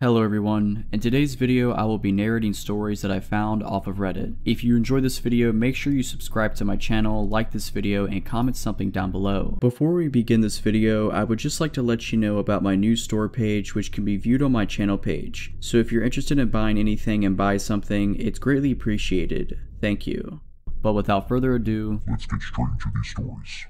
Hello everyone, in today's video I will be narrating stories that I found off of Reddit. If you enjoyed this video, make sure you subscribe to my channel, like this video, and comment something down below. Before we begin this video, I would just like to let you know about my new store page, which can be viewed on my channel page. So if you're interested in buying anything and buy something, it's greatly appreciated. Thank you. But without further ado, let's get straight into these stories.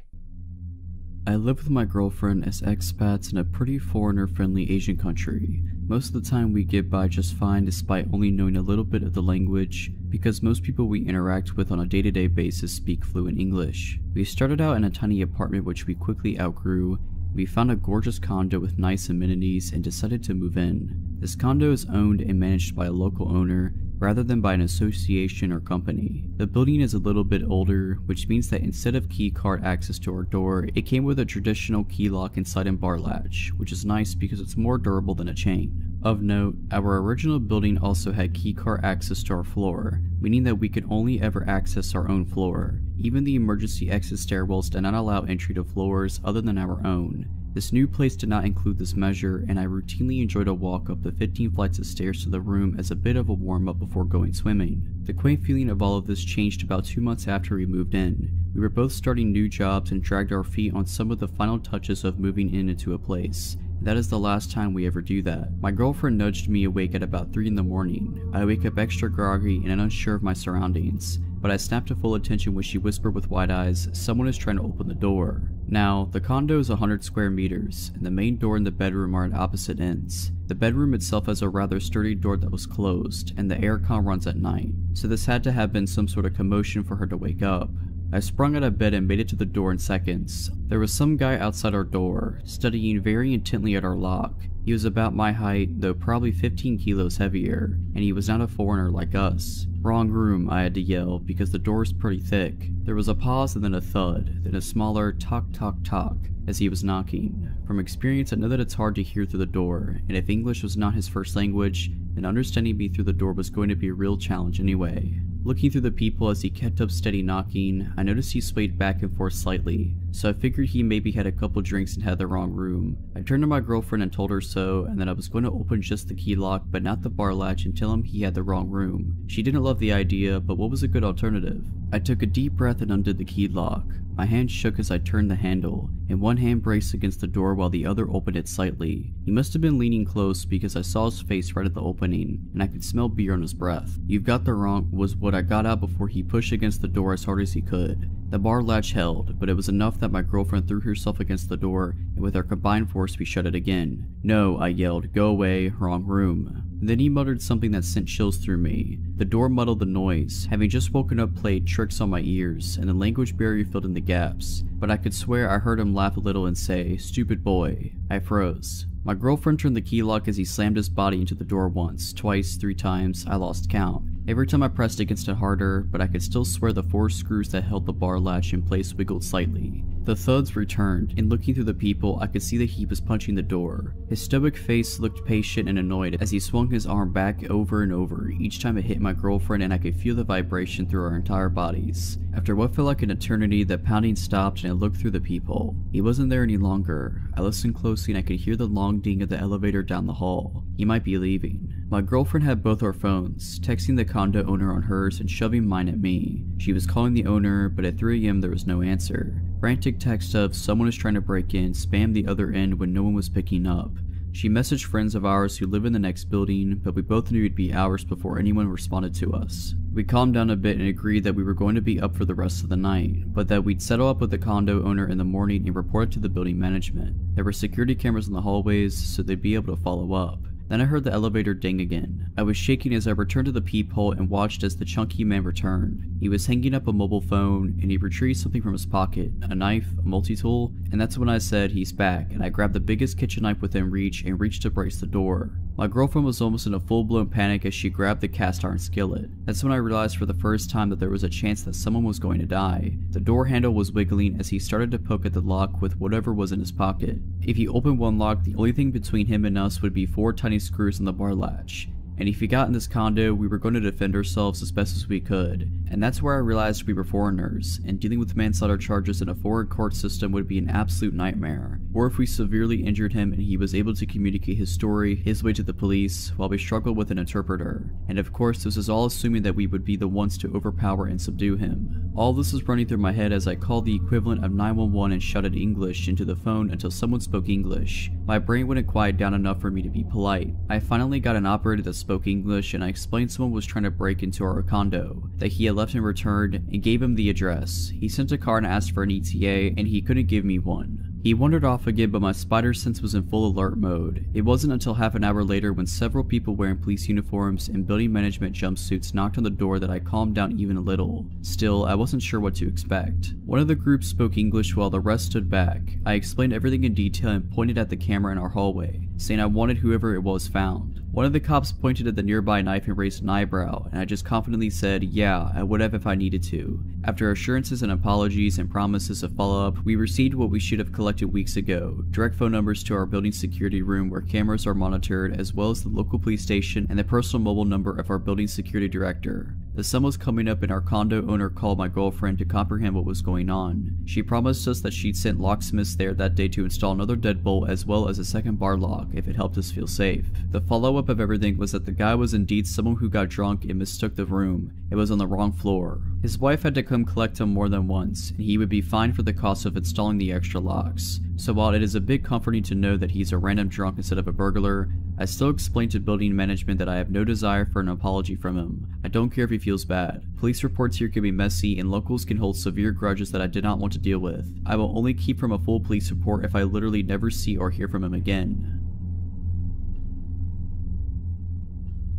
I live with my girlfriend as expats in a pretty foreigner-friendly Asian country. Most of the time we get by just fine despite only knowing a little bit of the language, because most people we interact with on a day-to-day basis speak fluent English. We started out in a tiny apartment which we quickly outgrew. We found a gorgeous condo with nice amenities and decided to move in. This condo is owned and managed by a local owner, rather than by an association or company. The building is a little bit older, which means that instead of key card access to our door, it came with a traditional key lock inside and bar latch, which is nice because it's more durable than a chain. Of note, our original building also had key card access to our floor, meaning that we could only ever access our own floor. Even the emergency exit stairwells did not allow entry to floors other than our own. This new place did not include this measure, and I routinely enjoyed a walk up the 15 flights of stairs to the room as a bit of a warm-up before going swimming. The quaint feeling of all of this changed about 2 months after we moved in. We were both starting new jobs and dragged our feet on some of the final touches of moving into a place. That is the last time we ever do that. My girlfriend nudged me awake at about 3 in the morning. I wake up extra groggy and unsure of my surroundings, but I snapped to full attention when she whispered with wide eyes, "Someone is trying to open the door." Now, the condo is 100 square meters, and the main door and the bedroom are at opposite ends. The bedroom itself has a rather sturdy door that was closed, and the aircon runs at night, so this had to have been some sort of commotion for her to wake up. I sprung out of bed and made it to the door in seconds. There was some guy outside our door, studying very intently at our lock. He was about my height, though probably 15 kilos heavier, and he was not a foreigner like us. "Wrong room," I had to yell, because the door is pretty thick. There was a pause and then a thud, then a smaller tock tock tock as he was knocking. From experience, I know that it's hard to hear through the door, and if English was not his first language, then understanding me through the door was going to be a real challenge anyway. Looking through the peephole as he kept up steady knocking, I noticed he swayed back and forth slightly, so I figured he maybe had a couple drinks and had the wrong room. I turned to my girlfriend and told her so, and that I was going to open just the key lock but not the bar latch and tell him he had the wrong room. She didn't love the idea, but what was a good alternative? I took a deep breath and undid the key lock. My hand shook as I turned the handle, and one hand braced against the door while the other opened it slightly. He must have been leaning close because I saw his face right at the opening, and I could smell beer on his breath. "You've got the wrong," was what I got out before he pushed against the door as hard as he could. The bar latch held, but it was enough that my girlfriend threw herself against the door, and with our combined force we shut it again. "No," I yelled, "go away, wrong room." Then he muttered something that sent chills through me. The door muddled the noise. Having just woken up played tricks on my ears, and the language barrier filled in the gaps. But I could swear I heard him laugh a little and say, "Stupid boy." I froze. My girlfriend turned the key lock as he slammed his body into the door once, twice, 3 times, I lost count. Every time I pressed against it harder, but I could still swear the 4 screws that held the bar latch in place wiggled slightly. The thuds returned, and looking through the peephole, I could see that he was punching the door. His stoic face looked patient and annoyed as he swung his arm back over and over each time it hit my girlfriend, and I could feel the vibration through our entire bodies. After what felt like an eternity, the pounding stopped and I looked through the peephole. He wasn't there any longer. I listened closely and I could hear the long ding of the elevator down the hall. He might be leaving. My girlfriend had both our phones, texting the condo owner on hers and shoving mine at me. She was calling the owner, but at 3 AM there was no answer. Frantic text of "someone is trying to break in" spammed the other end when no one was picking up. She messaged friends of ours who live in the next building, but we both knew it'd be hours before anyone responded to us. We calmed down a bit and agreed that we were going to be up for the rest of the night, but that we'd settle up with the condo owner in the morning and report it to the building management. There were security cameras in the hallways, so they'd be able to follow up. Then I heard the elevator ding again. I was shaking as I returned to the peephole and watched as the chunky man returned. He was hanging up a mobile phone, and he retrieved something from his pocket, a knife, a multi-tool, and that's when I said, "He's back," and I grabbed the biggest kitchen knife within reach and reached to brace the door. My girlfriend was almost in a full-blown panic as she grabbed the cast iron skillet. That's when I realized for the first time that there was a chance that someone was going to die. The door handle was wiggling as he started to poke at the lock with whatever was in his pocket. If he opened one lock, the only thing between him and us would be 4 tiny screws on the bar latch. and if he got in this condo, we were going to defend ourselves as best as we could. And that's where I realized we were foreigners, and dealing with manslaughter charges in a foreign court system would be an absolute nightmare. Or if we severely injured him and he was able to communicate his story his way to the police while we struggled with an interpreter. And of course, this is all assuming that we would be the ones to overpower and subdue him. All this is running through my head as I called the equivalent of 911 and shouted English into the phone until someone spoke English. My brain wouldn't quiet down enough for me to be polite. I finally got an operator that spoke English, and I explained someone was trying to break into our condo, that he had left and returned, and gave him the address. He sent a car and asked for an ETA, and he couldn't give me one. He wandered off again, but my spider sense was in full alert mode. It wasn't until half an hour later when several people wearing police uniforms and building management jumpsuits knocked on the door that I calmed down even a little. Still, I wasn't sure what to expect. One of the group spoke English while the rest stood back. I explained everything in detail and pointed at the camera in our hallway, saying I wanted whoever it was found. One of the cops pointed at the nearby knife and raised an eyebrow, and I just confidently said, yeah, I would have if I needed to. After assurances and apologies and promises of follow-up, we received what we should have collected weeks ago: direct phone numbers to our building security room where cameras are monitored, as well as the local police station and the personal mobile number of our building security director. The sun was coming up and our condo owner called my girlfriend to comprehend what was going on. She promised us that she'd sent locksmiths there that day to install another deadbolt as well as a second bar lock if it helped us feel safe. The follow-up of everything was that the guy was indeed someone who got drunk and mistook the room. It was on the wrong floor. His wife had to come collect him more than once, and he would be fined for the cost of installing the extra locks. So while it is a bit comforting to know that he's a random drunk instead of a burglar, I still explained to building management that I have no desire for an apology from him. I don't care if he feels bad. Police reports here can be messy and locals can hold severe grudges that I did not want to deal with. I will only keep from a full police report if I literally never see or hear from him again.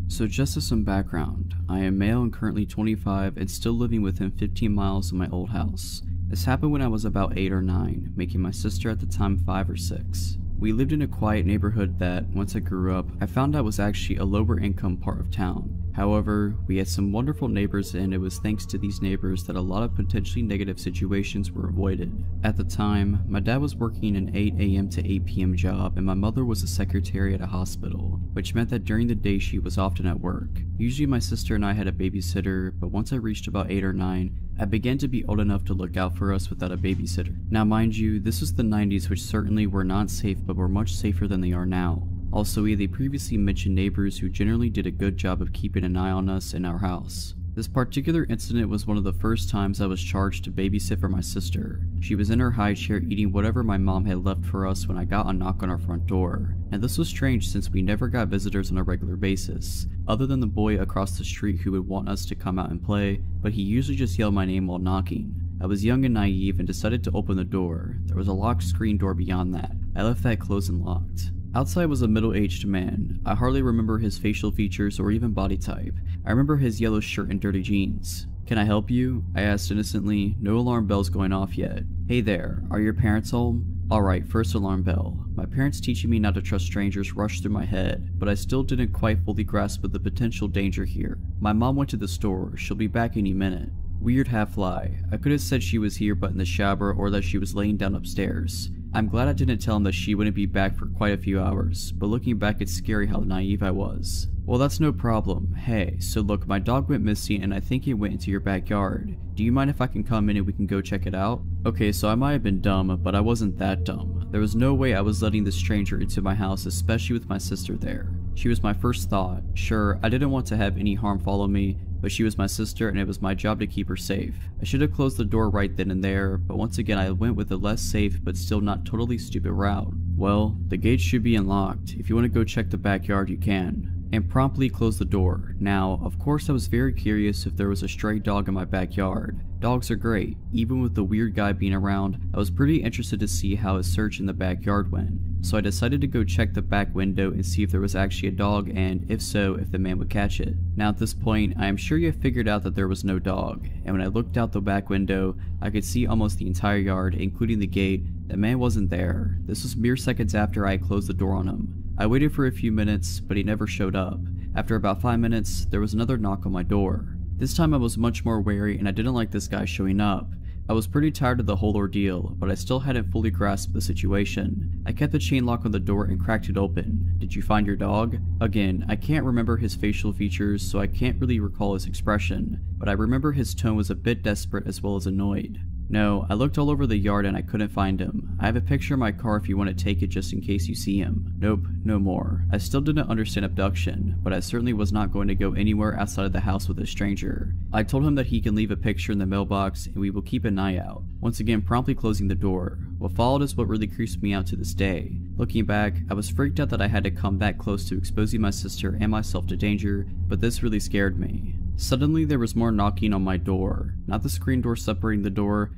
So just as some background, I am male and currently 25 and still living within 15 miles of my old house. This happened when I was about 8 or 9, making my sister at the time 5 or 6. We lived in a quiet neighborhood that, once I grew up, I found out was actually a lower income part of town. However, we had some wonderful neighbors, and it was thanks to these neighbors that a lot of potentially negative situations were avoided. At the time, my dad was working an 8 AM to 8 PM job, and my mother was a secretary at a hospital, which meant that during the day she was often at work. Usually my sister and I had a babysitter, but once I reached about 8 or 9, I began to be old enough to look out for us without a babysitter. Now mind you, this was the 90s, which certainly were not safe but were much safer than they are now. Also, we had the previously mentioned neighbors who generally did a good job of keeping an eye on us in our house. This particular incident was one of the first times I was charged to babysit for my sister. She was in her high chair eating whatever my mom had left for us when I got a knock on our front door. And this was strange since we never got visitors on a regular basis, other than the boy across the street who would want us to come out and play, but he usually just yelled my name while knocking. I was young and naive and decided to open the door. There was a locked screen door beyond that. I left that closed and locked. Outside was a middle-aged man. I hardly remember his facial features or even body type. I remember his yellow shirt and dirty jeans. "Can I help you?" I asked innocently, no alarm bells going off yet. "Hey there, are your parents home?" Alright, first alarm bell. My parents teaching me not to trust strangers rushed through my head, but I still didn't quite fully grasp the potential danger here. My mom went to the store. She'll be back any minute. Weird half lie. I could have said she was here but in the shower or that she was laying down upstairs. I'm glad I didn't tell him that she wouldn't be back for quite a few hours, but looking back it's scary how naive I was. "Well, that's no problem. Hey, so look, my dog went missing and I think it went into your backyard. Do you mind if I can come in and we can go check it out?" Okay, so I might have been dumb, but I wasn't that dumb. There was no way I was letting this stranger into my house, especially with my sister there. She was my first thought. Sure, I didn't want to have any harm follow me, but she was my sister and it was my job to keep her safe. I should have closed the door right then and there, but once again I went with the less safe but still not totally stupid route. Well, the gate should be unlocked. If you want to go check the backyard, you can. And promptly closed the door. Now, of course I was very curious if there was a stray dog in my backyard. Dogs are great. Even with the weird guy being around, I was pretty interested to see how his search in the backyard went. So I decided to go check the back window and see if there was actually a dog, and if so, if the man would catch it. Now at this point, I am sure you have figured out that there was no dog, and when I looked out the back window, I could see almost the entire yard, including the gate. The man wasn't there. This was mere seconds after I had closed the door on him. I waited for a few minutes, but he never showed up. After about 5 minutes, there was another knock on my door. This time I was much more wary and I didn't like this guy showing up. I was pretty tired of the whole ordeal, but I still hadn't fully grasped the situation. I kept the chain lock on the door and cracked it open. "Did you find your dog?" Again, I can't remember his facial features, so I can't really recall his expression, but I remember his tone was a bit desperate as well as annoyed. "No, I looked all over the yard and I couldn't find him. I have a picture in my car if you want to take it just in case you see him." Nope, no more. I still didn't understand abduction, but I certainly was not going to go anywhere outside of the house with a stranger. I told him that he can leave a picture in the mailbox and we will keep an eye out, once again promptly closing the door. What followed is what really creeps me out to this day. Looking back, I was freaked out that I had to come that close to exposing my sister and myself to danger, but this really scared me. Suddenly there was more knocking on my door. Not the screen door separating the door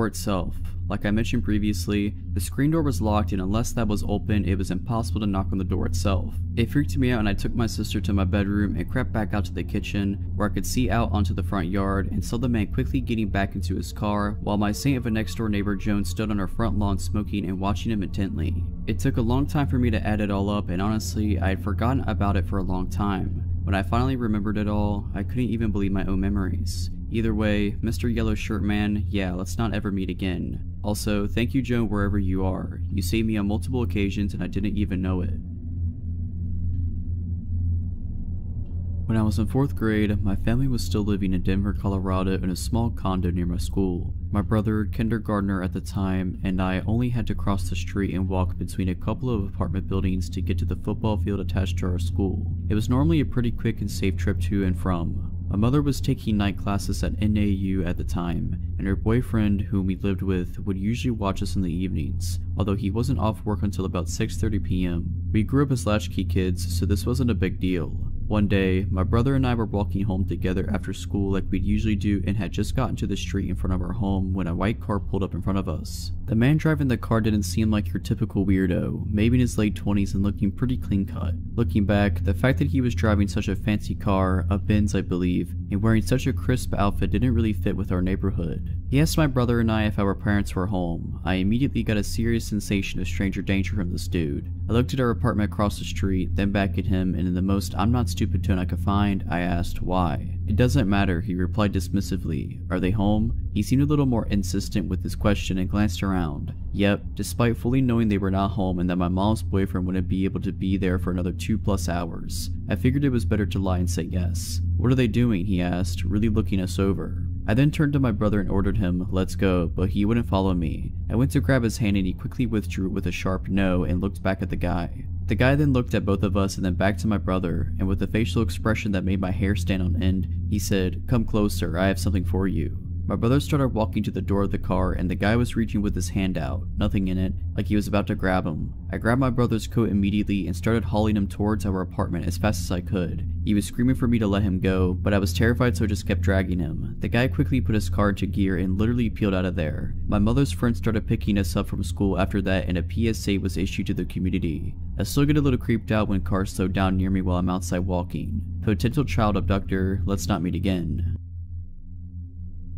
itself. Like I mentioned previously, the screen door was locked, and unless that was open, it was impossible to knock on the door itself. It freaked me out and I took my sister to my bedroom and crept back out to the kitchen where I could see out onto the front yard and saw the man quickly getting back into his car while my saint of a next door neighbor Joan stood on our front lawn smoking and watching him intently. It took a long time for me to add it all up, and honestly, I had forgotten about it for a long time. When I finally remembered it all, I couldn't even believe my own memories. Either way, Mr. Yellow Shirt Man, yeah, let's not ever meet again. Also, thank you Joan wherever you are. You saved me on multiple occasions and I didn't even know it. When I was in 4th grade, my family was still living in Denver, Colorado in a small condo near my school. My brother, kindergartner at the time, and I only had to cross the street and walk between a couple of apartment buildings to get to the football field attached to our school. It was normally a pretty quick and safe trip to and from. My mother was taking night classes at NAU at the time, and her boyfriend, whom we lived with, would usually watch us in the evenings, although he wasn't off work until about 6:30 p.m. We grew up as latchkey kids, so this wasn't a big deal. One day, my brother and I were walking home together after school like we'd usually do and had just gotten to the street in front of our home when a white car pulled up in front of us. The man driving the car didn't seem like your typical weirdo, maybe in his late 20s and looking pretty clean cut. Looking back, the fact that he was driving such a fancy car, a Benz I believe, and wearing such a crisp outfit didn't really fit with our neighborhood. He asked my brother and I if our parents were home. I immediately got a serious sensation of stranger danger from this dude. I looked at our apartment across the street, then back at him, and in the most I'm not stupid tone I could find, I asked why. "It doesn't matter," he replied dismissively. "Are they home?" He seemed a little more insistent with his question and glanced around. Yep, despite fully knowing they were not home and that my mom's boyfriend wouldn't be able to be there for another 2+ hours, I figured it was better to lie and say yes. "What are they doing?" he asked, really looking us over. I then turned to my brother and ordered him, "Let's go," but he wouldn't follow me. I went to grab his hand and he quickly withdrew with a sharp no and looked back at the guy. The guy then looked at both of us and then back to my brother, and with a facial expression that made my hair stand on end, he said, "Come closer, I have something for you." My brother started walking to the door of the car and the guy was reaching with his hand out, nothing in it, like he was about to grab him. I grabbed my brother's coat immediately and started hauling him towards our apartment as fast as I could. He was screaming for me to let him go, but I was terrified so I just kept dragging him. The guy quickly put his car into gear and literally peeled out of there. My mother's friends started picking us up from school after that and a PSA was issued to the community. I still get a little creeped out when cars slow down near me while I'm outside walking. Potential child abductor, let's not meet again.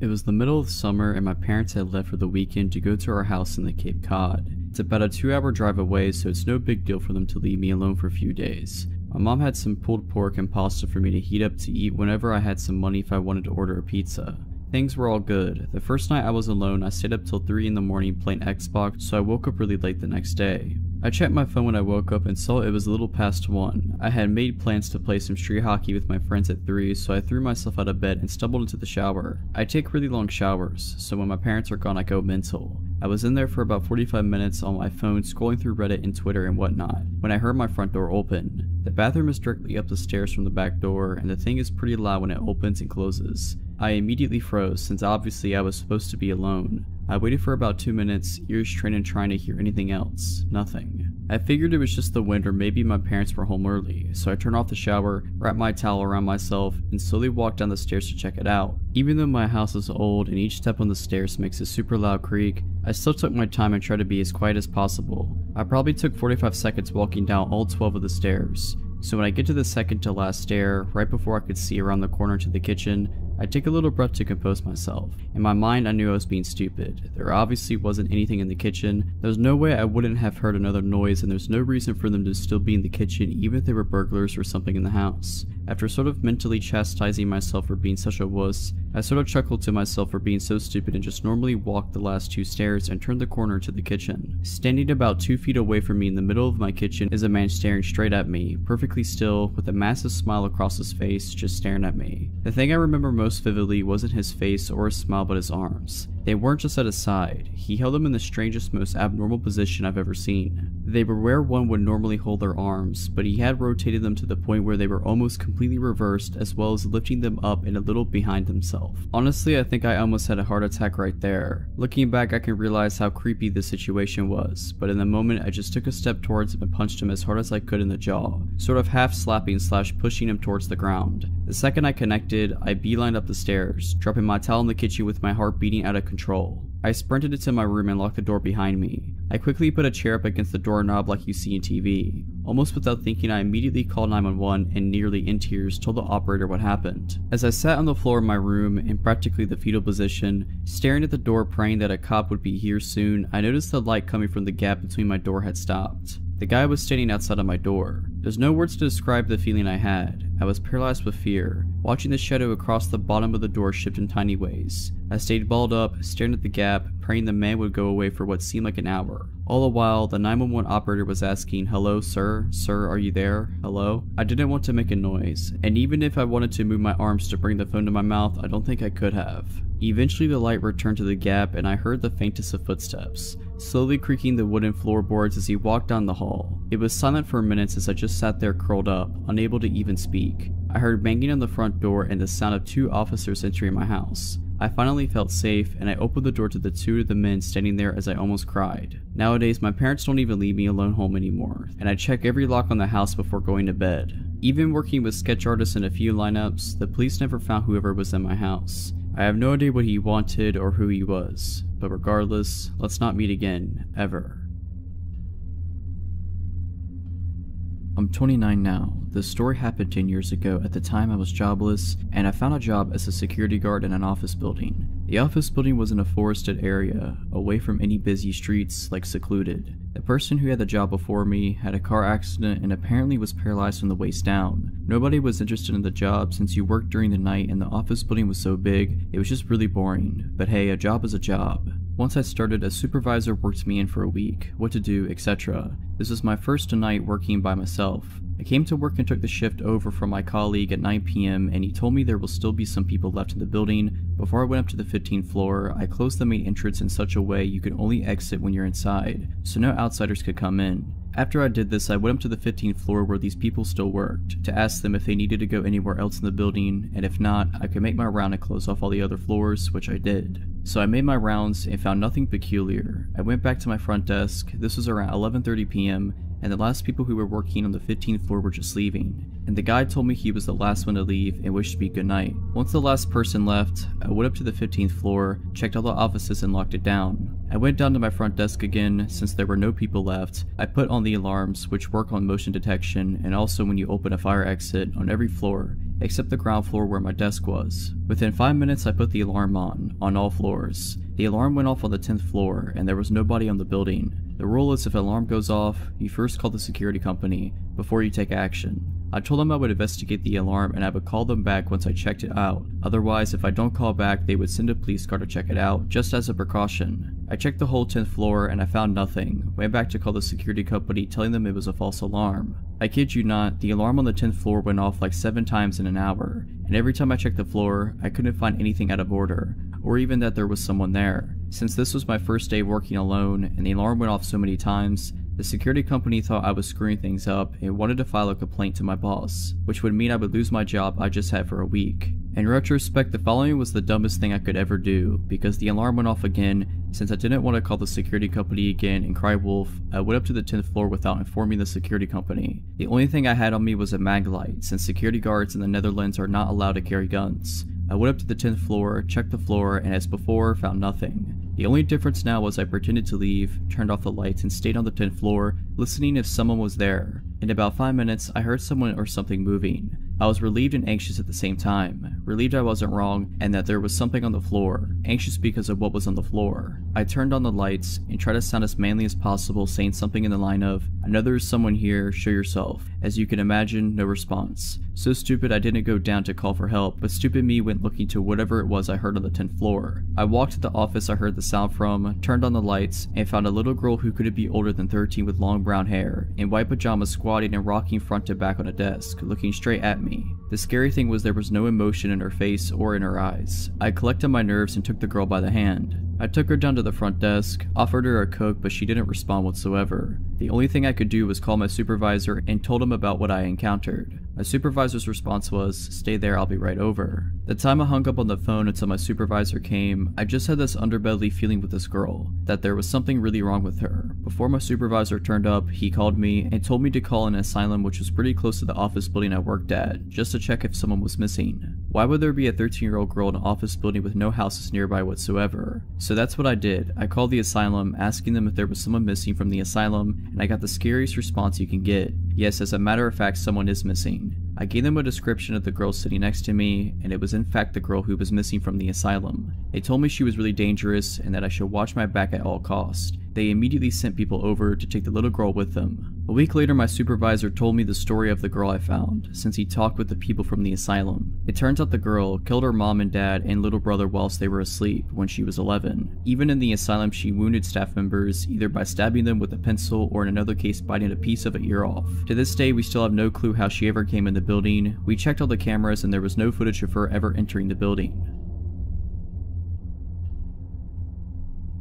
It was the middle of summer and my parents had left for the weekend to go to our house in the Cape Cod. It's about a 2-hour drive away, so it's no big deal for them to leave me alone for a few days. My mom had some pulled pork and pasta for me to heat up to eat whenever I had some money if I wanted to order a pizza. Things were all good. The first night I was alone, I stayed up till 3 in the morning playing Xbox, so I woke up really late the next day. I checked my phone when I woke up and saw it was a little past 1. I had made plans to play some street hockey with my friends at 3, so I threw myself out of bed and stumbled into the shower. I take really long showers, so when my parents are gone I go mental. I was in there for about 45 minutes on my phone scrolling through Reddit and Twitter and whatnot, when I heard my front door open. The bathroom is directly up the stairs from the back door, and the thing is pretty loud when it opens and closes. I immediately froze, since obviously I was supposed to be alone. I waited for about 2 minutes, ears trained and trying to hear anything else. Nothing. I figured it was just the wind or maybe my parents were home early, so I turned off the shower, wrapped my towel around myself, and slowly walked down the stairs to check it out. Even though my house is old and each step on the stairs makes a super loud creak, I still took my time and tried to be as quiet as possible. I probably took 45 seconds walking down all 12 of the stairs. So when I get to the second to last stair, right before I could see around the corner to the kitchen, I take a little breath to compose myself. In my mind, I knew I was being stupid. There obviously wasn't anything in the kitchen. There's no way I wouldn't have heard another noise, and there's no reason for them to still be in the kitchen even if they were burglars or something in the house. After sort of mentally chastising myself for being such a wuss, I sort of chuckled to myself for being so stupid and just normally walked the last 2 stairs and turned the corner to the kitchen. Standing about 2 feet away from me in the middle of my kitchen is a man staring straight at me, perfectly still, with a massive smile across his face, just staring at me. The thing I remember most vividly wasn't his face or his smile but his arms. They weren't just at his side. He held them in the strangest, most abnormal position I've ever seen. They were where one would normally hold their arms, but he had rotated them to the point where they were almost completely reversed, as well as lifting them up and a little behind himself. Honestly, I think I almost had a heart attack right there. Looking back, I can realize how creepy the situation was, but in the moment I just took a step towards him and punched him as hard as I could in the jaw, sort of half slapping / pushing him towards the ground. The second I connected, I beelined up the stairs, dropping my towel in the kitchen with my heart beating out of control. I sprinted into my room and locked the door behind me. I quickly put a chair up against the doorknob like you see in TV. Almost without thinking, I immediately called 911 and nearly in tears told the operator what happened. As I sat on the floor of my room in practically the fetal position, staring at the door praying that a cop would be here soon, I noticed the light coming from the gap between my door had stopped. The guy was standing outside of my door. There's no words to describe the feeling I had. I was paralyzed with fear, watching the shadow across the bottom of the door shift in tiny ways. I stayed balled up, staring at the gap, praying the man would go away for what seemed like an hour. All the while, the 911 operator was asking, "Hello, sir? Sir, are you there? Hello?" I didn't want to make a noise, and even if I wanted to move my arms to bring the phone to my mouth, I don't think I could have. Eventually the light returned to the gap and I heard the faintest of footsteps, slowly creaking the wooden floorboards as he walked down the hall. It was silent for minutes as I just sat there curled up, unable to even speak. I heard banging on the front door and the sound of 2 officers entering my house. I finally felt safe, and I opened the door to the 2 of the men standing there as I almost cried. Nowadays, my parents don't even leave me alone home anymore, and I check every lock on the house before going to bed. Even working with sketch artists in a few lineups, the police never found whoever was in my house. I have no idea what he wanted or who he was, but regardless, let's not meet again, ever. I'm 29 now. This story happened 10 years ago. At the time I was jobless, and I found a job as a security guard in an office building. The office building was in a forested area, away from any busy streets, like secluded. The person who had the job before me had a car accident and apparently was paralyzed from the waist down. Nobody was interested in the job since you worked during the night and the office building was so big, it was just really boring. But hey, a job is a job. Once I started, a supervisor worked me in for a week, what to do, etc. This was my first night working by myself. I came to work and took the shift over from my colleague at 9 PM and he told me there will still be some people left in the building. Before I went up to the 15th floor, I closed the main entrance in such a way you could only exit when you're inside, so no outsiders could come in. After I did this, I went up to the 15th floor where these people still worked, to ask them if they needed to go anywhere else in the building, and if not, I could make my round and close off all the other floors, which I did. So I made my rounds and found nothing peculiar. I went back to my front desk. This was around 11:30 PM, and the last people who were working on the 15th floor were just leaving. And the guy told me he was the last one to leave and wished me good night. Once the last person left, I went up to the 15th floor, checked all the offices and locked it down. I went down to my front desk again. Since there were no people left, I put on the alarms, which work on motion detection and also when you open a fire exit, on every floor, except the ground floor where my desk was. Within 5 minutes I put the alarm on all floors. The alarm went off on the 10th floor and there was nobody on the building. The rule is if an alarm goes off, you first call the security company before you take action. I told them I would investigate the alarm and I would call them back once I checked it out. Otherwise, if I don't call back, they would send a police car to check it out, just as a precaution. I checked the whole 10th floor and I found nothing. Went back to call the security company telling them it was a false alarm. I kid you not, the alarm on the 10th floor went off like 7 times in an hour, and every time I checked the floor, I couldn't find anything out of order, or even that there was someone there. Since this was my first day working alone and the alarm went off so many times, the security company thought I was screwing things up and wanted to file a complaint to my boss, which would mean I would lose my job I just had for a week. In retrospect, the following was the dumbest thing I could ever do, because the alarm went off again. Since I didn't want to call the security company again and cry wolf, I went up to the 10th floor without informing the security company. The only thing I had on me was a mag light, since security guards in the Netherlands are not allowed to carry guns. I went up to the 10th floor, checked the floor, and as before, found nothing. The only difference now was I pretended to leave, turned off the lights, and stayed on the 10th floor, listening if someone was there. In about 5 minutes, I heard someone or something moving. I was relieved and anxious at the same time. Relieved I wasn't wrong and that there was something on the floor. Anxious because of what was on the floor. I turned on the lights and tried to sound as manly as possible, saying something in the line of, "I know there is someone here, show yourself." As you can imagine, no response. So stupid I didn't go down to call for help, but stupid me went looking to whatever it was I heard on the 10th floor. I walked to the office I heard the sound from, turned on the lights, and found a little girl who couldn't be older than 13 with long brown hair, in white pajamas squatting and rocking front to back on a desk, looking straight at me. The scary thing was there was no emotion in her face or in her eyes. I collected my nerves and took the girl by the hand. I took her down to the front desk, offered her a Coke, but she didn't respond whatsoever. The only thing I could do was call my supervisor and told him about what I encountered. My supervisor's response was, "Stay there, I'll be right over." The time I hung up on the phone until my supervisor came, I just had this underbelly feeling with this girl, that there was something really wrong with her. Before my supervisor turned up, he called me and told me to call an asylum which was pretty close to the office building I worked at, just to check if someone was missing. Why would there be a 13-year-old girl in an office building with no houses nearby whatsoever? So that's what I did. I called the asylum, asking them if there was someone missing from the asylum, and I got the scariest response you can get. Yes, as a matter of fact, someone is missing. I gave them a description of the girl sitting next to me, and it was in fact the girl who was missing from the asylum. They told me she was really dangerous and that I should watch my back at all costs. They immediately sent people over to take the little girl with them. A week later, my supervisor told me the story of the girl I found, since he talked with the people from the asylum. It turns out the girl killed her mom and dad and little brother whilst they were asleep when she was 11. Even in the asylum, she wounded staff members, either by stabbing them with a pencil or in another case biting a piece of an ear off. To this day, we still have no clue how she ever came in the building. We checked all the cameras and there was no footage of her ever entering the building.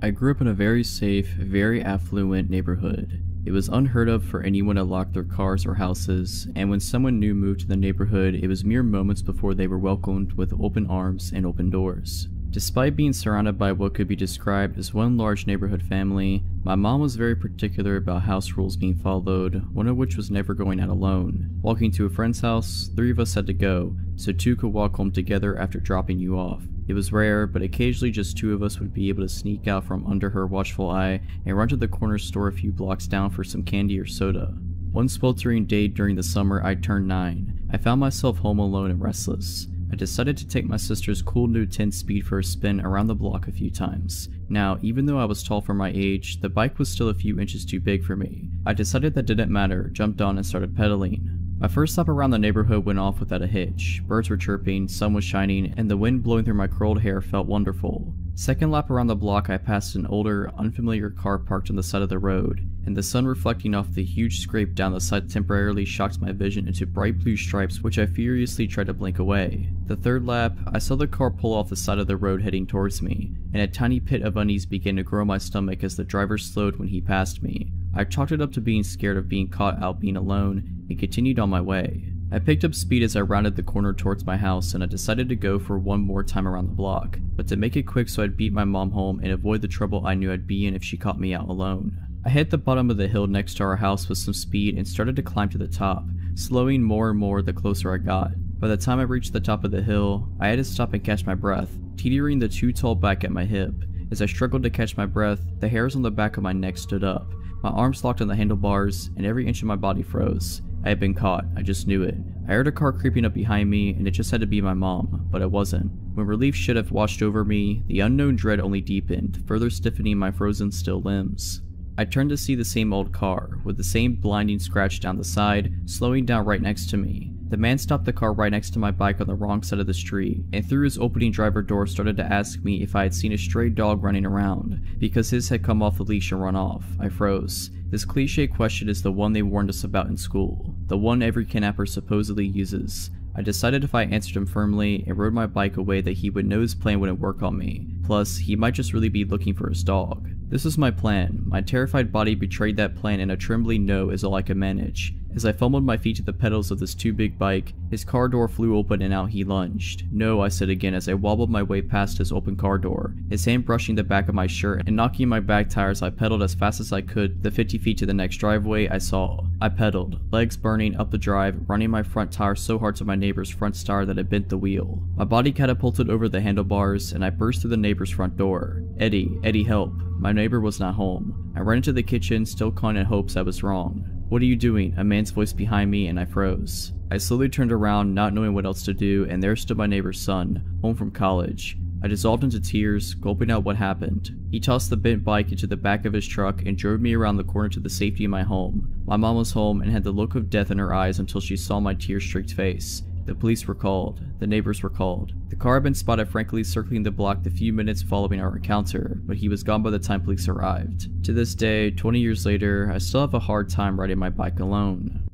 I grew up in a very safe, very affluent neighborhood. It was unheard of for anyone to lock their cars or houses, and when someone new moved to the neighborhood, it was mere moments before they were welcomed with open arms and open doors. Despite being surrounded by what could be described as one large neighborhood family, my mom was very particular about house rules being followed, one of which was never going out alone. Walking to a friend's house, 3 of us had to go, so 2 could walk home together after dropping you off. It was rare, but occasionally just 2 of us would be able to sneak out from under her watchful eye and run to the corner store a few blocks down for some candy or soda. One sweltering day during the summer I turned 9. I found myself home alone and restless. I decided to take my sister's cool new 10 speed for a spin around the block a few times. Now, even though I was tall for my age, the bike was still a few inches too big for me. I decided that didn't matter, jumped on and started pedaling. My first lap around the neighborhood went off without a hitch. Birds were chirping, sun was shining, and the wind blowing through my curled hair felt wonderful. Second lap around the block, I passed an older, unfamiliar car parked on the side of the road, and the sun reflecting off the huge scrape down the side temporarily shocked my vision into bright blue stripes which I furiously tried to blink away. The third lap, I saw the car pull off the side of the road heading towards me, and a tiny pit of unease began to grow in my stomach as the driver slowed when he passed me. I chalked it up to being scared of being caught out being alone, and continued on my way. I picked up speed as I rounded the corner towards my house, and I decided to go for one more time around the block, but to make it quick so I'd beat my mom home and avoid the trouble I knew I'd be in if she caught me out alone. I hit the bottom of the hill next to our house with some speed and started to climb to the top, slowing more and more the closer I got. By the time I reached the top of the hill, I had to stop and catch my breath, teetering the too tall back at my hip. As I struggled to catch my breath, the hairs on the back of my neck stood up. My arms locked on the handlebars, and every inch of my body froze. I had been caught, I just knew it. I heard a car creeping up behind me, and it just had to be my mom, but it wasn't. When relief should have washed over me, the unknown dread only deepened, further stiffening my frozen still limbs. I turned to see the same old car, with the same blinding scratch down the side, slowing down right next to me. The man stopped the car right next to my bike on the wrong side of the street, and through his opening driver door started to ask me if I had seen a stray dog running around, because his had come off the leash and run off. I froze. This cliche question is the one they warned us about in school, the one every kidnapper supposedly uses. I decided if I answered him firmly and rode my bike away that he would know his plan wouldn't work on me, plus he might just really be looking for his dog. This was my plan. My terrified body betrayed that plan, and a trembling no is all I could manage. As I fumbled my feet to the pedals of this too big bike, his car door flew open and out he lunged. No, I said again as I wobbled my way past his open car door, his hand brushing the back of my shirt and knocking my back tires. I pedaled as fast as I could the 50 feet to the next driveway I saw. I pedaled, legs burning, up the drive, running my front tire so hard to my neighbor's front tire that it bent the wheel. My body catapulted over the handlebars, and I burst through the neighbor's front door. Eddie, help. My neighbor was not home. I ran into the kitchen, still calling in hopes I was wrong. "What are you doing?" a man's voice behind me, and I froze. I slowly turned around, not knowing what else to do, and there stood my neighbor's son, home from college. I dissolved into tears, gulping out what happened. He tossed the bent bike into the back of his truck and drove me around the corner to the safety of my home. My mom was home and had the look of death in her eyes until she saw my tear-streaked face. The police were called. The neighbors were called. The car had been spotted frankly circling the block the few minutes following our encounter, but he was gone by the time police arrived. To this day, 20 years later, I still have a hard time riding my bike alone.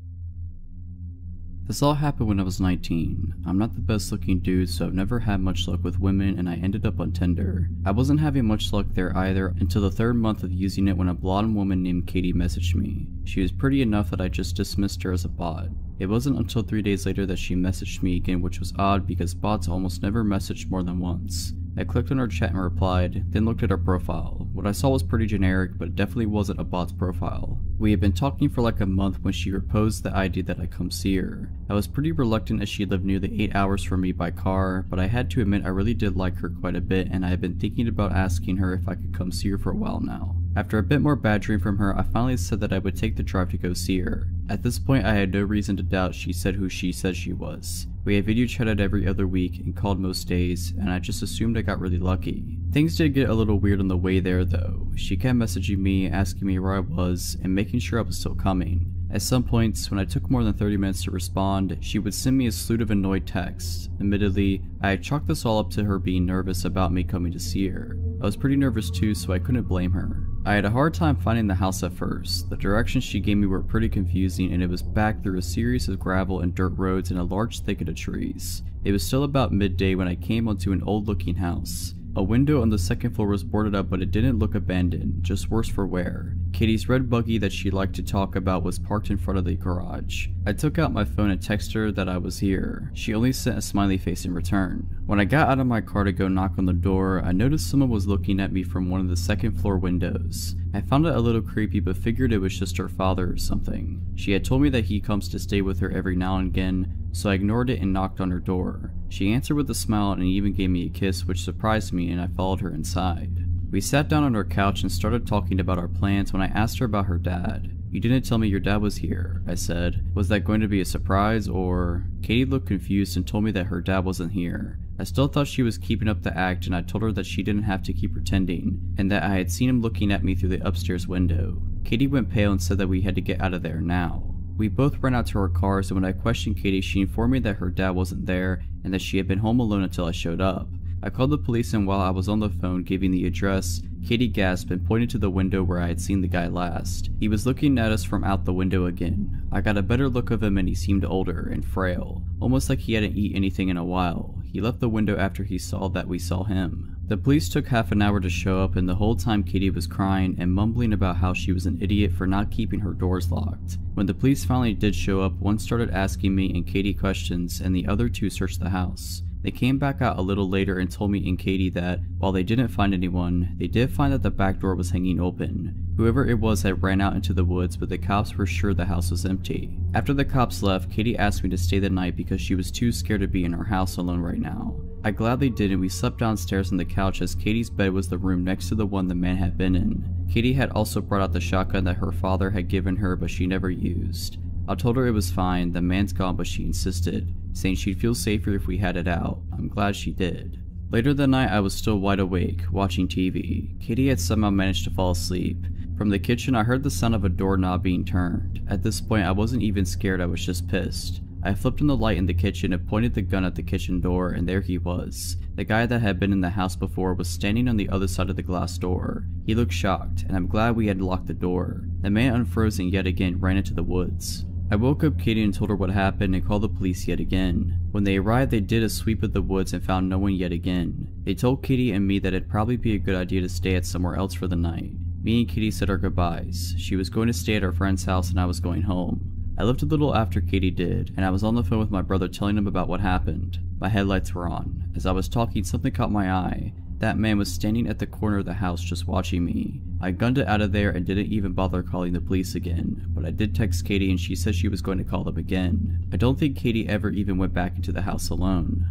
This all happened when I was 19. I'm not the best looking dude, so I've never had much luck with women, and I ended up on Tinder. I wasn't having much luck there either until the 3rd month of using it when a blonde woman named Katie messaged me. She was pretty enough that I just dismissed her as a bot. It wasn't until 3 days later that she messaged me again, which was odd because bots almost never message more than once. I clicked on her chat and replied, then looked at her profile. What I saw was pretty generic, but it definitely wasn't a bot's profile. We had been talking for like a month when she proposed the idea that I come see her. I was pretty reluctant as she lived nearly 8 hours from me by car, but I had to admit I really did like her quite a bit, and I had been thinking about asking her if I could come see her for a while now. After a bit more badgering from her, I finally said that I would take the drive to go see her. At this point, I had no reason to doubt she said who she said she was. We had video chatted every other week and called most days, and I just assumed I got really lucky. Things did get a little weird on the way there though. She kept messaging me, asking me where I was, and making sure I was still coming. At some points, when I took more than 30 minutes to respond, she would send me a slew of annoyed texts. Admittedly, I had chalked this all up to her being nervous about me coming to see her. I was pretty nervous too, so I couldn't blame her. I had a hard time finding the house at first. The directions she gave me were pretty confusing, and it was back through a series of gravel and dirt roads and a large thicket of trees. It was still about midday when I came onto an old-looking house. A window on the 2nd floor was boarded up, but it didn't look abandoned, just worse for wear. Katie's red buggy that she liked to talk about was parked in front of the garage. I took out my phone and texted her that I was here. She only sent a smiley face in return. When I got out of my car to go knock on the door, I noticed someone was looking at me from one of the 2nd floor windows. I found it a little creepy, but figured it was just her father or something. She had told me that he comes to stay with her every now and again, so I ignored it and knocked on her door. She answered with a smile and even gave me a kiss, which surprised me, and I followed her inside. We sat down on her couch and started talking about our plans when I asked her about her dad. "You didn't tell me your dad was here," I said. "Was that going to be a surprise or?" Katie looked confused and told me that her dad wasn't here. I still thought she was keeping up the act, and I told her that she didn't have to keep pretending, and that I had seen him looking at me through the upstairs window. Katie went pale and said that we had to get out of there now. We both ran out to our cars, and when I questioned Katie, she informed me that her dad wasn't there and that she had been home alone until I showed up. I called the police, and while I was on the phone giving the address, Katie gasped and pointed to the window where I had seen the guy last. He was looking at us from out the window again. I got a better look of him, and he seemed older and frail, almost like he hadn't eaten anything in a while. He left the window after he saw that we saw him. The police took half an hour to show up, and the whole time Katie was crying and mumbling about how she was an idiot for not keeping her doors locked. When the police finally did show up, one started asking me and Katie questions, and the other two searched the house. They came back out a little later and told me and Katie that, while they didn't find anyone, they did find that the back door was hanging open. Whoever it was had ran out into the woods, but the cops were sure the house was empty. After the cops left, Katie asked me to stay the night because she was too scared to be in her house alone right now. I gladly did, and we slept downstairs on the couch as Katie's bed was the room next to the one the man had been in. Katie had also brought out the shotgun that her father had given her but she never used. I told her it was fine, the man's gone, but she insisted, saying she'd feel safer if we had it out. I'm glad she did. Later that night, I was still wide awake, watching TV. Katie had somehow managed to fall asleep. From the kitchen, I heard the sound of a doorknob being turned. At this point, I wasn't even scared, I was just pissed. I flipped on the light in the kitchen and pointed the gun at the kitchen door, and there he was. The guy that had been in the house before was standing on the other side of the glass door. He looked shocked, and I'm glad we had locked the door. The man unfroze and yet again ran into the woods. I woke up Katie and told her what happened and called the police yet again. When they arrived, they did a sweep of the woods and found no one yet again. They told Katie and me that it'd probably be a good idea to stay at somewhere else for the night. Me and Katie said our goodbyes. She was going to stay at our friend's house and I was going home. I left a little after Katie did, and I was on the phone with my brother telling him about what happened. My headlights were on. As I was talking, something caught my eye. That man was standing at the corner of the house just watching me. I gunned it out of there and didn't even bother calling the police again, but I did text Katie and she said she was going to call them again. I don't think Katie ever even went back into the house alone.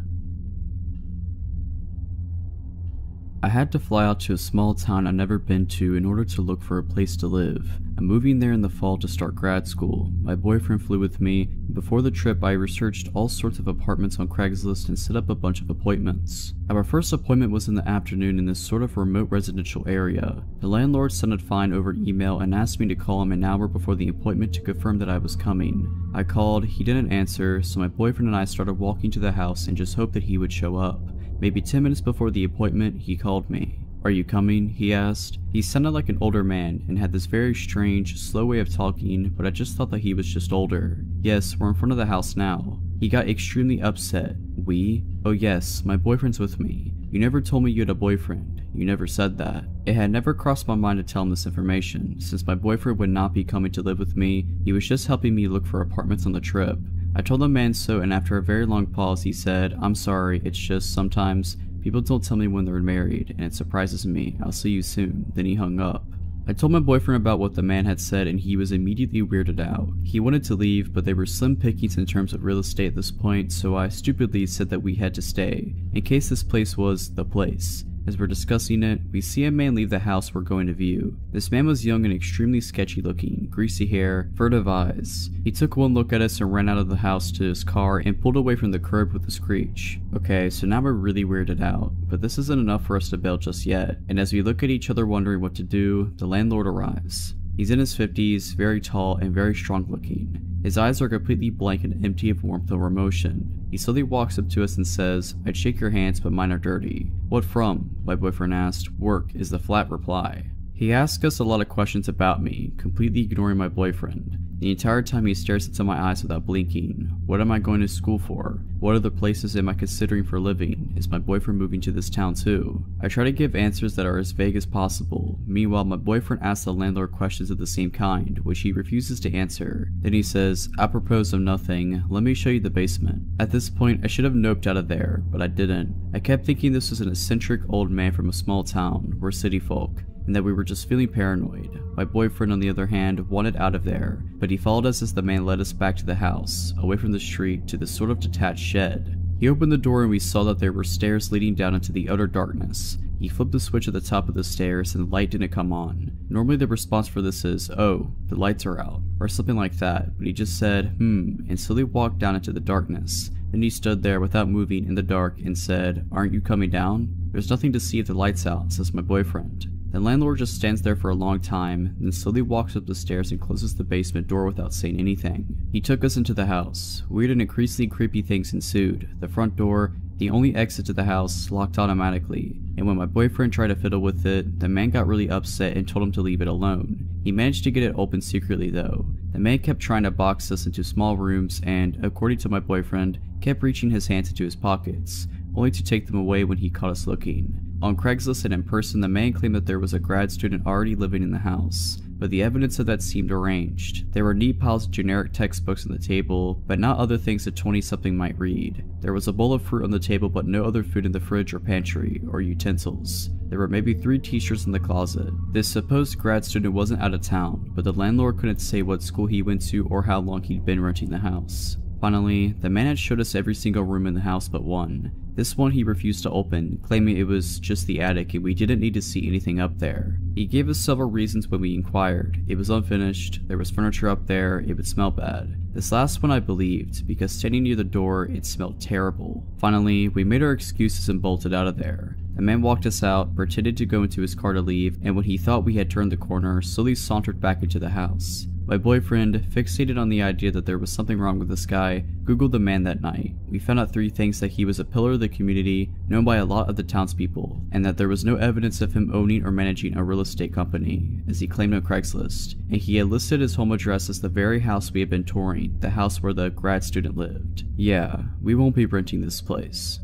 I had to fly out to a small town I'd never been to in order to look for a place to live. A I'm moving there in the fall to start grad school. My boyfriend flew with me. Before the trip, I researched all sorts of apartments on Craigslist and set up a bunch of appointments. Our first appointment was in the afternoon in this sort of remote residential area. The landlord sounded fine over email and asked me to call him an hour before the appointment to confirm that I was coming. I called, he didn't answer, so my boyfriend and I started walking to the house and just hoped that he would show up. Maybe 10 minutes before the appointment, he called me. "Are you coming?" he asked. He sounded like an older man and had this very strange, slow way of talking, but I just thought that he was just older. "Yes, we're in front of the house now." He got extremely upset. "We? Oh yes, my boyfriend's with me. You never told me you had a boyfriend. You never said that." It had never crossed my mind to tell him this information. Since my boyfriend would not be coming to live with me, he was just helping me look for apartments on the trip. I told the man so, and after a very long pause he said, "I'm sorry, it's just sometimes people don't tell me when they're married, and it surprises me. I'll see you soon." Then he hung up. I told my boyfriend about what the man had said and he was immediately weirded out. He wanted to leave, but they were slim pickings in terms of real estate at this point, so I stupidly said that we had to stay, in case this place was the place. As we're discussing it, we see a man leave the house we're going to view. This man was young and extremely sketchy looking, greasy hair, furtive eyes. He took one look at us and ran out of the house to his car and pulled away from the curb with a screech. Okay, so now we're really weirded out, but this isn't enough for us to bail just yet, and as we look at each other wondering what to do, the landlord arrives. He's in his 50s, very tall and very strong looking. His eyes are completely blank and empty of warmth or emotion. He slowly walks up to us and says, "I'd shake your hands, but mine are dirty." "What from?" my boyfriend asked. "Work," is the flat reply. He asks us a lot of questions about me, completely ignoring my boyfriend. The entire time he stares into my eyes without blinking. What am I going to school for? What other places am I considering for living? Is my boyfriend moving to this town too? I try to give answers that are as vague as possible. Meanwhile, my boyfriend asks the landlord questions of the same kind, which he refuses to answer. Then he says, "Apropos of nothing, let me show you the basement." At this point, I should have noped out of there, but I didn't. I kept thinking this was an eccentric old man from a small town. We're city folk, and that we were just feeling paranoid. My boyfriend, on the other hand, wanted out of there, but he followed us as the man led us back to the house, away from the street to this sort of detached shed. He opened the door and we saw that there were stairs leading down into the utter darkness. He flipped the switch at the top of the stairs and the light didn't come on. Normally the response for this is, "Oh, the lights are out," or something like that, but he just said, and slowly walked down into the darkness. Then he stood there without moving in the dark and said, "Aren't you coming down?" "There's nothing to see if the light's out," says my boyfriend. The landlord just stands there for a long time, then slowly walks up the stairs and closes the basement door without saying anything. He took us into the house. Weird and increasingly creepy things ensued. The front door, the only exit to the house, locked automatically, and when my boyfriend tried to fiddle with it, the man got really upset and told him to leave it alone. He managed to get it open secretly though. The man kept trying to box us into small rooms and, according to my boyfriend, kept reaching his hands into his pockets, only to take them away when he caught us looking. On Craigslist and in person, the man claimed that there was a grad student already living in the house, but the evidence of that seemed arranged. There were neat piles of generic textbooks on the table, but not other things a 20-something might read. There was a bowl of fruit on the table, but no other food in the fridge or pantry, or utensils. There were maybe 3 t-shirts in the closet. This supposed grad student wasn't out of town, but the landlord couldn't say what school he went to or how long he'd been renting the house. Finally, the man had showed us every single room in the house but one. This one he refused to open, claiming it was just the attic and we didn't need to see anything up there. He gave us several reasons when we inquired. It was unfinished, there was furniture up there, it would smell bad. This last one I believed, because standing near the door, it smelled terrible. Finally, we made our excuses and bolted out of there. The man walked us out, pretended to go into his car to leave, and when he thought we had turned the corner, slowly sauntered back into the house. My boyfriend, fixated on the idea that there was something wrong with this guy, googled the man that night. We found out 3 things: that he was a pillar of the community, known by a lot of the townspeople, and that there was no evidence of him owning or managing a real estate company, as he claimed on Craigslist, and he had listed his home address as the very house we had been touring, the house where the grad student lived. Yeah, we won't be renting this place.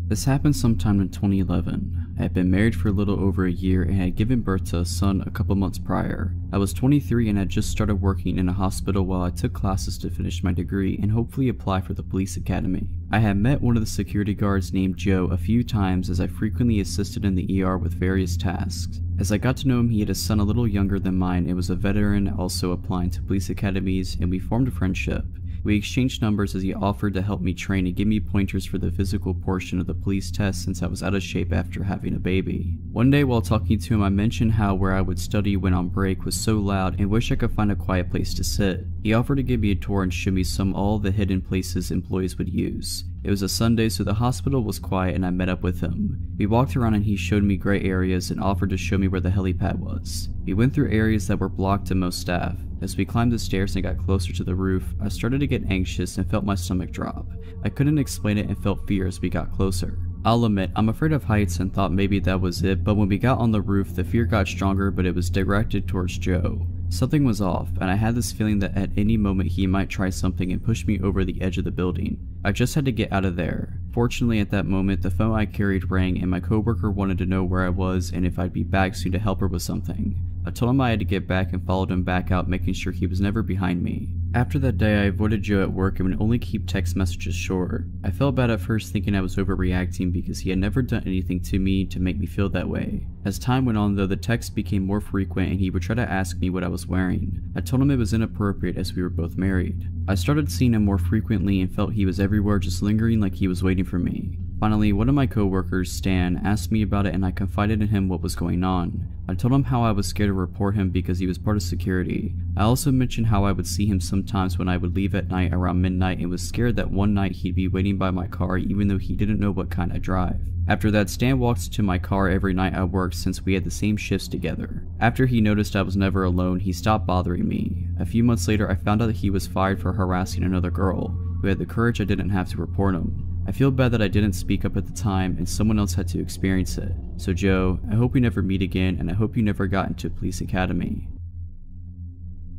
This happened sometime in 2011. I had been married for a little over a year and had given birth to a son a couple months prior. I was 23 and had just started working in a hospital while I took classes to finish my degree and hopefully apply for the police academy. I had met one of the security guards named Joe a few times as I frequently assisted in the ER with various tasks. As I got to know him, he had a son a little younger than mine and was a veteran also applying to police academies, and we formed a friendship. We exchanged numbers as he offered to help me train and give me pointers for the physical portion of the police test since I was out of shape after having a baby. One day while talking to him, I mentioned how where I would study when on break was so loud and wished I could find a quiet place to sit. He offered to give me a tour and show me some all the hidden places employees would use. It was a Sunday, so the hospital was quiet and I met up with him. We walked around and he showed me gray areas and offered to show me where the helipad was. We went through areas that were blocked to most staff. As we climbed the stairs and got closer to the roof, I started to get anxious and felt my stomach drop. I couldn't explain it and felt fear as we got closer. I'll admit, I'm afraid of heights and thought maybe that was it, but when we got on the roof, the fear got stronger, but it was directed towards Joe. Something was off, and I had this feeling that at any moment he might try something and push me over the edge of the building. I just had to get out of there. Fortunately, at that moment, the phone I carried rang and my coworker wanted to know where I was and if I'd be back soon to help her with something. I told him I had to get back and followed him back out, making sure he was never behind me. After that day, I avoided Joe at work and would only keep text messages short. I felt bad at first thinking I was overreacting because he had never done anything to me to make me feel that way. As time went on though, the texts became more frequent and he would try to ask me what I was wearing. I told him it was inappropriate as we were both married. I started seeing him more frequently and felt he was everywhere, just lingering like he was waiting for me. Finally, one of my coworkers, Stan, asked me about it and I confided in him what was going on. I told him how I was scared to report him because he was part of security. I also mentioned how I would see him sometimes when I would leave at night around midnight and was scared that one night he'd be waiting by my car even though he didn't know what kind I drive. After that, Stan walks to my car every night at work since we had the same shifts together. After he noticed I was never alone, he stopped bothering me. A few months later, I found out that he was fired for harassing another girl, who had the courage I didn't have to report him. I feel bad that I didn't speak up at the time and someone else had to experience it. So Joe, I hope we never meet again and I hope you never got into police academy.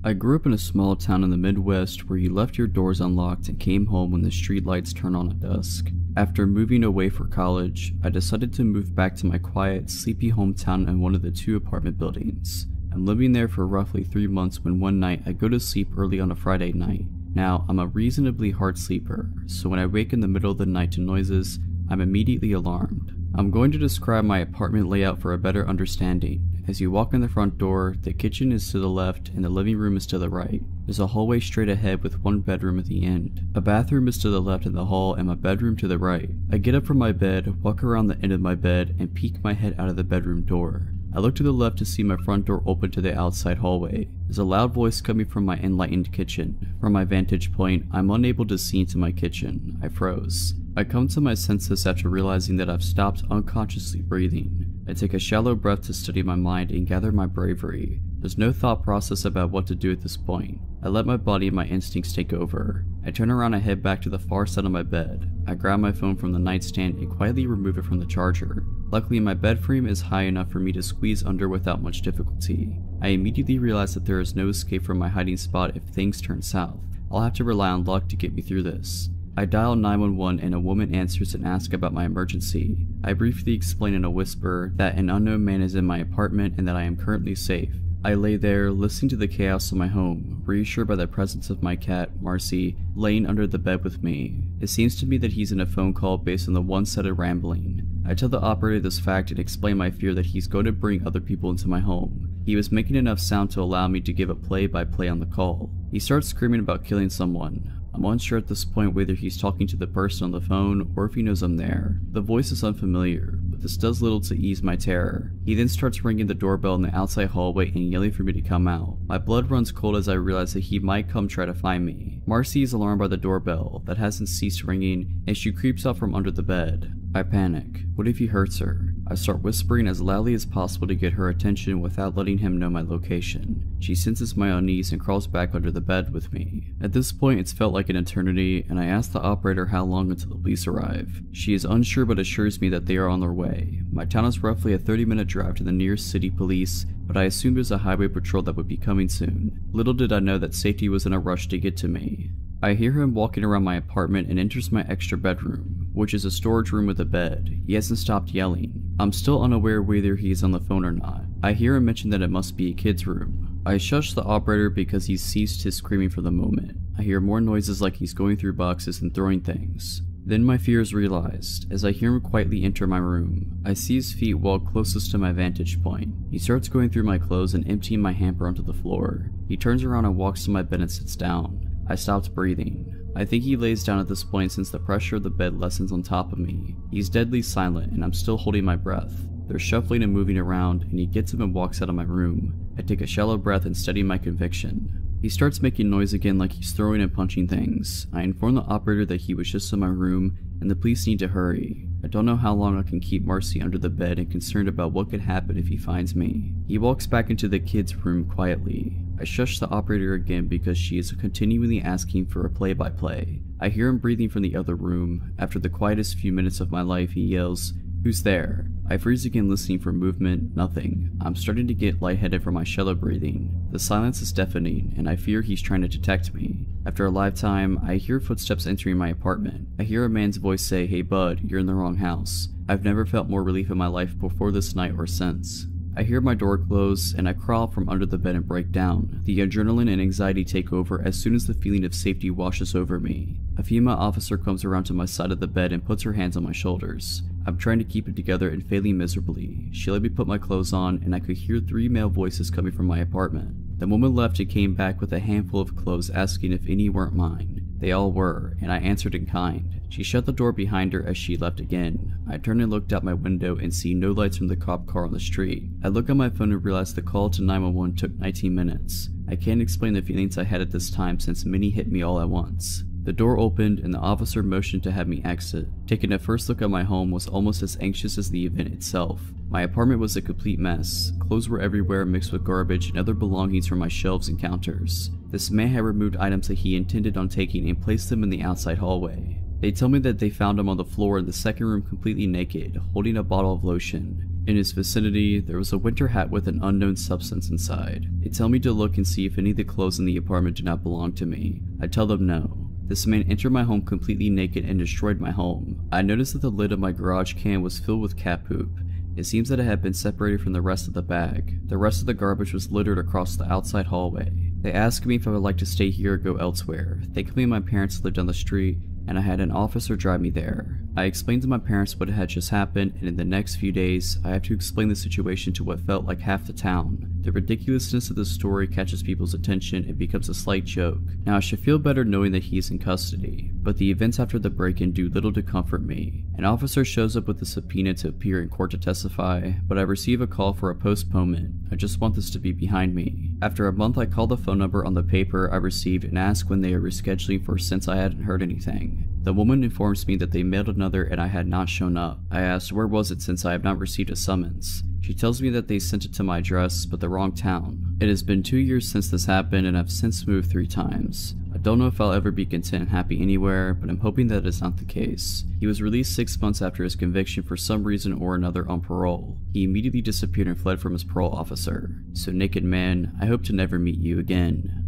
I grew up in a small town in the Midwest where you left your doors unlocked and came home when the street lights turned on at dusk. After moving away for college, I decided to move back to my quiet, sleepy hometown in one of the 2 apartment buildings. I'm living there for roughly 3 months when one night I go to sleep early on a Friday night. Now, I'm a reasonably hard sleeper, so when I wake in the middle of the night to noises, I'm immediately alarmed. I'm going to describe my apartment layout for a better understanding. As you walk in the front door, the kitchen is to the left and the living room is to the right. There's a hallway straight ahead with one bedroom at the end. A bathroom is to the left in the hall and my bedroom to the right. I get up from my bed, walk around the end of my bed, and peek my head out of the bedroom door. I look to the left to see my front door open to the outside hallway. There's a loud voice coming from my enlightened kitchen. From my vantage point, I'm unable to see into my kitchen. I froze. I come to my senses after realizing that I've stopped unconsciously breathing. I take a shallow breath to steady my mind and gather my bravery. There's no thought process about what to do at this point. I let my body and my instincts take over. I turn around and head back to the far side of my bed. I grab my phone from the nightstand and quietly remove it from the charger. Luckily, my bed frame is high enough for me to squeeze under without much difficulty. I immediately realize that there is no escape from my hiding spot if things turn south. I'll have to rely on luck to get me through this. I dial 911 and a woman answers and asks about my emergency. I briefly explain in a whisper that an unknown man is in my apartment and that I am currently safe. I lay there, listening to the chaos of my home, reassured by the presence of my cat, Marcy, laying under the bed with me. It seems to me that he's in a phone call based on the one-sided rambling. I tell the operator this fact and explain my fear that he's going to bring other people into my home. He was making enough sound to allow me to give a play-by-play on the call. He starts screaming about killing someone. I'm unsure at this point whether he's talking to the person on the phone or if he knows I'm there. The voice is unfamiliar, but this does little to ease my terror. He then starts ringing the doorbell in the outside hallway and yelling for me to come out. My blood runs cold as I realize that he might come try to find me. Marcy is alarmed by the doorbell that hasn't ceased ringing and she creeps out from under the bed. I panic. What if he hurts her? I start whispering as loudly as possible to get her attention without letting him know my location. She senses my unease and crawls back under the bed with me. At this point, it's felt like an eternity, and I ask the operator how long until the police arrive. She is unsure but assures me that they are on their way. My town is roughly a 30-minute drive to the nearest city police, but I assumed there's a highway patrol that would be coming soon. Little did I know that safety was in a rush to get to me. I hear him walking around my apartment and enters my extra bedroom, which is a storage room with a bed. He hasn't stopped yelling. I'm still unaware whether he is on the phone or not. I hear him mention that it must be a kid's room. I shush the operator because he's ceased his screaming for the moment. I hear more noises like he's going through boxes and throwing things. Then my fear is realized, as I hear him quietly enter my room. I see his feet walk closest to my vantage point. He starts going through my clothes and emptying my hamper onto the floor. He turns around and walks to my bed and sits down. I stopped breathing. I think he lays down at this point since the pressure of the bed lessens on top of me. He's deadly silent and I'm still holding my breath. They're shuffling and moving around and he gets up and walks out of my room. I take a shallow breath and steady my conviction. He starts making noise again like he's throwing and punching things. I inform the operator that he was just in my room and the police need to hurry. I don't know how long I can keep Marcy under the bed and concerned about what could happen if he finds me. He walks back into the kid's room quietly. I shush the operator again because she is continually asking for a play-by-play. I hear him breathing from the other room. After the quietest few minutes of my life, he yells, "Who's there?" I freeze again listening for movement, nothing. I'm starting to get lightheaded from my shallow breathing. The silence is deafening, and I fear he's trying to detect me. After a lifetime, I hear footsteps entering my apartment. I hear a man's voice say, "Hey bud, you're in the wrong house." I've never felt more relief in my life before this night or since. I hear my door close, and I crawl from under the bed and break down. The adrenaline and anxiety take over as soon as the feeling of safety washes over me. A female officer comes around to my side of the bed and puts her hands on my shoulders. I'm trying to keep it together and failing miserably. She let me put my clothes on, and I could hear 3 male voices coming from my apartment. The woman left and came back with a handful of clothes asking if any weren't mine. They all were, and I answered in kind. She shut the door behind her as she left again. I turned and looked out my window and see no lights from the cop car on the street. I look at my phone and realize the call to 911 took 19 minutes. I can't explain the feelings I had at this time since many hit me all at once. The door opened and the officer motioned to have me exit. Taking a first look at my home was almost as anxious as the event itself. My apartment was a complete mess. Clothes were everywhere mixed with garbage and other belongings from my shelves and counters. This man had removed items that he intended on taking and placed them in the outside hallway. They tell me that they found him on the floor in the second room completely naked, holding a bottle of lotion. In his vicinity, there was a winter hat with an unknown substance inside. They tell me to look and see if any of the clothes in the apartment do not belong to me. I tell them no. This man entered my home completely naked and destroyed my home. I noticed that the lid of my garage can was filled with cat poop. It seems that it had been separated from the rest of the bag. The rest of the garbage was littered across the outside hallway. They asked me if I would like to stay here or go elsewhere. They claimed my parents lived down the street and I had an officer drive me there. I explained to my parents what had just happened, and in the next few days, I have to explain the situation to what felt like half the town. The ridiculousness of the story catches people's attention and becomes a slight joke. Now I should feel better knowing that he is in custody, but the events after the break-in do little to comfort me. An officer shows up with a subpoena to appear in court to testify, but I receive a call for a postponement. I just want this to be behind me. After a month, I call the phone number on the paper I received and ask when they are rescheduling for since I hadn't heard anything. The woman informs me that they mailed another and I had not shown up. I asked where was it since I have not received a summons. She tells me that they sent it to my address, but the wrong town. It has been 2 years since this happened and I've since moved 3 times. I don't know if I'll ever be content and happy anywhere, but I'm hoping that is not the case. He was released 6 months after his conviction for some reason or another on parole. He immediately disappeared and fled from his parole officer. So naked man, I hope to never meet you again.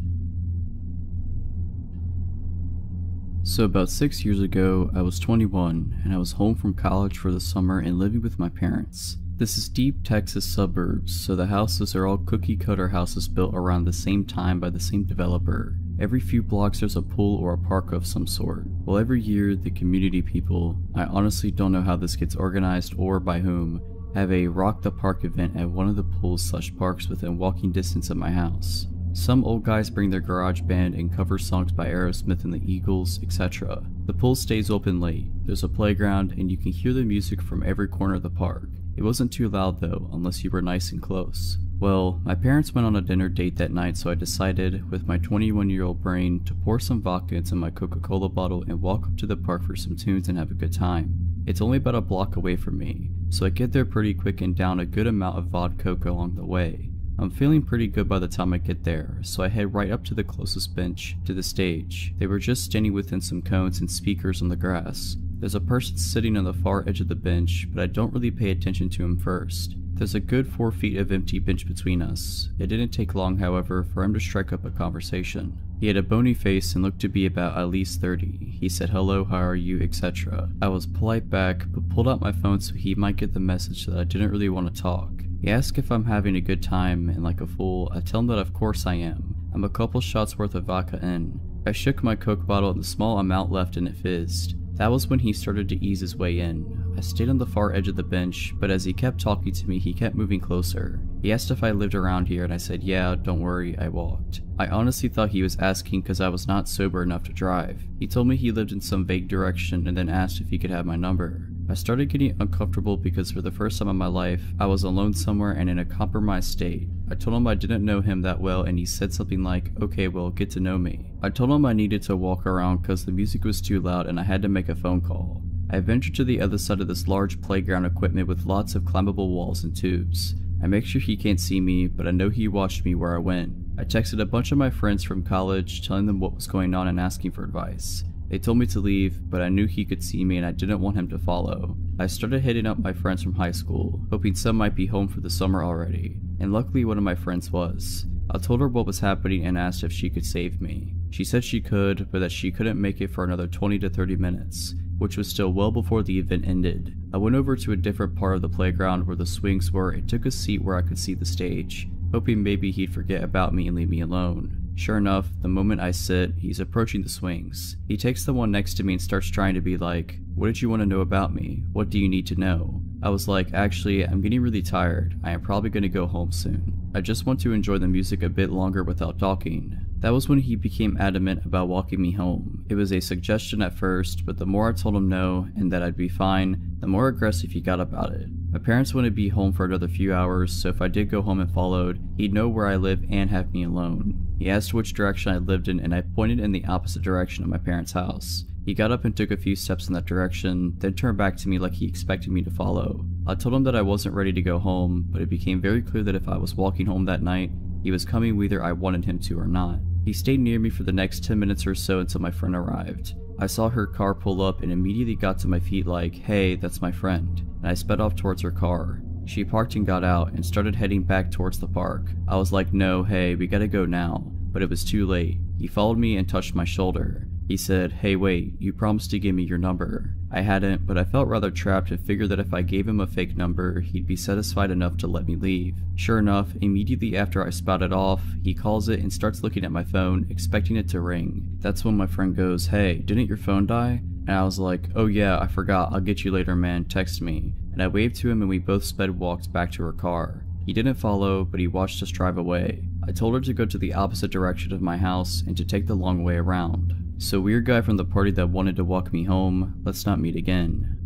So about 6 years ago, I was 21 and I was home from college for the summer and living with my parents. This is deep Texas suburbs, so the houses are all cookie cutter houses built around the same time by the same developer. Every few blocks there's a pool or a park of some sort. Well, every year the community people, I honestly don't know how this gets organized or by whom, have a Rock the Park event at one of the pools/parks within walking distance of my house. Some old guys bring their garage band and cover songs by Aerosmith and the Eagles, etc. The pool stays open late. There's a playground and you can hear the music from every corner of the park. It wasn't too loud though, unless you were nice and close. Well, my parents went on a dinner date that night, so I decided, with my 21-year-old brain, to pour some vodka into my Coca-Cola bottle and walk up to the park for some tunes and have a good time. It's only about a block away from me, so I get there pretty quick and down a good amount of vodka along the way. I'm feeling pretty good by the time I get there, so I head right up to the closest bench to the stage. They were just standing within some cones and speakers on the grass. There's a person sitting on the far edge of the bench, but I don't really pay attention to him first. There's a good 4 feet of empty bench between us. It didn't take long, however, for him to strike up a conversation. He had a bony face and looked to be about at least 30. He said hello, how are you, etc. I was polite back, but pulled out my phone so he might get the message that I didn't really want to talk. He asked if I'm having a good time, and like a fool, I tell him that of course I am. I'm a couple shots worth of vodka in. I shook my Coke bottle and the small amount left and it fizzed. That was when he started to ease his way in. I stayed on the far edge of the bench, but as he kept talking to me, he kept moving closer. He asked if I lived around here and I said, yeah, don't worry, I walked. I honestly thought he was asking because I was not sober enough to drive. He told me he lived in some vague direction and then asked if he could have my number. I started getting uncomfortable because for the first time in my life, I was alone somewhere and in a compromised state. I told him I didn't know him that well and he said something like, okay, well, get to know me. I told him I needed to walk around because the music was too loud and I had to make a phone call. I ventured to the other side of this large playground equipment with lots of climbable walls and tubes. I make sure he can't see me, but I know he watched me where I went. I texted a bunch of my friends from college telling them what was going on and asking for advice. They told me to leave, but I knew he could see me and I didn't want him to follow. I started hitting up my friends from high school, hoping some might be home for the summer already, and luckily one of my friends was. I told her what was happening and asked if she could save me. She said she could, but that she couldn't make it for another 20 to 30 minutes, which was still well before the event ended. I went over to a different part of the playground where the swings were and took a seat where I could see the stage, hoping maybe he'd forget about me and leave me alone. Sure enough, the moment I sit, he's approaching the swings. He takes the one next to me and starts trying to be like, what did you want to know about me? What do you need to know? I was like, actually, I'm getting really tired. I am probably going to go home soon. I just want to enjoy the music a bit longer without talking. That was when he became adamant about walking me home. It was a suggestion at first, but the more I told him no and that I'd be fine, the more aggressive he got about it. My parents wouldn't be home for another few hours, so if I did go home and followed, he'd know where I live and have me alone. He asked which direction I lived in and I pointed in the opposite direction of my parents' house. He got up and took a few steps in that direction, then turned back to me like he expected me to follow. I told him that I wasn't ready to go home, but it became very clear that if I was walking home that night, he was coming whether I wanted him to or not. He stayed near me for the next 10 minutes or so until my friend arrived. I saw her car pull up and immediately got to my feet like, hey, that's my friend, and I sped off towards her car. She parked and got out and started heading back towards the park. I was like, no, hey, we gotta go now, but it was too late. He followed me and touched my shoulder. He said, hey wait, you promised to give me your number. I hadn't, but I felt rather trapped and figured that if I gave him a fake number, he'd be satisfied enough to let me leave. Sure enough, immediately after I spouted off, he calls it and starts looking at my phone, expecting it to ring. That's when my friend goes, hey, didn't your phone die? And I was like, oh yeah, I forgot, I'll get you later man, text me. And I waved to him and we both sped walked back to her car. He didn't follow, but he watched us drive away. I told her to go to the opposite direction of my house and to take the long way around. So weird guy from the party that wanted to walk me home, let's not meet again.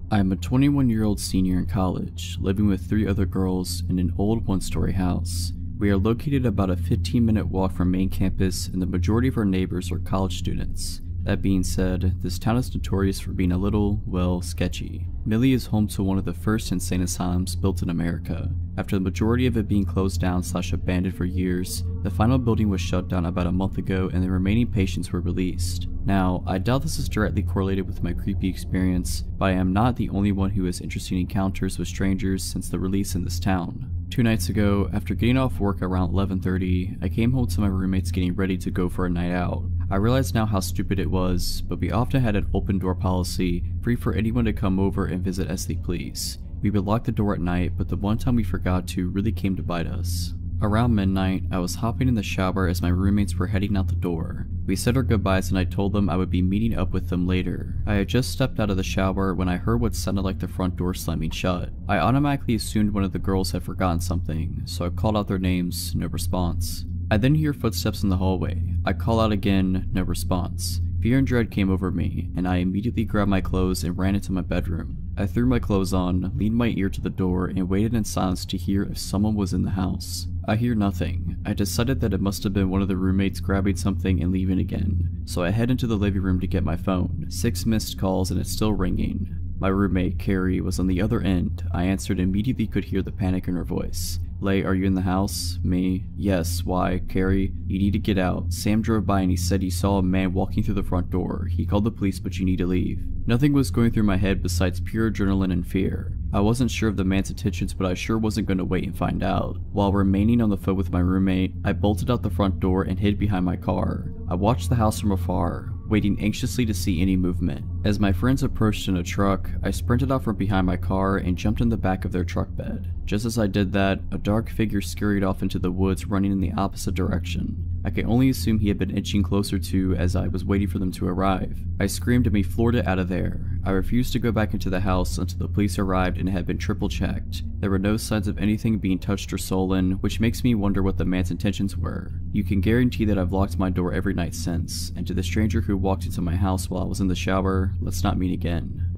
I am a 21-year-old senior in college, living with 3 other girls in an old one-story house. We are located about a 15-minute walk from main campus and the majority of our neighbors are college students. That being said, this town is notorious for being a little, well, sketchy. Millie is home to one of the first insane asylums built in America. After the majority of it being closed down / abandoned for years, the final building was shut down about a month ago and the remaining patients were released. Now, I doubt this is directly correlated with my creepy experience, but I am not the only one who has interesting encounters with strangers since the release in this town. 2 nights ago, after getting off work around 11:30, I came home to my roommates getting ready to go for a night out. I realize now how stupid it was, but we often had an open door policy, free for anyone to come over and visit as they please. We would lock the door at night, but the one time we forgot to really came to bite us. Around midnight, I was hopping in the shower as my roommates were heading out the door. We said our goodbyes and I told them I would be meeting up with them later. I had just stepped out of the shower when I heard what sounded like the front door slamming shut. I automatically assumed one of the girls had forgotten something, so I called out their names, no response. I then hear footsteps in the hallway. I call out again, no response. Fear and dread came over me, and I immediately grabbed my clothes and ran into my bedroom. I threw my clothes on, leaned my ear to the door, and waited in silence to hear if someone was in the house. I hear nothing. I decided that it must have been one of the roommates grabbing something and leaving again, so I head into the living room to get my phone. 6 missed calls and it's still ringing. My roommate, Carrie, was on the other end. I answered and immediately could hear the panic in her voice. Lay, are you in the house? Me? Yes. Why? Carrie? You need to get out. Sam drove by and he said he saw a man walking through the front door. He called the police, but you need to leave. Nothing was going through my head besides pure adrenaline and fear. I wasn't sure of the man's intentions, but I sure wasn't going to wait and find out. While remaining on the phone with my roommate, I bolted out the front door and hid behind my car. I watched the house from afar, waiting anxiously to see any movement. As my friends approached in a truck, I sprinted out from behind my car and jumped in the back of their truck bed. Just as I did that, a dark figure scurried off into the woods running in the opposite direction. I can only assume he had been inching closer to as I was waiting for them to arrive. I screamed and we floored it out of there. I refused to go back into the house until the police arrived and it had been triple checked. There were no signs of anything being touched or stolen, which makes me wonder what the man's intentions were. You can guarantee that I've locked my door every night since, and to the stranger who walked into my house while I was in the shower, let's not meet again.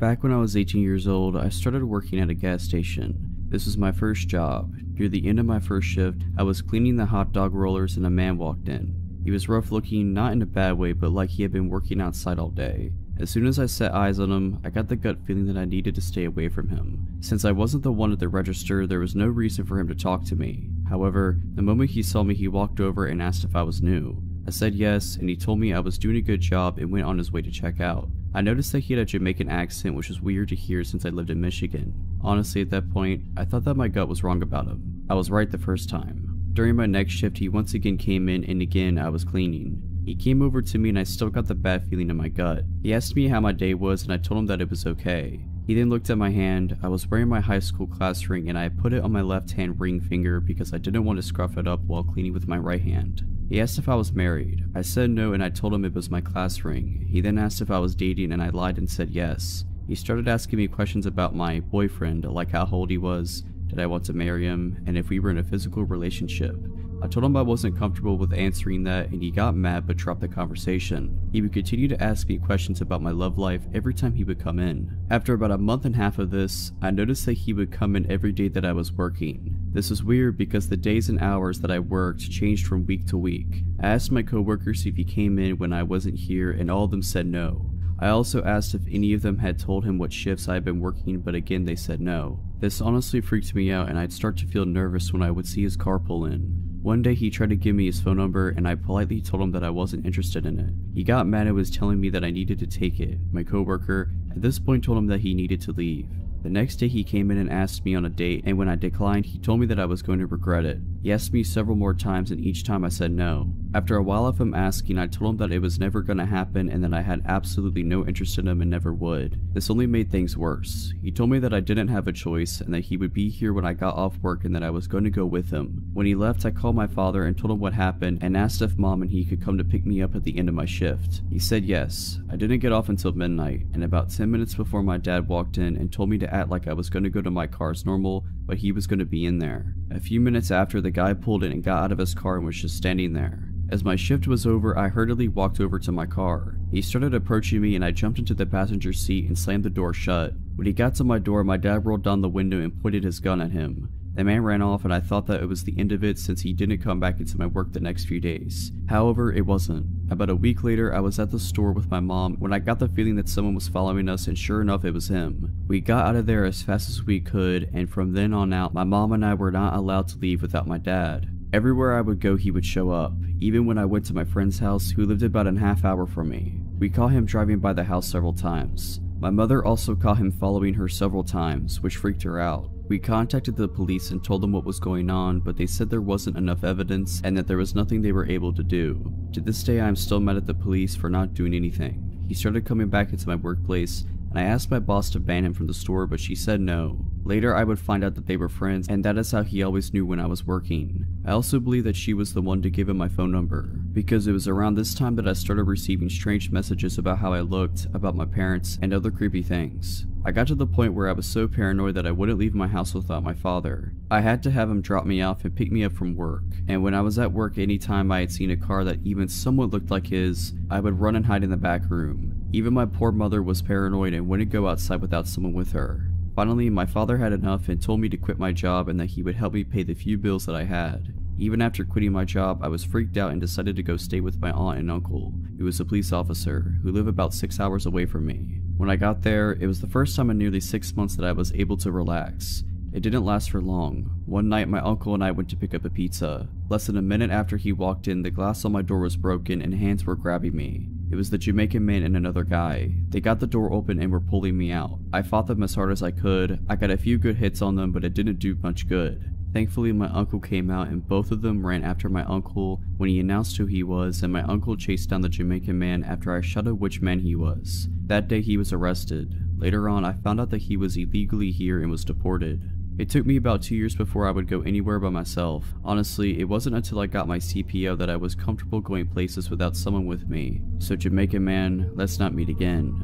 Back when I was 18 years old, I started working at a gas station. This was my first job. Near the end of my first shift, I was cleaning the hot dog rollers and a man walked in. He was rough looking, not in a bad way, but like he had been working outside all day. As soon as I set eyes on him, I got the gut feeling that I needed to stay away from him. Since I wasn't the one at the register, there was no reason for him to talk to me. However, the moment he saw me, he walked over and asked if I was new. I said yes, and he told me I was doing a good job and went on his way to check out. I noticed that he had a Jamaican accent, which was weird to hear since I lived in Michigan. Honestly, at that point, I thought that my gut was wrong about him. I was right the first time. During my next shift, he once again came in, and again I was cleaning. He came over to me and I still got the bad feeling in my gut. He asked me how my day was and I told him that it was okay. He then looked at my hand. I was wearing my high school class ring and I put it on my left hand ring finger because I didn't want to scruff it up while cleaning with my right hand. He asked if I was married. I said no and I told him it was my class ring. He then asked if I was dating and I lied and said yes. He started asking me questions about my boyfriend, like how old he was, did I want to marry him, and if we were in a physical relationship. I told him I wasn't comfortable with answering that and he got mad but dropped the conversation. He would continue to ask me questions about my love life every time he would come in. After about a month and a half of this, I noticed that he would come in every day that I was working. This was weird because the days and hours that I worked changed from week to week. I asked my coworkers if he came in when I wasn't here and all of them said no. I also asked if any of them had told him what shifts I had been working, but again they said no. This honestly freaked me out and I'd start to feel nervous when I would see his car pull in. One day he tried to give me his phone number and I politely told him that I wasn't interested in it. He got mad and was telling me that I needed to take it. My coworker at this point told him that he needed to leave. The next day he came in and asked me on a date, and when I declined he told me that I was going to regret it. He asked me several more times and each time I said no. After a while of him asking, I told him that it was never going to happen and that I had absolutely no interest in him and never would. This only made things worse. He told me that I didn't have a choice and that he would be here when I got off work and that I was going to go with him. When he left, I called my father and told him what happened and asked if mom and he could come to pick me up at the end of my shift. He said yes. I didn't get off until midnight, and about 10 minutes before my dad walked in and told me to act like I was going to go to my car as normal, but he was going to be in there. A few minutes after, the guy pulled in and got out of his car and was just standing there. As my shift was over, I hurriedly walked over to my car. He started approaching me and I jumped into the passenger seat and slammed the door shut. When he got to my door, my dad rolled down the window and pointed his gun at him. The man ran off and I thought that it was the end of it since he didn't come back into my work the next few days. However, it wasn't. About a week later, I was at the store with my mom when I got the feeling that someone was following us, and sure enough, it was him. We got out of there as fast as we could, and from then on out, my mom and I were not allowed to leave without my dad. Everywhere I would go, he would show up. Even when I went to my friend's house, who lived about a half hour from me. We caught him driving by the house several times. My mother also caught him following her several times, which freaked her out. We contacted the police and told them what was going on, but they said there wasn't enough evidence and that there was nothing they were able to do. To this day, I am still mad at the police for not doing anything. He started coming back into my workplace, and I asked my boss to ban him from the store, but she said no. Later, I would find out that they were friends, and that is how he always knew when I was working. I also believe that she was the one to give him my phone number, because it was around this time that I started receiving strange messages about how I looked, about my parents, and other creepy things. I got to the point where I was so paranoid that I wouldn't leave my house without my father. I had to have him drop me off and pick me up from work, and when I was at work, anytime I had seen a car that even somewhat looked like his, I would run and hide in the back room. Even my poor mother was paranoid and wouldn't go outside without someone with her. Finally, my father had enough and told me to quit my job and that he would help me pay the few bills that I had. Even after quitting my job, I was freaked out and decided to go stay with my aunt and uncle, who was a police officer, who live about 6 hours away from me. When I got there, it was the first time in nearly 6 months that I was able to relax. It didn't last for long. One night, my uncle and I went to pick up a pizza. Less than a minute after he walked in, the glass on my door was broken and hands were grabbing me. It was the Jamaican man and another guy. They got the door open and were pulling me out. I fought them as hard as I could. I got a few good hits on them, but it didn't do much good. Thankfully, my uncle came out and both of them ran after my uncle when he announced who he was, and my uncle chased down the Jamaican man after I shot at which man he was. That day he was arrested. Later on, I found out that he was illegally here and was deported. It took me about 2 years before I would go anywhere by myself. Honestly, it wasn't until I got my CPO that I was comfortable going places without someone with me. So Jamaican man, let's not meet again.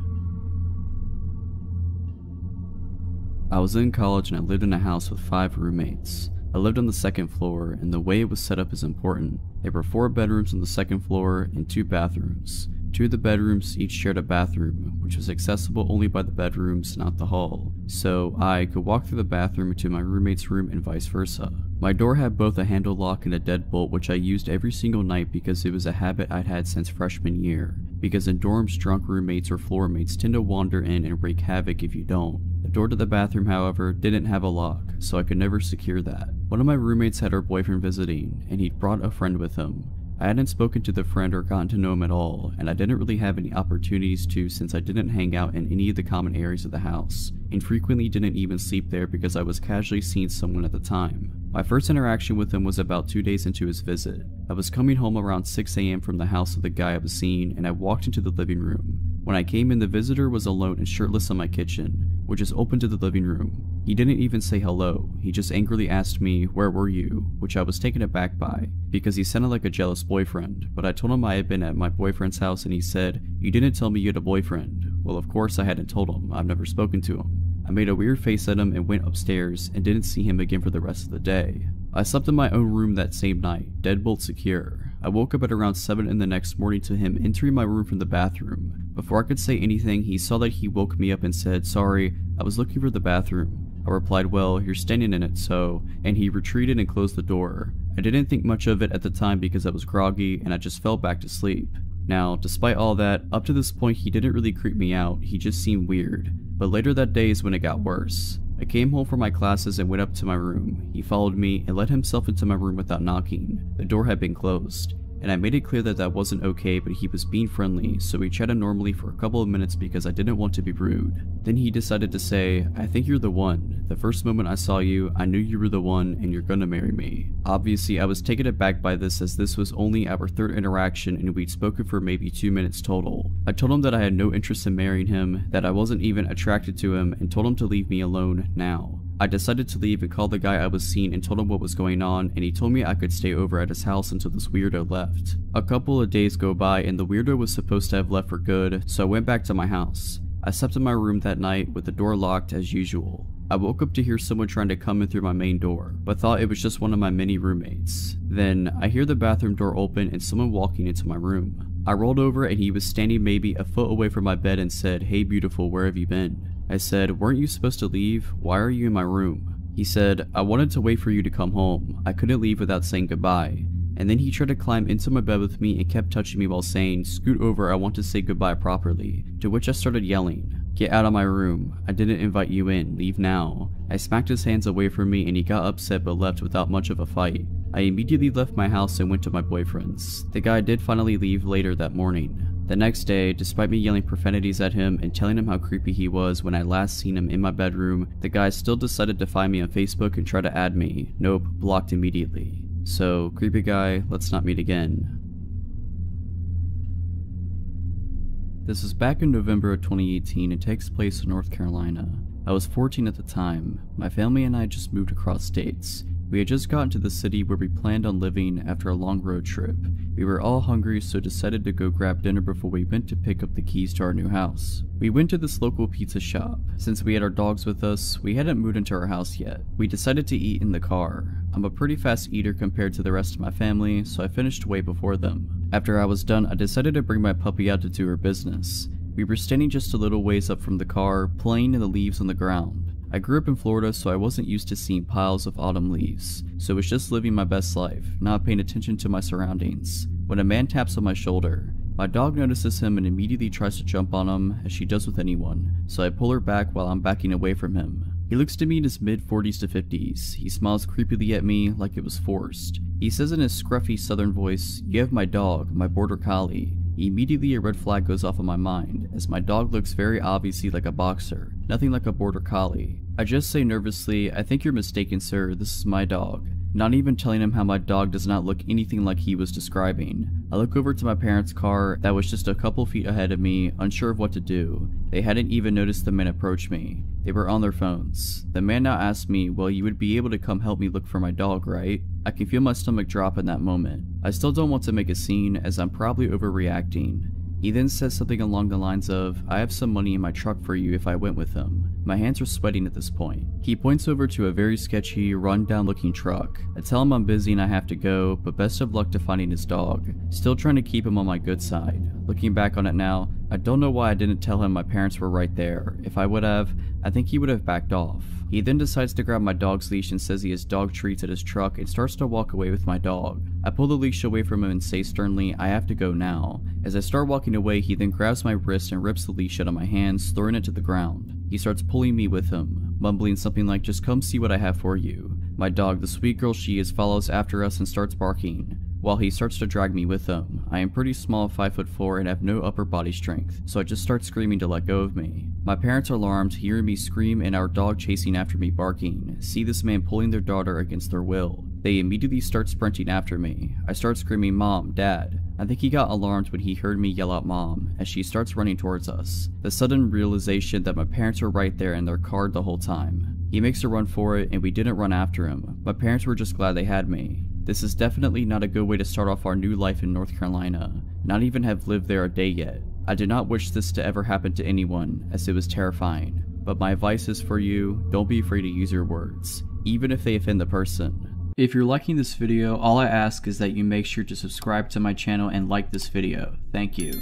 I was in college and I lived in a house with 5 roommates. I lived on the 2nd floor, and the way it was set up is important. There were 4 bedrooms on the 2nd floor and 2 bathrooms. 2 of the bedrooms each shared a bathroom, which was accessible only by the bedrooms, not the hall. So I could walk through the bathroom to my roommate's room and vice versa. My door had both a handle lock and a deadbolt, which I used every single night because it was a habit I'd had since freshman year. Because in dorms, drunk roommates or floor mates tend to wander in and wreak havoc if you don't. The door to the bathroom, however, didn't have a lock, so I could never secure that. One of my roommates had her boyfriend visiting, and he'd brought a friend with him. I hadn't spoken to the friend or gotten to know him at all, and I didn't really have any opportunities to since I didn't hang out in any of the common areas of the house, and frequently didn't even sleep there because I was casually seeing someone at the time. My first interaction with him was about 2 days into his visit. I was coming home around 6 AM from the house of the guy I was seeing, and I walked into the living room. When I came in, the visitor was alone and shirtless in my kitchen, which is open to the living room. He didn't even say hello, he just angrily asked me, "Where were you?" which I was taken aback by, because he sounded like a jealous boyfriend, but I told him I had been at my boyfriend's house and he said, "You didn't tell me you had a boyfriend." Well, of course I hadn't told him, I've never spoken to him. I made a weird face at him and went upstairs and didn't see him again for the rest of the day. I slept in my own room that same night, deadbolt secure. I woke up at around 7 in the next morning to him entering my room from the bathroom. Before I could say anything, he saw that he woke me up and said, "Sorry, I was looking for the bathroom." I replied, "Well, you're standing in it, so," and he retreated and closed the door. I didn't think much of it at the time because I was groggy and I just fell back to sleep. Now, despite all that, up to this point he didn't really creep me out, he just seemed weird. But later that day is when it got worse. I came home from my classes and went up to my room. He followed me and let himself into my room without knocking. The door had been closed, and I made it clear that that wasn't okay, but he was being friendly, so we chatted normally for a couple of minutes because I didn't want to be rude. Then he decided to say, "I think you're the one. The first moment I saw you, I knew you were the one and you're gonna marry me." Obviously, I was taken aback by this as this was only our 3rd interaction and we'd spoken for maybe 2 minutes total. I told him that I had no interest in marrying him, that I wasn't even attracted to him, and told him to leave me alone now. I decided to leave and called the guy I was seeing and told him what was going on, and he told me I could stay over at his house until this weirdo left. A couple of days go by and the weirdo was supposed to have left for good, so I went back to my house. I slept in my room that night with the door locked as usual. I woke up to hear someone trying to come in through my main door, but thought it was just one of my many roommates. Then, I hear the bathroom door open and someone walking into my room. I rolled over and he was standing maybe a foot away from my bed and said, "Hey beautiful, where have you been?" I said, "Weren't you supposed to leave? Why are you in my room?" He said, "I wanted to wait for you to come home. I couldn't leave without saying goodbye." And then he tried to climb into my bed with me and kept touching me while saying, "Scoot over, I want to say goodbye properly." To which I started yelling, "Get out of my room. I didn't invite you in. Leave now." I smacked his hands away from me and he got upset but left without much of a fight. I immediately left my house and went to my boyfriend's. The guy did finally leave later that morning. The next day, despite me yelling profanities at him and telling him how creepy he was when I last seen him in my bedroom, the guy still decided to find me on Facebook and try to add me. Nope, blocked immediately. So, creepy guy, let's not meet again. This is back in November of 2018 and takes place in North Carolina. I was 14 at the time. My family and I just moved across states. We had just gotten to the city where we planned on living after a long road trip. We were all hungry, so decided to go grab dinner before we went to pick up the keys to our new house. We went to this local pizza shop. Since we had our dogs with us, we hadn't moved into our house yet. We decided to eat in the car. I'm a pretty fast eater compared to the rest of my family, so I finished way before them. After I was done, I decided to bring my puppy out to do her business. We were standing just a little ways up from the car, playing in the leaves on the ground. I grew up in Florida, so I wasn't used to seeing piles of autumn leaves, so was just living my best life, not paying attention to my surroundings. When a man taps on my shoulder, my dog notices him and immediately tries to jump on him, as she does with anyone, so I pull her back while I'm backing away from him. He looks to me in his mid-40s to 50s. He smiles creepily at me like it was forced. He says in his scruffy southern voice, "You have my dog, my border collie." Immediately a red flag goes off in my mind, as my dog looks very obviously like a boxer, nothing like a border collie. I just say nervously, "I think you're mistaken, sir, this is my dog." Not even telling him how my dog does not look anything like he was describing. I look over to my parents' car that was just a couple feet ahead of me, unsure of what to do. They hadn't even noticed the man approach me. They were on their phones. The man now asked me, "Well, you would be able to come help me look for my dog, right?" I can feel my stomach drop in that moment. I still don't want to make a scene, as I'm probably overreacting. He then says something along the lines of, "I have some money in my truck for you if I went with him." My hands are sweating at this point. He points over to a very sketchy, run-down looking truck. I tell him I'm busy and I have to go, but best of luck to finding his dog. Still trying to keep him on my good side. Looking back on it now, I don't know why I didn't tell him my parents were right there. If I would have, I think he would have backed off. He then decides to grab my dog's leash and says he has dog treats at his truck and starts to walk away with my dog. I pull the leash away from him and say sternly, "I have to go now." As I start walking away, he then grabs my wrist and rips the leash out of my hands, throwing it to the ground. He starts pulling me with him, mumbling something like, "Just come see what I have for you." My dog, the sweet girl she is, follows after us and starts barking, while he starts to drag me with him. I am pretty small, 5'4", and have no upper body strength, so I just start screaming to let go of me. My parents are alarmed, hearing me scream and our dog chasing after me barking, see this man pulling their daughter against their will. They immediately start sprinting after me. I start screaming, "Mom, Dad." I think he got alarmed when he heard me yell out "Mom" as she starts running towards us. The sudden realization that my parents were right there in their car the whole time. He makes a run for it and we didn't run after him. My parents were just glad they had me. This is definitely not a good way to start off our new life in North Carolina. Not even have lived there a day yet. I do not wish this to ever happen to anyone, as it was terrifying. But my advice is for you, don't be afraid to use your words, even if they offend the person. If you're liking this video, all I ask is that you make sure to subscribe to my channel and like this video. Thank you.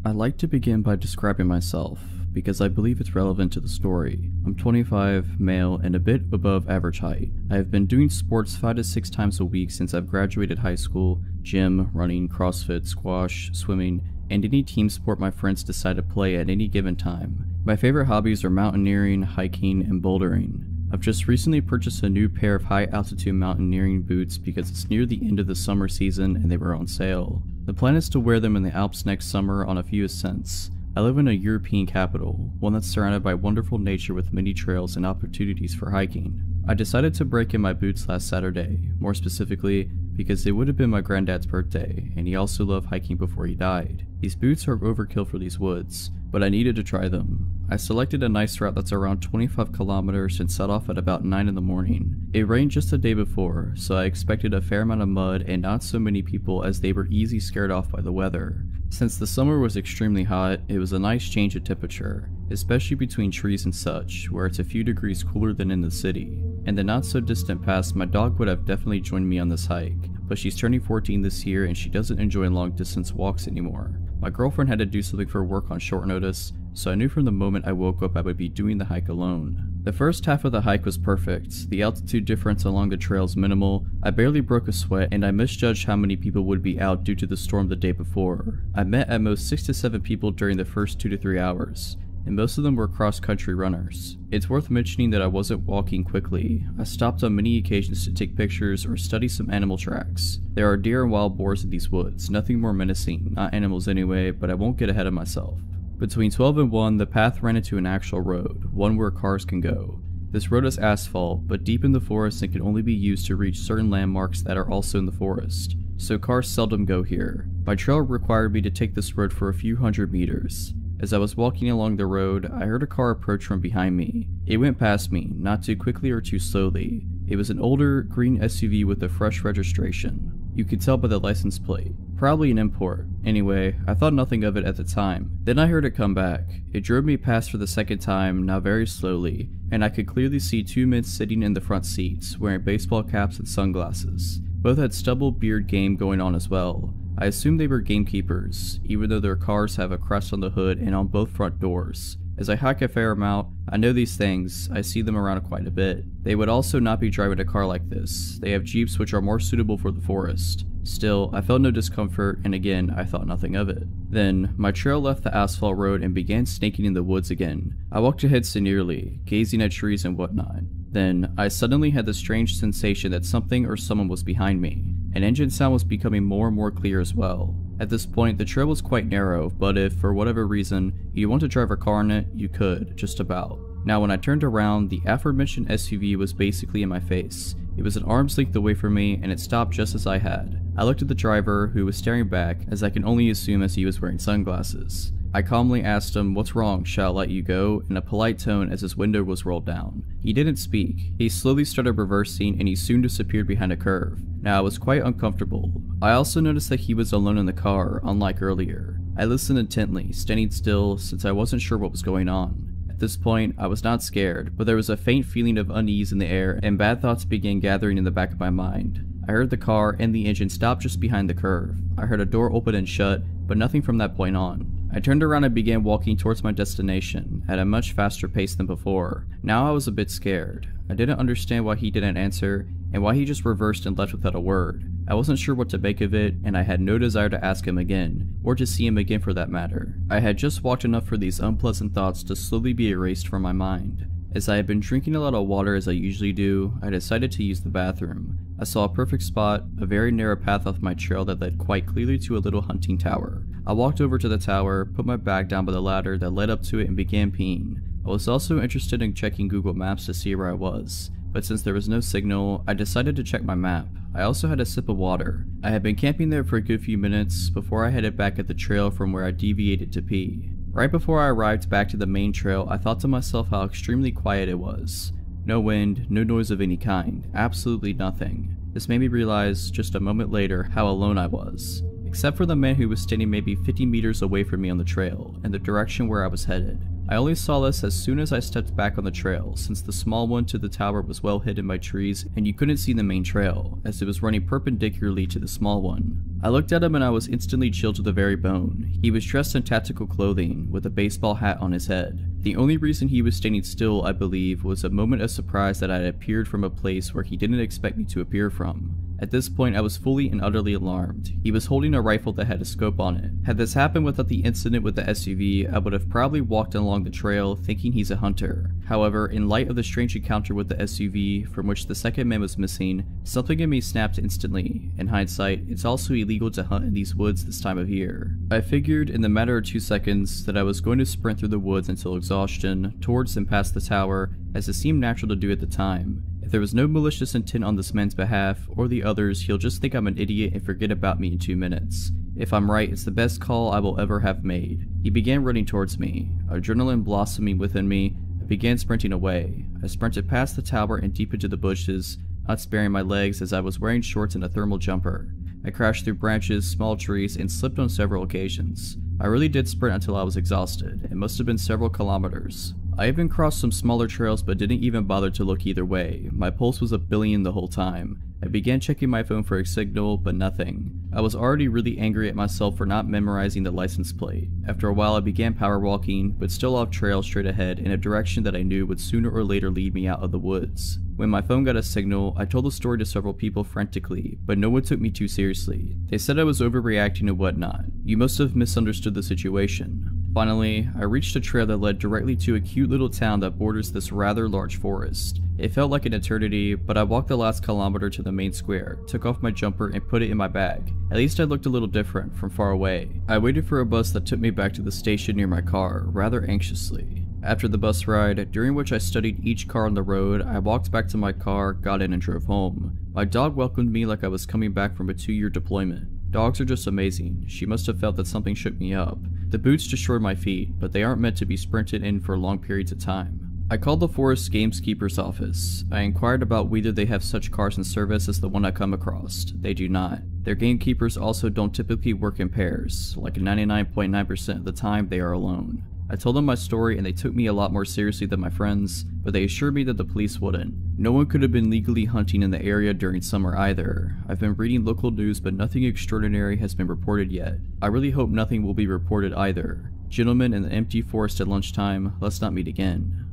I like to begin by describing myself, because I believe it's relevant to the story. I'm 25, male, and a bit above average height. I have been doing sports 5 to 6 times a week since I've graduated high school: gym, running, CrossFit, squash, swimming, and any team sport my friends decide to play at any given time. My favorite hobbies are mountaineering, hiking, and bouldering. I've just recently purchased a new pair of high-altitude mountaineering boots because it's near the end of the summer season and they were on sale. The plan is to wear them in the Alps next summer on a few ascents. I live in a European capital, one that's surrounded by wonderful nature with many trails and opportunities for hiking. I decided to break in my boots last Saturday, more specifically because it would have been my granddad's birthday, and he also loved hiking before he died. These boots are overkill for these woods, but I needed to try them. I selected a nice route that's around 25 kilometers and set off at about 9 in the morning. It rained just the day before, so I expected a fair amount of mud and not so many people as they were easy scared off by the weather. Since the summer was extremely hot, it was a nice change of temperature, especially between trees and such, where it's a few degrees cooler than in the city. In the not so distant past, my dog would have definitely joined me on this hike, but she's turning 14 this year and she doesn't enjoy long distance walks anymore. My girlfriend had to do something for work on short notice, so I knew from the moment I woke up I would be doing the hike alone. The first half of the hike was perfect. The altitude difference along the trail is minimal, I barely broke a sweat, and I misjudged how many people would be out due to the storm the day before. I met at most 6 to 7 people during the first 2 to 3 hours, and most of them were cross-country runners. It's worth mentioning that I wasn't walking quickly. I stopped on many occasions to take pictures or study some animal tracks. There are deer and wild boars in these woods, nothing more menacing, not animals anyway, but I won't get ahead of myself. Between 12 and 1, the path ran into an actual road, one where cars can go. This road is asphalt, but deep in the forest and can only be used to reach certain landmarks that are also in the forest, so cars seldom go here. My trail required me to take this road for a few hundred meters. As I was walking along the road, I heard a car approach from behind me. It went past me, not too quickly or too slowly. It was an older, green SUV with a fresh registration. You could tell by the license plate. Probably an import. Anyway, I thought nothing of it at the time. Then I heard it come back. It drove me past for the second time, now very slowly, and I could clearly see 2 men sitting in the front seats, wearing baseball caps and sunglasses. Both had stubble beard game going on as well. I assumed they were gamekeepers, even though their cars have a crest on the hood and on both front doors. As I hike a fair amount, I know these things, I see them around quite a bit. They would also not be driving a car like this. They have Jeeps which are more suitable for the forest. Still, I felt no discomfort, and again, I thought nothing of it. Then, my trail left the asphalt road and began snaking in the woods again. I walked ahead serenely, gazing at trees and whatnot. Then, I suddenly had the strange sensation that something or someone was behind me. An engine sound was becoming more and more clear as well. At this point, the trail was quite narrow, but if, for whatever reason, you want to drive a car in it, you could, just about. Now when I turned around, the aforementioned SUV was basically in my face. It was an arm's length away from me, and it stopped just as I had. I looked at the driver, who was staring back, as I can only assume as he was wearing sunglasses. I calmly asked him, "What's wrong? Shall I let you go?" in a polite tone as his window was rolled down. He didn't speak. He slowly started reversing and he soon disappeared behind a curve. Now I was quite uncomfortable. I also noticed that he was alone in the car, unlike earlier. I listened intently, standing still since I wasn't sure what was going on. At this point, I was not scared, but there was a faint feeling of unease in the air and bad thoughts began gathering in the back of my mind. I heard the car and the engine stop just behind the curve. I heard a door open and shut, but nothing from that point on. I turned around and began walking towards my destination at a much faster pace than before. Now I was a bit scared. I didn't understand why he didn't answer and why he just reversed and left without a word. I wasn't sure what to make of it, and I had no desire to ask him again, or to see him again for that matter. I had just walked enough for these unpleasant thoughts to slowly be erased from my mind. As I had been drinking a lot of water as I usually do, I decided to use the bathroom. I saw a perfect spot, a very narrow path off my trail that led quite clearly to a little hunting tower. I walked over to the tower, put my bag down by the ladder that led up to it and began peeing. I was also interested in checking Google Maps to see where I was, but since there was no signal, I decided to check my map. I also had a sip of water. I had been camping there for a good few minutes before I headed back at the trail from where I deviated to pee. Right before I arrived back to the main trail, I thought to myself how extremely quiet it was. No wind, no noise of any kind, absolutely nothing. This made me realize, just a moment later, how alone I was. Except for the man who was standing maybe 50 meters away from me on the trail, in the direction where I was headed. I only saw this as soon as I stepped back on the trail, since the small one to the tower was well hidden by trees and you couldn't see the main trail, as it was running perpendicularly to the small one. I looked at him and I was instantly chilled to the very bone. He was dressed in tactical clothing, with a baseball hat on his head. The only reason he was standing still, I believe, was a moment of surprise that I had appeared from a place where he didn't expect me to appear from. At this point, I was fully and utterly alarmed. He was holding a rifle that had a scope on it. Had this happened without the incident with the SUV, I would have probably walked along the trail thinking he's a hunter. However, in light of the strange encounter with the SUV, from which the second man was missing, something in me snapped instantly. In hindsight, it's also illegal to hunt in these woods this time of year. I figured in the matter of 2 seconds that I was going to sprint through the woods until exhaustion, towards and past the tower, as it seemed natural to do at the time. If there was no malicious intent on this man's behalf, or the others, he'll just think I'm an idiot and forget about me in 2 minutes. If I'm right, it's the best call I will ever have made. He began running towards me. Adrenaline blossoming within me, I began sprinting away. I sprinted past the tower and deep into the bushes, not sparing my legs as I was wearing shorts and a thermal jumper. I crashed through branches, small trees, and slipped on several occasions. I really did sprint until I was exhausted. It must have been several kilometers. I even crossed some smaller trails but didn't even bother to look either way. My pulse was a billion the whole time. I began checking my phone for a signal, but nothing. I was already really angry at myself for not memorizing the license plate. After a while I began power walking, but still off trail straight ahead in a direction that I knew would sooner or later lead me out of the woods. When my phone got a signal, I told the story to several people frantically, but no one took me too seriously. They said I was overreacting and whatnot. You must have misunderstood the situation. Finally, I reached a trail that led directly to a cute little town that borders this rather large forest. It felt like an eternity, but I walked the last kilometer to the main square, took off my jumper and put it in my bag. At least I looked a little different from far away. I waited for a bus that took me back to the station near my car, rather anxiously. After the bus ride, during which I studied each car on the road, I walked back to my car, got in and drove home. My dog welcomed me like I was coming back from a 2-year deployment. Dogs are just amazing. She must have felt that something shook me up. The boots destroyed my feet, but they aren't meant to be sprinted in for long periods of time. I called the forest gamekeeper's office. I inquired about whether they have such cars in service as the one I come across. They do not. Their gamekeepers also don't typically work in pairs. Like 99.9% of the time, they are alone. I told them my story and they took me a lot more seriously than my friends, but they assured me that the police wouldn't. No one could have been legally hunting in the area during summer either. I've been reading local news but nothing extraordinary has been reported yet. I really hope nothing will be reported either. Gentlemen in the empty forest at lunchtime, let's not meet again.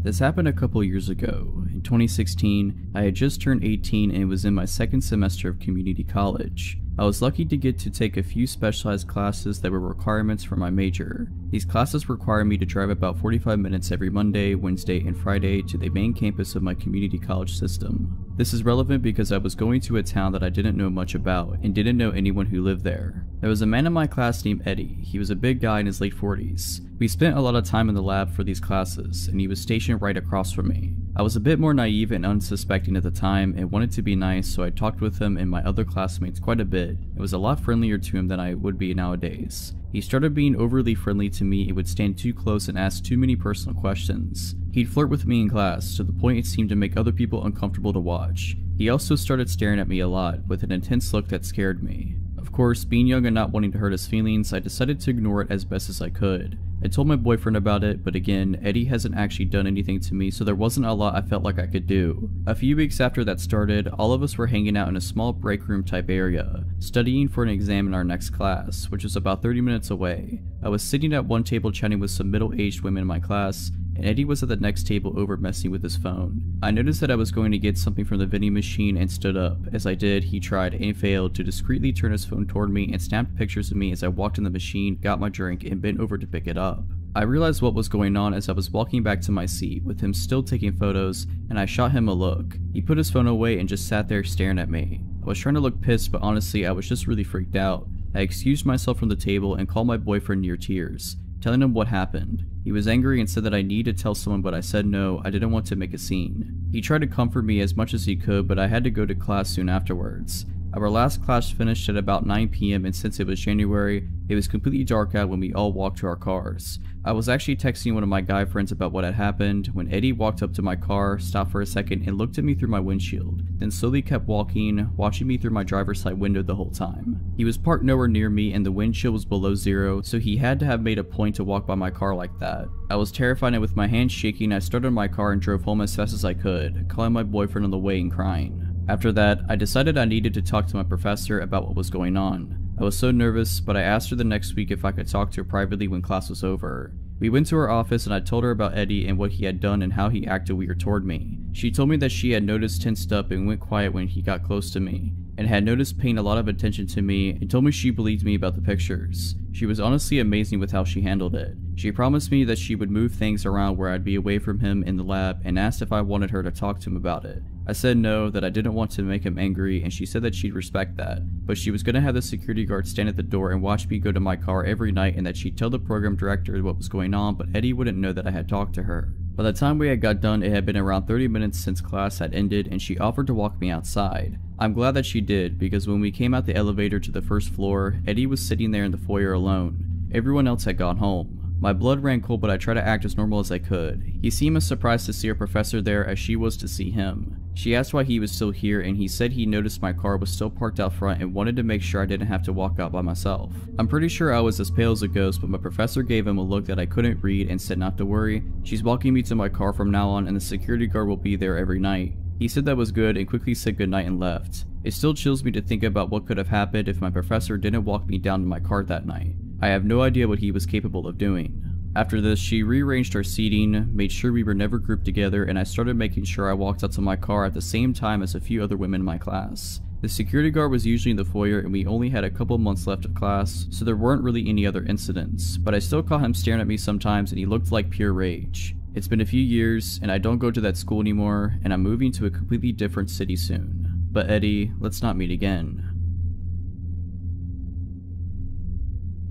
This happened a couple years ago. In 2016, I had just turned 18 and was in my second semester of community college. I was lucky to get to take a few specialized classes that were requirements for my major. These classes require me to drive about 45 minutes every Monday, Wednesday, and Friday to the main campus of my community college system. This is relevant because I was going to a town that I didn't know much about and didn't know anyone who lived there. There was a man in my class named Eddie. He was a big guy in his late 40s. We spent a lot of time in the lab for these classes, and he was stationed right across from me. I was a bit more naive and unsuspecting at the time and wanted to be nice, so I talked with him and my other classmates quite a bit. It was a lot friendlier to him than I would be nowadays. He started being overly friendly to me and would stand too close and ask too many personal questions. He'd flirt with me in class, to the point it seemed to make other people uncomfortable to watch. He also started staring at me a lot, with an intense look that scared me. Of course, being young and not wanting to hurt his feelings, I decided to ignore it as best as I could. I told my boyfriend about it, but again, Eddie hasn't actually done anything to me, so there wasn't a lot I felt like I could do. A few weeks after that started, all of us were hanging out in a small break room type area, studying for an exam in our next class, which was about 30 minutes away. I was sitting at one table chatting with some middle-aged women in my class, and Eddie was at the next table over messing with his phone. I noticed that I was going to get something from the vending machine and stood up. As I did, he tried and failed to discreetly turn his phone toward me and snapped pictures of me as I walked in the machine, got my drink, and bent over to pick it up. I realized what was going on as I was walking back to my seat, with him still taking photos, and I shot him a look. He put his phone away and just sat there staring at me. I was trying to look pissed, but honestly I was just really freaked out. I excused myself from the table and called my boyfriend near tears, telling him what happened. He was angry and said that I needed to tell someone, but I said no, I didn't want to make a scene. He tried to comfort me as much as he could, but I had to go to class soon afterwards. Our last class finished at about 9 PM, and since it was January, it was completely dark out when we all walked to our cars. I was actually texting one of my guy friends about what had happened when Eddie walked up to my car, stopped for a second, and looked at me through my windshield, then slowly kept walking, watching me through my driver's side window the whole time. He was parked nowhere near me and the wind chill was below zero, so he had to have made a point to walk by my car like that. I was terrified, and with my hands shaking, I started my car and drove home as fast as I could, calling my boyfriend on the way and crying. After that, I decided I needed to talk to my professor about what was going on. I was so nervous, but I asked her the next week if I could talk to her privately when class was over. We went to her office and I told her about Eddie and what he had done and how he acted weird toward me. She told me that she had noticed tensed up and went quiet when he got close to me, and had noticed paying a lot of attention to me, and told me she believed me about the pictures. She was honestly amazing with how she handled it. She promised me that she would move things around where I'd be away from him in the lab, and asked if I wanted her to talk to him about it. I said no, that I didn't want to make him angry, and she said that she'd respect that, but she was going to have the security guard stand at the door and watch me go to my car every night, and that she'd tell the program director what was going on, but Eddie wouldn't know that I had talked to her. By the time we had got done, it had been around 30 minutes since class had ended, and she offered to walk me outside. I'm glad that she did, because when we came out the elevator to the first floor, Eddie was sitting there in the foyer alone. Everyone else had gone home. My blood ran cold, but I tried to act as normal as I could. He seemed as surprised to see her professor there as she was to see him. She asked why he was still here, and he said he noticed my car was still parked out front and wanted to make sure I didn't have to walk out by myself. I'm pretty sure I was as pale as a ghost, but my professor gave him a look that I couldn't read and said not to worry. She's walking me to my car from now on, and the security guard will be there every night. He said that was good and quickly said goodnight and left. It still chills me to think about what could have happened if my professor didn't walk me down to my car that night. I have no idea what he was capable of doing. After this, she rearranged our seating, made sure we were never grouped together, and I started making sure I walked out to my car at the same time as a few other women in my class. The security guard was usually in the foyer, and we only had a couple months left of class, so there weren't really any other incidents, but I still caught him staring at me sometimes, and he looked like pure rage. It's been a few years, and I don't go to that school anymore, and I'm moving to a completely different city soon. But Eddie, let's not meet again.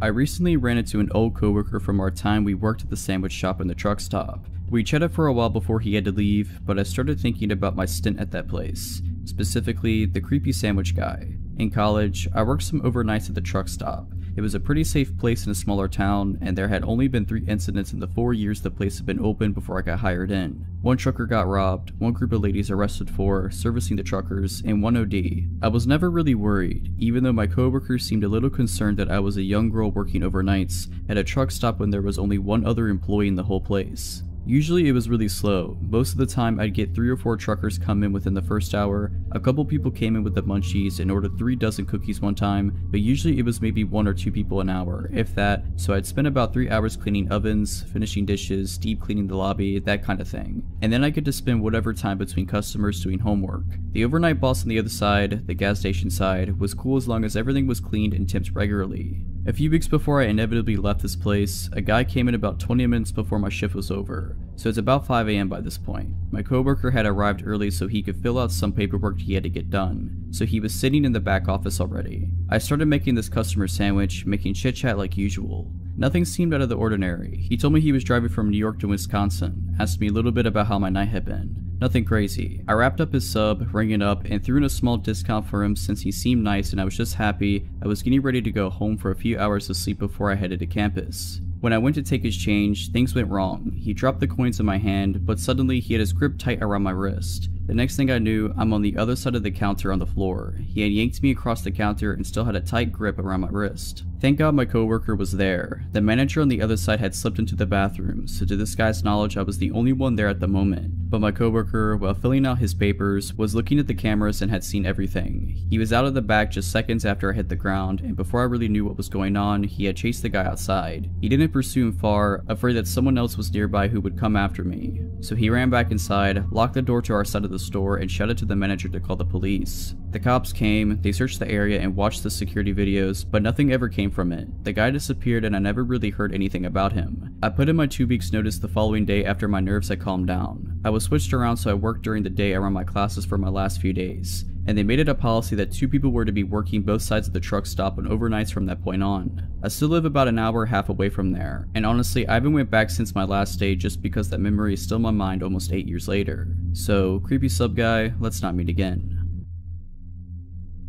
I recently ran into an old coworker from our time we worked at the sandwich shop in the truck stop. We chatted for a while before he had to leave, but I started thinking about my stint at that place, specifically the creepy sandwich guy. In college, I worked some overnights at the truck stop. It was a pretty safe place in a smaller town, and there had only been 3 incidents in the 4 years the place had been open before I got hired in. 1 trucker got robbed, 1 group of ladies arrested for servicing the truckers, and 1 OD. I was never really worried, even though my coworkers seemed a little concerned that I was a young girl working overnights at a truck stop when there was only 1 other employee in the whole place. Usually it was really slow. Most of the time I'd get 3 or 4 truckers come in within the first hour. A couple people came in with the munchies and ordered 3 dozen cookies one time, but usually it was maybe 1 or 2 people an hour, if that, so I'd spend about 3 hours cleaning ovens, finishing dishes, deep cleaning the lobby, that kind of thing. And then I get to spend whatever time between customers doing homework. The overnight boss on the other side, the gas station side, was cool as long as everything was cleaned and tipped regularly. A few weeks before I inevitably left this place, a guy came in about 20 minutes before my shift was over, so it's about 5 AM by this point. My coworker had arrived early so he could fill out some paperwork he had to get done, so he was sitting in the back office already. I started making this customer sandwich, making chit chat like usual. Nothing seemed out of the ordinary. He told me he was driving from New York to Wisconsin, asked me a little bit about how my night had been. Nothing crazy. I wrapped up his sub, rang it up, and threw in a small discount for him since he seemed nice and I was just happy I was getting ready to go home for a few hours of sleep before I headed to campus. When I went to take his change, things went wrong. He dropped the coins in my hand, but suddenly he had his grip tight around my wrist. The next thing I knew, I'm on the other side of the counter on the floor. He had yanked me across the counter and still had a tight grip around my wrist. Thank God my coworker was there. The manager on the other side had slipped into the bathroom, so to this guy's knowledge I was the only one there at the moment. But my coworker, while filling out his papers, was looking at the cameras and had seen everything. He was out of the back just seconds after I hit the ground, and before I really knew what was going on, he had chased the guy outside. He didn't pursue him far, afraid that someone else was nearby who would come after me. So he ran back inside, locked the door to our side of the store, and shouted to the manager to call the police. The cops came, they searched the area and watched the security videos, but nothing ever came from it. The guy disappeared and I never really heard anything about him. I put in my 2 weeks notice the following day after my nerves had calmed down. I was switched around so I worked during the day around my classes for my last few days, and they made it a policy that 2 people were to be working both sides of the truck stop on overnights from that point on. I still live about an hour and a half away from there, and honestly I haven't went back since my last day just because that memory is still in my mind almost 8 years later. So creepy sub guy, let's not meet again.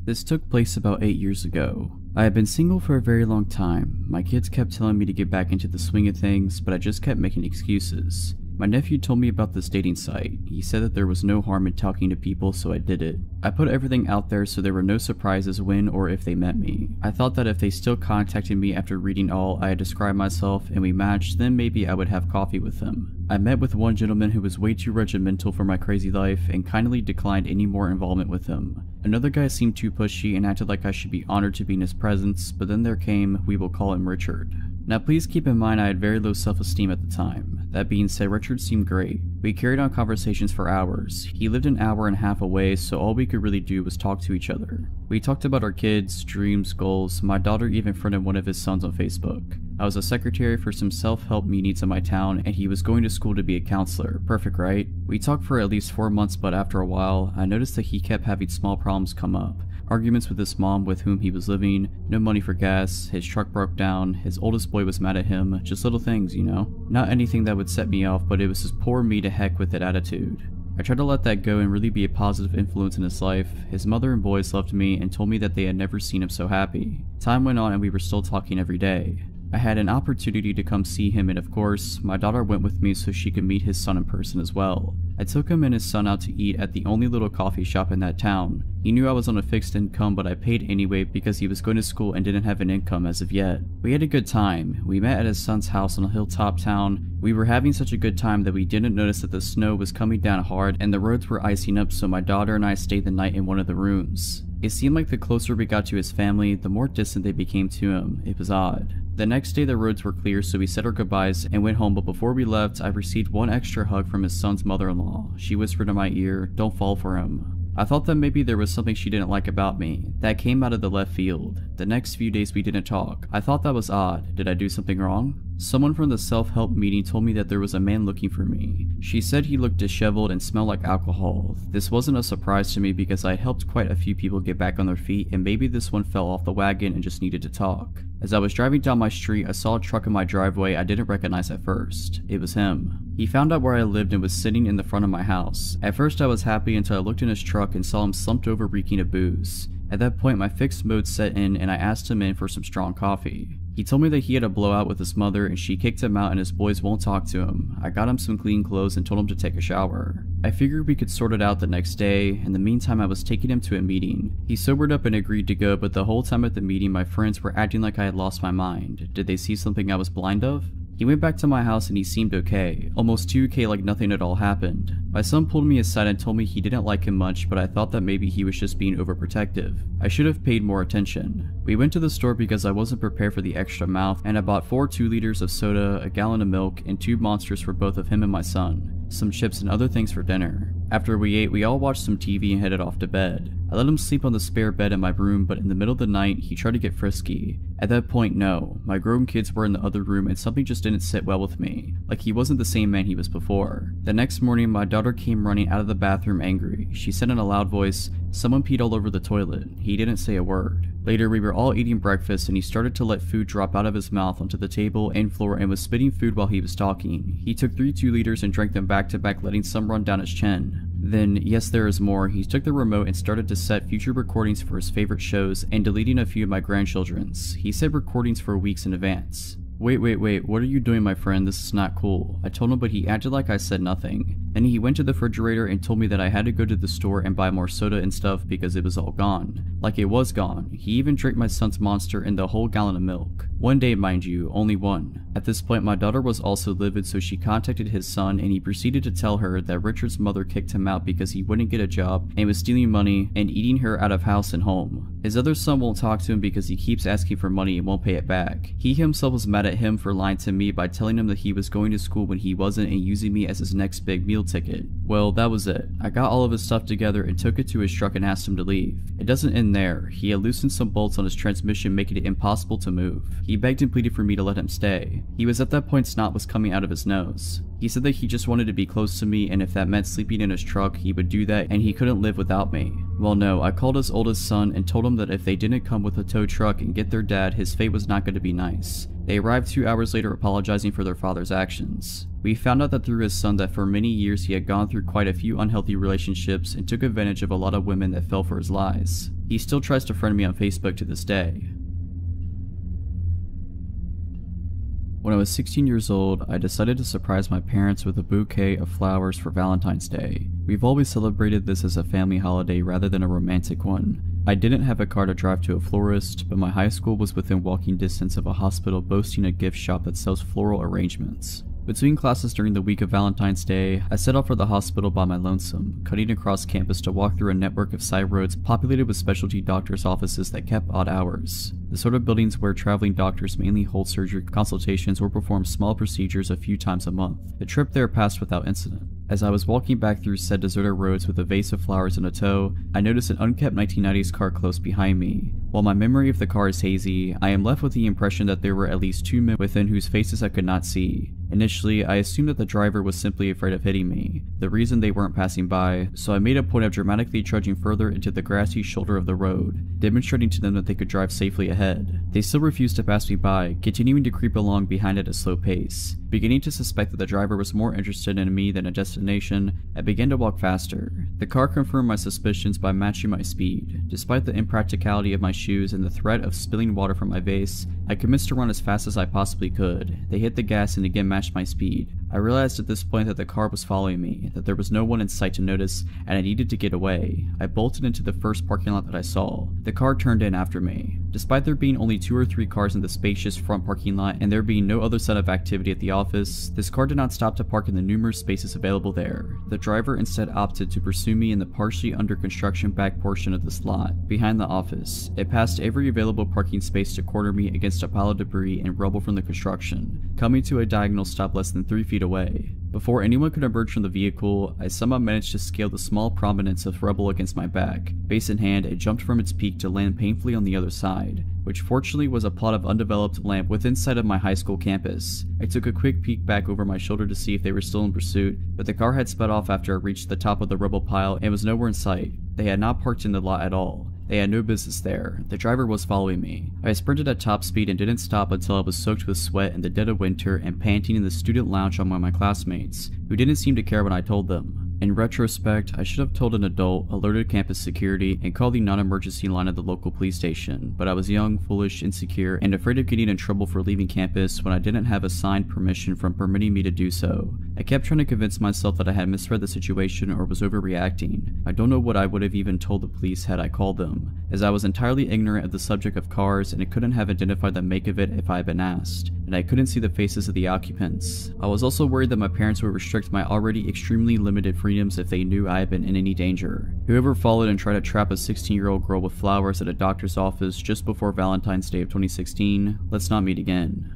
This took place about 8 years ago. I had been single for a very long time. My kids kept telling me to get back into the swing of things, but I just kept making excuses. My nephew told me about this dating site. He said that there was no harm in talking to people, so I did it. I put everything out there so there were no surprises when or if they met me. I thought that if they still contacted me after reading all I had described myself and we matched, then maybe I would have coffee with them. I met with one gentleman who was way too regimental for my crazy life and kindly declined any more involvement with him. Another guy seemed too pushy and acted like I should be honored to be in his presence, but then there came, we will call him Richard. Now please keep in mind I had very low self-esteem at the time. That being said, Richard seemed great. We carried on conversations for hours. He lived an hour and a half away, so all we could really do was talk to each other. We talked about our kids, dreams, goals. My daughter even friended one of his sons on Facebook. I was a secretary for some self-help meetings in my town, and he was going to school to be a counselor. Perfect, right? We talked for at least 4 months, but after a while, I noticed that he kept having small problems come up. Arguments with his mom with whom he was living, no money for gas, his truck broke down, his oldest boy was mad at him, just little things, you know? Not anything that would set me off, but it was his poor me to heck with it attitude. I tried to let that go and really be a positive influence in his life. His mother and boys loved me and told me that they had never seen him so happy. Time went on and we were still talking every day. I had an opportunity to come see him, and of course, my daughter went with me so she could meet his son in person as well. I took him and his son out to eat at the only little coffee shop in that town. He knew I was on a fixed income, but I paid anyway because he was going to school and didn't have an income as of yet. We had a good time. We met at his son's house in a hilltop town. We were having such a good time that we didn't notice that the snow was coming down hard and the roads were icing up, so my daughter and I stayed the night in one of the rooms. It seemed like the closer we got to his family, the more distant they became to him. It was odd. The next day the roads were clear, so we said our goodbyes and went home, but before we left, I received one extra hug from his son's mother-in-law. She whispered in my ear, "Don't fall for him." I thought that maybe there was something she didn't like about me. That came out of the left field. The next few days we didn't talk. I thought that was odd. Did I do something wrong? Someone from the self-help meeting told me that there was a man looking for me. She said he looked disheveled and smelled like alcohol. This wasn't a surprise to me because I helped quite a few people get back on their feet, and maybe this one fell off the wagon and just needed to talk. As I was driving down my street, I saw a truck in my driveway I didn't recognize at first. It was him. He found out where I lived and was sitting in the front of my house. At first I was happy until I looked in his truck and saw him slumped over reeking of booze. At that point my fixed mode set in and I asked him in for some strong coffee. He told me that he had a blowout with his mother and she kicked him out and his boys won't talk to him. I got him some clean clothes and told him to take a shower. I figured we could sort it out the next day. In the meantime, I was taking him to a meeting. He sobered up and agreed to go, but the whole time at the meeting my friends were acting like I had lost my mind. Did they see something I was blind of? He went back to my house and he seemed okay, almost too okay like nothing at all happened. My son pulled me aside and told me he didn't like him much, but I thought that maybe he was just being overprotective. I should have paid more attention. We went to the store because I wasn't prepared for the extra mouth, and I bought 4 2-liters of soda, a gallon of milk, and 2 monsters for both of him and my son, some chips and other things for dinner. After we ate, we all watched some TV and headed off to bed. I let him sleep on the spare bed in my room, but in the middle of the night, he tried to get frisky. At that point, no. My grown kids were in the other room and something just didn't sit well with me. Like he wasn't the same man he was before. The next morning, my daughter came running out of the bathroom angry. She said in a loud voice, "Someone peed all over the toilet." He didn't say a word. Later, we were all eating breakfast and he started to let food drop out of his mouth onto the table and floor and was spitting food while he was talking. He took 3 2-liters and drank them back to back, letting some run down his chin. Then, yes there is more, he took the remote and started to set future recordings for his favorite shows and deleting a few of my grandchildren's. He said recordings for weeks in advance. Wait, what are you doing, my friend? This is not cool. I told him, but he acted like I said nothing. Then he went to the refrigerator and told me that I had to go to the store and buy more soda and stuff because it was all gone. Like it was gone. He even drank my son's Monster and the whole gallon of milk. One day, mind you, only one. At this point, my daughter was also livid, so she contacted his son and he proceeded to tell her that Richard's mother kicked him out because he wouldn't get a job and was stealing money and eating her out of house and home. His other son won't talk to him because he keeps asking for money and won't pay it back. He himself was mad at him for lying to me by telling him that he was going to school when he wasn't and using me as his next big meal ticket. Well, that was it. I got all of his stuff together and took it to his truck and asked him to leave. It doesn't end there. He had loosened some bolts on his transmission, making it impossible to move. He begged and pleaded for me to let him stay. He was at that point snot was coming out of his nose. He said that he just wanted to be close to me and if that meant sleeping in his truck, he would do that and he couldn't live without me. Well no, I called his oldest son and told him that if they didn't come with a tow truck and get their dad, his fate was not going to be nice. They arrived 2 hours later apologizing for their father's actions. We found out that through his son that for many years he had gone through quite a few unhealthy relationships and took advantage of a lot of women that fell for his lies. He still tries to friend me on Facebook to this day. When I was 16 years old, I decided to surprise my parents with a bouquet of flowers for Valentine's Day. We've always celebrated this as a family holiday rather than a romantic one. I didn't have a car to drive to a florist, but my high school was within walking distance of a hospital boasting a gift shop that sells floral arrangements. Between classes during the week of Valentine's Day, I set off for the hospital by my lonesome, cutting across campus to walk through a network of side roads populated with specialty doctors' offices that kept odd hours. The sort of buildings where traveling doctors mainly hold surgery consultations or perform small procedures a few times a month. The trip there passed without incident. As I was walking back through said deserted roads with a vase of flowers in a tow, I noticed an unkept 1990s car close behind me. While my memory of the car is hazy, I am left with the impression that there were at least 2 men within whose faces I could not see. Initially, I assumed that the driver was simply afraid of hitting me, the reason they weren't passing by, so I made a point of dramatically trudging further into the grassy shoulder of the road, demonstrating to them that they could drive safely ahead. They still refused to pass me by, continuing to creep along behind at a slow pace. Beginning to suspect that the driver was more interested in me than a destination, I began to walk faster. The car confirmed my suspicions by matching my speed. Despite the impracticality of my shoes and the threat of spilling water from my vase, I commenced to run as fast as I possibly could. They hit the gas and again matched my speed. I realized at this point that the car was following me, that there was no one in sight to notice, and I needed to get away. I bolted into the first parking lot that I saw. The car turned in after me. Despite there being only 2 or 3 cars in the spacious front parking lot and there being no other set of activity at the office, this car did not stop to park in the numerous spaces available there. The driver instead opted to pursue me in the partially under construction back portion of this lot, behind the office. It passed every available parking space to corner me against a pile of debris and rubble from the construction, coming to a diagonal stop less than 3 feet away. Before anyone could emerge from the vehicle, I somehow managed to scale the small prominence of rubble against my back. Base in hand, it jumped from its peak to land painfully on the other side, which fortunately was a plot of undeveloped land within sight of my high school campus. I took a quick peek back over my shoulder to see if they were still in pursuit, but the car had sped off after it reached the top of the rubble pile and was nowhere in sight. They had not parked in the lot at all. They had no business there. The driver was following me. I sprinted at top speed and didn't stop until I was soaked with sweat in the dead of winter and panting in the student lounge among my classmates, who didn't seem to care when I told them. In retrospect, I should have told an adult, alerted campus security, and called the non-emergency line at the local police station, but I was young, foolish, insecure, and afraid of getting in trouble for leaving campus when I didn't have a signed permission from permitting me to do so. I kept trying to convince myself that I had misread the situation or was overreacting. I don't know what I would have even told the police had I called them, as I was entirely ignorant of the subject of cars and I couldn't have identified the make of it if I had been asked, and I couldn't see the faces of the occupants. I was also worried that my parents would restrict my already extremely limited freedoms if they knew I had been in any danger. Whoever followed and tried to trap a 16-year-old girl with flowers at a doctor's office just before Valentine's Day of 2016, let's not meet again.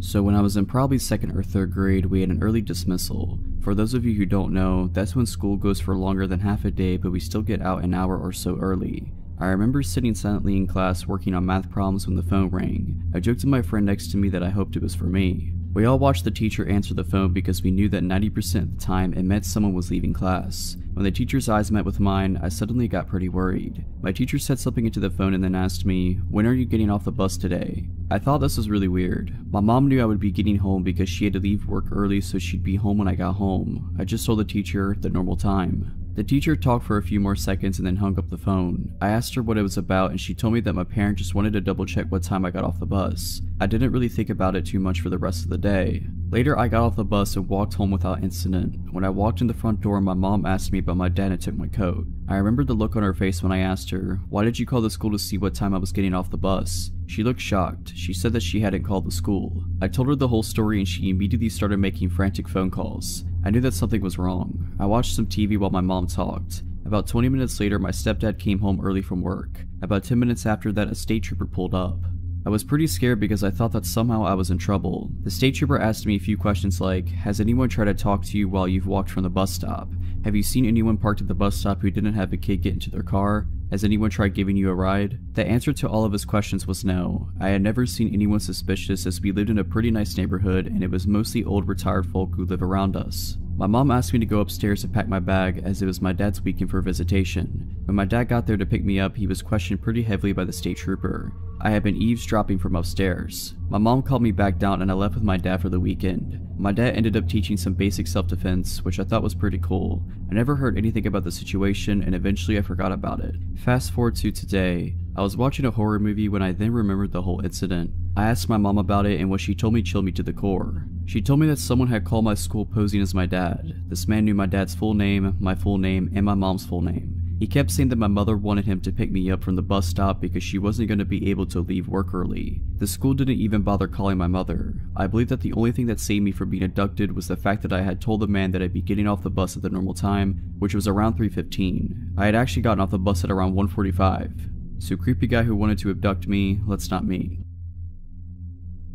So when I was in probably 2nd or 3rd grade, we had an early dismissal. For those of you who don't know, that's when school goes for longer than half a day, but we still get out an hour or so early. I remember sitting silently in class working on math problems when the phone rang. I joked to my friend next to me that I hoped it was for me. We all watched the teacher answer the phone because we knew that 90% of the time it meant someone was leaving class. When the teacher's eyes met with mine, I suddenly got pretty worried. My teacher said something into the phone and then asked me, "When are you getting off the bus today?" I thought this was really weird. My mom knew I would be getting home because she had to leave work early, so she'd be home when I got home. I just told the teacher the normal time. The teacher talked for a few more seconds and then hung up the phone. I asked her what it was about and she told me that my parent just wanted to double check what time I got off the bus. I didn't really think about it too much for the rest of the day. Later I got off the bus and walked home without incident. When I walked in the front door, my mom asked me about my dad and took my coat. I remembered the look on her face when I asked her, "Why did you call the school to see what time I was getting off the bus?" She looked shocked. She said that she hadn't called the school. I told her the whole story and she immediately started making frantic phone calls. I knew that something was wrong. I watched some TV while my mom talked. About 20 minutes later, my stepdad came home early from work. About 10 minutes after that, a state trooper pulled up. I was pretty scared because I thought that somehow I was in trouble. The state trooper asked me a few questions like, "Has anyone tried to talk to you while you've walked from the bus stop? Have you seen anyone parked at the bus stop who didn't have a kid get into their car? Has anyone tried giving you a ride?" The answer to all of his questions was no. I had never seen anyone suspicious as we lived in a pretty nice neighborhood and it was mostly old retired folk who live around us. My mom asked me to go upstairs to pack my bag as it was my dad's weekend for visitation. When my dad got there to pick me up, he was questioned pretty heavily by the state trooper. I had been eavesdropping from upstairs. My mom called me back down and I left with my dad for the weekend. My dad ended up teaching some basic self-defense, which I thought was pretty cool. I never heard anything about the situation and eventually I forgot about it. Fast forward to today. I was watching a horror movie when I then remembered the whole incident. I asked my mom about it and what she told me chilled me to the core. She told me that someone had called my school posing as my dad. This man knew my dad's full name, my full name, and my mom's full name. He kept saying that my mother wanted him to pick me up from the bus stop because she wasn't going to be able to leave work early. The school didn't even bother calling my mother. I believe that the only thing that saved me from being abducted was the fact that I had told the man that I'd be getting off the bus at the normal time, which was around 3:15. I had actually gotten off the bus at around 1:45. So creepy guy who wanted to abduct me, let's not meet.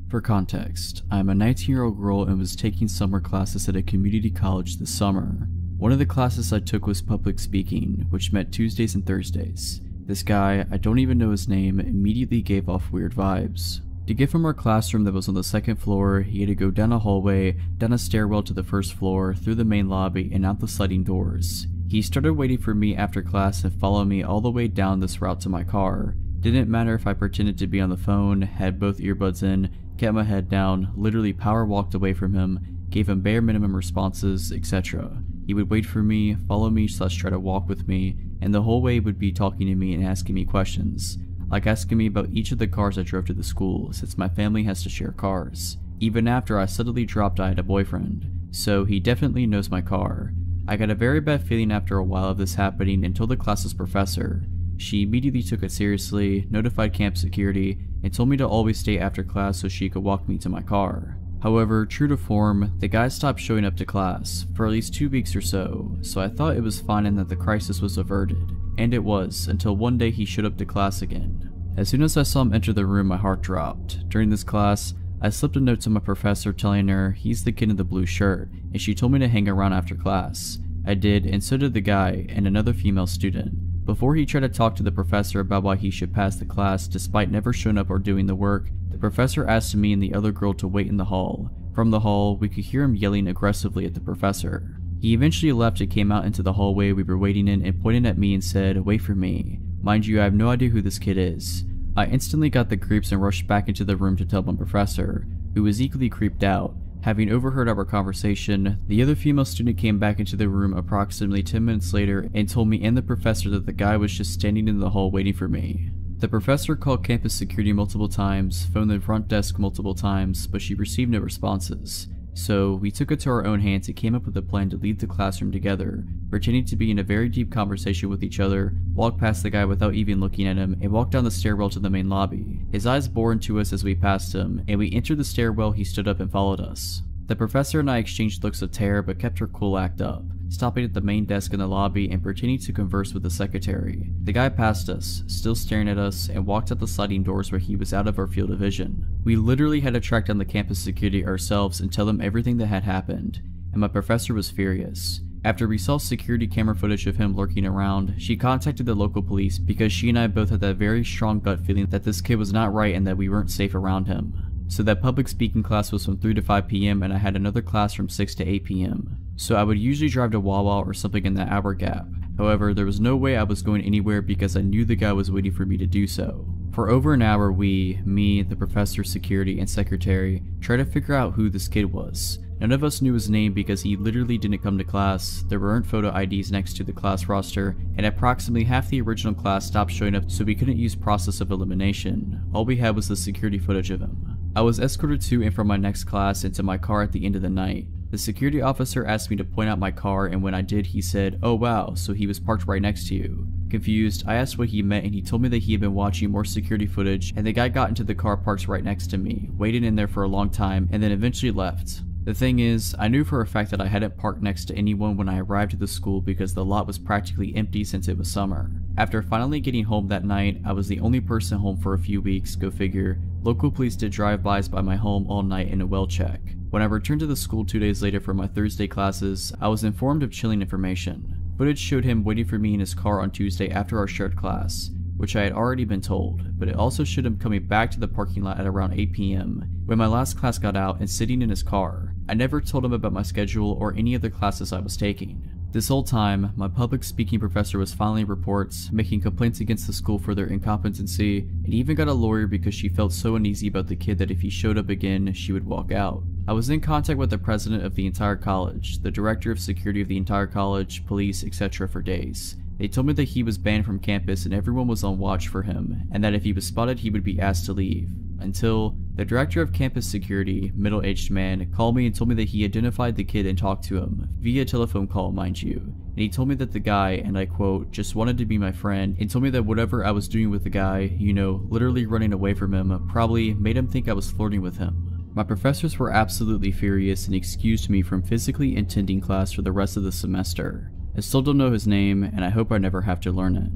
For context, I am a 19-year-old girl and was taking summer classes at a community college this summer. One of the classes I took was public speaking, which meant Tuesdays and Thursdays. This guy, I don't even know his name, immediately gave off weird vibes. To get from our classroom that was on the 2nd floor, he had to go down a hallway, down a stairwell to the 1st floor, through the main lobby, and out the sliding doors. He started waiting for me after class and followed me all the way down this route to my car. Didn't matter if I pretended to be on the phone, had both earbuds in, kept my head down, literally power walked away from him, gave him bare minimum responses, etc. He would wait for me, follow me / try to walk with me, and the whole way would be talking to me and asking me questions. Like asking me about each of the cars I drove to the school, since my family has to share cars. Even after I suddenly dropped I had a boyfriend, so he definitely knows my car. I got a very bad feeling after a while of this happening and told the class's professor. She immediately took it seriously, notified camp security, and told me to always stay after class so she could walk me to my car. However, true to form, the guy stopped showing up to class for at least 2 weeks or so I thought it was fine and that the crisis was averted. And it was, until one day he showed up to class again. As soon as I saw him enter the room, my heart dropped. During this class, I slipped a note to my professor telling her he's the kid in the blue shirt, and she told me to hang around after class. I did, and so did the guy and another female student. Before he tried to talk to the professor about why he should pass the class despite never showing up or doing the work, the professor asked me and the other girl to wait in the hall. From the hall, we could hear him yelling aggressively at the professor. He eventually left and came out into the hallway we were waiting in and pointed at me and said, "Wait for me." Mind you, I have no idea who this kid is. I instantly got the creeps and rushed back into the room to tell my professor, who was equally creeped out. Having overheard our conversation, the other female student came back into the room approximately 10 minutes later and told me and the professor that the guy was just standing in the hall waiting for me. The professor called campus security multiple times, phoned the front desk multiple times, but she received no responses. So we took it to our own hands and came up with a plan to leave the classroom together, pretending to be in a very deep conversation with each other, walk past the guy without even looking at him, and walk down the stairwell to the main lobby. His eyes bored into us as we passed him, and we entered the stairwell. He stood up and followed us. The professor and I exchanged looks of terror but kept her cool act up. stopping at the main desk in the lobby and pretending to converse with the secretary. The guy passed us, still staring at us, and walked out the sliding doors where he was out of our field of vision. We literally had to track down the campus security ourselves and tell them everything that had happened, and my professor was furious. After we saw security camera footage of him lurking around, she contacted the local police because she and I both had that very strong gut feeling that this kid was not right and that we weren't safe around him. So that public speaking class was from 3 to 5 p.m. and I had another class from 6 to 8 p.m. So I would usually drive to Wawa or something in that hour gap. However, there was no way I was going anywhere because I knew the guy was waiting for me to do so. For over an hour me, the professor, security, and secretary, tried to figure out who this kid was. None of us knew his name because he literally didn't come to class, there weren't photo IDs next to the class roster, and approximately half the original class stopped showing up so we couldn't use process of elimination. All we had was the security footage of him. I was escorted to and from my next class into my car at the end of the night. The security officer asked me to point out my car, and when I did, he said, "Oh wow, so he was parked right next to you." Confused, I asked what he meant and he told me that he had been watching more security footage and the guy got into the car parked right next to me, waited in there for a long time, and then eventually left. The thing is, I knew for a fact that I hadn't parked next to anyone when I arrived at the school because the lot was practically empty since it was summer. After finally getting home that night, I was the only person home for a few weeks, go figure. Local police did drive-bys by my home all night in a well check. When I returned to the school 2 days later for my Thursday classes, I was informed of chilling information. Footage showed him waiting for me in his car on Tuesday after our shared class, which I had already been told, but it also showed him coming back to the parking lot at around 8 p.m. when my last class got out and sitting in his car. I never told him about my schedule or any other classes I was taking. This whole time, my public speaking professor was filing reports, making complaints against the school for their incompetency, and even got a lawyer because she felt so uneasy about the kid that if he showed up again, she would walk out. I was in contact with the president of the entire college, the director of security of the entire college, police, etc. for days. They told me that he was banned from campus and everyone was on watch for him, and that if he was spotted he would be asked to leave. Until the director of campus security, middle-aged man, called me and told me that he identified the kid and talked to him, via telephone call mind you, and he told me that the guy, and I quote, just wanted to be my friend, and told me that whatever I was doing with the guy, you know, literally running away from him, probably made him think I was flirting with him. My professors were absolutely furious and excused me from physically attending class for the rest of the semester. I still don't know his name, and I hope I never have to learn it.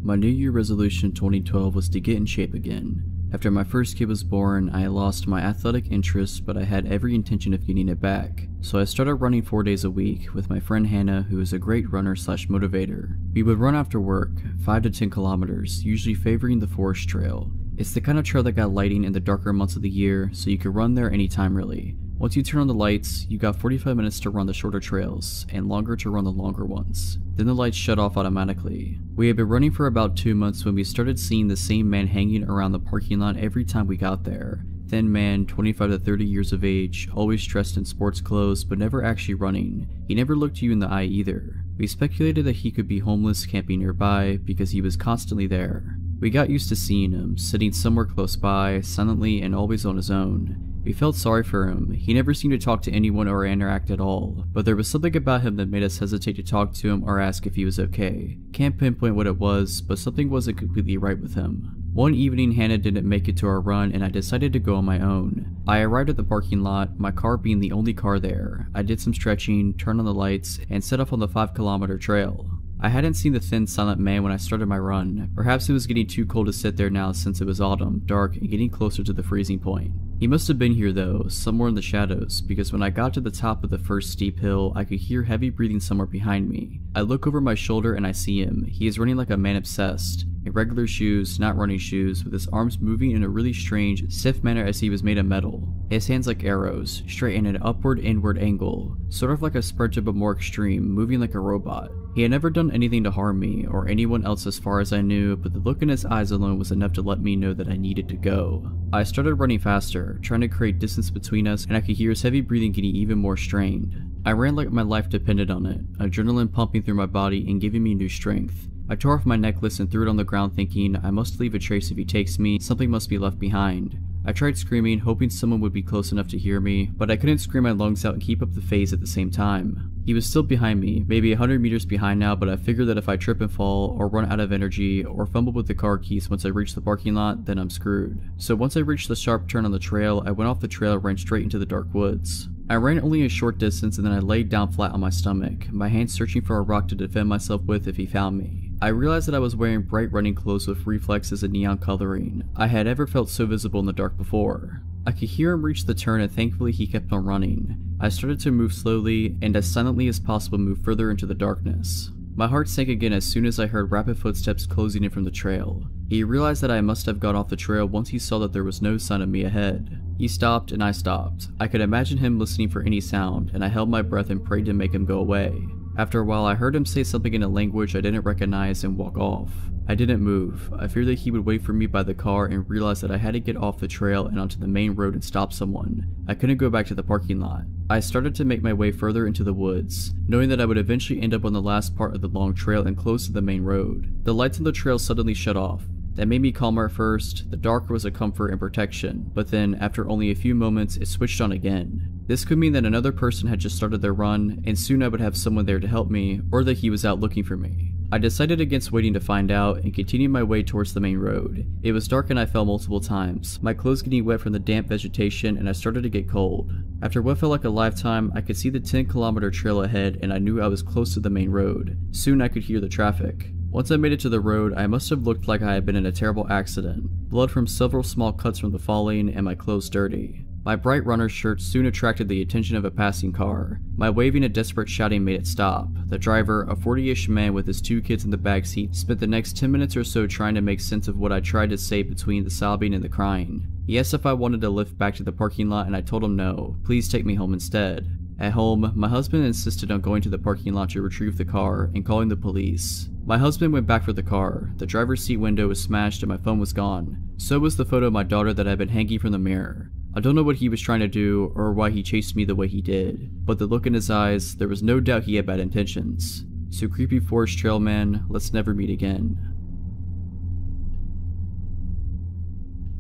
My New Year resolution 2012 was to get in shape again. After my first kid was born, I lost my athletic interest, but I had every intention of getting it back. So I started running 4 days a week with my friend Hannah, who is a great runner slash motivator. We would run after work, 5 to 10 kilometers, usually favoring the forest trail. It's the kind of trail that got lighting in the darker months of the year, so you could run there anytime really. Once you turn on the lights, you got 45 minutes to run the shorter trails, and longer to run the longer ones. Then the lights shut off automatically. We had been running for about 2 months when we started seeing the same man hanging around the parking lot every time we got there. Thin man, 25 to 30 years of age, always dressed in sports clothes but never actually running. He never looked you in the eye either. We speculated that he could be homeless camping nearby because he was constantly there. We got used to seeing him, sitting somewhere close by, silently and always on his own. We felt sorry for him. He never seemed to talk to anyone or interact at all, but there was something about him that made us hesitate to talk to him or ask if he was okay. Can't pinpoint what it was, but something wasn't completely right with him. One evening, Hannah didn't make it to our run and I decided to go on my own. I arrived at the parking lot, my car being the only car there. I did some stretching, turned on the lights, and set off on the 5-kilometer trail. I hadn't seen the thin, silent man when I started my run. Perhaps it was getting too cold to sit there now since it was autumn, dark, and getting closer to the freezing point. He must have been here though, somewhere in the shadows, because when I got to the top of the first steep hill, I could hear heavy breathing somewhere behind me. I look over my shoulder and I see him. He is running like a man obsessed. In regular shoes, not running shoes, with his arms moving in a really strange, stiff manner as he was made of metal. His hands like arrows, straight in an upward-inward angle, sort of like a sprinter but more extreme, moving like a robot. He had never done anything to harm me, or anyone else as far as I knew, but the look in his eyes alone was enough to let me know that I needed to go. I started running faster, trying to create distance between us, and I could hear his heavy breathing getting even more strained. I ran like my life depended on it, adrenaline pumping through my body and giving me new strength. I tore off my necklace and threw it on the ground thinking, I must leave a trace if he takes me, something must be left behind. I tried screaming, hoping someone would be close enough to hear me, but I couldn't scream my lungs out and keep up the phase at the same time. He was still behind me, maybe 100 meters behind now, but I figured that if I trip and fall, or run out of energy, or fumble with the car keys once I reach the parking lot, then I'm screwed. So once I reached the sharp turn on the trail, I went off the trail and ran straight into the dark woods. I ran only a short distance and then I laid down flat on my stomach, my hands searching for a rock to defend myself with if he found me. I realized that I was wearing bright running clothes with reflexes and neon coloring. I had ever felt so visible in the dark before. I could hear him reach the turn and thankfully he kept on running. I started to move slowly and as silently as possible move further into the darkness. My heart sank again as soon as I heard rapid footsteps closing in from the trail. He realized that I must have got off the trail once he saw that there was no sign of me ahead. He stopped and I stopped. I could imagine him listening for any sound and I held my breath and prayed to make him go away. After a while I heard him say something in a language I didn't recognize and walk off. I didn't move. I feared that he would wait for me by the car and realized that I had to get off the trail and onto the main road and stop someone. I couldn't go back to the parking lot. I started to make my way further into the woods, knowing that I would eventually end up on the last part of the long trail and close to the main road. The lights on the trail suddenly shut off. That made me calmer at first. The dark was a comfort and protection, but then after only a few moments it switched on again. This could mean that another person had just started their run and soon I would have someone there to help me or that he was out looking for me. I decided against waiting to find out and continued my way towards the main road. It was dark and I fell multiple times, my clothes getting wet from the damp vegetation and I started to get cold. After what felt like a lifetime, I could see the 10-kilometer trail ahead and I knew I was close to the main road. Soon I could hear the traffic. Once I made it to the road, I must have looked like I had been in a terrible accident. Blood from several small cuts from the falling and my clothes dirty. My bright runner's shirt soon attracted the attention of a passing car. My waving and desperate shouting made it stop. The driver, a 40-ish man with his 2 kids in the backseat, spent the next 10 minutes or so trying to make sense of what I tried to say between the sobbing and the crying. He asked if I wanted to lift back to the parking lot and I told him no, please take me home instead. At home, my husband insisted on going to the parking lot to retrieve the car and calling the police. My husband went back for the car. The driver's seat window was smashed and my phone was gone. So was the photo of my daughter that had been hanging from the mirror. I don't know what he was trying to do or why he chased me the way he did, but the look in his eyes, there was no doubt he had bad intentions. So creepy forest trail man, let's never meet again.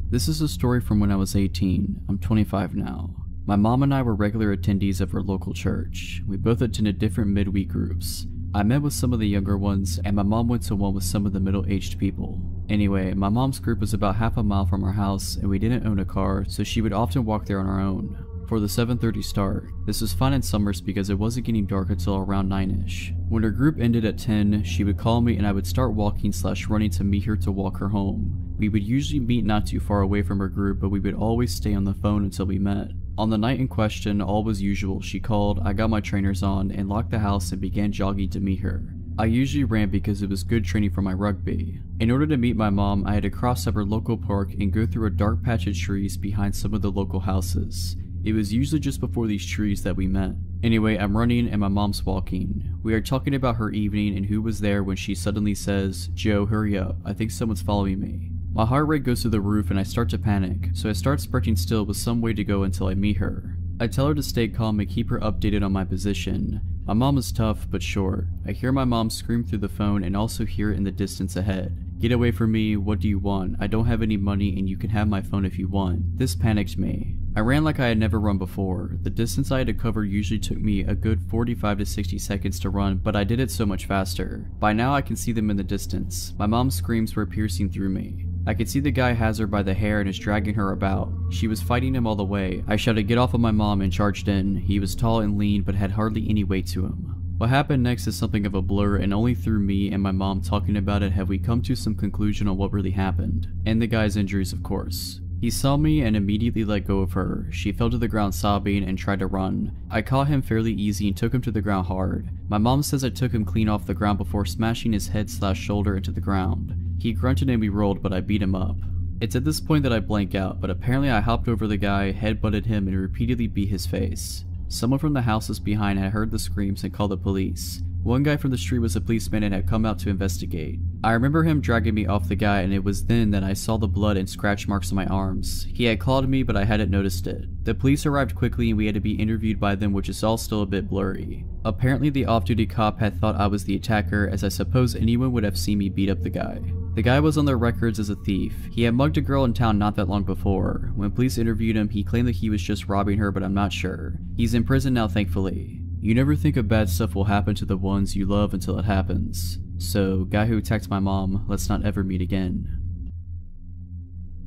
This is a story from when I was 18. I'm 25 now. My mom and I were regular attendees of our local church. We both attended different midweek groups. I met with some of the younger ones, and my mom went to one with some of the middle-aged people. Anyway, my mom's group was about half a mile from our house, and we didn't own a car, so she would often walk there on her own. For the 7:30 start, this was fine in summers because it wasn't getting dark until around 9ish. When her group ended at 10, she would call me and I would start walking/running to meet her to walk her home. We would usually meet not too far away from her group, but we would always stay on the phone until we met. On the night in question, all was usual. She called, I got my trainers on, and locked the house and began jogging to meet her. I usually ran because it was good training for my rugby. In order to meet my mom, I had to cross up our local park and go through a dark patch of trees behind some of the local houses. It was usually just before these trees that we met. Anyway, I'm running and my mom's walking. We are talking about her evening and who was there when she suddenly says, Joe, hurry up, I think someone's following me. My heart rate goes through the roof and I start to panic, so I start sprinting still with some way to go until I meet her. I tell her to stay calm and keep her updated on my position. My mom is tough but short. I hear my mom scream through the phone and also hear it in the distance ahead. Get away from me, what do you want? I don't have any money and you can have my phone if you want. This panicked me. I ran like I had never run before. The distance I had to cover usually took me a good 45 to 60 seconds to run, but I did it so much faster. By now I can see them in the distance. My mom's screams were piercing through me. I could see the guy has her by the hair and is dragging her about. She was fighting him all the way. I shouted get off of my mom and charged in. He was tall and lean but had hardly any weight to him. What happened next is something of a blur, and only through me and my mom talking about it have we come to some conclusion on what really happened. And the guy's injuries, of course. He saw me and immediately let go of her. She fell to the ground sobbing and tried to run. I caught him fairly easy and took him to the ground hard. My mom says I took him clean off the ground before smashing his head/shoulder into the ground. He grunted and we rolled, but I beat him up. It's at this point that I blank out, but apparently I hopped over the guy, headbutted him, and repeatedly beat his face. Someone from the houses behind had heard the screams and called the police. One guy from the street was a policeman and had come out to investigate. I remember him dragging me off the guy, and it was then that I saw the blood and scratch marks on my arms. He had clawed me, but I hadn't noticed it. The police arrived quickly and we had to be interviewed by them, which is all still a bit blurry. Apparently the off-duty cop had thought I was the attacker, as I suppose anyone would have seen me beat up the guy. The guy was on their records as a thief. He had mugged a girl in town not that long before. When police interviewed him, he claimed that he was just robbing her, but I'm not sure. He's in prison now, thankfully. You never think of bad stuff will happen to the ones you love until it happens. So, guy who attacked my mom, let's not ever meet again.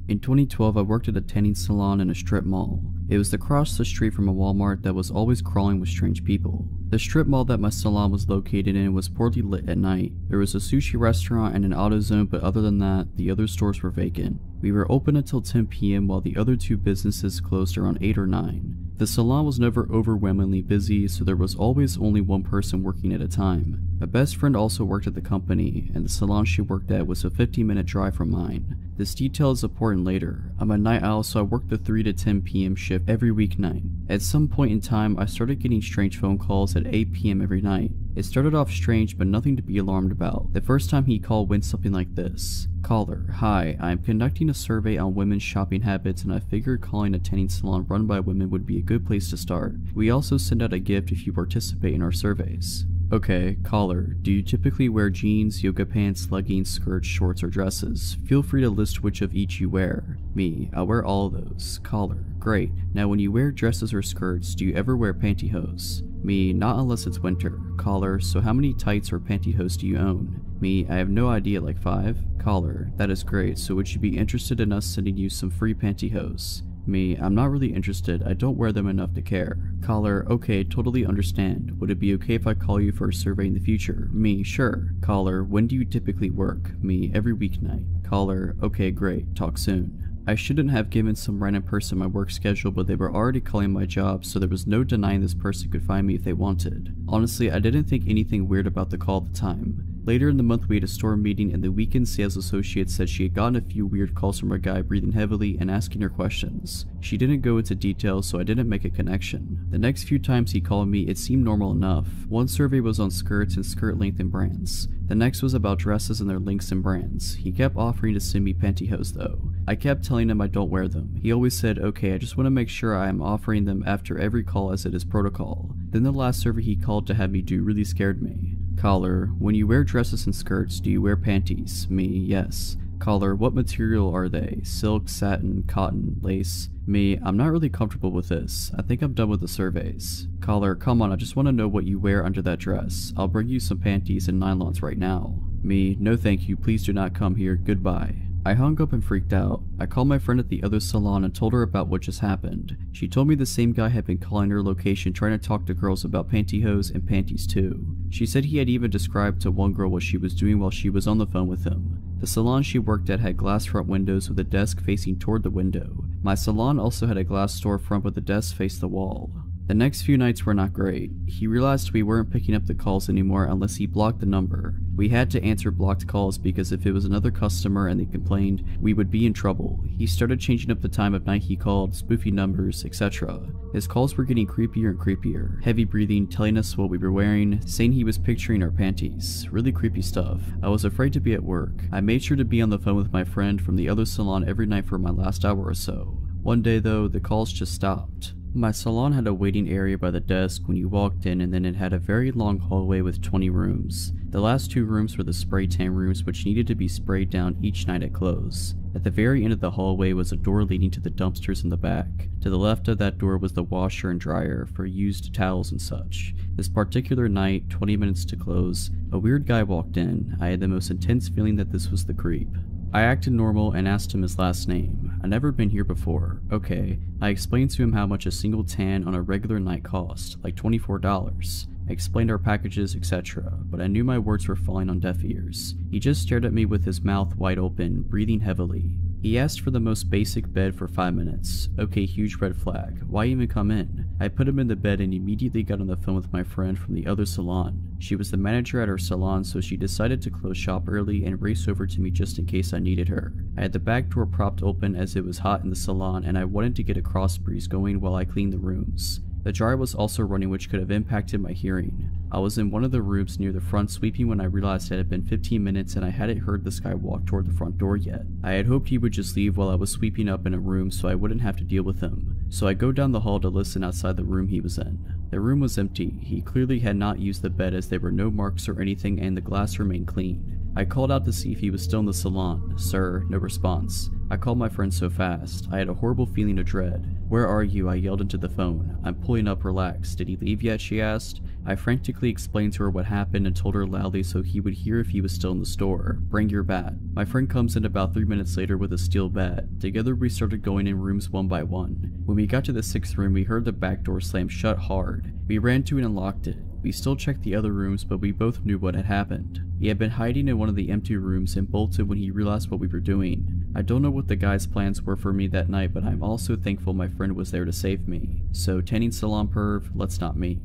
In 2012, I worked at a tanning salon in a strip mall. It was across the street from a Walmart that was always crawling with strange people. The strip mall that my salon was located in was poorly lit at night. There was a sushi restaurant and an AutoZone, but other than that, the other stores were vacant. We were open until 10 p.m. while the other two businesses closed around 8 or 9. The salon was never overwhelmingly busy, so there was always only one person working at a time. My best friend also worked at the company, and the salon she worked at was a 15-minute drive from mine. This detail is important later. I'm a night owl, so I worked the 3 to 10 p.m. shift every weeknight. At some point in time, I started getting strange phone calls at 8 p.m. every night. It started off strange, but nothing to be alarmed about. The first time he called went something like this. Caller, hi, I am conducting a survey on women's shopping habits and I figured calling a tanning salon run by women would be a good place to start. We also send out a gift if you participate in our surveys. Okay, caller, do you typically wear jeans, yoga pants, leggings, skirts, shorts, or dresses? Feel free to list which of each you wear. Me, I wear all of those. Caller, great. Now when you wear dresses or skirts, do you ever wear pantyhose? Me, not unless it's winter. Caller, so how many tights or pantyhose do you own? Me, I have no idea, like 5? Caller, that is great, so would you be interested in us sending you some free pantyhose? Me, I'm not really interested, I don't wear them enough to care. Caller, okay, totally understand. Would it be okay if I call you for a survey in the future? Me, sure. Caller, when do you typically work? Me, every weeknight. Caller, okay, great, talk soon. I shouldn't have given some random person my work schedule, but they were already calling my job, so there was no denying this person could find me if they wanted. Honestly, I didn't think anything weird about the call at the time. Later in the month we had a store meeting and the weekend sales associate said she had gotten a few weird calls from a guy breathing heavily and asking her questions. She didn't go into details, so I didn't make a connection. The next few times he called me, it seemed normal enough. One survey was on skirts and skirt length and brands. The next was about dresses and their lengths and brands. He kept offering to send me pantyhose though. I kept telling him I don't wear them. He always said, okay, I just want to make sure I am offering them after every call as it is protocol. Then the last survey he called to have me do really scared me. Caller, when you wear dresses and skirts, do you wear panties? Me, yes. Caller, what material are they? Silk, satin, cotton, lace? Me, I'm not really comfortable with this. I think I'm done with the surveys. Caller, come on, I just want to know what you wear under that dress. I'll bring you some panties and nylons right now. Me, no thank you, please do not come here, goodbye. I hung up and freaked out. I called my friend at the other salon and told her about what just happened. She told me the same guy had been calling her location trying to talk to girls about pantyhose and panties too. She said he had even described to one girl what she was doing while she was on the phone with him. The salon she worked at had glass front windows with a desk facing toward the window. My salon also had a glass storefront with the desk face the wall. The next few nights were not great. He realized we weren't picking up the calls anymore unless he blocked the number. We had to answer blocked calls because if it was another customer and they complained, we would be in trouble. He started changing up the time of night he called, spoofing numbers, etc. His calls were getting creepier and creepier. Heavy breathing, telling us what we were wearing, saying he was picturing our panties. Really creepy stuff. I was afraid to be at work. I made sure to be on the phone with my friend from the other salon every night for my last hour or so. One day though, the calls just stopped. My salon had a waiting area by the desk when you walked in, and then it had a very long hallway with 20 rooms. The last 2 rooms were the spray tan rooms, which needed to be sprayed down each night at close. At the very end of the hallway was a door leading to the dumpsters in the back. To the left of that door was the washer and dryer for used towels and such. This particular night, 20 minutes to close, a weird guy walked in. I had the most intense feeling that this was the creep. I acted normal and asked him his last name. I'd never been here before. Okay. I explained to him how much a single tan on a regular night cost, like $24. I explained our packages, etc., but I knew my words were falling on deaf ears. He just stared at me with his mouth wide open, breathing heavily. He asked for the most basic bed for 5 minutes. Okay, huge red flag. Why even come in? I put him in the bed and immediately got on the phone with my friend from the other salon. She was the manager at her salon, so she decided to close shop early and race over to me just in case I needed her. I had the back door propped open as it was hot in the salon and I wanted to get a cross breeze going while I cleaned the rooms. The dryer was also running, which could have impacted my hearing. I was in one of the rooms near the front sweeping when I realized it had been 15 minutes and I hadn't heard this guy walk toward the front door yet. I had hoped he would just leave while I was sweeping up in a room so I wouldn't have to deal with him. So I go down the hall to listen outside the room he was in. The room was empty. He clearly had not used the bed as there were no marks or anything and the glass remained clean. I called out to see if he was still in the salon. Sir, no response. I called my friend so fast, I had a horrible feeling of dread. Where are you? I yelled into the phone. I'm pulling up, relax. Did he leave yet? She asked. I frantically explained to her what happened and told her loudly so he would hear if he was still in the store. Bring your bat. My friend comes in about 3 minutes later with a steel bat. Together we started going in rooms one by one. When we got to the 6th room, we heard the back door slam shut hard. We ran to it and locked it. We still checked the other rooms, but we both knew what had happened. He had been hiding in one of the empty rooms and bolted when he realized what we were doing. I don't know what the guy's plans were for me that night, but I'm also thankful my friend was there to save me. So, tanning salon perv, let's not meet.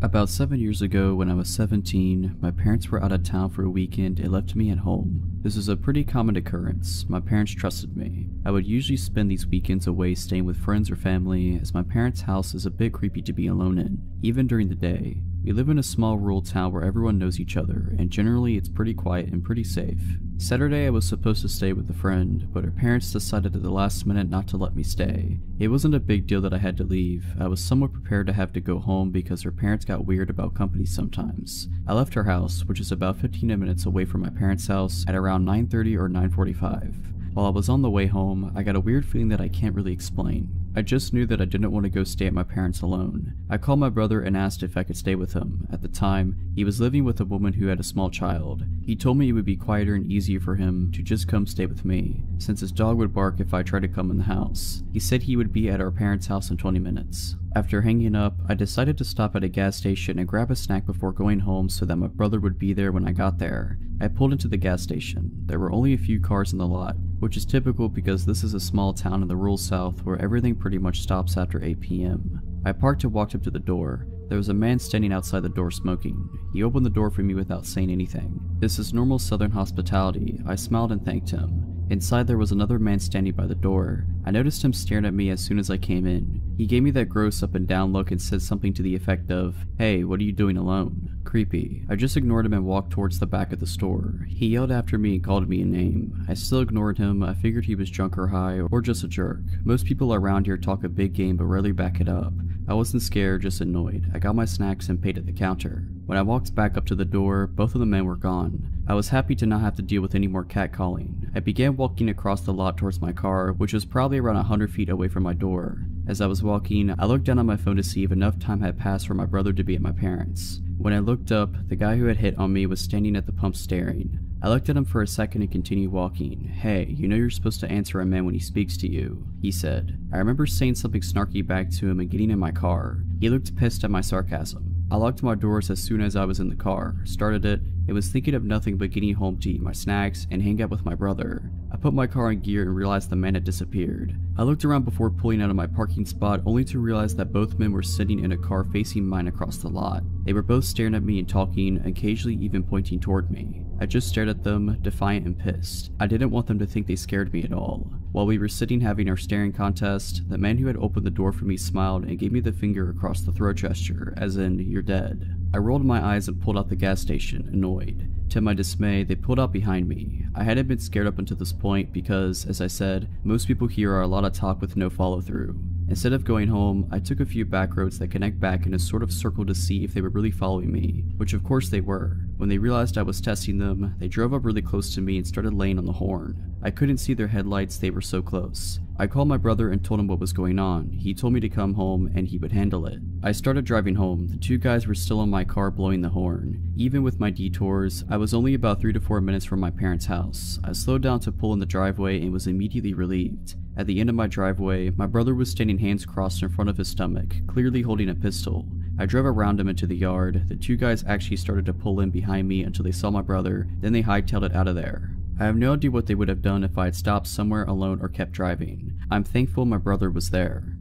About 7 years ago, when I was 17, my parents were out of town for a weekend and left me at home. This is a pretty common occurrence. My parents trusted me. I would usually spend these weekends away staying with friends or family, as my parents' house is a bit creepy to be alone in, even during the day. We live in a small rural town where everyone knows each other, and generally it's pretty quiet and pretty safe. Saturday I was supposed to stay with a friend, but her parents decided at the last minute not to let me stay. It wasn't a big deal that I had to leave. I was somewhat prepared to have to go home because her parents got weird about company sometimes. I left her house, which is about 15 minutes away from my parents' house, at around 9:30 or 9:45. While I was on the way home, I got a weird feeling that I can't really explain. I just knew that I didn't want to go stay at my parents alone. I called my brother and asked if I could stay with him. At the time, he was living with a woman who had a small child. He told me it would be quieter and easier for him to just come stay with me, since his dog would bark if I tried to come in the house. He said he would be at our parents' house in 20 minutes. After hanging up, I decided to stop at a gas station and grab a snack before going home so that my brother would be there when I got there. I pulled into the gas station. There were only a few cars in the lot, which is typical because this is a small town in the rural south where everything pretty much stops after 8 p.m. I parked and walked up to the door. There was a man standing outside the door smoking. He opened the door for me without saying anything. This is normal southern hospitality. I smiled and thanked him. Inside there was another man standing by the door. I noticed him staring at me as soon as I came in. He gave me that gross up and down look and said something to the effect of, "Hey, what are you doing alone?" Creepy. I just ignored him and walked towards the back of the store. He yelled after me and called me a name. I still ignored him. I figured he was drunk or high or just a jerk. Most people around here talk a big game but rarely back it up. I wasn't scared, just annoyed. I got my snacks and paid at the counter. When I walked back up to the door, both of the men were gone. I was happy to not have to deal with any more catcalling. I began walking across the lot towards my car, which was probably around 100 feet away from my door. As I was walking, I looked down at my phone to see if enough time had passed for my brother to be at my parents'. When I looked up, the guy who had hit on me was standing at the pump staring. I looked at him for a second and continued walking. "Hey, you know you're supposed to answer a man when he speaks to you," he said. I remember saying something snarky back to him and getting in my car. He looked pissed at my sarcasm. I locked my doors as soon as I was in the car, started it, and was thinking of nothing but getting home to eat my snacks and hang out with my brother. I put my car in gear and realized the man had disappeared. I looked around before pulling out of my parking spot only to realize that both men were sitting in a car facing mine across the lot. They were both staring at me and talking, occasionally even pointing toward me. I just stared at them, defiant and pissed. I didn't want them to think they scared me at all. While we were sitting having our staring contest, the man who had opened the door for me smiled and gave me the finger across the throat gesture, as in, "You're dead." I rolled my eyes and pulled out the gas station, annoyed. To my dismay, they pulled out behind me. I hadn't been scared up until this point because, as I said, most people here are a lot of talk with no follow-through. Instead of going home, I took a few back roads that connect back in a sort of circle to see if they were really following me, which of course they were. When they realized I was testing them, they drove up really close to me and started laying on the horn. I couldn't see their headlights, they were so close. I called my brother and told him what was going on. He told me to come home and he would handle it. I started driving home. The two guys were still in my car blowing the horn. Even with my detours, I was only about 3 to 4 minutes from my parents' house. I slowed down to pull in the driveway and was immediately relieved. At the end of my driveway, my brother was standing hands crossed in front of his stomach, clearly holding a pistol. I drove around him into the yard. The two guys actually started to pull in behind me until they saw my brother, then they hightailed it out of there. I have no idea what they would have done if I had stopped somewhere alone or kept driving. I'm thankful my brother was there.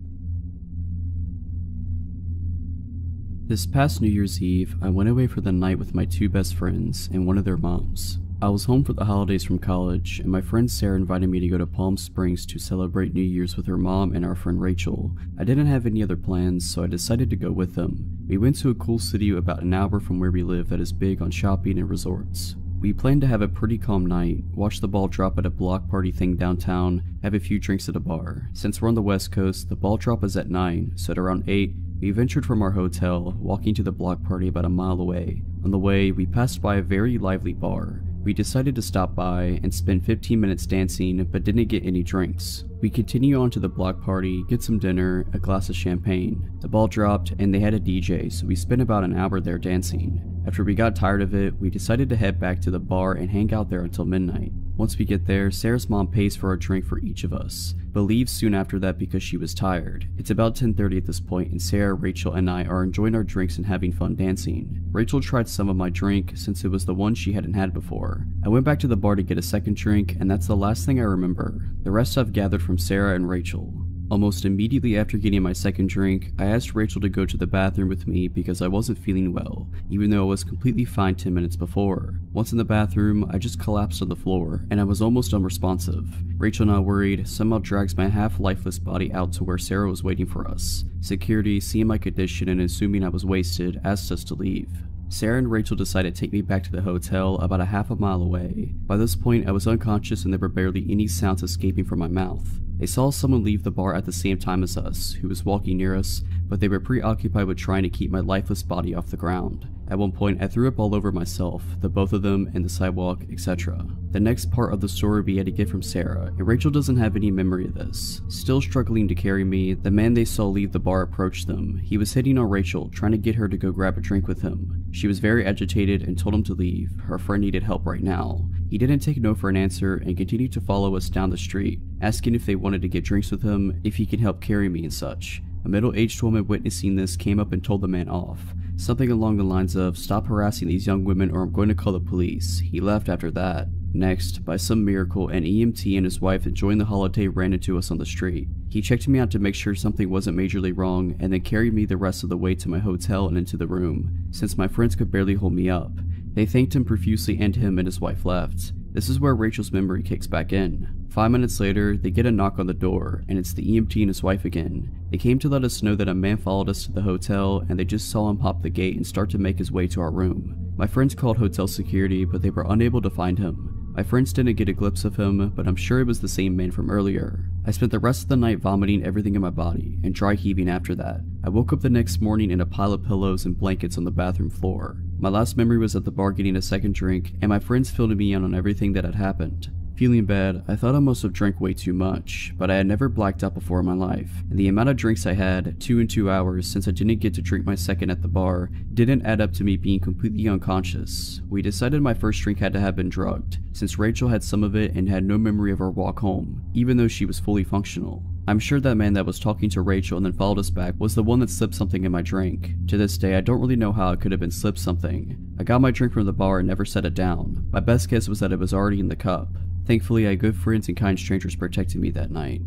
This past New Year's Eve, I went away for the night with my two best friends and one of their moms. I was home for the holidays from college, and my friend Sarah invited me to go to Palm Springs to celebrate New Year's with her mom and our friend Rachel. I didn't have any other plans, so I decided to go with them. We went to a cool city about an hour from where we live that is big on shopping and resorts. We planned to have a pretty calm night, watch the ball drop at a block party thing downtown, have a few drinks at a bar. Since we're on the west coast, the ball drop is at 9, so at around 8, We ventured from our hotel, walking to the block party about a mile away. On the way, we passed by a very lively bar. We decided to stop by and spend 15 minutes dancing, but didn't get any drinks. We continue on to the block party, get some dinner, a glass of champagne. The ball dropped and they had a DJ, so we spent about an hour there dancing. After we got tired of it, we decided to head back to the bar and hang out there until midnight. Once we get there, Sarah's mom pays for a drink for each of us, but leaves soon after that because she was tired. It's about 10:30 at this point, and Sarah, Rachel, and I are enjoying our drinks and having fun dancing. Rachel tried some of my drink since it was the one she hadn't had before. I went back to the bar to get a second drink, and that's the last thing I remember. The rest I've gathered from Sarah and Rachel. Almost immediately after getting my second drink, I asked Rachel to go to the bathroom with me because I wasn't feeling well, even though I was completely fine 10 minutes before. Once in the bathroom, I just collapsed on the floor, and I was almost unresponsive. Rachel, not worried, somehow drags my half-lifeless body out to where Sarah was waiting for us. Security, seeing my condition and assuming I was wasted, asked us to leave. Sarah and Rachel decided to take me back to the hotel about a half a mile away. By this point, I was unconscious and there were barely any sounds escaping from my mouth. They saw someone leave the bar at the same time as us, who was walking near us, but they were preoccupied with trying to keep my lifeless body off the ground. At one point, I threw up all over myself, the both of them, and the sidewalk, etc. The next part of the story we had to get from Sarah, and Rachel doesn't have any memory of this. Still struggling to carry me, the man they saw leave the bar approached them. He was hitting on Rachel, trying to get her to go grab a drink with him. She was very agitated and told him to leave. Her friend needed help right now. He didn't take no for an answer and continued to follow us down the street, asking if they wanted to get drinks with him, if he could help carry me and such. A middle-aged woman witnessing this came up and told the man off. Something along the lines of, "Stop harassing these young women or I'm going to call the police." He left after that. Next, by some miracle, an EMT and his wife enjoying the holiday ran into us on the street. He checked me out to make sure something wasn't majorly wrong and then carried me the rest of the way to my hotel and into the room, since my friends could barely hold me up. They thanked him profusely and him and his wife left. This is where Rachel's memory kicks back in. 5 minutes later, they get a knock on the door, and it's the EMT and his wife again. They came to let us know that a man followed us to the hotel, and they just saw him pop the gate and start to make his way to our room. My friends called hotel security, but they were unable to find him. My friends didn't get a glimpse of him, but I'm sure it was the same man from earlier. I spent the rest of the night vomiting everything in my body, and dry heaving after that. I woke up the next morning in a pile of pillows and blankets on the bathroom floor. My last memory was at the bar getting a second drink, and my friends filled me in on everything that had happened. Feeling bad, I thought I must have drank way too much, but I had never blacked out before in my life, and the amount of drinks I had, 2 in 2 hours since I didn't get to drink my second at the bar, didn't add up to me being completely unconscious. We decided my first drink had to have been drugged, since Rachel had some of it and had no memory of our walk home, even though she was fully functional. I'm sure that man that was talking to Rachel and then followed us back was the one that slipped something in my drink. To this day, I don't really know how it could have been slipped something. I got my drink from the bar and never set it down. My best guess was that it was already in the cup. Thankfully, I had good friends and kind strangers protecting me that night.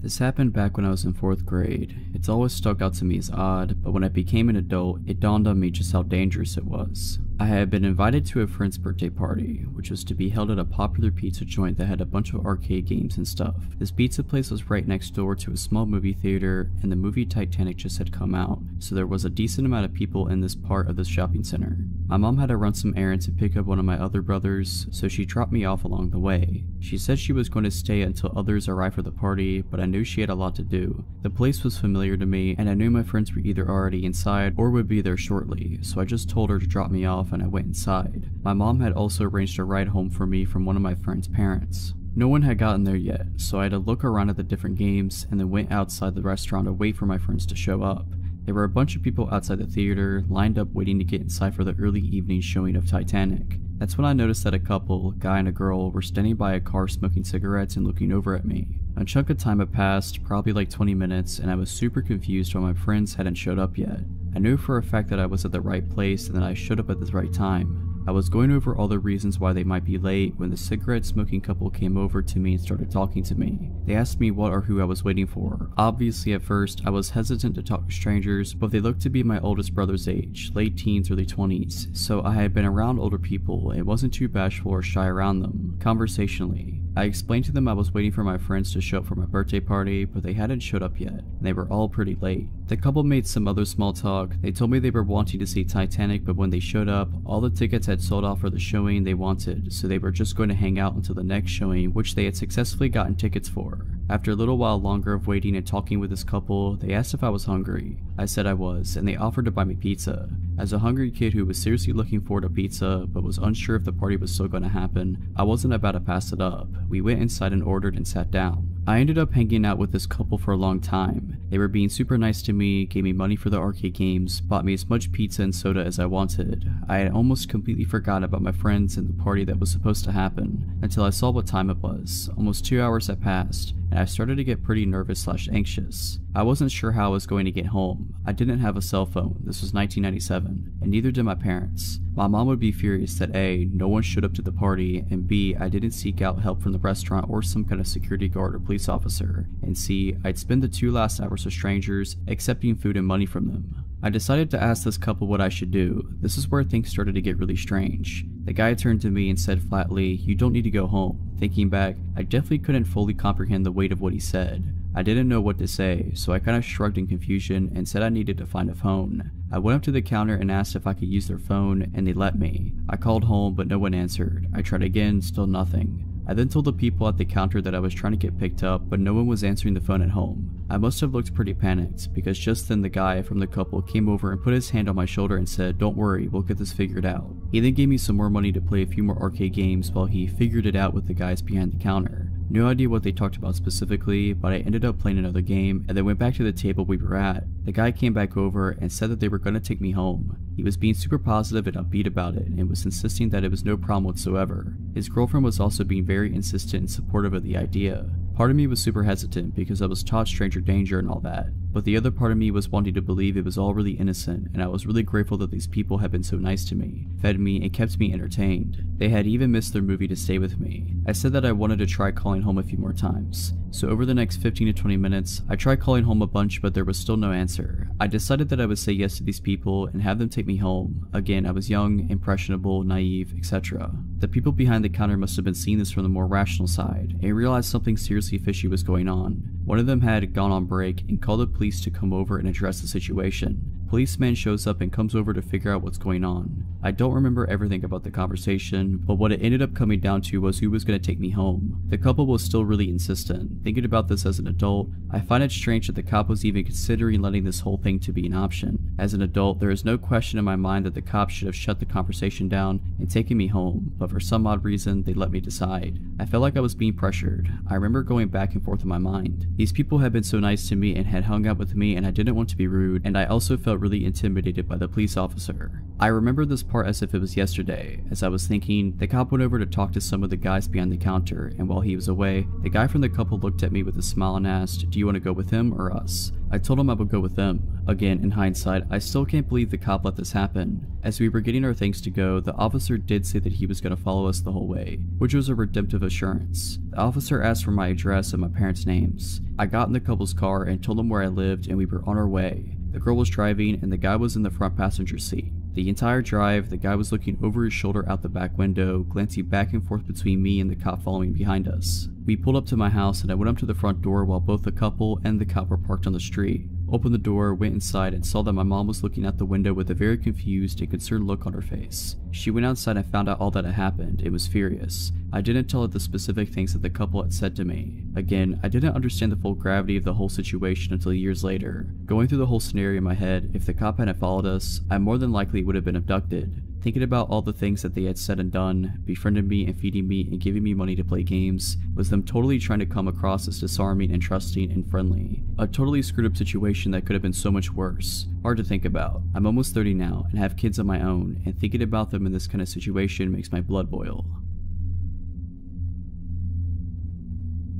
This happened back when I was in 4th grade. It's always stuck out to me as odd, but when I became an adult, it dawned on me just how dangerous it was. I had been invited to a friend's birthday party, which was to be held at a popular pizza joint that had a bunch of arcade games and stuff. This pizza place was right next door to a small movie theater, and the movie Titanic just had come out, so there was a decent amount of people in this part of the shopping center. My mom had to run some errands and pick up one of my other brothers, so she dropped me off along the way. She said she was going to stay until others arrived for the party, but I knew she had a lot to do. The place was familiar to me, and I knew my friends were either already inside or would be there shortly, so I just told her to drop me off and I went inside. My mom had also arranged a ride home for me from one of my friend's parents. No one had gotten there yet, so I had to look around at the different games and then went outside the restaurant to wait for my friends to show up. There were a bunch of people outside the theater, lined up waiting to get inside for the early evening showing of Titanic. That's when I noticed that a couple, a guy and a girl, were standing by a car smoking cigarettes and looking over at me. A chunk of time had passed, probably like 20 minutes, and I was super confused why my friends hadn't showed up yet. I knew for a fact that I was at the right place and that I showed up at the right time. I was going over all the reasons why they might be late when the cigarette-smoking couple came over to me and started talking to me. They asked me what or who I was waiting for. Obviously at first, I was hesitant to talk to strangers, but they looked to be my oldest brother's age, late teens, early 20s, so I had been around older people and wasn't too bashful or shy around them, conversationally. I explained to them I was waiting for my friends to show up for my birthday party, but they hadn't showed up yet, and they were all pretty late. The couple made some other small talk. They told me they were wanting to see Titanic, but when they showed up, all the tickets had sold off for the showing they wanted, so they were just going to hang out until the next showing, which they had successfully gotten tickets for. After a little while longer of waiting and talking with this couple, they asked if I was hungry. I said I was, and they offered to buy me pizza. As a hungry kid who was seriously looking forward to pizza but was unsure if the party was still going to happen, I wasn't about to pass it up. We went inside and ordered and sat down. I ended up hanging out with this couple for a long time. They were being super nice to me, gave me money for the arcade games, bought me as much pizza and soda as I wanted. I had almost completely forgotten about my friends and the party that was supposed to happen, until I saw what time it was. Almost 2 hours had passed, and I started to get pretty nervous/anxious. I wasn't sure how I was going to get home. I didn't have a cell phone, this was 1997, and neither did my parents. My mom would be furious that A, no one showed up to the party, and B, I didn't seek out help from the restaurant or some kind of security guard or police officer, and C, I'd spend the 2 last hours with strangers, accepting food and money from them. I decided to ask this couple what I should do. This is where things started to get really strange. The guy turned to me and said flatly, "You don't need to go home." Thinking back, I definitely couldn't fully comprehend the weight of what he said. I didn't know what to say, so I kind of shrugged in confusion and said I needed to find a phone. I went up to the counter and asked if I could use their phone, and they let me. I called home, but no one answered. I tried again, still nothing. I then told the people at the counter that I was trying to get picked up, but no one was answering the phone at home. I must have looked pretty panicked, because just then the guy from the couple came over and put his hand on my shoulder and said, "Don't worry, we'll get this figured out." He then gave me some more money to play a few more arcade games while he figured it out with the guys behind the counter. No idea what they talked about specifically, but I ended up playing another game and then went back to the table we were at. The guy came back over and said that they were going to take me home. He was being super positive and upbeat about it and was insisting that it was no problem whatsoever. His girlfriend was also being very insistent and supportive of the idea. Part of me was super hesitant because I was taught stranger danger and all that, but the other part of me was wanting to believe it was all really innocent, and I was really grateful that these people had been so nice to me, fed me, and kept me entertained. They had even missed their movie to stay with me. I said that I wanted to try calling home a few more times. So over the next 15 to 20 minutes, I tried calling home a bunch, but there was still no answer. I decided that I would say yes to these people and have them take me home. Again, I was young, impressionable, naive, etc. The people behind the counter must have been seeing this from the more rational side and realized something seriously fishy was going on. One of them had gone on break and called the police to come over and address the situation. Policeman shows up and comes over to figure out what's going on. I don't remember everything about the conversation, but what it ended up coming down to was who was going to take me home. The couple was still really insistent. Thinking about this as an adult, I find it strange that the cop was even considering letting this whole thing to be an option. As an adult, there is no question in my mind that the cops should have shut the conversation down and taken me home, but for some odd reason, they let me decide. I felt like I was being pressured. I remember going back and forth in my mind. These people had been so nice to me and had hung out with me, and I didn't want to be rude, and I also felt really intimidated by the police officer. I remember this part as if it was yesterday. As I was thinking, the cop went over to talk to some of the guys behind the counter, and while he was away, the guy from the couple looked at me with a smile and asked, "Do you want to go with him or us?" I told him I would go with them. Again, in hindsight, I still can't believe the cop let this happen. As we were getting our things to go, the officer did say that he was going to follow us the whole way, which was a redemptive assurance. The officer asked for my address and my parents' names. I got in the couple's car and told them where I lived, and we were on our way. The girl was driving and the guy was in the front passenger seat. The entire drive, the guy was looking over his shoulder out the back window, glancing back and forth between me and the cop following behind us. We pulled up to my house and I went up to the front door while both the couple and the cop were parked on the street. Opened the door, went inside, and saw that my mom was looking out the window with a very confused and concerned look on her face. She went outside and found out all that had happened and was furious. I didn't tell her the specific things that the couple had said to me. Again, I didn't understand the full gravity of the whole situation until years later. Going through the whole scenario in my head, if the cop hadn't followed us, I more than likely would have been abducted. Thinking about all the things that they had said and done, befriending me and feeding me and giving me money to play games, was them totally trying to come across as disarming and trusting and friendly. A totally screwed up situation that could have been so much worse. Hard to think about. I'm almost 30 now and have kids of my own, and thinking about them in this kind of situation makes my blood boil.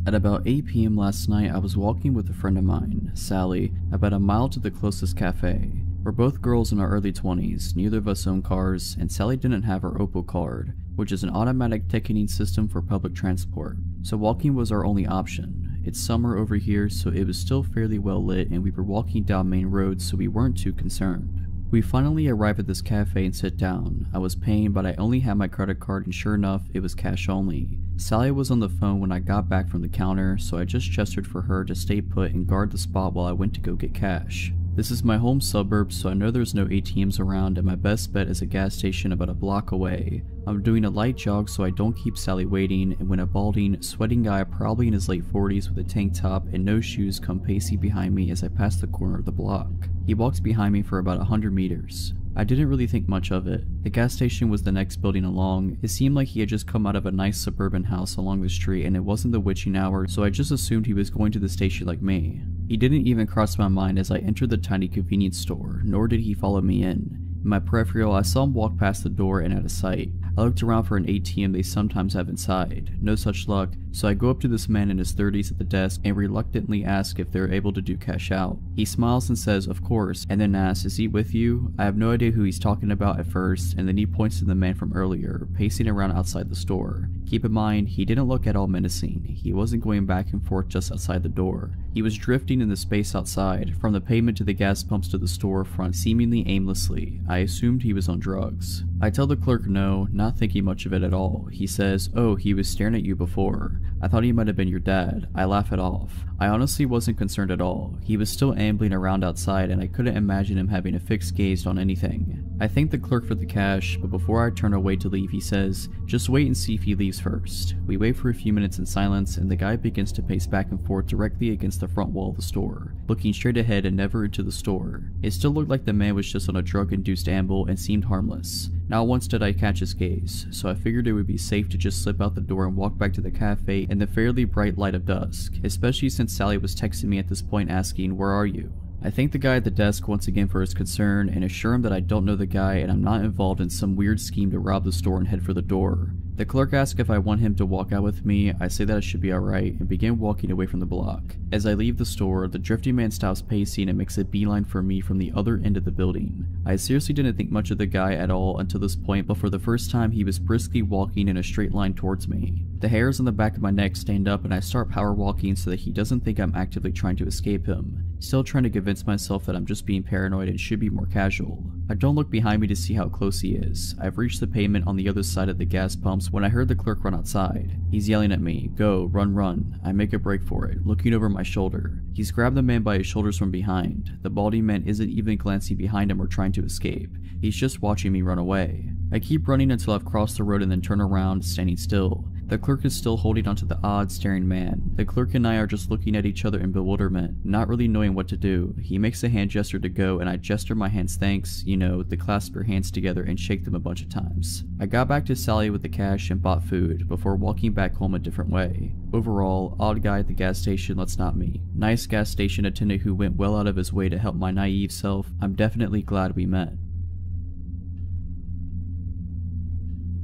At about 8 p.m. last night, I was walking with a friend of mine, Sally, about a mile to the closest cafe. We're both girls in our early 20s, neither of us own cars, and Sally didn't have her Opal card, which is an automatic ticketing system for public transport, so walking was our only option. It's summer over here, so it was still fairly well lit and we were walking down main roads, so we weren't too concerned. We finally arrived at this cafe and sit down. I was paying, but I only had my credit card, and sure enough, it was cash only. Sally was on the phone when I got back from the counter, so I just gestured for her to stay put and guard the spot while I went to go get cash. This is my home suburb, so I know there's no ATMs around and my best bet is a gas station about a block away. I'm doing a light jog so I don't keep Sally waiting, and when a balding, sweating guy probably in his late 40s with a tank top and no shoes come pacing behind me as I pass the corner of the block. He walks behind me for about 100 meters. I didn't really think much of it. The gas station was the next building along. It seemed like he had just come out of a nice suburban house along the street and it wasn't the witching hour, so I just assumed he was going to the station like me. He didn't even cross my mind as I entered the tiny convenience store, nor did he follow me in. In my peripheral, I saw him walk past the door and out of sight. I looked around for an ATM they sometimes have inside. No such luck, so I go up to this man in his 30s at the desk and reluctantly ask if they're able to do cash out. He smiles and says, of course, and then asks, is he with you? I have no idea who he's talking about at first, and then he points to the man from earlier, pacing around outside the store. Keep in mind, he didn't look at all menacing. He wasn't going back and forth just outside the door. He was drifting in the space outside, from the pavement to the gas pumps to the storefront seemingly aimlessly. I assumed he was on drugs. I tell the clerk no, not thinking much of it at all. He says, oh, he was staring at you before. I thought he might have been your dad. I laugh it off. I honestly wasn't concerned at all. He was still ambling around outside and I couldn't imagine him having a fixed gaze on anything. I thank the clerk for the cash, but before I turn away to leave he says, just wait and see if he leaves first. We wait for a few minutes in silence and the guy begins to pace back and forth directly against the front wall of the store, looking straight ahead and never into the store. It still looked like the man was just on a drug-induced amble and seemed harmless. Not once did I catch his gaze, so I figured it would be safe to just slip out the door and walk back to the cafe in the fairly bright light of dusk, especially since Sally was texting me at this point asking, where are you? I thank the guy at the desk once again for his concern and assure him that I don't know the guy and I'm not involved in some weird scheme to rob the store and head for the door. The clerk asks if I want him to walk out with me. I say that I should be alright and begin walking away from the block. As I leave the store, the drifty man stops pacing and makes a beeline for me from the other end of the building. I seriously didn't think much of the guy at all until this point, but for the first time he was briskly walking in a straight line towards me. The hairs on the back of my neck stand up and I start power walking so that he doesn't think I'm actively trying to escape him. Still trying to convince myself that I'm just being paranoid and should be more casual. I don't look behind me to see how close he is. I've reached the pavement on the other side of the gas pumps when I heard the clerk run outside. He's yelling at me, go, run, run. I make a break for it, looking over my shoulder. He's grabbed the man by his shoulders from behind. The balding man isn't even glancing behind him or trying to escape. He's just watching me run away. I keep running until I've crossed the road and then turn around, standing still. The clerk is still holding onto the odd, staring man. The clerk and I are just looking at each other in bewilderment, not really knowing what to do. He makes a hand gesture to go and I gesture my hands thanks, you know, to clasp your hands together and shake them a bunch of times. I got back to Sally with the cash and bought food, before walking back home a different way. Overall, odd guy at the gas station, let's not meet. Nice gas station attendant who went well out of his way to help my naive self. I'm definitely glad we met.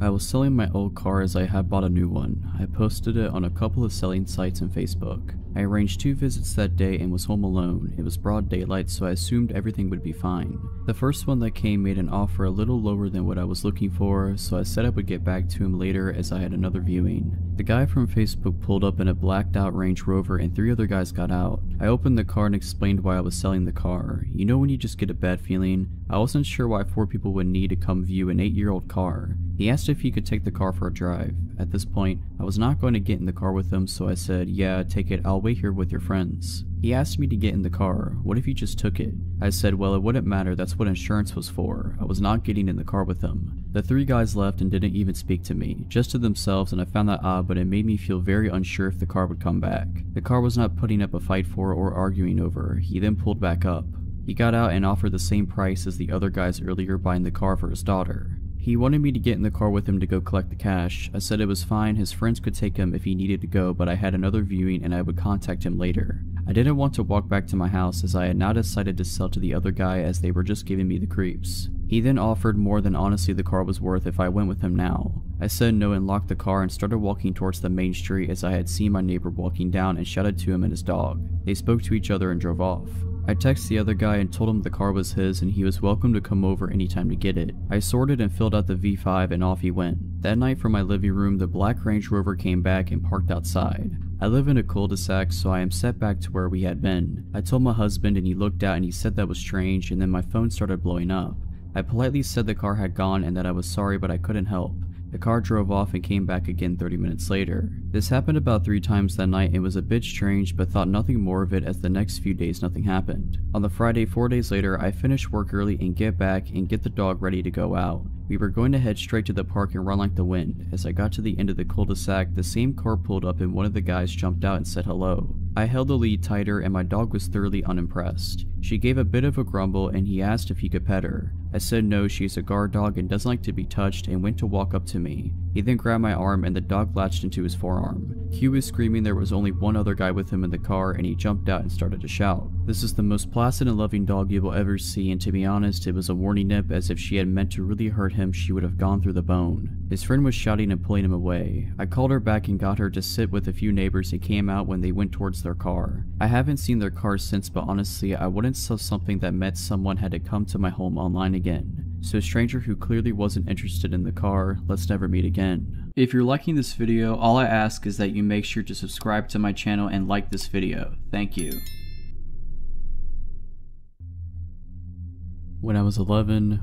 I was selling my old car as I had bought a new one. I posted it on a couple of selling sites and Facebook. I arranged 2 visits that day and was home alone. It was broad daylight, so I assumed everything would be fine. The first one that came made an offer a little lower than what I was looking for, so I said I would get back to him later as I had another viewing. The guy from Facebook pulled up in a blacked out Range Rover and 3 other guys got out. I opened the car and explained why I was selling the car. You know when you just get a bad feeling? I wasn't sure why 4 people would need to come view an 8-year-old car. He asked if he could take the car for a drive. At this point, I was not going to get in the car with him, so I said, yeah, take it, I'll wait here with your friends. He asked me to get in the car. What if you just took it? I said, well, it wouldn't matter, that's what insurance was for. I was not getting in the car with him. The 3 guys left and didn't even speak to me, just to themselves, and I found that odd, but it made me feel very unsure if the car would come back. The car was not putting up a fight for or arguing over. He then pulled back up. He got out and offered the same price as the other guys earlier buying the car for his daughter. He wanted me to get in the car with him to go collect the cash. I said it was fine, his friends could take him if he needed to go, but I had another viewing and I would contact him later. I didn't want to walk back to my house as I had now decided to sell to the other guy as they were just giving me the creeps. He then offered more than honestly the car was worth if I went with him now. I said no and locked the car and started walking towards the main street as I had seen my neighbor walking down and shouted to him and his dog. They spoke to each other and drove off. I texted the other guy and told him the car was his and he was welcome to come over anytime to get it. I sorted and filled out the V5 and off he went. That night from my living room, the black Range Rover came back and parked outside. I live in a cul-de-sac, so I am set back to where we had been. I told my husband and he looked out and he said that was strange, and then my phone started blowing up. I politely said the car had gone and that I was sorry but I couldn't help. The car drove off and came back again 30 minutes later. This happened about 3 times that night and was a bit strange, but thought nothing more of it as the next few days nothing happened. On the Friday 4 days later, I finished work early and get back and get the dog ready to go out. We were going to head straight to the park and run like the wind. As I got to the end of the cul-de-sac, the same car pulled up and one of the guys jumped out and said hello. I held the lead tighter and my dog was thoroughly unimpressed. She gave a bit of a grumble and he asked if he could pet her. I said no, she's a guard dog and doesn't like to be touched, and went to walk up to me. He then grabbed my arm and the dog latched into his forearm. Q was screaming. There was only one other guy with him in the car and he jumped out and started to shout. This is the most placid and loving dog you will ever see, and to be honest, it was a warning nip, as if she had meant to really hurt him she would have gone through the bone. His friend was shouting and pulling him away. I called her back and got her to sit with a few neighbors and came out when they went towards their car. I haven't seen their car since, but honestly I wouldn't sell something that meant someone had to come to my home online again. So a stranger who clearly wasn't interested in the car, let's never meet again. If you're liking this video, all I ask is that you make sure to subscribe to my channel and like this video. Thank you. When I was 11,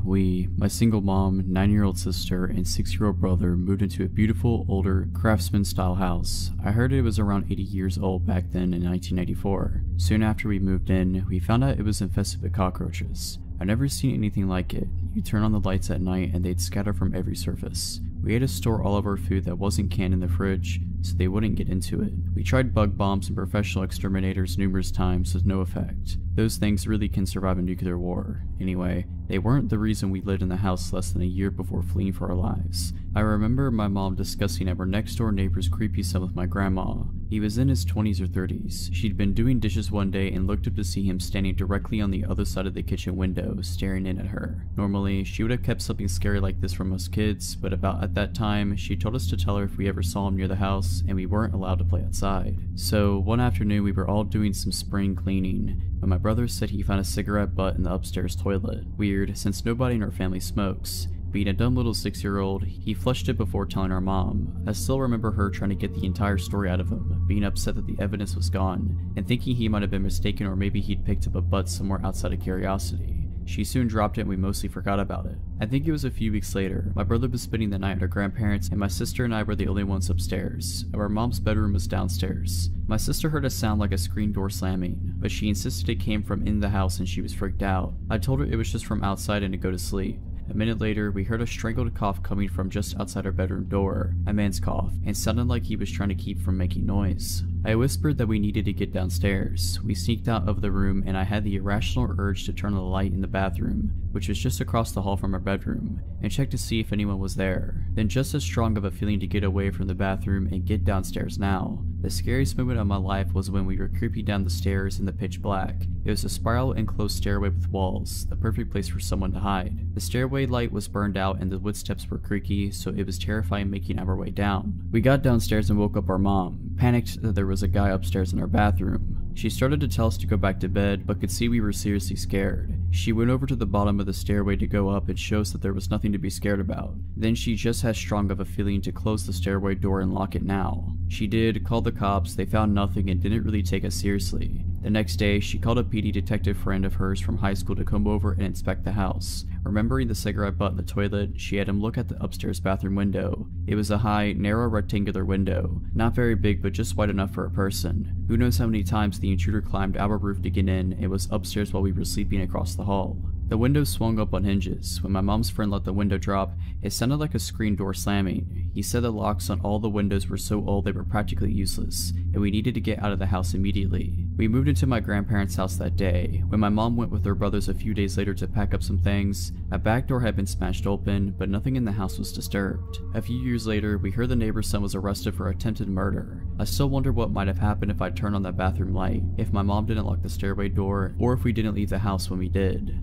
my single mom, 9-year-old sister, and 6-year-old brother moved into a beautiful, older, craftsman-style house. I heard it was around 80 years old back then in 1994. Soon after we moved in, we found out it was infested with cockroaches. I've never seen anything like it. You turn on the lights at night and they'd scatter from every surface. We had to store all of our food that wasn't canned in the fridge so they wouldn't get into it. We tried bug bombs and professional exterminators numerous times with no effect. Those things really can survive a nuclear war. Anyway, they weren't the reason we lived in the house less than a year before fleeing for our lives. I remember my mom discussing our next door neighbor's creepy son with my grandma. He was in his 20s or 30s. She'd been doing dishes one day and looked up to see him standing directly on the other side of the kitchen window, staring in at her. Normally, she would have kept something scary like this from us kids, but about at that time, she told us to tell her if we ever saw him near the house, and we weren't allowed to play outside. So one afternoon, we were all doing some spring cleaning, when my brother said he found a cigarette butt in the upstairs toilet. Weird, since nobody in our family smokes. Being a dumb little 6-year-old, he flushed it before telling our mom. I still remember her trying to get the entire story out of him, being upset that the evidence was gone, and thinking he might have been mistaken or maybe he'd picked up a butt somewhere outside of curiosity. She soon dropped it and we mostly forgot about it. I think it was a few weeks later. My brother was spending the night at our grandparents and my sister and I were the only ones upstairs. Our mom's bedroom was downstairs. My sister heard a sound like a screen door slamming, but she insisted it came from in the house and she was freaked out. I told her it was just from outside and to go to sleep. A minute later, we heard a strangled cough coming from just outside our bedroom door, a man's cough, and sounded like he was trying to keep from making noise. I whispered that we needed to get downstairs. We sneaked out of the room and I had the irrational urge to turn on the light in the bathroom, which was just across the hall from our bedroom, and check to see if anyone was there. Then just as strong of a feeling to get away from the bathroom and get downstairs now. The scariest moment of my life was when we were creeping down the stairs in the pitch black. It was a spiral enclosed stairway with walls, the perfect place for someone to hide. The stairway light was burned out and the wood steps were creaky, so it was terrifying making our way down. We got downstairs and woke up our mom, panicked that there was a guy upstairs in our bathroom. She started to tell us to go back to bed, but could see we were seriously scared. She went over to the bottom of the stairway to go up and show us that there was nothing to be scared about. Then she just had strong of a feeling to close the stairway door and lock it now. She did, called the cops, they found nothing and didn't really take us seriously. The next day, she called a PD detective friend of hers from high school to come over and inspect the house. Remembering the cigarette butt in the toilet, she had him look at the upstairs bathroom window. It was a high, narrow rectangular window, not very big but just wide enough for a person. Who knows how many times the intruder climbed our roof to get in and was upstairs while we were sleeping across the hall. The window swung up on hinges. When my mom's friend let the window drop, it sounded like a screen door slamming. He said the locks on all the windows were so old they were practically useless, and we needed to get out of the house immediately. We moved into my grandparents' house that day. When my mom went with her brothers a few days later to pack up some things, a back door had been smashed open, but nothing in the house was disturbed. A few years later, we heard the neighbor's son was arrested for attempted murder. I still wonder what might have happened if I turned on that bathroom light, if my mom didn't lock the stairway door, or if we didn't leave the house when we did.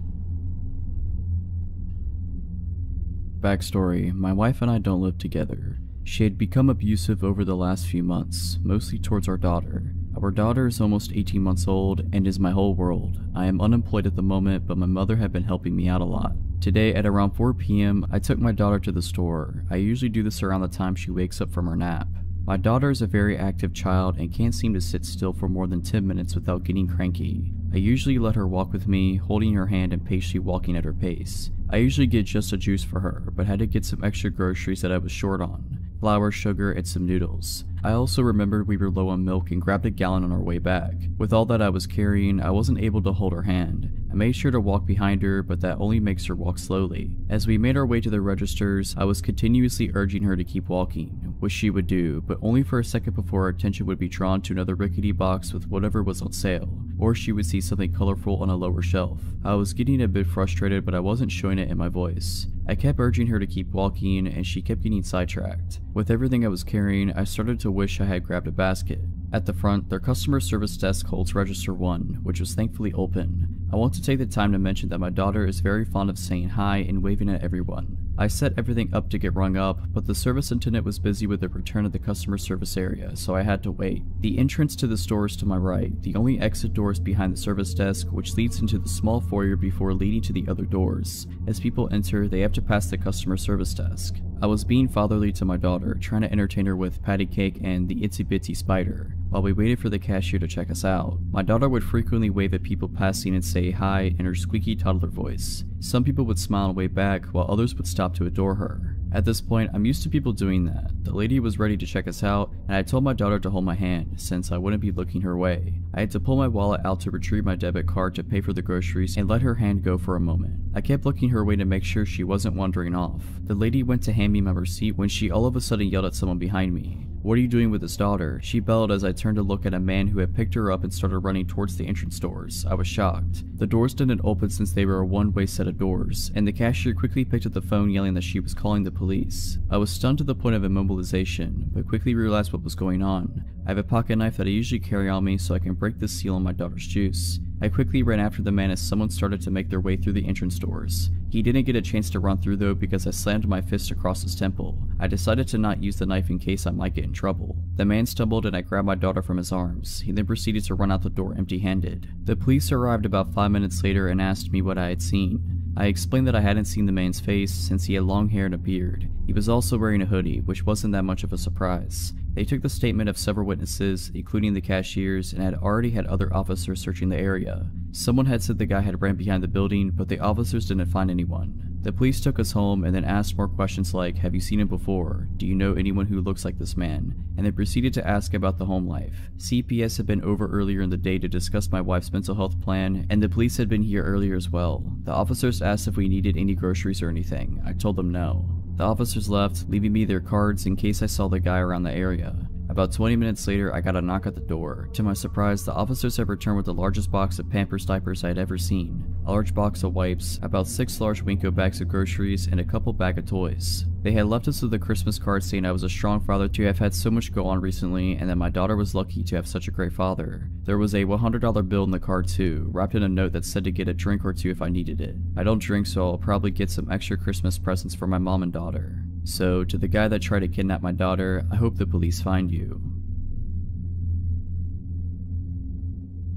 Backstory: my wife and I don't live together. She had become abusive over the last few months, mostly towards our daughter. Our daughter is almost 18 months old and is my whole world. I am unemployed at the moment, but my mother had been helping me out a lot. Today at around 4 p.m, I took my daughter to the store. I usually do this around the time she wakes up from her nap. My daughter is a very active child and can't seem to sit still for more than 10 minutes without getting cranky. I I usually let her walk with me, holding her hand and patiently walking at her pace. I usually get just a juice for her, but had to get some extra groceries that I was short on. Flour, sugar, and some noodles. I also remembered we were low on milk and grabbed a gallon on our way back. With all that I was carrying, I wasn't able to hold her hand. I made sure to walk behind her, but that only makes her walk slowly. As we made our way to the registers, I was continuously urging her to keep walking, which she would do, but only for a second before her attention would be drawn to another rickety box with whatever was on sale, or she would see something colorful on a lower shelf. I was getting a bit frustrated, but I wasn't showing it in my voice. I kept urging her to keep walking, and she kept getting sidetracked. With everything I was carrying, I started to wish I had grabbed a basket. At the front, their customer service desk holds register 1, which was thankfully open. I want to take the time to mention that my daughter is very fond of saying hi and waving at everyone. I set everything up to get rung up, but the service attendant was busy with the return of the customer service area, so I had to wait. The entrance to the store is to my right. The only exit door is behind the service desk, which leads into the small foyer before leading to the other doors. As people enter, they have to pass the customer service desk. I was being fatherly to my daughter, trying to entertain her with patty cake and the itsy bitsy spider, while we waited for the cashier to check us out. My daughter would frequently wave at people passing and say hi in her squeaky toddler voice. Some people would smile and wave back, while others would stop to adore her. At this point, I'm used to people doing that. The lady was ready to check us out, and I told my daughter to hold my hand, since I wouldn't be looking her way. I had to pull my wallet out to retrieve my debit card to pay for the groceries and let her hand go for a moment. I kept looking her way to make sure she wasn't wandering off. The lady went to hand me my receipt when she all of a sudden yelled at someone behind me. "What are you doing with his daughter?" She bellowed as I turned to look at a man who had picked her up and started running towards the entrance doors. I was shocked. The doors didn't open since they were a one-way set of doors, and the cashier quickly picked up the phone yelling that she was calling the police. I was stunned to the point of immobilization, but quickly realized what was going on. I have a pocket knife that I usually carry on me so I can break the seal on my daughter's juice. I quickly ran after the man as someone started to make their way through the entrance doors. He didn't get a chance to run through though because I slammed my fist across his temple. I decided to not use the knife in case I might get in trouble. The man stumbled and I grabbed my daughter from his arms. He then proceeded to run out the door empty-handed. The police arrived about 5 minutes later and asked me what I had seen. I explained that I hadn't seen the man's face since he had long hair and a beard. He was also wearing a hoodie, which wasn't that much of a surprise. They took the statement of several witnesses, including the cashiers, and had already had other officers searching the area. Someone had said the guy had ran behind the building, but the officers didn't find anyone. The police took us home and then asked more questions like, "Have you seen him before? Do you know anyone who looks like this man?" And they proceeded to ask about the home life. CPS had been over earlier in the day to discuss my wife's mental health plan, and the police had been here earlier as well. The officers asked if we needed any groceries or anything. I told them no. The officers left, leaving me their cards in case I saw the guy around the area. About 20 minutes later, I got a knock at the door. To my surprise, the officers had returned with the largest box of Pampers diapers I had ever seen, a large box of wipes, about 6 large Winco bags of groceries, and a couple bag of toys. They had left us with a Christmas card saying I was a strong father to have had so much go on recently, and that my daughter was lucky to have such a great father. There was a $100 bill in the card too, wrapped in a note that said to get a drink or two if I needed it. I don't drink, so I'll probably get some extra Christmas presents for my mom and daughter. So, to the guy that tried to kidnap my daughter, I hope the police find you.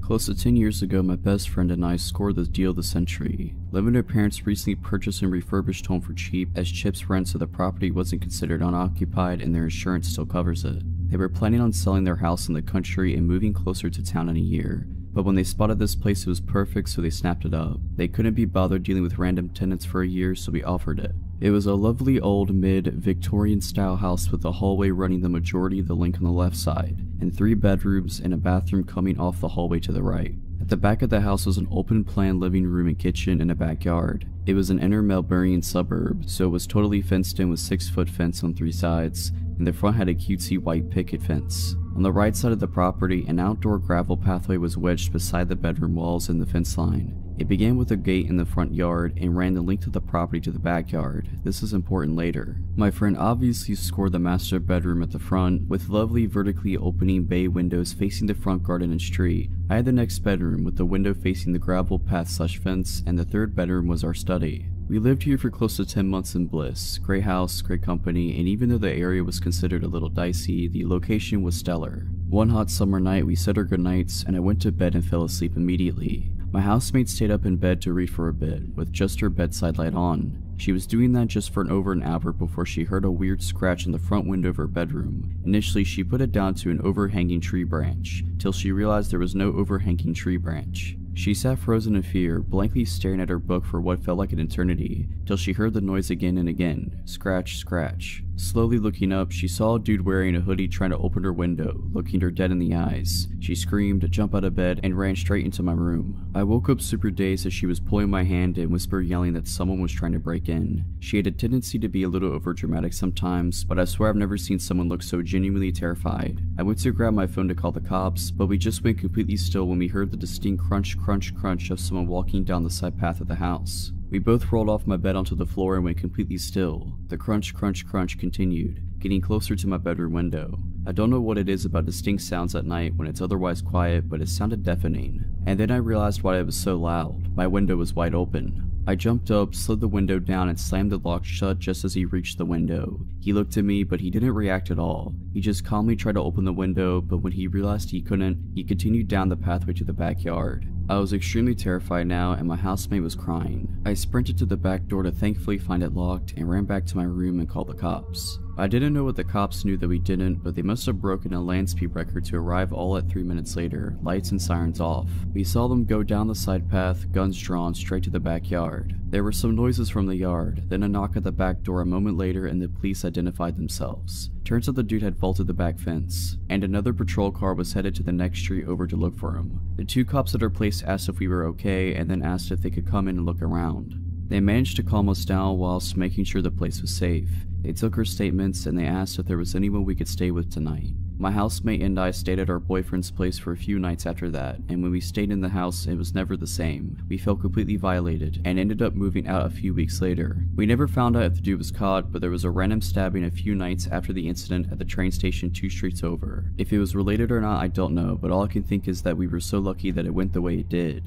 Close to 10 years ago, my best friend and I scored the deal of the century. Living with her parents recently purchased and refurbished home for cheap, as chips rent so the property wasn't considered unoccupied and their insurance still covers it. They were planning on selling their house in the country and moving closer to town in a year. But when they spotted this place, it was perfect, so they snapped it up. They couldn't be bothered dealing with random tenants for a year, so we offered it. It was a lovely old mid-Victorian style house with a hallway running the majority of the length on the left side, and 3 bedrooms and a bathroom coming off the hallway to the right. At the back of the house was an open-plan living room and kitchen and a backyard. It was an inner Melbourne suburb, so it was totally fenced in with 6-foot fence on 3 sides, and the front had a cutesy white picket fence. On the right side of the property, an outdoor gravel pathway was wedged beside the bedroom walls and the fence line. It began with a gate in the front yard and ran the length of the property to the backyard. This is important later. My friend obviously scored the master bedroom at the front, with lovely vertically opening bay windows facing the front garden and street. I had the next bedroom with the window facing the gravel path/fence, and the 3rd bedroom was our study. We lived here for close to 10 months in bliss. Great house, great company, and even though the area was considered a little dicey, the location was stellar. One hot summer night, we said our goodnights, and I went to bed and fell asleep immediately. My housemate stayed up in bed to read for a bit, with just her bedside light on. She was doing that just for over an hour before she heard a weird scratch in the front window of her bedroom. Initially, she put it down to an overhanging tree branch, till she realized there was no overhanging tree branch. She sat frozen in fear, blankly staring at her book for what felt like an eternity, till she heard the noise again and again. Scratch, scratch. Slowly looking up, she saw a dude wearing a hoodie trying to open her window, looking her dead in the eyes. She screamed, jumped out of bed, and ran straight into my room. I woke up super dazed as she was pulling my hand and whispered, yelling that someone was trying to break in. She had a tendency to be a little overdramatic sometimes, but I swear I've never seen someone look so genuinely terrified. I went to grab my phone to call the cops, but we just went completely still when we heard the distinct crunch, crunch, crunch of someone walking down the side path of the house. We both rolled off my bed onto the floor and went completely still. The crunch, crunch, crunch continued, getting closer to my bedroom window. I don't know what it is about distinct sounds at night when it's otherwise quiet, but it sounded deafening. And then I realized why it was so loud. My window was wide open. I jumped up, slid the window down, and slammed the lock shut just as he reached the window. He looked at me, but he didn't react at all. He just calmly tried to open the window, but when he realized he couldn't, he continued down the pathway to the backyard. I was extremely terrified now, and my housemate was crying. I sprinted to the back door to thankfully find it locked and ran back to my room and called the cops. I didn't know what the cops knew that we didn't, but they must have broken a land speed record to arrive all at 3 minutes later, lights and sirens off. We saw them go down the side path, guns drawn, straight to the backyard. There were some noises from the yard, then a knock at the back door a moment later, and the police identified themselves. Turns out the dude had vaulted the back fence, and another patrol car was headed to the next street over to look for him. The two cops at our place asked if we were okay, and then asked if they could come in and look around. They managed to calm us down whilst making sure the place was safe. They took our statements and they asked if there was anyone we could stay with tonight. My housemate and I stayed at our boyfriend's place for a few nights after that, and when we stayed in the house, it was never the same. We felt completely violated, and ended up moving out a few weeks later. We never found out if the dude was caught, but there was a random stabbing a few nights after the incident at the train station 2 streets over. If it was related or not, I don't know, but all I can think is that we were so lucky that it went the way it did.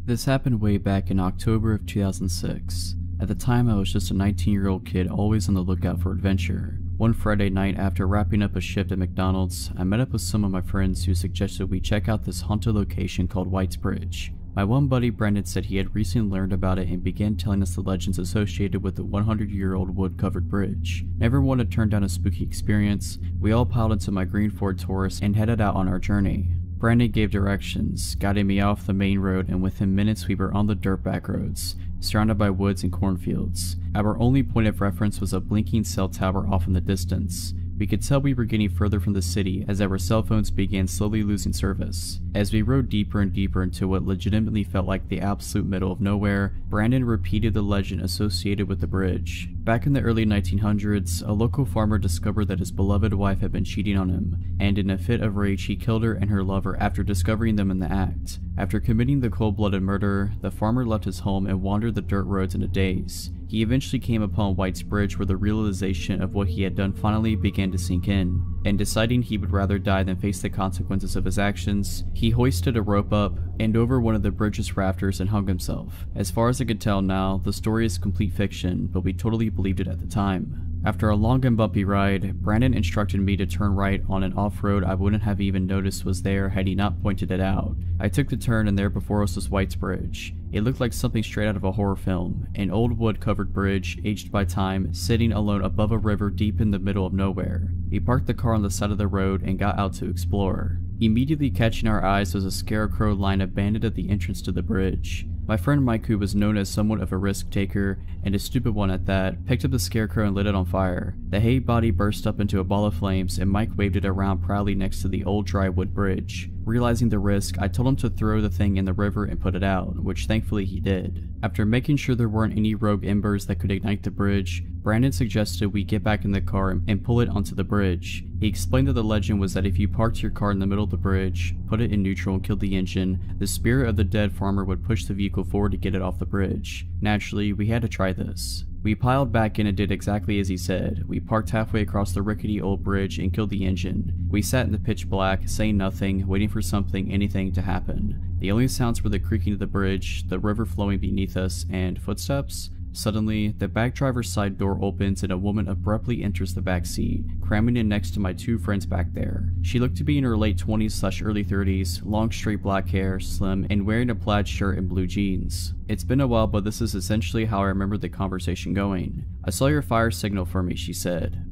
This happened way back in October of 2006. At the time, I was just a 19-year-old kid always on the lookout for adventure. One Friday night, after wrapping up a shift at McDonald's, I met up with some of my friends who suggested we check out this haunted location called White's Bridge. My one buddy Brendan said he had recently learned about it and began telling us the legends associated with the 100-year-old wood-covered bridge. Never one to turn down a spooky experience, we all piled into my green Ford Taurus and headed out on our journey. Brandon gave directions, guiding me off the main road, and within minutes we were on the dirt back roads, surrounded by woods and cornfields. Our only point of reference was a blinking cell tower off in the distance. We could tell we were getting further from the city as our cell phones began slowly losing service. As we rode deeper and deeper into what legitimately felt like the absolute middle of nowhere, Brandon repeated the legend associated with the bridge. Back in the early 1900s, a local farmer discovered that his beloved wife had been cheating on him, and in a fit of rage he killed her and her lover after discovering them in the act. After committing the cold-blooded murder, the farmer left his home and wandered the dirt roads in a daze. He eventually came upon White's Bridge where the realization of what he had done finally began to sink in, and deciding he would rather die than face the consequences of his actions, he hoisted a rope up and over one of the bridge's rafters and hung himself. As far as I could tell now, the story is complete fiction, but we totally believed it at the time. After a long and bumpy ride, Brandon instructed me to turn right on an off-road I wouldn't have even noticed was there had he not pointed it out. I took the turn and there before us was White's Bridge. It looked like something straight out of a horror film, an old wood-covered bridge, aged by time, sitting alone above a river deep in the middle of nowhere. We parked the car on the side of the road and got out to explore. Immediately catching our eyes was a scarecrow lying abandoned at the entrance to the bridge. My friend Mike, who was known as somewhat of a risk taker, and a stupid one at that, picked up the scarecrow and lit it on fire. The hay body burst up into a ball of flames and Mike waved it around proudly next to the old dry wood bridge. Realizing the risk, I told him to throw the thing in the river and put it out, which thankfully he did. After making sure there weren't any rogue embers that could ignite the bridge, Brandon suggested we get back in the car and pull it onto the bridge. He explained that the legend was that if you parked your car in the middle of the bridge, put it in neutral and killed the engine, the spirit of the dead farmer would push the vehicle forward to get it off the bridge. Naturally, we had to try this. We piled back in and did exactly as he said. We parked halfway across the rickety old bridge and killed the engine. We sat in the pitch black, saying nothing, waiting for anything to happen. The only sounds were the creaking of the bridge, the river flowing beneath us, and footsteps. Suddenly, the back driver's side door opens and a woman abruptly enters the back seat, cramming in next to my two friends back there. She looked to be in her late 20s/early 30s, long straight black hair, slim, and wearing a plaid shirt and blue jeans. It's been a while, but this is essentially how I remember the conversation going. "I saw your fire signal for me," she said.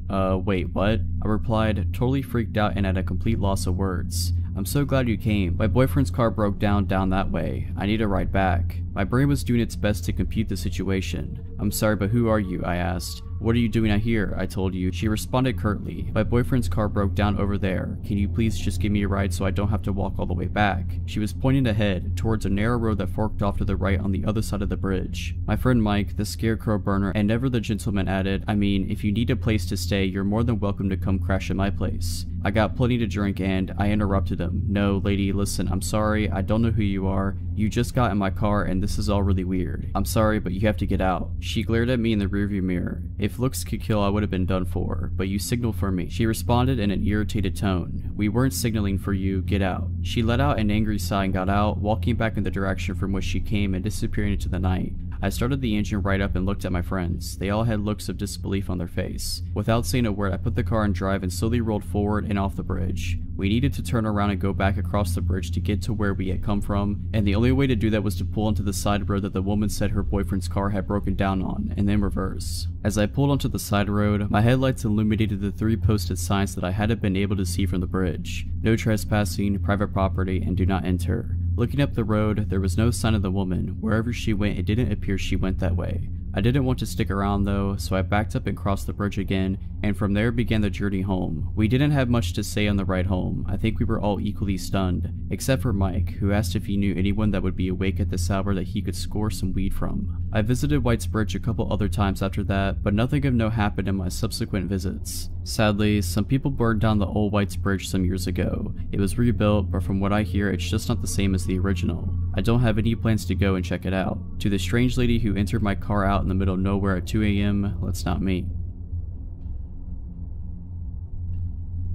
Wait, what?" I replied, totally freaked out and at a complete loss of words. I'm so glad you came. My boyfriend's car broke down that way. I need a ride back. My brain was doing its best to compute the situation. I'm sorry, but who are you? I asked. What are you doing out here? I told you. She responded curtly. My boyfriend's car broke down over there. Can you please just give me a ride so I don't have to walk all the way back? She was pointing ahead, towards a narrow road that forked off to the right on the other side of the bridge. My friend Mike, the scarecrow burner, and never the gentleman added, I mean, if you need a place to stay, you're more than welcome to come crash at my place. I got plenty to drink and I interrupted him. No, lady, listen, I'm sorry, I don't know who you are. You just got in my car and this is all really weird. I'm sorry, but you have to get out. She glared at me in the rearview mirror. If looks could kill, I would have been done for, but you signaled for me. She responded in an irritated tone. We weren't signaling for you, get out. She let out an angry sigh and got out, walking back in the direction from which she came and disappearing into the night. I started the engine right up and looked at my friends. They all had looks of disbelief on their face. Without saying a word, I put the car in drive and slowly rolled forward and off the bridge. We needed to turn around and go back across the bridge to get to where we had come from, and the only way to do that was to pull onto the side road that the woman said her boyfriend's car had broken down on, and then reverse. As I pulled onto the side road, my headlights illuminated the 3 posted signs that I hadn't been able to see from the bridge. No trespassing, private property, and do not enter. Looking up the road, there was no sign of the woman. Wherever she went, it didn't appear she went that way. I didn't want to stick around though, so I backed up and crossed the bridge again, and from there began the journey home. We didn't have much to say on the ride home. I think we were all equally stunned, except for Mike, who asked if he knew anyone that would be awake at this hour that he could score some weed from. I visited White's Bridge a couple other times after that, but nothing of note happened in my subsequent visits. Sadly, some people burned down the old White's Bridge some years ago. It was rebuilt, but from what I hear, it's just not the same as the original. I don't have any plans to go and check it out. To the strange lady who entered my car out in the middle of nowhere at 2 AM, let's not meet.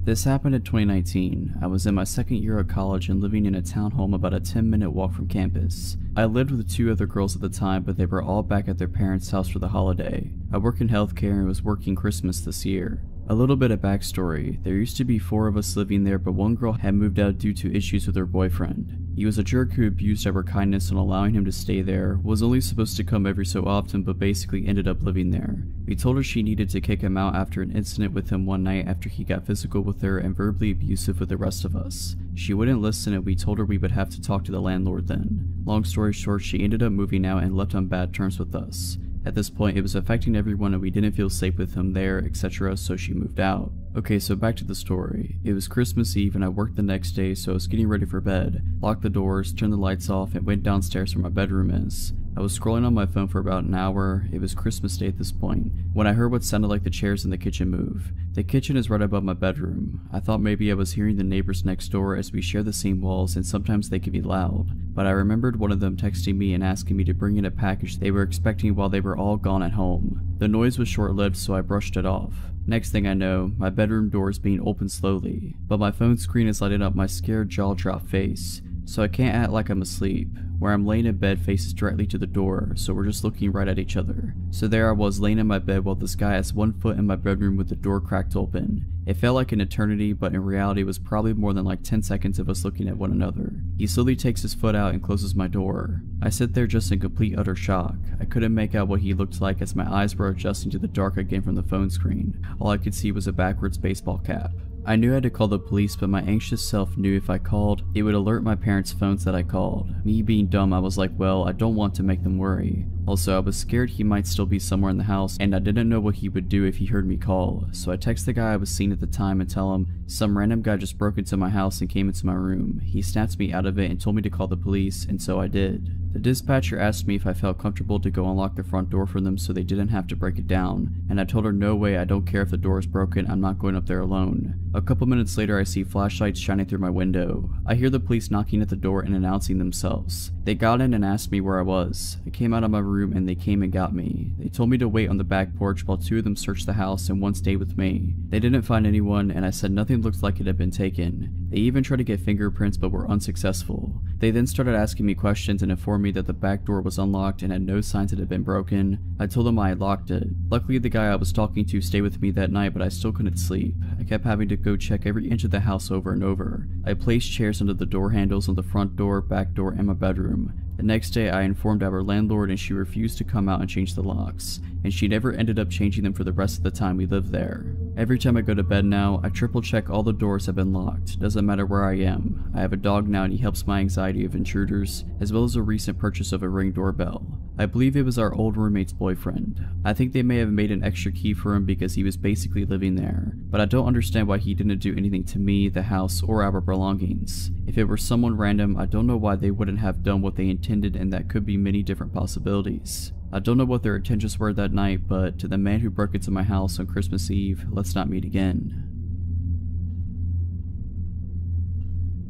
This happened in 2019. I was in my second year of college and living in a townhome about a 10-minute walk from campus. I lived with 2 other girls at the time, but they were all back at their parents' house for the holiday. I work in healthcare and was working Christmas this year. A little bit of backstory. There used to be 4 of us living there, but one girl had moved out due to issues with her boyfriend. He was a jerk who abused our kindness and allowing him to stay there, was only supposed to come every so often but basically ended up living there. We told her she needed to kick him out after an incident with him one night after he got physical with her and verbally abusive with the rest of us. She wouldn't listen and we told her we would have to talk to the landlord then. Long story short, she ended up moving out and left on bad terms with us. At this point, it was affecting everyone and we didn't feel safe with him there, etc., so she moved out. Okay, so back to the story. It was Christmas Eve and I worked the next day, so I was getting ready for bed, locked the doors, turned the lights off, and went downstairs where my bedroom is. I was scrolling on my phone for about an hour. It was Christmas Day at this point, when I heard what sounded like the chairs in the kitchen move. The kitchen is right above my bedroom. I thought maybe I was hearing the neighbors next door as we share the same walls and sometimes they can be loud, but I remembered one of them texting me and asking me to bring in a package they were expecting while they were all gone at home. The noise was short-lived, so I brushed it off. Next thing I know, my bedroom door is being opened slowly, but my phone screen is lighting up my scared jaw-drop face. So I can't act like I'm asleep. Where I'm laying in bed faces directly to the door, so we're just looking right at each other. So there I was laying in my bed while this guy has 1 foot in my bedroom with the door cracked open. It felt like an eternity, but in reality it was probably more than like 10 seconds of us looking at one another. He slowly takes his foot out and closes my door. I sit there just in complete utter shock. I couldn't make out what he looked like as my eyes were adjusting to the dark again from the phone screen. All I could see was a backwards baseball cap. I knew I had to call the police, but my anxious self knew if I called, it would alert my parents' phones that I called. Me being dumb, I was like, well, I don't want to make them worry. Also, I was scared he might still be somewhere in the house, and I didn't know what he would do if he heard me call, so I texted the guy I was seeing at the time and tell him, some random guy just broke into my house and came into my room. He snapped me out of it and told me to call the police, and so I did. The dispatcher asked me if I felt comfortable to go unlock the front door for them so they didn't have to break it down, and I told her no way, I don't care if the door is broken, I'm not going up there alone. A couple minutes later I see flashlights shining through my window. I hear the police knocking at the door and announcing themselves. They got in and asked me where I was. I came out of my room and they came and got me. They told me to wait on the back porch while 2 of them searched the house and 1 stayed with me. They didn't find anyone and I said nothing looked like it had been taken. They even tried to get fingerprints but were unsuccessful. They then started asking me questions and informed me that the back door was unlocked and had no signs it had been broken. I told them I had locked it. Luckily the guy I was talking to stayed with me that night, but I still couldn't sleep. I kept having to go check every inch of the house over and over. I placed chairs under the door handles on the front door, back door, and my bedroom. The next day I informed our landlord and she refused to come out and change the locks, and she never ended up changing them for the rest of the time we lived there. Every time I go to bed now, I triple check all the doors have been locked, doesn't matter where I am. I have a dog now and he helps my anxiety of intruders, as well as a recent purchase of a Ring doorbell. I believe it was our old roommate's boyfriend. I think they may have made an extra key for him because he was basically living there, but I don't understand why he didn't do anything to me, the house, or our belongings. If it were someone random, I don't know why they wouldn't have done what they intended, and that could be many different possibilities. I don't know what their intentions were that night, but to the man who broke into my house on Christmas Eve, let's not meet again.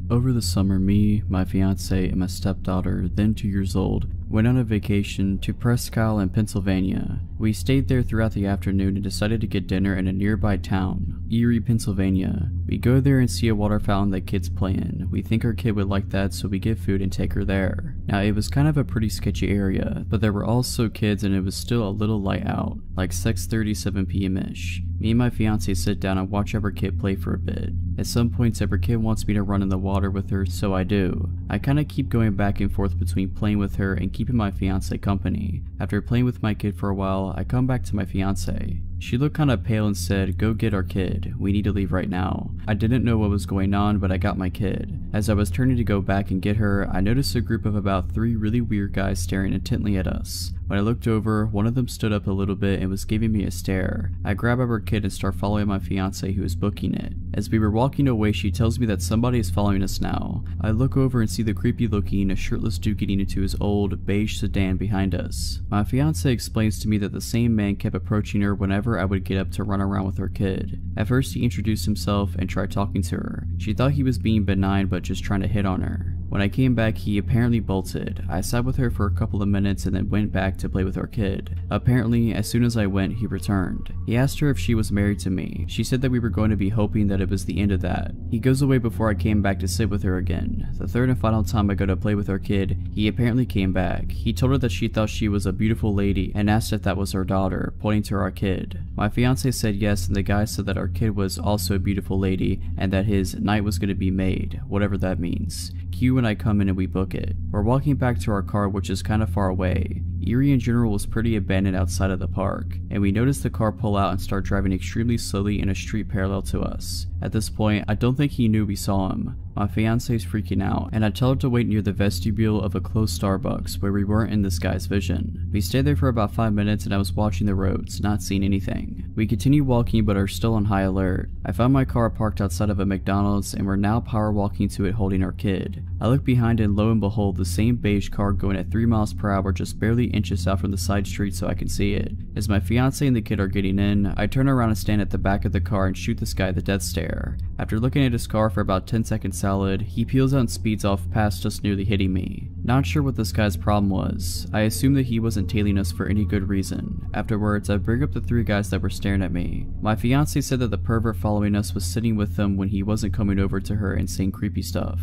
Over the summer, me, my fiance, and my stepdaughter, then 2 years old, went on a vacation to Presque Isle in Pennsylvania. We stayed there throughout the afternoon and decided to get dinner in a nearby town, Erie, Pennsylvania. We go there and see a water fountain that kids play in. We think our kid would like that, so we get food and take her there. Now, it was kind of a pretty sketchy area, but there were also kids and it was still a little light out, like 6:37 p.m.-ish. Me and my fiance sit down and watch our kid play for a bit. At some points, our kid wants me to run in the water with her, so I do. I kinda keep going back and forth between playing with her and keeping my fiance company. After playing with my kid for a while, I come back to my fiance. She looked kinda pale and said, "Go get our kid. We need to leave right now." I didn't know what was going on, but I got my kid. As I was turning to go back and get her, I noticed a group of about 3 really weird guys staring intently at us. When I looked over, one of them stood up a little bit and was giving me a stare. I grab our kid and start following my fiance who is booking it. As we were walking away, she tells me that somebody is following us now. I look over and see the creepy looking, shirtless dude getting into his old, beige sedan behind us. My fiance explains to me that the same man kept approaching her whenever I would get up to run around with her kid. At first he introduced himself and tried talking to her. She thought he was being benign but just trying to hit on her. When I came back, he apparently bolted. I sat with her for a couple of minutes and then went back to play with our kid. Apparently, as soon as I went, he returned. He asked her if she was married to me. She said that we were going to be hoping that it was the end of that. He goes away before I came back to sit with her again. The third and final time I go to play with our kid, he apparently came back. He told her that she thought she was a beautiful lady and asked if that was her daughter, pointing to our kid. My fiance said yes, and the guy said that our kid was also a beautiful lady and that his night was going to be made, whatever that means. Q and I come in and we book it. We're walking back to our car, which is kind of far away. Erie in general was pretty abandoned outside of the park, and we noticed the car pull out and start driving extremely slowly in a street parallel to us. At this point, I don't think he knew we saw him. My fiance is freaking out, and I tell her to wait near the vestibule of a closed Starbucks where we weren't in this guy's vision. We stayed there for about 5 minutes and I was watching the roads, not seeing anything. We continue walking but are still on high alert. I found my car parked outside of a McDonald's and we're now power walking to it holding our kid. I look behind and lo and behold, the same beige car going at 3 miles per hour just barely inches out from the side street so I can see it. As my fiance and the kid are getting in, I turn around and stand at the back of the car and shoot this guy the death stare. After looking at his car for about 10 seconds solid, he peels out and speeds off past just nearly hitting me. Not sure what this guy's problem was. I assume that he wasn't tailing us for any good reason. Afterwards, I bring up the 3 guys that were staring at me. My fiance said that the pervert following us was sitting with them when he wasn't coming over to her and saying creepy stuff.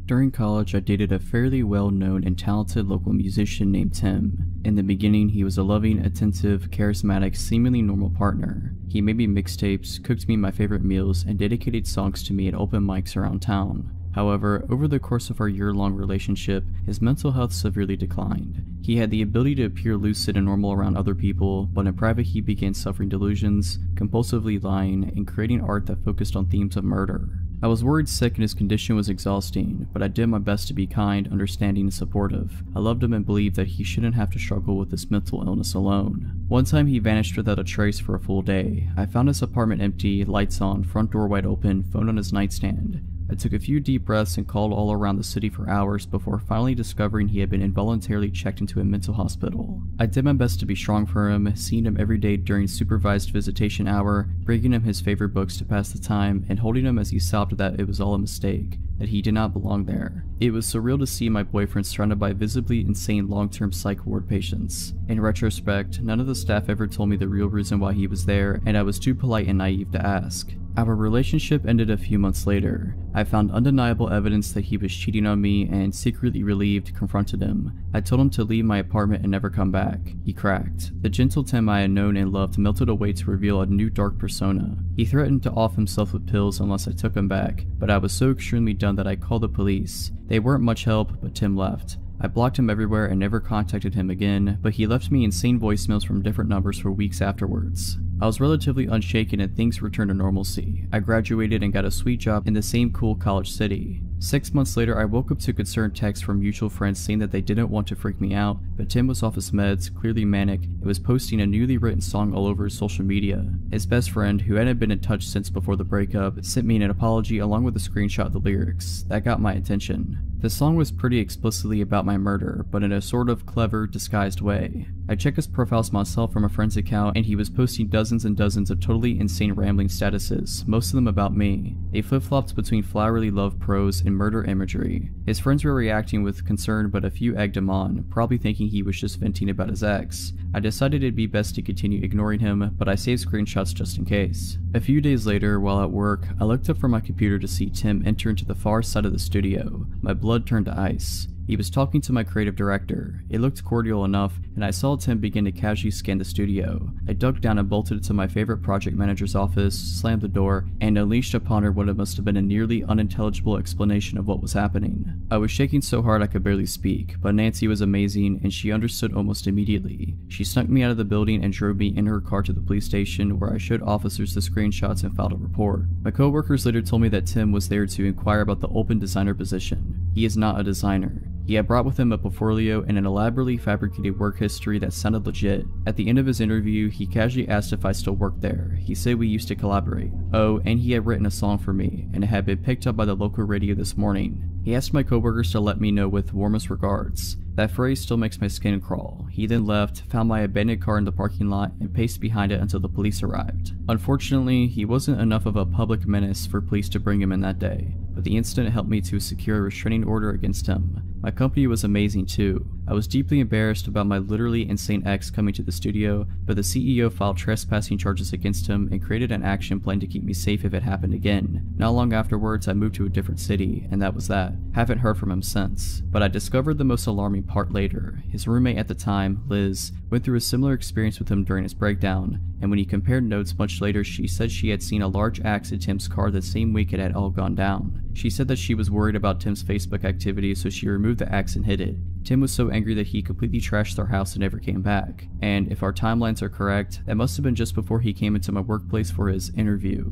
During college, I dated a fairly well-known and talented local musician named Tim. In the beginning, he was a loving, attentive, charismatic, seemingly normal partner. He made me mixtapes, cooked me my favorite meals, and dedicated songs to me at open mics around town. However, over the course of our year-long relationship, his mental health severely declined. He had the ability to appear lucid and normal around other people, but in private he began suffering delusions, compulsively lying, and creating art that focused on themes of murder. I was worried sick and his condition was exhausting, but I did my best to be kind, understanding, and supportive. I loved him and believed that he shouldn't have to struggle with this mental illness alone. One time he vanished without a trace for a full day. I found his apartment empty, lights on, front door wide open, phone on his nightstand. I took a few deep breaths and called all around the city for hours before finally discovering he had been involuntarily checked into a mental hospital. I did my best to be strong for him, seeing him every day during supervised visitation hour, bringing him his favorite books to pass the time, and holding him as he sobbed that it was all a mistake, that he did not belong there. It was surreal to see my boyfriend surrounded by visibly insane long-term psych ward patients. In retrospect, none of the staff ever told me the real reason why he was there, and I was too polite and naive to ask. Our relationship ended a few months later. I found undeniable evidence that he was cheating on me and, secretly relieved, confronted him. I told him to leave my apartment and never come back. He cracked. The gentle Tim I had known and loved melted away to reveal a new dark persona. He threatened to off himself with pills unless I took him back, but I was so extremely done that I called the police. They weren't much help, but Tim left. I blocked him everywhere and never contacted him again, but he left me insane voicemails from different numbers for weeks afterwards. I was relatively unshaken and things returned to normalcy. I graduated and got a sweet job in the same cool college city. 6 months later, I woke up to concerned texts from mutual friends saying that they didn't want to freak me out, but Tim was off his meds, clearly manic, and was posting a newly written song all over his social media. His best friend, who hadn't been in touch since before the breakup, sent me an apology along with a screenshot of the lyrics. That got my attention. The song was pretty explicitly about my murder, but in a sort of clever, disguised way. I checked his profiles myself from a friend's account, and he was posting dozens and dozens of totally insane rambling statuses, most of them about me. They flip-flopped between flowery love prose and murder imagery. His friends were reacting with concern, but a few egged him on, probably thinking he was just venting about his ex. I decided it'd be best to continue ignoring him, but I saved screenshots just in case. A few days later, while at work, I looked up from my computer to see Tim enter into the far side of the studio. My blood turned to ice. He was talking to my creative director. It looked cordial enough, and I saw Tim begin to casually scan the studio. I dug down and bolted to my favorite project manager's office, slammed the door, and unleashed upon her what it must have been a nearly unintelligible explanation of what was happening. I was shaking so hard I could barely speak, but Nancy was amazing, and she understood almost immediately. She snuck me out of the building and drove me in her car to the police station, where I showed officers the screenshots and filed a report. My coworkers later told me that Tim was there to inquire about the open designer position. He is not a designer. He had brought with him a portfolio and an elaborately fabricated work history that sounded legit. At the end of his interview, he casually asked if I still worked there. He said we used to collaborate. Oh, and he had written a song for me, and it had been picked up by the local radio this morning. He asked my coworkers to let me know with warmest regards. That phrase still makes my skin crawl. He then left, found my abandoned car in the parking lot, and paced behind it until the police arrived. Unfortunately, he wasn't enough of a public menace for police to bring him in that day, but the incident helped me to secure a restraining order against him. My company was amazing too. I was deeply embarrassed about my literally insane ex coming to the studio, but the CEO filed trespassing charges against him and created an action plan to keep me safe if it happened again. Not long afterwards, I moved to a different city, and that was that. Haven't heard from him since. But I discovered the most alarming part later. His roommate at the time, Liz, went through a similar experience with him during his breakdown, and when he compared notes much later, she said she had seen a large axe in Tim's car the same week it had all gone down. She said that she was worried about Tim's Facebook activity, so she removed the axe and hid it. Tim was so angry that he completely trashed their house and never came back. And if our timelines are correct, that must have been just before he came into my workplace for his interview.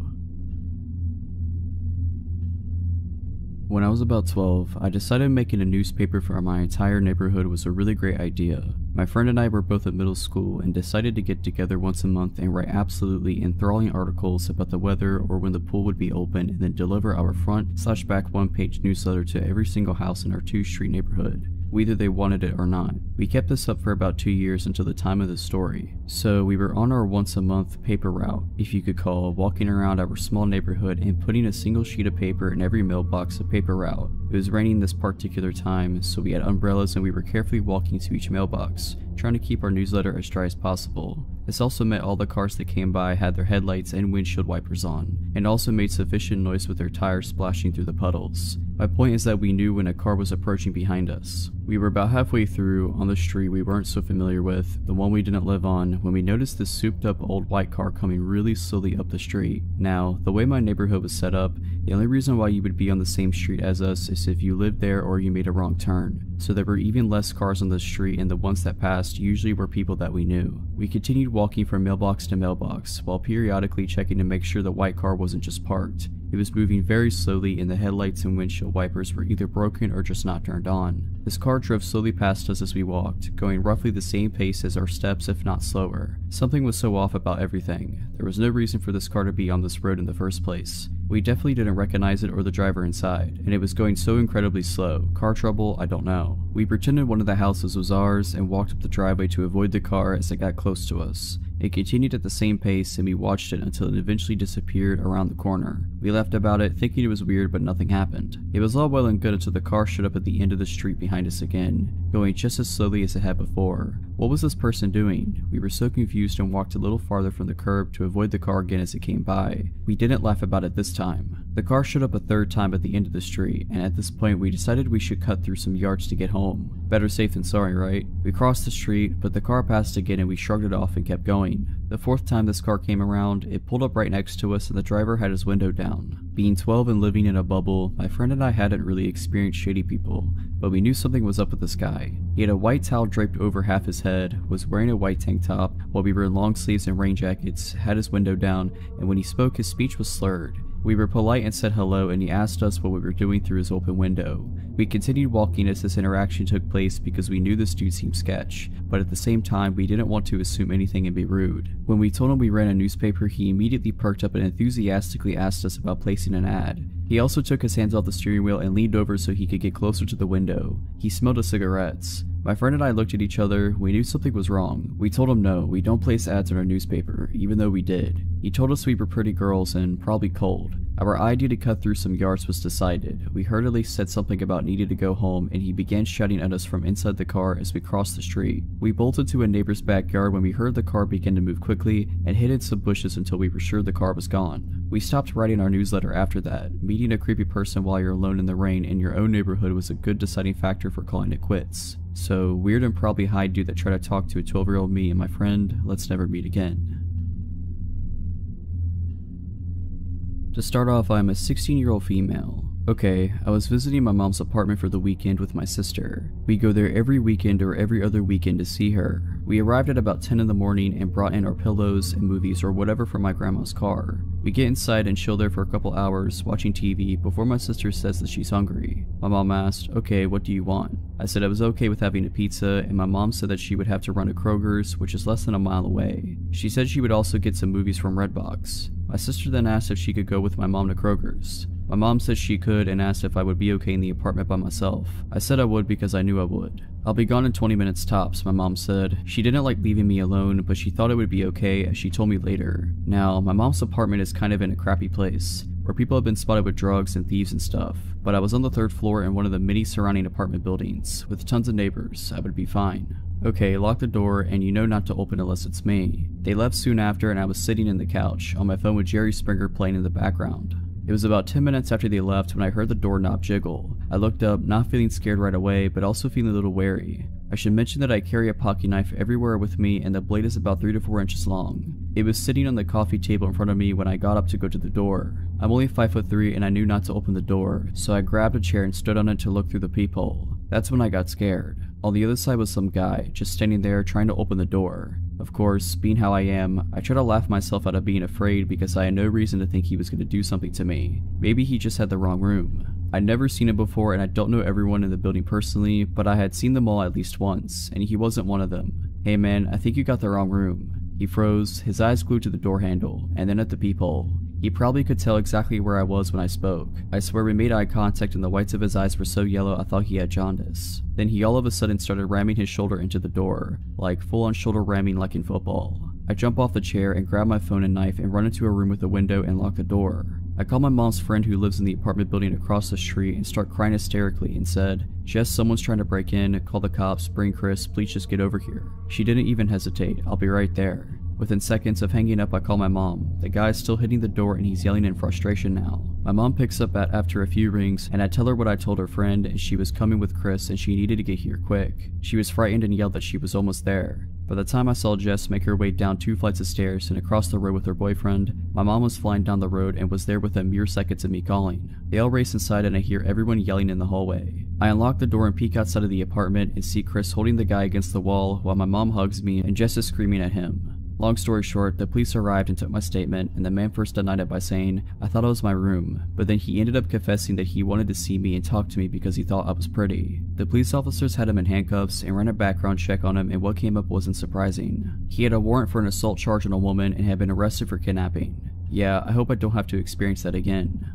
When I was about 12, I decided making a newspaper for my entire neighborhood was a really great idea. My friend and I were both in middle school and decided to get together once a month and write absolutely enthralling articles about the weather or when the pool would be open, and then deliver our front/back one-page newsletter to every single house in our 2-street neighborhood, whether they wanted it or not. We kept this up for about 2 years until the time of the story. So we were on our once-a-month paper route, if you could call, walking around our small neighborhood and putting a single sheet of paper in every mailbox of paper route. It was raining this particular time, so we had umbrellas and we were carefully walking to each mailbox, trying to keep our newsletter as dry as possible. This also meant all the cars that came by had their headlights and windshield wipers on, and also made sufficient noise with their tires splashing through the puddles. My point is that we knew when a car was approaching behind us. We were about halfway through, on the street we weren't so familiar with, the one we didn't live on, when we noticed this souped up old white car coming really slowly up the street. Now, the way my neighborhood was set up, the only reason why you would be on the same street as us is if you lived there or you made a wrong turn. So there were even less cars on the street, and the ones that passed usually were people that we knew. We continued walking from mailbox to mailbox, while periodically checking to make sure the white car wasn't just parked. It was moving very slowly, and the headlights and windshield wipers were either broken or just not turned on. This car drove slowly past us as we walked, going roughly the same pace as our steps if not slower. Something was so off about everything. There was no reason for this car to be on this road in the first place. We definitely didn't recognize it or the driver inside, and it was going so incredibly slow. Car trouble? I don't know. We pretended one of the houses was ours and walked up the driveway to avoid the car as it got close to us. It continued at the same pace, and we watched it until it eventually disappeared around the corner. We laughed about it, thinking it was weird, but nothing happened. It was all well and good until the car showed up at the end of the street behind us again, going just as slowly as it had before. What was this person doing? We were so confused and walked a little farther from the curb to avoid the car again as it came by. We didn't laugh about it this time. The car showed up a third time at the end of the street, and at this point we decided we should cut through some yards to get home. Better safe than sorry, right? We crossed the street, but the car passed again and we shrugged it off and kept going. The fourth time this car came around, it pulled up right next to us and the driver had his window down. Being 12 and living in a bubble, my friend and I hadn't really experienced shady people, but we knew something was up with this guy. He had a white towel draped over half his head, was wearing a white tank top, while we were in long sleeves and rain jackets, had his window down, and when he spoke his speech was slurred. We were polite and said hello, and he asked us what we were doing through his open window. We continued walking as this interaction took place because we knew this dude seemed sketch, but at the same time we didn't want to assume anything and be rude. When we told him we ran a newspaper, he immediately perked up and enthusiastically asked us about placing an ad. He also took his hands off the steering wheel and leaned over so he could get closer to the window. He smelled of cigarettes. My friend and I looked at each other. We knew something was wrong. We told him no, we don't place ads in our newspaper, even though we did. He told us we were pretty girls and probably cold. Our idea to cut through some yards was decided. We hurriedly said something about needing to go home, and he began shouting at us from inside the car as we crossed the street. We bolted to a neighbor's backyard when we heard the car begin to move quickly and hid in some bushes until we were sure the car was gone. We stopped writing our newsletter after that. Meeting a creepy person while you're alone in the rain in your own neighborhood was a good deciding factor for calling it quits. So, weird and probably high dude that tried to talk to a 12-year-old me and my friend, let's never meet again. To start off, I'm a 16-year-old female. Okay, I was visiting my mom's apartment for the weekend with my sister. We go there every weekend or every other weekend to see her. We arrived at about 10 in the morning and brought in our pillows and movies or whatever from my grandma's car. We get inside and chill there for a couple hours watching TV before my sister says that she's hungry. My mom asked, okay, what do you want? I said I was okay with having a pizza, and my mom said that she would have to run to Kroger's, which is less than a mile away. She said she would also get some movies from Redbox. My sister then asked if she could go with my mom to Kroger's. My mom said she could and asked if I would be okay in the apartment by myself. I said I would because I knew I would. I'll be gone in 20 minutes tops, my mom said. She didn't like leaving me alone, but she thought it would be okay as she told me later. Now, my mom's apartment is kind of in a crappy place, where people have been spotted with drugs and thieves and stuff, but I was on the 3rd floor in one of the many surrounding apartment buildings, with tons of neighbors. I would be fine. Okay, lock the door, and you know not to open unless it's me. They left soon after, and I was sitting in the couch, on my phone with Jerry Springer playing in the background. It was about 10 minutes after they left when I heard the doorknob jiggle. I looked up, not feeling scared right away, but also feeling a little wary. I should mention that I carry a pocket knife everywhere with me, and the blade is about 3 to 4 inches long. It was sitting on the coffee table in front of me when I got up to go to the door. I'm only 5'3" and I knew not to open the door, so I grabbed a chair and stood on it to look through the peephole. That's when I got scared. On the other side was some guy, just standing there trying to open the door. Of course, being how I am, I try to laugh myself out of being afraid because I had no reason to think he was going to do something to me. Maybe he just had the wrong room. I'd never seen him before and I don't know everyone in the building personally, but I had seen them all at least once, and he wasn't one of them. Hey man, I think you got the wrong room. He froze, his eyes glued to the door handle, and then at the peephole. He probably could tell exactly where I was when I spoke. I swear we made eye contact and the whites of his eyes were so yellow I thought he had jaundice. Then he all of a sudden started ramming his shoulder into the door, like full-on shoulder ramming like in football. I jump off the chair and grab my phone and knife and run into a room with a window and lock the door. I call my mom's friend who lives in the apartment building across the street and start crying hysterically and said, Jess, someone's trying to break in, call the cops, bring Chris, please just get over here. She didn't even hesitate, I'll be right there. Within seconds of hanging up, I call my mom. The guy's still hitting the door and he's yelling in frustration now. My mom picks up after a few rings and I tell her what I told her friend, and she was coming with Chris and she needed to get here quick. She was frightened and yelled that she was almost there. By the time I saw Jess make her way down 2 flights of stairs and across the road with her boyfriend, my mom was flying down the road and was there within mere seconds of me calling. They all race inside and I hear everyone yelling in the hallway. I unlock the door and peek outside of the apartment and see Chris holding the guy against the wall while my mom hugs me and Jess is screaming at him. Long story short, the police arrived and took my statement, and the man first denied it by saying, I thought it was my room, but then he ended up confessing that he wanted to see me and talk to me because he thought I was pretty. The police officers had him in handcuffs and ran a background check on him, and what came up wasn't surprising. He had a warrant for an assault charge on a woman and had been arrested for kidnapping. Yeah, I hope I don't have to experience that again.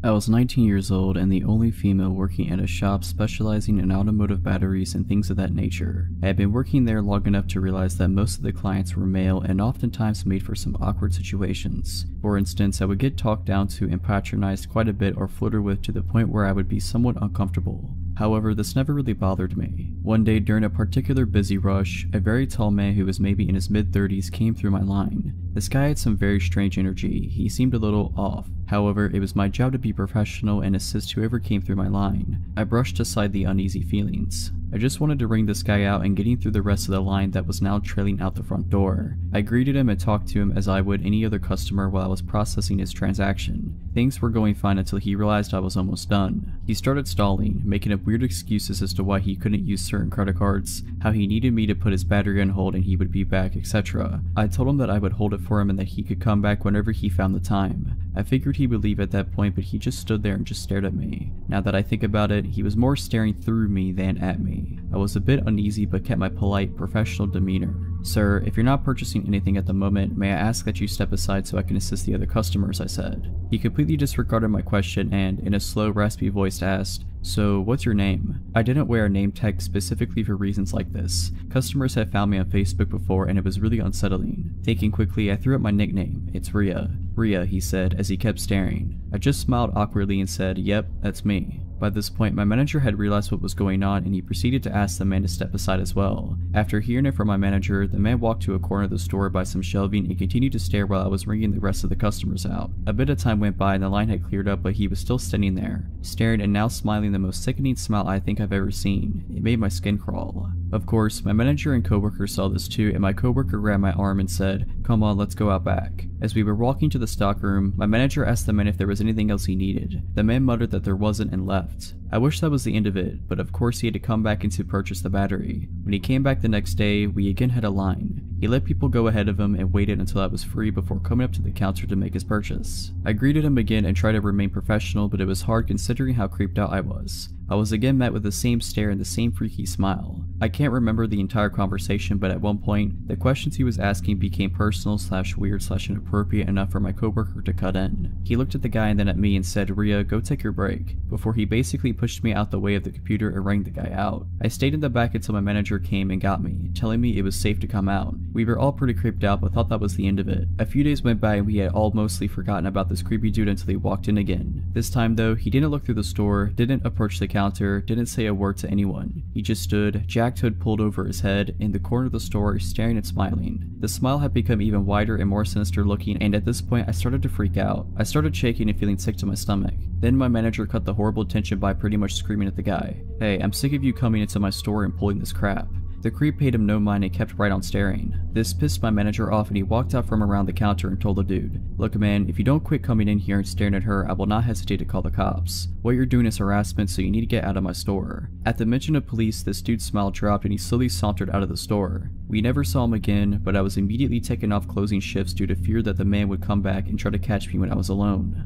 I was 19 years old and the only female working at a shop specializing in automotive batteries and things of that nature. I had been working there long enough to realize that most of the clients were male and oftentimes made for some awkward situations. For instance, I would get talked down to and patronized quite a bit or flirted with to the point where I would be somewhat uncomfortable. However, this never really bothered me. One day during a particular busy rush, a very tall man who was maybe in his mid-30s came through my line. This guy had some very strange energy. He seemed a little off. However, it was my job to be professional and assist whoever came through my line. I brushed aside the uneasy feelings. I just wanted to ring this guy out and getting through the rest of the line that was now trailing out the front door. I greeted him and talked to him as I would any other customer while I was processing his transaction. Things were going fine until he realized I was almost done. He started stalling, making up weird excuses as to why he couldn't use certain credit cards, how he needed me to put his battery on hold and he would be back, etc. I told him that I would hold it for him and that he could come back whenever he found the time. I figured he would leave at that point, but he just stood there and just stared at me. Now that I think about it, he was more staring through me than at me. I was a bit uneasy but kept my polite, professional demeanor. "Sir, if you're not purchasing anything at the moment, may I ask that you step aside so I can assist the other customers," I said. He completely disregarded my question and, in a slow, raspy voice, asked, "So, what's your name?" I didn't wear a name tag specifically for reasons like this. Customers had found me on Facebook before and it was really unsettling. Thinking quickly, I threw up my nickname. "It's Rhea." "Rhea," he said as he kept staring. I just smiled awkwardly and said, "Yep, that's me." By this point, my manager had realized what was going on and he proceeded to ask the man to step aside as well. After hearing it from my manager, the man walked to a corner of the store by some shelving and continued to stare while I was ringing the rest of the customers out. A bit of time went by and the line had cleared up, but he was still standing there, staring and now smiling the most sickening smile I think I've ever seen. It made my skin crawl. Of course, my manager and coworker saw this too, and my coworker grabbed my arm and said, "Come on, let's go out back." As we were walking to the stockroom, my manager asked the man if there was anything else he needed. The man muttered that there wasn't and left. I wish that was the end of it, but of course he had to come back in to purchase the battery. When he came back the next day, we again had a line. He let people go ahead of him and waited until I was free before coming up to the counter to make his purchase. I greeted him again and tried to remain professional, but it was hard considering how creeped out I was. I was again met with the same stare and the same freaky smile. I can't remember the entire conversation, but at one point, the questions he was asking became personal/weird/inappropriate enough for my coworker to cut in. He looked at the guy and then at me and said, "Rhea, go take your break," before he basically pushed me out the way of the computer and rang the guy out. I stayed in the back until my manager came and got me, telling me it was safe to come out. We were all pretty creeped out but thought that was the end of it. A few days went by and we had all mostly forgotten about this creepy dude until he walked in again. This time though, he didn't look through the store, didn't approach the counter, didn't say a word to anyone. He just stood, jacked hood pulled over his head, in the corner of the store, staring and smiling. The smile had become even wider and more sinister looking, and at this point I started to freak out. I started shaking and feeling sick to my stomach. Then my manager cut the horrible tension by pretty much screaming at the guy, "Hey, I'm sick of you coming into my store and pulling this crap." The creep paid him no mind and kept right on staring. This pissed my manager off and he walked out from around the counter and told the dude, "Look man, if you don't quit coming in here and staring at her, I will not hesitate to call the cops. What you're doing is harassment, so you need to get out of my store." At the mention of police, this dude's smile dropped and he slowly sauntered out of the store. We never saw him again, but I was immediately taken off closing shifts due to fear that the man would come back and try to catch me when I was alone.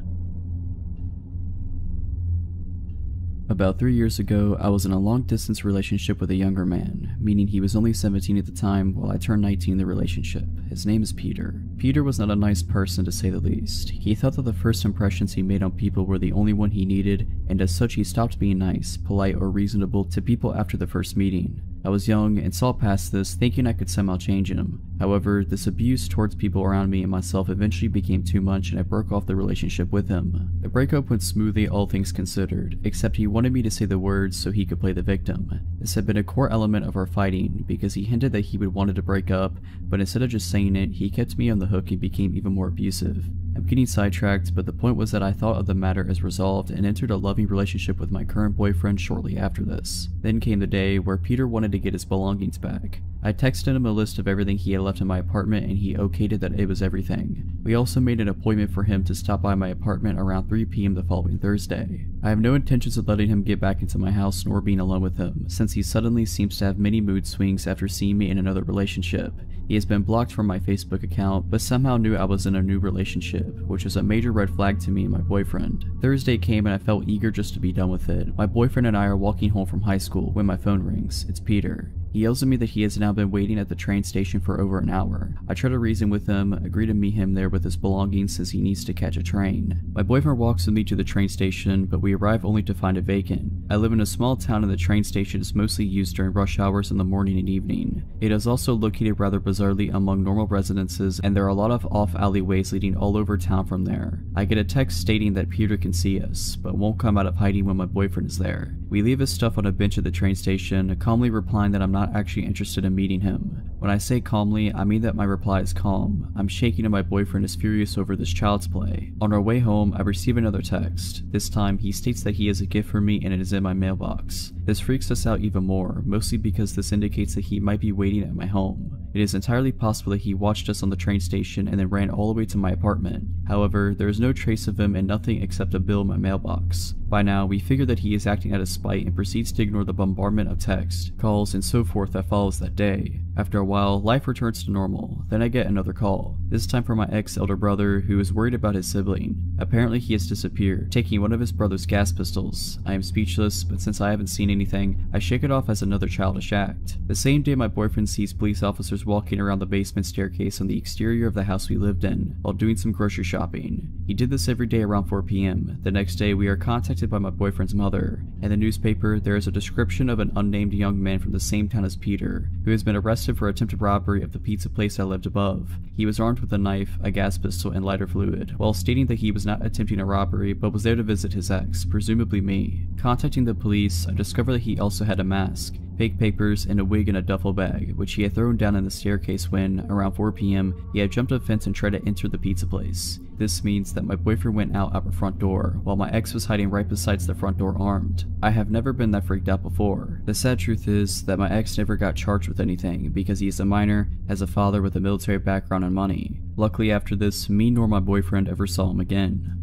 About 3 years ago, I was in a long-distance relationship with a younger man, meaning he was only 17 at the time while I turned 19 in the relationship. His name is Peter. Peter was not a nice person to say the least. He thought that the first impressions he made on people were the only one he needed, and as such he stopped being nice, polite, or reasonable to people after the first meeting. I was young and saw past this, thinking I could somehow change him. However, this abuse towards people around me and myself eventually became too much and I broke off the relationship with him. The breakup went smoothly, all things considered, except he wanted me to say the words so he could play the victim. This had been a core element of our fighting because he hinted that he would wanted to break up, but instead of just saying it, he kept me on the hook and became even more abusive. I'm getting sidetracked, but the point was that I thought of the matter as resolved and entered a loving relationship with my current boyfriend shortly after this. Then came the day where Peter wanted to get his belongings back. I texted him a list of everything he had left in my apartment and he okayed it that it was everything. We also made an appointment for him to stop by my apartment around 3 p.m. the following Thursday. I have no intentions of letting him get back into my house nor being alone with him, since he suddenly seems to have many mood swings after seeing me in another relationship. He has been blocked from my Facebook account, but somehow knew I was in a new relationship, which was a major red flag to me and my boyfriend. Thursday came and I felt eager just to be done with it. My boyfriend and I are walking home from high school when my phone rings. It's Peter. He yells at me that he has now been waiting at the train station for over an hour. I try to reason with him, agree to meet him there with his belongings since he needs to catch a train. My boyfriend walks with me to the train station, but we arrive only to find it vacant. I live in a small town and the train station is mostly used during rush hours in the morning and evening. It is also located rather bizarrely among normal residences, and there are a lot of off alleyways leading all over town from there. I get a text stating that Peter can see us, but won't come out of hiding when my boyfriend is there. We leave his stuff on a bench at the train station, calmly replying that I'm not actually interested in meeting him. When I say calmly, I mean that my reply is calm. I'm shaking and my boyfriend is furious over this child's play. On our way home, I receive another text. This time, he states that he has a gift for me and it is in my mailbox. This freaks us out even more, mostly because this indicates that he might be waiting at my home. It is entirely possible that he watched us on the train station and then ran all the way to my apartment. However, there is no trace of him and nothing except a bill in my mailbox. By now, we figure that he is acting out of spite and proceeds to ignore the bombardment of text, calls, and so forth that follows that day. After a while, life returns to normal. Then I get another call, this time from my ex-elder brother who is worried about his sibling. Apparently he has disappeared, taking one of his brother's gas pistols. I am speechless, but since I haven't seen anything, I shake it off as another childish act. The same day my boyfriend sees police officers walking around the basement staircase on the exterior of the house we lived in, while doing some grocery shopping. He did this every day around 4 p.m. The next day we are contacted by my boyfriend's mother. In the newspaper, there is a description of an unnamed young man from the same town as Peter, who has been arrested for attempted robbery of the pizza place I lived above. He was armed with a knife, a gas pistol, and lighter fluid, while stating that he was not attempting a robbery but was there to visit his ex, presumably me. Contacting the police, I discovered that he also had a mask, fake papers, and a wig in a duffel bag, which he had thrown down in the staircase when, around 4 p.m., he had jumped a fence and tried to enter the pizza place. This means that my boyfriend went out our front door, while my ex was hiding right beside the front door armed. I have never been that freaked out before. The sad truth is that my ex never got charged with anything because he is a minor, has a father with a military background and money. Luckily after this, me nor my boyfriend ever saw him again.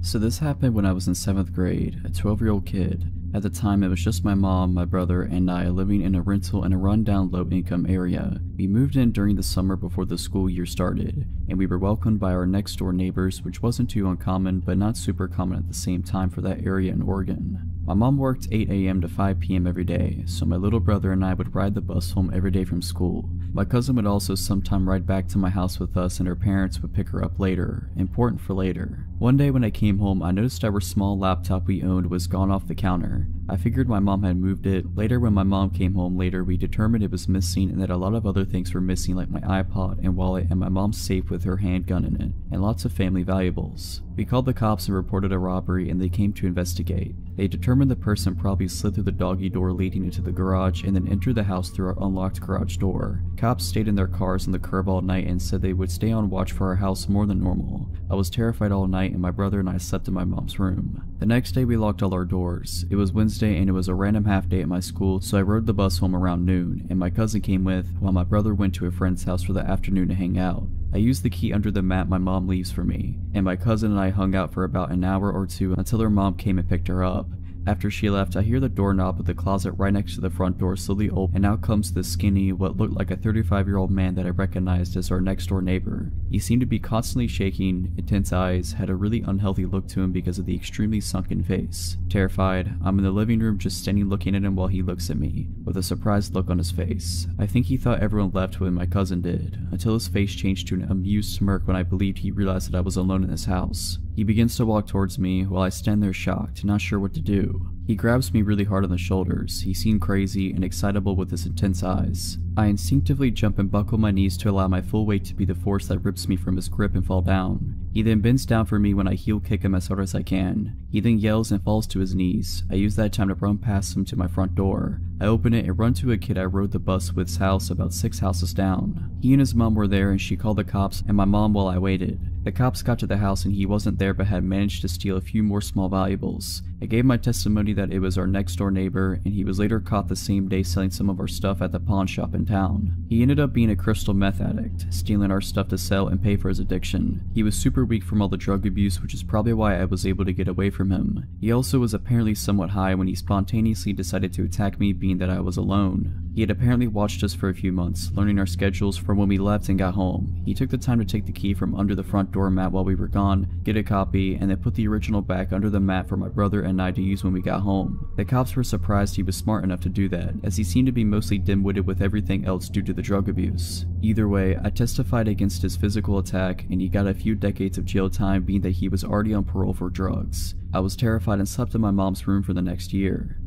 So this happened when I was in 7th grade, a 12-year-old kid. At the time, it was just my mom, my brother, and I living in a rental in a rundown low-income area. We moved in during the summer before the school year started, and we were welcomed by our next-door neighbors, which wasn't too uncommon, but not super common at the same time for that area in Oregon. My mom worked 8 a.m. to 5 p.m. every day, so my little brother and I would ride the bus home every day from school. My cousin would also sometime ride back to my house with us, and her parents would pick her up later. Important for later. One day when I came home, I noticed our small laptop we owned was gone off the counter. I figured my mom had moved it. Later when my mom came home later, we determined it was missing and that a lot of other things were missing, like my iPod and wallet and my mom's safe with her handgun in it, and lots of family valuables. We called the cops and reported a robbery, and they came to investigate. They determined the person probably slid through the doggy door leading into the garage and then entered the house through our unlocked garage door. Cops stayed in their cars on the curb all night and said they would stay on watch for our house more than normal. I was terrified all night, and my brother and I slept in my mom's room. The next day we locked all our doors. It was Wednesday and it was a random half day at my school, so I rode the bus home around noon, and my cousin came with, while my brother went to a friend's house for the afternoon to hang out. I used the key under the mat my mom leaves for me, and my cousin and I hung out for about an hour or two until her mom came and picked her up. After she left, I hear the doorknob of the closet right next to the front door slowly open, and out comes this skinny, what looked like a 35-year-old man that I recognized as our next door neighbor. He seemed to be constantly shaking, intense eyes, had a really unhealthy look to him because of the extremely sunken face. Terrified, I'm in the living room just standing looking at him while he looks at me, with a surprised look on his face. I think he thought everyone left when my cousin did, until his face changed to an amused smirk when I believed he realized that I was alone in his house. He begins to walk towards me while I stand there shocked, not sure what to do. He grabs me really hard on the shoulders. He seemed crazy and excitable with his intense eyes. I instinctively jump and buckle my knees to allow my full weight to be the force that rips me from his grip and fall down. He then bends down for me when I heel kick him as hard as I can. He then yells and falls to his knees. I use that time to run past him to my front door. I open it and run to a kid I rode the bus with's house about 6 houses down. He and his mom were there, and she called the cops and my mom while I waited. The cops got to the house and he wasn't there but had managed to steal a few more small valuables. I gave my testimony that it was our next door neighbor, and he was later caught the same day selling some of our stuff at the pawn shop in town. He ended up being a crystal meth addict, stealing our stuff to sell and pay for his addiction. He was super weak from all the drug abuse, which is probably why I was able to get away from him. He also was apparently somewhat high when he spontaneously decided to attack me, being that I was alone. He had apparently watched us for a few months, learning our schedules from when we left and got home. He took the time to take the key from under the front door mat while we were gone, get a copy, and then put the original back under the mat for my brother and I to use when we got home. The cops were surprised he was smart enough to do that, as he seemed to be mostly dim-witted with everything else due to the drug abuse. Either way, I testified against his physical attack, and he got a few decades of jail time, being that he was already on parole for drugs. I was terrified and slept in my mom's room for the next year.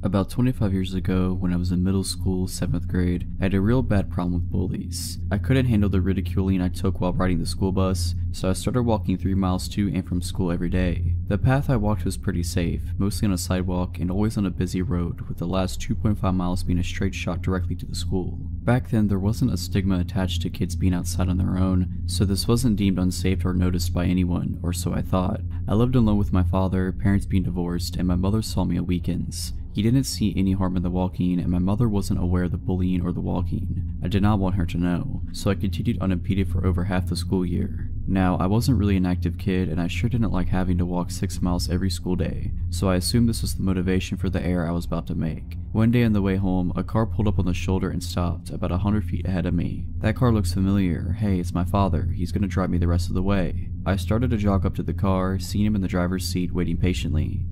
About 25 years ago, when I was in middle school, 7th grade, I had a real bad problem with bullies. I couldn't handle the ridiculing I took while riding the school bus, so I started walking 3 miles to and from school every day. The path I walked was pretty safe, mostly on a sidewalk and always on a busy road, with the last 2.5 miles being a straight shot directly to the school. Back then, there wasn't a stigma attached to kids being outside on their own, so this wasn't deemed unsafe or noticed by anyone, or so I thought. I lived alone with my father, parents being divorced, and my mother saw me at weekends. He didn't see any harm in the walking, and my mother wasn't aware of the bullying or the walking. I did not want her to know, so I continued unimpeded for over half the school year. Now, I wasn't really an active kid, and I sure didn't like having to walk 6 miles every school day, so I assumed this was the motivation for the error I was about to make. One day on the way home, a car pulled up on the shoulder and stopped, about 100 feet ahead of me. That car looks familiar. Hey, it's my father. He's gonna drive me the rest of the way. I started to jog up to the car, seeing him in the driver's seat waiting patiently.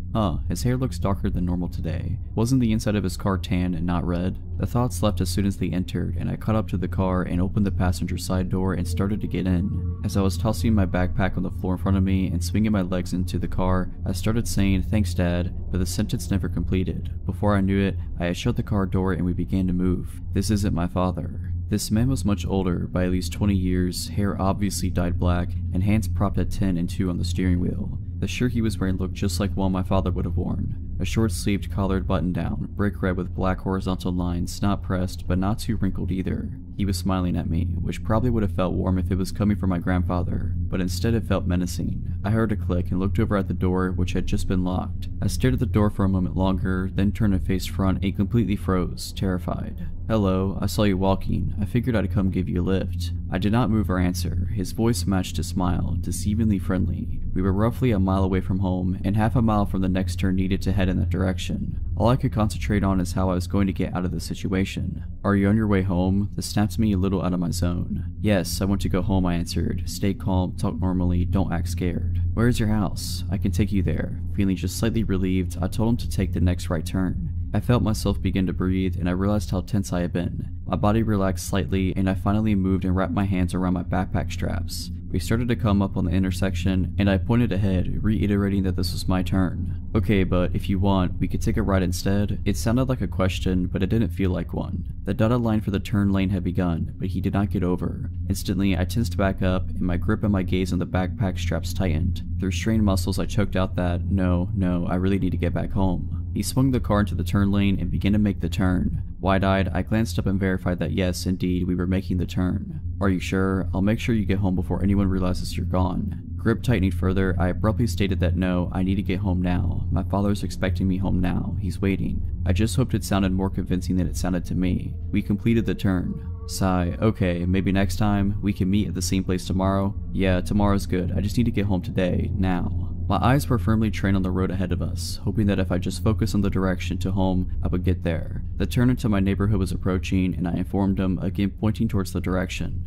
His hair looks darker than normal today. Wasn't the inside of his car tan and not red? The thoughts left as soon as they entered, and I caught up to the car and opened the passenger side door and started to get in. As I was tossing my backpack on the floor in front of me and swinging my legs into the car, I started saying, "Thanks, Dad," but the sentence never completed. Before I knew it, I had shut the car door and we began to move. This isn't my father. This man was much older, by at least 20 years, hair obviously dyed black, and hands propped at 10 and 2 on the steering wheel. The shirt he was wearing looked just like one my father would have worn. A short-sleeved collared button-down, brick red with black horizontal lines, not pressed, but not too wrinkled either. He was smiling at me, which probably would have felt warm if it was coming from my grandfather, but instead it felt menacing. I heard a click and looked over at the door, which had just been locked. I stared at the door for a moment longer, then turned and faced front and completely froze, terrified. "Hello, I saw you walking. I figured I'd come give you a lift." I did not move or answer. His voice matched his smile, deceivingly friendly. We were roughly a mile away from home, and half a mile from the next turn needed to head in that direction. All I could concentrate on is how I was going to get out of the situation. "Are you on your way home?" This snapped me a little out of my zone. "Yes, I want to go home," I answered. "Stay calm, talk normally, don't act scared." "Where's your house?" "I can take you there." Feeling just slightly relieved, I told him to take the next right turn. I felt myself begin to breathe, and I realized how tense I had been. My body relaxed slightly, and I finally moved and wrapped my hands around my backpack straps. We started to come up on the intersection, and I pointed ahead, reiterating that this was my turn. "Okay, but if you want, we could take a ride instead." It sounded like a question, but it didn't feel like one. The dotted line for the turn lane had begun, but he did not get over. Instantly, I tensed back up, and my grip and my gaze on the backpack straps tightened. Through strained muscles, I choked out that, no, I really need to get back home." He swung the car into the turn lane and began to make the turn. Wide-eyed, I glanced up and verified that yes, indeed, we were making the turn. "Are you sure? I'll make sure you get home before anyone realizes you're gone." Grip tightening further, I abruptly stated that no, I need to get home now. My father's expecting me home now. He's waiting. I just hoped it sounded more convincing than it sounded to me. We completed the turn. Sigh. "Okay, maybe next time. We can meet at the same place tomorrow." "Yeah, tomorrow's good. I just need to get home today. Now." My eyes were firmly trained on the road ahead of us, hoping that if I just focused on the direction to home, I would get there. The turn into my neighborhood was approaching, and I informed him, again pointing towards the direction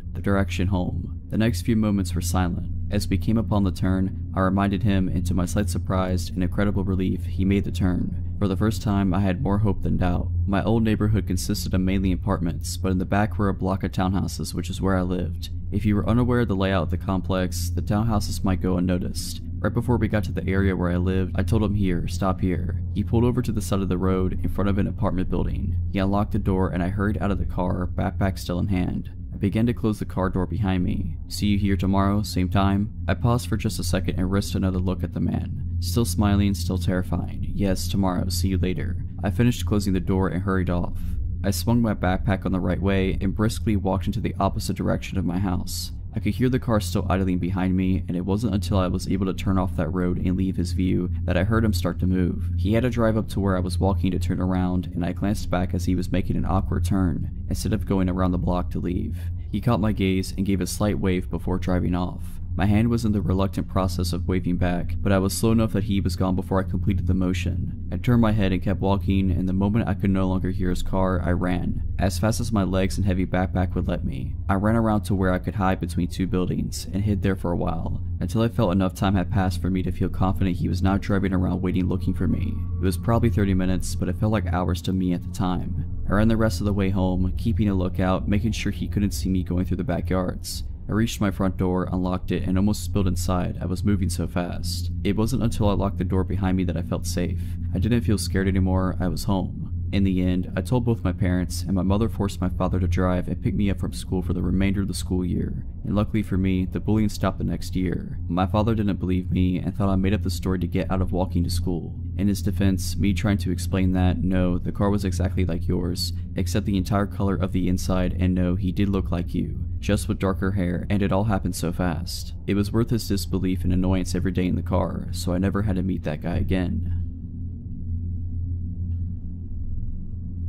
home. The next few moments were silent. As we came upon the turn, I reminded him, and to my slight surprise and incredible relief, he made the turn. For the first time, I had more hope than doubt. My old neighborhood consisted of mainly apartments, but in the back were a block of townhouses, which is where I lived. If you were unaware of the layout of the complex, the townhouses might go unnoticed. Right before we got to the area where I lived, I told him here, stop here. He pulled over to the side of the road in front of an apartment building. He unlocked the door and I hurried out of the car, backpack still in hand. I began to close the car door behind me. See you here tomorrow, same time? I paused for just a second and risked another look at the man. Still smiling, still terrifying. Yes, tomorrow, see you later. I finished closing the door and hurried off. I swung my backpack on the right way and briskly walked into the opposite direction of my house. I could hear the car still idling behind me, and it wasn't until I was able to turn off that road and leave his view that I heard him start to move. He had to drive up to where I was walking to turn around, and I glanced back as he was making an awkward turn, instead of going around the block to leave. He caught my gaze and gave a slight wave before driving off. My hand was in the reluctant process of waving back, but I was slow enough that he was gone before I completed the motion. I turned my head and kept walking, and the moment I could no longer hear his car, I ran, as fast as my legs and heavy backpack would let me. I ran around to where I could hide between two buildings, and hid there for a while, until I felt enough time had passed for me to feel confident he was not driving around waiting looking for me. It was probably 30 minutes, but it felt like hours to me at the time. I ran the rest of the way home, keeping a lookout, making sure he couldn't see me going through the backyards. I reached my front door, unlocked it, and almost spilled inside. I was moving so fast. It wasn't until I locked the door behind me that I felt safe. I didn't feel scared anymore, I was home. In the end, I told both my parents, and my mother forced my father to drive and pick me up from school for the remainder of the school year. And luckily for me, the bullying stopped the next year. My father didn't believe me and thought I made up the story to get out of walking to school. In his defense, me trying to explain that, no, the car was exactly like yours, except the entire color of the inside, and no, he did look like you, just with darker hair, and it all happened so fast. It was worth his disbelief and annoyance every day in the car, so I never had to meet that guy again.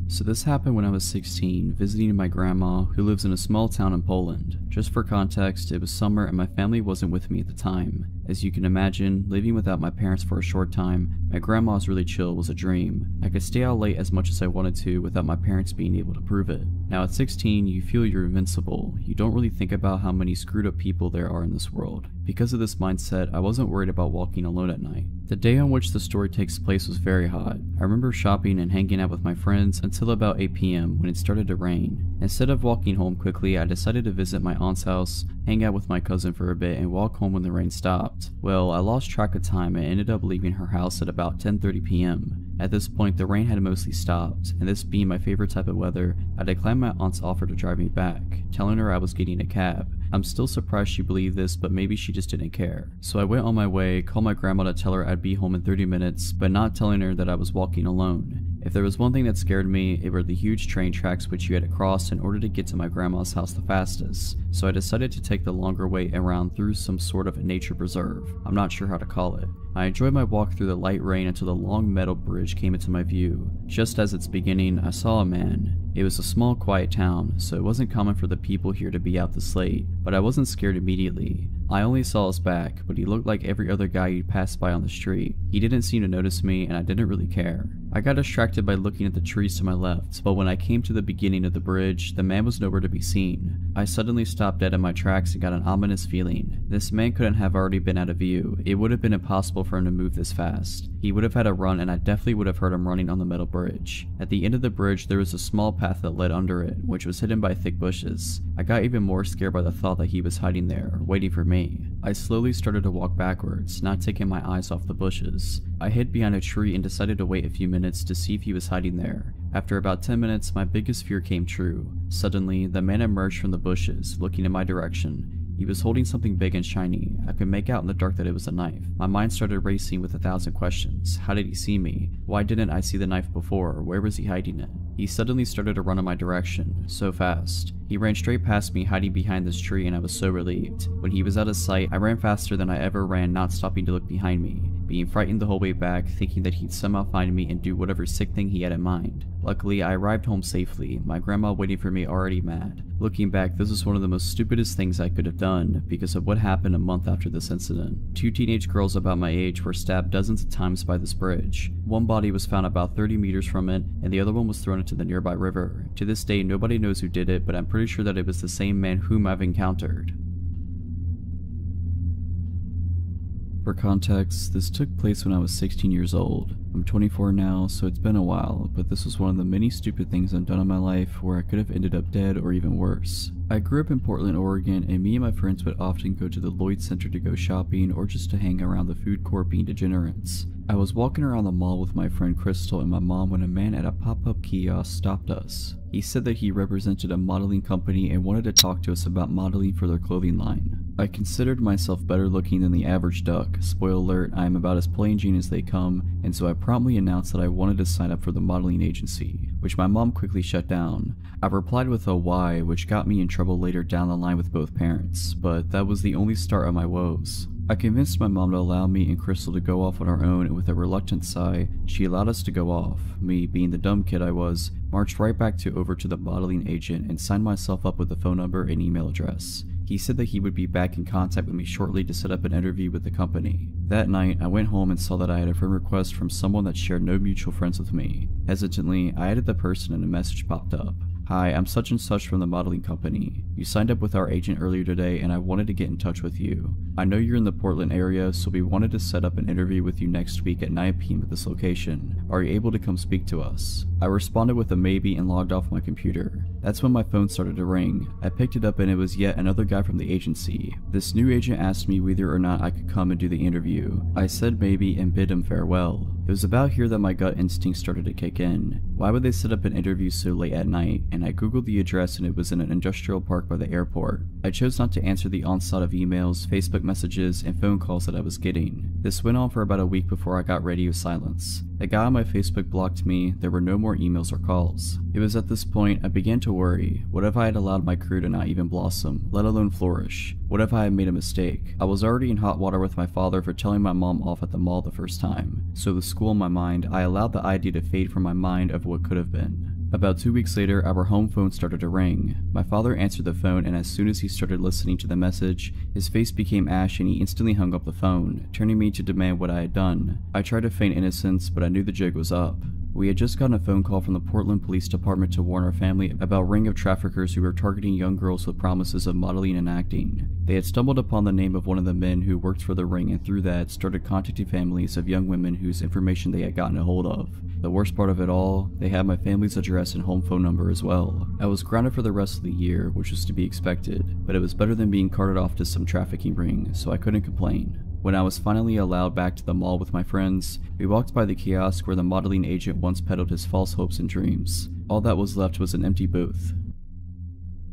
So this happened when I was 16, visiting my grandma, who lives in a small town in Poland. Just for context, it was summer and my family wasn't with me at the time. As you can imagine, living without my parents for a short time, my grandma's really chill was a dream. I could stay out late as much as I wanted to without my parents being able to prove it. Now at 16, you feel you're invincible. You don't really think about how many screwed up people there are in this world. Because of this mindset, I wasn't worried about walking alone at night. The day on which the story takes place was very hot. I remember shopping and hanging out with my friends until about 8 p.m. when it started to rain. Instead of walking home quickly, I decided to visit my aunt's house, hang out with my cousin for a bit, and walk home when the rain stopped. Well, I lost track of time and ended up leaving her house at about 10:30 p.m. At this point, the rain had mostly stopped, and this being my favorite type of weather, I declined my aunt's offer to drive me back, telling her I was getting a cab. I'm still surprised she believed this, but maybe she just didn't care. So I went on my way, called my grandma to tell her I'd be home in 30 minutes, but not telling her that I was walking alone. If there was one thing that scared me, it were the huge train tracks which you had to cross in order to get to my grandma's house the fastest. So I decided to take the longer way around through some sort of nature preserve. I'm not sure how to call it. I enjoyed my walk through the light rain until the long metal bridge came into my view. Just as its beginning, I saw a man. It was a small, quiet town, so it wasn't common for the people here to be out this late, but I wasn't scared immediately. I only saw his back, but he looked like every other guy you'd pass by on the street. He didn't seem to notice me, and I didn't really care. I got distracted by looking at the trees to my left, but when I came to the beginning of the bridge, the man was nowhere to be seen. I suddenly stopped dead in my tracks and got an ominous feeling. This man couldn't have already been out of view. It would have been impossible for him to move this fast. He would have had to run, and I definitely would have heard him running on the metal bridge. At the end of the bridge, there was a small path that led under it, which was hidden by thick bushes. I got even more scared by the thought that he was hiding there, waiting for me. I slowly started to walk backwards, not taking my eyes off the bushes. I hid behind a tree and decided to wait a few minutes to see if he was hiding there. After about 10 minutes, my biggest fear came true. Suddenly, the man emerged from the bushes, looking in my direction. He was holding something big and shiny. I could make out in the dark that it was a knife. My mind started racing with 1,000 questions. How did he see me? Why didn't I see the knife before? Where was he hiding it? He suddenly started to run in my direction, so fast. He ran straight past me, hiding behind this tree, and I was so relieved. When he was out of sight, I ran faster than I ever ran, not stopping to look behind me, being frightened the whole way back, thinking that he'd somehow find me and do whatever sick thing he had in mind. Luckily, I arrived home safely, my grandma waiting for me already mad. Looking back, this was one of the most stupidest things I could have done because of what happened a month after this incident. 2 teenage girls about my age were stabbed dozens of times by this bridge. One body was found about 30 meters from it, and the other one was thrown into the nearby river. To this day, nobody knows who did it, but I'm pretty sure that it was the same man whom I've encountered. For context, this took place when I was 16 years old. I'm 24 now, so it's been a while, but this was one of the many stupid things I've done in my life where I could have ended up dead or even worse. I grew up in Portland, Oregon, and me and my friends would often go to the Lloyd Center to go shopping or just to hang around the food court being degenerates. I was walking around the mall with my friend Crystal and my mom when a man at a pop-up kiosk stopped us. He said that he represented a modeling company and wanted to talk to us about modeling for their clothing line. I considered myself better looking than the average duck. Spoiler alert, I am about as plain Jane as they come, and so I promptly announced that I wanted to sign up for the modeling agency, which my mom quickly shut down. I replied with a why, which got me in trouble later down the line with both parents, but that was the only start of my woes. I convinced my mom to allow me and Crystal to go off on our own, and with a reluctant sigh, she allowed us to go off. Me, being the dumb kid I was, marched right back over to the modeling agent and signed myself up with a phone number and email address. He said that he would be back in contact with me shortly to set up an interview with the company. That night, I went home and saw that I had a friend request from someone that shared no mutual friends with me. Hesitantly, I added the person and a message popped up. Hi, I'm such and such from the modeling company. You signed up with our agent earlier today and I wanted to get in touch with you. I know you're in the Portland area, so we wanted to set up an interview with you next week at 9 p.m. at this location. Are you able to come speak to us? I responded with a maybe and logged off my computer. That's when my phone started to ring. I picked it up and it was yet another guy from the agency. This new agent asked me whether or not I could come and do the interview. I said maybe and bid him farewell. It was about here that my gut instinct started to kick in. Why would they set up an interview so late at night? And I googled the address and it was in an industrial park by the airport. I chose not to answer the onslaught of emails, Facebook messages, and phone calls that I was getting. This went on for about a week before I got radio silence. The guy on my Facebook blocked me, there were no more emails or calls. It was at this point I began to worry. What if I had allowed my career to not even blossom, let alone flourish? What if I had made a mistake? I was already in hot water with my father for telling my mom off at the mall the first time. So with school in my mind, I allowed the idea to fade from my mind of what could have been. About 2 weeks later, our home phone started to ring. My father answered the phone, and as soon as he started listening to the message, his face became ash and he instantly hung up the phone, turning me to demand what I had done. I tried to feign innocence, but I knew the jig was up. We had just gotten a phone call from the Portland Police Department to warn our family about a ring of traffickers who were targeting young girls with promises of modeling and acting. They had stumbled upon the name of one of the men who worked for the ring and through that started contacting families of young women whose information they had gotten a hold of. The worst part of it all, they had my family's address and home phone number as well. I was grounded for the rest of the year, which was to be expected, but it was better than being carted off to some trafficking ring, so I couldn't complain. When I was finally allowed back to the mall with my friends, we walked by the kiosk where the modeling agent once peddled his false hopes and dreams. All that was left was an empty booth.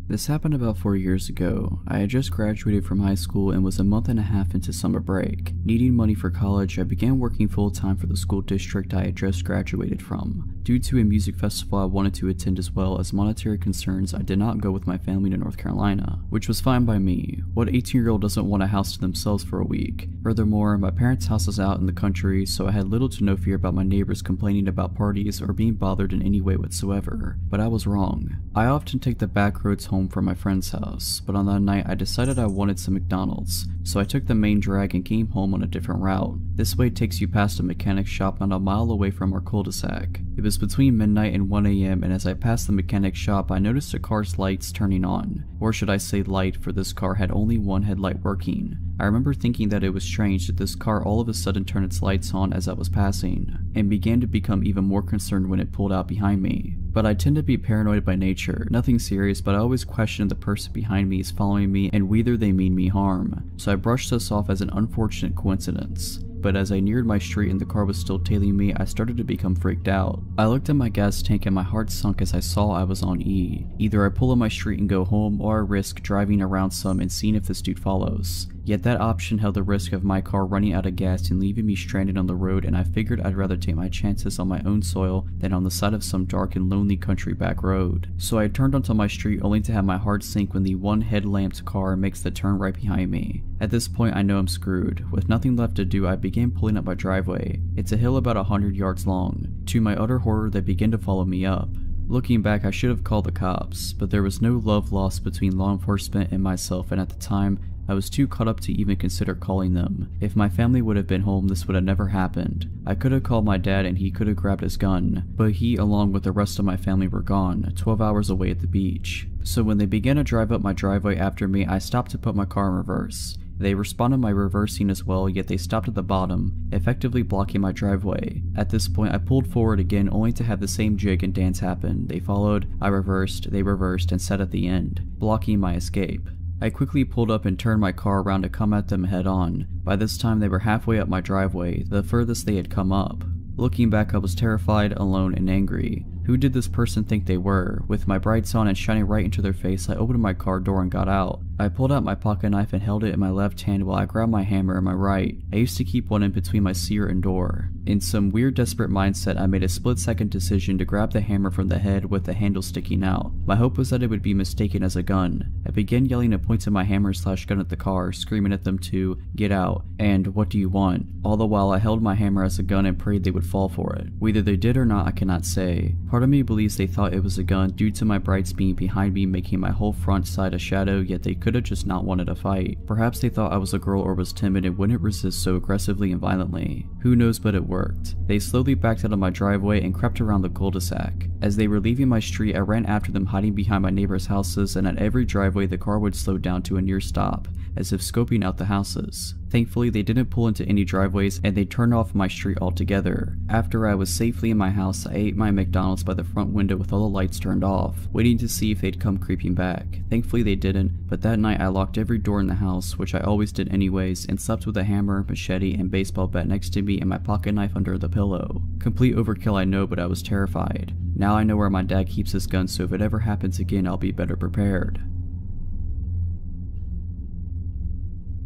This happened about 4 years ago. I had just graduated from high school and was a month and a half into summer break. Needing money for college, I began working full-time for the school district I had just graduated from. Due to a music festival I wanted to attend as well as monetary concerns, I did not go with my family to North Carolina, which was fine by me. What 18-year-old doesn't want a house to themselves for a week? Furthermore, my parents' house is out in the country, so I had little to no fear about my neighbors complaining about parties or being bothered in any way whatsoever. But I was wrong. I often take the back roads home from my friend's house, but on that night I decided I wanted some McDonald's, so I took the main drag and came home on a different route. This way takes you past a mechanic shop not a mile away from our cul-de-sac. It was between midnight and 1 AM, and as I passed the mechanic shop I noticed the car's lights turning on. Or should I say light, for this car had only one headlight working. I remember thinking that it was strange that this car all of a sudden turned its lights on as I was passing, and began to become even more concerned when it pulled out behind me. But I tend to be paranoid by nature, nothing serious, but I always question the person behind me is following me and whether they mean me harm, so I brushed this off as an unfortunate coincidence. But as I neared my street and the car was still tailing me, I started to become freaked out. I looked at my gas tank and my heart sunk as I saw I was on E. Either I pull up my street and go home, or I risk driving around some and seeing if this dude follows. Yet that option held the risk of my car running out of gas and leaving me stranded on the road, and I figured I'd rather take my chances on my own soil than on the side of some dark and lonely country back road. So I turned onto my street only to have my heart sink when the one headlamped car makes the turn right behind me. At this point I know I'm screwed. With nothing left to do, I began pulling up my driveway. It's a hill about 100 yards long. To my utter horror, they began to follow me up. Looking back, I should have called the cops, but there was no love lost between law enforcement and myself, and at the time, I was too caught up to even consider calling them. If my family would have been home, this would have never happened. I could have called my dad and he could have grabbed his gun, but he, along with the rest of my family, were gone, 12 hours away at the beach. So when they began to drive up my driveway after me, I stopped to put my car in reverse. They responded by reversing as well, yet they stopped at the bottom, effectively blocking my driveway. At this point, I pulled forward again only to have the same jig and dance happen. They followed, I reversed, they reversed, and sat at the end, blocking my escape. I quickly pulled up and turned my car around to come at them head on. By this time they were halfway up my driveway, the furthest they had come up. Looking back, I was terrified, alone, and angry. Who did this person think they were? With my brights on and shining right into their face, I opened my car door and got out. I pulled out my pocket knife and held it in my left hand while I grabbed my hammer in my right. I used to keep one in between my sear and door. In some weird desperate mindset, I made a split-second decision to grab the hammer from the head with the handle sticking out. My hope was that it would be mistaken as a gun. I began yelling and pointing my hammer/gun at the car, screaming at them to get out and what do you want? All the while I held my hammer as a gun and prayed they would fall for it. Whether they did or not, I cannot say. Part of me believes they thought it was a gun due to my brights being behind me, making my whole front side a shadow, yet they could have just not wanted a fight. Perhaps they thought I was a girl or was timid and wouldn't resist so aggressively and violently. Who knows, but it worked. They slowly backed out of my driveway and crept around the cul-de-sac. As they were leaving my street, I ran after them, hiding behind my neighbors' houses, and at every driveway the car would slow down to a near stop. as if scoping out the houses. Thankfully, they didn't pull into any driveways and they turned off my street altogether. After I was safely in my house, I ate my McDonald's by the front window with all the lights turned off, waiting to see if they'd come creeping back. Thankfully they didn't, but that night I locked every door in the house, which I always did anyways, and slept with a hammer, machete, and baseball bat next to me and my pocket knife under the pillow. Complete overkill, I know, but I was terrified. Now I know where my dad keeps his gun, so if it ever happens again, I'll be better prepared.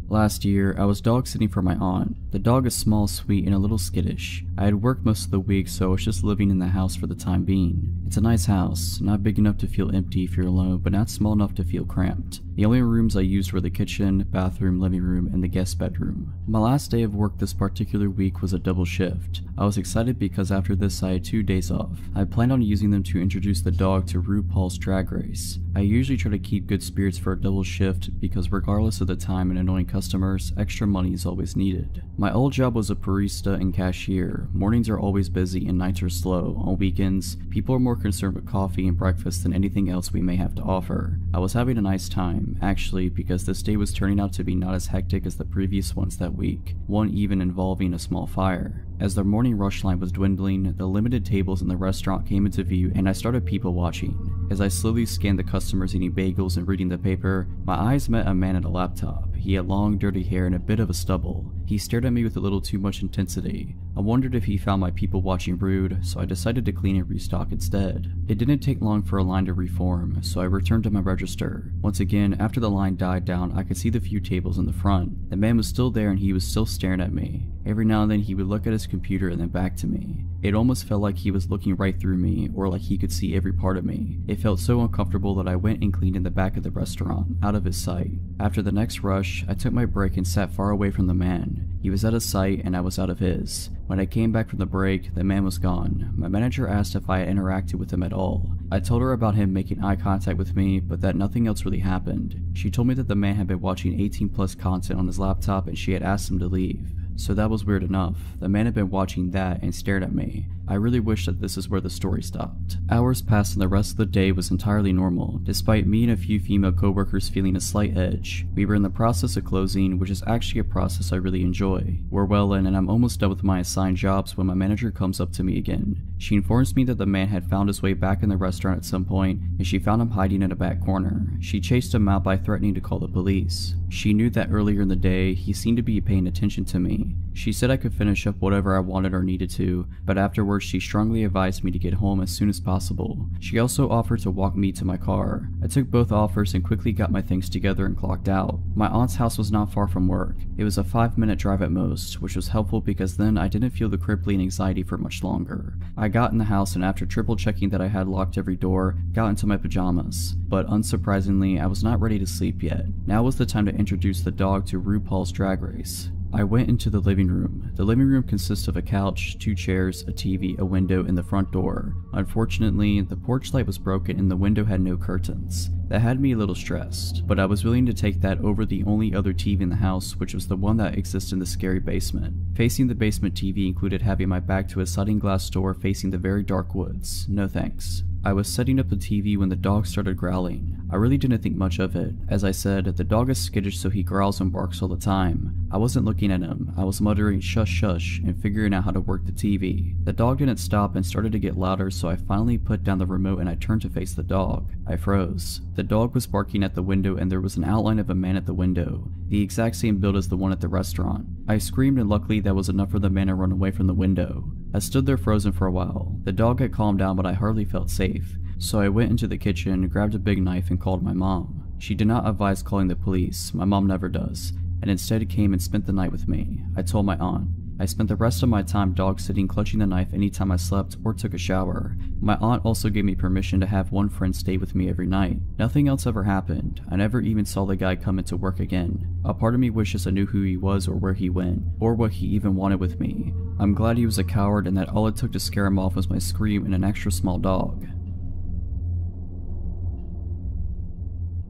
Last year, I was dog sitting for my aunt. The dog is small, sweet, and a little skittish. I had worked most of the week, so I was just living in the house for the time being. It's a nice house, not big enough to feel empty if you're alone, but not small enough to feel cramped. The only rooms I used were the kitchen, bathroom, living room, and the guest bedroom. My last day of work this particular week was a double shift. I was excited because after this I had 2 days off. I planned on using them to introduce the dog to RuPaul's Drag Race. I usually try to keep good spirits for a double shift because regardless of the time and annoying customers, extra money is always needed. My old job was a barista and cashier. Mornings are always busy and nights are slow. On weekends, people are more concerned with coffee and breakfast than anything else we may have to offer. I was having a nice time, actually, because this day was turning out to be not as hectic as the previous ones that week, one even involving a small fire. As the morning rush line was dwindling, the limited tables in the restaurant came into view and I started people watching. As I slowly scanned the customers eating bagels and reading the paper, my eyes met a man at a laptop. He had long, dirty hair and a bit of a stubble. He stared at me with a little too much intensity. I wondered if he found my people watching rude, so I decided to clean and restock instead. It didn't take long for a line to reform, so I returned to my register. Once again, after the line died down, I could see the few tables in the front. The man was still there and he was still staring at me. Every now and then he would look at his computer and then back to me. It almost felt like he was looking right through me, or like he could see every part of me. It felt so uncomfortable that I went and cleaned in the back of the restaurant, out of his sight. After the next rush, I took my break and sat far away from the man. He was out of sight and I was out of his. When I came back from the break, the man was gone. My manager asked if I had interacted with him at all. I told her about him making eye contact with me, but that nothing else really happened. She told me that the man had been watching 18+ content on his laptop and she had asked him to leave. So that was weird enough. The man had been watching that and stared at me. I really wish that this is where the story stopped. Hours passed and the rest of the day was entirely normal, despite me and a few female coworkers feeling a slight edge. We were in the process of closing, which is actually a process I really enjoy. We're well in and I'm almost done with my assigned jobs when my manager comes up to me again. She informs me that the man had found his way back in the restaurant at some point and she found him hiding in a back corner. She chased him out by threatening to call the police. She knew that earlier in the day, he seemed to be paying attention to me. She said I could finish up whatever I wanted or needed to, but afterwards she strongly advised me to get home as soon as possible. She also offered to walk me to my car. I took both offers and quickly got my things together and clocked out. My aunt's house was not far from work. It was a 5-minute drive at most, which was helpful because then I didn't feel the crippling anxiety for much longer. I got in the house and after triple checking that I had locked every door, got into my pajamas. But unsurprisingly, I was not ready to sleep yet. Now was the time to introduce the dog to RuPaul's Drag Race. I went into the living room. The living room consists of a couch, 2 chairs, a TV, a window, and the front door. Unfortunately, the porch light was broken and the window had no curtains. That had me a little stressed, but I was willing to take that over the only other TV in the house, which was the one that exists in the scary basement. Facing the basement TV included having my back to a sliding glass door facing the very dark woods. No thanks. I was setting up the TV when the dog started growling. I really didn't think much of it. As I said, the dog is skittish so he growls and barks all the time. I wasn't looking at him. I was muttering shush shush and figuring out how to work the TV. The dog didn't stop and started to get louder, so I finally put down the remote and I turned to face the dog. I froze. The dog was barking at the window and there was an outline of a man at the window, the exact same build as the one at the restaurant. I screamed and luckily that was enough for the man to run away from the window. I stood there frozen for a while. The dog had calmed down but I hardly felt safe. So I went into the kitchen, grabbed a big knife and called my mom. She did not advise calling the police, my mom never does, and instead came and spent the night with me. I told my aunt. I spent the rest of my time dog sitting, clutching the knife anytime I slept or took a shower. My aunt also gave me permission to have one friend stay with me every night. Nothing else ever happened. I never even saw the guy come into work again. A part of me wishes I knew who he was or where he went, or what he even wanted with me. I'm glad he was a coward and that all it took to scare him off was my scream and an extra small dog.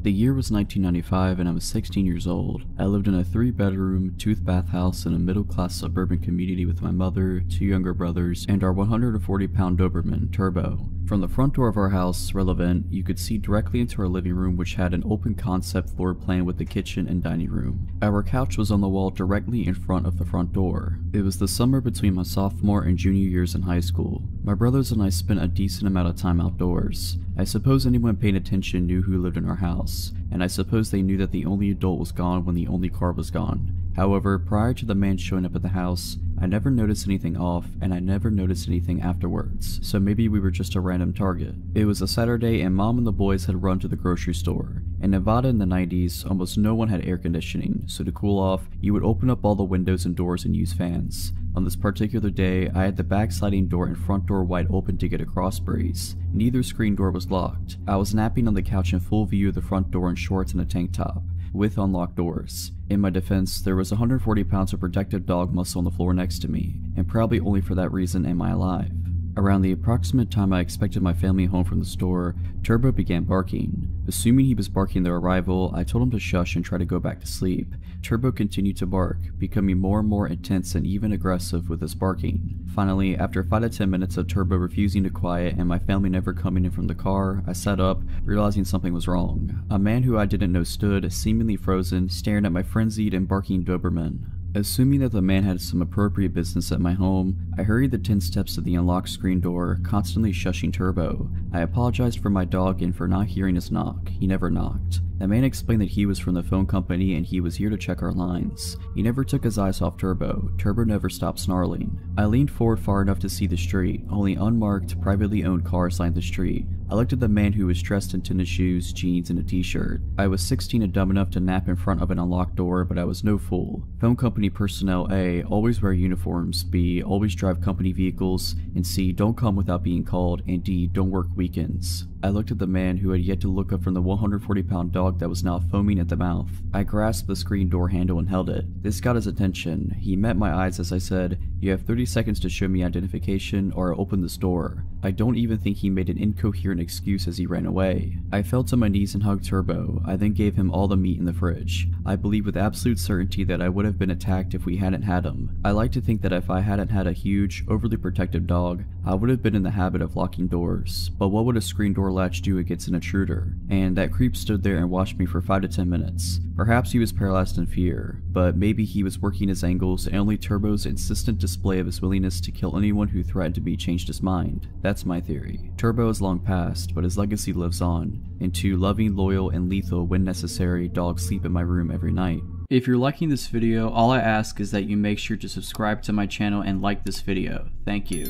The year was 1995 and I was 16 years old. I lived in a 3-bedroom, 2-bath house in a middle-class suburban community with my mother, 2 younger brothers, and our 140-pound Doberman, Turbo. From the front door of our house, relevant, you could see directly into our living room, which had an open concept floor plan with the kitchen and dining room. Our couch was on the wall directly in front of the front door. It was the summer between my sophomore and junior years in high school. My brothers and I spent a decent amount of time outdoors. I suppose anyone paying attention knew who lived in our house, and I suppose they knew that the only adult was gone when the only car was gone. However, prior to the man showing up at the house, I never noticed anything off, and I never noticed anything afterwards, so maybe we were just a random target. It was a Saturday and Mom and the boys had run to the grocery store. In Nevada in the 90s, almost no one had air conditioning, so to cool off, you would open up all the windows and doors and use fans. On this particular day, I had the back sliding door and front door wide open to get a cross breeze. Neither screen door was locked. I was napping on the couch in full view of the front door in shorts and a tank top, with unlocked doors. In my defense, there was 140 pounds of protective dog muscle on the floor next to me, and probably only for that reason am I alive. Around the approximate time I expected my family home from the store, Turbo began barking. Assuming he was barking their arrival, I told him to shush and try to go back to sleep. Turbo continued to bark, becoming more and more intense and even aggressive with his barking. Finally, after 5 to 10 minutes of Turbo refusing to quiet and my family never coming in from the car, I sat up, realizing something was wrong. A man who I didn't know stood, seemingly frozen, staring at my frenzied and barking Doberman. Assuming that the man had some appropriate business at my home, I hurried the 10 steps to the unlocked screen door, constantly shushing Turbo. I apologized for my dog and for not hearing his knock. He never knocked. The man explained that he was from the phone company and he was here to check our lines. He never took his eyes off Turbo. Turbo never stopped snarling. I leaned forward far enough to see the street. Only unmarked, privately owned cars lined the street. I looked at the man who was dressed in tennis shoes, jeans, and a t-shirt. I was 16 and dumb enough to nap in front of an unlocked door, but I was no fool. Phone company personnel A. Always wear uniforms, B. Always drive company vehicles, and C. Don't come without being called, and D. Don't work weekends. I looked at the man who had yet to look up from the 140-pound dog that was now foaming at the mouth. I grasped the screen door handle and held it. This got his attention. He met my eyes as I said, "You have 30 seconds to show me identification or I'll open this door." I don't even think he made an incoherent excuse as he ran away. I fell to my knees and hugged Turbo. I then gave him all the meat in the fridge. I believe with absolute certainty that I would have been attacked if we hadn't had him. I like to think that if I hadn't had a huge, overly protective dog, I would have been in the habit of locking doors. But what would a screen door latch do against an intruder? And that creep stood there and watched me for 5 to 10 minutes. Perhaps he was paralyzed in fear, but maybe he was working his angles and only Turbo's insistent display of his willingness to kill anyone who threatened to be changed his mind. That's my theory. Turbo is long past, but his legacy lives on. And two loving, loyal, and lethal when necessary dogs sleep in my room every night. If you're liking this video, all I ask is that you make sure to subscribe to my channel and like this video. Thank you.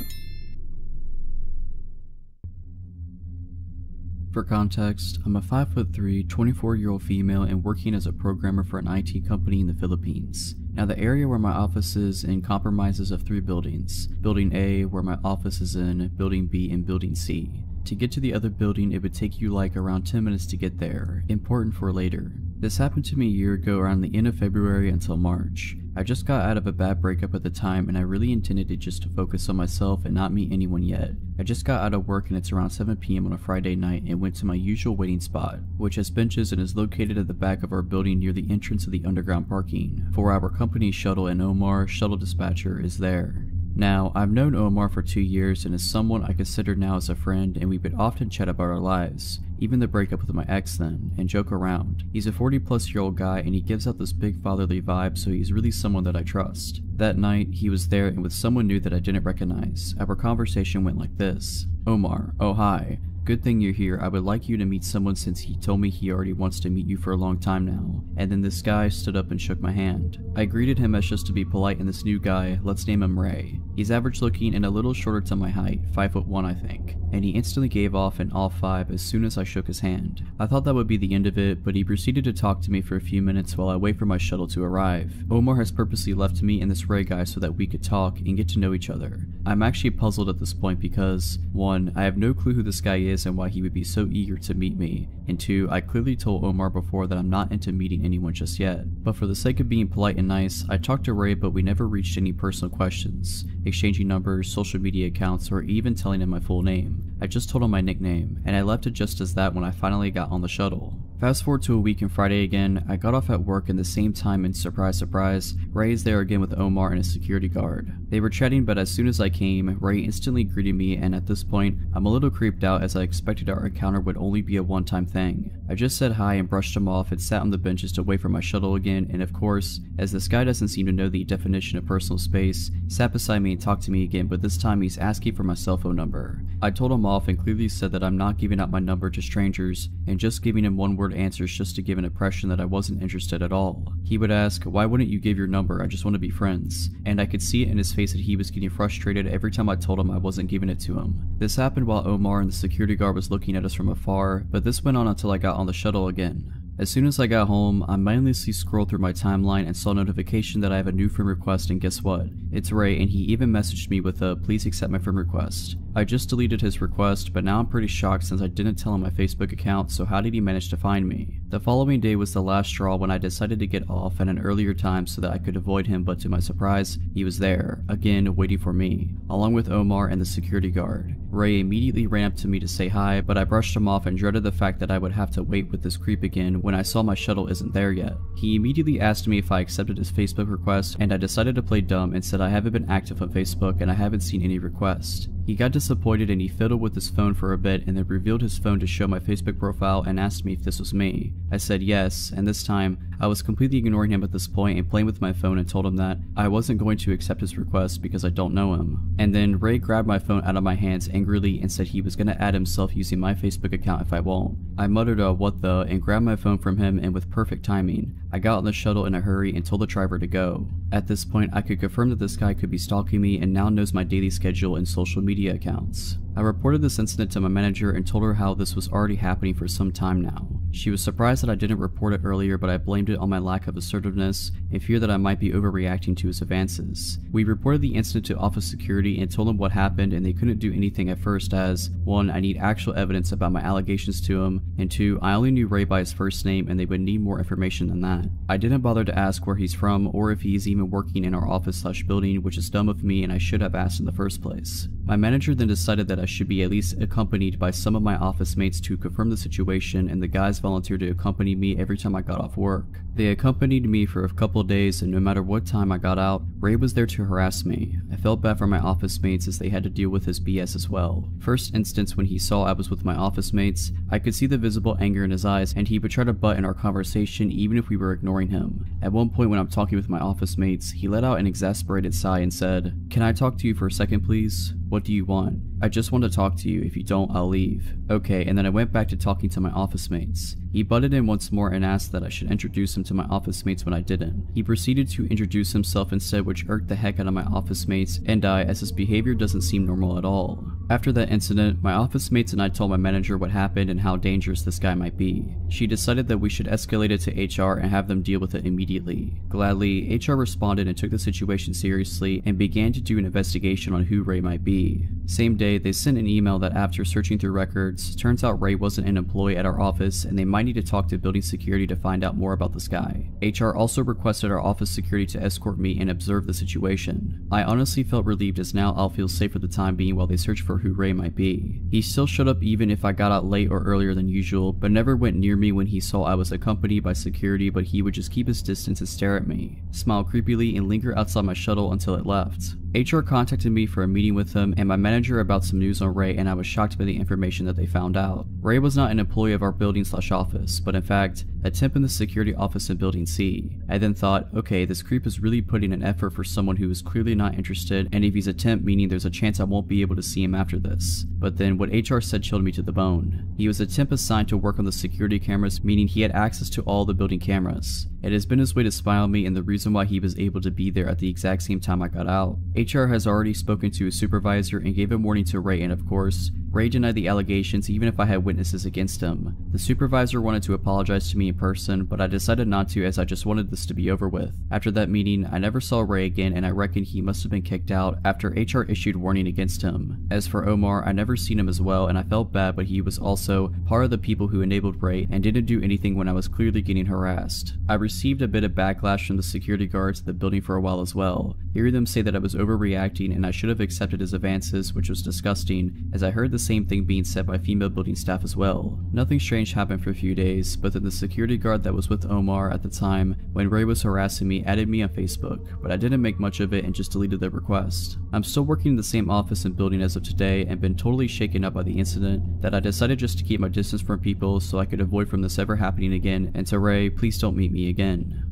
For context, I'm a 5'3", 24-year-old female and working as a programmer for an IT company in the Philippines. Now the area where my office is in comprises of 3 buildings. Building A, where my office is in, Building B, and Building C. To get to the other building, it would take you like around 10 minutes to get there. Important for later. This happened to me a year ago around the end of February until March. I just got out of a bad breakup at the time and I really intended it just to focus on myself and not meet anyone yet. I just got out of work and it's around 7 PM on a Friday night and went to my usual waiting spot, which has benches and is located at the back of our building near the entrance of the underground parking. For our company shuttle, and Omar, shuttle dispatcher, is there. Now, I've known Omar for 2 years and is someone I consider now as a friend, and we would often chat about our lives, even the breakup with my ex then, and joke around. He's a 40-plus-year-old guy and he gives out this big fatherly vibe, so he's really someone that I trust. That night, he was there and with someone new that I didn't recognize. Our conversation went like this. "Omar, oh hi. Good thing you're here. I would like you to meet someone since he told me he already wants to meet you for a long time now." And then this guy stood up and shook my hand. I greeted him as just to be polite, and this new guy, let's name him Ray. He's average looking and a little shorter to my height, 5'1" I think. And he instantly gave off an all 5 as soon as I shook his hand. I thought that would be the end of it, but he proceeded to talk to me for a few minutes while I wait for my shuttle to arrive. Omar has purposely left me and this Ray guy so that we could talk and get to know each other. I'm actually puzzled at this point because, 1, I have no clue who this guy is and why he would be so eager to meet me, and 2, I clearly told Omar before that I'm not into meeting anyone just yet. But for the sake of being polite and nice, I talked to Ray, but we never reached any personal questions, exchanging numbers, social media accounts, or even telling him my full name. I just told him my nickname, and I left it just as that when I finally got on the shuttle. Fast forward to a week and Friday again, I got off at work in the same time and surprise surprise, Ray is there again with Omar and a security guard. They were chatting, but as soon as I came, Ray instantly greeted me, and at this point, I'm a little creeped out as I expected our encounter would only be a one-time thing. I just said hi and brushed him off and sat on the benches to wait for my shuttle again, and of course, as this guy doesn't seem to know the definition of personal space, sat beside me and talked to me again, but this time he's asking for my cell phone number. I told him off and clearly said that I'm not giving out my number to strangers and just giving him one-word answers just to give an impression that I wasn't interested at all. He would ask, why wouldn't you give your number, I just want to be friends, and I could see it in his face that he was getting frustrated every time I told him I wasn't giving it to him. This happened while Omar and the security guard was looking at us from afar, but this went on until I got on the shuttle again. As soon as I got home, I mindlessly scrolled through my timeline and saw a notification that I have a new friend request, and guess what? It's Ray, and he even messaged me with a please accept my friend request. I just deleted his request, but now I'm pretty shocked since I didn't tell him my Facebook account, so how did he manage to find me? The following day was the last straw when I decided to get off at an earlier time so that I could avoid him, but to my surprise, he was there, again waiting for me, along with Omar and the security guard. Ray immediately ran up to me to say hi, but I brushed him off and dreaded the fact that I would have to wait with this creep again when I saw my shuttle isn't there yet. He immediately asked me if I accepted his Facebook request, and I decided to play dumb and said I haven't been active on Facebook and I haven't seen any requests. He got disappointed and he fiddled with his phone for a bit and then revealed his phone to show my Facebook profile and asked me if this was me. I said yes, and this time, I was completely ignoring him at this point and playing with my phone and told him that I wasn't going to accept his request because I don't know him. And then Ray grabbed my phone out of my hands angrily and said he was going to add himself using my Facebook account if I won't. I muttered a what the and grabbed my phone from him, and with perfect timing, I got on the shuttle in a hurry and told the driver to go. At this point, I could confirm that this guy could be stalking me and now knows my daily schedule and social media accounts. I reported this incident to my manager and told her how this was already happening for some time now. She was surprised that I didn't report it earlier, but I blamed it on my lack of assertiveness and fear that I might be overreacting to his advances. We reported the incident to office security and told them what happened, and they couldn't do anything at first as 1. I need actual evidence about my allegations to him, and 2. I only knew Ray by his first name and they would need more information than that. I didn't bother to ask where he's from or if he's even working in our office/building, which is dumb of me and I should have asked in the first place. My manager then decided that I should be at least accompanied by some of my office mates to confirm the situation, and the guys volunteered to accompany me every time I got off work. They accompanied me for a couple of days, and no matter what time I got out, Ray was there to harass me. I felt bad for my office mates as they had to deal with his BS as well. First instance, when he saw I was with my office mates, I could see the visible anger in his eyes, and he would try to butt in our conversation even if we were ignoring him. At one point when I'm talking with my office mates, he let out an exasperated sigh and said, "Can I talk to you for a second please? What do you want? I just want to talk to you. If you don't, I'll leave." Okay, and then I went back to talking to my office mates. He butted in once more and asked that I should introduce him to my office mates when I didn't. He proceeded to introduce himself instead, which irked the heck out of my office mates and I, as his behavior doesn't seem normal at all. After that incident, my office mates and I told my manager what happened and how dangerous this guy might be. She decided that we should escalate it to HR and have them deal with it immediately. Gladly, HR responded and took the situation seriously and began to do an investigation on who Ray might be. Same day, they sent an email that after searching through records, turns out Ray wasn't an employee at our office and they might need to talk to building security to find out more about this guy. HR also requested our office security to escort me and observe the situation. I honestly felt relieved as now I'll feel safe for the time being while they search for who Ray might be. He still showed up even if I got out late or earlier than usual, but never went near me when he saw I was accompanied by security, but he would just keep his distance and stare at me, smile creepily, and linger outside my shuttle until it left. HR contacted me for a meeting with him and my manager about some news on Ray, and I was shocked by the information that they found out. Ray was not an employee of our building/office, but in fact, a temp in the security office in Building C. I then thought, okay, this creep is really putting an effort for someone who is clearly not interested, and if he's a temp, meaning there's a chance I won't be able to see him after this. But then what HR said chilled me to the bone. He was a temp assigned to work on the security cameras, meaning he had access to all the building cameras. It has been his way to spy on me and the reason why he was able to be there at the exact same time I got out. HR has already spoken to his supervisor and gave a warning to Ray, and of course, Ray denied the allegations even if I had witnesses against him. The supervisor wanted to apologize to me in person, but I decided not to as I just wanted this to be over with. After that meeting, I never saw Ray again and I reckon he must have been kicked out after HR issued warning against him. As for Omar, I never seen him as well and I felt bad, but he was also part of the people who enabled Ray and didn't do anything when I was clearly getting harassed. I received a bit of backlash from the security guards at the building for a while as well. hearing them say that I was overreacting and I should have accepted his advances, which was disgusting, as I heard the same thing being said by female building staff as well. Nothing strange happened for a few days, but then the security guard that was with Omar at the time, when Ray was harassing me, added me on Facebook, but I didn't make much of it and just deleted the request. I'm still working in the same office and building as of today and been totally shaken up by the incident that I decided just to keep my distance from people so I could avoid from this ever happening again, and to Ray, please don't meet me again.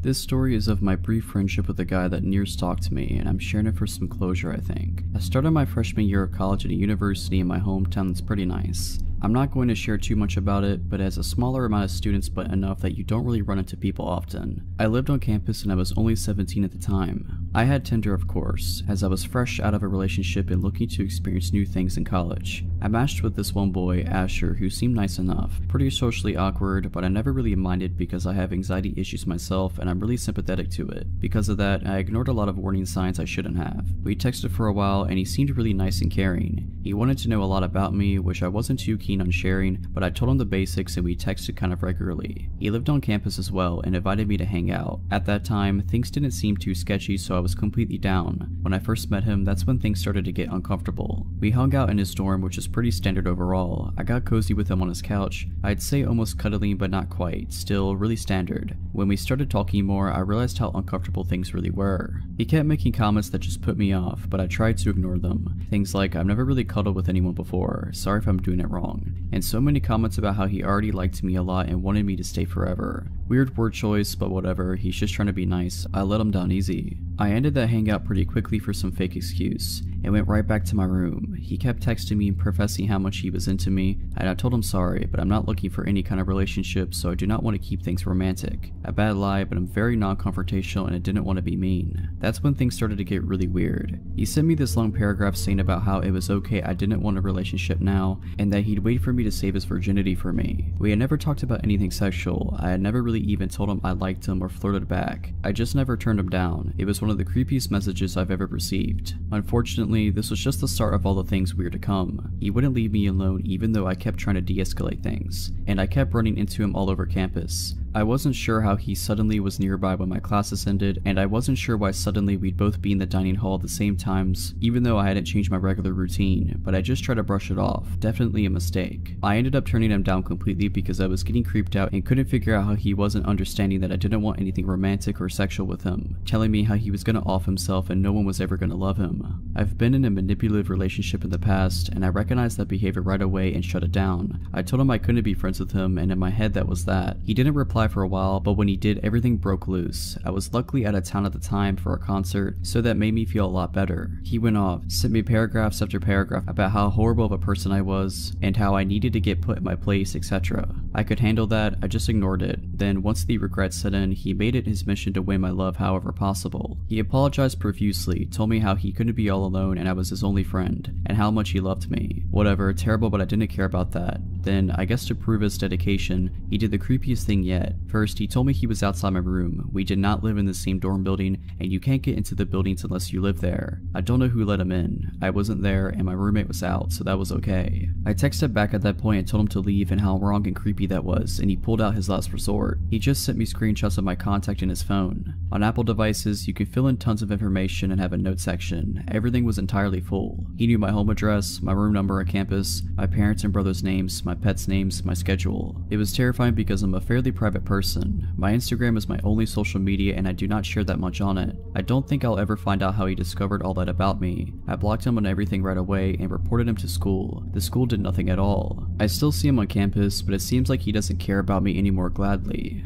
This story is of my brief friendship with a guy that near stalked me, and I'm sharing it for some closure, I think. I started my freshman year of college at a university in my hometown that's pretty nice. I'm not going to share too much about it, but it has a smaller amount of students but enough that you don't really run into people often. I lived on campus and I was only 17 at the time. I had Tinder, of course, as I was fresh out of a relationship and looking to experience new things in college. I matched with this one boy, Asher, who seemed nice enough, pretty socially awkward, but I never really minded because I have anxiety issues myself and I'm really sympathetic to it. Because of that, I ignored a lot of warning signs I shouldn't have. We texted for a while and he seemed really nice and caring. He wanted to know a lot about me, which I wasn't too keen on sharing, but I told him the basics and we texted kind of regularly. He lived on campus as well and invited me to hang out. At that time, things didn't seem too sketchy, so I was completely down. When I first met him, that's when things started to get uncomfortable. We hung out in his dorm, which is pretty standard overall. I got cozy with him on his couch. I'd say almost cuddling, but not quite. Still, really standard. When we started talking more, I realized how uncomfortable things really were. He kept making comments that just put me off, but I tried to ignore them. Things like, I've never really cuddled with anyone before, sorry if I'm doing it wrong. And so many comments about how he already liked me a lot and wanted me to stay forever. Weird word choice, but whatever, he's just trying to be nice. I let him down easy. I ended that hangout pretty quickly for some fake excuse, and went right back to my room. He kept texting me and professing how much he was into me, and I told him sorry, but I'm not looking for any kind of relationship, so I do not want to keep things romantic. A bad lie, but I'm very non-confrontational and I didn't want to be mean. That's when things started to get really weird. He sent me this long paragraph saying about how it was okay I didn't want a relationship now, and that he'd wait for me to save his virginity for me. We had never talked about anything sexual. I had never really even told him I liked him or flirted back. I just never turned him down. It was one of the creepiest messages I've ever received. Unfortunately, this was just the start of all the things we were to come. He wouldn't leave me alone even though I kept trying to de-escalate things, and I kept running into him all over campus. I wasn't sure how he suddenly was nearby when my classes ended, and I wasn't sure why suddenly we'd both be in the dining hall at the same times, even though I hadn't changed my regular routine, but I just tried to brush it off. Definitely a mistake. I ended up turning him down completely because I was getting creeped out and couldn't figure out how he wasn't understanding that I didn't want anything romantic or sexual with him, telling me how he was gonna off himself and no one was ever gonna love him. I've been in a manipulative relationship in the past, and I recognized that behavior right away and shut it down. I told him I couldn't be friends with him, and in my head that was that. He didn't reply for a while, but when he did, everything broke loose. I was luckily out of town at the time for a concert, so that made me feel a lot better. He went off, sent me paragraphs after paragraph about how horrible of a person I was, and how I needed to get put in my place, etc. I could handle that, I just ignored it. Then once the regret set in, he made it his mission to win my love however possible. He apologized profusely, told me how he couldn't be all alone and I was his only friend, and how much he loved me. Whatever, terrible, but I didn't care about that. Then, I guess to prove his dedication, he did the creepiest thing yet. First, he told me he was outside my room. We did not live in the same dorm building, and you can't get into the buildings unless you live there. I don't know who let him in. I wasn't there, and my roommate was out, so that was okay. I texted back at that point and told him to leave and how wrong and creepy that was, and he pulled out his last resort. He just sent me screenshots of my contact in his phone. On Apple devices, you can fill in tons of information and have a note section. Everything was entirely full. He knew my home address, my room number on campus, my parents and brother's names, my pets' names, my schedule. It was terrifying because I'm a fairly private person. My Instagram is my only social media and I do not share that much on it. I don't think I'll ever find out how he discovered all that about me. I blocked him on everything right away and reported him to school. The school did nothing at all. I still see him on campus, but it seems like he doesn't care about me anymore gladly.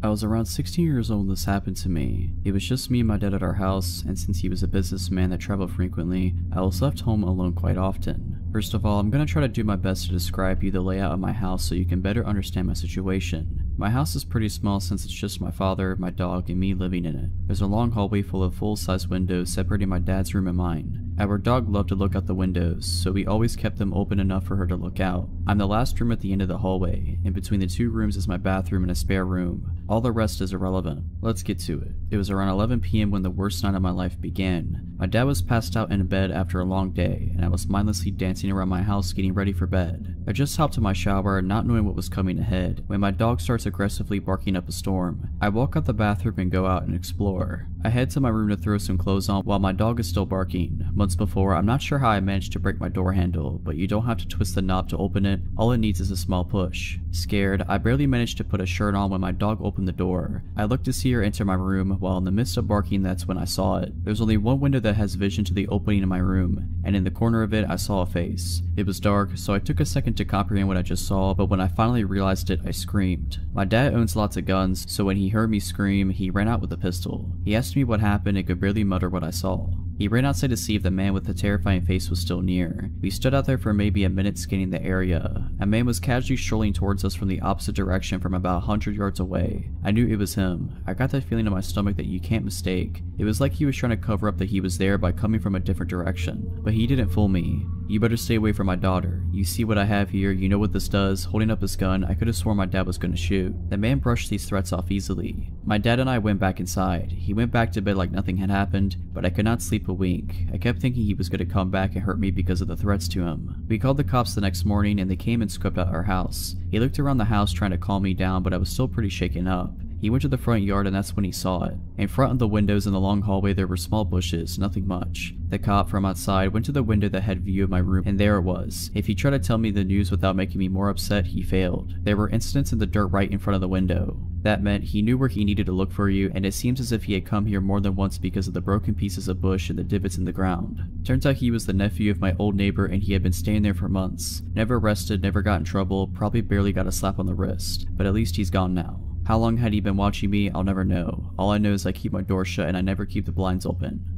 I was around 16 years old when this happened to me. It was just me and my dad at our house, and since he was a businessman that traveled frequently, I was left home alone quite often. First of all, I'm going to try to do my best to describe you the layout of my house so you can better understand my situation. My house is pretty small since it's just my father, my dog, and me living in it. There's a long hallway full of full-size windows separating my dad's room and mine. Our dog loved to look out the windows, so we always kept them open enough for her to look out. I'm the last room at the end of the hallway. In between the 2 rooms is my bathroom and a spare room. All the rest is irrelevant. Let's get to it. It was around 11 p.m. when the worst night of my life began. My dad was passed out in bed after a long day, and I was mindlessly dancing around my house getting ready for bed. I just hopped in my shower, not knowing what was coming ahead, when my dog starts aggressively barking up a storm. I walk out the bathroom and go out and explore. I head to my room to throw some clothes on while my dog is still barking. Months before, I'm not sure how I managed to break my door handle, but you don't have to twist the knob to open it. All it needs is a small push. Scared, I barely managed to put a shirt on when my dog opened the door. I looked to see her enter my room, while in the midst of barking, that's when I saw it. There's only one window that has vision to the opening in my room, and in the corner of it I saw a face. It was dark, so I took a second to comprehend what I just saw, but when I finally realized it, I screamed. My dad owns lots of guns, so when he heard me scream, he ran out with a pistol. He asked me what happened and could barely mutter what I saw. He ran outside to see if the man with the terrifying face was still near. We stood out there for maybe a minute scanning the area. A man was casually strolling towards us from the opposite direction from about 100 yards away. I knew it was him. I got that feeling in my stomach that you can't mistake. It was like he was trying to cover up that he was there by coming from a different direction. But he didn't fool me. You better stay away from my daughter. You see what I have here, you know what this does. Holding up his gun, I could have sworn my dad was going to shoot. The man brushed these threats off easily. My dad and I went back inside. He went back to bed like nothing had happened, but I could not sleep a wink. I kept thinking he was going to come back and hurt me because of the threats to him. We called the cops the next morning and they came and scoped out our house. He looked around the house trying to calm me down, but I was still pretty shaken up. He went to the front yard and that's when he saw it. In front of the windows in the long hallway there were small bushes, nothing much. The cop from outside went to the window that had view of my room, and there it was. If he tried to tell me the news without making me more upset, he failed. There were incidents in the dirt right in front of the window. That meant he knew where he needed to look for you, and it seems as if he had come here more than once because of the broken pieces of bush and the divots in the ground. Turns out he was the nephew of my old neighbor and he had been staying there for months. Never arrested, never got in trouble, probably barely got a slap on the wrist. But at least he's gone now. How long had he been watching me? I'll never know. All I know is I keep my door shut and I never keep the blinds open.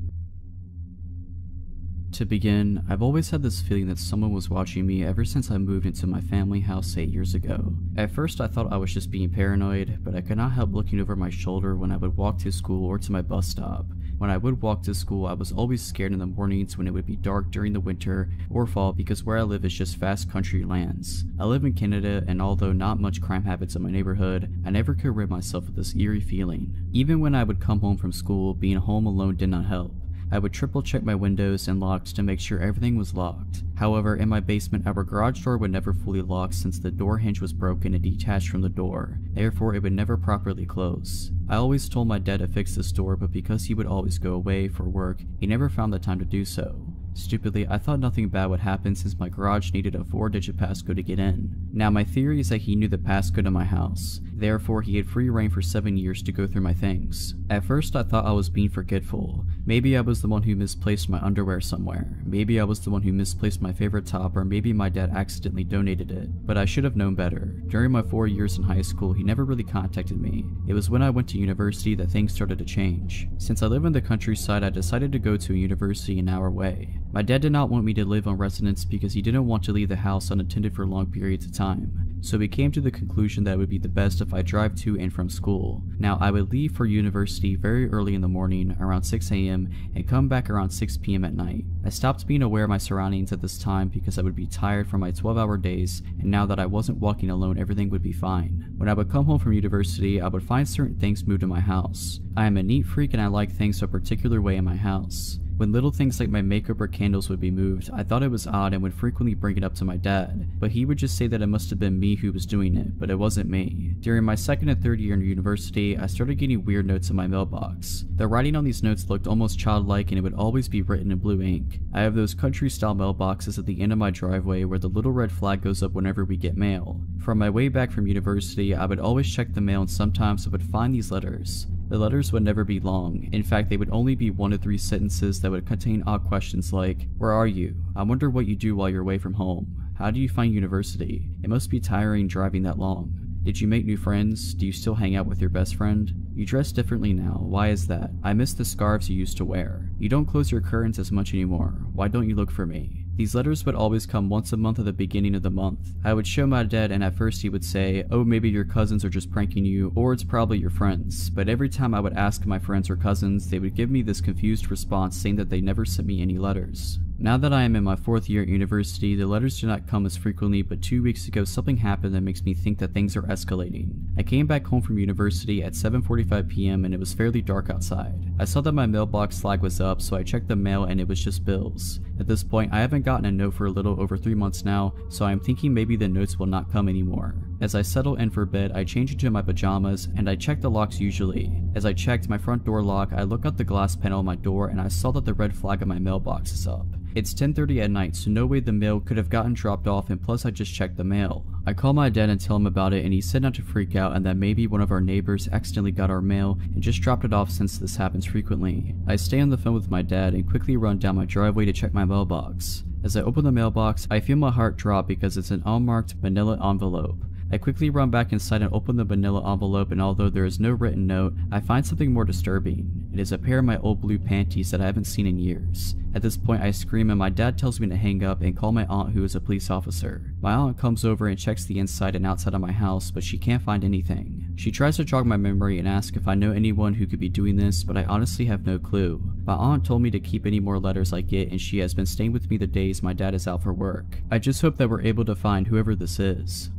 To begin, I've always had this feeling that someone was watching me ever since I moved into my family house 8 years ago. At first I thought I was just being paranoid, but I could not help looking over my shoulder when I would walk to school or to my bus stop. When I would walk to school, I was always scared in the mornings when it would be dark during the winter or fall because where I live is just vast country lands. I live in Canada, and although not much crime habits in my neighborhood, I never could rid myself of this eerie feeling. Even when I would come home from school, being home alone did not help. I would triple check my windows and locks to make sure everything was locked. However, in my basement, our garage door would never fully lock since the door hinge was broken and detached from the door. Therefore, it would never properly close. I always told my dad to fix this door, but because he would always go away for work, he never found the time to do so. Stupidly, I thought nothing bad would happen since my garage needed a 4-digit passcode to get in. Now, my theory is that he knew the passcode to my house. Therefore, he had free reign for 7 years to go through my things. At first, I thought I was being forgetful. Maybe I was the one who misplaced my underwear somewhere. Maybe I was the one who misplaced my favorite top, or maybe my dad accidentally donated it. But I should have known better. During my 4 years in high school, he never really contacted me. It was when I went to university that things started to change. Since I live in the countryside, I decided to go to a university an hour away. My dad did not want me to live on residence because he didn't want to leave the house unattended for long periods of time. So we came to the conclusion that it would be the best if I drive to and from school. Now, I would leave for university very early in the morning, around 6 a.m, and come back around 6 p.m. at night. I stopped being aware of my surroundings at this time because I would be tired from my 12-hour days, and now that I wasn't walking alone, everything would be fine. When I would come home from university, I would find certain things moved in my house. I am a neat freak and I like things a particular way in my house. When little things like my makeup or candles would be moved, I thought it was odd and would frequently bring it up to my dad, but he would just say that it must have been me who was doing it, but it wasn't me. During my second and third year in university, I started getting weird notes in my mailbox. The writing on these notes looked almost childlike and it would always be written in blue ink. I have those country-style mailboxes at the end of my driveway where the little red flag goes up whenever we get mail. From my way back from university, I would always check the mail and sometimes I would find these letters. The letters would never be long. In fact, they would only be 1 to 3 sentences that would contain odd questions like, "Where are you? I wonder what you do while you're away from home. How do you find university? It must be tiring driving that long. Did you make new friends? Do you still hang out with your best friend? You dress differently now. Why is that? I miss the scarves you used to wear. You don't close your curtains as much anymore. Why don't you look for me? These letters would always come once a month at the beginning of the month. I would show my dad and at first he would say, oh, maybe your cousins are just pranking you, or it's probably your friends. But every time I would ask my friends or cousins, they would give me this confused response saying that they never sent me any letters. Now that I am in my 4th year at university, the letters do not come as frequently, but 2 weeks ago something happened that makes me think that things are escalating. I came back home from university at 7:45 p.m. and it was fairly dark outside. I saw that my mailbox flag was up, so I checked the mail and it was just bills. At this point, I haven't gotten a note for a little over 3 months now, so I'm thinking maybe the notes will not come anymore. As I settle in for bed, I change into my pajamas and I check the locks usually. As I checked my front door lock, I look out the glass panel on my door and I saw that the red flag on my mailbox is up. It's 10:30 at night, so no way the mail could have gotten dropped off, and plus I just checked the mail. I call my dad and tell him about it and he said not to freak out and that maybe one of our neighbors accidentally got our mail and just dropped it off since this happens frequently. I stay on the phone with my dad and quickly run down my driveway to check my mailbox. As I open the mailbox, I feel my heart drop because it's an unmarked manila envelope. I quickly run back inside and open the manila envelope, and although there is no written note, I find something more disturbing. It is a pair of my old blue panties that I haven't seen in years. At this point I scream and my dad tells me to hang up and call my aunt, who is a police officer. My aunt comes over and checks the inside and outside of my house, but she can't find anything. She tries to jog my memory and ask if I know anyone who could be doing this, but I honestly have no clue. My aunt told me to keep any more letters I get, and she has been staying with me the days my dad is out for work. I just hope that we're able to find whoever this is.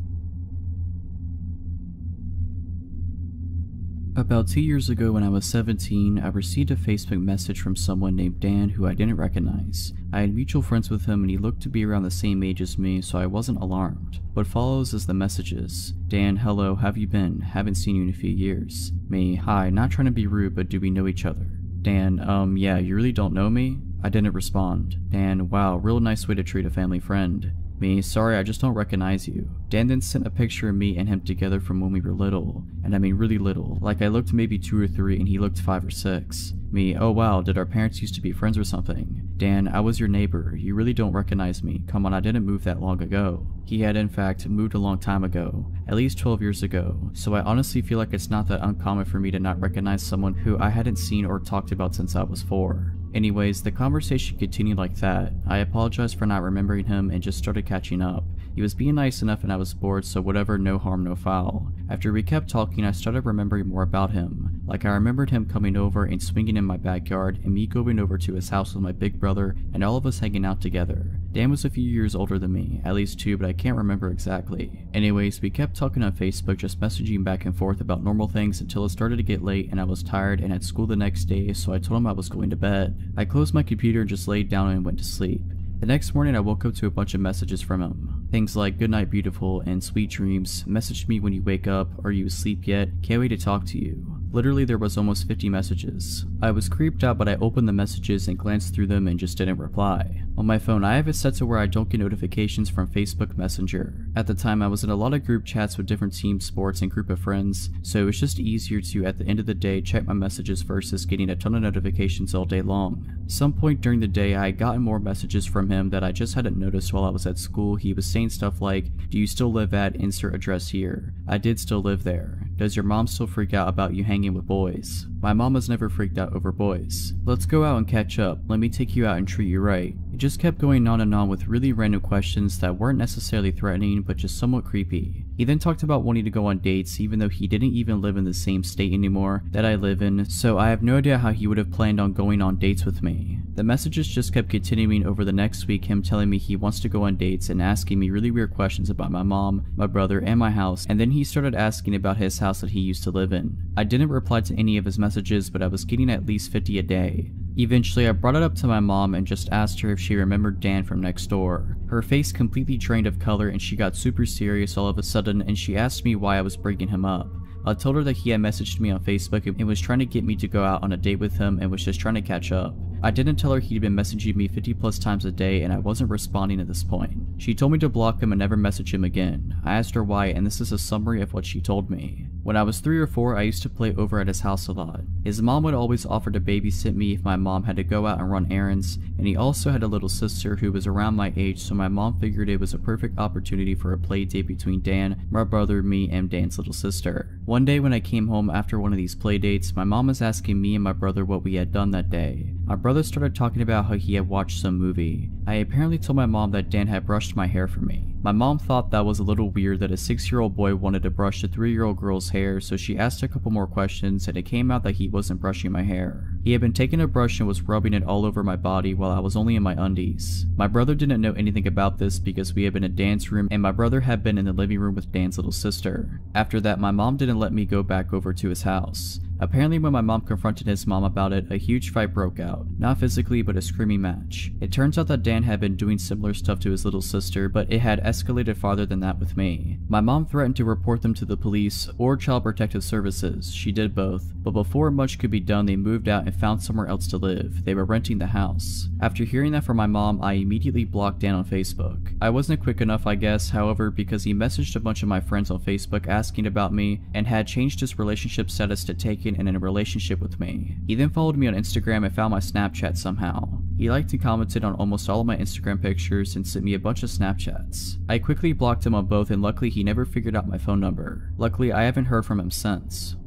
About 2 years ago when I was 17, I received a Facebook message from someone named Dan who I didn't recognize. I had mutual friends with him and he looked to be around the same age as me, so I wasn't alarmed. What follows is the messages. Dan, hello, how have you been? Haven't seen you in a few years. Me, hi, not trying to be rude, but do we know each other? Dan, yeah, you really don't know me? I didn't respond. Dan, wow, real nice way to treat a family friend. Me, sorry, I just don't recognize you. Dan then sent a picture of me and him together from when we were little, and I mean really little, like I looked maybe 2 or 3 and he looked 5 or 6. Me, oh wow, did our parents used to be friends or something? Dan, I was your neighbor, you really don't recognize me, come on, I didn't move that long ago. He had in fact moved a long time ago, at least 12 years ago, so I honestly feel like it's not that uncommon for me to not recognize someone who I hadn't seen or talked about since I was 4. Anyways, the conversation continued like that. I apologized for not remembering him and just started catching up. He was being nice enough and I was bored, so whatever, no harm, no foul. After we kept talking, I started remembering more about him. Like I remembered him coming over and swinging in my backyard and me going over to his house with my big brother and all of us hanging out together. Dan was a few years older than me, at least 2, but I can't remember exactly. Anyways, we kept talking on Facebook, just messaging back and forth about normal things until it started to get late and I was tired and had school the next day, so I told him I was going to bed. I closed my computer and just laid down and went to sleep. The next morning I woke up to a bunch of messages from him. Things like good night beautiful and sweet dreams, message me when you wake up, are you asleep yet, can't wait to talk to you. Literally there was almost 50 messages. I was creeped out, but I opened the messages and glanced through them and just didn't reply. On my phone I have it set to where I don't get notifications from Facebook Messenger. At the time I was in a lot of group chats with different team sports and group of friends, so it was just easier to at the end of the day check my messages versus getting a ton of notifications all day long. Some point during the day I had gotten more messages from him that I just hadn't noticed while I was at school. He was saying stuff like, do you still live at insert address here? I did still live there. Does your mom still freak out about you hanging with boys? My mom has never freaked out over boys. Let's go out and catch up. Let me take you out and treat you right. It just kept going on and on with really random questions that weren't necessarily threatening but just somewhat creepy. He then talked about wanting to go on dates even though he didn't even live in the same state anymore that I live in, so I have no idea how he would have planned on going on dates with me. The messages just kept continuing over the next week, him telling me he wants to go on dates and asking me really weird questions about my mom, my brother, and my house, and then he started asking about his house that he used to live in. I didn't reply to any of his messages, but I was getting at least 50 a day. Eventually I brought it up to my mom and just asked her if she remembered Dan from next door. Her face completely drained of color and she got super serious all of a sudden and she asked me why I was bringing him up. I told her that he had messaged me on Facebook and was trying to get me to go out on a date with him and was just trying to catch up. I didn't tell her he'd been messaging me 50 plus times a day and I wasn't responding at this point. She told me to block him and never message him again. I asked her why, and this is a summary of what she told me. When I was 3 or 4, I used to play over at his house a lot. His mom would always offer to babysit me if my mom had to go out and run errands, and he also had a little sister who was around my age, so my mom figured it was a perfect opportunity for a play date between Dan, my brother, me, and Dan's little sister. One day when I came home after one of these play dates, my mom was asking me and my brother what we had done that day. My brother started talking about how he had watched some movie. I apparently told my mom that Dan had brushed my hair for me. My mom thought that was a little weird that a 6-year-old boy wanted to brush a 3-year-old girl's hair, so she asked a couple more questions and it came out that he wasn't brushing my hair. He had been taking a brush and was rubbing it all over my body while I was only in my undies. My brother didn't know anything about this because we had been in Dan's room and my brother had been in the living room with Dan's little sister. After that, my mom didn't let me go back over to his house. Apparently when my mom confronted his mom about it, a huge fight broke out. Not physically, but a screaming match. It turns out that Dan had been doing similar stuff to his little sister, but it had escalated farther than that with me. My mom threatened to report them to the police or Child Protective Services. She did both, but before much could be done, they moved out and found somewhere else to live. They were renting the house. After hearing that from my mom, I immediately blocked Dan on Facebook. I wasn't quick enough, I guess, however, because he messaged a bunch of my friends on Facebook asking about me and had changed his relationship status to taken and in a relationship with me. He then followed me on Instagram and found my Snapchat somehow. He liked and commented on almost all of my Instagram pictures and sent me a bunch of Snapchats. I quickly blocked him on both and luckily he never figured out my phone number. Luckily I haven't heard from him since.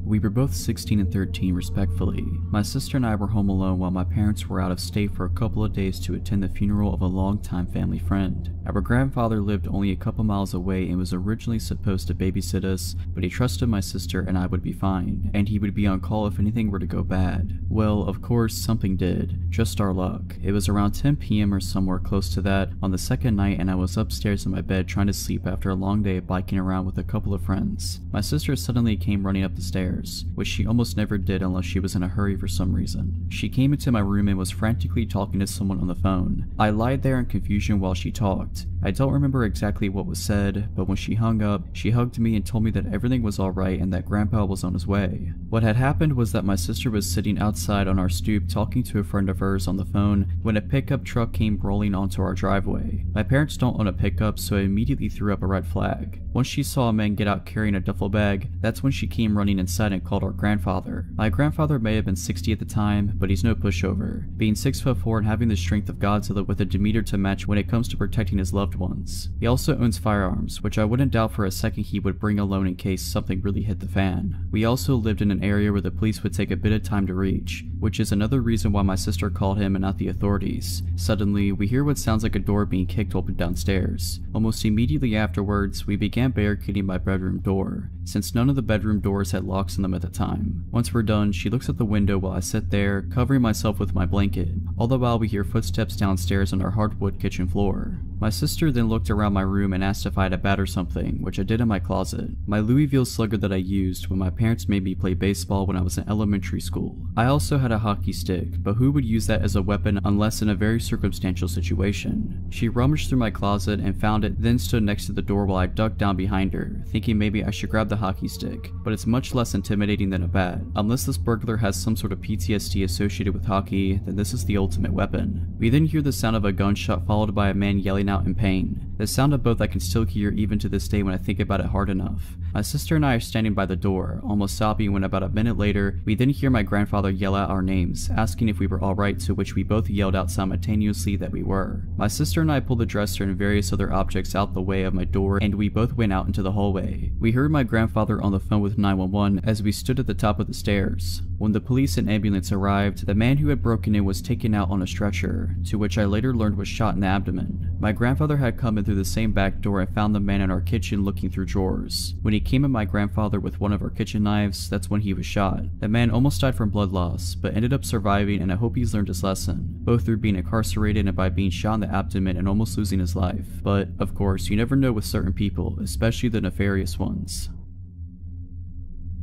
We were both 16 and 13 respectively. My sister and I were home alone while my parents were out of state for a couple of days to attend the funeral of a longtime family friend. Our grandfather lived only a couple miles away and was originally supposed to babysit us, but he trusted my sister and I would be fine, and he would be on call if anything were to go bad. Well, of course, something did. Just our luck. It was around 10 p.m. or somewhere close to that on the second night and I was upstairs in my bed trying to sleep after a long day of biking around with a couple of friends. My sister suddenly came running up the stairs, which she almost never did unless she was in a hurry for some reason. She came into my room and was frantically talking to someone on the phone. I lied there in confusion while she talked. I don't remember exactly what was said, but when she hung up, she hugged me and told me that everything was alright and that Grandpa was on his way. What had happened was that my sister was sitting outside on our stoop talking to a friend of hers on the phone when a pickup truck came rolling onto our driveway. My parents don't own a pickup, so I immediately threw up a red flag. Once she saw a man get out carrying a duffel bag, that's when she came running inside and called our grandfather. My grandfather may have been 60 at the time, but he's no pushover, being 6'4" and having the strength of Godzilla with a demeanor to match when it comes to protecting his loved ones. He also owns firearms, which I wouldn't doubt for a second he would bring alone in case something really hit the fan. We also lived in an area where the police would take a bit of time to reach, which is another reason why my sister called him and not the authorities. Suddenly, we hear what sounds like a door being kicked open downstairs. Almost immediately afterwards, we began barricading my bedroom door, since none of the bedroom doors had locks in them at the time. Once we're done, she looks at the window while I sit there, covering myself with my blanket. All the while we hear footsteps downstairs on our hardwood kitchen floor. My sister then looked around my room and asked if I had a bat or something, which I did in my closet. My Louisville slugger that I used when my parents made me play baseball when I was in elementary school. I also had a hockey stick, but who would use that as a weapon unless in a very circumstantial situation? She rummaged through my closet and found it, then stood next to the door while I ducked down behind her, thinking maybe I should grab the hockey stick, but it's much less intimidating than a bat. Unless this burglar has some sort of PTSD associated with hockey, then this is the ultimate weapon. We then hear the sound of a gunshot followed by a man yelling out in pain. The sound of both I can still hear even to this day when I think about it hard enough. My sister and I are standing by the door, almost sobbing, when about a minute later, we then hear my grandfather yell out our names, asking if we were alright, to which we both yelled out simultaneously that we were. My sister and I pulled the dresser and various other objects out the way of my door, and we both went out into the hallway. We heard my grandfather on the phone with 911 as we stood at the top of the stairs. When the police and ambulance arrived, the man who had broken in was taken out on a stretcher, to which I later learned was shot in the abdomen. My grandfather had come in through the same back door and found the man in our kitchen looking through drawers. When he came at my grandfather with one of our kitchen knives, that's when he was shot. The man almost died from blood loss, but ended up surviving, and I hope he's learned his lesson, both through being incarcerated and by being shot in the abdomen and almost losing his life. But, of course, you never know with certain people, especially the nefarious ones.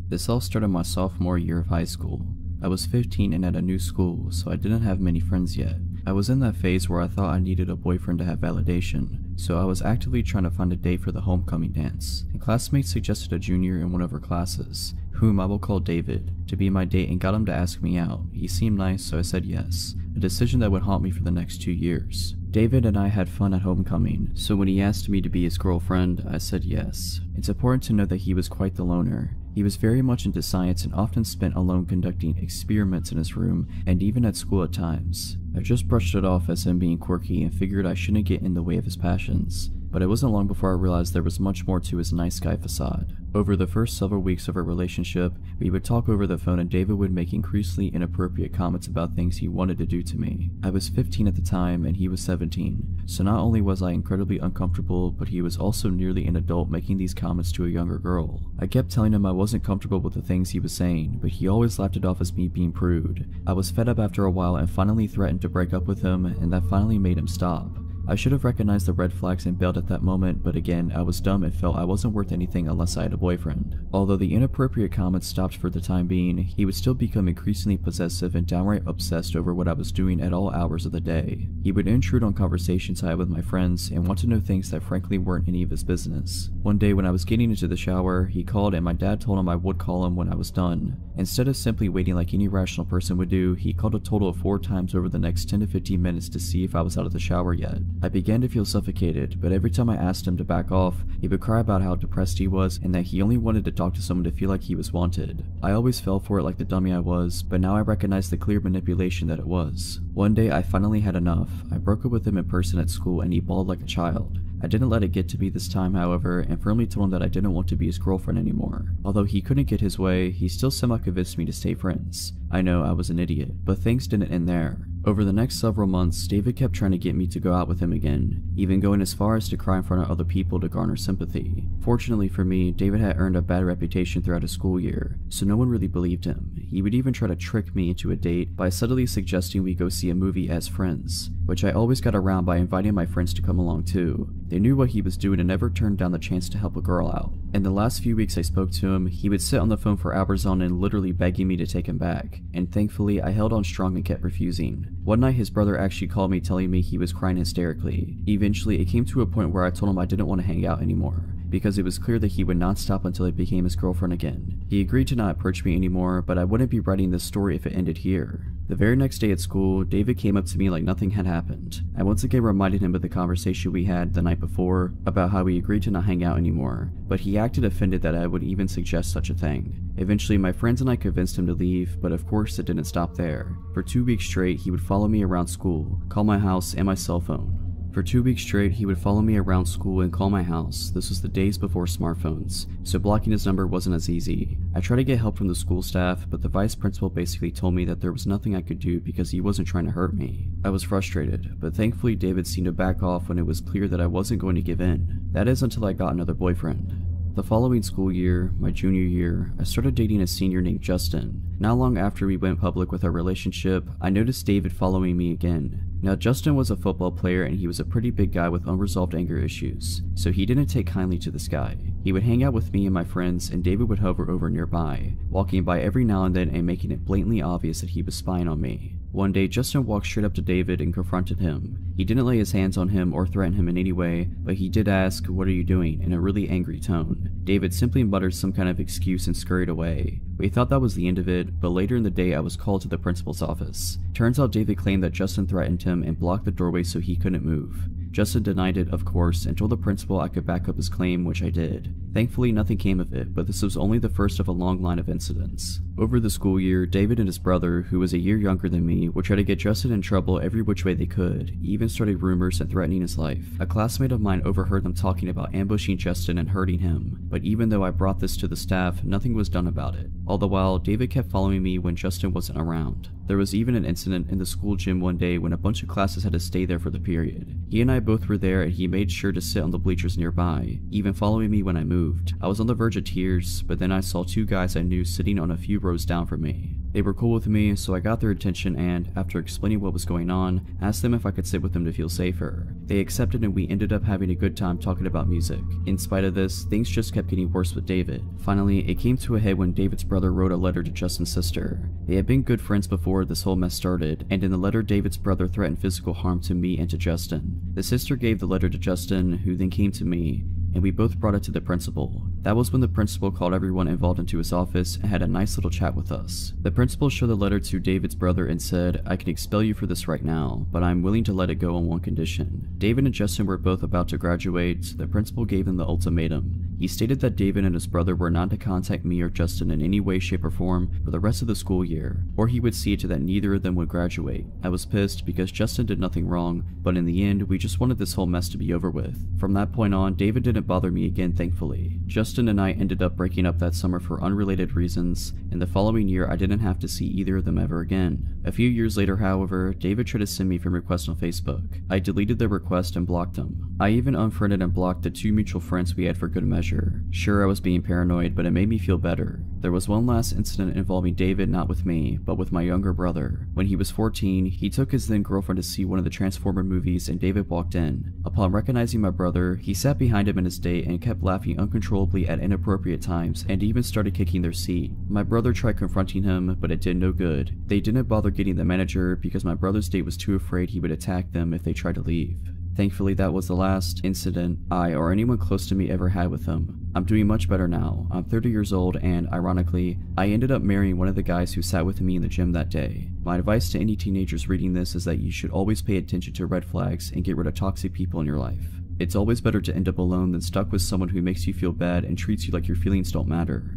This all started my sophomore year of high school. I was 15 and at a new school, so I didn't have many friends yet. I was in that phase where I thought I needed a boyfriend to have validation, so I was actively trying to find a date for the homecoming dance. A classmate suggested a junior in one of her classes, whom I will call David, to be my date and got him to ask me out. He seemed nice, so I said yes, a decision that would haunt me for the next 2 years. David and I had fun at homecoming, so when he asked me to be his girlfriend, I said yes. It's important to know that he was quite the loner. He was very much into science and often spent alone conducting experiments in his room and even at school at times. I just brushed it off as him being quirky and figured I shouldn't get in the way of his passions. but it wasn't long before I realized there was much more to his nice guy facade. Over the first several weeks of our relationship, we would talk over the phone and David would make increasingly inappropriate comments about things he wanted to do to me. I was 15 at the time and he was 17, so not only was I incredibly uncomfortable, but he was also nearly an adult making these comments to a younger girl. I kept telling him I wasn't comfortable with the things he was saying, but he always laughed it off as me being prude. I was fed up after a while and finally threatened to break up with him, and that finally made him stop. I should have recognized the red flags and bailed at that moment, but again, I was dumb and felt I wasn't worth anything unless I had a boyfriend. Although the inappropriate comments stopped for the time being, he would still become increasingly possessive and downright obsessed over what I was doing at all hours of the day. He would intrude on conversations I had with my friends and want to know things that frankly weren't any of his business. One day when I was getting into the shower, he called and my dad told him I would call him when I was done. Instead of simply waiting like any rational person would do, he called a total of 4 times over the next 10 to 15 minutes to see if I was out of the shower yet. I began to feel suffocated, but every time I asked him to back off, he would cry about how depressed he was and that he only wanted to talk to someone to feel like he was wanted. I always fell for it like the dummy I was, but now I recognize the clear manipulation that it was. One day I finally had enough. I broke up with him in person at school and he bawled like a child. I didn't let it get to me this time, however, and firmly told him that I didn't want to be his girlfriend anymore. Although he couldn't get his way, he still somehow convinced me to stay friends. I know I was an idiot, but things didn't end there. Over the next several months, David kept trying to get me to go out with him again, even going as far as to cry in front of other people to garner sympathy. Fortunately for me, David had earned a bad reputation throughout his school year, so no one really believed him. He would even try to trick me into a date by subtly suggesting we go see a movie as friends, which I always got around by inviting my friends to come along too. They knew what he was doing and never turned down the chance to help a girl out. In the last few weeks I spoke to him, he would sit on the phone for hours on end literally begging me to take him back, and thankfully I held on strong and kept refusing. One night his brother actually called me telling me he was crying hysterically. Eventually it came to a point where I told him I didn't want to hang out anymore, because it was clear that he would not stop until I became his girlfriend again. He agreed to not approach me anymore, but I wouldn't be writing this story if it ended here. The very next day at school, David came up to me like nothing had happened. I once again reminded him of the conversation we had the night before about how we agreed to not hang out anymore, but he acted offended that I would even suggest such a thing. Eventually, my friends and I convinced him to leave, but of course it didn't stop there. For 2 weeks straight, he would follow me around school, call my house and my cell phone. For 2 weeks straight, he would follow me around school and call my house. This was the days before smartphones, so blocking his number wasn't as easy. I tried to get help from the school staff, but the vice principal basically told me that there was nothing I could do because he wasn't trying to hurt me. I was frustrated, but thankfully David seemed to back off when it was clear that I wasn't going to give in. That is until I got another boyfriend. The following school year, my junior year, I started dating a senior named Justin. Not long after we went public with our relationship, I noticed David following me again. Now Justin was a football player and he was a pretty big guy with unresolved anger issues, so he didn't take kindly to this guy. He would hang out with me and my friends and David would hover over nearby, walking by every now and then and making it blatantly obvious that he was spying on me. One day, Justin walked straight up to David and confronted him. He didn't lay his hands on him or threaten him in any way, but he did ask, "What are you doing?" in a really angry tone. David simply muttered some kind of excuse and scurried away. We thought that was the end of it, but later in the day I was called to the principal's office. Turns out David claimed that Justin threatened him and blocked the doorway so he couldn't move. Justin denied it, of course, and told the principal I could back up his claim, which I did. Thankfully, nothing came of it, but this was only the first of a long line of incidents. Over the school year, David and his brother, who was a year younger than me, would try to get Justin in trouble every which way they could, even started rumors and threatening his life. A classmate of mine overheard them talking about ambushing Justin and hurting him, but even though I brought this to the staff, nothing was done about it. All the while, David kept following me when Justin wasn't around. There was even an incident in the school gym one day when a bunch of classes had to stay there for the period. He and I both were there and he made sure to sit on the bleachers nearby, even following me when I moved. I was on the verge of tears, but then I saw 2 guys I knew sitting on a few rows down from me. They were cool with me, so I got their attention and, after explaining what was going on, asked them if I could sit with them to feel safer. They accepted and we ended up having a good time talking about music. In spite of this, things just kept getting worse with David. Finally, it came to a head when David's brother wrote a letter to Justin's sister. They had been good friends before this whole mess started, and in the letter David's brother threatened physical harm to me and to Justin. The sister gave the letter to Justin, who then came to me, and we both brought it to the principal. That was when the principal called everyone involved into his office and had a nice little chat with us. The principal showed the letter to David's brother and said, "I can expel you for this right now, but I'm willing to let it go on one condition." David and Justin were both about to graduate, so the principal gave them the ultimatum. He stated that David and his brother were not to contact me or Justin in any way, shape, or form for the rest of the school year, or he would see to that neither of them would graduate. I was pissed because Justin did nothing wrong, but in the end, we just wanted this whole mess to be over with. From that point on, David didn't bother me again, thankfully. Justin and I ended up breaking up that summer for unrelated reasons, and the following year I didn't have to see either of them ever again. A few years later, however, David tried to send me friend requests on Facebook. I deleted the request and blocked him. I even unfriended and blocked the 2 mutual friends we had for good measure. Sure, I was being paranoid, but it made me feel better. There was one last incident involving David, not with me, but with my younger brother. When he was 14, he took his then girlfriend to see one of the Transformer movies and David walked in. Upon recognizing my brother, he sat behind him in his date and kept laughing uncontrollably at inappropriate times and even started kicking their seat. My brother tried confronting him, but it did no good. They didn't bother getting the manager because my brother's date was too afraid he would attack them if they tried to leave. Thankfully, that was the last incident I or anyone close to me ever had with him. I'm doing much better now. I'm 30 years old and, ironically, I ended up marrying one of the guys who sat with me in the gym that day. My advice to any teenagers reading this is that you should always pay attention to red flags and get rid of toxic people in your life. It's always better to end up alone than stuck with someone who makes you feel bad and treats you like your feelings don't matter.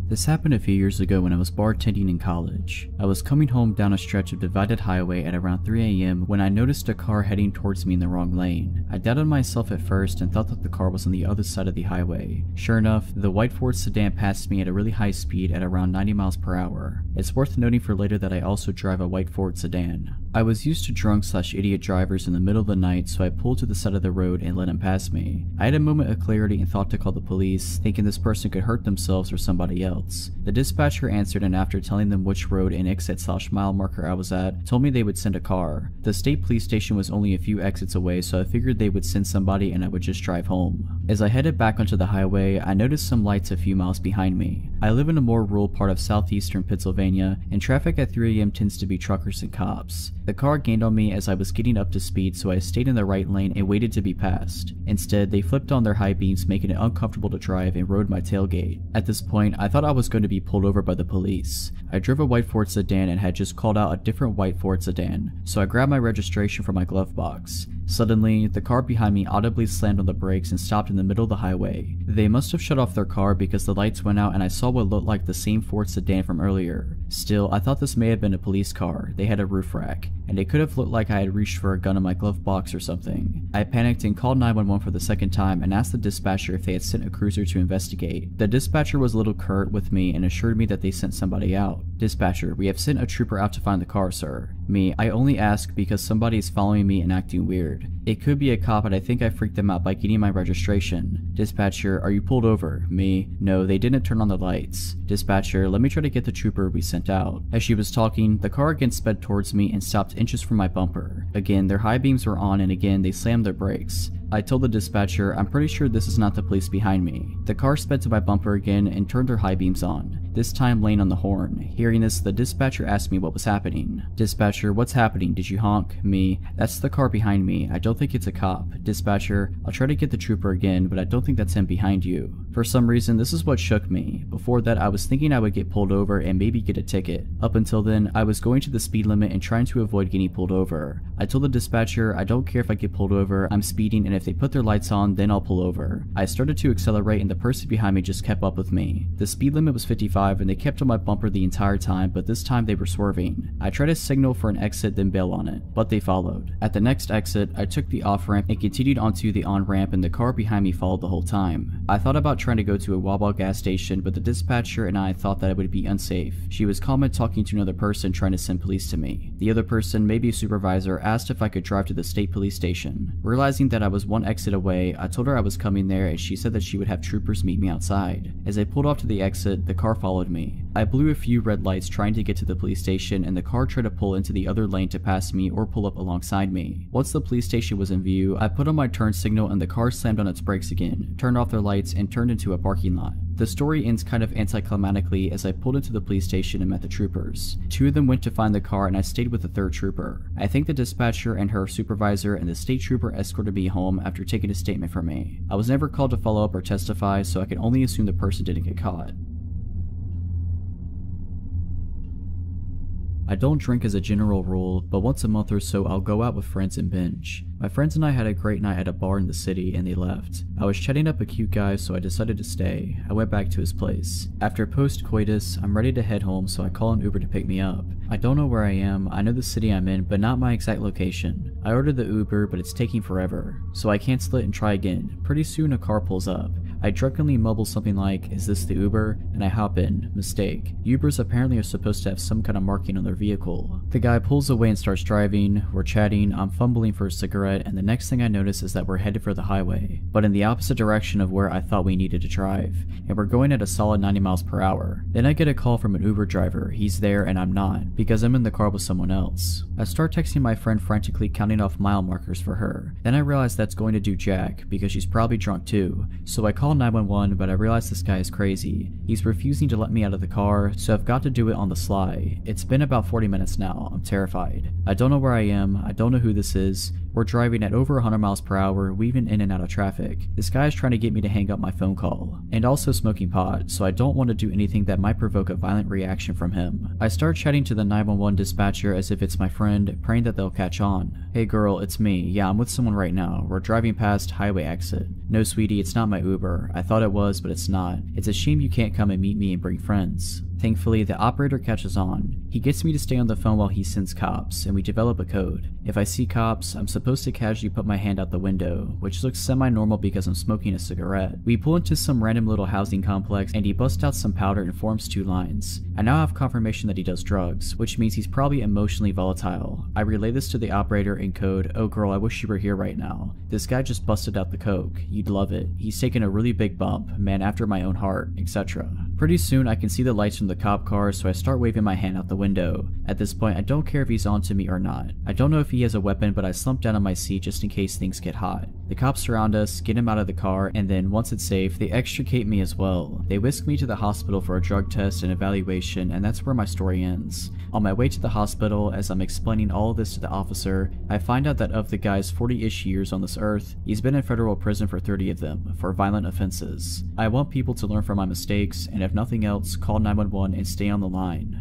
This happened a few years ago when I was bartending in college. I was coming home down a stretch of divided highway at around 3 a.m. when I noticed a car heading towards me in the wrong lane. I doubted myself at first and thought that the car was on the other side of the highway. Sure enough, the white Ford sedan passed me at a really high speed at around 90 miles per hour. It's worth noting for later that I also drive a white Ford sedan. I was used to drunk/idiot drivers in the middle of the night, so I pulled to the side of the road and let him pass me. I had a moment of clarity and thought to call the police, thinking this person could hurt themselves or somebody else. The dispatcher answered, and after telling them which road and exit/mile marker I was at, told me they would send a car. The state police station was only a few exits away, so I figured they would send somebody and I would just drive home. As I headed back onto the highway, I noticed some lights a few miles behind me. I live in a more rural part of southeastern Pennsylvania, and traffic at 3 a.m. tends to be truckers and cops. The car gained on me as I was getting up to speed, so I stayed in the right lane and waited to be passed. Instead, they flipped on their high beams, making it uncomfortable to drive, and rode my tailgate. At this point, I thought I was going to be pulled over by the police. I drove a white Ford sedan and had just called out a different white Ford sedan, so I grabbed my registration from my glove box. Suddenly, the car behind me audibly slammed on the brakes and stopped in the middle of the highway. They must have shut off their car because the lights went out and I saw what looked like the same Ford sedan from earlier. Still, I thought this may have been a police car. They had a roof rack, and it could have looked like I had reached for a gun in my glove box or something. I panicked and called 911 for the second time and asked the dispatcher if they had sent a cruiser to investigate. The dispatcher was a little curt with me and assured me that they sent somebody out. Dispatcher, we have sent a trooper out to find the car, sir. Me, I only ask because somebody is following me and acting weird. It could be a cop, but I think I freaked them out by getting my registration. Dispatcher, are you pulled over? Me, no, they didn't turn on the lights. Dispatcher, let me try to get the trooper we sent out. As she was talking, the car again sped towards me and stopped inches from my bumper. Again, their high beams were on and again they slammed their brakes. I told the dispatcher, I'm pretty sure this is not the police behind me. The car sped to my bumper again and turned their high beams on, this time laying on the horn. Hearing this, the dispatcher asked me what was happening. Dispatcher, what's happening? Did you honk? Me, that's the car behind me. I don't think it's a cop. Dispatcher, I'll try to get the trooper again, but I don't think that's him behind you. For some reason, this is what shook me. Before that, I was thinking I would get pulled over and maybe get a ticket. Up until then, I was going to the speed limit and trying to avoid getting pulled over. I told the dispatcher, I don't care if I get pulled over, I'm speeding, and if they put their lights on, then I'll pull over. I started to accelerate and the person behind me just kept up with me. The speed limit was 55 and they kept on my bumper the entire time, but this time they were swerving. I tried to signal for an exit then bail on it, but they followed. At the next exit, I took the off-ramp and continued onto the on-ramp, and the car behind me followed the whole time. I thought about trying to go to a Wawa gas station, but the dispatcher and I thought that it would be unsafe. She was calm and talking to another person trying to send police to me. The other person, maybe a supervisor, asked if I could drive to the state police station. Realizing that I was one exit away, I told her I was coming there and she said that she would have troopers meet me outside. As I pulled off to the exit, the car followed me. I blew a few red lights trying to get to the police station, and the car tried to pull into the other lane to pass me or pull up alongside me. Once the police station was in view, I put on my turn signal and the car slammed on its brakes again, turned off their lights, and turned into a parking lot. The story ends kind of anticlimactically as I pulled into the police station and met the troopers. Two of them went to find the car and I stayed with the third trooper. I think the dispatcher and her supervisor and the state trooper escorted me home after taking a statement from me. I was never called to follow up or testify, so I can only assume the person didn't get caught. I don't drink as a general rule, but once a month or so I'll go out with friends and binge. My friends and I had a great night at a bar in the city and they left. I was chatting up a cute guy, so I decided to stay. I went back to his place. After post-coitus, I'm ready to head home, so I call an Uber to pick me up. I don't know where I am, I know the city I'm in, but not my exact location. I ordered the Uber, but it's taking forever, so I cancel it and try again. Pretty soon a car pulls up. I drunkenly mumble something like, "Is this the Uber?" and I hop in. Mistake. Ubers apparently are supposed to have some kind of marking on their vehicle. The guy pulls away and starts driving. We're chatting, I'm fumbling for a cigarette, and the next thing I notice is that we're headed for the highway, but in the opposite direction of where I thought we needed to drive, and we're going at a solid 90 miles per hour. Then I get a call from an Uber driver. He's there and I'm not, because I'm in the car with someone else. I start texting my friend, frantically counting off mile markers for her. Then I realize that's going to do jack, because she's probably drunk too, so I call 911, but I realize this guy is crazy. He's refusing to let me out of the car, so I've got to do it on the sly. It's been about 40 minutes now. I'm terrified. I don't know where I am, I don't know who this is. We're driving at over 100 miles per hour, weaving in and out of traffic. This guy is trying to get me to hang up my phone call, and also smoking pot, so I don't want to do anything that might provoke a violent reaction from him. I start chatting to the 911 dispatcher as if it's my friend, praying that they'll catch on. "Hey girl, it's me. Yeah, I'm with someone right now. We're driving past highway exit." "No sweetie, it's not my Uber. I thought it was, but it's not. It's a shame you can't come and meet me and bring friends." Thankfully, the operator catches on. He gets me to stay on the phone while he sends cops, and we develop a code. If I see cops, I'm supposed to casually put my hand out the window, which looks semi-normal because I'm smoking a cigarette. We pull into some random little housing complex, and he busts out some powder and forms 2 lines. I now have confirmation that he does drugs, which means he's probably emotionally volatile. I relay this to the operator in code, "Oh girl, I wish you were here right now. This guy just busted out the coke. You'd love it. He's taken a really big bump, man after my own heart," etc. Pretty soon I can see the lights from the cop car, so I start waving my hand out the window. At this point, I don't care if he's on to me or not. I don't know if he has a weapon, but I slump down on my seat just in case things get hot. The cops surround us, get him out of the car, and then, once it's safe, they extricate me as well. They whisk me to the hospital for a drug test and evaluation, and that's where my story ends. On my way to the hospital, as I'm explaining all of this to the officer, I find out that of the guy's 40-ish years on this earth, he's been in federal prison for 30 of them, for violent offenses. I want people to learn from my mistakes, and if nothing else, call 911 and stay on the line.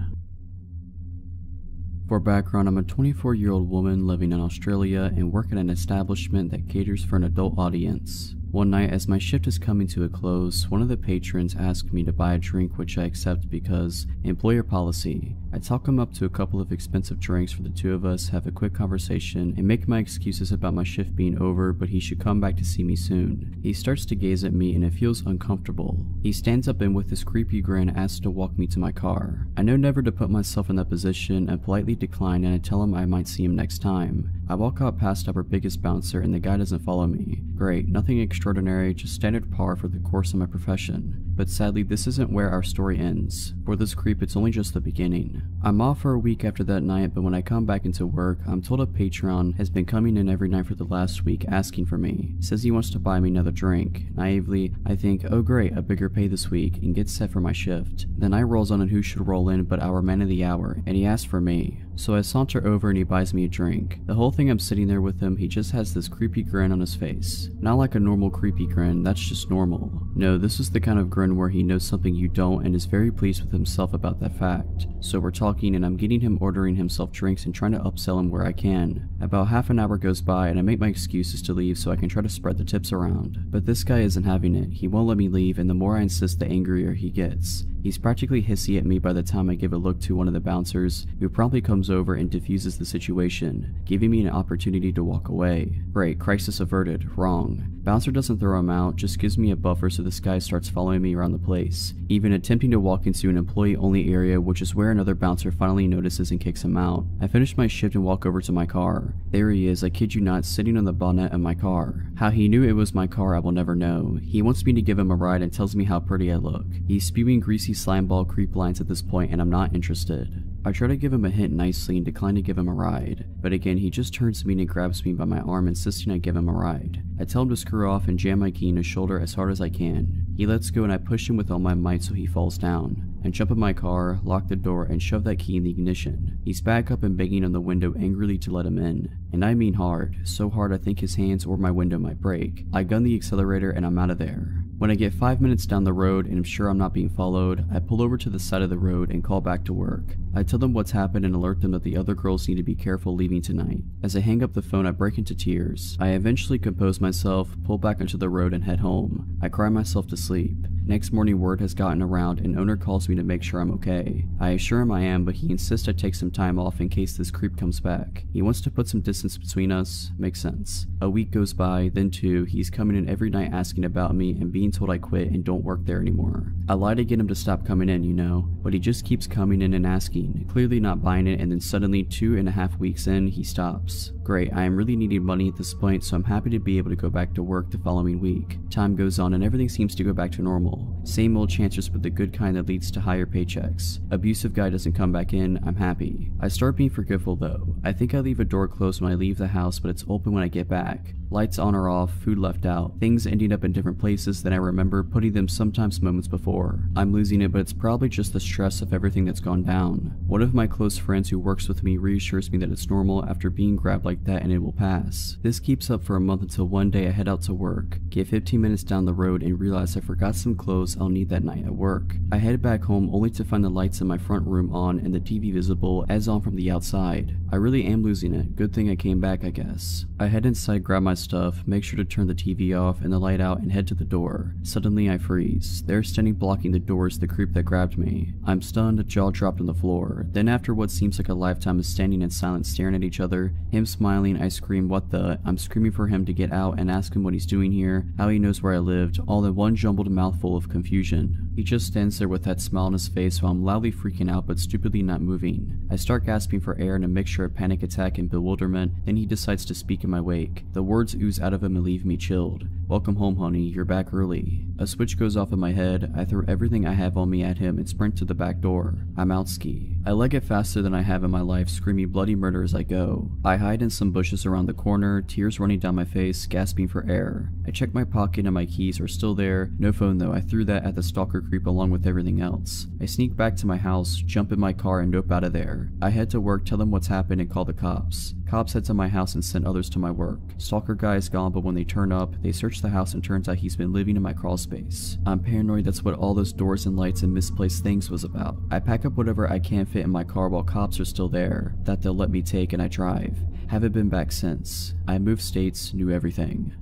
For background, I'm a 24-year-old woman living in Australia and work at an establishment that caters for an adult audience. One night, as my shift is coming to a close, one of the patrons asked me to buy a drink, which I accept because employer policy. I talk him up to a couple of expensive drinks for the 2 of us, have a quick conversation, and make my excuses about my shift being over, but he should come back to see me soon. He starts to gaze at me and it feels uncomfortable. He stands up and with this creepy grin asks to walk me to my car. I know never to put myself in that position and politely decline, and I tell him I might see him next time. I walk out past our biggest bouncer and the guy doesn't follow me. Great, nothing extraordinary, just standard par for the course of my profession. But sadly, this isn't where our story ends. For this creep, it's only just the beginning. I'm off for a week after that night, but when I come back into work, I'm told a patron has been coming in every night for the last week asking for me. Says he wants to buy me another drink. Naively, I think, oh great, a bigger pay this week, and get set for my shift. The night rolls on and who should roll in but our man of the hour, and he asks for me. So I saunter over and he buys me a drink. The whole thing I'm sitting there with him, he just has this creepy grin on his face. Not like a normal creepy grin, that's just normal. No, this is the kind of grin where he knows something you don't and is very pleased with himself about that fact. So we're talking and I'm getting him ordering himself drinks and trying to upsell him where I can. About half an hour goes by and I make my excuses to leave so I can try to spread the tips around. But this guy isn't having it. He won't let me leave, and the more I insist, the angrier he gets. He's practically hissy at me by the time I give a look to one of the bouncers, who promptly comes over and diffuses the situation, giving me an opportunity to walk away. Great, crisis averted. Wrong. Bouncer doesn't throw him out, just gives me a buffer so this guy starts following me around the place, even attempting to walk into an employee-only area, which is where another bouncer finally notices and kicks him out. I finish my shift and walk over to my car. There he is, I kid you not, sitting on the bonnet of my car. How he knew it was my car I will never know. He wants me to give him a ride and tells me how pretty I look. He's spewing greasy slimeball creep lines at this point and I'm not interested. I try to give him a hint nicely and decline to give him a ride, but again he just turns to me and grabs me by my arm, insisting I give him a ride. I tell him to screw off and jam my key in his shoulder as hard as I can. He lets go and I push him with all my might so he falls down. I jump in my car, lock the door, and shove that key in the ignition. He's back up and banging on the window angrily to let him in. And I mean hard, so hard I think his hands or my window might break. I gun the accelerator and I'm out of there. When I get 5 minutes down the road and I'm sure I'm not being followed, I pull over to the side of the road and call back to work. I tell them what's happened and alert them that the other girls need to be careful leaving tonight. As I hang up the phone, I break into tears. I eventually compose myself, pull back onto the road and head home. I cry myself to sleep. Next morning, word has gotten around and owner calls me to make sure I'm okay. I assure him I am, but he insists I take some time off in case this creep comes back. He wants to put some distance between us. Makes sense. A week goes by, then 2, he's coming in every night asking about me and being told I quit and don't work there anymore. I lie to get him to stop coming in, you know, but he just keeps coming in and asking, clearly not buying it, and then suddenly 2.5 weeks in, he stops. Great, I am really needing money at this point, so I'm happy to be able to go back to work the following week. Time goes on and everything seems to go back to normal. Same old chances, but the good kind that leads to higher paychecks. Abusive guy doesn't come back in, I'm happy. I start being forgetful though. I think I leave a door closed when I leave the house, but it's open when I get back. Lights on or off, food left out, things ending up in different places than I remember putting them sometimes moments before. I'm losing it, but it's probably just the stress of everything that's gone down. One of my close friends who works with me reassures me that it's normal after being grabbed like that and it will pass. This keeps up for a month until one day I head out to work, get 15 minutes down the road and realize I forgot some clothes I'll need that night at work. I head back home only to find the lights in my front room on and the TV visible as on from the outside. I really am losing it. Good thing I came back, I guess. I head inside, grab my stuff, make sure to turn the TV off and the light out and head to the door. Suddenly I freeze. There standing blocking the door is the creep that grabbed me. I'm stunned, jaw dropped on the floor. Then after what seems like a lifetime of standing in silence staring at each other, him smiling, I scream what the, I'm screaming for him to get out and ask him what he's doing here, how he knows where I lived, all in one jumbled mouthful of confusion. He just stands there with that smile on his face while I'm loudly freaking out but stupidly not moving. I start gasping for air in a mixture of panic attack and bewilderment, then he decides to speak in my wake. The words ooze out of him and leave me chilled. Welcome home, honey, you're back early. A switch goes off in my head. I throw everything I have on me at him and sprint to the back door. I'm out ski. I leg it faster than I have in my life, screaming bloody murder as I go. I hide in some bushes around the corner, tears running down my face, gasping for air. I check my pocket and my keys are still there. No phone though, I threw that at the stalker creep along with everything else. I sneak back to my house, jump in my car and dope out of there. I head to work, tell them what's happened and call the cops. Cops head to my house and send others to my work. Stalker guy is gone, but when they turn up, they search the house and turns out he's been living in my crawl space. I'm paranoid that's what all those doors and lights and misplaced things was about. I pack up whatever I can fit in my car while cops are still there, that they'll let me take, and I drive. Haven't been back since. I moved states, knew everything.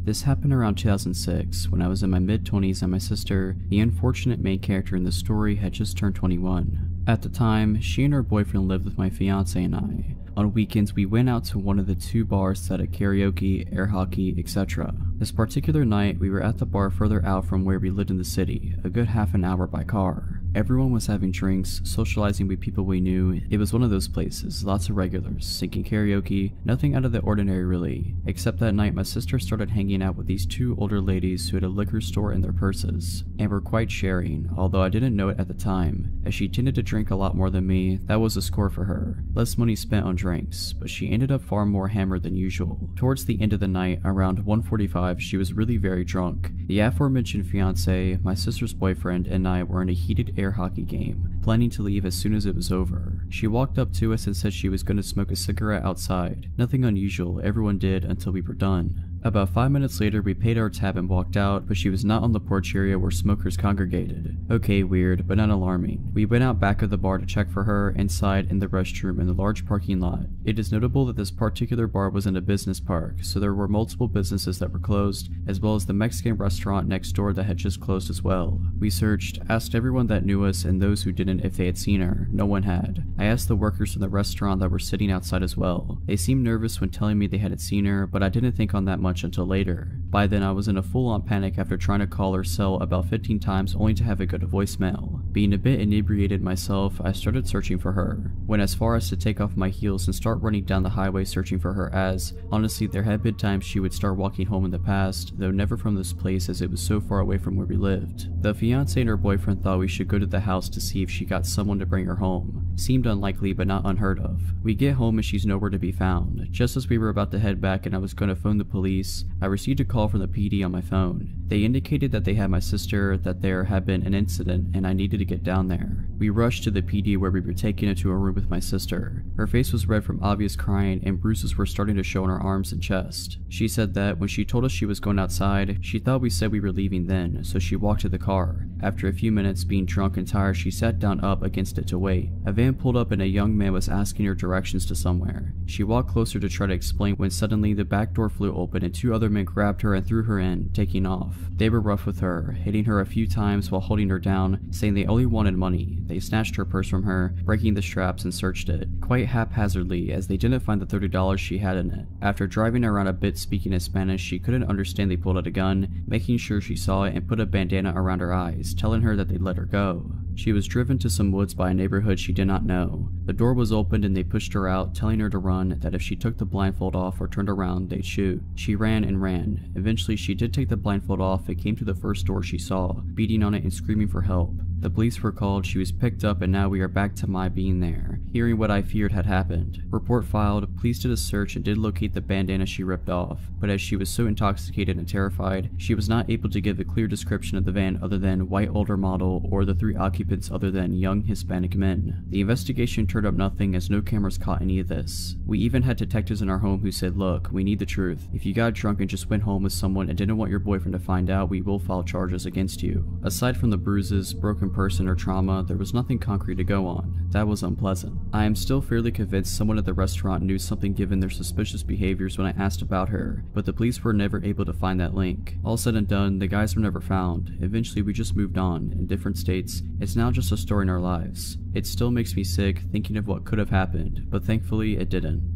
This happened around 2006, when I was in my mid-20s and my sister, the unfortunate main character in the story, had just turned 21. At the time, she and her boyfriend lived with my fiance and I. On weekends, we went out to one of the 2 bars that had karaoke, air hockey, etc. This particular night, we were at the bar further out from where we lived in the city, a good half an hour by car. Everyone was having drinks, socializing with people we knew. It was one of those places, lots of regulars, singing karaoke, nothing out of the ordinary really. Except that night my sister started hanging out with these 2 older ladies who had a liquor store in their purses, and were quite sharing, although I didn't know it at the time. As she tended to drink a lot more than me, that was a score for her. Less money spent on drinks, but she ended up far more hammered than usual. Towards the end of the night, around 1:45, she was really very drunk. The aforementioned fiance, my sister's boyfriend, and I were in a heated air hockey game, planning to leave as soon as it was over. She walked up to us and said she was going to smoke a cigarette outside. Nothing unusual, everyone did until we were done. About 5 minutes later, we paid our tab and walked out, but she was not on the porch area where smokers congregated. Okay, weird, but not alarming. We went out back of the bar to check for her, inside in the restroom in the large parking lot. It is notable that this particular bar was in a business park, so there were multiple businesses that were closed, as well as the Mexican restaurant next door that had just closed as well. We searched, asked everyone that knew us and those who didn't if they had seen her. No one had. I asked the workers from the restaurant that were sitting outside as well. They seemed nervous when telling me they hadn't seen her, but I didn't think on that much until later. By then I was in a full-on panic after trying to call her cell about 15 times only to have it go to voicemail. Being a bit inebriated myself, I started searching for her. Went as far as to take off my heels and start running down the highway searching for her, as honestly there had been times she would start walking home in the past, though never from this place as it was so far away from where we lived. The fiance and her boyfriend thought we should go to the house to see if she got someone to bring her home. Seemed unlikely but not unheard of. We get home and she's nowhere to be found. Just as we were about to head back and I was going to phone the police, I received a call from the PD on my phone. They indicated that they had my sister, that there had been an incident, and I needed to get down there. We rushed to the PD where we were taken into a room with my sister. Her face was red from obvious crying and bruises were starting to show on her arms and chest. She said that when she told us she was going outside, she thought we said we were leaving then, so she walked to the car. After a few minutes being drunk and tired, she sat down up against it to wait. A van pulled up and a young man was asking her directions to somewhere. She walked closer to try to explain when suddenly the back door flew open and 2 other men grabbed her and threw her in, taking off. They were rough with her, hitting her a few times while holding her down, saying they only wanted money. They snatched her purse from her, breaking the straps and searched it, quite haphazardly as they didn't find the $30 she had in it. After driving around a bit speaking in Spanish she couldn't understand, they pulled out a gun, making sure she saw it and put a bandana around her eyes, telling her that they'd let her go. She was driven to some woods by a neighborhood she did not know. The door was opened and they pushed her out, telling her to run, that if she took the blindfold off or turned around, they'd shoot. She ran and ran. Eventually she did take the blindfold off and came to the first door she saw, beating on it and screaming for help. The police were called, she was picked up, and now we are back to my being there, hearing what I feared had happened. Report filed, police did a search and did locate the bandana she ripped off, but as she was so intoxicated and terrified, she was not able to give a clear description of the van other than white older model or the 3 occupants other than young Hispanic men. The investigation turned up nothing as no cameras caught any of this. We even had detectives in our home who said, look, we need the truth. If you got drunk and just went home with someone and didn't want your boyfriend to find out, we will file charges against you. Aside from the bruises, broken person or trauma, there was nothing concrete to go on. That was unpleasant. I am still fairly convinced someone at the restaurant knew something given their suspicious behaviors when I asked about her, but the police were never able to find that link. All said and done, the guys were never found. Eventually we just moved on, in different states. It's now just a story in our lives. It still makes me sick thinking of what could have happened, but thankfully it didn't.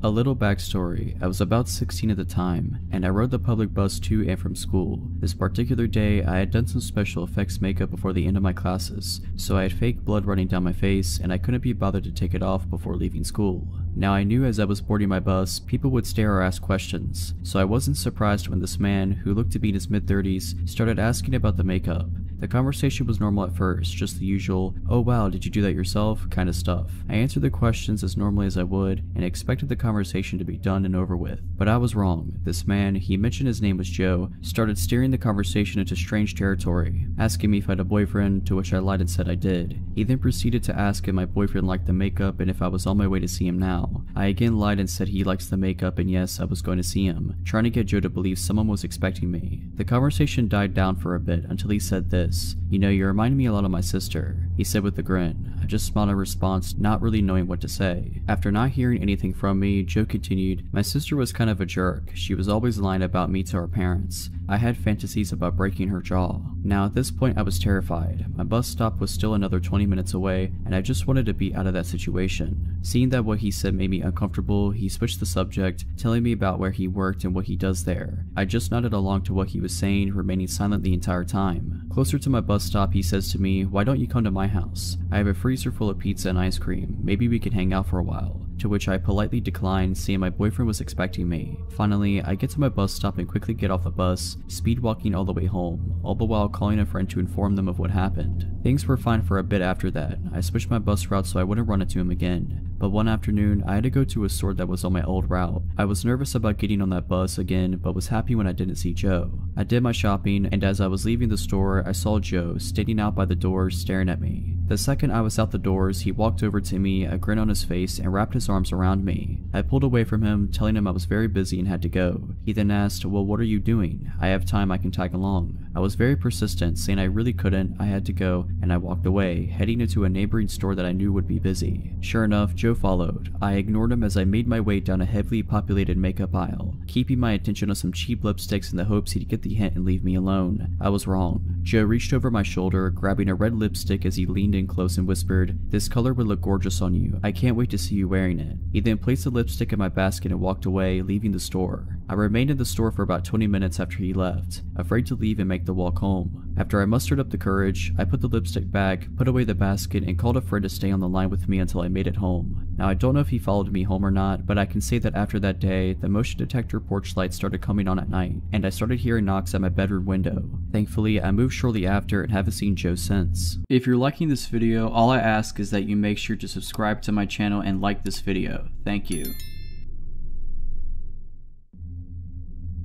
A little backstory, I was about 16 at the time, and I rode the public bus to and from school. This particular day, I had done some special effects makeup before the end of my classes, so I had fake blood running down my face and I couldn't be bothered to take it off before leaving school. Now I knew as I was boarding my bus, people would stare or ask questions, so I wasn't surprised when this man, who looked to be in his mid-30s, started asking about the makeup. The conversation was normal at first, just the usual, oh wow, did you do that yourself kind of stuff. I answered the questions as normally as I would and expected the conversation to be done and over with. But I was wrong. This man, he mentioned his name was Joe, started steering the conversation into strange territory, asking me if I had a boyfriend, to which I lied and said I did. He then proceeded to ask if my boyfriend liked the makeup and if I was on my way to see him now. I again lied and said he likes the makeup and yes, I was going to see him, trying to get Joe to believe someone was expecting me. The conversation died down for a bit until he said this. You know, you remind me a lot of my sister, he said with a grin. I just smiled in response, not really knowing what to say. After not hearing anything from me, Joe continued, my sister was kind of a jerk. She was always lying about me to her parents. I had fantasies about breaking her jaw. Now at this point I was terrified. My bus stop was still another 20 minutes away and I just wanted to be out of that situation. Seeing that what he said made me uncomfortable, he switched the subject, telling me about where he worked and what he does there. I just nodded along to what he was saying, remaining silent the entire time. Closer to my bus stop, he says to me, why don't you come to my house? I have a freezer full of pizza and ice cream. Maybe we can hang out for a while. To which I politely declined, seeing my boyfriend was expecting me. Finally, I get to my bus stop and quickly get off the bus, speed walking all the way home, all the while calling a friend to inform them of what happened. Things were fine for a bit after that. I switched my bus route so I wouldn't run into him again. But one afternoon, I had to go to a store that was on my old route. I was nervous about getting on that bus again, but was happy when I didn't see Joe. I did my shopping, and as I was leaving the store, I saw Joe standing out by the doors staring at me. The second I was out the doors, he walked over to me, a grin on his face, and wrapped his arms around me. I pulled away from him, telling him I was very busy and had to go. He then asked, well, what are you doing? I have time, I can tag along. I was very persistent, saying I really couldn't, I had to go, and I walked away, heading into a neighboring store that I knew would be busy. Sure enough, Joe followed. I ignored him as I made my way down a heavily populated makeup aisle, keeping my attention on some cheap lipsticks in the hopes he'd get the hint and leave me alone. I was wrong. Joe reached over my shoulder, grabbing a red lipstick as he leaned in close and whispered, this color would look gorgeous on you. I can't wait to see you wearing it. He then placed the lipstick in my basket and walked away, leaving the store. I remained in the store for about 20 minutes after he left, afraid to leave and make the walk home. After I mustered up the courage, I put the lipstick back, put away the basket, and called a friend to stay on the line with me until I made it home. Now I don't know if he followed me home or not, but I can say that after that day, the motion detector porch lights started coming on at night, and I started hearing knocks at my bedroom window. Thankfully, I moved shortly after and haven't seen Joe since. If you're liking this video, all I ask is that you make sure to subscribe to my channel and like this video. Thank you.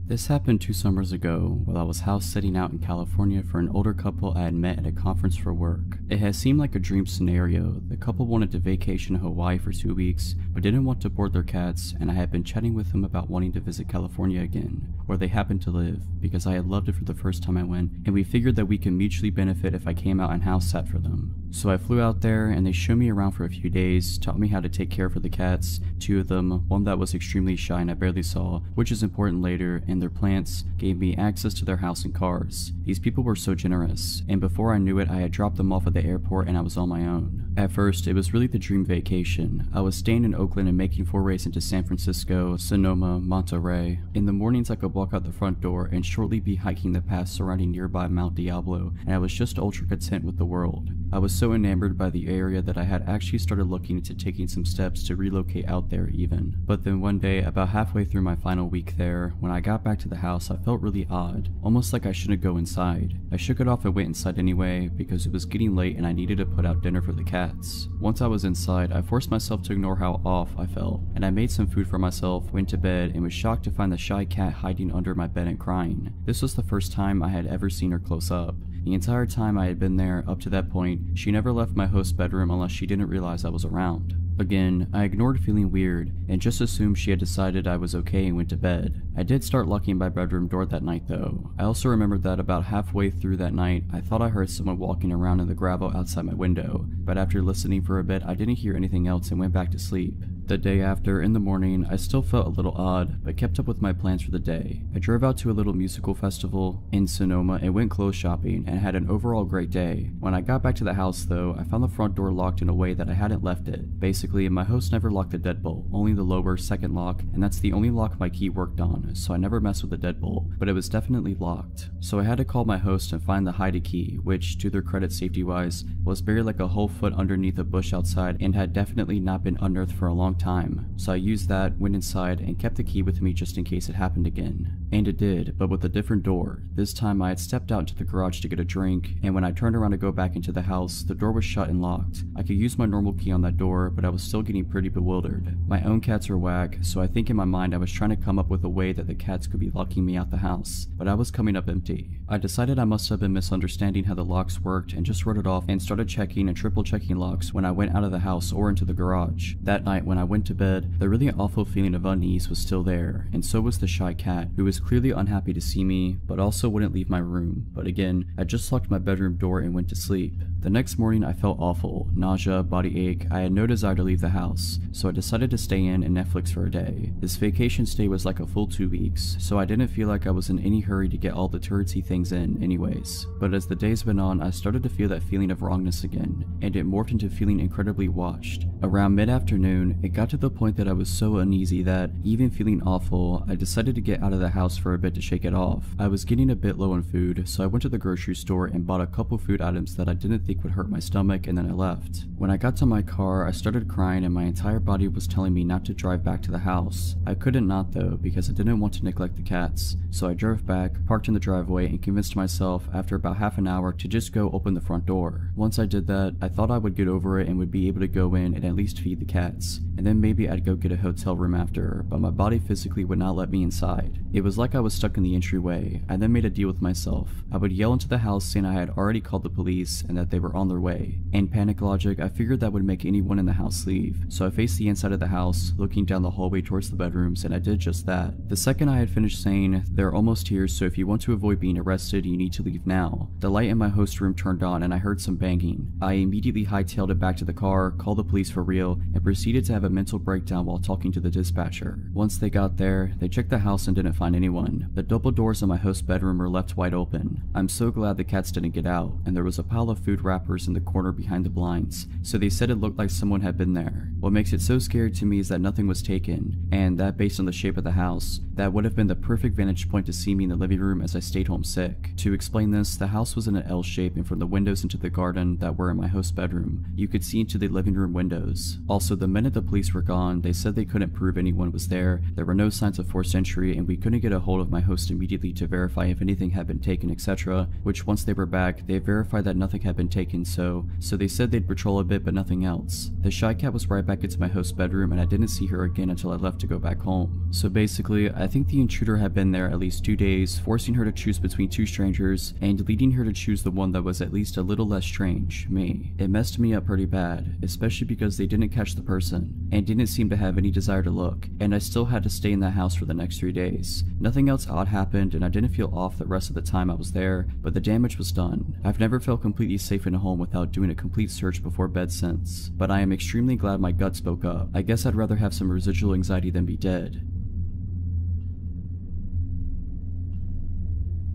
This happened 2 summers ago while I was house sitting out in California for an older couple I had met at a conference for work. It had seemed like a dream scenario. The couple wanted to vacation in Hawaii for 2 weeks but didn't want to board their cats, and I had been chatting with them about wanting to visit California again, where they happened to live, because I had loved it for the first time I went, and we figured that we could mutually benefit if I came out and house sat for them. So I flew out there and they showed me around for a few days, taught me how to take care of the cats, 2 of them, one that was extremely shy and I barely saw, which is important later, and their plants, gave me access to their house and cars. These people were so generous, and before I knew it I had dropped them off at the airport and I was on my own. At first, it was really the dream vacation. I was staying in Oakland and making forays into San Francisco, Sonoma, Monterey. In the mornings I could walk out the front door and shortly be hiking the paths surrounding nearby Mount Diablo, and I was just ultra content with the world. I was so enamored by the area that I had actually started looking into taking some steps to relocate out there even. But then one day, about halfway through my final week there, when I got back to the house I felt really odd, almost like I shouldn't go inside. I shook it off and went inside anyway because it was getting late and I needed to put out dinner for the cats. Once I was inside, I forced myself to ignore how off I felt, and I made some food for myself, went to bed, and was shocked to find the shy cat hiding under my bed and crying. This was the first time I had ever seen her close up. The entire time I had been there up to that point, she never left my host's bedroom unless she didn't realize I was around. Again, I ignored feeling weird and just assumed she had decided I was okay and went to bed. I did start locking my bedroom door that night though. I also remembered that about halfway through that night, I thought I heard someone walking around in the gravel outside my window, but after listening for a bit I didn't hear anything else and went back to sleep. The day after, in the morning, I still felt a little odd, but kept up with my plans for the day. I drove out to a little musical festival in Sonoma and went clothes shopping and had an overall great day. When I got back to the house though, I found the front door locked in a way that I hadn't left it. Basically, my host never locked the deadbolt, only the lower second lock, and that's the only lock my key worked on, so I never messed with the deadbolt, but it was definitely locked. So I had to call my host and find the hide key, which, to their credit safety-wise, was buried like a whole foot underneath a bush outside and had definitely not been unearthed for a long time. So I used that, went inside, and kept the key with me just in case it happened again. And it did, but with a different door. This time I had stepped out into the garage to get a drink, and when I turned around to go back into the house, the door was shut and locked. I could use my normal key on that door, but I was still getting pretty bewildered. My own cats are whack, so I think in my mind I was trying to come up with a way that the cats could be locking me out the house, but I was coming up empty. I decided I must have been misunderstanding how the locks worked and just wrote it off and started checking and triple checking locks when I went out of the house or into the garage. That night when I went to bed, the really awful feeling of unease was still there, and so was the shy cat, who was clearly unhappy to see me, but also wouldn't leave my room. But again, I just locked my bedroom door and went to sleep. The next morning I felt awful, nausea, body ache. I had no desire to leave the house, so I decided to stay in and Netflix for a day. This vacation stay was like a full 2 weeks, so I didn't feel like I was in any hurry to get all the touristy things in anyways. But as the days went on, I started to feel that feeling of wrongness again, and it morphed into feeling incredibly watched. Around mid-afternoon, it got to the point that I was so uneasy that, even feeling awful, I decided to get out of the house for a bit to shake it off. I was getting a bit low on food, so I went to the grocery store and bought a couple food items that I didn't think would hurt my stomach, and then I left. When I got to my car, I started crying and my entire body was telling me not to drive back to the house. I couldn't not though, because I didn't want to neglect the cats, so I drove back, parked in the driveway, and convinced myself after about half an hour to just go open the front door. Once I did that, I thought I would get over it and would be able to go in and at least feed the cats, and then maybe I'd go get a hotel room after, but my body physically would not let me inside. It was like I was stuck in the entryway. I then made a deal with myself. I would yell into the house saying I had already called the police and that they were on their way. In panic logic, I figured that would make anyone in the house leave, so I faced the inside of the house, looking down the hallway towards the bedrooms, and I did just that. The second I had finished saying, "They're almost here, so if you want to avoid being arrested, you need to leave now," the light in my host room turned on and I heard some banging. I immediately hightailed it back to the car, called the police for real, and proceeded to have a mental breakdown while talking to the dispatcher. Once they got there, they checked the house and didn't find anyone. The double doors in my host's bedroom were left wide open. I'm so glad the cats didn't get out, and there was a pile of food wrappers in the corner behind the blinds, so they said it looked like someone had been there. What makes it so scary to me is that nothing was taken, and that based on the shape of the house, that would have been the perfect vantage point to see me in the living room as I stayed home sick. To explain this, the house was in an L shape, and from the windows into the garden that were in my host's bedroom, you could see into the living room windows. Also, the minute the police were gone, they said they couldn't prove anyone was there were no signs of forced entry, and we couldn't get a hold of my host immediately to verify if anything had been taken, etc. Which once they were back, they verified that nothing had been taken, so they said they'd patrol a bit but nothing else. The shy cat was right back into my host's bedroom, and I didn't see her again until I left to go back home. So basically, I think the intruder had been there at least 2 days, forcing her to choose between two strangers, and leading her to choose the one that was at least a little less strange, me. It messed me up pretty bad, especially because they didn't catch the person, and didn't seem to have any desire to look, and I still had to stay in that house for the next 3 days. Nothing else odd happened, and I didn't feel off the rest of the time I was there, but the damage was done. I've never felt completely safe in a home without doing a complete search before bed since, but I am extremely glad my gut spoke up. I guess I'd rather have some residual anxiety than be dead.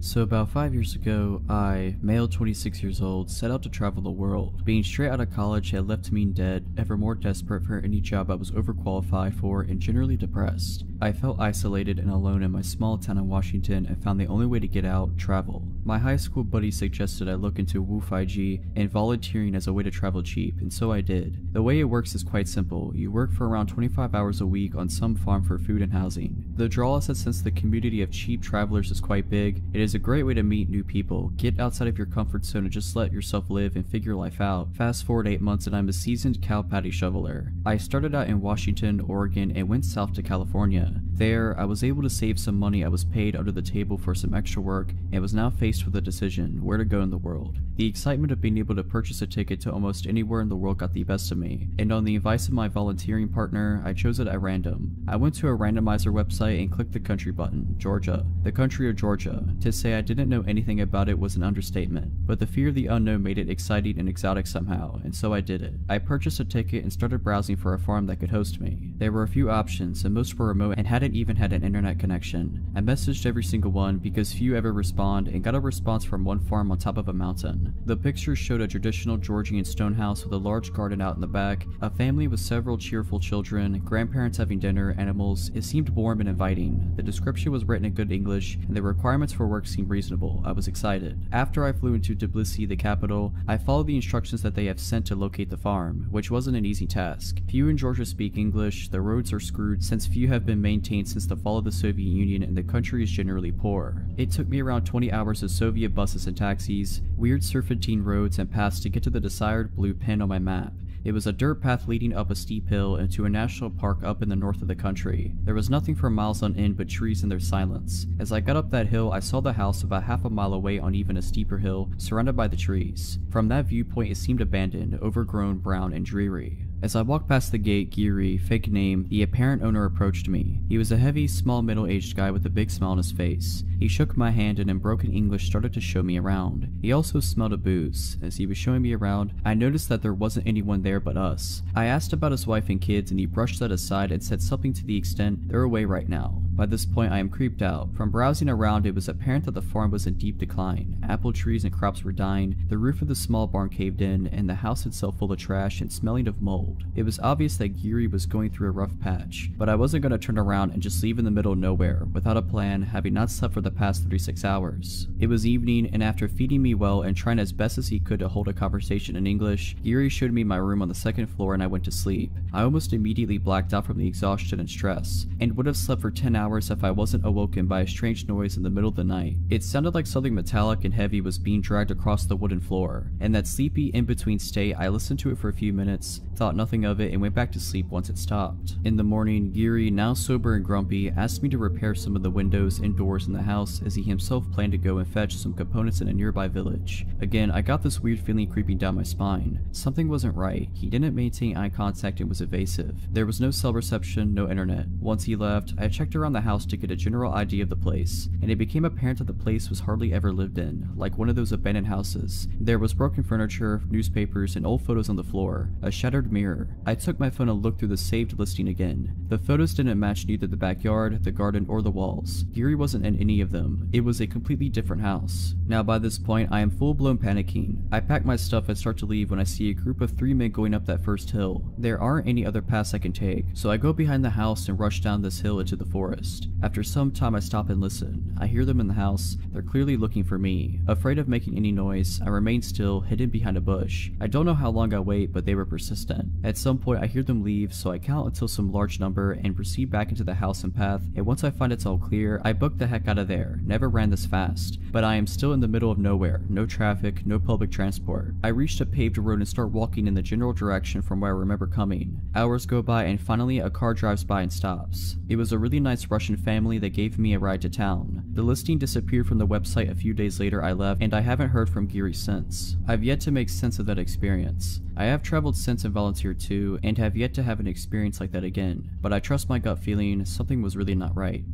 So about 5 years ago, I, male 26 years old, set out to travel the world. Being straight out of college had left me dead, ever more desperate for any job I was overqualified for, and generally depressed. I felt isolated and alone in my small town in Washington and found the only way to get out, travel. My high school buddy suggested I look into COMPILATIon and volunteering as a way to travel cheap, and so I did. The way it works is quite simple. You work for around 25 hours a week on some farm for food and housing. The draw is that since the community of cheap travelers is quite big, it is a great way to meet new people, get outside of your comfort zone and just let yourself live and figure life out. Fast forward 8 months and I'm a seasoned cow patty shoveler. I started out in Washington, Oregon, and went south to California. There, I was able to save some money I was paid under the table for some extra work, and was now faced with a decision, where to go in the world. The excitement of being able to purchase a ticket to almost anywhere in the world got the best of me, and on the advice of my volunteering partner, I chose it at random. I went to a randomizer website and clicked the country button, Georgia. The country of Georgia. To say I didn't know anything about it was an understatement, but the fear of the unknown made it exciting and exotic somehow, and so I did it. I purchased a ticket and started browsing for a farm that could host me. There were a few options, and most were remote and hadn't even had an internet connection. I messaged every single one because few ever respond, and got a response from one farm on top of a mountain. The pictures showed a traditional Georgian stone house with a large garden out in the back, a family with several cheerful children, grandparents having dinner, animals. It seemed warm and inviting. The description was written in good English, and the requirements for work seemed reasonable. I was excited. After I flew into Tbilisi, the capital, I followed the instructions that they have sent to locate the farm, which wasn't an easy task. Few in Georgia speak English, the roads are screwed since few have been maintained since the fall of the Soviet Union, and the country is generally poor. It took me around 20 hours of Soviet buses and taxis, weird serpentine roads and paths to get to the desired blue pin on my map. It was a dirt path leading up a steep hill into a national park up in the north of the country. There was nothing for miles on end but trees and their silence. As I got up that hill, I saw the house about half a mile away on even a steeper hill, surrounded by the trees. From that viewpoint, it seemed abandoned, overgrown, brown, and dreary. As I walked past the gate, Giri, fake name, the apparent owner approached me. He was a heavy, small, middle-aged guy with a big smile on his face. He shook my hand and in broken English started to show me around. He also smelled of booze. As he was showing me around, I noticed that there wasn't anyone there but us. I asked about his wife and kids, and he brushed that aside and said something to the extent, "They're away right now." By this point, I am creeped out. From browsing around, it was apparent that the farm was in deep decline. Apple trees and crops were dying, the roof of the small barn caved in, and the house itself full of trash and smelling of mold. It was obvious that Giri was going through a rough patch, but I wasn't going to turn around and just leave in the middle of nowhere, without a plan, having not slept for the past 36 hours. It was evening, and after feeding me well and trying as best as he could to hold a conversation in English, Giri showed me my room on the second floor and I went to sleep. I almost immediately blacked out from the exhaustion and stress, and would have slept for 10 hours if I wasn't awoken by a strange noise in the middle of the night. It sounded like something metallic and heavy was being dragged across the wooden floor. In that sleepy in-between state, I listened to it for a few minutes, thought nothing of it, and went back to sleep once it stopped. In the morning, Giri, now sober and grumpy, asked me to repair some of the windows and doors in the house, as he himself planned to go and fetch some components in a nearby village. Again, I got this weird feeling creeping down my spine. Something wasn't right. He didn't maintain eye contact and was evasive. There was no cell reception, no internet. Once he left, I checked around the house to get a general idea of the place, and it became apparent that the place was hardly ever lived in, like one of those abandoned houses. There was broken furniture, newspapers, and old photos on the floor, a shattered mirror. I took my phone and looked through the saved listing again. The photos didn't match neither the backyard, the garden, or the walls. Giri wasn't in any of them. It was a completely different house. Now by this point, I am full-blown panicking. I pack my stuff and start to leave when I see a group of 3 men going up that first hill. There aren't any other paths I can take, so I go behind the house and rush down this hill into the forest. forest. After some time I stop and listen. I hear them in the house. They're clearly looking for me. Afraid of making any noise, I remain still, hidden behind a bush. I don't know how long I wait, but they were persistent. At some point I hear them leave, so I count until some large number and proceed back into the house and path, and once I find it's all clear, I book the heck out of there. Never ran this fast. But I am still in the middle of nowhere. No traffic, no public transport. I reached a paved road and start walking in the general direction from where I remember coming. Hours go by and finally a car drives by and stops. It was a really nice Russian family that gave me a ride to town. The listing disappeared from the website a few days later. I left, and I haven't heard from Geary since. I've yet to make sense of that experience. I have traveled since and volunteered too, and have yet to have an experience like that again, but I trust my gut feeling something was really not right.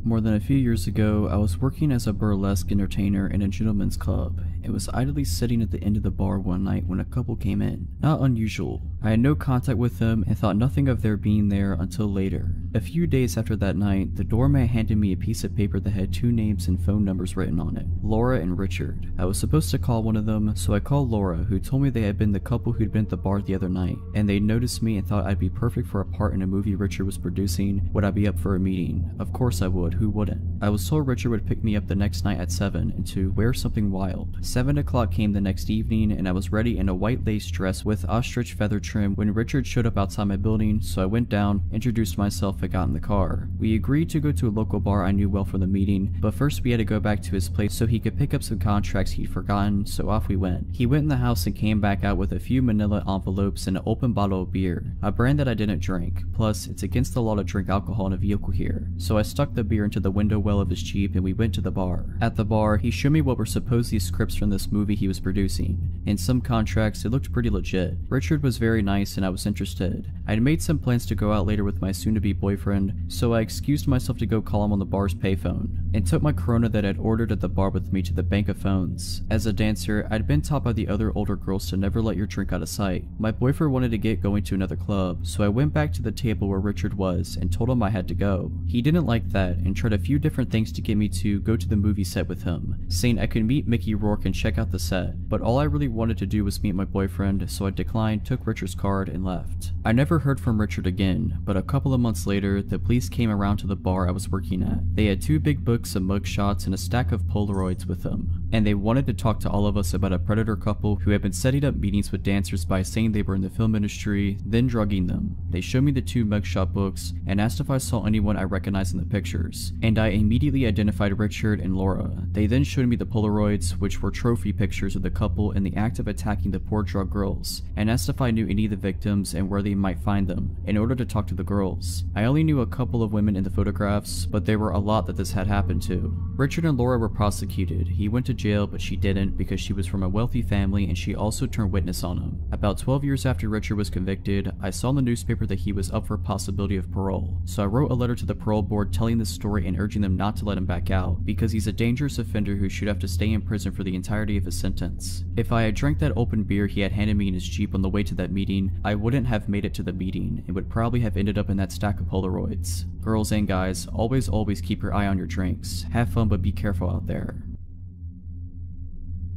More than a few years ago, I was working as a burlesque entertainer in a gentleman's club. It was idly sitting at the end of the bar one night when a couple came in. Not unusual. I had no contact with them and thought nothing of their being there until later. A few days after that night, the doorman handed me a piece of paper that had 2 names and phone numbers written on it, Laura and Richard. I was supposed to call one of them, so I called Laura, who told me they had been the couple who'd been at the bar the other night, and they noticed me and thought I'd be perfect for a part in a movie Richard was producing. Would I be up for a meeting? Of course I would, who wouldn't? I was told Richard would pick me up the next night at 7 and to wear something wild. 7 o'clock came the next evening and I was ready in a white lace dress with ostrich feather trim when Richard showed up outside my building, so I went down, introduced myself, and got in the car. We agreed to go to a local bar I knew well from the meeting, but first we had to go back to his place so he could pick up some contracts he'd forgotten, so off we went. He went in the house and came back out with a few manila envelopes and an open bottle of beer, a brand that I didn't drink. Plus, it's against the law to drink alcohol in a vehicle here, so I stuck the beer into the window well of his Jeep and we went to the bar. At the bar, he showed me what were supposedly scripts from this movie he was producing. In some contracts, it looked pretty legit. Richard was very nice and I was interested. I had made some plans to go out later with my soon-to-be boyfriend, so I excused myself to go call him on the bar's payphone, and took my Corona that I'd ordered at the bar with me to the bank of phones. As a dancer, I'd been taught by the other older girls to never let your drink out of sight. My boyfriend wanted to get going to another club, so I went back to the table where Richard was and told him I had to go. He didn't like that and tried a few different things to get me to go to the movie set with him, saying I could meet Mickey Rourke and check out the set, but all I really wanted to do was meet my boyfriend, so I declined, took Richard's card, and left. I never heard from Richard again, but a couple of months later, the police came around to the bar I was working at. They had 2 big books of mugshots and a stack of Polaroids with them, and they wanted to talk to all of us about a predator couple who had been setting up meetings with dancers by saying they were in the film industry, then drugging them. They showed me the 2 mugshot books and asked if I saw anyone I recognized in the pictures, and I immediately identified Richard and Laura. They then showed me the Polaroids, which were trophy pictures of the couple in the act of attacking the poor drug girls, and asked if I knew any of the victims and where they might find them, in order to talk to the girls. I only knew a couple of women in the photographs, but there were a lot that this had happened to. Richard and Laura were prosecuted. He went to jail, but she didn't because she was from a wealthy family and she also turned witness on him. About 12 years after Richard was convicted, I saw in the newspaper that he was up for a possibility of parole, so I wrote a letter to the parole board telling this story and urging them not to let him back out, because he's a dangerous offender who should have to stay in prison for the entirety of his sentence. If I had drank that open beer he had handed me in his Jeep on the way to that meeting, I wouldn't have made it to the meeting and would probably have ended up in that stack of Polaroids. Girls and guys, always keep your eye on your drinks. Have fun, but be careful out there.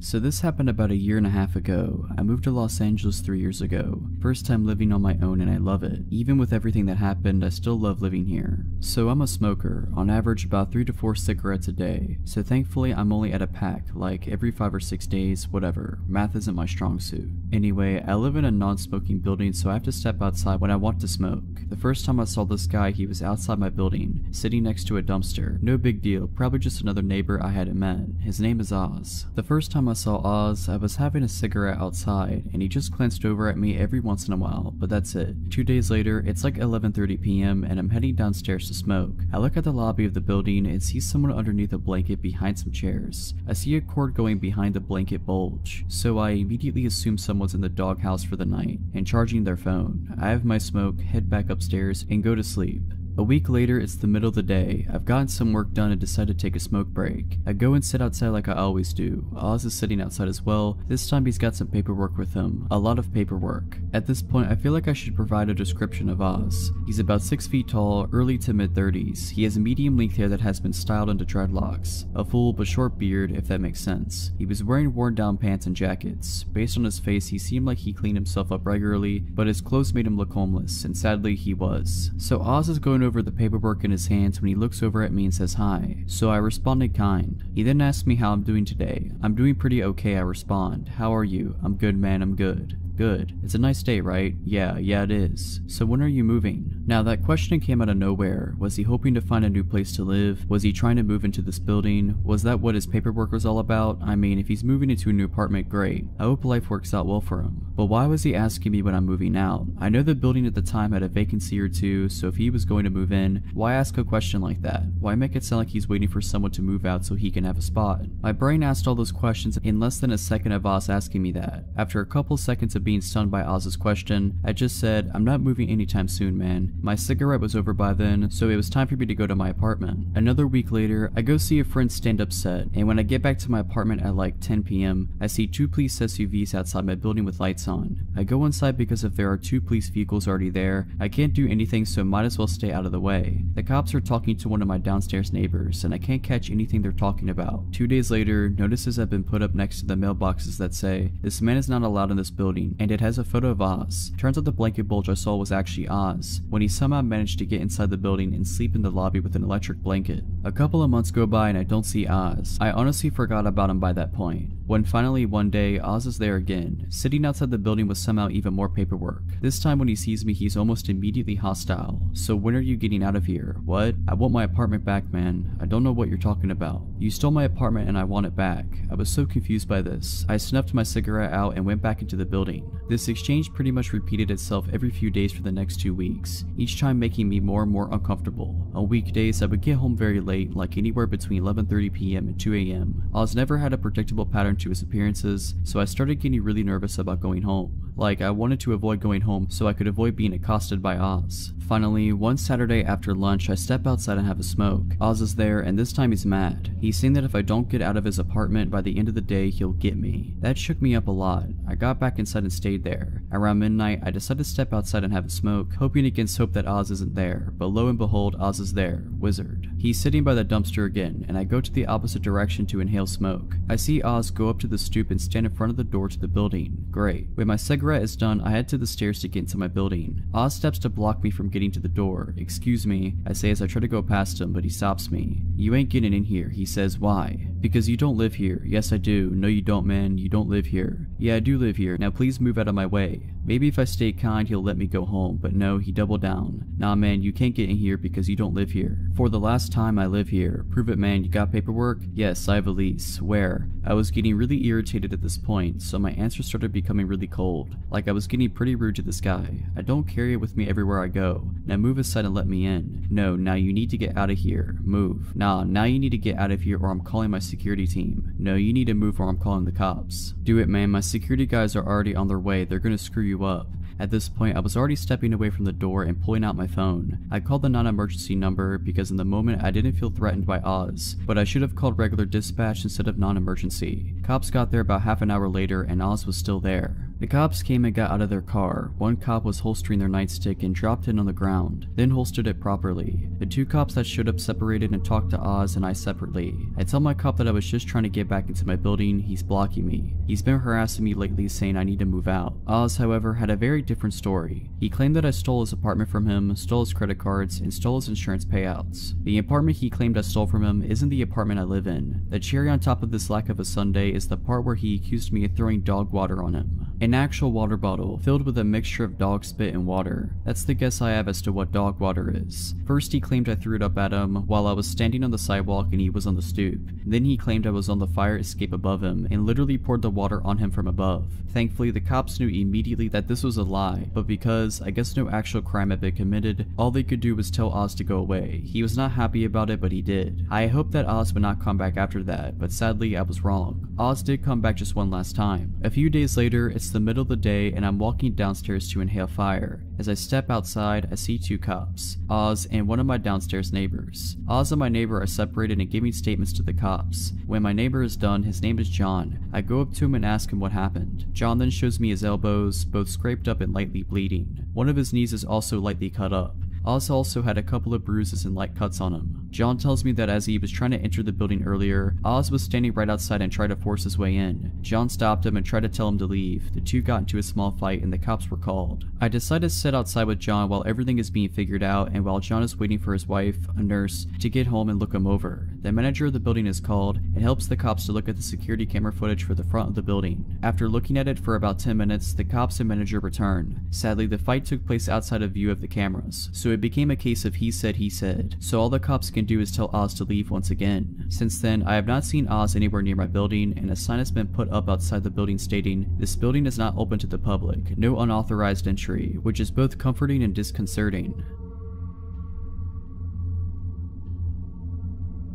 So this happened about 1.5 years ago. I moved to Los Angeles 3 years ago. First time living on my own and I love it. Even with everything that happened, I still love living here. So I'm a smoker, on average about 3 to 4 cigarettes a day. So thankfully I'm only at a pack, like every 5 or 6 days, whatever. Math isn't my strong suit. Anyway, I live in a non-smoking building, so I have to step outside when I want to smoke. The first time I saw this guy, he was outside my building, sitting next to a dumpster. No big deal, probably just another neighbor I hadn't met. His name is Oz. The first time I saw Oz, I was having a cigarette outside, and he just glanced over at me every once in a while, but that's it. 2 days later, it's like 11:30 p.m. and I'm heading downstairs to smoke. I look at the lobby of the building and see someone underneath a blanket behind some chairs. I see a cord going behind the blanket bulge, so I immediately assume someone's in the doghouse for the night and charging their phone. I have my smoke, head back upstairs, and go to sleep. A week later, it's the middle of the day. I've gotten some work done and decided to take a smoke break. I go and sit outside like I always do. Oz is sitting outside as well. This time he's got some paperwork with him. A lot of paperwork. At this point, I feel like I should provide a description of Oz. He's about 6 feet tall, early to mid-30s. He has medium length hair that has been styled into dreadlocks. A full but short beard, if that makes sense. He was wearing worn down pants and jackets. Based on his face, he seemed like he cleaned himself up regularly, but his clothes made him look homeless, and sadly he was. So Oz is going over the paperwork in his hands when he looks over at me and says hi. So I responded kind. He then asked me how I'm doing today. I'm doing pretty okay, I respond. How are you? I'm good, man, I'm good. Good. It's a nice day, right? Yeah, it is. So when are you moving? Now that question came out of nowhere. Was he hoping to find a new place to live? Was he trying to move into this building? Was that what his paperwork was all about? I mean, if he's moving into a new apartment, great. I hope life works out well for him. But why was he asking me when I'm moving out? I know the building at the time had a vacancy or two, so if he was going to move in, why ask a question like that? Why make it sound like he's waiting for someone to move out so he can have a spot? My brain asked all those questions in less than a second of Oz asking me that. After a couple seconds of being stunned by Oz's question, I just said, I'm not moving anytime soon, man. My cigarette was over by then, so it was time for me to go to my apartment. Another week later, I go see a friend stand up set, and when I get back to my apartment at like 10 p.m, I see 2 police SUVs outside my building with lights on. I go inside because if there are 2 police vehicles already there, I can't do anything, so might as well stay out of the way. The cops are talking to one of my downstairs neighbors, and I can't catch anything they're talking about. 2 days later, notices have been put up next to the mailboxes that say, this man is not allowed in this building, and it has a photo of Oz. Turns out the blanket bulge I saw was actually Oz, when he somehow managed to get inside the building and sleep in the lobby with an electric blanket. A couple of months go by and I don't see Oz. I honestly forgot about him by that point. When finally one day, Oz is there again, sitting outside the building with somehow even more paperwork. This time when he sees me, he's almost immediately hostile. So when are you getting out of here? What? I want my apartment back, man. I don't know what you're talking about. You stole my apartment and I want it back. I was so confused by this. I snuffed my cigarette out and went back into the building. This exchange pretty much repeated itself every few days for the next 2 weeks, each time making me more and more uncomfortable. On weekdays, I would get home very late, like anywhere between 11:30 p.m. and 2 a.m. Oz never had a predictable pattern to his appearances, so I started getting really nervous about going home. Like, I wanted to avoid going home so I could avoid being accosted by Oz. Finally, one Saturday after lunch, I step outside and have a smoke. Oz is there, and this time he's mad. He's saying that if I don't get out of his apartment by the end of the day, he'll get me. That shook me up a lot. I got back inside and stayed there. Around midnight, I decided to step outside and have a smoke, hoping against hope that Oz isn't there, but lo and behold, Oz is there. Wizard. He's sitting by the dumpster again, and I go to the opposite direction to inhale smoke. I see Oz go up to the stoop and stand in front of the door to the building. Great. When my cigarette is done, I head to the stairs to get into my building. Oz steps to block me from getting to the door. Excuse me, I say as I try to go past him, but he stops me. You ain't getting in here, he says. Why? Because you don't live here. Yes, I do. No, you don't, man. You don't live here. Yeah, I do live here. Now please move out of my way. Maybe if I stay kind, he'll let me go home, but no, he doubled down. Nah, man, you can't get in here because you don't live here. For the last time, I live here. Prove it, man. You got paperwork? Yes, I have a lease. Where? I was getting really irritated at this point, so my answers started becoming really cold. Like I was getting pretty rude to this guy. I don't carry it with me everywhere I go. Now move aside and let me in. No, now you need to get out of here. Move. Nah, now you need to get out of here or I'm calling my security team. No, you need to move or I'm calling the cops. Do it, man. My security guys are already on their way. They're gonna screw you up. At this point, I was already stepping away from the door and pulling out my phone. I called the non-emergency number because in the moment I didn't feel threatened by Oz, but I should have called regular dispatch instead of non-emergency. Cops got there about half an hour later and Oz was still there. The cops came and got out of their car. One cop was holstering their nightstick and dropped it on the ground, then holstered it properly. The 2 cops that showed up separated and talked to Oz and I separately. I tell my cop that I was just trying to get back into my building. He's blocking me. He's been harassing me lately saying I need to move out. Oz, however, had a very different story. He claimed that I stole his apartment from him, stole his credit cards, and stole his insurance payouts. The apartment he claimed I stole from him isn't the apartment I live in. The cherry on top of this lack of a sundae is the part where he accused me of throwing dog water on him. An actual water bottle filled with a mixture of dog spit and water. That's the guess I have as to what dog water is. First he claimed I threw it up at him while I was standing on the sidewalk and he was on the stoop. Then he claimed I was on the fire escape above him and literally poured the water on him from above. Thankfully the cops knew immediately that this was a lie, but because I guess no actual crime had been committed, all they could do was tell Oz to go away. He was not happy about it, but he did. I hoped that Oz would not come back after that, but sadly I was wrong. Oz did come back just one last time. A few days later, it's the middle of the day and I'm walking downstairs to inhale fire. As I step outside, I see two cops, Oz and one of my downstairs neighbors. Oz and my neighbor are separated and giving statements to the cops. When my neighbor is done, his name is John. I go up to him and ask him what happened. John then shows me his elbows, both scraped up and lightly bleeding. One of his knees is also lightly cut up. Oz also had a couple of bruises and light cuts on him. John tells me that as he was trying to enter the building earlier, Oz was standing right outside and tried to force his way in. John stopped him and tried to tell him to leave. The two got into a small fight and the cops were called. I decide to sit outside with John while everything is being figured out and while John is waiting for his wife, a nurse, to get home and look him over. The manager of the building is called and helps the cops to look at the security camera footage for the front of the building. After looking at it for about 10 minutes, the cops and manager return. Sadly, the fight took place outside of view of the cameras, so it became a case of he said, so all the cops can do is tell Oz to leave once again. Since then, I have not seen Oz anywhere near my building, and a sign has been put up outside the building stating, "This building is not open to the public, no unauthorized entry," which is both comforting and disconcerting.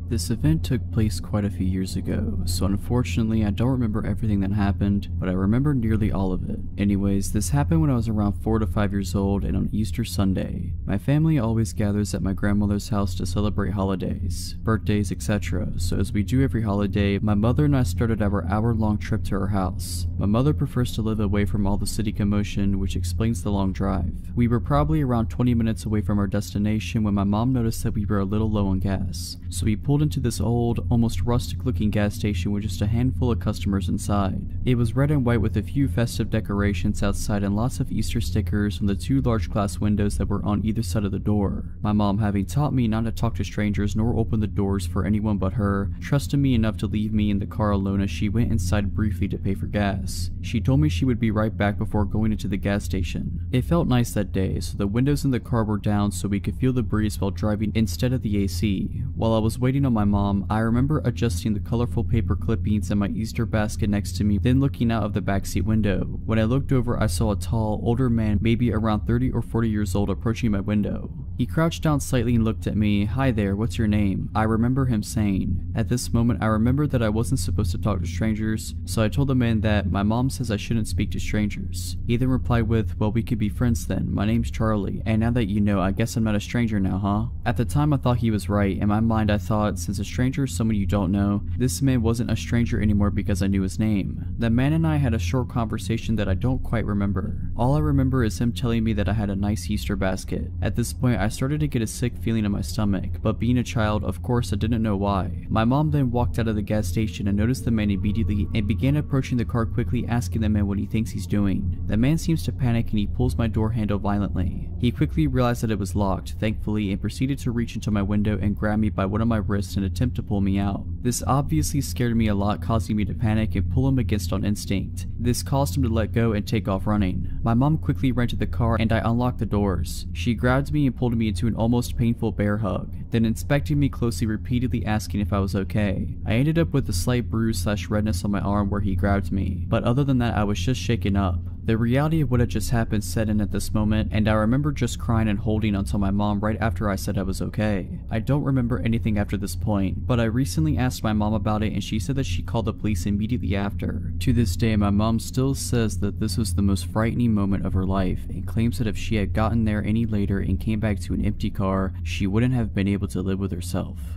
This event took place quite a few years ago, so unfortunately I don't remember everything that happened, but I remember nearly all of it. Anyways, this happened when I was around 4 to 5 years old and on Easter Sunday. My family always gathers at my grandmother's house to celebrate holidays, birthdays, etc. So as we do every holiday, my mother and I started our hour-long trip to her house. My mother prefers to live away from all the city commotion, which explains the long drive. We were probably around 20 minutes away from our destination when my mom noticed that we were a little low on gas, so we pulled into this old, almost rustic looking gas station with just a handful of customers inside. It was red and white with a few festive decorations outside and lots of Easter stickers on the two large glass windows that were on either side of the door. My mom, having taught me not to talk to strangers nor open the doors for anyone but her, trusted me enough to leave me in the car alone as she went inside briefly to pay for gas. She told me she would be right back before going into the gas station. It felt nice that day, so the windows in the car were down so we could feel the breeze while driving instead of the AC. While I was waiting on my mom, I remember adjusting the colorful paper clippings in my Easter basket next to me, then looking out of the backseat window. When I looked over, I saw a tall, older man, maybe around 30 or 40 years old, approaching my window. He crouched down slightly and looked at me. "Hi there, what's your name?" I remember him saying. At this moment, I remembered that I wasn't supposed to talk to strangers, so I told the man that my mom says I shouldn't speak to strangers. He then replied with, "Well, we could be friends then. My name's Charlie, and now that you know, I guess I'm not a stranger now, huh?" At the time, I thought he was right. In my mind, I thought, since a stranger is someone you don't know, this man wasn't a stranger anymore because I knew his name. The man and I had a short conversation that I don't quite remember. All I remember is him telling me that I had a nice Easter basket. At this point, I started to get a sick feeling in my stomach, but being a child, of course, I didn't know why. My mom then walked out of the gas station and noticed the man immediately and began approaching the car quickly, asking the man what he thinks he's doing. The man seems to panic and he pulls my door handle violently. He quickly realized that it was locked, thankfully, and proceeded to reach into my window and grab me by one of my wrists and attempt to pull me out. This obviously scared me a lot, causing me to panic and pull him against on instinct. This caused him to let go and take off running. My mom quickly ran to the car and I unlocked the doors. She grabbed me and pulled me into an almost painful bear hug, then inspecting me closely, repeatedly asking if I was okay. I ended up with a slight bruise/redness on my arm where he grabbed me, but other than that I was just shaken up. The reality of what had just happened set in at this moment, and I remember just crying and holding onto my mom right after I said I was okay. I don't remember anything after this point, but I recently asked my mom about it and she said that she called the police immediately after. To this day, my mom still says that this was the most frightening moment of her life and claims that if she had gotten there any later and came back to an empty car, she wouldn't have been able to live with herself.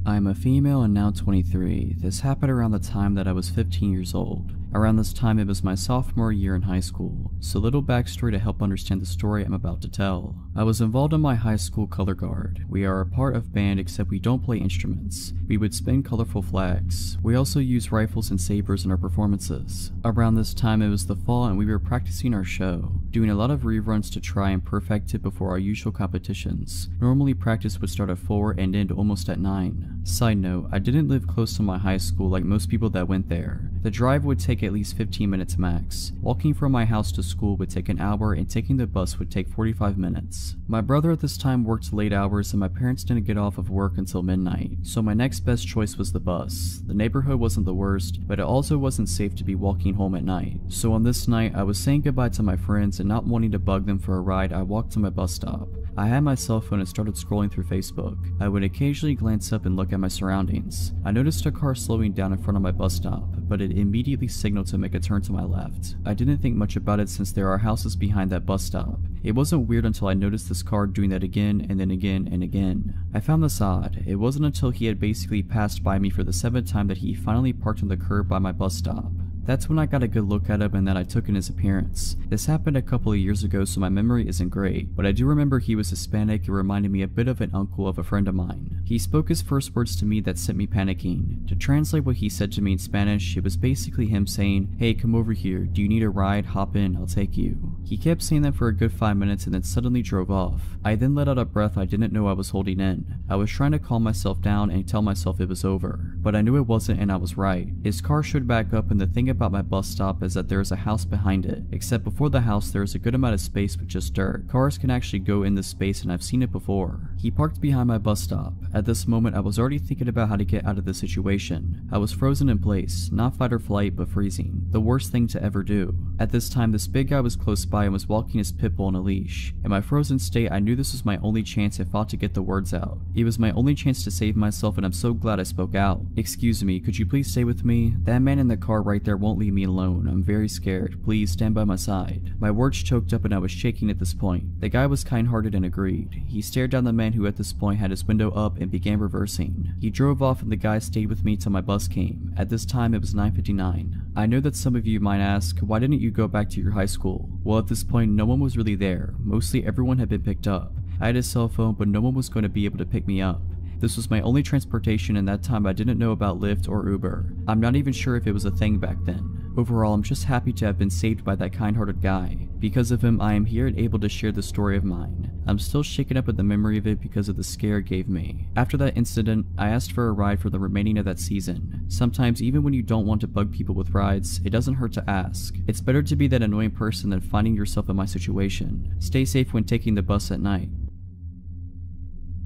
I am a female and now 23. This happened around the time that I was 15 years old. Around this time it was my sophomore year in high school, so little backstory to help understand the story I'm about to tell. I was involved in my high school color guard. We are a part of band except we don't play instruments. We would spin colorful flags. We also use rifles and sabers in our performances. Around this time it was the fall and we were practicing our show, doing a lot of reruns to try and perfect it before our usual competitions. Normally practice would start at 4 and end almost at 9. Side note, I didn't live close to my high school like most people that went there. The drive would take at least 15 minutes max. Walking from my house to school would take an hour and taking the bus would take 45 minutes. My brother at this time worked late hours and my parents didn't get off of work until midnight, so my next best choice was the bus. The neighborhood wasn't the worst, but it also wasn't safe to be walking home at night. So on this night, I was saying goodbye to my friends and not wanting to bug them for a ride, I walked to my bus stop. I had my cell phone and started scrolling through Facebook. I would occasionally glance up and look at my surroundings. I noticed a car slowing down in front of my bus stop, but it immediately signaled to make a turn to my left. I didn't think much about it since there are houses behind that bus stop. It wasn't weird until I noticed this car doing that again and then again and again. I found this odd. It wasn't until he had basically passed by me for the 7th time that he finally parked on the curb by my bus stop. That's when I got a good look at him and that I took in his appearance. This happened a couple of years ago, so my memory isn't great, but I do remember he was Hispanic and reminded me a bit of an uncle of a friend of mine. He spoke his first words to me that sent me panicking. To translate what he said to me in Spanish, it was basically him saying, "Hey, come over here. Do you need a ride? Hop in, I'll take you." He kept saying that for a good 5 minutes and then suddenly drove off. I then let out a breath I didn't know I was holding in. I was trying to calm myself down and tell myself it was over, but I knew it wasn't and I was right. His car showed back up, and the thing about my bus stop is that there is a house behind it, except before the house there is a good amount of space with just dirt. Cars can actually go in this space and I've seen it before. He parked behind my bus stop. At this moment I was already thinking about how to get out of the situation. I was frozen in place, not fight or flight but freezing. The worst thing to ever do. At this time this big guy was close by and was walking his pit bull on a leash. In my frozen state I knew this was my only chance and fought to get the words out. It was my only chance to save myself and I'm so glad I spoke out. "Excuse me, could you please stay with me? That man in the car right there won't leave me alone. I'm very scared. Please stand by my side." My words choked up and I was shaking at this point. The guy was kind-hearted and agreed. He stared down the man who at this point had his window up and began reversing. He drove off and the guy stayed with me till my bus came. At this time it was 9:59. I know that some of you might ask, why didn't you go back to your high school? Well, at this point no one was really there. Mostly everyone had been picked up. I had a cell phone but no one was going to be able to pick me up. This was my only transportation and that time I didn't know about Lyft or Uber. I'm not even sure if it was a thing back then. Overall, I'm just happy to have been saved by that kind-hearted guy. Because of him, I am here and able to share this story of mine. I'm still shaken up at the memory of it because of the scare it gave me. After that incident, I asked for a ride for the remaining of that season. Sometimes, even when you don't want to bug people with rides, it doesn't hurt to ask. It's better to be that annoying person than finding yourself in my situation. Stay safe when taking the bus at night.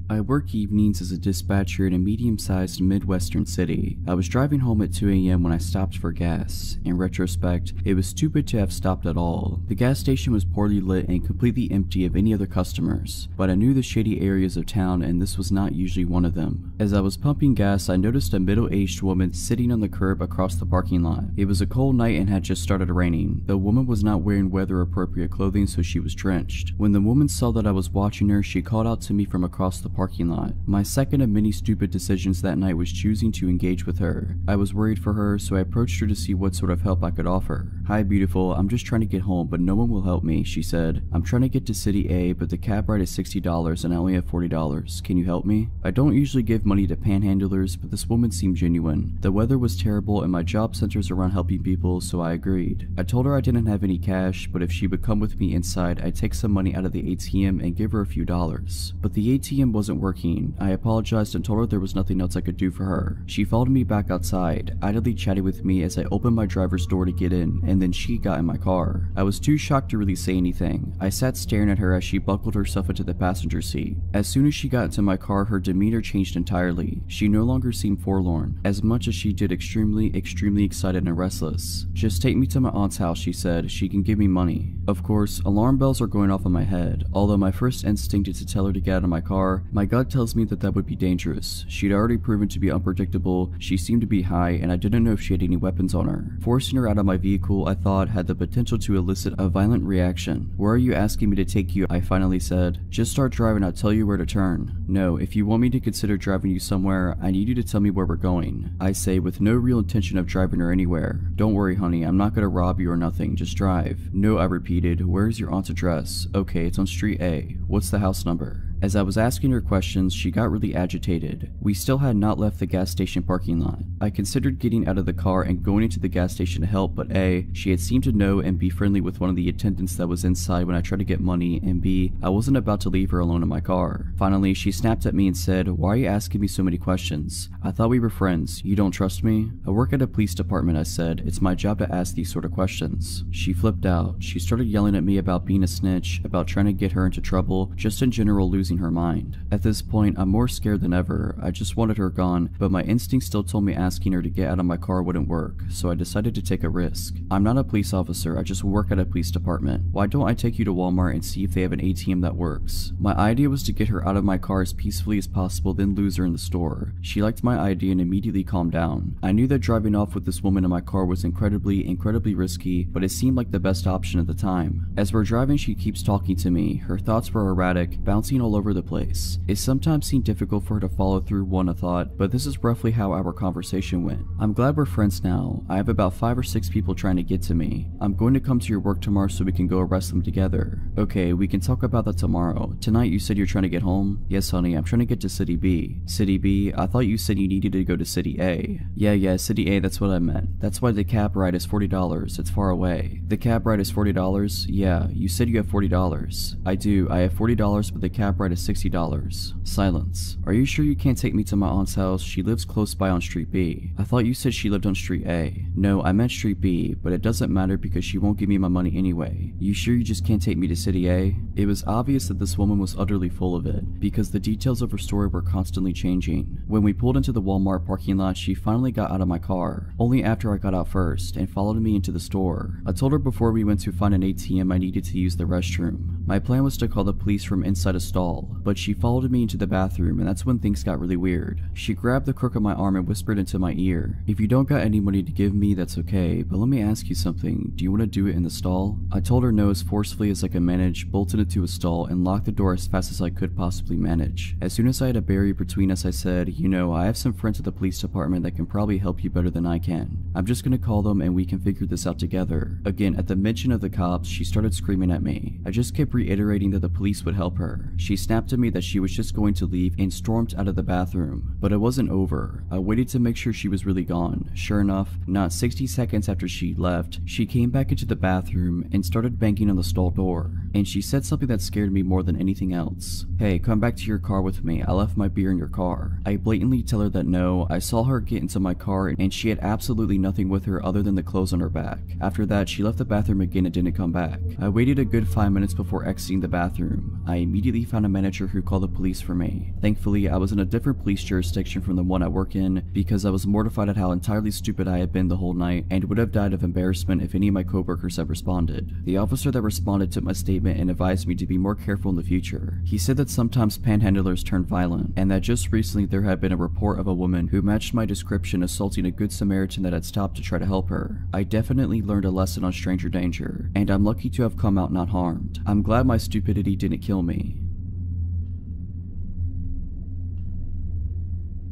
I work evenings as a dispatcher in a medium-sized Midwestern city. I was driving home at 2 a.m. when I stopped for gas. In retrospect, it was stupid to have stopped at all. The gas station was poorly lit and completely empty of any other customers, but I knew the shady areas of town and this was not usually one of them. As I was pumping gas, I noticed a middle-aged woman sitting on the curb across the parking lot. It was a cold night and had just started raining. The woman was not wearing weather-appropriate clothing, so she was drenched. When the woman saw that I was watching her, she called out to me from across the parking lot. My second of many stupid decisions that night was choosing to engage with her. I was worried for her, so I approached her to see what sort of help I could offer. "Hi beautiful, I'm just trying to get home, but no one will help me," she said. "I'm trying to get to City A, but the cab ride is $60 and I only have $40. Can you help me?" I don't usually give money to panhandlers, but this woman seemed genuine. The weather was terrible and my job centers around helping people, so I agreed. I told her I didn't have any cash, but if she would come with me inside, I'd take some money out of the ATM and give her a few dollars. But the ATM wasn't working. I apologized and told her there was nothing else I could do for her. She followed me back outside, idly chatting with me as I opened my driver's door to get in, and then she got in my car. I was too shocked to really say anything. I sat staring at her as she buckled herself into the passenger seat. As soon as she got into my car, her demeanor changed entirely. She no longer seemed forlorn, as much as she did extremely excited and restless. "Just take me to my aunt's house," she said. "She can give me money." Of course, alarm bells are going off in my head. Although my first instinct is to tell her to get out of my car, my gut tells me that would be dangerous. She'd already proven to be unpredictable, she seemed to be high, and I didn't know if she had any weapons on her. Forcing her out of my vehicle, I thought, had the potential to elicit a violent reaction. "Where are you asking me to take you?" I finally said. "Just start driving, I'll tell you where to turn." "No, if you want me to consider driving you somewhere, I need you to tell me where we're going," I say, with no real intention of driving her anywhere. "Don't worry, honey, I'm not gonna rob you or nothing, just drive." "No," I repeated. "Where's your aunt's address?" "Okay, it's on Street A. What's the house number?" As I was asking her questions, she got really agitated. We still had not left the gas station parking lot. I considered getting out of the car and going into the gas station to help, but A, she had seemed to know and be friendly with one of the attendants that was inside when I tried to get money, and B, I wasn't about to leave her alone in my car. Finally, she snapped at me and said, "Why are you asking me so many questions? I thought we were friends. You don't trust me?" "I work at a police department," I said. "It's my job to ask these sort of questions." She flipped out. She started yelling at me about being a snitch, about trying to get her into trouble, just in general losing losing her mind. At this point, I'm more scared than ever. I just wanted her gone, but my instinct still told me asking her to get out of my car wouldn't work, so I decided to take a risk. I'm not a police officer, I just work at a police department. Why don't I take you to Walmart and see if they have an ATM that works? My idea was to get her out of my car as peacefully as possible, then lose her in the store. She liked my idea and immediately calmed down. I knew that driving off with this woman in my car was incredibly risky, but it seemed like the best option at the time. As we're driving, she keeps talking to me. Her thoughts were erratic, bouncing all over the place. It sometimes seemed difficult for her to follow through one thought, but this is roughly how our conversation went. I'm glad we're friends now. I have about 5 or 6 people trying to get to me. I'm going to come to your work tomorrow so we can go arrest them together. Okay, we can talk about that tomorrow. Tonight you said you're trying to get home? Yes, honey, I'm trying to get to City B. City B? I thought you said you needed to go to City A. Yeah, City A, that's what I meant. That's why the cab ride is $40. It's far away. The cab ride is $40? Yeah, you said you have $40. I do. I have $40, but the cab ride is $60. Silence. Are you sure you can't take me to my aunt's house? She lives close by on Street B. I thought you said she lived on Street A. No, I meant Street B, but it doesn't matter because she won't give me my money anyway. You sure you just can't take me to City A? It was obvious that this woman was utterly full of it, because the details of her story were constantly changing. When we pulled into the Walmart parking lot, she finally got out of my car, only after I got out first, and followed me into the store. I told her before we went to find an ATM I needed to use the restroom. My plan was to call the police from inside a stall, but she followed me into the bathroom, and that's when things got really weird. She grabbed the crook of my arm and whispered into my ear, "If you don't got any money to give me, that's okay, but let me ask you something. Do you want to do it in the stall?" I told her no as forcefully as I could manage, bolted into a stall, and locked the door as fast as I could possibly manage. As soon as I had a barrier between us, I said, "You know, I have some friends at the police department that can probably help you better than I can. I'm just gonna call them and we can figure this out together." Again, at the mention of the cops, she started screaming at me. I just kept reiterating that the police would help her. She snapped at me that she was just going to leave and stormed out of the bathroom. But it wasn't over. I waited to make sure she was really gone. Sure enough, not 60 seconds after she left, she came back into the bathroom and started banging on the stall door. And she said something that scared me more than anything else. "Hey, come back to your car with me. I left my beer in your car." I blatantly tell her that no, I saw her get into my car and she had absolutely nothing with her other than the clothes on her back. After that, she left the bathroom again and didn't come back. I waited a good 5 minutes before exiting the bathroom. I immediately found a manager who called the police for me. Thankfully, I was in a different police jurisdiction from the one I work in because I was mortified at how entirely stupid I had been the whole night and would have died of embarrassment if any of my coworkers had responded. The officer that responded took my statement and advised me to be more careful in the future. He said that sometimes panhandlers turn violent and that just recently there had been a report of a woman who matched my description assaulting a good Samaritan that had stopped to try to help her. I definitely learned a lesson on stranger danger, and I'm lucky to have come out not harmed. I'm glad my stupidity didn't kill me.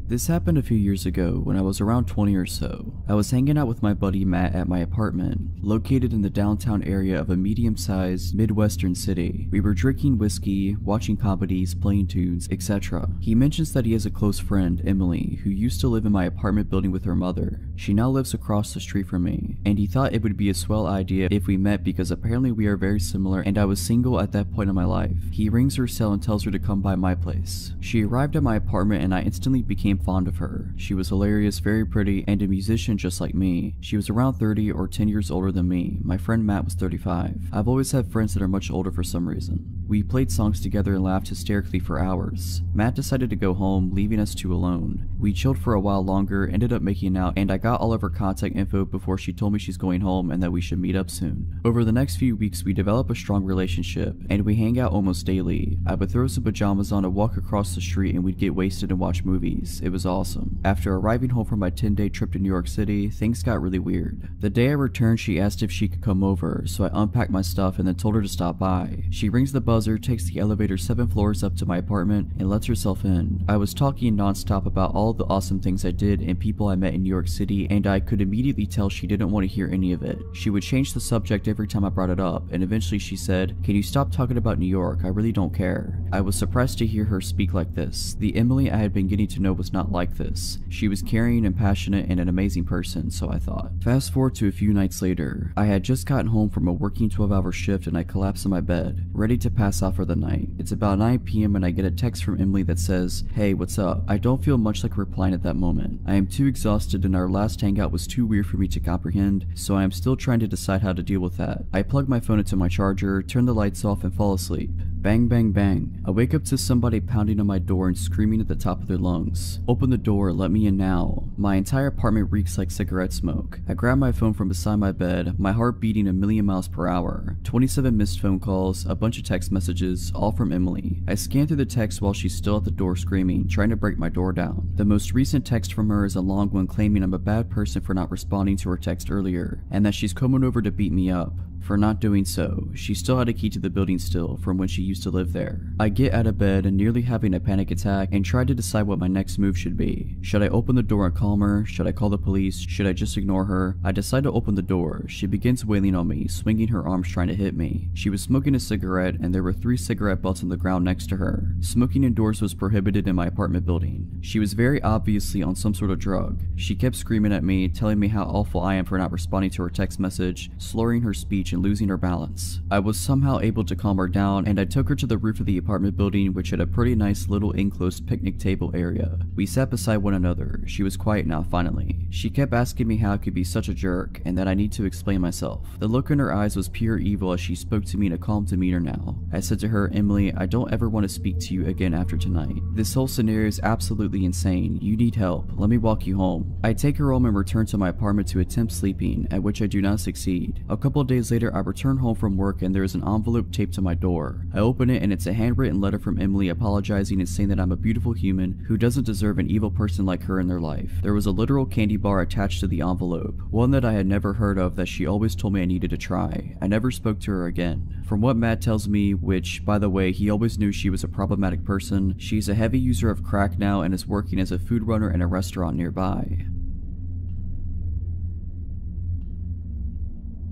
This happened a few years ago when I was around 20 or so. I was hanging out with my buddy Matt at my apartment, located in the downtown area of a medium-sized Midwestern city. We were drinking whiskey, watching comedies, playing tunes, etc. He mentions that he has a close friend, Emily, who used to live in my apartment building with her mother. She now lives across the street from me, and he thought it would be a swell idea if we met because apparently we are very similar and I was single at that point in my life. He rings her cell and tells her to come by my place. She arrived at my apartment and I instantly became fond of her. She was hilarious, very pretty, and a musician just like me. She was around 30 or 10 years older than me. My friend Matt was 35. I've always had friends that are much older for some reason. We played songs together and laughed hysterically for hours. Matt decided to go home, leaving us two alone. We chilled for a while longer, ended up making out, and I got all of her contact info before she told me she's going home and that we should meet up soon. Over the next few weeks, we developed a strong relationship, and we hang out almost daily. I would throw some pajamas on and walk across the street and we'd get wasted and watch movies. It was awesome. After arriving home from my 10-day trip to New York City, things got really weird. The day I returned, she asked if she could come over, so I unpacked my stuff and then told her to stop by. She rings the buzzer, takes the elevator 7 floors up to my apartment, and lets herself in. I was talking non-stop about all the awesome things I did and people I met in New York City, and I could immediately tell she didn't want to hear any of it. She would change the subject every time I brought it up, and eventually she said, "Can you stop talking about New York? I really don't care." I was surprised to hear her speak like this. The Emily I had been getting to know was not like this. She was caring and passionate and an amazing person, so I thought. Fast forward to a few nights later. I had just gotten home from a working 12-hour shift and I collapsed in my bed, ready to pass out for the night. It's about 9 p.m. and I get a text from Emily that says, "Hey, what's up?" I don't feel much like replying at that moment. I am too exhausted and our last hangout was too weird for me to comprehend, so I am still trying to decide how to deal with that. I plug my phone into my charger, turn the lights off, and fall asleep. Bang bang bang. I wake up to somebody pounding on my door and screaming at the top of their lungs. Open the door, let me in now. My entire apartment reeks like cigarette smoke. I grab my phone from beside my bed, my heart beating a million miles per hour. 27 missed phone calls, a bunch of text messages, all from Emily. I scan through the text while she's still at the door screaming, trying to break my door down. The most recent text from her is a long one claiming I'm a bad person for not responding to her text earlier, and that she's coming over to beat me up. For not doing so, she still had a key to the building still from when she used to live there. I get out of bed and nearly having a panic attack and try to decide what my next move should be. Should I open the door and calm her? Should I call the police? Should I just ignore her? I decide to open the door. She begins wailing on me, swinging her arms trying to hit me. She was smoking a cigarette and there were 3 cigarette butts on the ground next to her. Smoking indoors was prohibited in my apartment building. She was very obviously on some sort of drug. She kept screaming at me, telling me how awful I am for not responding to her text message, slurring her speech and losing her balance. I was somehow able to calm her down and I took her to the roof of the apartment building, which had a pretty nice little enclosed picnic table area. We sat beside one another. She was quiet now finally. She kept asking me how I could be such a jerk and that I need to explain myself. The look in her eyes was pure evil as she spoke to me in a calm demeanor now. I said to her, Emily, I don't ever want to speak to you again after tonight. This whole scenario is absolutely insane. You need help. Let me walk you home. I take her home and return to my apartment to attempt sleeping, at which I do not succeed. A couple of days later, I return home from work and there is an envelope taped to my door. I open it and it's a handwritten letter from Emily apologizing and saying that I'm a beautiful human who doesn't deserve an evil person like her in their life. There was a literal candy bar attached to the envelope, one that I had never heard of that she always told me I needed to try. I never spoke to her again. From what Matt tells me, which, by the way, he always knew she was a problematic person, she's a heavy user of crack now and is working as a food runner in a restaurant nearby.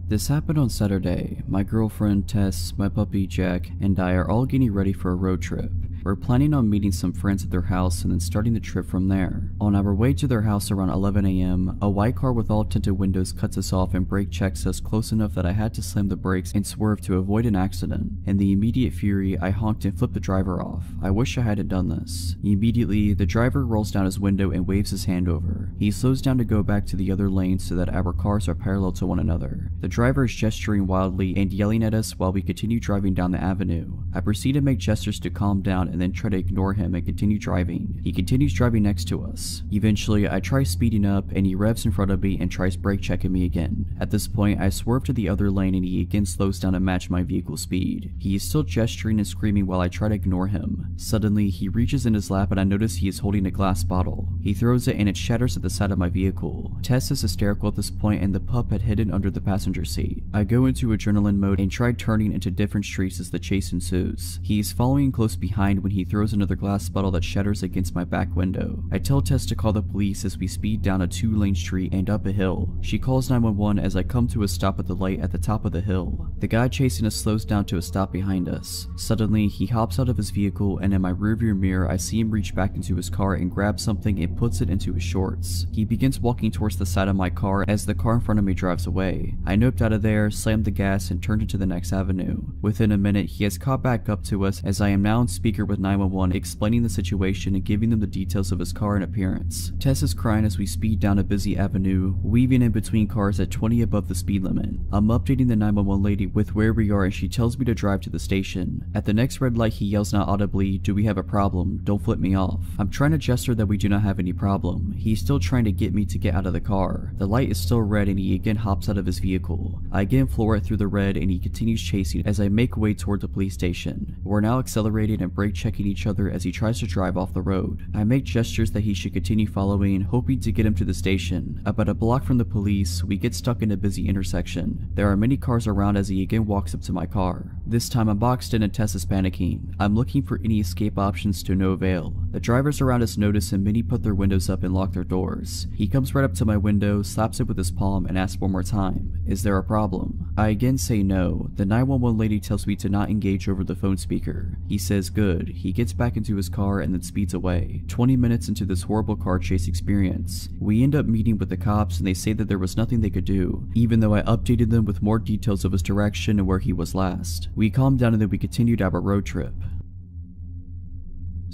This happened on Saturday. My girlfriend, Tess, my puppy, Jack, and I are all getting ready for a road trip. We're planning on meeting some friends at their house and then starting the trip from there. On our way to their house around 11 AM, a white car with all tinted windows cuts us off and brake checks us close enough that I had to slam the brakes and swerve to avoid an accident. In the immediate fury, I honked and flipped the driver off. I wish I hadn't done this. Immediately, the driver rolls down his window and waves his hand over. He slows down to go back to the other lane so that our cars are parallel to one another. The driver is gesturing wildly and yelling at us while we continue driving down the avenue. I proceed to make gestures to calm down and then try to ignore him and continue driving. He continues driving next to us. Eventually, I try speeding up and he revs in front of me and tries brake checking me again. At this point, I swerve to the other lane and he again slows down to match my vehicle speed. He is still gesturing and screaming while I try to ignore him. Suddenly, he reaches in his lap and I notice he is holding a glass bottle. He throws it and it shatters at the side of my vehicle. Tess is hysterical at this point and the pup had hidden under the passenger seat. I go into adrenaline mode and try turning into different streets as the chase ensues. He is following close behind when he throws another glass bottle that shatters against my back window. I tell Tess to call the police as we speed down a 2-lane street and up a hill. She calls 911 as I come to a stop at the light at the top of the hill. The guy chasing us slows down to a stop behind us. Suddenly, he hops out of his vehicle and in my rearview mirror I see him reach back into his car and grab something and puts it into his shorts. He begins walking towards the side of my car as the car in front of me drives away. I noped out of there, slammed the gas and turned into the next avenue. Within a minute, he has caught back up to us as I am now on speaker with 911 explaining the situation and giving them the details of his car and appearance. Tess is crying as we speed down a busy avenue, weaving in between cars at 20 above the speed limit. I'm updating the 911 lady with where we are and she tells me to drive to the station. At the next red light he yells now audibly, "Do we have a problem? Don't flip me off." I'm trying to gesture that we do not have any problem. He's still trying to get me to get out of the car. The light is still red and he again hops out of his vehicle. I again floor it through the red and he continues chasing as I make way toward the police station. We're now accelerating and brake checking each other as he tries to drive off the road. I make gestures that he should continue following, hoping to get him to the station. About a block from the police, we get stuck in a busy intersection. There are many cars around as he again walks up to my car. This time I'm boxed in and Tess is panicking. I'm looking for any escape options to no avail. The drivers around us notice and many put their windows up and lock their doors. He comes right up to my window, slaps it with his palm and asks one more time, "Is there a problem?" I again say no. The 911 lady tells me to not engage over the phone speaker. He says good. He gets back into his car and then speeds away. 20 minutes into this horrible car chase experience, we end up meeting with the cops and they say that there was nothing they could do, even though I updated them with more details of his direction and where he was last. We calmed down and then we continued our road trip.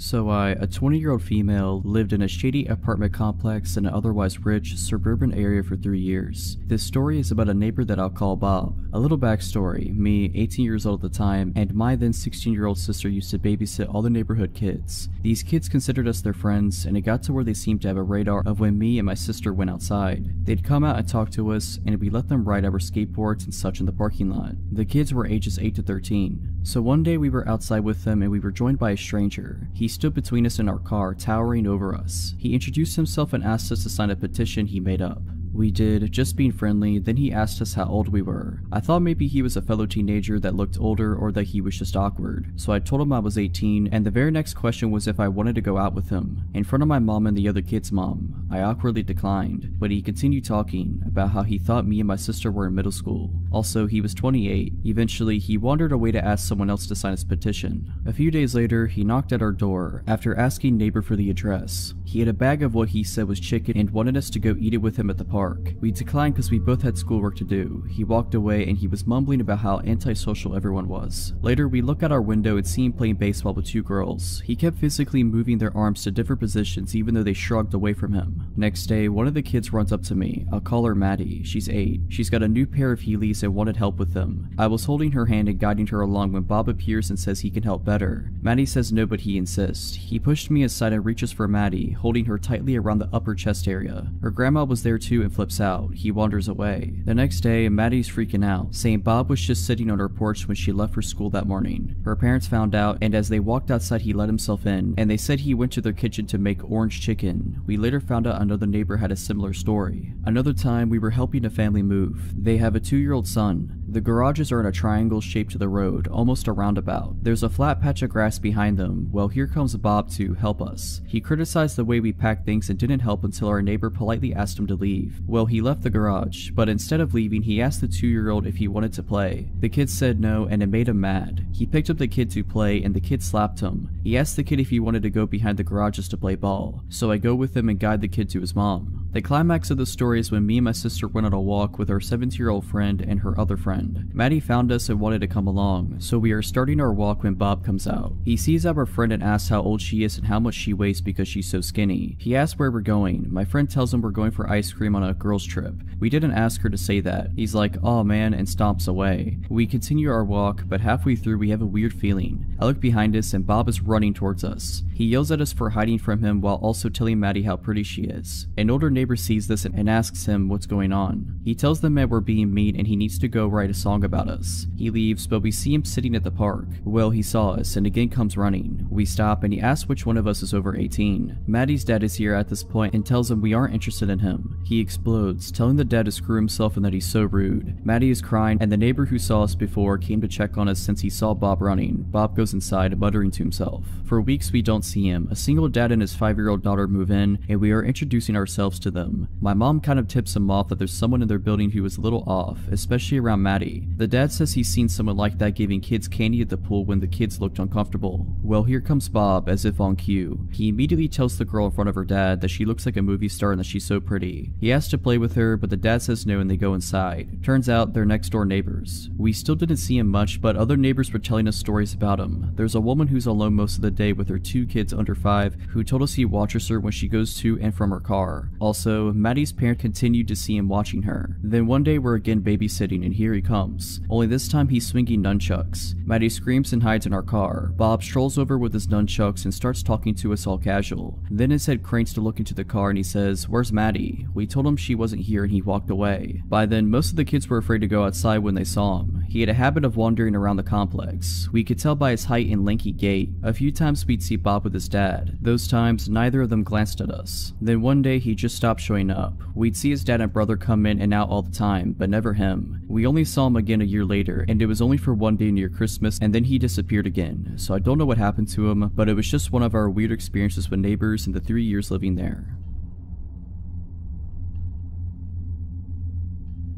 So a 20-year-old female lived in a shady apartment complex in an otherwise rich, suburban area for 3 years. This story is about a neighbor that I'll call Bob. A little backstory: me, 18 years old at the time, and my then 16-year-old sister used to babysit all the neighborhood kids. These kids considered us their friends, and it got to where they seemed to have a radar of when me and my sister went outside. They'd come out and talk to us, and we let them ride our skateboards and such in the parking lot. The kids were ages 8 to 13. So one day we were outside with them and we were joined by a stranger. He stood between us and our car, towering over us. He introduced himself and asked us to sign a petition he made up. We did, just being friendly. Then he asked us how old we were. I thought maybe he was a fellow teenager that looked older or that he was just awkward. So I told him I was 18, and the very next question was if I wanted to go out with him. In front of my mom and the other kid's mom, I awkwardly declined, but he continued talking about how he thought me and my sister were in middle school. Also, he was 28. Eventually, he wandered away to ask someone else to sign his petition. A few days later, he knocked at our door after asking neighbor for the address. He had a bag of what he said was chicken and wanted us to go eat it with him at the park. We declined because we both had schoolwork to do. He walked away and he was mumbling about how antisocial everyone was. Later, we look out our window and see him playing baseball with 2 girls. He kept physically moving their arms to different positions even though they shrugged away from him. Next day, one of the kids runs up to me. I'll call her Maddie. She's 8. She's got a new pair of Heelys and wanted help with them. I was holding her hand and guiding her along when Bob appears and says he can help better. Maddie says no, but he insists. He pushed me aside and reaches for Maddie, holding her tightly around the upper chest area. Her grandma was there too and flips out. He wanders away. The next day, Maddie's freaking out, saying Bob was just sitting on her porch when she left for school that morning. Her parents found out, and as they walked outside, he let himself in, and they said he went to their kitchen to make orange chicken. We later found out another neighbor had a similar story. Another time, we were helping a family move. They have a 2-year-old son. The garages are in a triangle shaped to the road, almost a roundabout. There's a flat patch of grass behind them. Well, here comes Bob to help us. He criticized the way we packed things and didn't help until our neighbor politely asked him to leave. Well, he left the garage, but instead of leaving, he asked the 2-year-old if he wanted to play. The kid said no, and it made him mad. He picked up the kid to play, and the kid slapped him. He asked the kid if he wanted to go behind the garages to play ball, so I go with him and guide the kid to his mom. The climax of the story is when me and my sister went on a walk with our 17-year-old friend and her other friend. Maddie found us and wanted to come along, so we are starting our walk when Bob comes out. He sees our friend and asks how old she is and how much she weighs because she's so skinny. He asks where we're going. My friend tells him we're going for ice cream on a girls trip. We didn't ask her to say that. He's like, "Aw man," and stomps away. We continue our walk, but halfway through we have a weird feeling. I look behind us and Bob is running towards us. He yells at us for hiding from him while also telling Maddie how pretty she is. An older neighbor sees this and asks him what's going on. He tells them that we're being mean and he needs to go write a song about us. He leaves, but we see him sitting at the park. Well, he saw us and again comes running. We stop and he asks which one of us is over 18. Maddie's dad is here at this point and tells him we aren't interested in him. He explodes, telling the dad to screw himself and that he's so rude. Maddie is crying, and the neighbor who saw us before came to check on us since he saw Bob running. Bob goes inside, muttering to himself. For weeks we don't see him. A single dad and his 5-year-old daughter move in, and we are introducing ourselves to them. My mom kind of tips him off that there's someone in their building who is a little off, especially around Maddie. The dad says he's seen someone like that giving kids candy at the pool when the kids looked uncomfortable. Well, here comes Bob, as if on cue. He immediately tells the girl in front of her dad that she looks like a movie star and that she's so pretty. He asks to play with her, but the dad says no and they go inside. Turns out they're next door neighbors. We still didn't see him much, but other neighbors were telling us stories about him. There's a woman who's alone most of the day with her 2 kids under 5 who told us he watches her when she goes to and from her car. Also, Maddie's parent continued to see him watching her. Then one day we're again babysitting and here he comes. Only this time he's swinging nunchucks. Maddie screams and hides in our car. Bob strolls over with his nunchucks and starts talking to us all casual. Then his head cranes to look into the car and he says, "Where's Maddie?" We told him she wasn't here and he walked away. By then, most of the kids were afraid to go outside when they saw him. He had a habit of wandering around the complex. We could tell by his height and lanky gait. A few times we'd see Bob with his dad. Those times, neither of them glanced at us. Then one day he just stopped showing up. We'd see his dad and brother come in and out all the time, but never him. We only saw him again a year later, and it was only for one day near Christmas, and then he disappeared again. So I don't know what happened to him, but it was just one of our weird experiences with neighbors in the 3 years living there.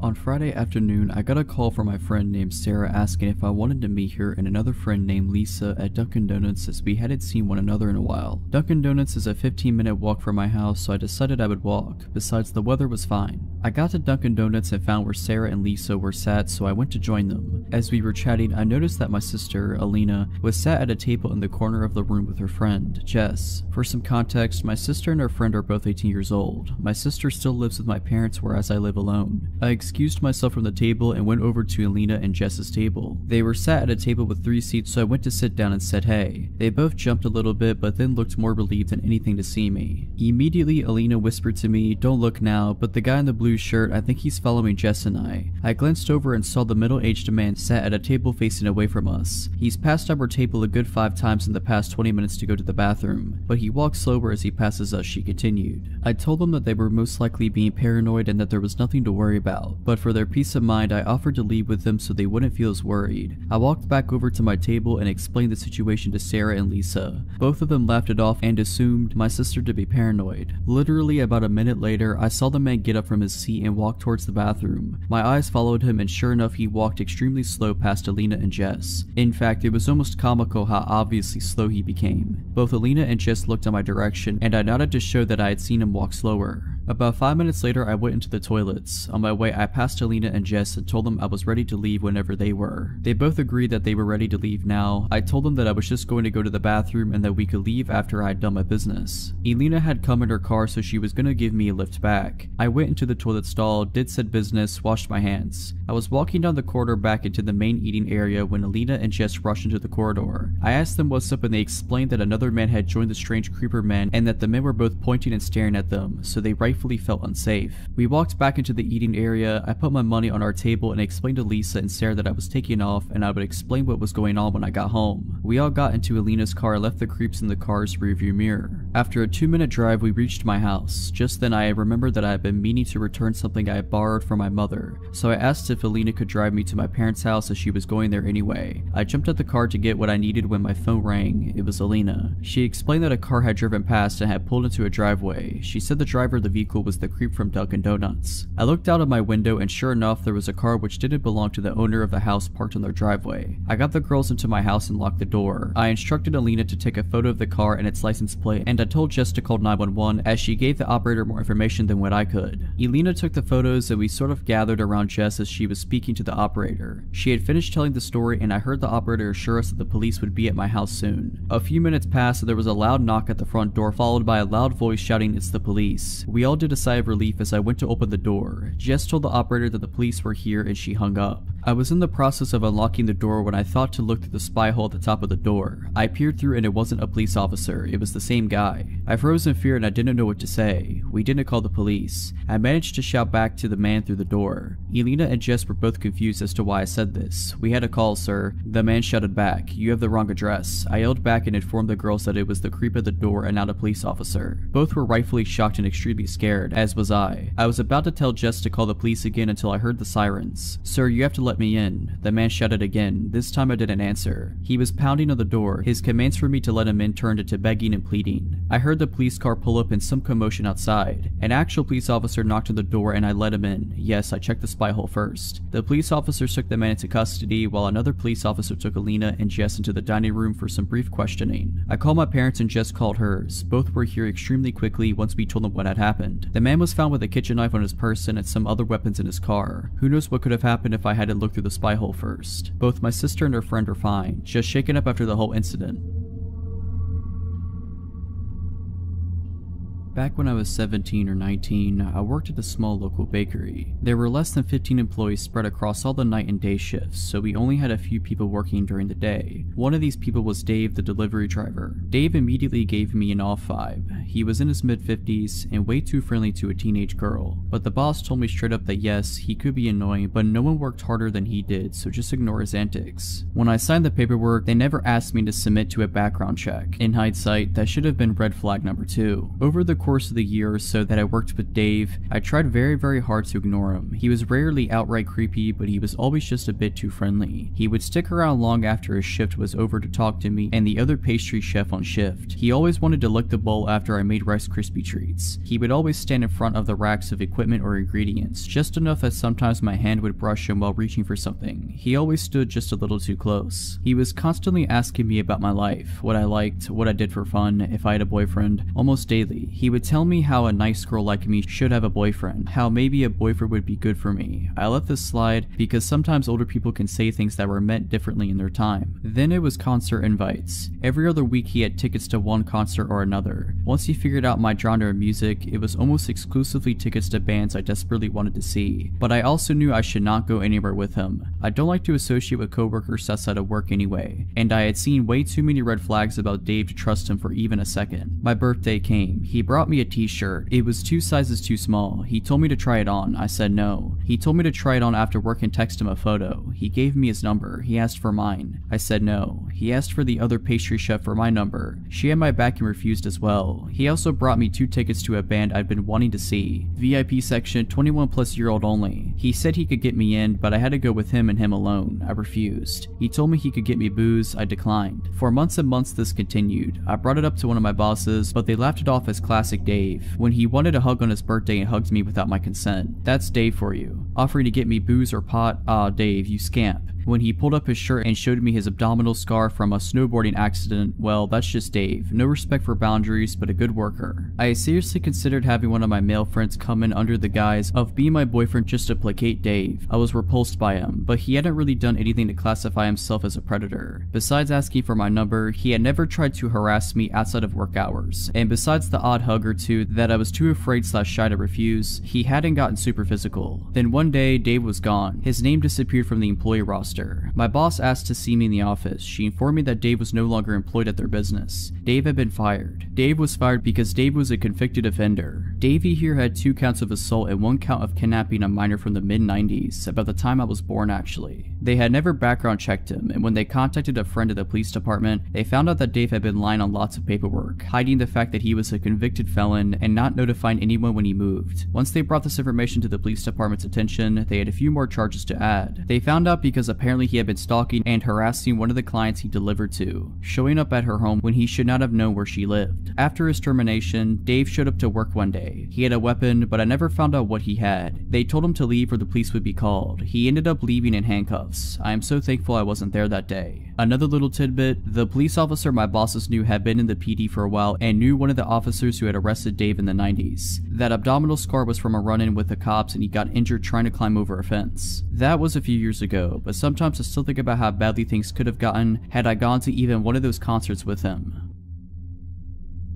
On Friday afternoon, I got a call from my friend named Sarah asking if I wanted to meet her and another friend named Lisa at Dunkin' Donuts as we hadn't seen one another in a while. Dunkin' Donuts is a 15-minute walk from my house, so I decided I would walk. Besides, the weather was fine. I got to Dunkin' Donuts and found where Sarah and Lisa were sat, so I went to join them. As we were chatting, I noticed that my sister, Alina, was sat at a table in the corner of the room with her friend, Jess. For some context, my sister and her friend are both 18 years old. My sister still lives with my parents, whereas I live alone. I excused myself from the table and went over to Alina and Jess's table. They were sat at a table with 3 seats, so I went to sit down and said hey. They both jumped a little bit, but then looked more relieved than anything to see me. Immediately, Alina whispered to me, "Don't look now, but the guy in the blue shirt, I think he's following Jess and I." I glanced over and saw the middle-aged man sat at a table facing away from us. He's passed our table a good 5 times in the past 20 minutes to go to the bathroom, but he walks slower as he passes us, she continued. I told them that they were most likely being paranoid and that there was nothing to worry about, but for their peace of mind, I offered to leave with them so they wouldn't feel as worried. I walked back over to my table and explained the situation to Sarah and Lisa. Both of them laughed it off and assumed my sister to be paranoid. Literally about a minute later, I saw the man get up from his seat and walk towards the bathroom. My eyes followed him, and sure enough, he walked extremely slow past Alina and Jess. In fact, it was almost comical how obviously slow he became. Both Alina and Jess looked in my direction, and I nodded to show that I had seen him walk slower. About 5 minutes later, I went into the toilets. On my way, I passed Alina and Jess and told them I was ready to leave whenever they were. They both agreed that they were ready to leave now. I told them that I was just going to go to the bathroom and that we could leave after I had done my business. Alina had come in her car, so she was gonna give me a lift back. I went into the toilet stall, did said business, washed my hands. I was walking down the corridor back into the main eating area when Alina and Jess rushed into the corridor. I asked them what's up and they explained that another man had joined the strange creeper men and that the men were both pointing and staring at them, so they rightfully felt unsafe. We walked back into the eating area. I put my money on our table and explained to Lisa and Sarah that I was taking off and I would explain what was going on when I got home. We all got into Alina's car and left the creeps in the car's rearview mirror. After a 2-minute drive, we reached my house. Just then I remembered that I had been meaning to return something I had borrowed from my mother, so I asked if Alina could drive me to my parents' house as she was going there anyway. I jumped at the car to get what I needed when my phone rang. It was Alina. She explained that a car had driven past and had pulled into a driveway. She said the driver of the vehicle was the creep from Dunkin' Donuts. I looked out of my window and sure enough, there was a car which didn't belong to the owner of the house parked on their driveway. I got the girls into my house and locked the door. I instructed Alina to take a photo of the car and its license plate, and I told Jess to call 911 as she gave the operator more information than what I could. Alina took the photos and we sort of gathered around Jess as she was speaking to the operator. She had finished telling the story and I heard the operator assure us that the police would be at my house soon. A few minutes passed and there was a loud knock at the front door followed by a loud voice shouting, "It's the police." We all did a sigh of relief as I went to open the door. Jess told the operator that the police were here and she hung up. I was in the process of unlocking the door when I thought to look through the spy hole at the top of the door. I peered through and it wasn't a police officer, it was the same guy. I froze in fear and I didn't know what to say. We didn't call the police. I managed to shout back to the man through the door. Alina and Jess were both confused as to why I said this. "We had a call, sir." The man shouted back, "You have the wrong address." I yelled back and informed the girls that it was the creep at the door and not a police officer. Both were rightfully shocked and extremely scared, as was I. I was about to tell Jess to call the police again until I heard the sirens. "Sir, you have to let me in." The man shouted again. This time I didn't answer. He was pounding on the door. His commands for me to let him in turned into begging and pleading. I heard the police car pull up and some commotion outside. An actual police officer knocked on the door and I let him in. Yes, I checked the spy hole first. The police officers took the man into custody while another police officer took Alina and Jess into the dining room for some brief questioning. I called my parents and Jess called hers. Both were here extremely quickly once we told them what had happened. The man was found with a kitchen knife on his person and some other weapons in his car. Who knows what could have happened if I hadn't looked through the spy hole first. Both my sister and her friend are fine, just shaken up after the whole incident. Back when I was 17 or 19, I worked at a small local bakery. There were less than 15 employees spread across all the night and day shifts, so we only had a few people working during the day. One of these people was Dave, the delivery driver. Dave immediately gave me an off vibe. He was in his mid-50s and way too friendly to a teenage girl, but the boss told me straight up that yes, he could be annoying, but no one worked harder than he did, so just ignore his antics. When I signed the paperwork, they never asked me to submit to a background check. In hindsight, that should have been red flag number 2. Over the course of the year or so that I worked with Dave, I tried very hard to ignore him. He was rarely outright creepy, but he was always just a bit too friendly. He would stick around long after his shift was over to talk to me and the other pastry chef on shift. He always wanted to lick the bowl after I made Rice Krispie treats. He would always stand in front of the racks of equipment or ingredients, just enough that sometimes my hand would brush him while reaching for something. He always stood just a little too close. He was constantly asking me about my life, what I liked, what I did for fun, if I had a boyfriend. Almost daily, he would tell me how a nice girl like me should have a boyfriend, how maybe a boyfriend would be good for me. I let this slide because sometimes older people can say things that were meant differently in their time. Then it was concert invites. Every other week he had tickets to one concert or another. Once he figured out my genre of music, it was almost exclusively tickets to bands I desperately wanted to see. But I also knew I should not go anywhere with him. I don't like to associate with coworkers outside of work anyway, and I had seen way too many red flags about Dave to trust him for even a second. My birthday came. He brought me a t-shirt. It was 2 sizes too small. He told me to try it on. I said no. He told me to try it on after work and text him a photo. He gave me his number. He asked for mine. I said no. He asked for the other pastry chef for my number. She had my back and refused as well. He also brought me 2 tickets to a band I'd been wanting to see. VIP section, 21+-year-old only. He said he could get me in, but I had to go with him and him alone. I refused. He told me he could get me booze. I declined. For months and months this continued. I brought it up to one of my bosses, but they laughed it off as classic Dave. When he wanted a hug on his birthday and hugged me without my consent. That's Dave for you. Offering to get me booze or pot? Ah, Dave, you scamp. When he pulled up his shirt and showed me his abdominal scar from a snowboarding accident, well, that's just Dave. No respect for boundaries, but a good worker. I seriously considered having one of my male friends come in under the guise of being my boyfriend just to placate Dave. I was repulsed by him, but he hadn't really done anything to classify himself as a predator. Besides asking for my number, he had never tried to harass me outside of work hours. And besides the odd hug or two that I was too afraid/shy to refuse, he hadn't gotten super physical. Then one day, Dave was gone. His name disappeared from the employee roster. My boss asked to see me in the office. She informed me that Dave was no longer employed at their business. Dave had been fired. Dave was fired because Dave was a convicted offender. Davey here had 2 counts of assault and 1 count of kidnapping a minor from the mid-90s, about the time I was born actually. They had never background checked him, and when they contacted a friend at the police department, they found out that Dave had been lying on lots of paperwork, hiding the fact that he was a convicted felon and not notifying anyone when he moved. Once they brought this information to the police department's attention, they had a few more charges to add. They found out because apparently he had been stalking and harassing one of the clients he delivered to, showing up at her home when he should not have known where she lived. After his termination, Dave showed up to work one day. He had a weapon, but I never found out what he had. They told him to leave or the police would be called. He ended up leaving in handcuffs. I am so thankful I wasn't there that day. Another little tidbit, the police officer my bosses knew had been in the PD for a while and knew one of the officers who had arrested Dave in the 90s. That abdominal scar was from a run-in with the cops and he got injured trying to climb over a fence. That was a few years ago, but sometimes I still think about how badly things could have gotten had I gone to even one of those concerts with him.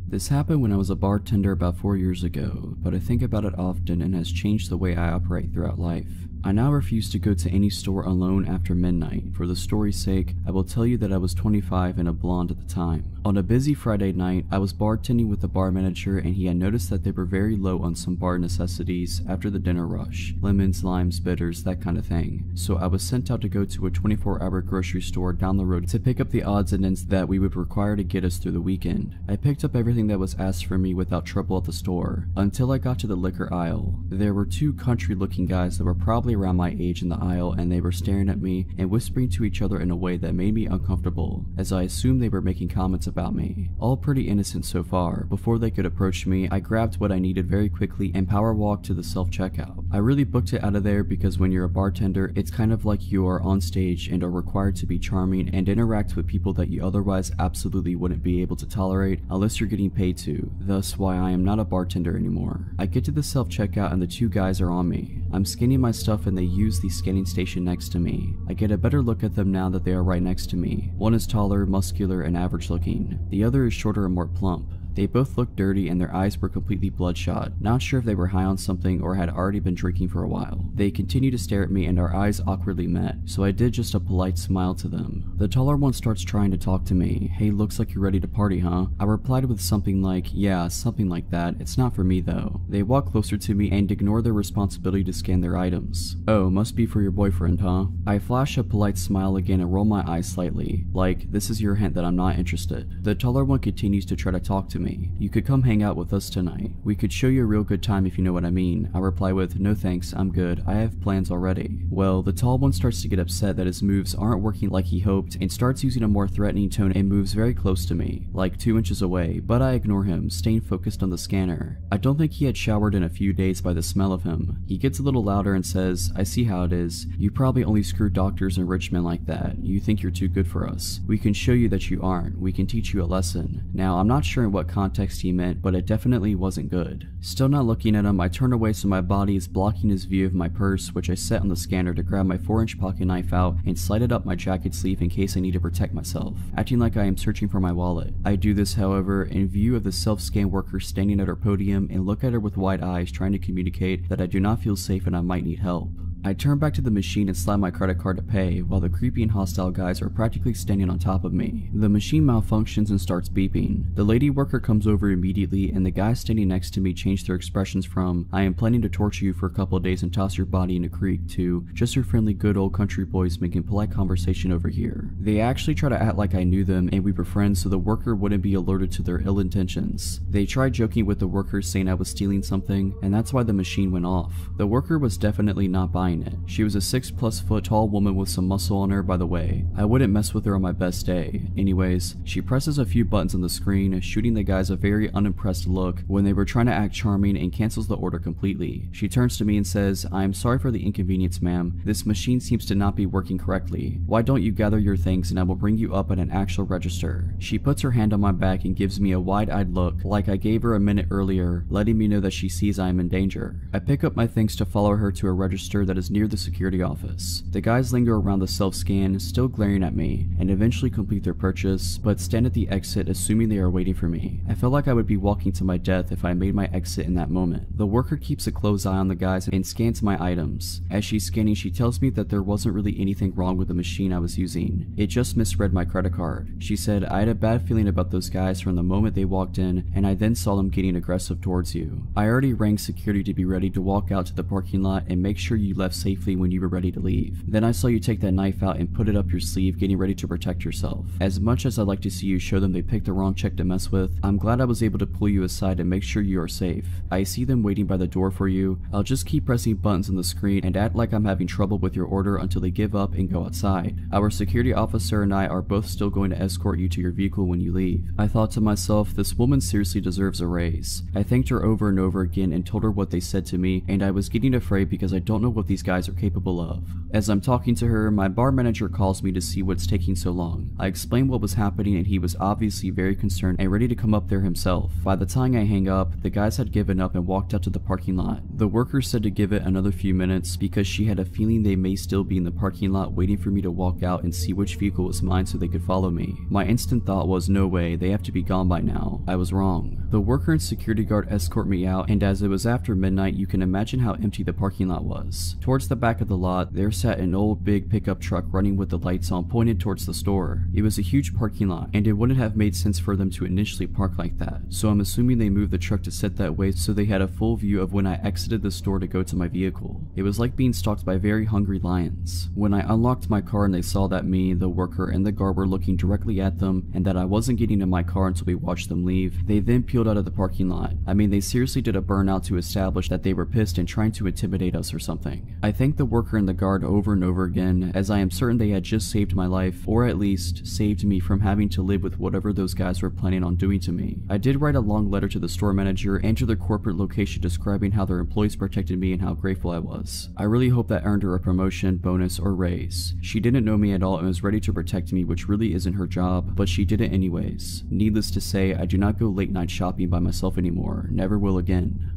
This happened when I was a bartender about 4 years ago, but I think about it often and has changed the way I operate throughout life. I now refuse to go to any store alone after midnight. For the story's sake, I will tell you that I was 25 and a blonde at the time. On a busy Friday night, I was bartending with the bar manager and he had noticed that they were very low on some bar necessities after the dinner rush. Lemons, limes, bitters, that kind of thing. So I was sent out to go to a 24-hour grocery store down the road to pick up the odds and ends that we would require to get us through the weekend. I picked up everything that was asked for me without trouble at the store, until I got to the liquor aisle. There were 2 country-looking guys that were probably around my age in the aisle and they were staring at me and whispering to each other in a way that made me uncomfortable, as I assumed they were making comments about me. All pretty innocent so far. Before they could approach me, I grabbed what I needed very quickly and power walked to the self-checkout. I really booked it out of there because when you're a bartender, it's kind of like you are on stage and are required to be charming and interact with people that you otherwise absolutely wouldn't be able to tolerate unless you're getting paid to. Thus why I am not a bartender anymore. I get to the self-checkout and the 2 guys are on me. I'm scanning my stuff and they use the scanning station next to me. I get a better look at them now that they are right next to me. One is taller, muscular, and average looking. The other is shorter and more plump. They both looked dirty and their eyes were completely bloodshot, not sure if they were high on something or had already been drinking for a while. They continued to stare at me and our eyes awkwardly met, so I did just a polite smile to them. The taller one starts trying to talk to me. Hey, looks like you're ready to party, huh? I replied with something like, yeah, something like that. It's not for me though. They walk closer to me and ignore their responsibility to scan their items. Oh, must be for your boyfriend, huh? I flash a polite smile again and roll my eyes slightly, like, this is your hint that I'm not interested. The taller one continues to try to talk to me. me. You could come hang out with us tonight. We could show you a real good time if you know what I mean. I reply with, no thanks, I'm good. I have plans already. Well, the tall one starts to get upset that his moves aren't working like he hoped and starts using a more threatening tone and moves very close to me, like 2 inches away, but I ignore him, staying focused on the scanner. I don't think he had showered in a few days by the smell of him. He gets a little louder and says, I see how it is. You probably only screw doctors and rich men like that. You think you're too good for us. We can show you that you aren't. We can teach you a lesson. Now, I'm not sure in what context he meant, but it definitely wasn't good. Still not looking at him, I turn away so my body is blocking his view of my purse, which I set on the scanner to grab my 4-inch pocket knife out and slide it up my jacket sleeve in case I need to protect myself, acting like I am searching for my wallet. I do this, however, in view of the self-scan worker standing at her podium and look at her with wide eyes, trying to communicate that I do not feel safe and I might need help. I turn back to the machine and slide my credit card to pay, while the creepy and hostile guys are practically standing on top of me. The machine malfunctions and starts beeping. The lady worker comes over immediately, and the guys standing next to me change their expressions from, I am planning to torture you for a couple of days and toss your body in a creek, to, just your friendly good old country boys making polite conversation over here. They actually try to act like I knew them and we were friends so the worker wouldn't be alerted to their ill intentions. They tried joking with the worker saying I was stealing something, and that's why the machine went off. The worker was definitely not buying it. She was a 6+ foot tall woman with some muscle on her, by the way. I wouldn't mess with her on my best day. Anyways, she presses a few buttons on the screen, shooting the guys a very unimpressed look when they were trying to act charming, and cancels the order completely. She turns to me and says, I am sorry for the inconvenience, ma'am. This machine seems to not be working correctly. Why don't you gather your things and I will bring you up at an actual register. She puts her hand on my back and gives me a wide-eyed look, like I gave her a minute earlier, letting me know that she sees I am in danger. I pick up my things to follow her to a register that is near the security office. The guys linger around the self-scan, still glaring at me, and eventually complete their purchase, but stand at the exit assuming they are waiting for me. I felt like I would be walking to my death if I made my exit in that moment. The worker keeps a close eye on the guys and scans my items. As she's scanning, she tells me that there wasn't really anything wrong with the machine I was using. It just misread my credit card. She said, I had a bad feeling about those guys from the moment they walked in, and I then saw them getting aggressive towards you. I already rang security to be ready to walk out to the parking lot and make sure you left safely when you were ready to leave. Then I saw you take that knife out and put it up your sleeve, getting ready to protect yourself. As much as I'd like to see you show them they picked the wrong chick to mess with, I'm glad I was able to pull you aside and make sure you are safe. I see them waiting by the door for you. I'll just keep pressing buttons on the screen and act like I'm having trouble with your order until they give up and go outside. Our security officer and I are both still going to escort you to your vehicle when you leave. I thought to myself, this woman seriously deserves a raise. I thanked her over and over again and told her what they said to me, and I was getting afraid because I don't know what these guys are capable of. As I'm talking to her, my bar manager calls me to see what's taking so long. I explained what was happening and he was obviously very concerned and ready to come up there himself. By the time I hang up, the guys had given up and walked out to the parking lot. The worker said to give it another few minutes because she had a feeling they may still be in the parking lot waiting for me to walk out and see which vehicle was mine so they could follow me. My instant thought was, no way, they have to be gone by now. I was wrong. The worker and security guard escort me out, and as it was after midnight, you can imagine how empty the parking lot was. Towards the back of the lot, there sat an old big pickup truck running with the lights on pointed towards the store. It was a huge parking lot, and it wouldn't have made sense for them to initially park like that, so I'm assuming they moved the truck to sit that way so they had a full view of when I exited the store to go to my vehicle. It was like being stalked by very hungry lions. When I unlocked my car and they saw that me, the worker, and the guard were looking directly at them and that I wasn't getting in my car until we watched them leave, they then peeled out of the parking lot. I mean, they seriously did a burnout to establish that they were pissed and trying to intimidate us or something. I thanked the worker and the guard over and over again, as I am certain they had just saved my life, or at least saved me from having to live with whatever those guys were planning on doing to me. I did write a long letter to the store manager and to their corporate location describing how their employees protected me and how grateful I was. I really hope that earned her a promotion, bonus, or raise. She didn't know me at all and was ready to protect me, which really isn't her job, but she did it anyways. Needless to say, I do not go late night shopping by myself anymore. Never will again.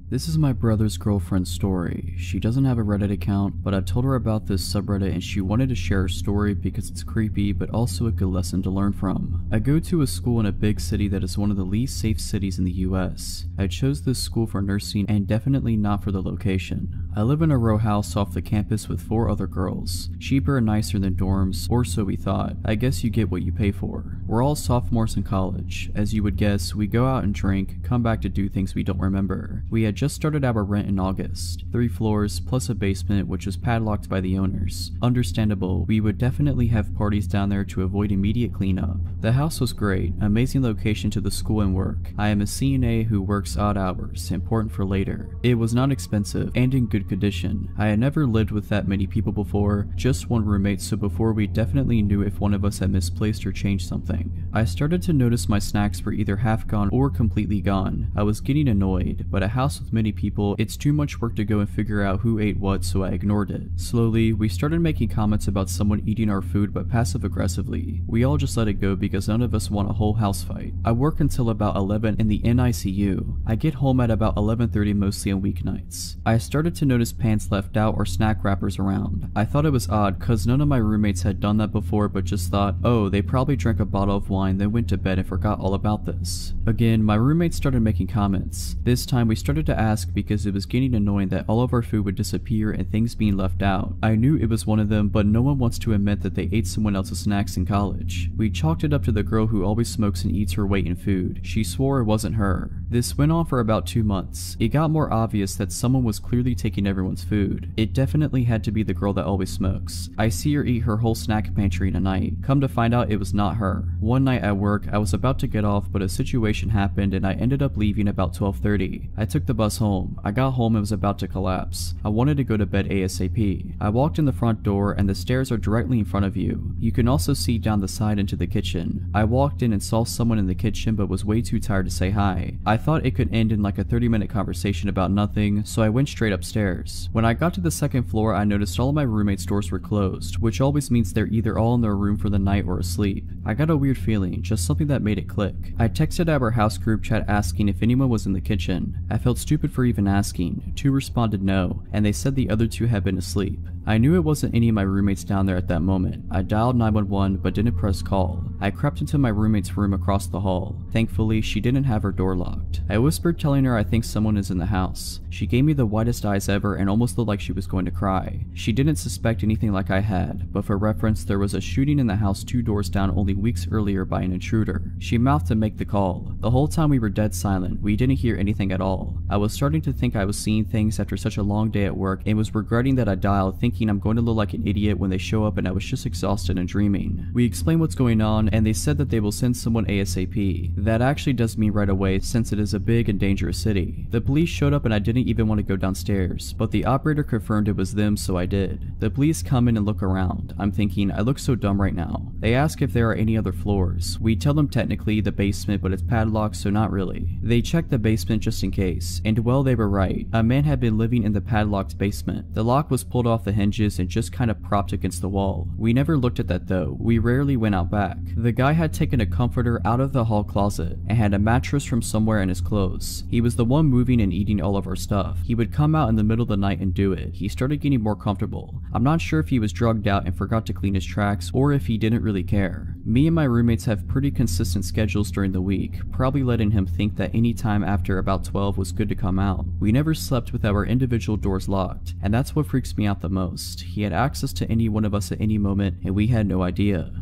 This is my brother's girlfriend's story. She doesn't have a Reddit account, but I told her about this subreddit and she wanted to share her story because it's creepy but also a good lesson to learn from. I go to a school in a big city that is one of the least safe cities in the US. I chose this school for nursing and definitely not for the location. I live in a row house off the campus with 4 other girls. Cheaper and nicer than dorms, or so we thought. I guess you get what you pay for. We're all sophomores in college. As you would guess, we go out and drink, come back to do things we don't remember. We had just started our rent in August, 3 floors plus a basement which was padlocked by the owners. Understandable, we would definitely have parties down there to avoid immediate cleanup. The house was great, amazing location to the school and work. I am a CNA who works odd hours, important for later. It was not expensive and in good condition. I had never lived with that many people before, just one roommate, so before we definitely knew if one of us had misplaced or changed something. I started to notice my snacks were either half gone or completely gone. I was getting annoyed, but a house with many people, it's too much work to go and figure out who ate what, so I ignored it. Slowly, we started making comments about someone eating our food, but passive aggressively. We all just let it go because none of us want a whole house fight. I work until about 11 in the NICU. I get home at about 11:30 mostly on weeknights. I started to notice pants left out or snack wrappers around. I thought it was odd cause none of my roommates had done that before, but just thought, oh, they probably drank a bottle of wine, then went to bed and forgot all about this. Again, my roommates started making comments. This time we started to ask because it was getting annoying that all of our food would disappear and things being left out. I knew it was one of them, but no one wants to admit that they ate someone else's snacks in college. We chalked it up to the girl who always smokes and eats her weight in food. She swore it wasn't her. This went on for about 2 months. It got more obvious that someone was clearly taking everyone's food. It definitely had to be the girl that always smokes. I see her eat her whole snack pantry in a night. Come to find out it was not her. One night at work, I was about to get off, but a situation happened and I ended up leaving about 12:30. I took the bus home. I got home and was about to collapse. I wanted to go to bed ASAP. I walked in the front door and the stairs are directly in front of you. You can also see down the side into the kitchen. I walked in and saw someone in the kitchen but was way too tired to say hi. I thought it could end in like a 30-minute conversation about nothing, so I went straight upstairs. When I got to the second floor, I noticed all of my roommates' doors were closed, which always means they're either all in their room for the night or asleep. I got a weird feeling, just something that made it click. I texted our house group chat asking if anyone was in the kitchen. I felt stupid for even asking. 2 responded no, and they said the other 2 had been asleep. I knew it wasn't any of my roommates down there at that moment. I dialed 911 but didn't press call. I crept into my roommate's room across the hall. Thankfully, she didn't have her door locked. I whispered telling her I think someone is in the house. She gave me the widest eyes ever and almost looked like she was going to cry. She didn't suspect anything like I had, but for reference, there was a shooting in the house 2 doors down only weeks earlier by an intruder. She mouthed to make the call. The whole time we were dead silent. We didn't hear anything at all. I was starting to think I was seeing things after such a long day at work and was regretting that I dialed, thinking I'm going to look like an idiot when they show up and I was just exhausted and dreaming. We explained what's going on and they said that they will send someone ASAP. That actually does mean right away since it is a big and dangerous city. The police showed up and I didn't even want to go downstairs, but the operator confirmed it was them, so I did. The police come in and look around. I'm thinking, I look so dumb right now. They ask if there are any other floors. We tell them technically the basement, but it's padlocked, so not really. They check the basement just in case, and well, they were right. A man had been living in the padlocked basement. The lock was pulled off the hinges and just kind of propped against the wall. We never looked at that though. We rarely went out back. The guy had taken a comforter out of the hall closet and had a mattress from somewhere in his clothes. He was the one moving and eating all of our stuff. He would come out in the middle of the night and do it. He started getting more comfortable. I'm not sure if he was drugged out and forgot to clean his tracks or if he didn't really care. Me and my roommates have pretty consistent schedules during the week, probably letting him think that any time after about 12 was good to come out. We never slept with our individual doors locked, and that's what freaks me out the most. He had access to any one of us at any moment and we had no idea.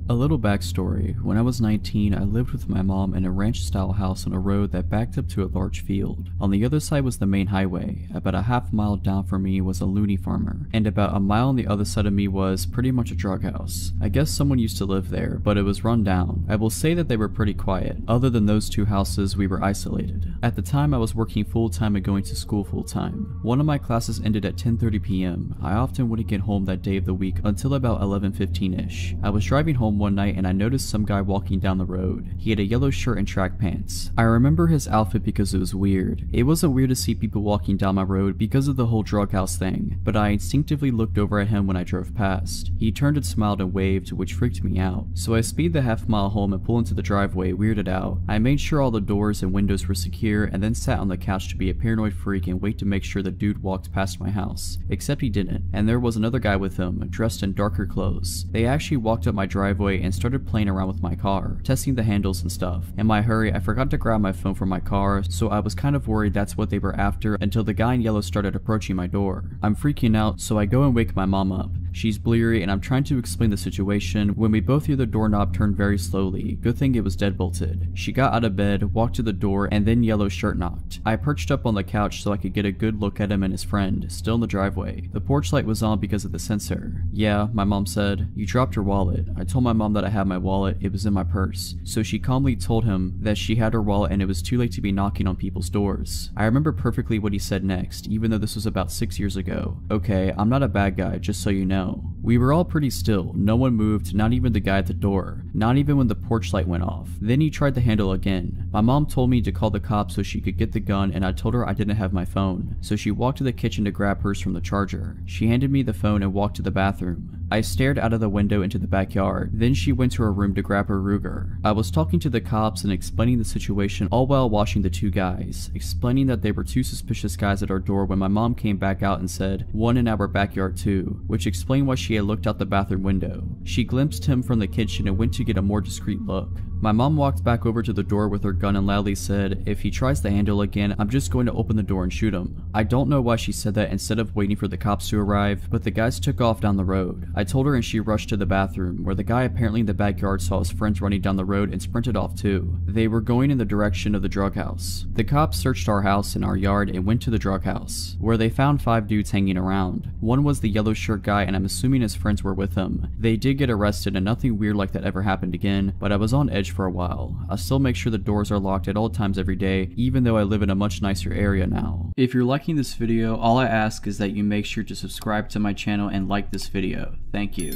A little backstory. When I was 19, I lived with my mom in a ranch-style house on a road that backed up to a large field. On the other side was the main highway. About a half mile down from me was a loony farmer, and about a mile on the other side of me was pretty much a drug house. I guess someone used to live there, but it was run down. I will say that they were pretty quiet. Other than those 2 houses, we were isolated. At the time, I was working full-time and going to school full-time. One of my classes ended at 10:30 p.m. I often wouldn't get home that day of the week until about 11:15ish. I was driving home one night and I noticed some guy walking down the road. He had a yellow shirt and track pants. I remember his outfit because it was weird. It wasn't weird to see people walking down my road because of the whole drug house thing, but I instinctively looked over at him when I drove past. He turned and smiled and waved, which freaked me out. So I speed the half-mile home and pull into the driveway, weirded out. I made sure all the doors and windows were secure and then sat on the couch to be a paranoid freak and wait to make sure the dude walked past my house. Except he didn't, and there was another guy with him, dressed in darker clothes. They actually walked up my driveway and started playing around with my car, testing the handles and stuff. In my hurry, I forgot to grab my phone from my car, so I was kind of worried that's what they were after until the guy in yellow started approaching my door. I'm freaking out, so I go and wake my mom up. She's bleary and I'm trying to explain the situation when we both hear the doorknob turn very slowly. Good thing it was deadbolted. She got out of bed, walked to the door, and then yellow shirt knocked. I perched up on the couch so I could get a good look at him and his friend, still in the driveway. The porch light was on because of the sensor. Yeah, my mom said, "You dropped your wallet." I told my mom that I had my wallet, it was in my purse. So she calmly told him that she had her wallet and it was too late to be knocking on people's doors. I remember perfectly what he said next, even though this was about 6 years ago. Okay, I'm not a bad guy, just so you know. We were all pretty still, no one moved, not even the guy at the door, not even when the porch light went off. Then he tried the handle again. My mom told me to call the cops so she could get the gun and I told her I didn't have my phone. So she walked to the kitchen to grab hers from the charger. She handed me the phone and walked to the bathroom. I stared out of the window into the backyard, then she went to her room to grab her Ruger. I was talking to the cops and explaining the situation all while watching the two guys, explaining that they were two suspicious guys at our door when my mom came back out and said, "One in our backyard too," which explained why she had looked out the bathroom window. She glimpsed him from the kitchen and went to get a more discreet look. My mom walked back over to the door with her gun and loudly said, "If he tries the handle again, I'm just going to open the door and shoot him." I don't know why she said that instead of waiting for the cops to arrive, but the guys took off down the road. I told her and she rushed to the bathroom, where the guy apparently in the backyard saw his friends running down the road and sprinted off too. They were going in the direction of the drug house. The cops searched our house and our yard and went to the drug house, where they found 5 dudes hanging around. One was the yellow shirt guy and I'm assuming his friends were with him. They did get arrested and nothing weird like that ever happened again, but I was on edge for a while. I still make sure the doors are locked at all times every day, even though I live in a much nicer area now. If you're liking this video, all I ask is that you make sure to subscribe to my channel and like this video. Thank you.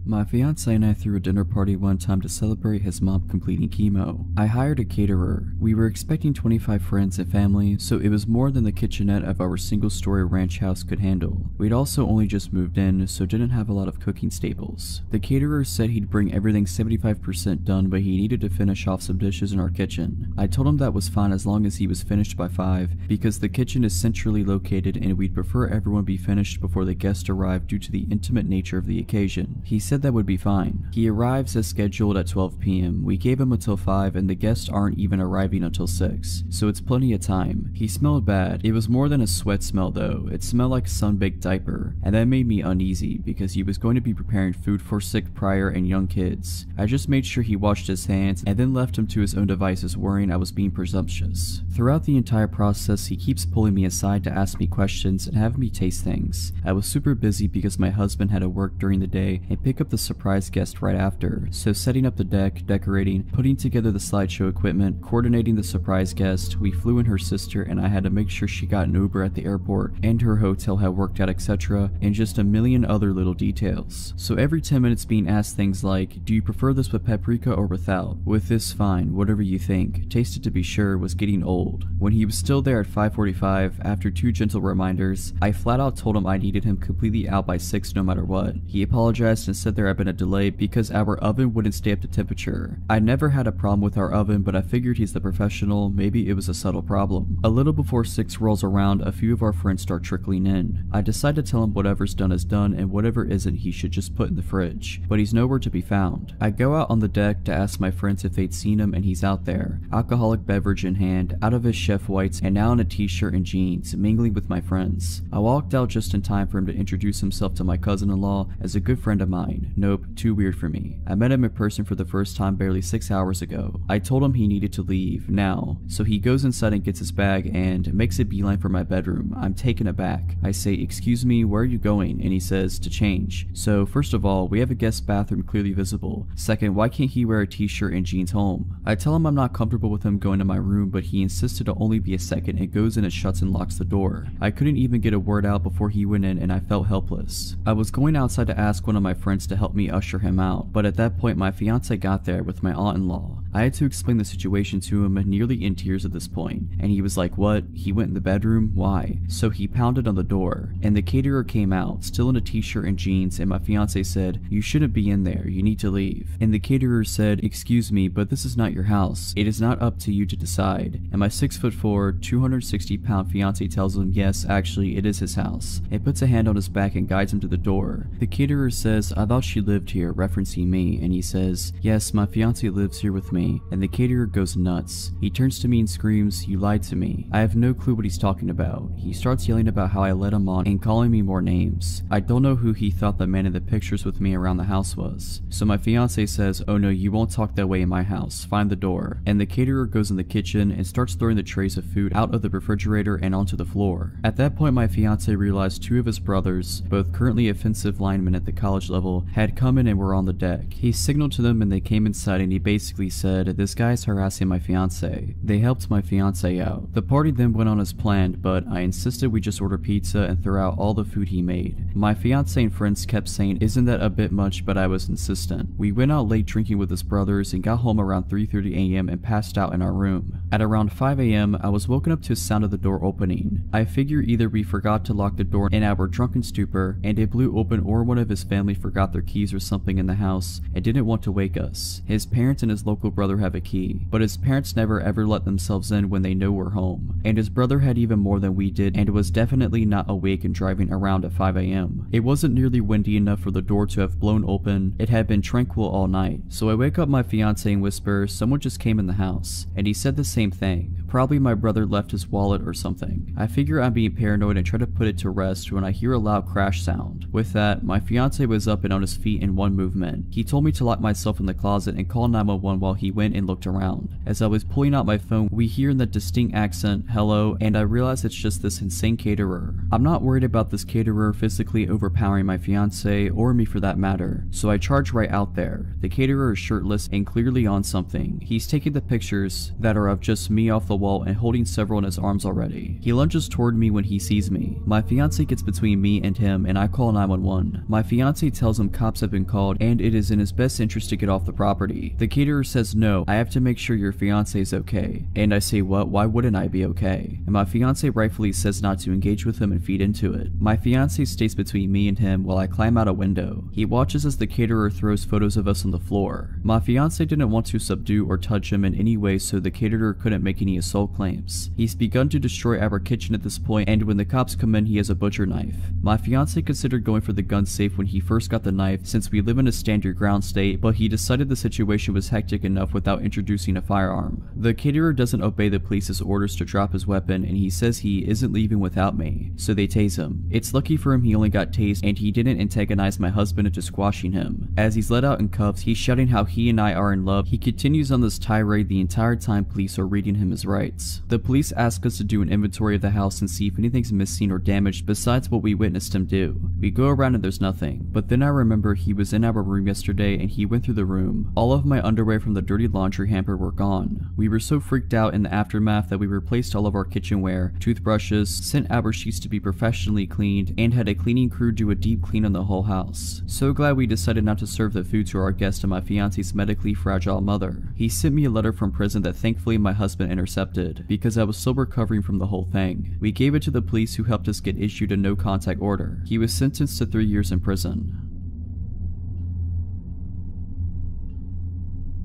My fiance and I threw a dinner party one time to celebrate his mom completing chemo. I hired a caterer. We were expecting 25 friends and family, so it was more than the kitchenette of our single-story ranch house could handle. We'd also only just moved in, so didn't have a lot of cooking staples. The caterer said he'd bring everything 75% done, but he needed to finish off some dishes in our kitchen. I told him that was fine as long as he was finished by 5, because the kitchen is centrally located and we'd prefer everyone be finished before the guests arrive due to the intimate nature of the occasion. He said that would be fine. He arrives as scheduled at 12 p.m. We gave him until 5 and the guests aren't even arriving until 6, so it's plenty of time. He smelled bad. It was more than a sweat smell though. It smelled like a sun-baked diaper, and that made me uneasy because he was going to be preparing food for sick prior and young kids. I just made sure he washed his hands and then left him to his own devices, worrying I was being presumptuous. Throughout the entire process, he keeps pulling me aside to ask me questions and have me taste things. I was super busy because my husband had to work during the day and pick up the surprise guest right after, so setting up the deck, decorating, putting together the slideshow equipment, coordinating the surprise guest, we flew in her sister and I had to make sure she got an Uber at the airport and her hotel had worked out, etc., and just a million other little details. So every 10 minutes being asked things like, "Do you prefer this with paprika or without? With this, fine, whatever you think. Taste it to be sure," was getting old. When he was still there at 5:45, after 2 gentle reminders, I flat out told him I needed him completely out by 6 no matter what. He apologized and said there had been a delay because our oven wouldn't stay up to temperature. I never had a problem with our oven, but I figured he's the professional, maybe it was a subtle problem. A little before 6 rolls around, a few of our friends start trickling in. I decide to tell him whatever's done is done and whatever isn't he should just put in the fridge, but he's nowhere to be found. I go out on the deck to ask my friends if they'd seen him and he's out there, alcoholic beverage in hand, out of his chef whites and now in a t-shirt and jeans, mingling with my friends. I walked out just in time for him to introduce himself to my cousin-in-law as a good friend of mine. Nope, too weird for me. I met him in person for the first time barely 6 hours ago. I told him he needed to leave, now. So he goes inside and gets his bag and makes a beeline for my bedroom. I'm taken aback. I say, "Excuse me, where are you going?" And he says, "To change." So first of all, we have a guest bathroom clearly visible. Second, why can't he wear a t-shirt and jeans home? I tell him I'm not comfortable with him going to my room, but he insisted to only be a second and goes in and shuts and locks the door. I couldn't even get a word out before he went in and I felt helpless. I was going outside to ask one of my friends to help me usher him out, but at that point my fiance got there with my aunt-in-law. I had to explain the situation to him, nearly in tears at this point, and he was like, "What? He went in the bedroom? Why?" So he pounded on the door, and the caterer came out, still in a t-shirt and jeans, and my fiance said, "You shouldn't be in there, you need to leave." And the caterer said, "Excuse me, but this is not your house. It is not up to you to decide." And my 6'4", 260-pound fiance tells him, yes, actually, it is his house, and puts a hand on his back and guides him to the door. The caterer says, "I thought she lived here, referencing me, and he says, "Yes, my fiance lives here with me," and the caterer goes nuts. He turns to me and screams, "You lied to me." I have no clue what he's talking about. He starts yelling about how I led him on and calling me more names. I don't know who he thought the man in the pictures with me around the house was. So my fiance says, "Oh no, you won't talk that way in my house. Find the door." And the caterer goes in the kitchen and starts throwing the trays of food out of the refrigerator and onto the floor. At that point, my fiance realized two of his brothers, both currently offensive linemen at the college level, had come in and were on the deck. He signaled to them and they came inside, and he basically said, "This guy's harassing my fiance." They helped my fiance out. The party then went on as planned, but I insisted we just order pizza and throw out all the food he made. My fiance and friends kept saying, "Isn't that a bit much?" but I was insistent. We went out late drinking with his brothers and got home around 3:30 a.m. and passed out in our room. At around 5 a.m. I was woken up to the sound of the door opening. I figure either we forgot to lock the door in our drunken stupor and it blew open, or one of his family forgot their keys or something in the house and didn't want to wake us. His parents and his local brother have a key, but his parents never ever let themselves in when they know we're home. And his brother had even more than we did and was definitely not awake and driving around at 5 a.m. It wasn't nearly windy enough for the door to have blown open. It had been tranquil all night. So I wake up my fiance and whisper, "Someone just came in the house." And he said the same thing. Probably my brother left his wallet or something. I figure I'm being paranoid and try to put it to rest when I hear a loud crash sound. With that, my fiance was up and on his feet in one movement. He told me to lock myself in the closet and call 911 while he went and looked around. As I was pulling out my phone, we hear in that distinct accent, "Hello," and I realize it's just this insane caterer. I'm not worried about this caterer physically overpowering my fiance, or me for that matter, so I charge right out there. The caterer is shirtless and clearly on something. He's taking the pictures that are of just me off the wall and holding several in his arms already. He lunges toward me when he sees me. My fiance gets between me and him and I call 911. My fiance tells him cops have been called and it is in his best interest to get off the property. The caterer says, "No, I have to make sure your fiance is okay." And I say, "What? Why wouldn't I be okay?" And my fiance rightfully says not to engage with him and feed into it. My fiance stays between me and him while I climb out a window. He watches as the caterer throws photos of us on the floor. My fiance didn't want to subdue or touch him in any way, so the caterer couldn't make any assault claims. He's begun to destroy our kitchen at this point, and when the cops come in, he has a butcher knife. My fiance considered going for the gun safe when he first got the knife, since we live in a stand your ground state, but he decided the situation was hectic enough without introducing a firearm. The caterer doesn't obey the police's orders to drop his weapon, and he says he isn't leaving without me, so they tase him. It's lucky for him he only got tased and he didn't antagonize my husband into squashing him. As he's let out in cuffs, he's shouting how he and I are in love. He continues on this tirade the entire time police are reading him his rights. The police ask us to do an inventory of the house and see if anything's missing or damaged besides what we witnessed him do. We go around and there's nothing, but then I remember he was in our room yesterday and he went through the room. All of my underwear from the dirty laundry hamper were gone. We were so freaked out in the aftermath that we replaced all of our kitchenware, toothbrushes, sent our sheets to be professionally cleaned, and had a cleaning crew do a deep clean on the whole house. So glad we decided not to serve the food to our guest and my fiance's medically fragile mother. He sent me a letter from prison that thankfully my husband intercepted, because I was still recovering from the whole thing. We gave it to the police, who helped us get issued a no contact order. He was sentenced to 3 years in prison.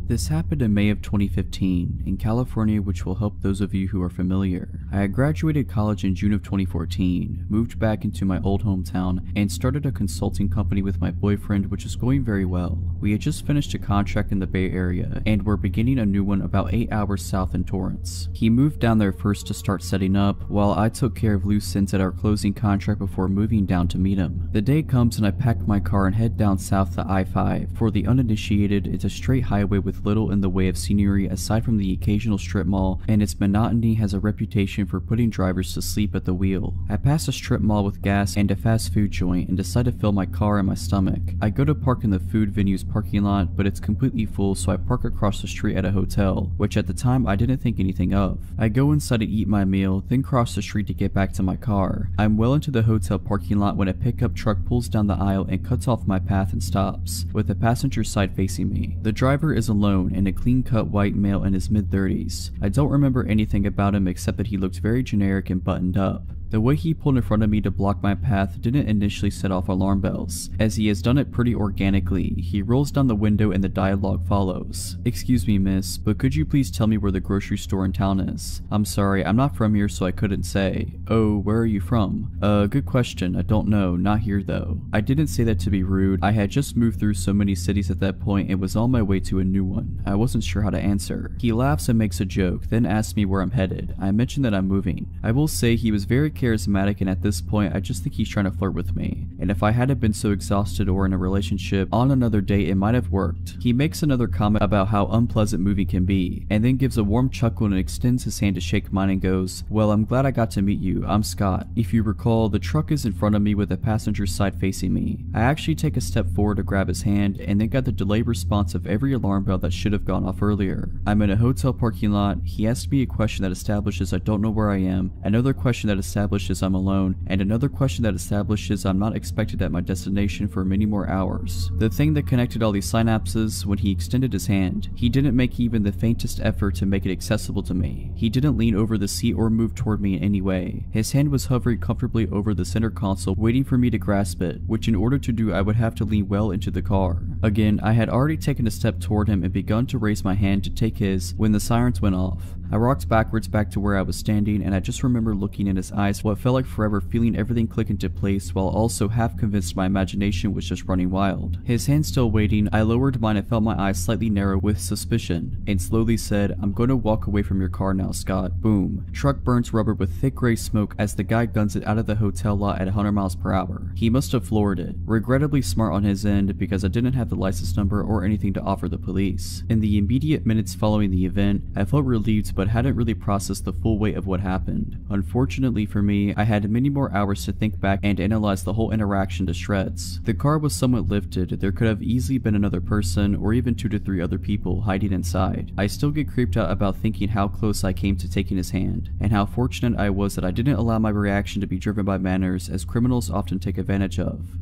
This happened in May of 2015 in California, which will help those of you who are familiar. I had graduated college in June of 2014, moved back into my old hometown, and started a consulting company with my boyfriend, which was going very well. We had just finished a contract in the Bay Area and were beginning a new one about 8 hours south in Torrance. He moved down there first to start setting up, while I took care of loose ends at our closing contract before moving down to meet him. The day comes and I pack my car and head down south to I-5. For the uninitiated, it's a straight highway with little in the way of scenery aside from the occasional strip mall, and its monotony has a reputation for putting drivers to sleep at the wheel. I pass a strip mall with gas and a fast food joint and decide to fill my car and my stomach. I go to park in the food venue's parking lot, but it's completely full, so I park across the street at a hotel, which at the time I didn't think anything of. I go inside to eat my meal, then cross the street to get back to my car. I'm well into the hotel parking lot when a pickup truck pulls down the aisle and cuts off my path and stops, with the passenger side facing me. The driver is alone and a clean-cut white male in his mid-30s. I don't remember anything about him except that he looked very generic and buttoned up. The way he pulled in front of me to block my path didn't initially set off alarm bells, as he has done it pretty organically. He rolls down the window and the dialogue follows. "Excuse me, miss, but could you please tell me where the grocery store in town is? I'm sorry, I'm not from here, so I couldn't say." "Oh, where are you from?" Good question, I don't know, not here though." I didn't say that to be rude. I had just moved through so many cities at that point and was on my way to a new one. I wasn't sure how to answer. He laughs and makes a joke, then asks me where I'm headed. I mentioned that I'm moving. I will say he was very charismatic, and at this point I just think he's trying to flirt with me. And if I hadn't been so exhausted or in a relationship, on another date it might have worked. He makes another comment about how unpleasant moving can be, and then gives a warm chuckle and extends his hand to shake mine and goes, "Well, I'm glad I got to meet you. I'm Scott." If you recall, the truck is in front of me with the passenger side facing me. I actually take a step forward to grab his hand, and then got the delayed response of every alarm bell that should have gone off earlier. I'm in a hotel parking lot. He asked me a question that establishes I don't know where I am, another question that establishes I'm alone, and another question that establishes I'm not expected at my destination for many more hours. The thing that connected all these synapses, when he extended his hand, he didn't make even the faintest effort to make it accessible to me. He didn't lean over the seat or move toward me in any way. His hand was hovering comfortably over the center console, waiting for me to grasp it, which in order to do I would have to lean well into the car. Again, I had already taken a step toward him and begun to raise my hand to take his when the sirens went off. I rocked backwards back to where I was standing, and I just remember looking in his eyes what felt like forever, feeling everything click into place while also half convinced my imagination was just running wild. His hand still waiting, I lowered mine and felt my eyes slightly narrow with suspicion, and slowly said, "I'm going to walk away from your car now, Scott." Boom. Truck burns rubber with thick gray smoke as the guy guns it out of the hotel lot at 100 miles per hour. He must have floored it. Regrettably smart on his end, because I didn't have the license number or anything to offer the police. In the immediate minutes following the event, I felt relieved but hadn't really processed the full weight of what happened. Unfortunately for me, I had many more hours to think back and analyze the whole interaction to shreds. The car was somewhat lifted. There could have easily been another person or even 2 to 3 other people hiding inside. I still get creeped out about thinking how close I came to taking his hand, and how fortunate I was that I didn't allow my reaction to be driven by manners, as criminals often take advantage of.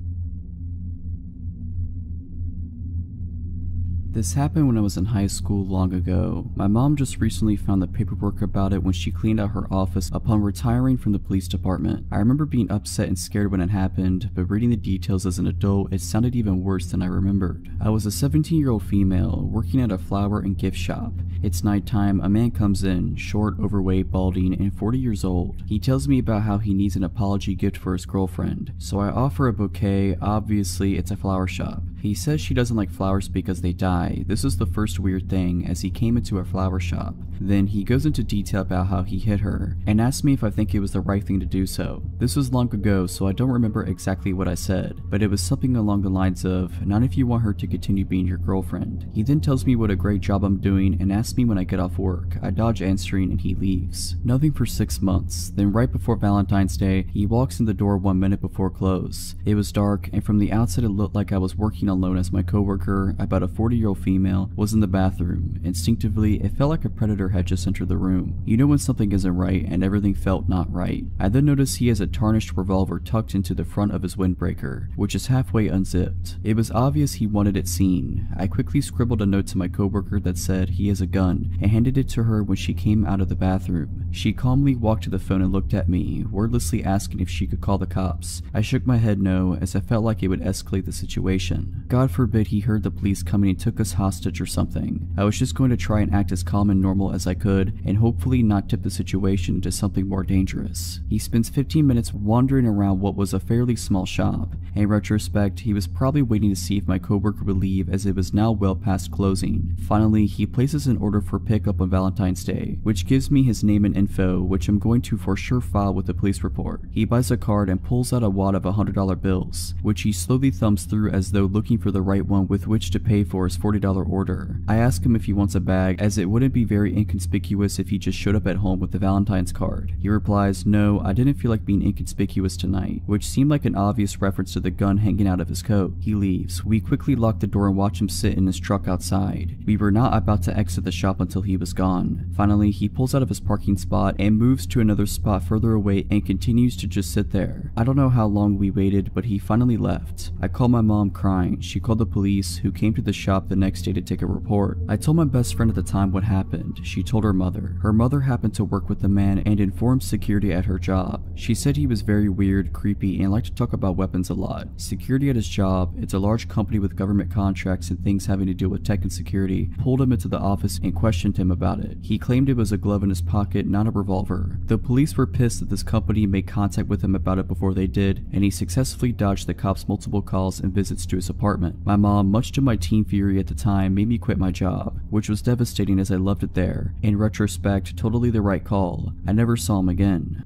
This happened when I was in high school long ago. My mom just recently found the paperwork about it when she cleaned out her office upon retiring from the police department. I remember being upset and scared when it happened, but reading the details as an adult, it sounded even worse than I remembered. I was a 17-year-old female working at a flower and gift shop. It's nighttime. A man comes in, short, overweight, balding, and 40 years old. He tells me about how he needs an apology gift for his girlfriend, so I offer a bouquet. Obviously, it's a flower shop. He says she doesn't like flowers because they die. This is the first weird thing, as he came into a flower shop. Then he goes into detail about how he hit her, and asks me if I think it was the right thing to do so. This was long ago, so I don't remember exactly what I said, but it was something along the lines of, "Not if you want her to continue being your girlfriend." He then tells me what a great job I'm doing and asks me when I get off work. I dodge answering and he leaves. Nothing for 6 months. Then right before Valentine's Day, he walks in the door 1 minute before close. It was dark, and from the outside it looked like I was working alone, as my coworker, about a 40-year-old female, was in the bathroom. Instinctively, it felt like a predator had just entered the room. You know when something isn't right, and everything felt not right. I then noticed he has a tarnished revolver tucked into the front of his windbreaker, which is halfway unzipped. It was obvious he wanted it seen. I quickly scribbled a note to my coworker that said he has a gun, and handed it to her when she came out of the bathroom. She calmly walked to the phone and looked at me, wordlessly asking if she could call the cops. I shook my head no, as I felt like it would escalate the situation. God forbid he heard the police coming and took us hostage or something. I was just going to try and act as calm and normal as I could, and hopefully not tip the situation into something more dangerous. He spends 15 minutes wandering around what was a fairly small shop. In retrospect, he was probably waiting to see if my coworker would leave, as it was now well past closing. Finally, he places an order for pickup on Valentine's Day, which gives me his name and info, which I'm going to for sure file with the police report. He buys a card and pulls out a wad of $100 bills, which he slowly thumbs through as though looking for the right one with which to pay for his $40 order. I ask him if he wants a bag, as it wouldn't be very inconspicuous if he just showed up at home with the Valentine's card. He replies, "No, I didn't feel like being inconspicuous tonight," which seemed like an obvious reference to the gun hanging out of his coat. He leaves. We quickly lock the door and watch him sit in his truck outside. We were not about to exit the shop until he was gone. Finally, he pulls out of his parking spot and moves to another spot further away and continues to just sit there. I don't know how long we waited, but he finally left. I called my mom crying. She called the police, who came to the shop the next day to take a report. I told my best friend at the time what happened. She she told her mother. Her mother happened to work with the man and informed security at her job. She said he was very weird, creepy, and liked to talk about weapons a lot. Security at his job, it's a large company with government contracts and things having to do with tech and security, pulled him into the office and questioned him about it. He claimed it was a glove in his pocket, not a revolver. The police were pissed that this company made contact with him about it before they did, and he successfully dodged the cops' multiple calls and visits to his apartment. My mom, much to my teen fury at the time, made me quit my job, which was devastating as I loved it there. In retrospect, totally the right call. I never saw him again.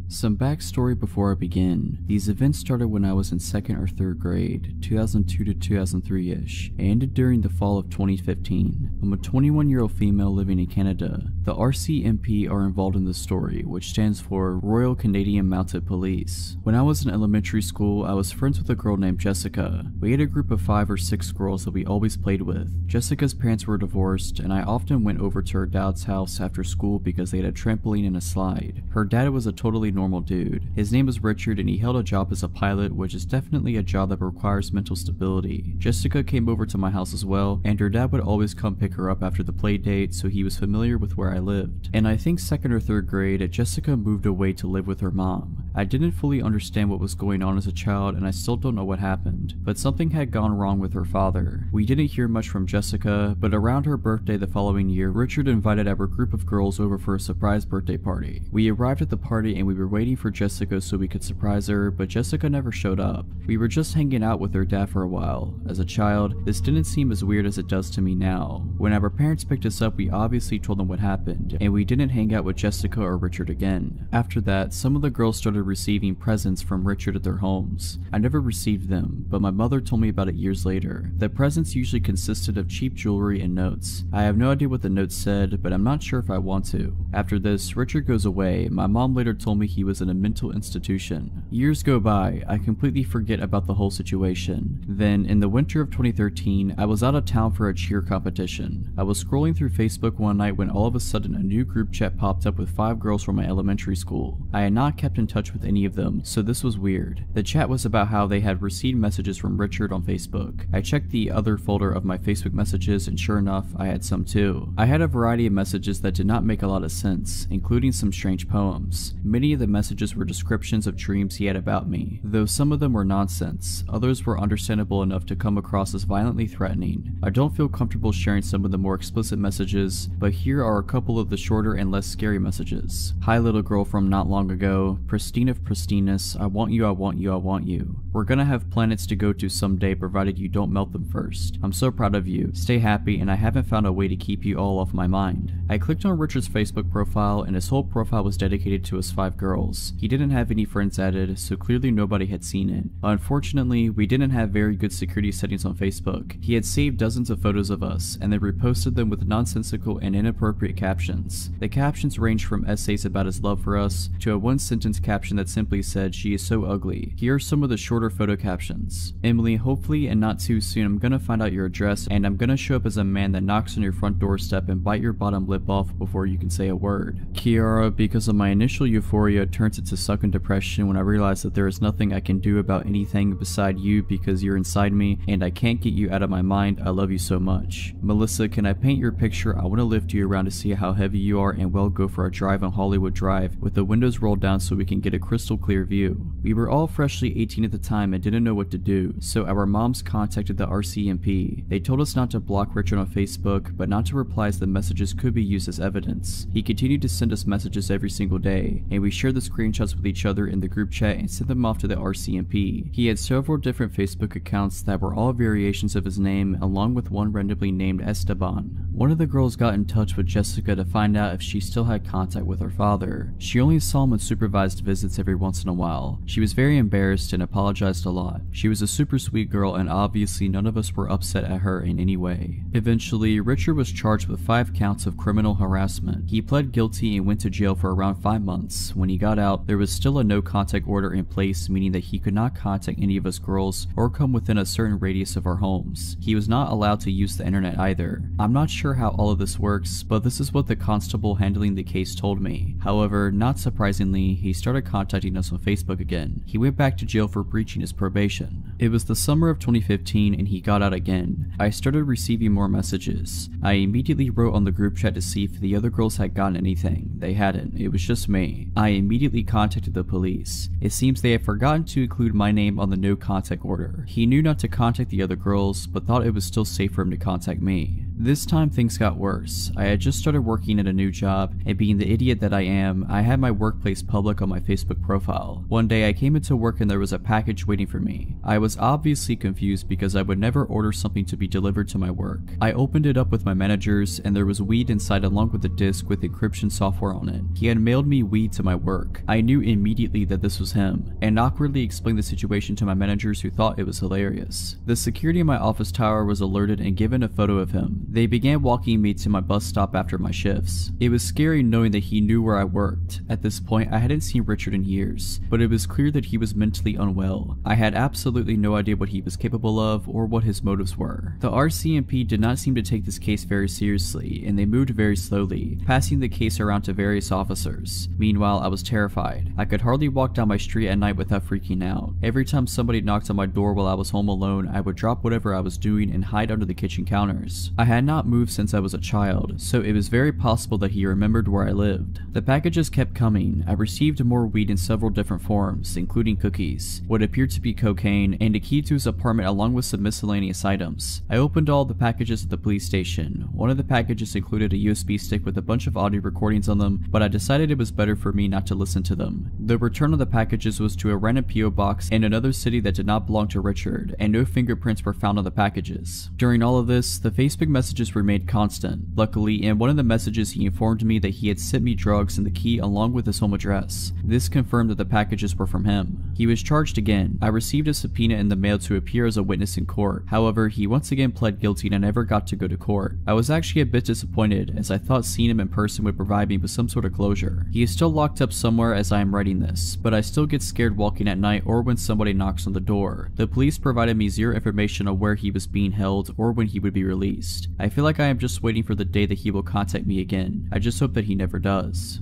Some backstory before I begin. These events started when I was in 2nd or 3rd grade, 2002 to 2003-ish, and ended during the fall of 2015. I'm a 21-year-old female living in Canada. The RCMP are involved in the story, which stands for Royal Canadian Mounted Police. When I was in elementary school, I was friends with a girl named Jessica. We had a group of 5 or 6 girls that we always played with. Jessica's parents were divorced, and I often went over to her dad's house after school because they had a trampoline and a slide. Her dad was a totally normal dude. His name was Richard and he held a job as a pilot, which is definitely a job that requires mental stability. Jessica came over to my house as well, and her dad would always come pick her up after the play date, so he was familiar with where I lived. And I think 2nd or 3rd grade, Jessica moved away to live with her mom. I didn't fully understand what was going on as a child, and I still don't know what happened, but something had gone wrong with her father. We didn't hear much from Jessica, but around her birthday the following year, Richard invited our group of girls over for a surprise birthday party. We arrived at the party and we were waiting for Jessica so we could surprise her, but Jessica never showed up. We were just hanging out with her dad for a while. As a child, this didn't seem as weird as it does to me now. When our parents picked us up, we obviously told them what happened, and we didn't hang out with Jessica or Richard again. After that, some of the girls started receiving presents from Richard at their homes. I never received them, but my mother told me about it years later. The presents usually consisted of cheap jewelry and notes. I have no idea what the notes said, but I'm not sure if I want to. After this, Richard goes away. My mom later told me he was in a mental institution. Years go by, I completely forget about the whole situation. Then, in the winter of 2013, I was out of town for a cheer competition. I was scrolling through Facebook one night when all of a sudden a new group chat popped up with 5 girls from my elementary school. I had not kept in touch with any of them, so this was weird. The chat was about how they had received messages from Richard on Facebook. I checked the other folder of my Facebook messages, and sure enough, I had some too. I had a variety of messages that did not make a lot of sense, including some strange poems. Many of the messages were descriptions of dreams he had about me, though some of them were nonsense. Others were understandable enough to come across as violently threatening. I don't feel comfortable sharing some of the more explicit messages, but here are a couple of the shorter and less scary messages. Hi little girl from not long ago, pristine of pristineness, I want you, I want you, I want you. We're gonna have planets to go to someday provided you don't melt them first. I'm so proud of you, stay happy, and I haven't found a way to keep you all off my mind. I clicked on Richard's Facebook profile and his whole profile was dedicated to his 5 girls. He didn't have any friends added, so clearly nobody had seen it. Unfortunately, we didn't have very good security settings on Facebook. He had saved dozens of photos of us, and then reposted them with nonsensical and inappropriate captions. The captions ranged from essays about his love for us, to a one-sentence caption that simply said, "She is so ugly." Here are some of the shorter photo captions. Emily, hopefully and not too soon I'm gonna find out your address, and I'm gonna show up as a man that knocks on your front doorstep and bite your bottom lip off before you can say a word. Kiara, because of my initial euphoria, turns into sucking depression when I realize that there is nothing I can do about anything beside you because you're inside me and I can't get you out of my mind. I love you so much. Melissa, can I paint your picture? I want to lift you around to see how heavy you are and we'll go for a drive on Hollywood Drive with the windows rolled down so we can get a crystal clear view. We were all freshly 18 at the time and didn't know what to do, so our moms contacted the RCMP. They told us not to block Richard on Facebook, but not to reply as the messages could be used as evidence. He continued to send us messages every single day, and we shared the screenshots with each other in the group chat and sent them off to the RCMP. He had several different Facebook accounts that were all variations of his name, along with one randomly named Esteban. One of the girls got in touch with Jessica to find out if she still had contact with her father. She only saw him on supervised visits every once in a while. She was very embarrassed and apologized a lot. She was a super sweet girl and obviously none of us were upset at her in any way. Eventually, Richard was charged with 5 counts of criminal harassment. He pled guilty and went to jail for around 5 months. When he got out, there was still a no contact order in place, meaning that he could not contact any of us girls or come within a certain radius of our homes. He was not allowed to use the internet either. I'm not sure how all of this works, but this is what the constable handling the case told me. However, not surprisingly, he started contacting us on Facebook again. He went back to jail for breaching his probation. It was the summer of 2015 and he got out again. I started receiving more messages. I immediately wrote on the group chat to see if the other girls had gotten anything. They hadn't. It was just me. I immediately contacted the police. It seems they had forgotten to include my name on the no contact order. He knew not to contact the other girls, but thought it was still safe for him to contact me. This time things got worse. I had just started working at a new job, and being the idiot that I am, I had my workplace public on my Facebook profile. One day I came into work and there was a package waiting for me. I was obviously confused because I would never order something to be delivered to my work. I opened it up with my managers and there was weed inside along with a disc with encryption software on it. He had mailed me weed to my work. I knew immediately that this was him, and awkwardly explained the situation to my managers who thought it was hilarious. The security in my office tower was alerted and given a photo of him. They began walking me to my bus stop after my shifts. It was scary knowing that he knew where I worked. At this point, I hadn't seen Richard in years, but it was clear that he was mentally unwell. I had absolutely no idea what he was capable of or what his motives were. The RCMP did not seem to take this case very seriously, and they moved very slowly, passing the case around to various officers. Meanwhile, I was terrified. I could hardly walk down my street at night without freaking out. Every time somebody knocked on my door while I was home alone, I would drop whatever I was doing and hide under the kitchen counters. I had not moved since I was a child, so it was very possible that he remembered where I lived. The packages kept coming. I received more weed in several different forms, including cookies, what appeared to be cocaine, and a key to his apartment along with some miscellaneous items. I opened all the packages at the police station. One of the packages included a USB stick with a bunch of audio recordings on them, but I decided it was better for me not to listen to them. The return of the packages was to a random PO box in another city that did not belong to Richard, and no fingerprints were found on the packages. During all of this, the Facebook messages remained constant. Luckily, in one of the messages he informed me that he had sent me drugs and the key along with his home address. This confirmed that the packages were from him. He was charged again. I received a subpoena in the mail to appear as a witness in court. However, he once again pled guilty and I never got to go to court. I was actually a bit disappointed as I thought seeing him in person would provide me with some sort of closure. He is still locked up somewhere as I am writing this, but I still get scared walking at night or when somebody knocks on the door. The police provided me zero information on where he was being held or when he would be released. I feel like I am just waiting for the day that he will contact me again. I just hope that he never does.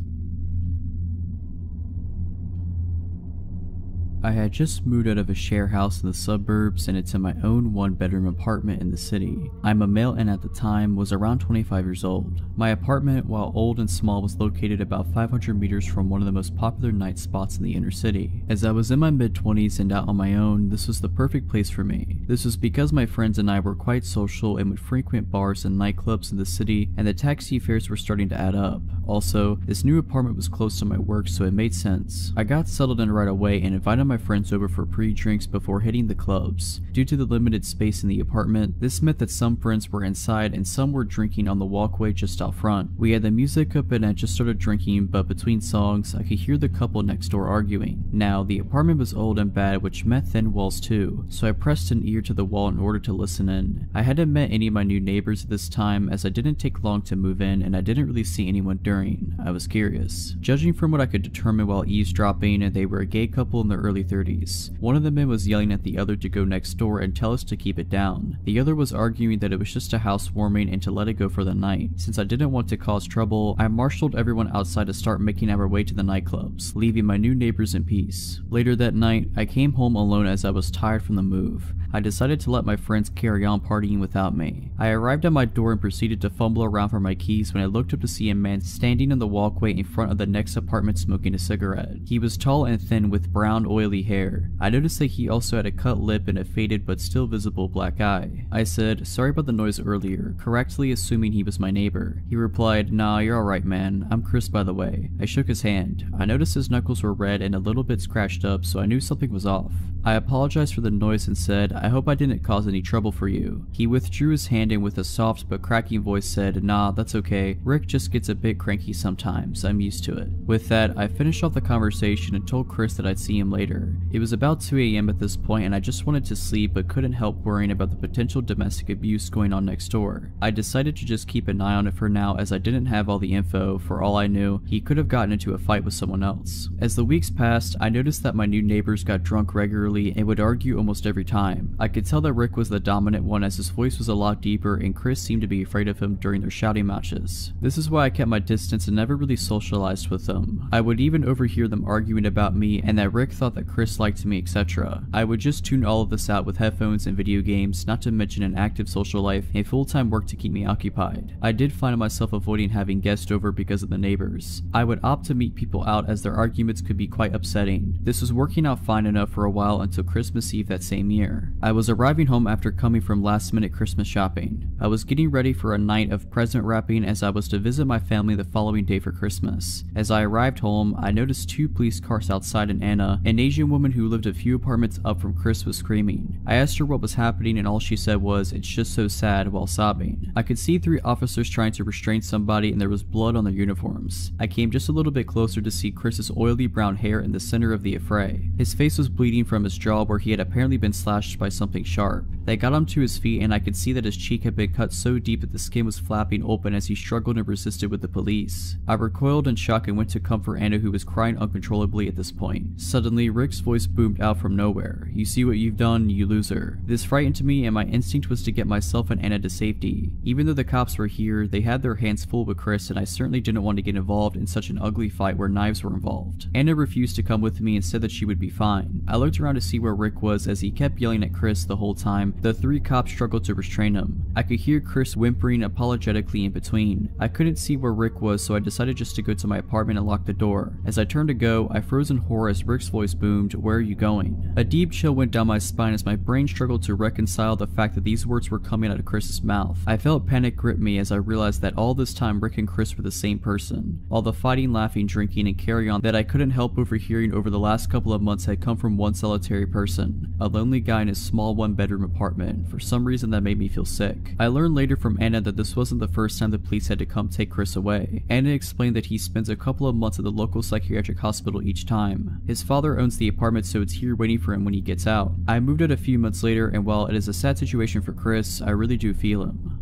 I had just moved out of a share house in the suburbs and into my own one-bedroom apartment in the city. I'm a male and at the time was around 25 years old. My apartment, while old and small, was located about 500 meters from one of the most popular night spots in the inner city. As I was in my mid-20s and out on my own, this was the perfect place for me. This was because my friends and I were quite social and would frequent bars and nightclubs in the city, and the taxi fares were starting to add up. Also, this new apartment was close to my work, so it made sense. I got settled in right away and invited my friends over for pre-drinks before hitting the clubs. Due to the limited space in the apartment, this meant that some friends were inside and some were drinking on the walkway just out front. We had the music up and I just started drinking, but between songs, I could hear the couple next door arguing. Now, the apartment was old and bad, which meant thin walls too, so I pressed an ear to the wall in order to listen in. I hadn't met any of my new neighbors at this time as I didn't take long to move in and I didn't really see anyone during. I was curious. Judging from what I could determine while eavesdropping, they were a gay couple in their early 30s. One of the men was yelling at the other to go next door and tell us to keep it down. The other was arguing that it was just a housewarming and to let it go for the night. Since I didn't want to cause trouble, I marshaled everyone outside to start making our way to the nightclubs, leaving my new neighbors in peace. Later that night, I came home alone as I was tired from the move. I decided to let my friends carry on partying without me. I arrived at my door and proceeded to fumble around for my keys when I looked up to see a man standing in the walkway in front of the next apartment smoking a cigarette. He was tall and thin with brown oily hair. I noticed that he also had a cut lip and a faded but still visible black eye. I said, "Sorry about the noise earlier," correctly assuming he was my neighbor. He replied, "Nah, you're alright man. I'm Chris by the way." I shook his hand. I noticed his knuckles were red and a little bit scratched up, so I knew something was off. I apologized for the noise and said, "I hope I didn't cause any trouble for you." He withdrew his hand and with a soft but cracking voice said, "Nah, that's okay. Rick just gets a bit cranky sometimes. I'm used to it." With that, I finished off the conversation and told Chris that I'd see him later. It was about 2 AM at this point and I just wanted to sleep but couldn't help worrying about the potential domestic abuse going on next door. I decided to just keep an eye on it for now as I didn't have all the info. For all I knew, he could have gotten into a fight with someone else. As the weeks passed, I noticed that my new neighbors got drunk regularly and would argue almost every time. time. I could tell that Rick was the dominant one as his voice was a lot deeper and Chris seemed to be afraid of him during their shouting matches. This is why I kept my distance and never really socialized with them. I would even overhear them arguing about me and that Rick thought that Chris liked me, etc. I would just tune all of this out with headphones and video games, not to mention an active social life and full-time work to keep me occupied. I did find myself avoiding having guests over because of the neighbors. I would opt to meet people out as their arguments could be quite upsetting. This was working out fine enough for a while until Christmas Eve that same year. I was arriving home after coming from last-minute Christmas shopping. I was getting ready for a night of present wrapping as I was to visit my family the following day for Christmas. As I arrived home, I noticed 2 police cars outside and Anna, an Asian woman who lived a few apartments up from Chris, was screaming. I asked her what was happening and all she said was, "It's just so sad," while sobbing. I could see 3 officers trying to restrain somebody and there was blood on their uniforms. I came just a little bit closer to see Chris's oily brown hair in the center of the affray. His face was bleeding from his jaw where he had apparently been slashed by something sharp. They got him to his feet and I could see that his cheek had been cut so deep that the skin was flapping open as he struggled and resisted with the police. I recoiled in shock and went to comfort Anna, who was crying uncontrollably at this point. Suddenly, Rick's voice boomed out from nowhere. "You see what you've done, you loser." This frightened me and my instinct was to get myself and Anna to safety. Even though the cops were here, they had their hands full with Chris and I certainly didn't want to get involved in such an ugly fight where knives were involved. Anna refused to come with me and said that she would be fine. I looked around to see where Rick was as he kept yelling at Chris the whole time. The 3 cops struggled to restrain him. I could hear Chris whimpering apologetically in between. I couldn't see where Rick was, so I decided just to go to my apartment and lock the door. As I turned to go, I froze in horror as Rick's voice boomed, "Where are you going?" A deep chill went down my spine as my brain struggled to reconcile the fact that these words were coming out of Chris's mouth. I felt panic grip me as I realized that all this time Rick and Chris were the same person. All the fighting, laughing, drinking, and carry on that I couldn't help overhearing over the last couple of months had come from one solitary person, a lonely guy in his small 1-bedroom apartment. For some reason that made me feel sick. I learned later from Anna that this wasn't the first time the police had to come take Chris away. Anna explained that he spends a couple of months at the local psychiatric hospital each time. His father owns the apartment, so it's here waiting for him when he gets out. I moved out a few months later, and while it is a sad situation for Chris, I really do feel him.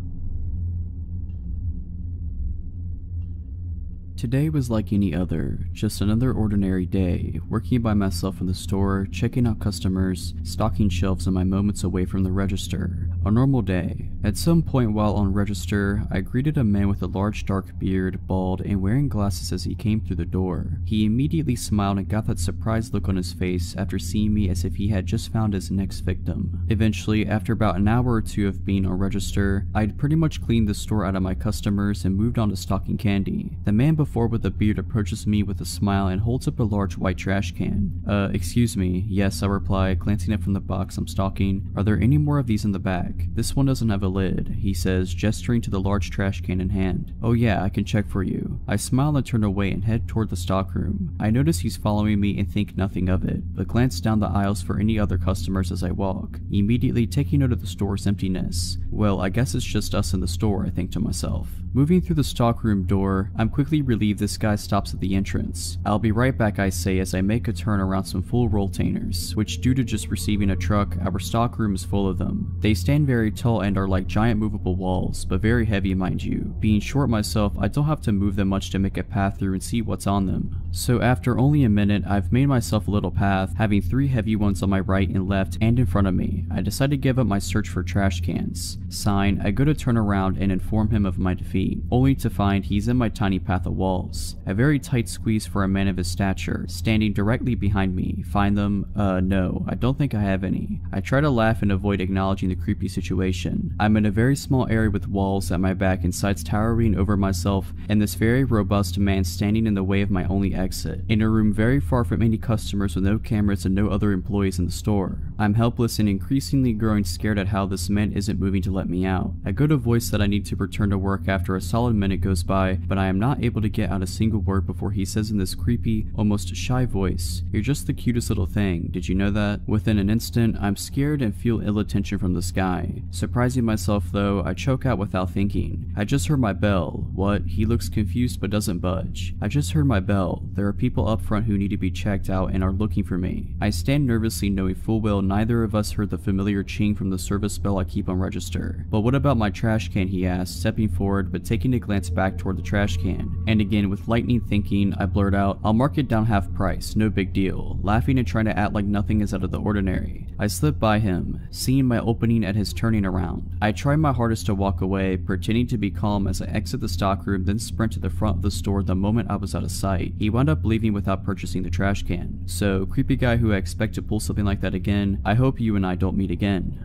Today was like any other, just another ordinary day, working by myself in the store, checking out customers, stocking shelves in my moments away from the register. A normal day. At some point while on register, I greeted a man with a large dark beard, bald, and wearing glasses as he came through the door. He immediately smiled and got that surprised look on his face after seeing me as if he had just found his next victim. Eventually, after about an hour or 2 of being on register, I'd pretty much cleaned the store out of my customers and moved on to stocking candy. The man before with the beard approaches me with a smile and holds up a large white trash can. Excuse me. Yes, I reply, glancing up from the box I'm stocking. Are there any more of these in the bag? This one doesn't have a lid, he says, gesturing to the large trash can in hand. Oh yeah, I can check for you. I smile and turn away and head toward the stockroom. I notice he's following me and think nothing of it, but glance down the aisles for any other customers as I walk, immediately taking note of the store's emptiness. Well, I guess it's just us in the store, I think to myself. Moving through the stockroom door, I'm quickly relieved this guy stops at the entrance. I'll be right back, I say as I make a turn around some full rolltainers, which due to just receiving a truck, our stockroom is full of them. They stand very tall and are like giant movable walls, but very heavy mind you. Being short myself, I don't have to move them much to make a path through and see what's on them. So after only a minute, I've made myself a little path, having 3 heavy ones on my right and left and in front of me. I decide to give up my search for trash cans. Sign, I go to turn around and inform him of my defeat, only to find he's in my tiny path of walls. A very tight squeeze for a man of his stature, standing directly behind me. Find them? No, I don't think I have any. I try to laugh and avoid acknowledging the creepy situation. I'm in a very small area with walls at my back and sides towering over myself, and this very robust man standing in the way of my only exit. In a room very far from any customers with no cameras and no other employees in the store. I'm helpless and increasingly growing scared at how this man isn't moving to let me out. I go to voice that I need to return to work after a solid minute goes by, but I am not able to get out a single word before he says in this creepy, almost shy voice, "You're just the cutest little thing, did you know that?" Within an instant, I'm scared and feel ill attention from this guy. Surprising myself though, I choke out without thinking. I just heard my bell. What? He looks confused but doesn't budge. I just heard my bell. There are people up front who need to be checked out and are looking for me. I stand nervously knowing full well neither of us heard the familiar ching from the service bell I keep on register. But what about my trash can, he asks, stepping forward but taking a glance back toward the trash can. And again, with lightning thinking, I blurt out, "I'll mark it down half price, no big deal," laughing and trying to act like nothing is out of the ordinary. I slip by him, seeing my opening at his turning around. I try my hardest to walk away, pretending to be calm as I exit the stockroom, then sprint to the front of the store the moment I was out of sight. He wound up leaving without purchasing the trash can. So, creepy guy who I expect to pull something like that again, I hope you and I don't meet again.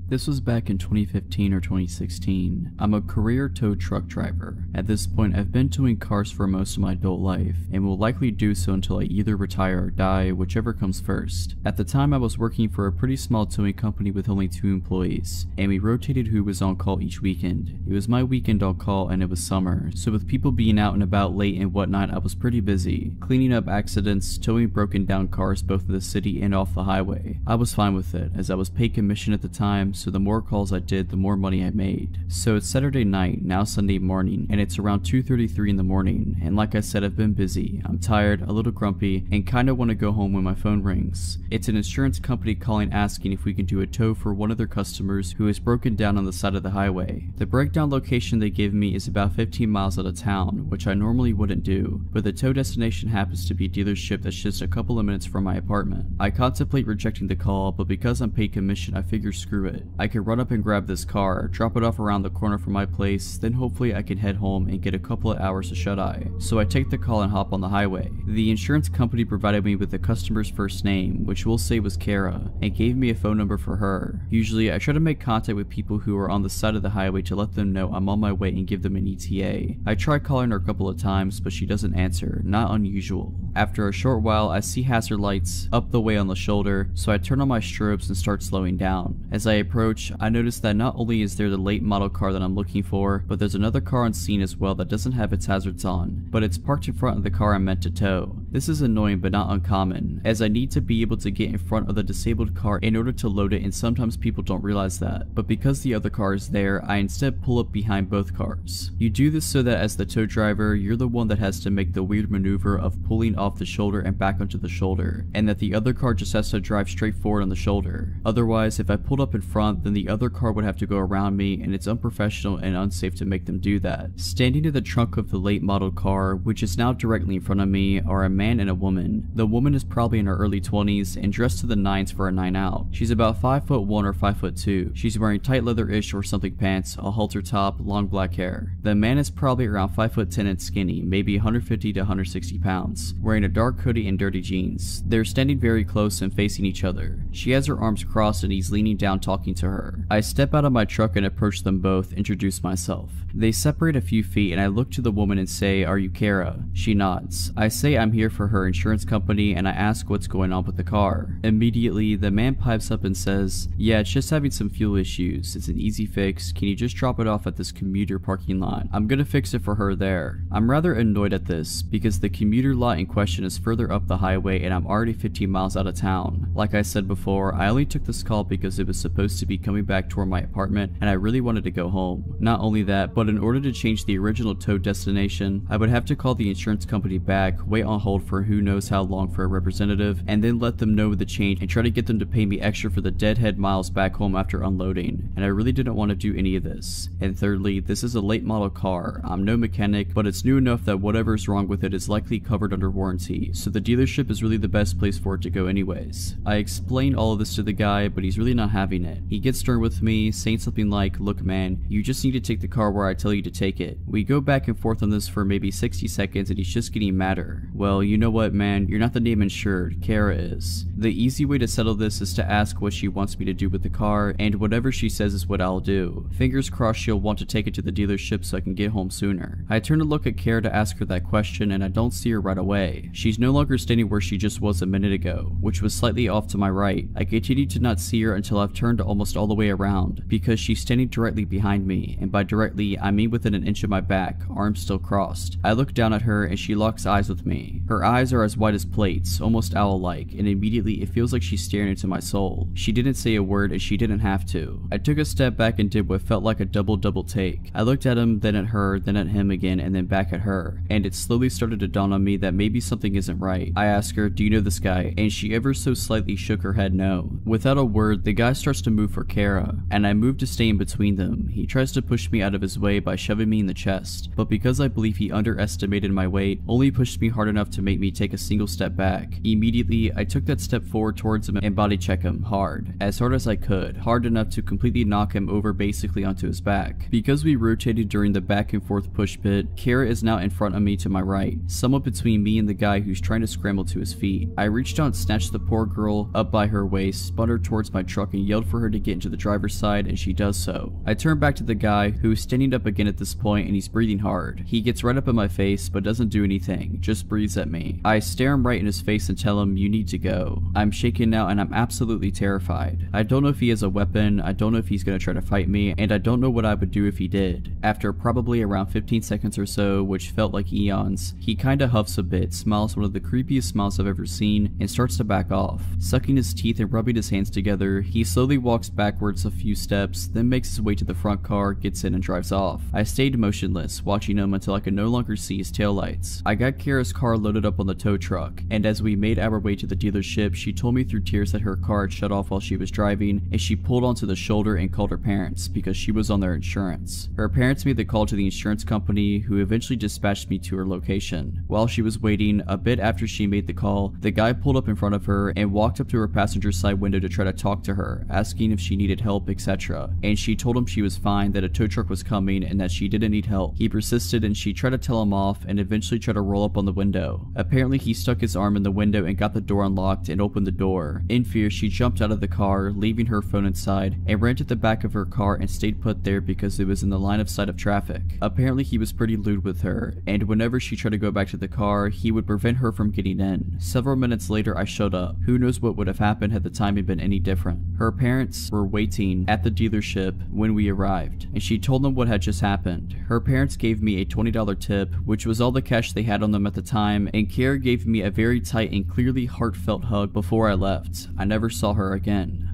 This was back in 2015 or 2016. I'm a career tow truck driver. At this point, I've been towing cars for most of my adult life, and will likely do so until I either retire or die, whichever comes first. At the time, I was working for a pretty small towing company with only 2 employees, and we rotated who was on call each weekend. It was my weekend on call and it was summer, so with people being out and about late and whatnot, I was pretty busy, cleaning up accidents, towing broken down cars both in the city and off the highway. I was fine with it, as I was paid commission at the time, so the more calls I did, the more money I made. So it's Saturday night, now Sunday morning, and it's around 2:33 in the morning, and like I said, I've been busy. I'm tired, a little grumpy, and kinda wanna go home when my phone rings. It's an insurance company calling asking if we can do a tow for one of their customers who is broken down on the side of the highway. The breakdown location they gave me is about 15 miles out of town, which I normally wouldn't do, but the tow destination happens to be a dealership that's just a couple of minutes from my apartment. I contemplate rejecting the call, but because I'm paid commission, I figure screw it. I could run up and grab this car, drop it off around the corner from my place, then hopefully I can head home and get a couple of hours of shut-eye. So I take the call and hop on the highway. The insurance company provided me with the customer's first name, which we'll say was Kara, and gave me a phone number for her. Usually I try to make contact with people who are on the side of the highway to let them know I'm on my way and give them an ETA. I try calling her a couple of times, but she doesn't answer, not unusual. After a short while, I see hazard lights up the way on the shoulder, so I turn on my strobes and start slowing down. As I approach, I notice that not only is there the late model car that I'm looking for, but there's another car on scene as well that doesn't have its hazards on, but it's parked in front of the car I'm meant to tow. This is annoying but not uncommon, as I need to be able to get in front of the disabled car in order to load it, and sometimes people don't realize that. But because the other car is there, I instead pull up behind both cars. You do this so that as the tow driver, you're the one that has to make the weird maneuver of pulling off the shoulder and back onto the shoulder, and that the other car just has to drive straight forward on the shoulder. Otherwise, if I pulled up in front, then the other car would have to go around me, and it's unprofessional and unsafe to make them do that. Standing in the trunk of the late model car, which is now directly in front of me, are a man and a woman. The woman is probably in her early 20s and dressed to the nines for a night out. She's about 5'1" or 5'2". She's wearing tight leather-ish or something pants, a halter top, long black hair. The man is probably around 5'10" and skinny, maybe 150 to 160 pounds, wearing a dark hoodie and dirty jeans. They're standing very close and facing each other. She has her arms crossed and he's leaning down talking to her. I step out of my truck and approach them both, introduce myself. They separate a few feet and I look to the woman and say, "Are you Kara?" She nods. I say I'm here for her insurance company and I ask what's going on with the car. Immediately, the man pipes up and says, "Yeah, it's just having some fuel issues. It's an easy fix. Can you just drop it off at this commuter parking lot? I'm gonna fix it for her there." I'm rather annoyed at this because the commuter lot in question is further up the highway and I'm already 15 miles out of town. Like I said before, I only took this call because it was supposed to be coming back toward my apartment and I really wanted to go home. Not only that, but in order to change the original tow destination, I would have to call the insurance company back, wait on hold for who knows how long for a representative, and then let them know the change and try to get them to pay me extra for the deadhead miles back home after unloading, and I really didn't want to do any of this. And thirdly, this is a late model car. I'm no mechanic, but it's new enough that whatever's wrong with it is likely covered under warranty, so the dealership is really the best place for it to go anyways. I explain all of this to the guy, but he's really not having it. He gets stern with me, saying something like, "Look man, you just need to take the car where I tell you to take it." We go back and forth on this for maybe 60 seconds and he's just getting madder. Well, you know what man, you're not the name insured, Kara is. The easy way to settle this is to ask what she wants me to do with the car, and whatever she says is what I'll do. Fingers crossed she'll want to take it to the dealership so I can get home sooner. I turn to look at Kara to ask her that question and I don't see her right away. She's no longer standing where she just was a minute ago, which was slightly off to my right. I continue to not see her until I've turned almost all the way around, because she's standing directly behind me, and by directly I mean within an inch of my back, arms still crossed. I look down at her and she locks eyes with me. Her eyes are as wide as plates, almost owl-like, and immediately it feels like she's staring into my soul. She didn't say a word and she didn't have to. I took a step back and did what felt like a double take. I looked at him, then at her, then at him again, and then back at her, and it slowly started to dawn on me that maybe something isn't right. I asked her, "Do you know this guy?" and she ever so slightly shook her head dad no. Without a word, the guy starts to move for Kara, and I move to stay in between them. He tries to push me out of his way by shoving me in the chest, but because I believe he underestimated my weight, only pushed me hard enough to make me take a single step back. Immediately, I took that step forward towards him and body check him hard as I could, hard enough to completely knock him over basically onto his back. Because we rotated during the back and forth push bit, Kara is now in front of me to my right, somewhat between me and the guy who's trying to scramble to his feet. I reached out and snatched the poor girl up by her waist, spun her towards my truck and yelled for her to get into the driver's side, and she does so. I turn back to the guy who is standing up again at this point, and he's breathing hard. He gets right up in my face but doesn't do anything, just breathes at me. I stare him right in his face and tell him, "You need to go." I'm shaken now and I'm absolutely terrified. I don't know if he has a weapon, I don't know if he's gonna try to fight me, and I don't know what I would do if he did. After probably around 15 seconds or so, which felt like eons, he kinda huffs a bit, smiles one of the creepiest smiles I've ever seen, and starts to back off. Sucking his teeth and rubbing his hands together, he slowly walks backwards a few steps, then makes his way to the front car, gets in and drives off. I stayed motionless, watching him until I could no longer see his taillights. I got Kara's car loaded up on the tow truck, and as we made our way to the dealership, she told me through tears that her car had shut off while she was driving, and she pulled onto the shoulder and called her parents because she was on their insurance. Her parents made the call to the insurance company, who eventually dispatched me to her location. While she was waiting, a bit after she made the call, the guy pulled up in front of her and walked up to her passenger side window to try to talk to her, asking if she needed help, etc. And she told him she was fine, that a tow truck was coming, and that she didn't need help. He persisted and she tried to tell him off and eventually tried to roll up on the window. Apparently he stuck his arm in the window and got the door unlocked and opened the door. In fear, she jumped out of the car, leaving her phone inside, and ran to the back of her car and stayed put there because it was in the line of sight of traffic. Apparently he was pretty lewd with her, and whenever she tried to go back to the car, he would prevent her from getting in. Several minutes later I showed up. Who knows what would have happened had the timing been any different. Her parents were waiting at the dealership when we arrived, and she told them what had just happened. Her parents gave me a $20 tip, which was all the cash they had on them at the time, and Kara gave me a very tight and clearly heartfelt hug before I left. I never saw her again.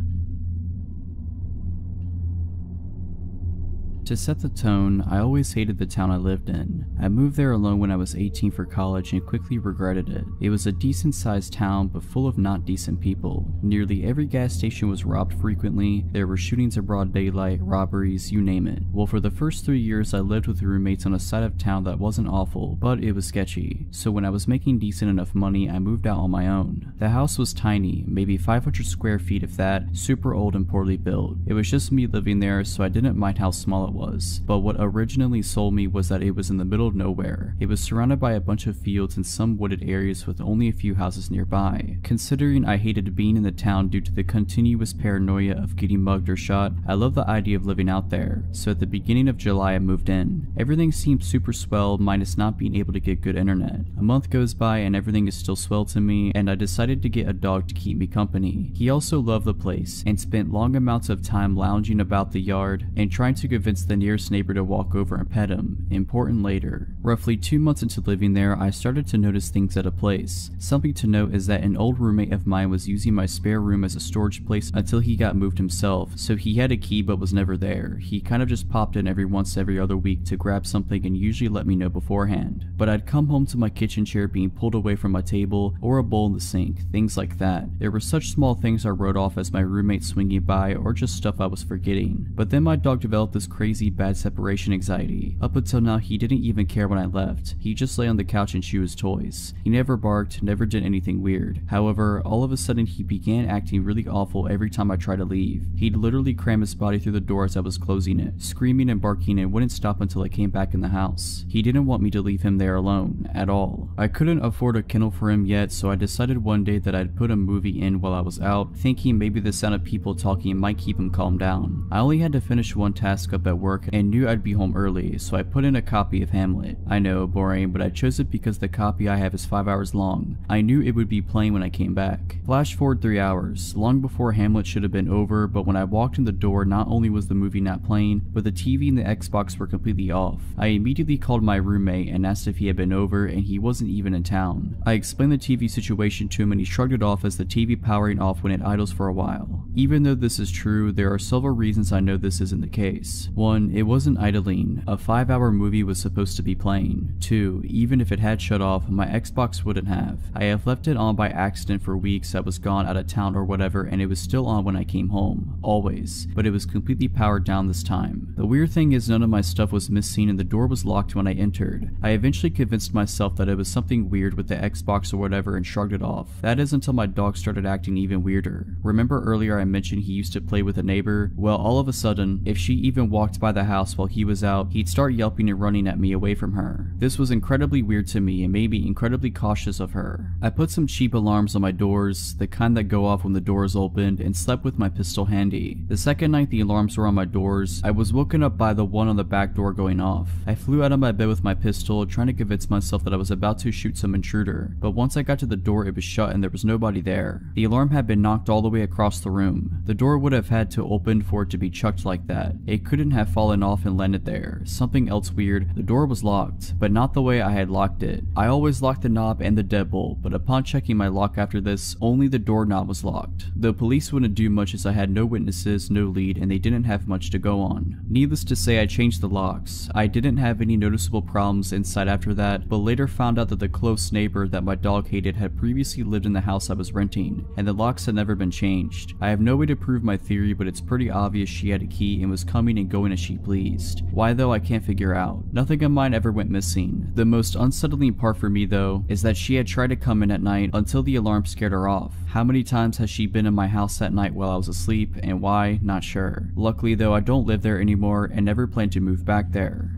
To set the tone, I always hated the town I lived in. I moved there alone when I was 18 for college and quickly regretted it. It was a decent sized town but full of not decent people. Nearly every gas station was robbed frequently, there were shootings in broad daylight, robberies, you name it. Well, for the first 3 years I lived with roommates on a side of town that wasn't awful, but it was sketchy. So when I was making decent enough money, I moved out on my own. The house was tiny, maybe 500 square feet if that, super old and poorly built. It was just me living there, so I didn't mind how small it was, but what originally sold me was that it was in the middle of nowhere. It was surrounded by a bunch of fields and some wooded areas with only a few houses nearby. Considering I hated being in the town due to the continuous paranoia of getting mugged or shot, I loved the idea of living out there, so at the beginning of July I moved in. Everything seemed super swell minus not being able to get good internet. A month goes by and everything is still swell to me, and I decided to get a dog to keep me company. He also loved the place and spent long amounts of time lounging about the yard and trying to convince the nearest neighbor to walk over and pet him. Important later. Roughly 2 months into living there, I started to notice things at a place. Something to note is that an old roommate of mine was using my spare room as a storage place until he got moved himself, so he had a key but was never there. He kind of just popped in every other week to grab something and usually let me know beforehand. But I'd come home to my kitchen chair being pulled away from my table or a bowl in the sink, things like that. There were such small things I wrote off as my roommate swinging by or just stuff I was forgetting. But then my dog developed this crazy bad separation anxiety. Up until now, he didn't even care when I left. He just lay on the couch and chew his toys. He never barked, never did anything weird. However, all of a sudden he began acting really awful every time I tried to leave. He'd literally cram his body through the door as I was closing it, screaming and barking, and wouldn't stop until I came back in the house. He didn't want me to leave him there alone, at all. I couldn't afford a kennel for him yet, so I decided one day that I'd put a movie in while I was out, thinking maybe the sound of people talking might keep him calmed down. I only had to finish one task up at work and knew I'd be home early, so I put in a copy of Hamlet. I know, boring, but I chose it because the copy I have is 5 hours long. I knew it would be playing when I came back. Flash forward 3 hours, long before Hamlet should have been over, but when I walked in the door, not only was the movie not playing, but the TV and the Xbox were completely off. I immediately called my roommate and asked if he had been over, and he wasn't even in town. I explained the TV situation to him and he shrugged it off as the TV powering off when it idles for a while. Even though this is true, there are several reasons I know this isn't the case. One, 1. It wasn't idling. A 5-hour movie was supposed to be playing. 2. Even if it had shut off, my Xbox wouldn't have. I have left it on by accident for weeks. I was gone out of town or whatever, and it was still on when I came home. Always. But it was completely powered down this time. The weird thing is none of my stuff was missing and the door was locked when I entered. I eventually convinced myself that it was something weird with the Xbox or whatever and shrugged it off. That is until my dog started acting even weirder. Remember earlier I mentioned he used to play with a neighbor? Well, all of a sudden, if she even walked by the house while he was out, he'd start yelping and running at me away from her. This was incredibly weird to me and made me incredibly cautious of her. I put some cheap alarms on my doors, the kind that go off when the door is opened, and slept with my pistol handy. The second night the alarms were on my doors, I was woken up by the one on the back door going off. I flew out of my bed with my pistol, trying to convince myself that I was about to shoot some intruder, but once I got to the door it was shut and there was nobody there. The alarm had been knocked all the way across the room. The door would have had to open for it to be chucked like that. It couldn't have fallen off and landed there. Something else weird, the door was locked, but not the way I had locked it. I always locked the knob and the deadbolt, but upon checking my lock after this, only the doorknob was locked. The police wouldn't do much as I had no witnesses, no lead, and they didn't have much to go on. Needless to say, I changed the locks. I didn't have any noticeable problems inside after that, but later found out that the close neighbor that my dog hated had previously lived in the house I was renting, and the locks had never been changed. I have no way to prove my theory, but it's pretty obvious she had a key and was coming and going as she pleased. Why though, I can't figure out. Nothing of mine ever went missing. The most unsettling part for me though, is that she had tried to come in at night until the alarm scared her off. How many times has she been in my house at night while I was asleep, and why? Not sure. Luckily though, I don't live there anymore and never plan to move back there.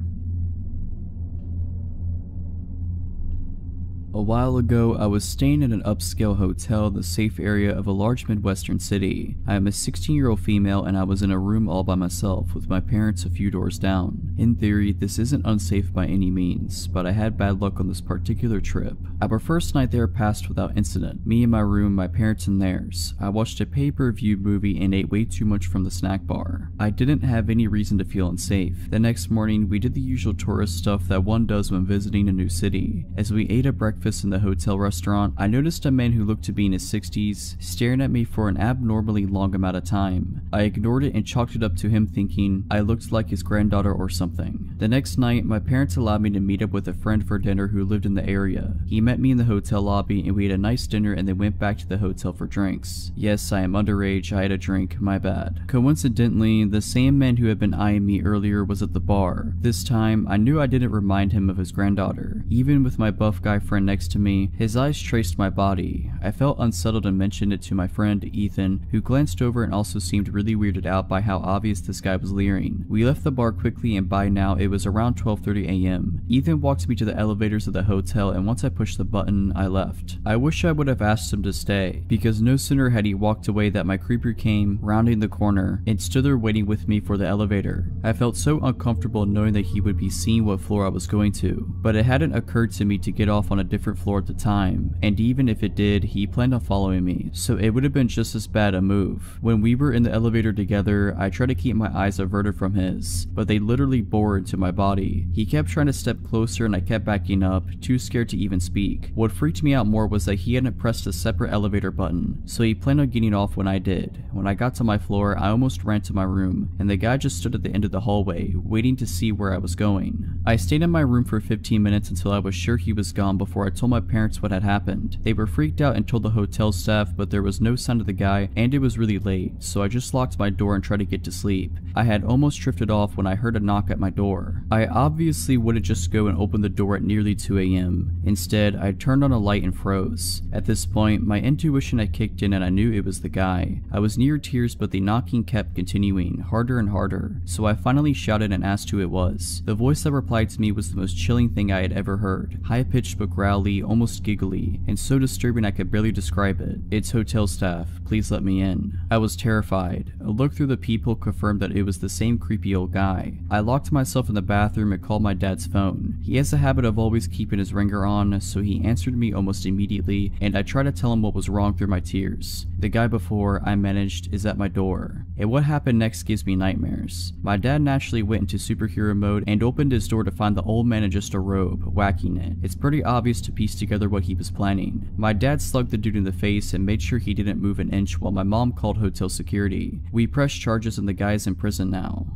A while ago, I was staying in an upscale hotel in the safe area of a large Midwestern city. I am a 16-year-old female and I was in a room all by myself with my parents a few doors down. In theory, this isn't unsafe by any means, but I had bad luck on this particular trip. Our first night there passed without incident. Me in my room, my parents in theirs. I watched a pay-per-view movie and ate way too much from the snack bar. I didn't have any reason to feel unsafe. The next morning, we did the usual tourist stuff that one does when visiting a new city. As we ate at breakfast in the hotel restaurant, I noticed a man who looked to be in his 60s staring at me for an abnormally long amount of time. I ignored it and chalked it up to him thinking I looked like his granddaughter or something. The next night, my parents allowed me to meet up with a friend for dinner who lived in the area. He met me in the hotel lobby and we had a nice dinner and then went back to the hotel for drinks. Yes, I am underage, I had a drink, my bad. Coincidentally, the same man who had been eyeing me earlier was at the bar. This time, I knew I didn't remind him of his granddaughter. Even with my buff guy friend next to me, his eyes traced my body. I felt unsettled and mentioned it to my friend Ethan, who glanced over and also seemed really weirded out by how obvious this guy was leering. We left the bar quickly and by now it was around 12:30 a.m. Ethan walked me to the elevators of the hotel and once I pushed the button, I left. I wish I would have asked him to stay, because no sooner had he walked away that my creeper came, rounding the corner, and stood there waiting with me for the elevator. I felt so uncomfortable knowing that he would be seeing what floor I was going to, but it hadn't occurred to me to get off on a different floor at the time, and even if it did, he planned on following me, so it would have been just as bad a move. When we were in the elevator together, I tried to keep my eyes averted from his, but they literally bored into my body. He kept trying to step closer and I kept backing up, too scared to even speak. What freaked me out more was that he hadn't pressed a separate elevator button, so he planned on getting off when I did. When I got to my floor, I almost ran to my room, and the guy just stood at the end of the hallway, waiting to see where I was going. I stayed in my room for 15 minutes until I was sure he was gone before I told my parents what had happened. They were freaked out and told the hotel staff, but there was no sign of the guy and it was really late, so I just locked my door and tried to get to sleep. I had almost drifted off when I heard a knock at my door. I obviously wouldn't just go and open the door at nearly 2 a.m. Instead, I turned on a light and froze. At this point, my intuition had kicked in and I knew it was the guy. I was near tears, but the knocking kept continuing, harder and harder, so I finally shouted and asked who it was. The voice that replied to me was the most chilling thing I had ever heard. High-pitched but growly, almost giggly, and so disturbing I could barely describe it. "It's hotel staff. Please let me in." I was terrified. A look through the peephole confirmed that it was the same creepy old guy. I locked myself in the bathroom and called my dad's phone. He has a habit of always keeping his ringer on, so he answered me almost immediately, and I tried to tell him what was wrong through my tears. The guy before I managed is at my door, and what happened next gives me nightmares. My dad naturally went into superhero mode and opened his door to find the old man in just a robe, whacking it. It's pretty obvious to piece together what he was planning. My dad slugged the dude in the face and made sure he didn't move an inch while my mom called hotel security. We pressed charges and the guy's in prison now.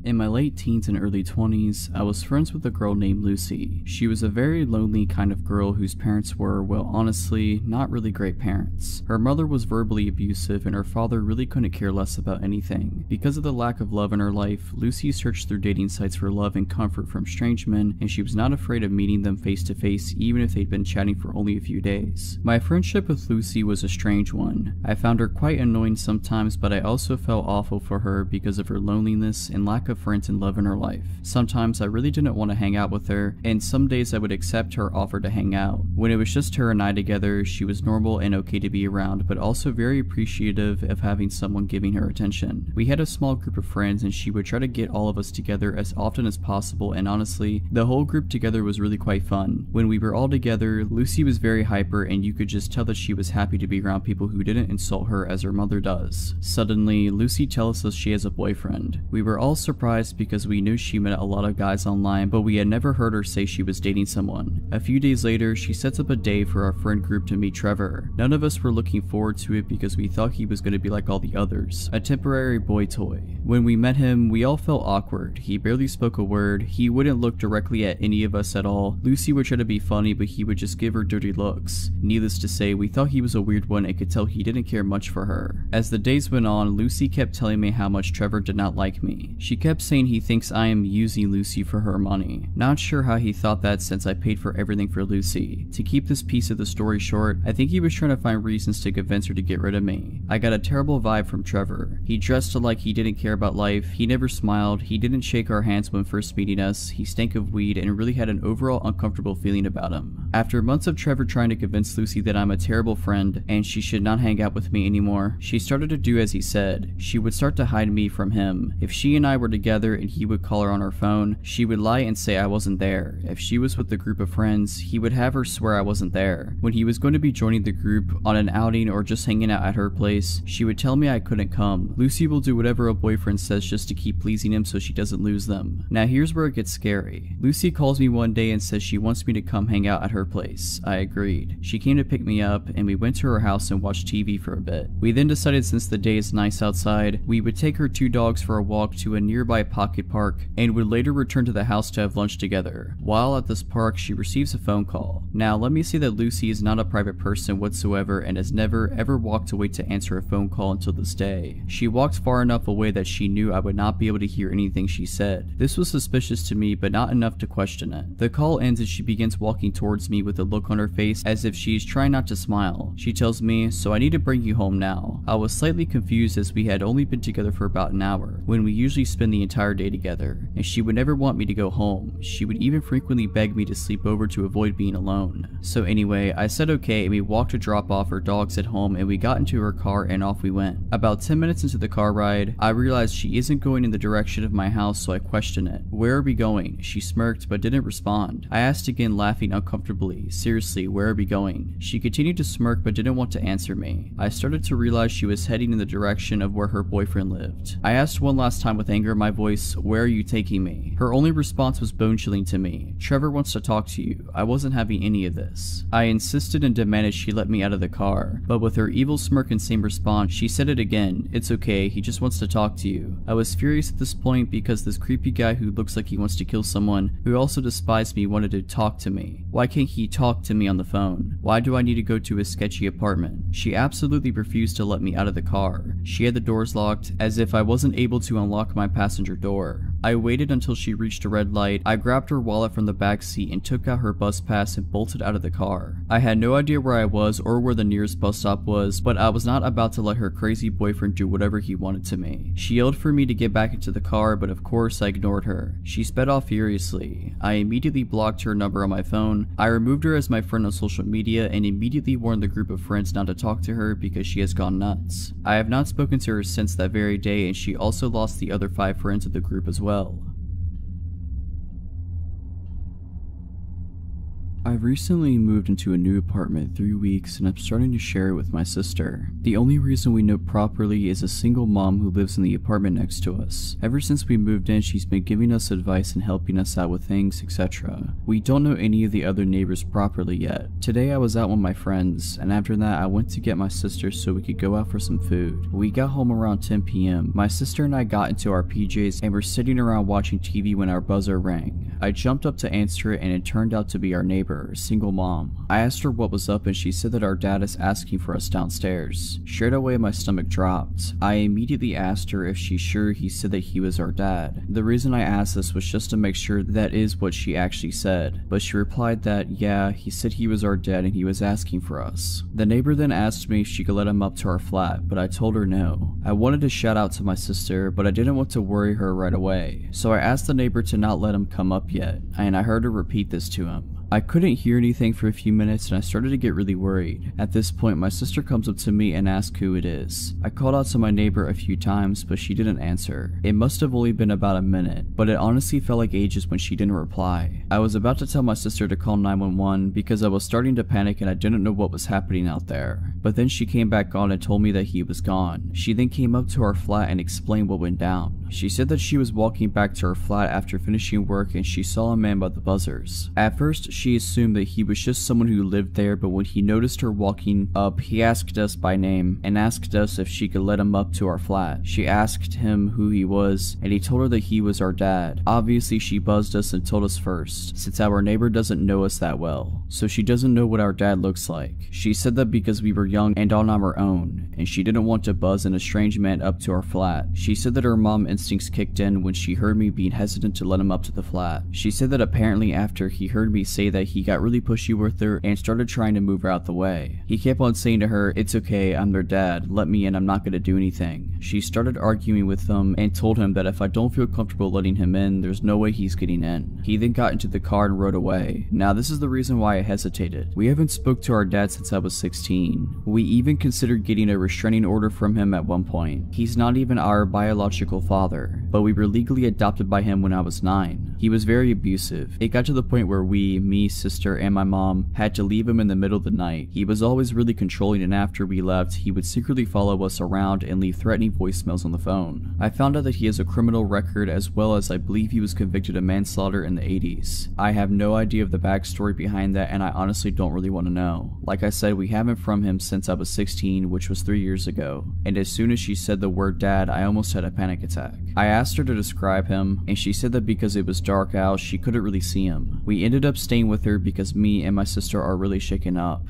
In my late teens and early 20s, I was friends with a girl named Lucy. She was a very lonely kind of girl whose parents were, well, honestly, not really great parents. Her mother was verbally abusive and her father really couldn't care less about anything. Because of the lack of love in her life, Lucy searched through dating sites for love and comfort from strange men, and she was not afraid of meeting them face to face even if they'd been chatting for only a few days. My friendship with Lucy was a strange one. I found her quite annoying sometimes, but I also felt awful for her because of her loneliness and lack of friends and love in her life. Sometimes I really didn't want to hang out with her, and some days I would accept her offer to hang out. When it was just her and I together, she was normal and okay to be around, but also very appreciative of having someone giving her attention. We had a small group of friends and she would try to get all of us together as often as possible, and honestly, the whole group together was really quite fun. When we were all together, Lucy was very hyper and you could just tell that she was happy to be around people who didn't insult her as her mother does. Suddenly, Lucy tells us she has a boyfriend. We were all surprised because we knew she met a lot of guys online, but we had never heard her say she was dating someone. A few days later, she sets up a day for our friend group to meet Trevor. None of us were looking forward to it because we thought he was going to be like all the others, a temporary boy toy. When we met him, we all felt awkward. He barely spoke a word, he wouldn't look directly at any of us at all. Lucy would try to be funny, but he would just give her dirty looks. Needless to say, we thought he was a weird one and could tell he didn't care much for her. As the days went on, Lucy kept telling me how much Trevor did not like me. She kept saying he thinks I am using Lucy for her money. Not sure how he thought that since I paid for everything for Lucy. To keep this piece of the story short, I think he was trying to find reasons to convince her to get rid of me. I got a terrible vibe from Trevor. He dressed like he didn't care about life, he never smiled, he didn't shake our hands when first meeting us, he stank of weed and really had an overall uncomfortable feeling about him. After months of Trevor trying to convince Lucy that I'm a terrible friend and she should not hang out with me anymore, she started to do as he said. She would start to hide me from him. If she and I were together and he would call her on her phone, she would lie and say I wasn't there. If she was with a group of friends, he would have her swear I wasn't there. When he was going to be joining the group on an outing or just hanging out at her place, she would tell me I couldn't come. Lucy will do whatever a boyfriend says just to keep pleasing him so she doesn't lose them. Now here's where it gets scary. Lucy calls me one day and says she wants me to come hang out at her place. I agreed. She came to pick me up and we went to her house and watched TV for a bit. We then decided since the day is nice outside, we would take her two dogs for a walk to a nearby pocket park and would later return to the house to have lunch together. While at this park, she receives a phone call. Now let me say that Lucy is not a private person whatsoever and has never ever walked away to answer a phone call until this day. She walked far enough away that she knew I would not be able to hear anything she said. This was suspicious to me, but not enough to question it. The call ends as she begins walking towards me with a look on her face as if she is trying not to smile. She tells me, "So I need to bring you home now." I was slightly confused as we had only been together for about an hour, when we usually spend the entire day together, and she would never want me to go home. She would even frequently beg me to sleep over to avoid being alone. So anyway, I said okay and we walked to drop off her dogs at home and we got into her car and off we went. About 10 minutes into the car ride, I realized she isn't going in the direction of my house, so I questioned it. "Where are we going?" She smirked but didn't respond. I asked again, laughing uncomfortably, "Seriously, where are we going?" She continued to smirk but didn't want to answer me. I started to realize she was heading in the direction of where her boyfriend lived. I asked one last time with anger in my voice, "Where are you taking me?" Her only response was bone-chilling to me. "Trevor wants to talk to you." I wasn't having any of this. I insisted and demanded she let me out of the car, but with her evil smirk and same response, she said it again, "It's okay, he just wants to talk to you." I was furious at this point because this creepy guy who looks like he wants to kill someone, who also despised me, wanted to talk to me. Why can't he talk to me on the phone? Why do I need to go to his sketchy apartment? She absolutely refused to let me out of the car. She had the doors locked, as if I wasn't able to unlock my passenger door. I waited until she reached a red light. I grabbed her wallet from the back seat and took out her bus pass and bolted out of the car. I had no idea where I was or where the nearest bus stop was, but I was not about to let her crazy boyfriend do whatever he wanted to me. She yelled for me to get back into the car, but of course I ignored her. She sped off furiously. I immediately blocked her number on my phone. I removed her as my friend on social media and immediately warned the group of friends not to talk to her because she has gone nuts. I have not spoken to her since that very day, and she also lost the other 5 friends of the group as well. I've recently moved into a new apartment 3 weeks and I'm starting to share it with my sister. The only reason we know properly is a single mom who lives in the apartment next to us. Ever since we moved in, she's been giving us advice and helping us out with things, etc. We don't know any of the other neighbors properly yet. Today I was out with my friends, and after that I went to get my sister so we could go out for some food. We got home around 10 p.m. My sister and I got into our PJs and were sitting around watching TV when our buzzer rang. I jumped up to answer it and it turned out to be our neighbor, a single mom. I asked her what was up and she said that our dad is asking for us downstairs. Straight away my stomach dropped. I immediately asked her if she's sure he said that he was our dad. The reason I asked this was just to make sure that is what she actually said, but she replied that yeah, he said he was our dad and he was asking for us. The neighbor then asked me if she could let him up to our flat, but I told her no. I wanted to shout out to my sister, but I didn't want to worry her right away, so I asked the neighbor to not let him come up yet, and I heard her repeat this to him. I couldn't hear anything for a few minutes and I started to get really worried. At this point, my sister comes up to me and asks who it is. I called out to my neighbor a few times, but she didn't answer. It must have only been about a minute, but it honestly felt like ages when she didn't reply. I was about to tell my sister to call 911 because I was starting to panic and I didn't know what was happening out there. But then she came back on and told me that he was gone. She then came up to our flat and explained what went down. She said that she was walking back to her flat after finishing work and she saw a man by the buzzers. At first, she assumed that he was just someone who lived there, but when he noticed her walking up, he asked us by name and asked us if she could let him up to our flat. She asked him who he was, and he told her that he was our dad. Obviously, she buzzed us and told us first, since our neighbor doesn't know us that well, so she doesn't know what our dad looks like. She said that because we were young and on our own, and she didn't want to buzz an estranged man up to our flat. She said that her mom instincts kicked in when she heard me being hesitant to let him up to the flat. She said that apparently after he heard me say that he got really pushy with her and started trying to move her out the way. He kept on saying to her, "It's okay, I'm their dad, let me in, I'm not gonna do anything." She started arguing with him and told him that if I don't feel comfortable letting him in, there's no way he's getting in. He then got into the car and rode away. Now this is the reason why I hesitated. We haven't spoke to our dad since I was 16. We even considered getting a restraining order from him at one point. He's not even our biological father, but we were legally adopted by him when I was 9. He was very abusive. It got to the point where me, sister, and my mom had to leave him in the middle of the night. He was always really controlling, and after we left, he would secretly follow us around and leave threatening voicemails on the phone. I found out that he has a criminal record, as well as I believe he was convicted of manslaughter in the 80s. I have no idea of the backstory behind that, and I honestly don't really want to know. Like I said, we haven't from him since I was 16, which was 3 years ago, and as soon as she said the word dad, I almost had a panic attack. I asked her to describe him, and she said that because it was dark out, she couldn't really see him. We ended up staying with her because me and my sister are really shaken up.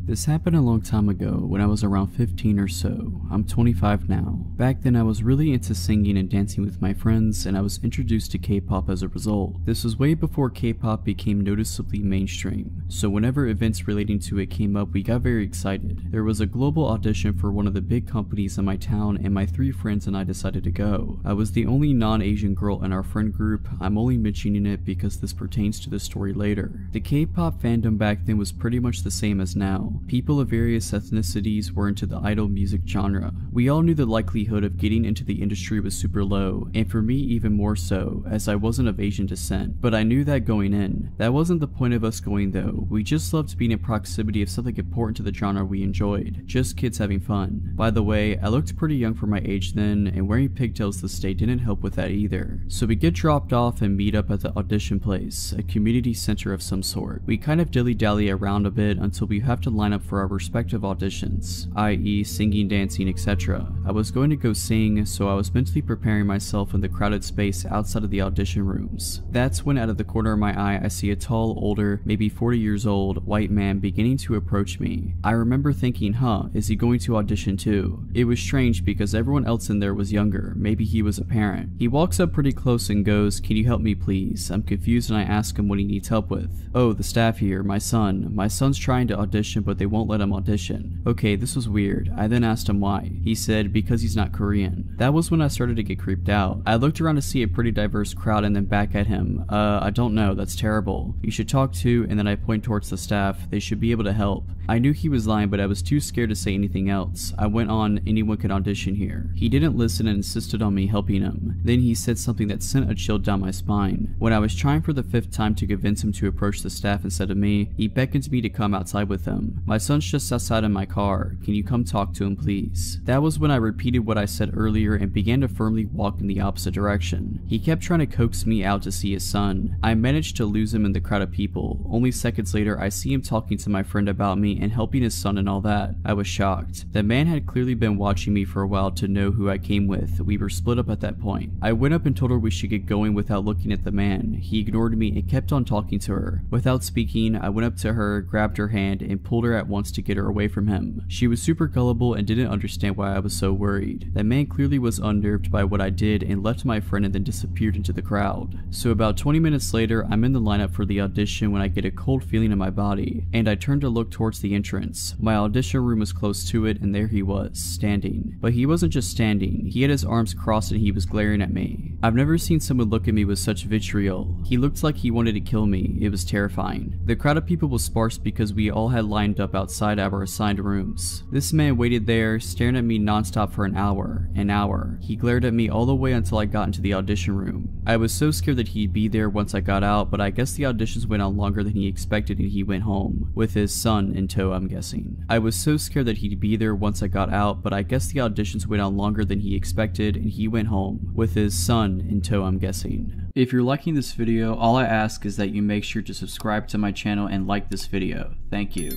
This happened a long time ago when I was around 15 or so. I'm 25 now. Back then I was really into singing and dancing with my friends, and I was introduced to K-pop as a result. This was way before K-pop became noticeably mainstream, so whenever events relating to it came up, we got very excited. There was a global audition for one of the big companies in my town, and my 3 friends and I decided to go. I was the only non-Asian girl in our friend group. I'm only mentioning it because this pertains to the story later. The K-pop fandom back then was pretty much the same as now. People of various ethnicities were into the idol music genre. We all knew the likelihood of getting into the industry was super low, and for me even more so, as I wasn't of Asian descent, but I knew that going in. That wasn't the point of us going though. We just loved being in proximity of something important to the genre we enjoyed. Just kids having fun. By the way, I looked pretty young for my age then, and wearing pigtails this day didn't help with that either. So we get dropped off and meet up at the audition place, a community center of some sort. We kind of dilly-dally around a bit until we have to line up for our respective auditions, i.e. singing, dancing, etc. I was going to go sing, so I was mentally preparing myself in the crowded space outside of the audition rooms. That's when out of the corner of my eye I see a tall, older, maybe 40 years old, white man beginning to approach me. I remember thinking, is he going to audition too? It was strange because everyone else in there was younger, maybe he was a parent. He walks up pretty close and goes, "Can you help me please?" I'm confused and I ask him what he needs help with. "Oh, the staff here, my son's trying to audition, but but they won't let him audition. Okay, this was weird. I then asked him why. He said, because he's not Korean. That was when I started to get creeped out. I looked around to see a pretty diverse crowd and then back at him. I don't know, that's terrible. You should talk to, and then I point towards the staff. They should be able to help. I knew he was lying, but I was too scared to say anything else. I went on, anyone can audition here. He didn't listen and insisted on me helping him. Then he said something that sent a chill down my spine. When I was trying for the 5th time to convince him to approach the staff instead of me, he beckoned me to come outside with him. My son's just outside in my car. Can you come talk to him, please? That was when I repeated what I said earlier and began to firmly walk in the opposite direction. He kept trying to coax me out to see his son. I managed to lose him in the crowd of people. Only seconds later, I see him talking to my friend about me and helping his son and all that. I was shocked. The man had clearly been watching me for a while to know who I came with. We were split up at that point. I went up and told her we should get going without looking at the man. He ignored me and kept on talking to her. Without speaking, I went up to her, grabbed her hand, and pulled her at once to get her away from him. She was super gullible and didn't understand why I was so worried. The man clearly was unnerved by what I did and left my friend and then disappeared into the crowd. So about 20 minutes later, I'm in the lineup for the audition when I get a cold feeling in my body, and I turn to look towards the entrance. My audition room was close to it, and there he was, standing. But he wasn't just standing, he had his arms crossed and he was glaring at me. I've never seen someone look at me with such vitriol. He looked like he wanted to kill me. It was terrifying. The crowd of people was sparse because we all had lined up outside our assigned rooms. This man waited there, staring at me nonstop for an hour. He glared at me all the way until I got into the audition room. I was so scared that he'd be there once I got out, but I guess the auditions went on longer than he expected and he went home. With his son in tow, I'm guessing. I was so scared that he'd be there once I got out, but I guess the auditions went on longer than he expected and he went home. With his son in tow, I'm guessing. If you're liking this video, all I ask is that you make sure to subscribe to my channel and like this video. Thank you.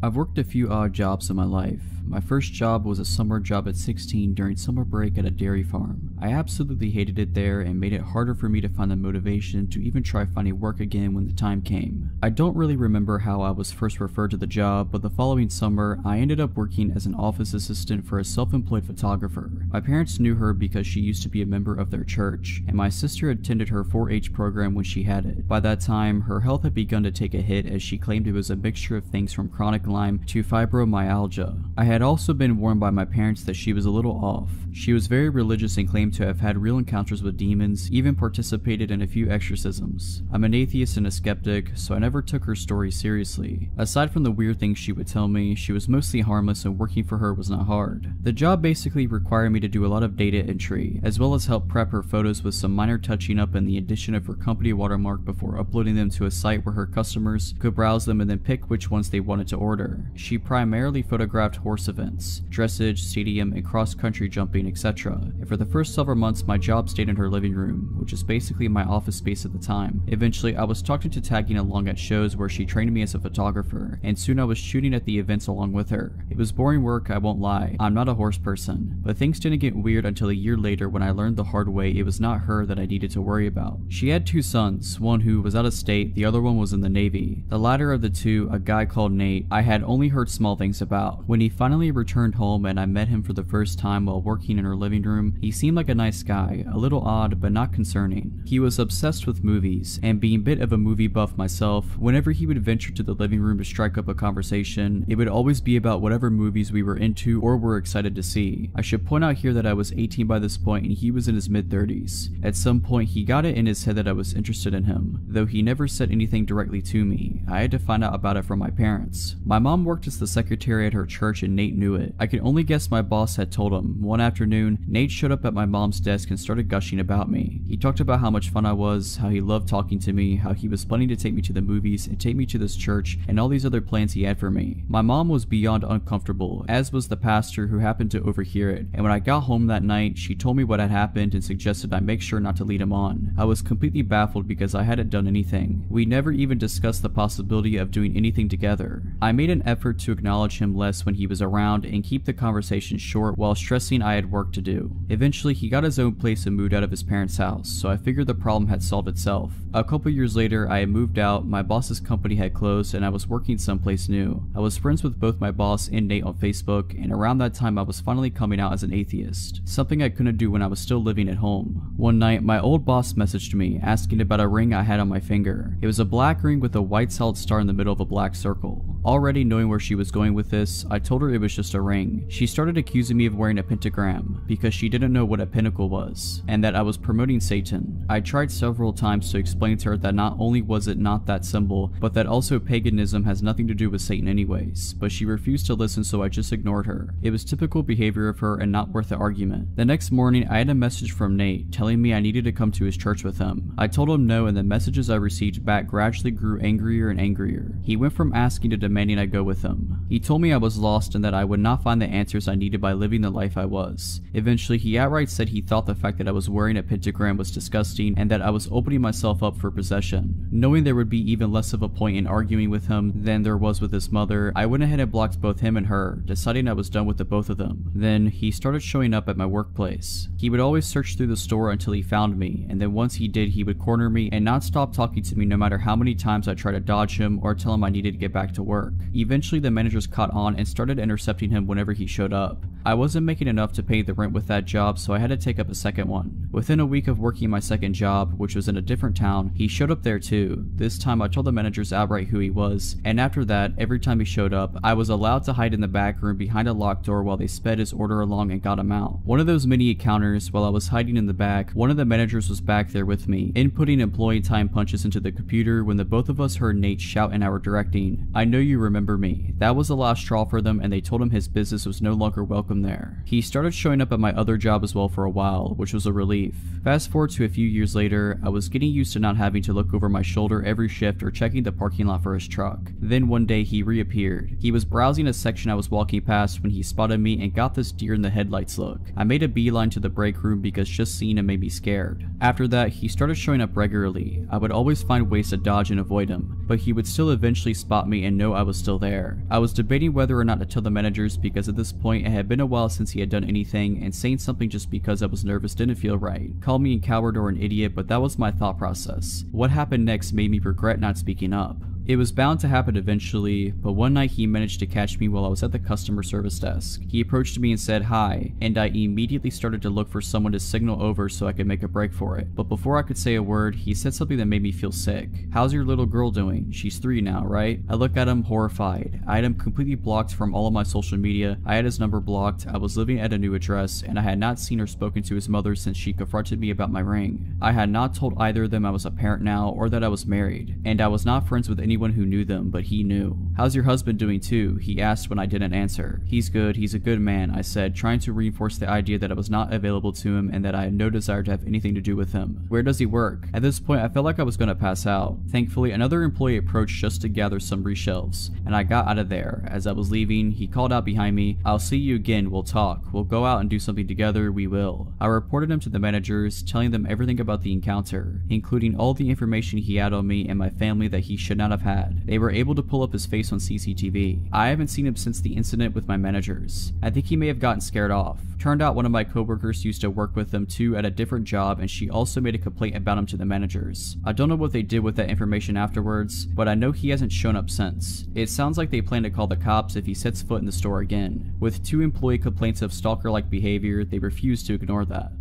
I've worked a few odd jobs in my life. My first job was a summer job at 16 during summer break at a dairy farm. I absolutely hated it there and made it harder for me to find the motivation to even try finding work again when the time came. I don't really remember how I was first referred to the job, but the following summer, I ended up working as an office assistant for a self-employed photographer. My parents knew her because she used to be a member of their church, and my sister attended her 4-H program when she had it. By that time, her health had begun to take a hit as she claimed it was a mixture of things from chronic Lyme to fibromyalgia. I had also been warned by my parents that she was a little off. She was very religious and claimed to have had real encounters with demons, even participated in a few exorcisms. I'm an atheist and a skeptic, so I never took her story seriously. Aside from the weird things she would tell me, she was mostly harmless and working for her was not hard. The job basically required me to do a lot of data entry, as well as help prep her photos with some minor touching up and the addition of her company watermark before uploading them to a site where her customers could browse them and then pick which ones they wanted to order. She primarily photographed horse events, dressage, stadium, and cross-country jumping, etc. And for the first several months, my job stayed in her living room, which is basically my office space at the time. Eventually, I was talked into tagging along at shows where she trained me as a photographer, and soon I was shooting at the events along with her. It was boring work, I won't lie. I'm not a horse person, but things didn't get weird until a year later when I learned the hard way it was not her that I needed to worry about. She had 2 sons, one who was out of state, the other one was in the Navy. The latter of the two, a guy called Nate, I had only heard small things about. When he finally returned home and I met him for the first time while working in her living room, he seemed like a nice guy, a little odd but not concerning. He was obsessed with movies, and being a bit of a movie buff myself, whenever he would venture to the living room to strike up a conversation, it would always be about whatever movies we were into or were excited to see. I should point out here that I was 18 by this point and he was in his mid-30s. At some point he got it in his head that I was interested in him, though he never said anything directly to me. I had to find out about it from my parents. My mom worked as the secretary at her church and Nate knew it. I can only guess my boss had told him. One afternoon, Nate showed up at my mom's desk and started gushing about me. He talked about how much fun I was, how he loved talking to me, how he was planning to take me to the movies and take me to this church, and all these other plans he had for me. My mom was beyond uncomfortable, as was the pastor who happened to overhear it, and when I got home that night, she told me what had happened and suggested I make sure not to lead him on. I was completely baffled because I hadn't done anything. We never even discussed the possibility of doing anything together. I made an effort to acknowledge him less when he was around around and keep the conversation short while stressing I had work to do. Eventually, he got his own place and moved out of his parents' house, so I figured the problem had solved itself. A couple years later, I had moved out, my boss's company had closed, and I was working someplace new. I was friends with both my boss and Nate on Facebook, and around that time I was finally coming out as an atheist, something I couldn't do when I was still living at home. One night, my old boss messaged me, asking about a ring I had on my finger. It was a black ring with a white solid star in the middle of a black circle. Already knowing where she was going with this, I told her it was just a ring. She started accusing me of wearing a pentagram, because she didn't know what a pinnacle was, and that I was promoting Satan. I tried several times to explain to her that not only was it not that symbol, but that also paganism has nothing to do with Satan anyways, but she refused to listen, so I just ignored her. It was typical behavior of her and not worth the argument. The next morning, I had a message from Nate telling me I needed to come to his church with him. I told him no, and the messages I received back gradually grew angrier and angrier. He went from asking to demanding I go with him. He told me I was lost and that I would not find the answers I needed by living the life I was. Eventually, he outright said he thought the fact that I was wearing a pentagram was disgusting and that I was opening myself up for possession. Knowing there would be even less of a point in arguing with him than there was with his mother, I went ahead and blocked both him and her, deciding I was done with the both of them. Then, he started showing up at my workplace. He would always search through the store until he found me, and then once he did, he would corner me and not stop talking to me no matter how many times I tried to dodge him or tell him I needed to get back to work. Eventually, the managers caught on and started intercepting him whenever he showed up. I wasn't making enough to pay the rent with that job, so I had to take up a second one. Within a week of working my second job, which was in a different town, he showed up there too. This time I told the managers outright who he was, and after that, every time he showed up, I was allowed to hide in the back room behind a locked door while they sped his order along and got him out. One of those many encounters, while I was hiding in the back, one of the managers was back there with me, inputting employee time punches into the computer when the both of us heard Nate shout in our directing, "I know you remember me." That was the last straw for them, and they told him his business was no longer welcome there. He started showing up at my other job as well for a while, which was a relief. Fast forward to a few years later, I was getting used to not having to look over my shoulder every shift or checking the parking lot for his truck. Then one day he reappeared. He was browsing a section I was walking past when he spotted me and got this deer in the headlights look. I made a beeline to the break room because just seeing him made me scared. After that, he started showing up regularly. I would always find ways to dodge and avoid him, but he would still eventually spot me and know I was still there. I was debating whether or not to tell the managers because at this point it had been a while since he had done anything, and saying something just because I was nervous didn't feel right. Call me a coward or an idiot, but that was my thought process. What happened next made me regret not speaking up. It was bound to happen eventually, but one night he managed to catch me while I was at the customer service desk. He approached me and said hi, and I immediately started to look for someone to signal over so I could make a break for it. But before I could say a word, he said something that made me feel sick. "How's your little girl doing? She's 3 now, right?" I looked at him horrified. I had him completely blocked from all of my social media, I had his number blocked, I was living at a new address, and I had not seen or spoken to his mother since she confronted me about my ring. I had not told either of them I was a parent now or that I was married, and I was not friends with anyone who knew them, but he knew. "How's your husband doing too?" he asked when I didn't answer. "He's good, he's a good man," I said, trying to reinforce the idea that I was not available to him and that I had no desire to have anything to do with him. "Where does he work?" At this point, I felt like I was going to pass out. Thankfully, another employee approached just to gather some reshelves, and I got out of there. As I was leaving, he called out behind me, "I'll see you again, we'll talk. We'll go out and do something together, we will." I reported him to the managers, telling them everything about the encounter, including all the information he had on me and my family that he should not have had. They were able to pull up his face on CCTV. I haven't seen him since the incident with my managers. I think he may have gotten scared off. Turned out one of my coworkers used to work with him too at a different job, and she also made a complaint about him to the managers. I don't know what they did with that information afterwards, but I know he hasn't shown up since. It sounds like they plan to call the cops if he sets foot in the store again. With 2 employee complaints of stalker-like behavior, they refuse to ignore that.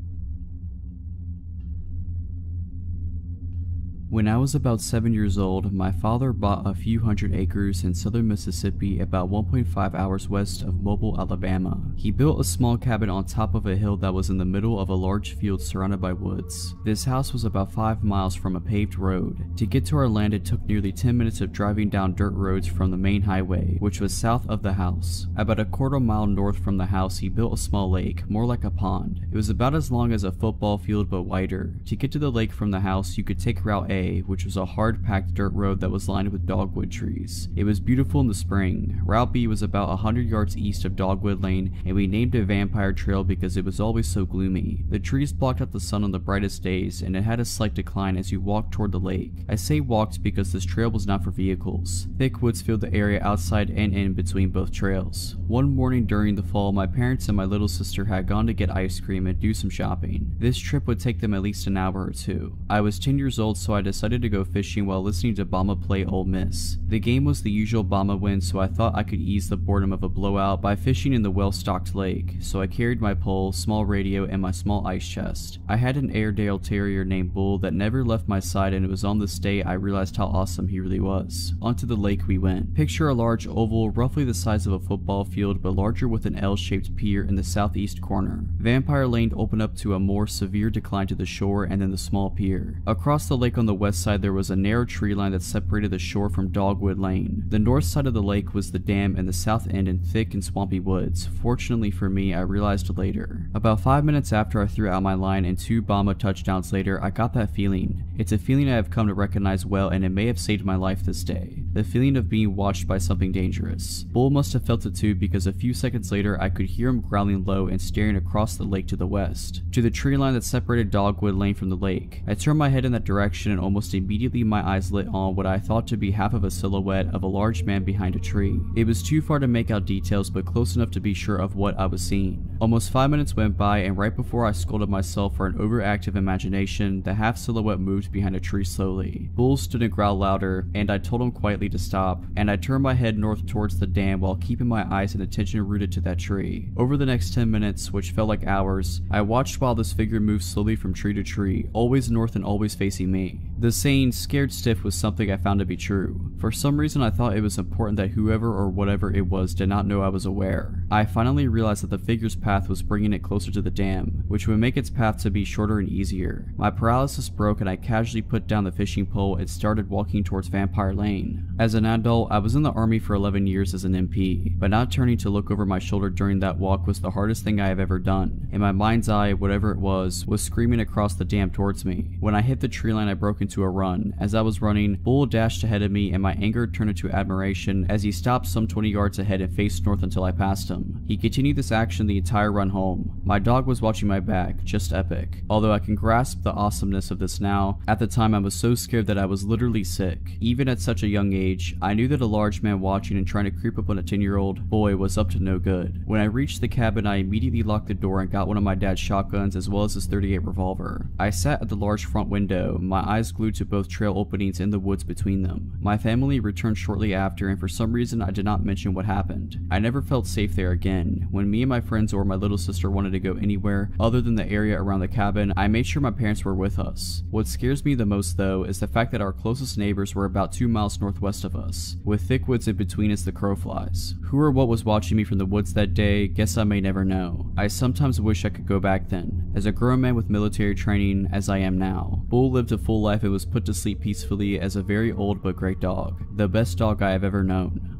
When I was about 7 years old, my father bought a few hundred acres in southern Mississippi about 1.5 hours west of Mobile, Alabama. He built a small cabin on top of a hill that was in the middle of a large field surrounded by woods. This house was about 5 miles from a paved road. To get to our land, it took nearly 10 minutes of driving down dirt roads from the main highway, which was south of the house. About a quarter mile north from the house, he built a small lake, more like a pond. It was about as long as a football field but wider. To get to the lake from the house, you could take Route A A, which was a hard-packed dirt road that was lined with dogwood trees. It was beautiful in the spring. Route B was about 100 yards east of Dogwood Lane, and we named it Vampire Trail because it was always so gloomy. The trees blocked out the sun on the brightest days, and it had a slight decline as you walked toward the lake. I say walked because this trail was not for vehicles. Thick woods filled the area outside and in between both trails. One morning during the fall, my parents and my little sister had gone to get ice cream and do some shopping. This trip would take them at least an hour or two. I was 10 years old, so I decided to go fishing while listening to Bama play Ole Miss. The game was the usual Bama win, so I thought I could ease the boredom of a blowout by fishing in the well-stocked lake, so I carried my pole, small radio, and my small ice chest. I had an Airedale Terrier named Bull that never left my side, and it was on this day I realized how awesome he really was. Onto the lake we went. Picture a large oval, roughly the size of a football field, but larger with an L-shaped pier in the southeast corner. Vampire Lane opened up to a more severe decline to the shore and then the small pier. Across the lake on the west side there was a narrow tree line that separated the shore from Dogwood Lane. The north side of the lake was the dam and the south end in thick and swampy woods. Fortunately for me, I realized later. About 5 minutes after I threw out my line and 2 Bama touchdowns later, I got that feeling. It's a feeling I have come to recognize well, and it may have saved my life this day. The feeling of being watched by something dangerous. Bull must have felt it too, because a few seconds later I could hear him growling low and staring across the lake to the west, to the tree line that separated Dogwood Lane from the lake. I turned my head in that direction, and almost immediately my eyes lit on what I thought to be half of a silhouette of a large man behind a tree. It was too far to make out details, but close enough to be sure of what I was seeing. Almost 5 minutes went by, and right before I scolded myself for an overactive imagination, the half silhouette moved behind a tree slowly. Bull stood and growled louder, and I told him quietly to stop, and I turned my head north towards the dam while keeping my eyes and attention rooted to that tree. Over the next 10 minutes, which felt like hours, I watched while this figure moved slowly from tree to tree, always north and always facing me. The saying, "scared stiff," was something I found to be true. For some reason I thought it was important that whoever or whatever it was did not know I was aware. I finally realized that the figure's path was bringing it closer to the dam, which would make its path to be shorter and easier. My paralysis broke and I casually put down the fishing pole and started walking towards Vampire Lane. As an adult, I was in the army for 11 years as an MP, but not turning to look over my shoulder during that walk was the hardest thing I have ever done. In my mind's eye, whatever it was screaming across the dam towards me. When I hit the tree line, I broke into a run. As I was running, Bull dashed ahead of me and my anger turned into admiration as he stopped some 20 yards ahead and faced north until I passed him. He continued this action the entire run home. My dog was watching my back, just epic. Although I can grasp the awesomeness of this now, at the time I was so scared that I was literally sick. Even at such a young age, I knew that a large man watching and trying to creep up on a 10-year-old boy was up to no good. When I reached the cabin, I immediately locked the door and got one of my dad's shotguns as well as his .38 revolver. I sat at the large front window, my eyes glued to both trail openings in the woods between them. My family returned shortly after, and for some reason I did not mention what happened. I never felt safe there again. When me and my friends or my little sister wanted to go anywhere other than the area around the cabin, I made sure my parents were with us. What scares me the most though is the fact that our closest neighbors were about 2 miles northwest of us, with thick woods in between as the crow flies. Who or what was watching me from the woods that day, guess I may never know. I sometimes wish I could go back then, as a grown man with military training as I am now. Bull lived a full life and was put to sleep peacefully as a very old but great dog. The best dog I have ever known.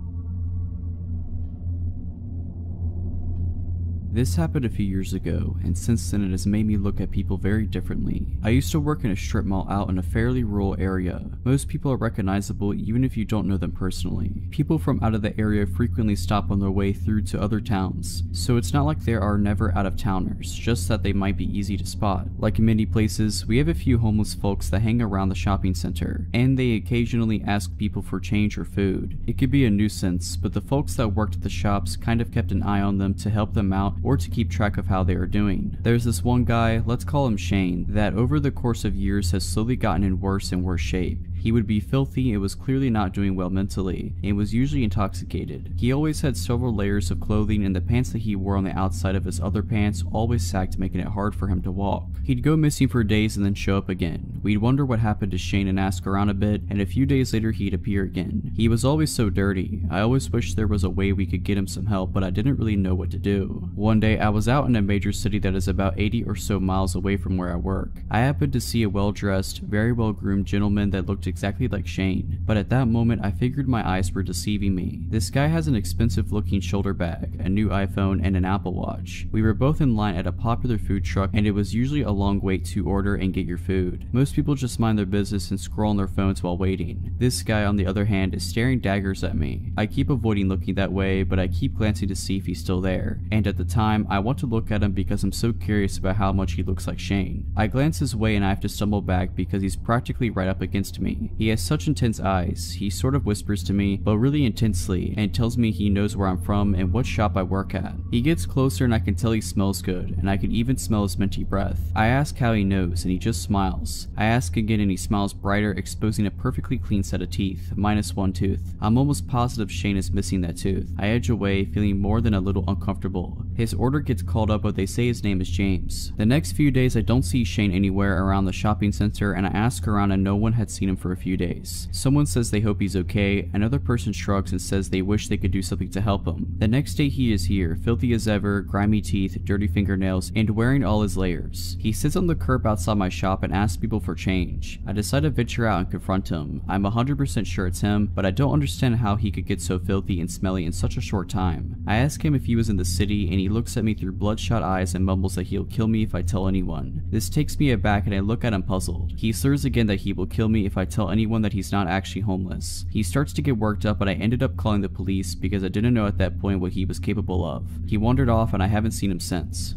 This happened a few years ago, and since then it has made me look at people very differently. I used to work in a strip mall out in a fairly rural area. Most people are recognizable even if you don't know them personally. People from out of the area frequently stop on their way through to other towns, so it's not like there are never out-of-towners, just that they might be easy to spot. Like in many places, we have a few homeless folks that hang around the shopping center, and they occasionally ask people for change or food. It could be a nuisance, but the folks that worked at the shops kind of kept an eye on them to help them out or to keep track of how they are doing. There's this one guy, let's call him Shane, that over the course of years has slowly gotten in worse and worse shape. He would be filthy and was clearly not doing well mentally, and was usually intoxicated. He always had several layers of clothing, and the pants that he wore on the outside of his other pants always sagged, making it hard for him to walk. He'd go missing for days and then show up again. We'd wonder what happened to Shane and ask around a bit, and a few days later he'd appear again. He was always so dirty. I always wished there was a way we could get him some help, but I didn't really know what to do. One day I was out in a major city that is about 80 or so miles away from where I work. I happened to see a well-dressed, very well-groomed gentleman that looked exactly like Shane, but at that moment I figured my eyes were deceiving me. This guy has an expensive looking shoulder bag, a new iPhone, and an Apple Watch. We were both in line at a popular food truck, and it was usually a long wait to order and get your food. Most people just mind their business and scroll on their phones while waiting. This guy, on the other hand, is staring daggers at me. I keep avoiding looking that way, but I keep glancing to see if he's still there, and at the time I want to look at him because I'm so curious about how much he looks like Shane. I glance his way and I have to stumble back because he's practically right up against me. He has such intense eyes. He sort of whispers to me, but really intensely, and tells me he knows where I'm from and what shop I work at. He gets closer and I can tell he smells good, and I can even smell his minty breath. I ask how he knows and he just smiles. I ask again and he smiles brighter, exposing a perfectly clean set of teeth, minus one tooth. I'm almost positive Shane is missing that tooth. I edge away, feeling more than a little uncomfortable. His order gets called up, but they say his name is James. The next few days I don't see Shane anywhere around the shopping center, and I ask around and no one had seen him for a few days. Someone says they hope he's okay, another person shrugs and says they wish they could do something to help him. The next day he is here, filthy as ever, grimy teeth, dirty fingernails, and wearing all his layers. He sits on the curb outside my shop and asks people for change. I decide to venture out and confront him. I'm 100% sure it's him, but I don't understand how he could get so filthy and smelly in such a short time. I ask him if he was in the city, and he looks at me through bloodshot eyes and mumbles that he'll kill me if I tell anyone. This takes me aback and I look at him puzzled. He slurs again that he will kill me if I tell anyone that he's not actually homeless. He starts to get worked up, but I ended up calling the police because I didn't know at that point what he was capable of. He wandered off and I haven't seen him since.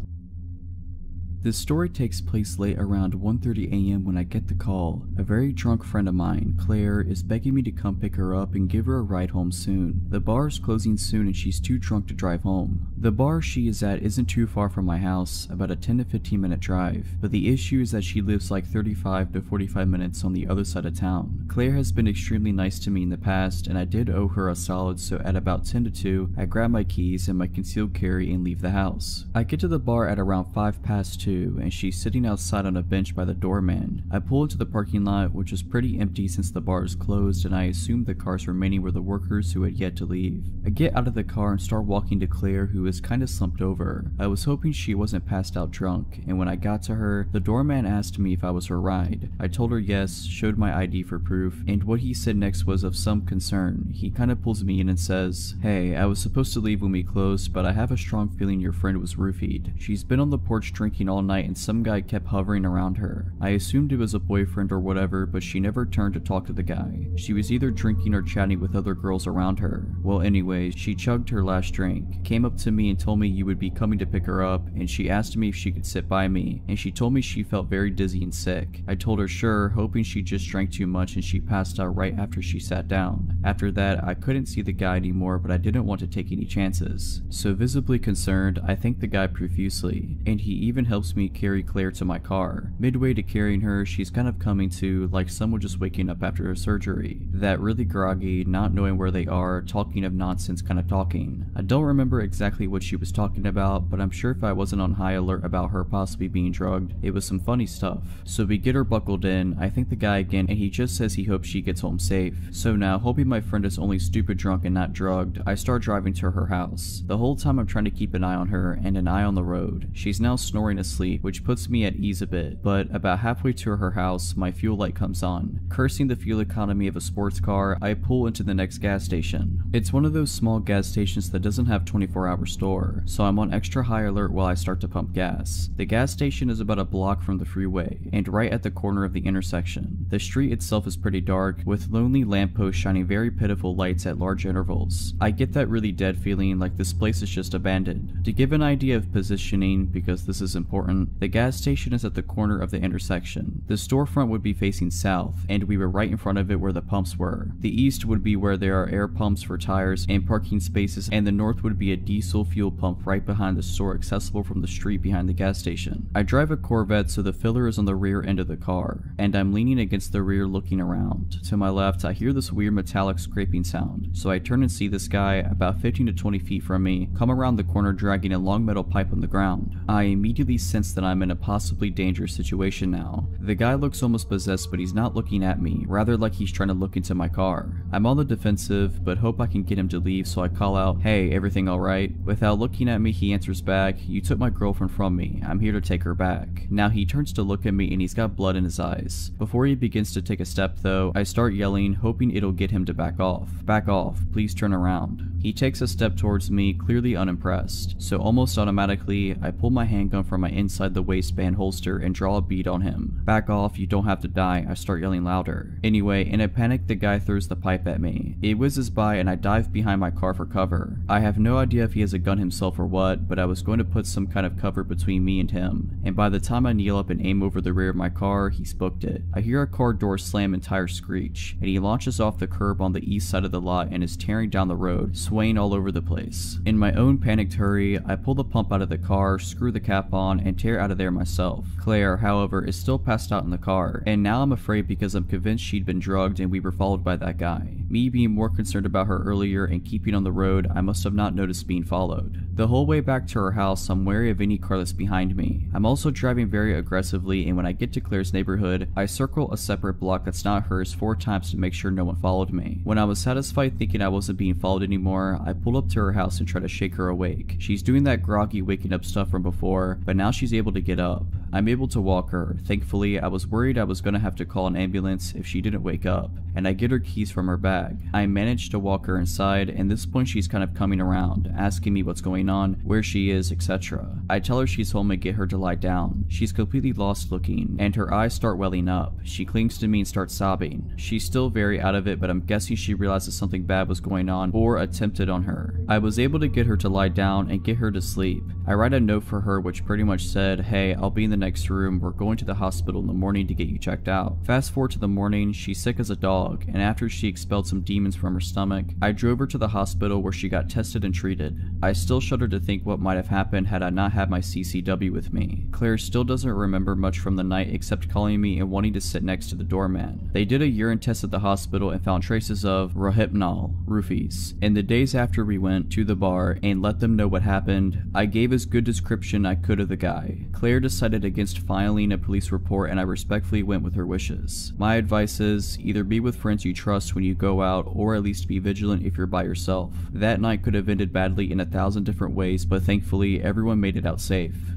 This story takes place late around 1:30 a.m. when I get the call. A very drunk friend of mine, Claire, is begging me to come pick her up and give her a ride home soon. The bar is closing soon and she's too drunk to drive home. The bar she is at isn't too far from my house, about a 10 to 15 minute drive, but the issue is that she lives like 35 to 45 minutes on the other side of town. Claire has been extremely nice to me in the past, and I did owe her a solid, so at about 10 to 2, I grab my keys and my concealed carry and leave the house. I get to the bar at around 5 past 2, and she's sitting outside on a bench by the doorman. I pull into the parking lot, which is pretty empty since the bar is closed, and I assume the cars remaining were the workers who had yet to leave. I get out of the car and start walking to Claire, who is kinda slumped over. I was hoping she wasn't passed out drunk, and when I got to her, the doorman asked me if I was her ride. I told her yes, showed my ID for proof, and what he said next was of some concern. He kinda pulls me in and says, "Hey, I was supposed to leave when we closed, but I have a strong feeling your friend was roofied. She's been on the porch drinking all night and some guy kept hovering around her. I assumed it was a boyfriend or whatever, but she never turned to talk to the guy. She was either drinking or chatting with other girls around her. Well, anyways, she chugged her last drink, came up to me and told me you would be coming to pick her up, and she asked me if she could sit by me, and she told me she felt very dizzy and sick. I told her sure, hoping she just drank too much, and she passed out right after she sat down. After that, I couldn't see the guy anymore, but I didn't want to take any chances. So visibly concerned, I thank the guy profusely, and he even helps me carry Claire to my car. Midway to carrying her, she's kind of coming to, like someone just waking up after a surgery. That really groggy, not knowing where they are, talking of nonsense kind of talking. I don't remember exactly what she was talking about, but I'm sure if I wasn't on high alert about her possibly being drugged, it was some funny stuff. So we get her buckled in, I thank the guy again, and he just says he hopes she gets home safe. So now, hoping my friend is only stupid drunk and not drugged, I start driving to her house. The whole time I'm trying to keep an eye on her and an eye on the road. She's now snoring asleep, which puts me at ease a bit, but about halfway to her house, my fuel light comes on. Cursing the fuel economy of a sports car, I pull into the next gas station. It's one of those small gas stations that doesn't have 24-hour store, so I'm on extra high alert while I start to pump gas. The gas station is about a block from the freeway, and right at the corner of the intersection. The street itself is pretty dark, with lonely lampposts shining very pitiful lights at large intervals. I get that really dead feeling like this place is just abandoned. To give an idea of positioning, because this is important, the gas station is at the corner of the intersection. The storefront would be facing south, and we were right in front of it where the pumps were. The east would be where there are air pumps for tires and parking spaces, and the north would be a diesel fuel pump right behind the store, accessible from the street behind the gas station. I drive a Corvette, so the filler is on the rear end of the car, and I'm leaning against the rear looking around. To my left, I hear this weird metallic scraping sound, so I turn and see this guy, about 15 to 20 feet from me, come around the corner dragging a long metal pipe on the ground. I immediately sense sense that I'm in a possibly dangerous situation now. The guy looks almost possessed, but he's not looking at me, rather like he's trying to look into my car. I'm on the defensive, but hope I can get him to leave, so I call out, "Hey, everything alright?" Without looking at me, he answers back, "You took my girlfriend from me. I'm here to take her back." Now he turns to look at me and he's got blood in his eyes. Before he begins to take a step though, I start yelling, hoping it'll get him to back off. "Back off, please turn around." He takes a step towards me, clearly unimpressed, so almost automatically, I pull my handgun from my inside the waistband holster and draw a bead on him. "Back off, you don't have to die," I start yelling louder. Anyway, in a panic, the guy throws the pipe at me. It whizzes by and I dive behind my car for cover. I have no idea if he has a gun himself or what, but I was going to put some kind of cover between me and him, and by the time I kneel up and aim over the rear of my car, he's booked it. I hear a car door slam and tires screech, and he launches off the curb on the east side of the lot and is tearing down the road, swaying all over the place. In my own panicked hurry, I pull the pump out of the car, screw the cap on, and tear out of there myself. Claire, however, is still passed out in the car, and now I'm afraid because I'm convinced she'd been drugged and we were followed by that guy. Me being more concerned about her earlier and keeping on the road, I must have not noticed being followed. The whole way back to her house, I'm wary of any car that's behind me. I'm also driving very aggressively, and when I get to Claire's neighborhood, I circle a separate block that's not hers 4 times to make sure no one followed me. When I was satisfied thinking I wasn't being followed anymore, I pull up to her house and try to shake her awake. She's doing that groggy waking up stuff from before, but now she's able to get up. I'm able to walk her. Thankfully, I was worried I was gonna have to call an ambulance if she didn't wake up, and I get her keys from her bag. I managed to walk her inside, and at this point she's kind of coming around, asking me what's going on, where she is, etc. I tell her she's home and get her to lie down. She's completely lost looking, and her eyes start welling up. She clings to me and starts sobbing. She's still very out of it, but I'm guessing she realizes something bad was going on or attempted on her. I was able to get her to lie down and get her to sleep. I write a note for her which pretty much said, "Hey, I'll be in the next room. We're going to the hospital in the morning to get you checked out." Fast forward to the morning, she's sick as a dog, and after she expelled some demons from her stomach, I drove her to the hospital where she got tested and treated. I still shudder to think what might have happened had I not had my CCW with me. Claire still doesn't remember much from the night except calling me and wanting to sit next to the doorman. They did a urine test at the hospital and found traces of rohypnol, roofies. In the days after we went to the bar and let them know what happened, I gave as good description I could of the guy. Claire decided against filing a police report, and I respectfully went with her wishes. My advice is, either be with friends you trust when you go out, or at least be vigilant if you're by yourself. That night could have ended badly in 1,000 different ways, but thankfully everyone made it out safe.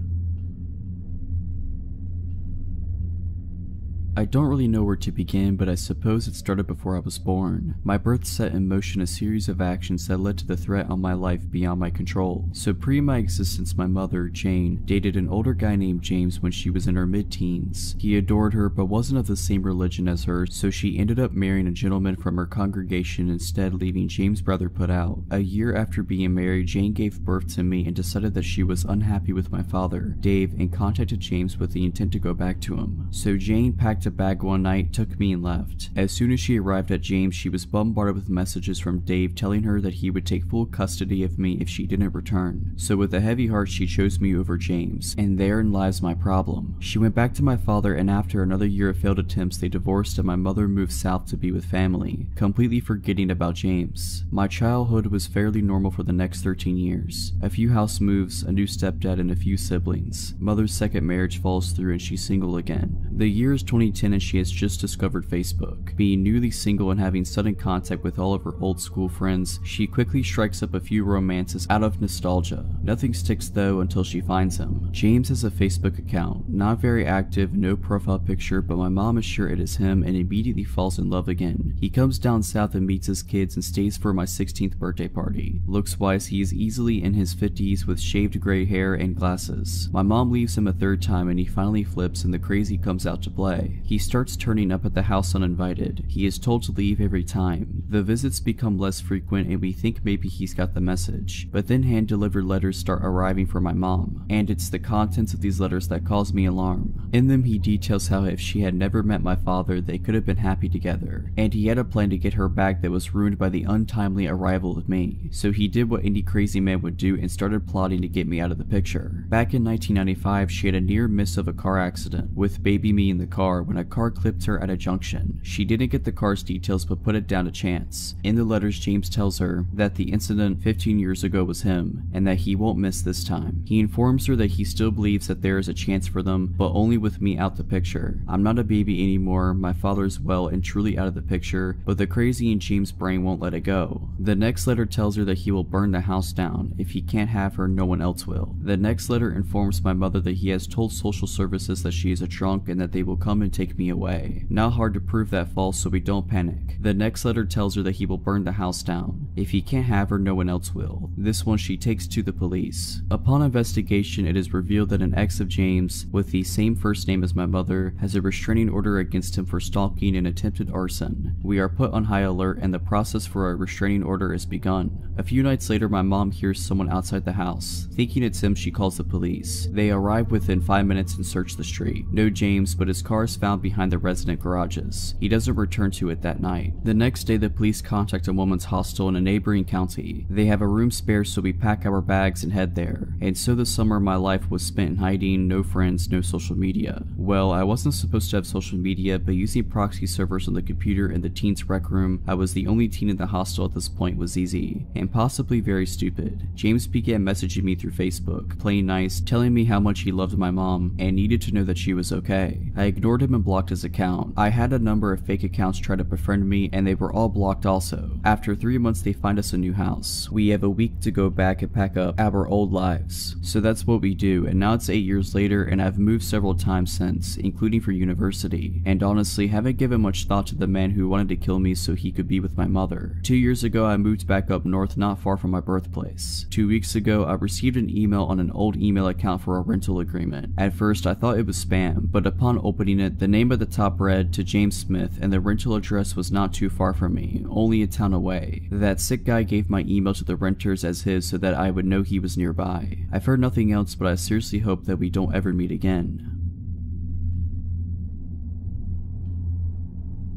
I don't really know where to begin, but I suppose it started before I was born. My birth set in motion a series of actions that led to the threat on my life beyond my control. So pre my existence, my mother, Jane, dated an older guy named James when she was in her mid-teens. He adored her but wasn't of the same religion as her, so she ended up marrying a gentleman from her congregation instead, leaving James' brother put out. A year after being married, Jane gave birth to me and decided that she was unhappy with my father, Dave, and contacted James with the intent to go back to him. So Jane packed a bag one night, took me and left. As soon as she arrived at James, she was bombarded with messages from Dave telling her that he would take full custody of me if she didn't return. So with a heavy heart, she chose me over James, and therein lies my problem. She went back to my father, and after another year of failed attempts, they divorced and my mother moved south to be with family, completely forgetting about James. My childhood was fairly normal for the next 13 years. A few house moves, a new stepdad, and a few siblings. Mother's second marriage falls through and she's single again. The year is 2010 and she has just discovered Facebook. Being newly single and having sudden contact with all of her old school friends, she quickly strikes up a few romances out of nostalgia. Nothing sticks though until she finds him. James has a Facebook account, not very active, no profile picture, but my mom is sure it is him and immediately falls in love again. He comes down south and meets his kids and stays for my 16th birthday party. Looks wise, he is easily in his 50s with shaved gray hair and glasses. My mom leaves him a third time and he finally flips and the crazy comes out to play. He starts turning up at the house uninvited. He is told to leave every time. The visits become less frequent and we think maybe he's got the message. But then hand-delivered letters start arriving for my mom, and it's the contents of these letters that cause me alarm. In them he details how if she had never met my father, they could have been happy together, and he had a plan to get her back that was ruined by the untimely arrival of me. So he did what any crazy man would do and started plotting to get me out of the picture. Back in 1995, she had a near miss of a car accident, with baby me in the car when when a car clipped her at a junction. She didn't get the car's details but put it down to chance. In the letters, James tells her that the incident 15 years ago was him, and that he won't miss this time. He informs her that he still believes that there is a chance for them, but only with me out the picture. I'm not a baby anymore, my father's well and truly out of the picture, but the crazy in James' brain won't let it go. The next letter tells her that he will burn the house down. If he can't have her, no one else will. The next letter informs my mother that he has told social services that she is a drunk and that they will come and take me away. Not hard to prove that false, so we don't panic. The next letter tells her that he will burn the house down. If he can't have her, no one else will. This one she takes to the police. Upon investigation, it is revealed that an ex of James, with the same first name as my mother, has a restraining order against him for stalking and attempted arson. We are put on high alert and the process for a restraining order is begun. A few nights later, my mom hears someone outside the house. Thinking it's him, she calls the police. They arrive within 5 minutes and search the street. No James, but his car is found behind the resident garages. He doesn't return to it that night. The next day, the police contact a woman's hostel in a neighboring county. They have a room spare, so we pack our bags and head there. And so the summer of my life was spent in hiding, no friends, no social media. Well, I wasn't supposed to have social media, but using proxy servers on the computer in the teens rec room, I was the only teen in the hostel at this point, was easy, and possibly very stupid. James began messaging me through Facebook, playing nice, telling me how much he loved my mom, and needed to know that she was okay. I ignored him and blocked his account. I had a number of fake accounts try to befriend me, and they were all blocked also. After 3 months, they find us a new house. We have a week to go back and pack up our old lives. So that's what we do, and now it's 8 years later, and I've moved several times since, including for university, and honestly haven't given much thought to the man who wanted to kill me so he could be with my mother. 2 years ago, I moved back up north not far from my birthplace. 2 weeks ago, I received an email on an old email account for a rental agreement. At first, I thought it was spam, but upon opening it, the name at the top read to James Smith, and the rental address was not too far from me, only a town away. That sick guy gave my email to the renters as his so that I would know he was nearby. I've heard nothing else, but I seriously hope that we don't ever meet again.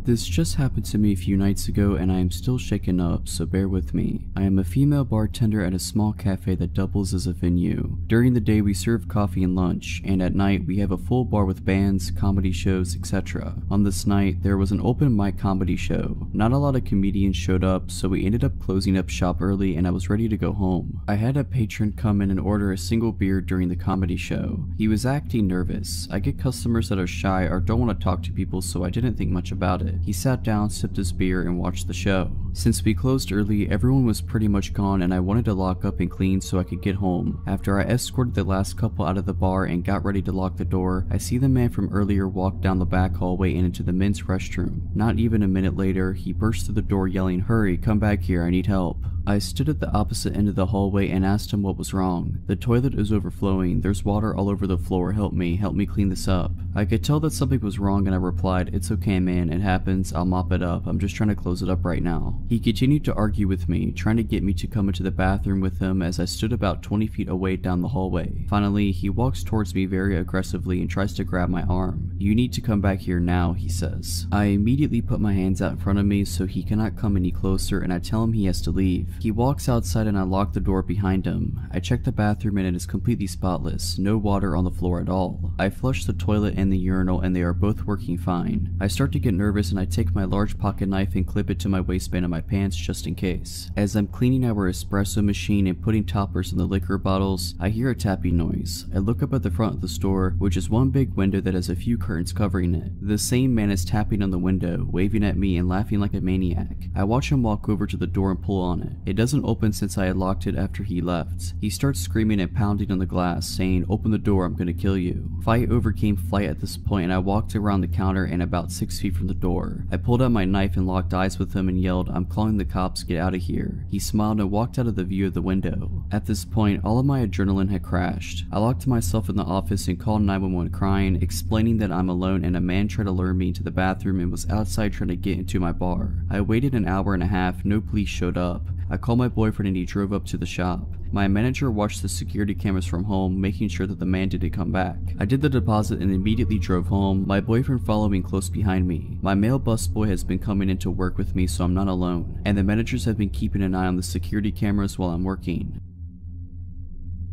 This just happened to me a few nights ago and I am still shaken up, so bear with me. I am a female bartender at a small cafe that doubles as a venue. During the day we serve coffee and lunch, and at night we have a full bar with bands, comedy shows, etc. On this night, there was an open mic comedy show. Not a lot of comedians showed up, so we ended up closing up shop early and I was ready to go home. I had a patron come in and order a single beer during the comedy show. He was acting nervous. I get customers that are shy or don't want to talk to people, so I didn't think much about it. He sat down, sipped his beer, and watched the show. Since we closed early, everyone was pretty much gone and I wanted to lock up and clean so I could get home. After I escorted the last couple out of the bar and got ready to lock the door, I see the man from earlier walk down the back hallway and into the men's restroom. Not even a minute later, he burst through the door yelling, "Hurry, come back here, I need help." I stood at the opposite end of the hallway and asked him what was wrong. "The toilet is overflowing, there's water all over the floor, help me clean this up." I could tell that something was wrong and I replied, "It's okay man, it happens, I'll mop it up, I'm just trying to close it up right now." He continued to argue with me, trying to get me to come into the bathroom with him as I stood about 20 feet away down the hallway. Finally, he walks towards me very aggressively and tries to grab my arm. "You need to come back here now," he says. I immediately put my hands out in front of me so he cannot come any closer and I tell him he has to leave. He walks outside and I lock the door behind him. I check the bathroom and it is completely spotless, no water on the floor at all. I flush the toilet and the urinal and they are both working fine. I start to get nervous and I take my large pocket knife and clip it to my waistband of my pants just in case. As I'm cleaning our espresso machine and putting toppers in the liquor bottles, I hear a tapping noise. I look up at the front of the store, which is one big window that has a few curtains covering it. The same man is tapping on the window, waving at me and laughing like a maniac. I watch him walk over to the door and pull on it. It doesn't open since I had locked it after he left. He starts screaming and pounding on the glass, saying, "Open the door, I'm gonna kill you." Fight overcame flight at this point and I walked around the counter and about 6 feet from the door. I pulled out my knife and locked eyes with him and yelled, "I'm calling the cops, get out of here." He smiled and walked out of the view of the window. At this point, all of my adrenaline had crashed. I locked myself in the office and called 911 crying, explaining that I'm alone and a man tried to lure me into the bathroom and was outside trying to get into my bar. I waited an hour and a half, no police showed up. I called my boyfriend and he drove up to the shop. My manager watched the security cameras from home, making sure that the man didn't come back. I did the deposit and immediately drove home, my boyfriend following close behind me. My male busboy has been coming in to work with me so I'm not alone, and the managers have been keeping an eye on the security cameras while I'm working.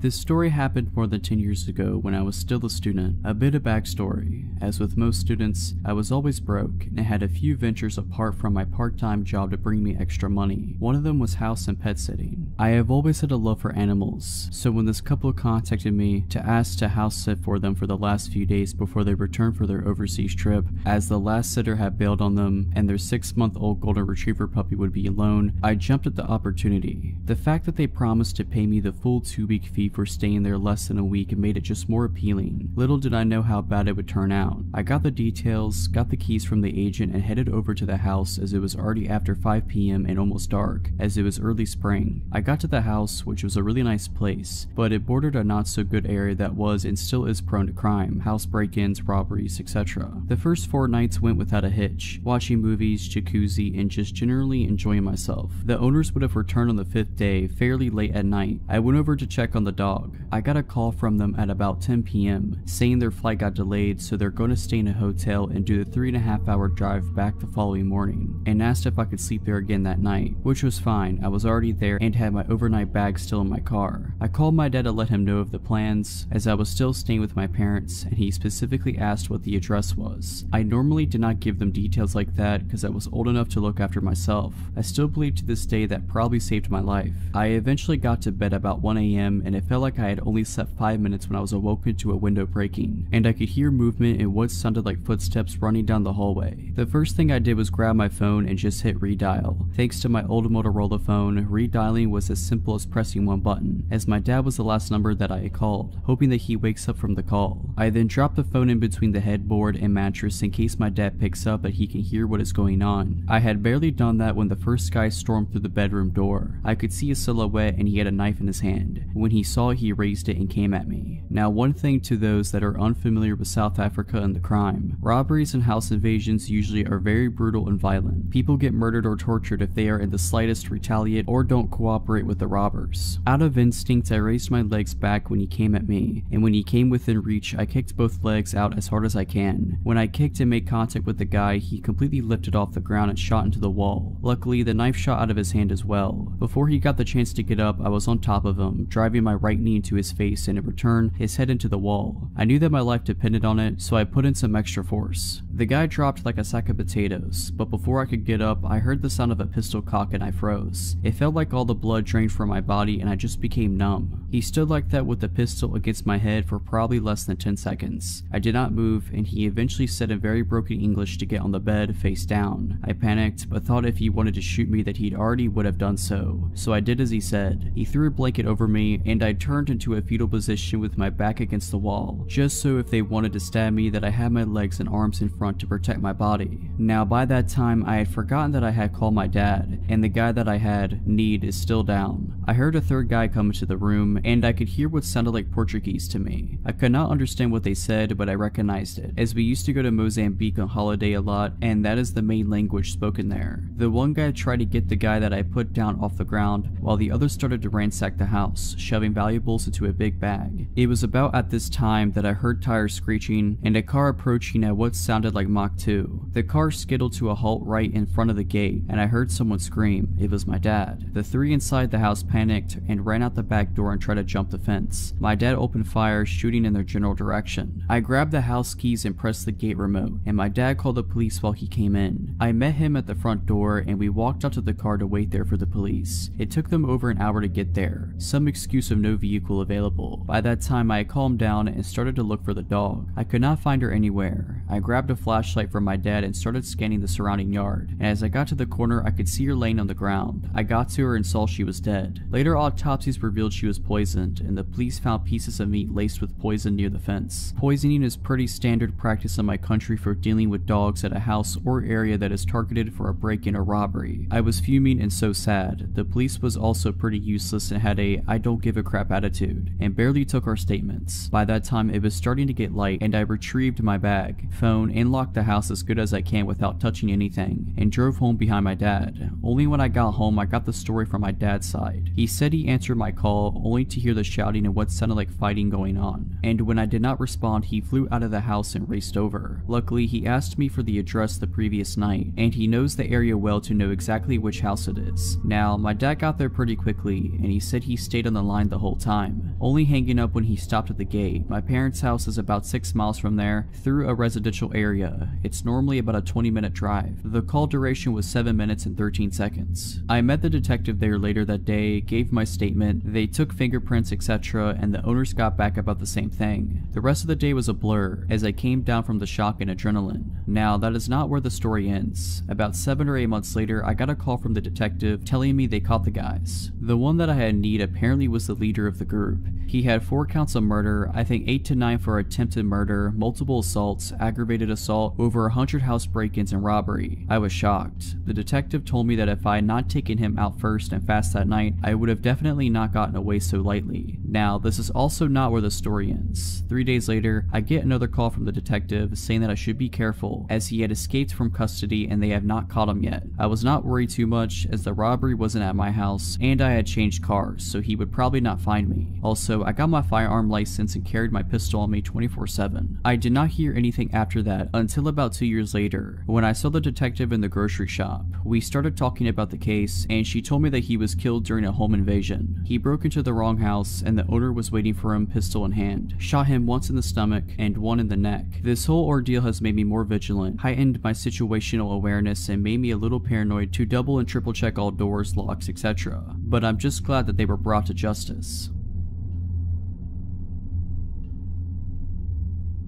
This story happened more than 10 years ago when I was still a student. A bit of backstory. As with most students, I was always broke and had a few ventures apart from my part-time job to bring me extra money. One of them was house and pet sitting. I have always had a love for animals, so when this couple contacted me to ask to house sit for them for the last few days before they returned for their overseas trip, as the last sitter had bailed on them and their 6-month-old golden retriever puppy would be alone, I jumped at the opportunity. The fact that they promised to pay me the full 2-week fee for staying there less than a week made it just more appealing. Little did I know how bad it would turn out. I got the details, got the keys from the agent, and headed over to the house as it was already after 5 p.m. and almost dark, as it was early spring. I got to the house, which was a really nice place, but it bordered a not so good area that was and still is prone to crime, house break-ins, robberies, etc. The first 4 nights went without a hitch, watching movies, jacuzzi, and just generally enjoying myself. The owners would have returned on the 5th day, fairly late at night. I went over to check on the dog. I got a call from them at about 10 p.m. saying their flight got delayed, so they're going to stay in a hotel and do the 3.5-hour drive back the following morning, and asked if I could sleep there again that night, which was fine. I was already there and had my overnight bag still in my car. I called my dad to let him know of the plans, as I was still staying with my parents, and he specifically asked what the address was. I normally did not give them details like that because I was old enough to look after myself. I still believe to this day that probably saved my life. I eventually got to bed about 1 a.m. and it felt like I had only slept 5 minutes when I was awoken to a window breaking, and I could hear movement and what sounded like footsteps running down the hallway. The first thing I did was grab my phone and just hit redial. Thanks to my old Motorola phone, redialing was as simple as pressing one button, as my dad was the last number that I had called, hoping that he wakes up from the call. I then dropped the phone in between the headboard and mattress in case my dad picks up that he can hear what is going on. I had barely done that when the first guy stormed through the bedroom door. I could see a silhouette and he had a knife in his hand. When he saw it, he raised it and came at me. Now, one thing to those that are unfamiliar with South Africa and the crime, robberies and house invasions usually are very brutal and violent. People get murdered or tortured if they are in the slightest retaliate or don't cooperate with the robbers. Out of instinct, I raised my legs back when he came at me, and when he came within reach, I kicked both legs out as hard as I can. When I kicked and made contact with the guy, he completely lifted off the ground and shot into the wall. Luckily, the knife shot out of his hand as well. Before he got the chance to get up, I was on top of him, driving my right knee into his face and in return, his head into the wall. I knew that my life depended on it, so I put in some extra force. The guy dropped like a sack of potatoes, but before I could get up, I heard the sound of a pistol cock and I froze. It felt like all the blood drained from my body and I just became numb. He stood like that with the pistol against my head for probably less than 10 seconds. I did not move, and he eventually said in very broken English to get on the bed, face down. I panicked, but thought if he wanted to shoot me that he'd already would have done so I did as he said. He threw a blanket over me, and I turned into a fetal position with my back against the wall, just so if they wanted to stab me that I had my legs and arms in front to protect my body. Now by that time, I had forgotten that I had called my dad, and the guy that I had need is still down. I heard a third guy come into the room, and I could hear what sounded like Portuguese to me. I could not understand what they said, but I recognized it, as we used to go to Mozambique on holiday a lot, and that is the main language spoken there. The one guy tried to get the guy that I put down off the ground, while the others started to ransack the house, shoving valuables into a big bag. It was about at this time that I heard tires screeching and a car approaching at what sounded like Mach 2. The car skittled to a halt right in front of the gate, and I heard someone scream. It was my dad. The three inside the house panicked and ran out the back door and tried to jump the fence. My dad opened fire, shooting in their general direction. I grabbed the house keys and pressed the gate remote, and my dad called the police while he came in. I met him at the front door, and we walked out to the car to wait there for the police. It took them over an hour to get there, some excuse of no vehicle available. By that time, I had calmed down and started to look for the dog. I could not find her anywhere. I grabbed a flashlight from my dad and started scanning the surrounding yard, and as I got to the corner, I could see her laying on the ground. I got to her and saw she was dead. Later autopsies revealed she was poisoned, and the police found pieces of meat laced with poison near the fence. Poisoning is pretty standard practice in my country for dealing with dogs at a house or area that is targeted for a break-in or robbery. I was fuming and so sad. The police was also pretty useless and had a I don't give a crap attitude, and barely took our statements. By that time, it was starting to get light, and I retrieved my bag, phone, and locked the house as good as I can without touching anything, and drove home behind my dad. Only when I got home, I got the story from my dad's side. He said he answered my call, only to hear the shouting and what sounded like fighting going on, and when I did not respond, he flew out of the house and raced over. Luckily, he asked me for the address the previous night, and he knows the area well to know exactly which house it is. Now, my dad got there pretty quickly, and he said he stayed on the line the whole whole time, only hanging up when he stopped at the gate. My parents' house is about 6 miles from there, through a residential area. It's normally about a 20-minute drive. The call duration was 7 minutes and 13 seconds. I met the detective there later that day, gave my statement, they took fingerprints, etc., and the owners got back about the same thing. The rest of the day was a blur, as I came down from the shock and adrenaline. Now, that is not where the story ends. About 7 or 8 months later, I got a call from the detective telling me they caught the guys. The one that I had need apparently was the leader of the group. He had 4 counts of murder, I think 8 to 9 for attempted murder, multiple assaults, aggravated assault, over 100 house break-ins and robbery. I was shocked. The detective told me that if I had not taken him out first and fast that night, I would have definitely not gotten away so lightly. Now, this is also not where the story ends. 3 days later, I get another call from the detective saying that I should be careful, as he had escaped from custody and they have not caught him yet. I was not worried too much, as the robbery wasn't at my house, and I had changed cars, so he would probably not find me. Also, I got my firearm license and carried my pistol on me 24/7. I did not hear anything after that until about 2 years later, when I saw the detective in the grocery shop. We started talking about the case, and she told me that he was killed during a home invasion. He broke into the wrong house, and the owner was waiting for him, pistol in hand. Shot him once in the stomach and one in the neck. This whole ordeal has made me more vigilant, heightened my situational awareness, and made me a little paranoid to double and triple check all doors, locks, etc. But I'm just glad that they were brought to justice.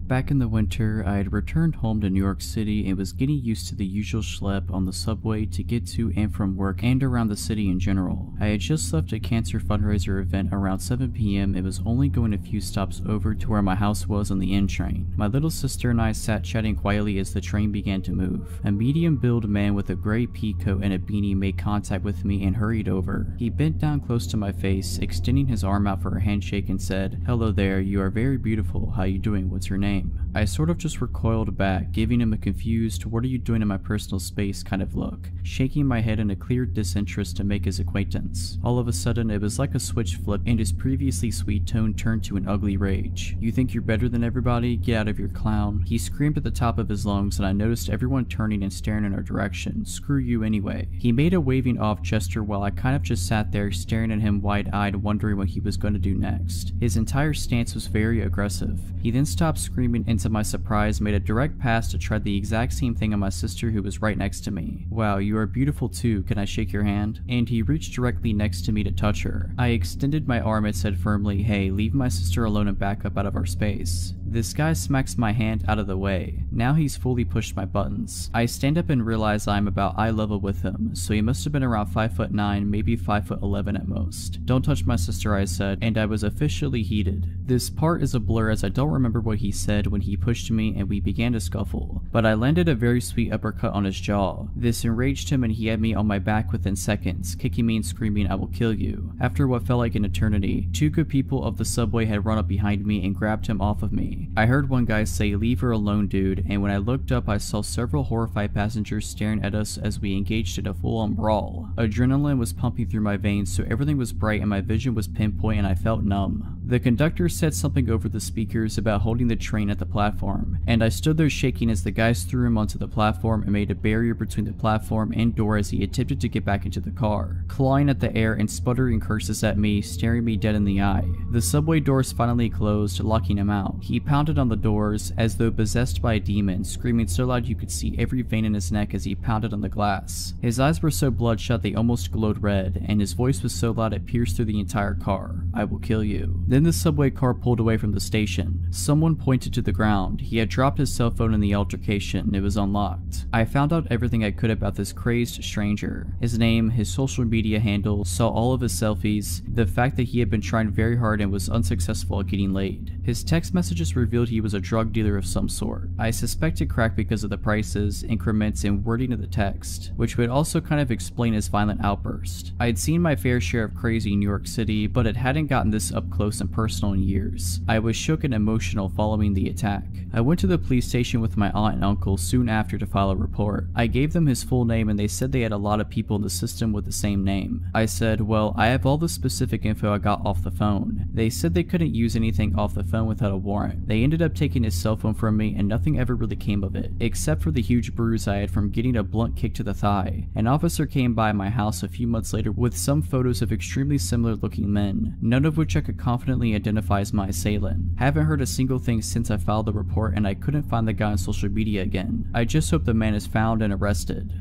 Back in the winter, I had returned home to New York City and was getting used to the usual schlep on the subway to get to and from work and around the city in general. I had just left a cancer fundraiser event around 7 PM and was only going a few stops over to where my house was on the N train. My little sister and I sat chatting quietly as the train began to move. A medium-built man with a gray pea coat and a beanie made contact with me and hurried over. He bent down close to my face, extending his arm out for a handshake and said, "Hello there, you are very beautiful. How you doing? What's your name?" I sort of just recoiled back, giving him a confused, "what are you doing in my personal space" kind of look, shaking my head in a clear disinterest to make his acquaintance. All of a sudden, it was like a switch flip and his previously sweet tone turned to an ugly rage. "You think you're better than everybody? Get out of your clown." He screamed at the top of his lungs, and I noticed everyone turning and staring in our direction. "Screw you anyway." He made a waving off gesture while I kind of just sat there staring at him wide-eyed, wondering what he was going to do next. His entire stance was very aggressive. He then stopped screaming and to my surprise made a direct pass to try the exact same thing on my sister who was right next to me. "Wow, you are beautiful too, can I shake your hand?" And he reached directly next to me to touch her. I extended my arm and said firmly, "Hey, leave my sister alone and back up out of our space." This guy smacks my hand out of the way. Now he's fully pushed my buttons. I stand up and realize I'm about eye level with him, so he must have been around 5'9", maybe 5'11" at most. "Don't touch my sister," I said, and I was officially heated. This part is a blur as I don't remember what he said when he pushed me and we began to scuffle, but I landed a very sweet uppercut on his jaw. This enraged him and he had me on my back within seconds, kicking me and screaming, "I will kill you." After what felt like an eternity, 2 good people of the subway had run up behind me and grabbed him off of me. I heard one guy say, "Leave her alone, dude," and when I looked up I saw several horrified passengers staring at us as we engaged in a full-on brawl. Adrenaline was pumping through my veins, so everything was bright and my vision was pinpoint and I felt numb. The conductor said something over the speakers about holding the train at the platform, and I stood there shaking as the guys threw him onto the platform and made a barrier between the platform and door as he attempted to get back into the car, clawing at the air and sputtering curses at me, staring me dead in the eye. The subway doors finally closed, locking him out. He pounded on the doors as though possessed by a demon, screaming so loud you could see every vein in his neck as he pounded on the glass. His eyes were so bloodshot they almost glowed red, and his voice was so loud it pierced through the entire car. "I will kill you." Then the subway car pulled away from the station. Someone pointed to the ground. He had dropped his cell phone in the altercation. It was unlocked. I found out everything I could about this crazed stranger. His name, his social media handle, saw all of his selfies, the fact that he had been trying very hard and was unsuccessful at getting laid. His text messages revealed he was a drug dealer of some sort. I suspected crack because of the prices, increments, and wording of the text, which would also kind of explain his violent outburst. I'd seen my fair share of crazy in New York City, but it hadn't gotten this up close and personal in years. I was shook and emotional following the attack. I went to the police station with my aunt and uncle soon after to file a report. I gave them his full name and they said they had a lot of people in the system with the same name. I said, "Well, I have all the specific info I got off the phone." They said they couldn't use anything off the phone without a warrant, They ended up taking his cell phone from me and nothing ever really came of it, except for the huge bruise I had from getting a blunt kick to the thigh. An officer came by my house a few months later with some photos of extremely similar looking men, none of which I could confidently identify as my assailant. Haven't heard a single thing since I filed the report, and I couldn't find the guy on social media again. I just hope the man is found and arrested.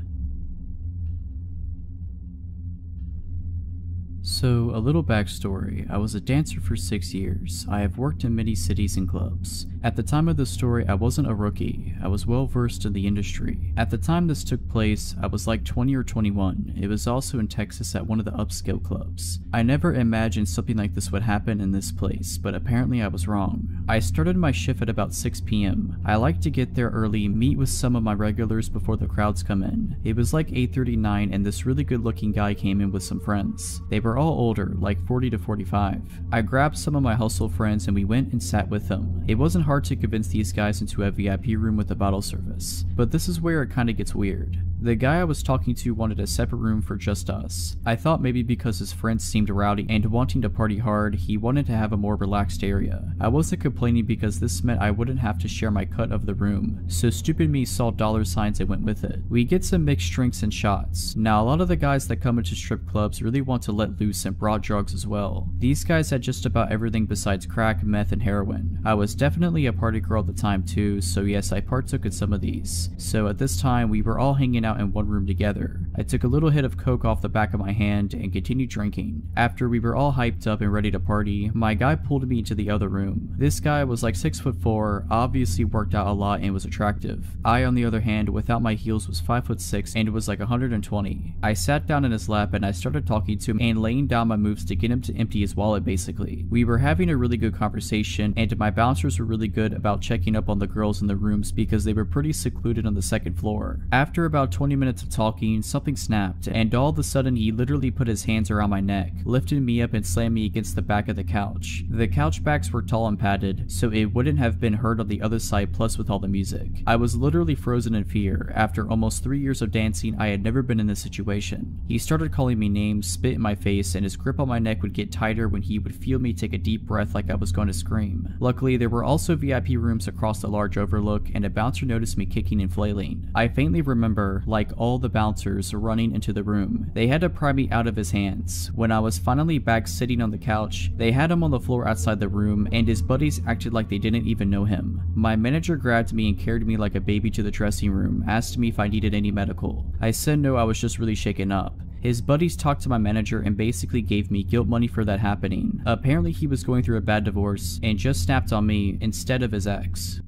So, a little backstory. I was a dancer for 6 years. I have worked in many cities and clubs. At the time of the story, I wasn't a rookie. I was well versed in the industry. At the time this took place, I was like 20 or 21. It was also in Texas at one of the upscale clubs. I never imagined something like this would happen in this place, but apparently I was wrong. I started my shift at about 6 p.m. I like to get there early, meet with some of my regulars before the crowds come in. It was like 8:39 and this really good looking guy came in with some friends. They were all older, like 40 to 45. I grabbed some of my hustle friends and we went and sat with them. It wasn't hard to convince these guys into a VIP room with a bottle service. But this is where it kinda gets weird. The guy I was talking to wanted a separate room for just us. I thought maybe because his friends seemed rowdy and wanting to party hard, he wanted to have a more relaxed area. I wasn't complaining because this meant I wouldn't have to share my cut of the room, so stupid me saw dollar signs and went with it. We get some mixed drinks and shots. Now a lot of the guys that come into strip clubs really want to let loose and brought drugs as well. These guys had just about everything besides crack, meth, and heroin. I was definitely a party girl at the time too, so yes, I partook in some of these. So at this time, we were all hanging out in one room together. I took a little hit of coke off the back of my hand and continued drinking. After we were all hyped up and ready to party, my guy pulled me into the other room. This guy was like 6'4", obviously worked out a lot and was attractive. I, on the other hand, without my heels was 5'6" and was like 120. I sat down in his lap and I started talking to him and laying down my moves to get him to empty his wallet basically. We were having a really good conversation and my bouncers were really good about checking up on the girls in the rooms because they were pretty secluded on the second floor. After about 20 minutes of talking, something snapped and all of a sudden he literally put his hands around my neck, lifted me up and slammed me against the back of the couch. The couch backs were tall and padded, so it wouldn't have been heard on the other side plus with all the music. I was literally frozen in fear. After almost 3 years of dancing, I had never been in this situation. He started calling me names, spit in my face, and his grip on my neck would get tighter when he would feel me take a deep breath like I was going to scream. Luckily, there were also VIP rooms across the large overlook, and a bouncer noticed me kicking and flailing. I faintly remember, like all the bouncers, running into the room. They had to pry me out of his hands. When I was finally back sitting on the couch, they had him on the floor outside the room, and his buddies acted like they didn't even know him. My manager grabbed me and carried me like a baby to the dressing room, asked me if I needed any medical. I said no, I was just really shaken up. His buddies talked to my manager and basically gave me guilt money for that happening. Apparently he was going through a bad divorce and just snapped on me instead of his ex.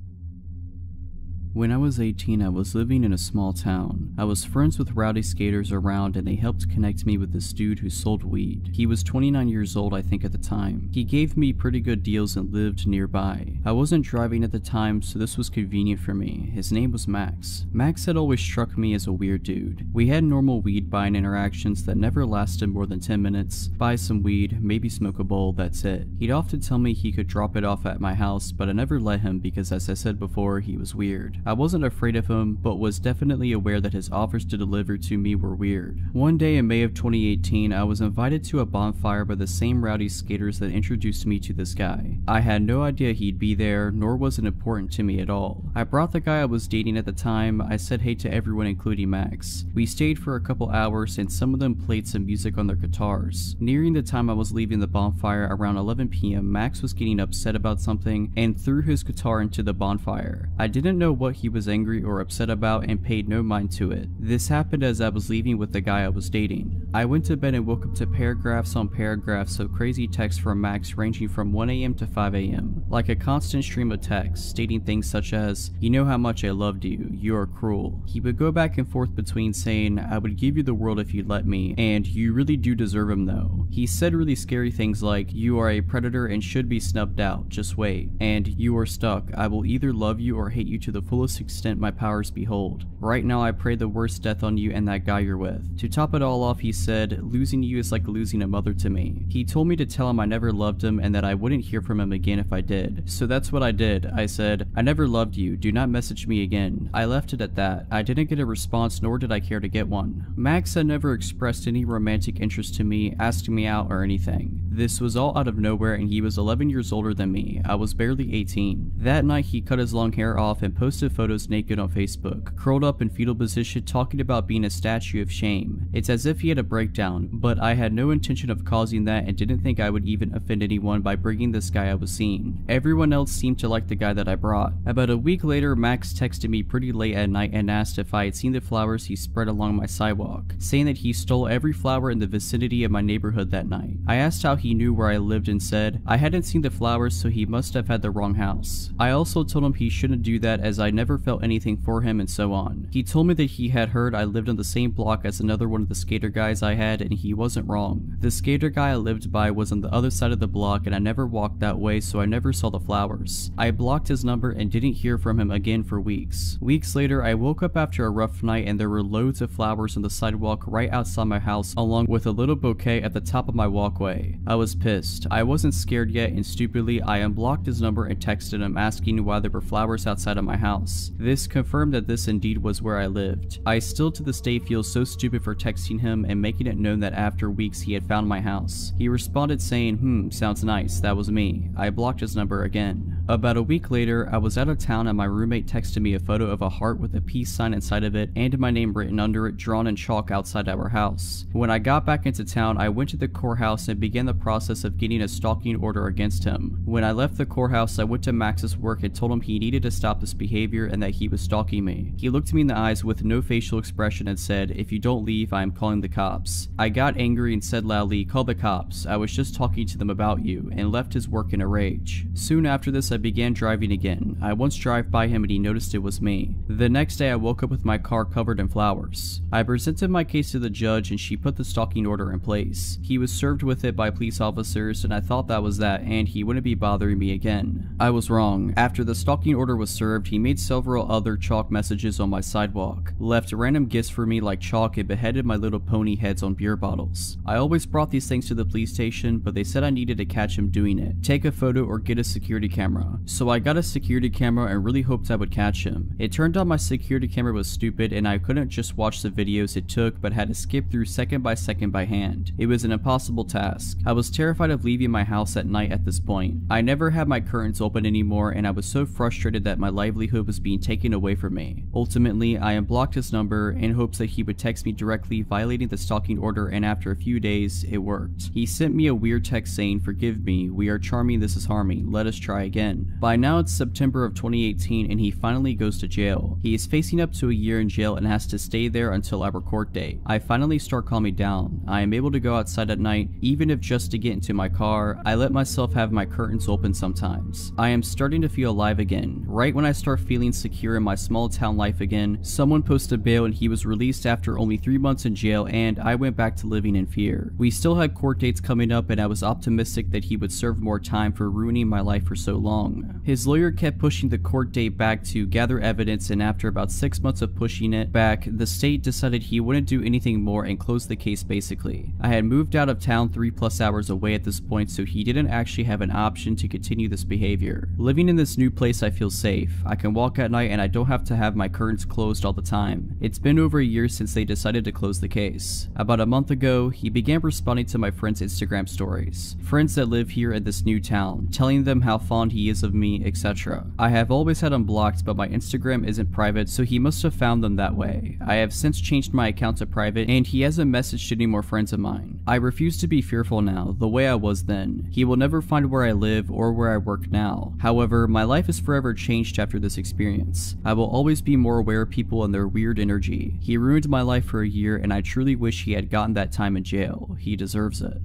When I was 18, I was living in a small town. I was friends with rowdy skaters around and they helped connect me with this dude who sold weed. He was 29 years old I think at the time. He gave me pretty good deals and lived nearby. I wasn't driving at the time, so this was convenient for me. His name was Max. Max had always struck me as a weird dude. We had normal weed buying interactions that never lasted more than 10 minutes. Buy some weed, maybe smoke a bowl, that's it. He'd often tell me he could drop it off at my house, but I never let him because, as I said before, he was weird. I wasn't afraid of him, but was definitely aware that his offers to deliver to me were weird. One day in May of 2018, I was invited to a bonfire by the same rowdy skaters that introduced me to this guy. I had no idea he'd be there, nor was it important to me at all. I brought the guy I was dating at the time. I said hey to everyone including Max. We stayed for a couple hours and some of them played some music on their guitars. Nearing the time I was leaving the bonfire around 11 p.m, Max was getting upset about something and threw his guitar into the bonfire. I didn't know what he was angry or upset about and paid no mind to it. This happened as I was leaving with the guy I was dating. I went to bed and woke up to paragraphs on paragraphs of crazy texts from Max ranging from 1 a.m. to 5 a.m. Like a constant stream of texts stating things such as, "You know how much I loved you, you are cruel." He would go back and forth between saying, "I would give you the world if you'd let me," and "You really do deserve him though." He said really scary things like, "You are a predator and should be snubbed out, just wait," and "You are stuck, I will either love you or hate you to the fullest extent my powers behold. Right now I pray the worst death on you and that guy you're with." To top it all off, he said, "Losing you is like losing a mother to me." He told me to tell him I never loved him and that I wouldn't hear from him again if I did. So that's what I did. I said, "I never loved you. Do not message me again." I left it at that. I didn't get a response, nor did I care to get one. Max had never expressed any romantic interest to me, asking me out or anything. This was all out of nowhere, and he was 11 years older than me. I was barely 18. That night he cut his long hair off and posted photos naked on Facebook, curled up in fetal position, talking about being a statue of shame. It's as if he had a breakdown, but I had no intention of causing that and didn't think I would even offend anyone by bringing this guy I was seeing. Everyone else seemed to like the guy that I brought. About a week later, Max texted me pretty late at night and asked if I had seen the flowers he spread along my sidewalk, saying that he stole every flower in the vicinity of my neighborhood that night. I asked how he knew where I lived and said I hadn't seen the flowers, so he must have had the wrong house. I also told him he shouldn't do that as I never felt anything for him and so on. He told me that he had heard I lived on the same block as another one of the skater guys I had, and he wasn't wrong. The skater guy I lived by was on the other side of the block, and I never walked that way, so I never saw the flowers. I blocked his number and didn't hear from him again for weeks. Weeks later, I woke up after a rough night and there were loads of flowers on the sidewalk right outside my house, along with a little bouquet at the top of my walkway. I was pissed. I wasn't scared yet, and stupidly, I unblocked his number and texted him asking why there were flowers outside of my house. This confirmed that this indeed was where I lived. I still to this day feel so stupid for texting him and making it known that after weeks he had found my house. He responded saying, sounds nice, that was me. I blocked his number again. About a week later, I was out of town and my roommate texted me a photo of a heart with a peace sign inside of it and my name written under it, drawn in chalk outside our house. When I got back into town, I went to the courthouse and began the process of getting a stalking order against him. When I left the courthouse, I went to Max's work and told him he needed to stop this behavior and that he was stalking me. He looked me in the eyes with no facial expression and said, "If you don't leave, I am calling the cops." I got angry and said loudly, "Call the cops, I was just talking to them about you," and left his work in a rage. Soon after this, I began driving again. I once drove by him and he noticed it was me. The next day, I woke up with my car covered in flowers. I presented my case to the judge and she put the stalking order in place. He was served with it by police officers and I thought that was that and he wouldn't be bothering me again. I was wrong. After the stalking order was served, he made several other chalk messages on my sidewalk, left random gifts for me like chalk, and beheaded my little pony heads on beer bottles. I always brought these things to the police station, but they said I needed to catch him doing it, take a photo or get a security camera. So I got a security camera and really hoped I would catch him. It turned out my security camera was stupid and I couldn't just watch the videos it took, but had to skip through second by second by hand. It was an impossible task. I was terrified of leaving my house at night at this point. I never had my curtains open anymore and I was so frustrated that my livelihood was being taken away from me. Ultimately, I unblocked his number in hopes that he would text me directly violating the stalking order, and after a few days, it worked. He sent me a weird text saying, "Forgive me, we are charming, this is harming, let us try again." By now it's September of 2018 and he finally goes to jail. He is facing up to a year in jail and has to stay there until our court date. I finally start calming down. I am able to go outside at night, even if just to get into my car. I let myself have my curtains open sometimes. I am starting to feel alive again. Right when I start feeling secure in my small town life again, someone posted bail and he was released after only 3 months in jail, and I went back to living in fear. We still had court dates coming up and I was optimistic that he would serve more time for ruining my life for so long. His lawyer kept pushing the court date back to gather evidence, and after about 6 months of pushing it back, the state decided he wouldn't do anything more and closed the case basically. I had moved out of town 3+ hours away at this point, so he didn't actually have an option to continue this behavior. Living in this new place, I feel safe. I can walk at night and I don't have to have my curtains closed all the time. It's been over a year since they decided to close the case. About a month ago, he began responding to my friends' Instagram stories. Friends that live here in this new town, telling them how fond he is of me, etc. I have always had him blocked, but my Instagram isn't private, so he must have found them that way. I have since changed my account to private and he hasn't messaged any more friends of mine. I refuse to be fearful now, the way I was then. He will never find where I live or where I work now. However, my life is forever changed after this experience. I will always be more aware of people and their weird energy. He ruined my life for a year and I truly wish he had gotten that time in jail. He deserves it.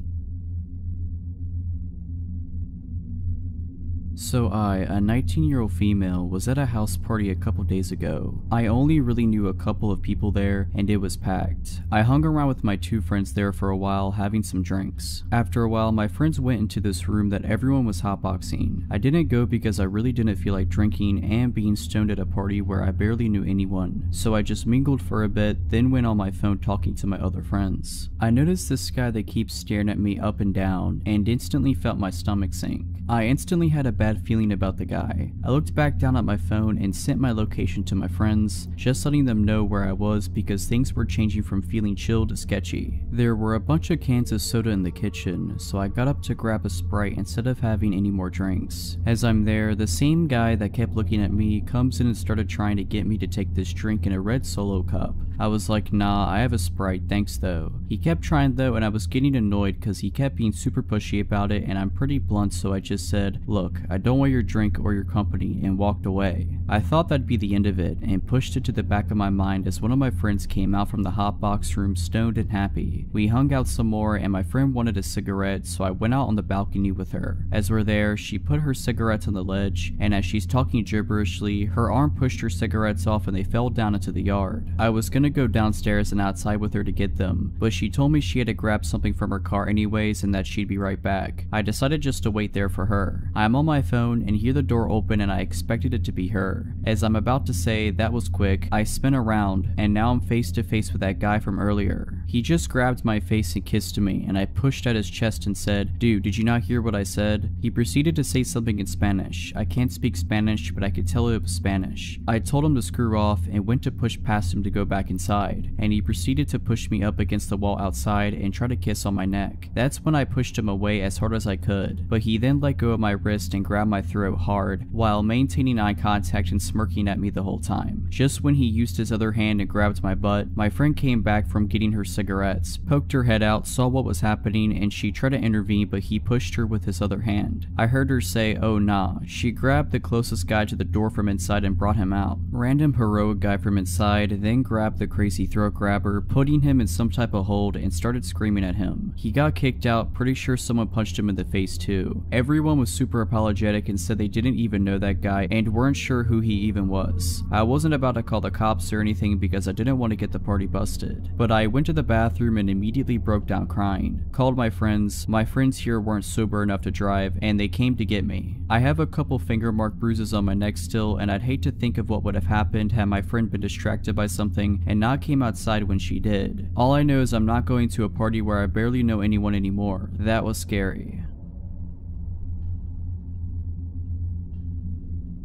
So a 19-year-old female, was at a house party a couple days ago. I only really knew a couple of people there, and it was packed. I hung around with my two friends there for a while, having some drinks. After a while, my friends went into this room that everyone was hotboxing. I didn't go because I really didn't feel like drinking and being stoned at a party where I barely knew anyone, so I just mingled for a bit, then went on my phone talking to my other friends. I noticed this guy that keeps staring at me up and down, and instantly felt my stomach sink. I instantly had a bad feeling about the guy. I looked back down at my phone and sent my location to my friends, just letting them know where I was because things were changing from feeling chill to sketchy. There were a bunch of cans of soda in the kitchen, so I got up to grab a Sprite instead of having any more drinks. As I'm there, the same guy that kept looking at me comes in and started trying to get me to take this drink in a red Solo cup. I was like, nah, I have a Sprite, thanks though. He kept trying though, and I was getting annoyed because he kept being super pushy about it, and I'm pretty blunt, so I just said, look, I don't want your drink or your company, and walked away. I thought that'd be the end of it, and pushed it to the back of my mind as one of my friends came out from the hotbox room stoned and happy. We hung out some more, and my friend wanted a cigarette, so I went out on the balcony with her. As we're there, she put her cigarettes on the ledge, and as she's talking gibberishly, her arm pushed her cigarettes off and they fell down into the yard. I was gonna go downstairs and outside with her to get them, but she told me she had to grab something from her car anyways and that she'd be right back. I decided just to wait there for her. I'm on my phone and hear the door open, and I expected it to be her. As I'm about to say that was quick, I spin around and now I'm face to face with that guy from earlier. He just grabbed my face and kissed me, and I pushed at his chest and said, dude, did you not hear what I said? He proceeded to say something in Spanish. I can't speak Spanish, but I could tell it was Spanish. I told him to screw off and went to push past him to go back inside, and he proceeded to push me up against the wall outside and try to kiss on my neck. That's when I pushed him away as hard as I could, but he then let go of my wrist and grabbed my throat hard while maintaining eye contact and smirking at me the whole time. Just when he used his other hand and grabbed my butt, my friend came back from getting her cigarettes, poked her head out, saw what was happening, and she tried to intervene, but he pushed her with his other hand. I heard her say, oh nah. She grabbed the closest guy to the door from inside and brought him out. Random heroic guy from inside then grabbed the crazy throat grabber, putting him in some type of hold, and started screaming at him. He got kicked out, pretty sure someone punched him in the face too. Everyone was super apologetic and said they didn't even know that guy and weren't sure who he even was. I wasn't about to call the cops or anything because I didn't want to get the party busted, but I went to the bathroom and immediately broke down crying. Called my friends. My friends here weren't sober enough to drive, and they came to get me. I have a couple finger mark bruises on my neck still, and I'd hate to think of what would have happened had my friend been distracted by something and not came outside when she did. All I know is I'm not going to a party where I barely know anyone anymore. That was scary.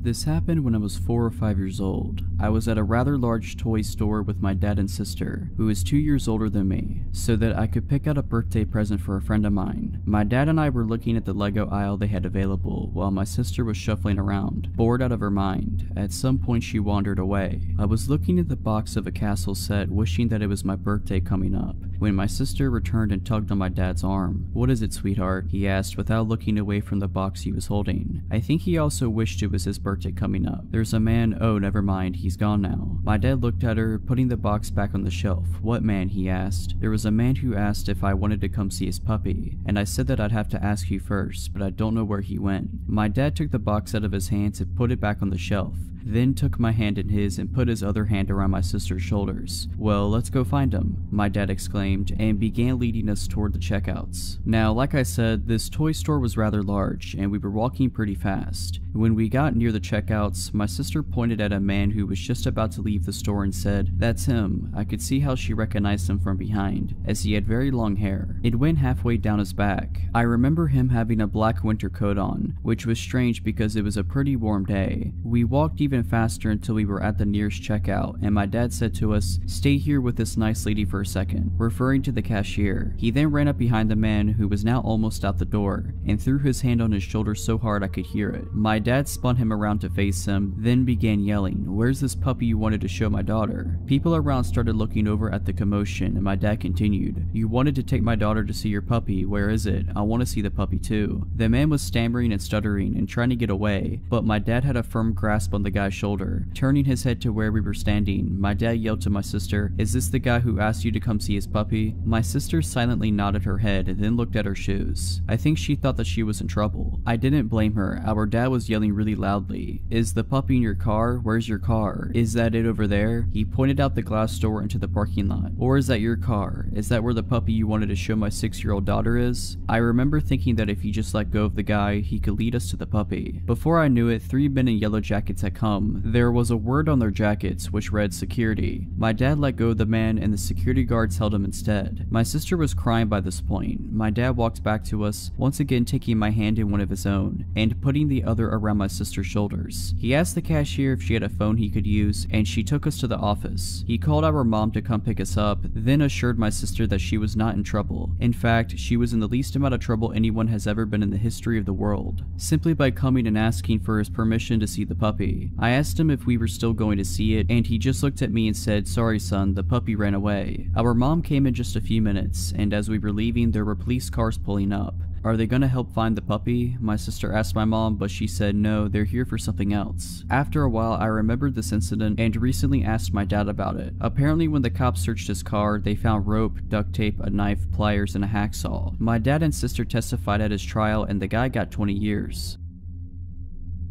This happened when I was 4 or 5 years old. I was at a rather large toy store with my dad and sister, who is 2 years older than me, so that I could pick out a birthday present for a friend of mine. My dad and I were looking at the Lego aisle they had available, while my sister was shuffling around, bored out of her mind. At some point she wandered away. I was looking at the box of a castle set, wishing that it was my birthday coming up, when my sister returned and tugged on my dad's arm. What is it, sweetheart? He asked without looking away from the box he was holding. I think he also wished it was his birthday coming up. There's a man. Oh, never mind, he's gone now. My dad looked at her, putting the box back on the shelf. What man? He asked. There was a man who asked if I wanted to come see his puppy, and I said that I'd have to ask you first, but I don't know where he went. My dad took the box out of his hands and put it back on the shelf, then took my hand in his and put his other hand around my sister's shoulders. Well, let's go find him, my dad exclaimed, and began leading us toward the checkouts. Now, like I said, this toy store was rather large, and we were walking pretty fast. When we got near the checkouts, my sister pointed at a man who was just about to leave the store and said, "That's him." I could see how she recognized him from behind, as he had very long hair. It went halfway down his back. I remember him having a black winter coat on, which was strange because it was a pretty warm day. We walked even faster until we were at the nearest checkout, and my dad said to us, "Stay here with this nice lady for a second," referring to the cashier. He then ran up behind the man, who was now almost out the door, and threw his hand on his shoulder so hard I could hear it. My dad spun him around to face him, then began yelling, "Where's this puppy you wanted to show my daughter?" People around started looking over at the commotion, and my dad continued, "You wanted to take my daughter to see your puppy, where is it? I want to see the puppy too." The man was stammering and stuttering and trying to get away, but my dad had a firm grasp on the guy's shoulder. Turning his head to where we were standing, my dad yelled to my sister, "Is this the guy who asked you to come see his puppy?" My sister silently nodded her head and then looked at her shoes. I think she thought that she was in trouble. I didn't blame her. Our dad was yelling really loudly, "Is the puppy in your car? Where's your car? Is that it over there?" He pointed out the glass door into the parking lot. "Or is that your car? Is that where the puppy you wanted to show my 6-year-old daughter is?" I remember thinking that if he just let go of the guy, he could lead us to the puppy. Before I knew it, 3 men in yellow jackets had come. There was a word on their jackets which read security. My dad let go of the man and the security guards held him instead. My sister was crying by this point. My dad walked back to us, once again taking my hand in one of his own, and putting the other around my sister's shoulders. He asked the cashier if she had a phone he could use, and she took us to the office. He called our mom to come pick us up, then assured my sister that she was not in trouble. In fact, she was in the least amount of trouble anyone has ever been in the history of the world, simply by coming and asking for his permission to see the puppy. I asked him if we were still going to see it, and he just looked at me and said, "Sorry son, the puppy ran away." Our mom came in just a few minutes, and as we were leaving, there were police cars pulling up. "Are they gonna help find the puppy?" my sister asked my mom, but she said no, they're here for something else. After a while, I remembered this incident and recently asked my dad about it. Apparently when the cops searched his car, they found rope, duct tape, a knife, pliers, and a hacksaw. My dad and sister testified at his trial, and the guy got 20 years.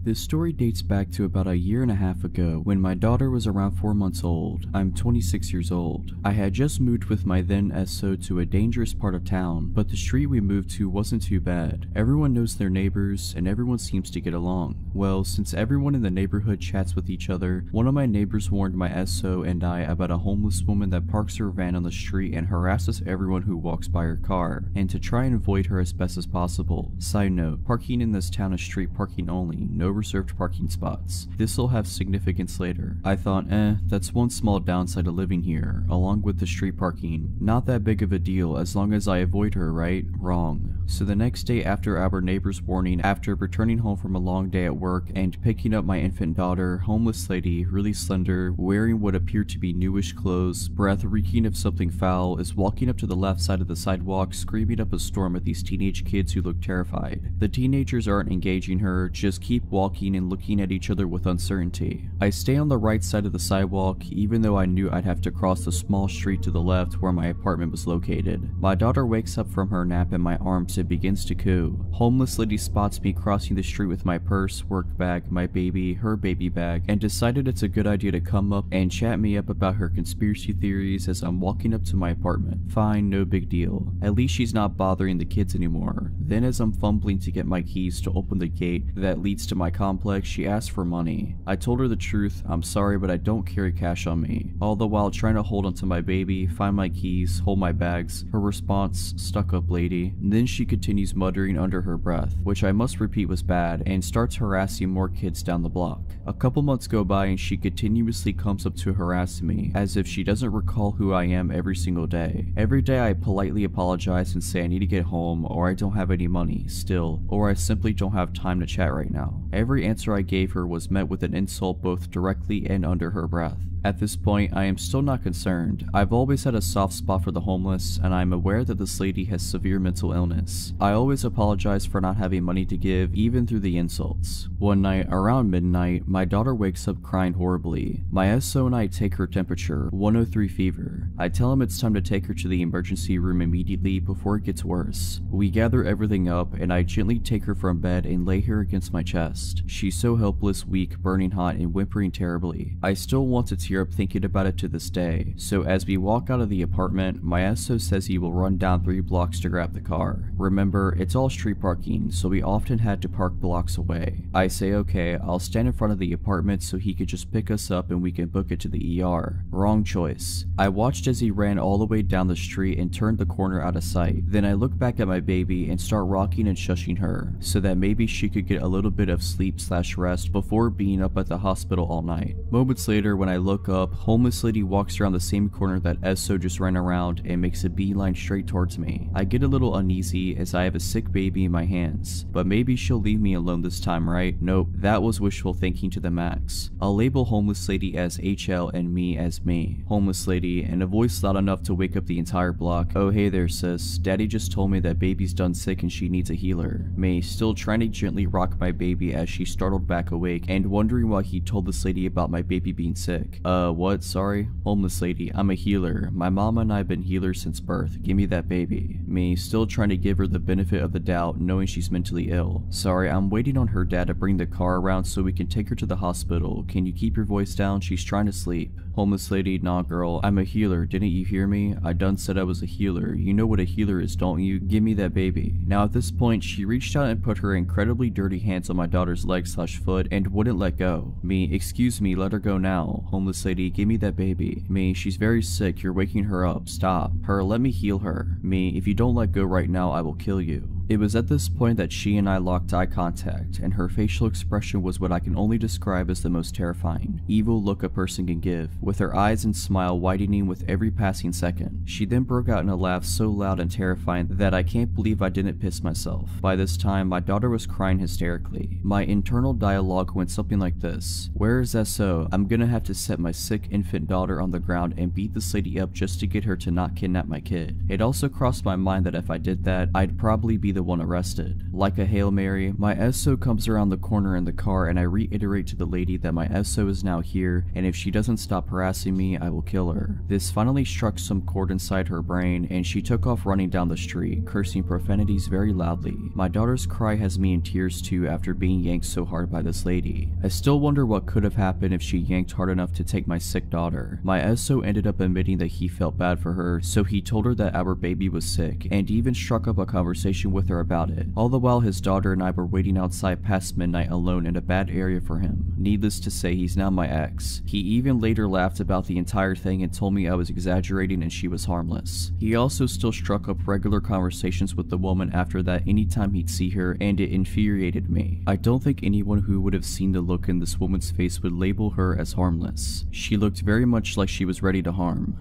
This story dates back to about a year and a half ago when my daughter was around 4 months old. I'm 26 years old. I had just moved with my then SO to a dangerous part of town, but the street we moved to wasn't too bad. Everyone knows their neighbors and everyone seems to get along. Well, since everyone in the neighborhood chats with each other, one of my neighbors warned my SO and I about a homeless woman that parks her van on the street and harasses everyone who walks by her car, and to try and avoid her as best as possible. Side note, parking in this town is street parking only, no reserved parking spots. This'll have significance later. I thought, that's one small downside of living here, along with the street parking. Not that big of a deal as long as I avoid her, right? Wrong. So the next day after our neighbor's warning, after returning home from a long day at work and picking up my infant daughter, homeless lady, really slender, wearing what appeared to be newish clothes, breath reeking of something foul, is walking up to the left side of the sidewalk, screaming up a storm at these teenage kids who look terrified. The teenagers aren't engaging her, just keep walking and looking at each other with uncertainty. I stay on the right side of the sidewalk, even though I knew I'd have to cross the small street to the left where my apartment was located. My daughter wakes up from her nap in my arms and begins to coo. Homeless lady spots me crossing the street with my purse, work bag, my baby, her baby bag, and decided it's a good idea to come up and chat me up about her conspiracy theories as I'm walking up to my apartment. Fine, no big deal. At least she's not bothering the kids anymore. Then as I'm fumbling to get my keys to open the gate that leads to my complex, she asked for money. I told her the truth, I'm sorry but I don't carry cash on me. All the while trying to hold onto my baby, find my keys, hold my bags. Her response, "Stuck up lady." And then she continues muttering under her breath, which I must repeat was bad, and starts harassing more kids down the block. A couple months go by and she continuously comes up to harass me, as if she doesn't recall who I am every single day. Every day I politely apologize and say I need to get home, or I don't have any money, still, or I simply don't have time to chat right now. Every answer I gave her was met with an insult both directly and under her breath. At this point, I am still not concerned. I've always had a soft spot for the homeless, and I am aware that this lady has severe mental illness. I always apologize for not having money to give, even through the insults. One night, around midnight, my daughter wakes up crying horribly. My SO and I take her temperature, 103 fever. I tell him it's time to take her to the emergency room immediately before it gets worse. We gather everything up, and I gently take her from bed and lay her against my chest. She's so helpless, weak, burning hot, and whimpering terribly. I still want to tear up thinking about it to this day. So as we walk out of the apartment, my SO says he will run down 3 blocks to grab the car. Remember, it's all street parking, so we often had to park blocks away. I say okay, I'll stand in front of the apartment so he could just pick us up and we can book it to the ER. Wrong choice. I watched as he ran all the way down the street and turned the corner out of sight. Then I look back at my baby and start rocking and shushing her, so that maybe she could get a little bit of sleep/rest before being up at the hospital all night. Moments later, when I look up, homeless lady walks around the same corner that SO just ran around and makes a beeline straight towards me. I get a little uneasy as I have a sick baby in my hands, but maybe she'll leave me alone this time, right? Nope, that was wishful thinking to the max. I'll label homeless lady as HL and me as me. Homeless lady, and a voice loud enough to wake up the entire block. Oh hey there sis, daddy just told me that baby's done sick and she needs a healer. Me, still trying to gently rock my baby as she startled back awake and wondering why he told this lady about my baby being sick. What? Sorry? Homeless lady, I'm a healer. My mama and I have been healers since birth. Give me that baby. Me, still trying to give her the benefit of the doubt, knowing she's mentally ill. Sorry, I'm waiting on her dad to bring the car around so we can take her to the hospital. Can you keep your voice down? She's trying to sleep. Homeless lady, nah girl, I'm a healer, didn't you hear me? I done said I was a healer. You know what a healer is, don't you? Give me that baby. Now at this point, she reached out and put her incredibly dirty hands on my daughter's leg/foot and wouldn't let go. Me, excuse me, let her go now. Homeless lady, give me that baby. Me, she's very sick, you're waking her up, stop. Her, let me heal her. Me, if you don't let go right now, I will kill you. It was at this point that she and I locked eye contact, and her facial expression was what I can only describe as the most terrifying, evil look a person can give, with her eyes and smile widening with every passing second. She then broke out in a laugh so loud and terrifying that I can't believe I didn't piss myself. By this time, my daughter was crying hysterically. My internal dialogue went something like this. Where is SO? I'm gonna have to set my sick infant daughter on the ground and beat this lady up just to get her to not kidnap my kid. It also crossed my mind that if I did that, I'd probably be the one arrested. Like a Hail Mary, my SO comes around the corner in the car and I reiterate to the lady that my SO is now here and if she doesn't stop harassing me, I will kill her. This finally struck some chord inside her brain and she took off running down the street, cursing profanities very loudly. My daughter's cry has me in tears too after being yanked so hard by this lady. I still wonder what could have happened if she yanked hard enough to take my sick daughter. My SO ended up admitting that he felt bad for her, so he told her that our baby was sick and even struck up a conversation with her about it. All the while his daughter and I were waiting outside past midnight alone in a bad area for him. Needless to say, he's now my ex. He even later laughed about the entire thing and told me I was exaggerating and she was harmless. He also still struck up regular conversations with the woman after that anytime he'd see her, and it infuriated me. I don't think anyone who would have seen the look in this woman's face would label her as harmless. She looked very much like she was ready to harm.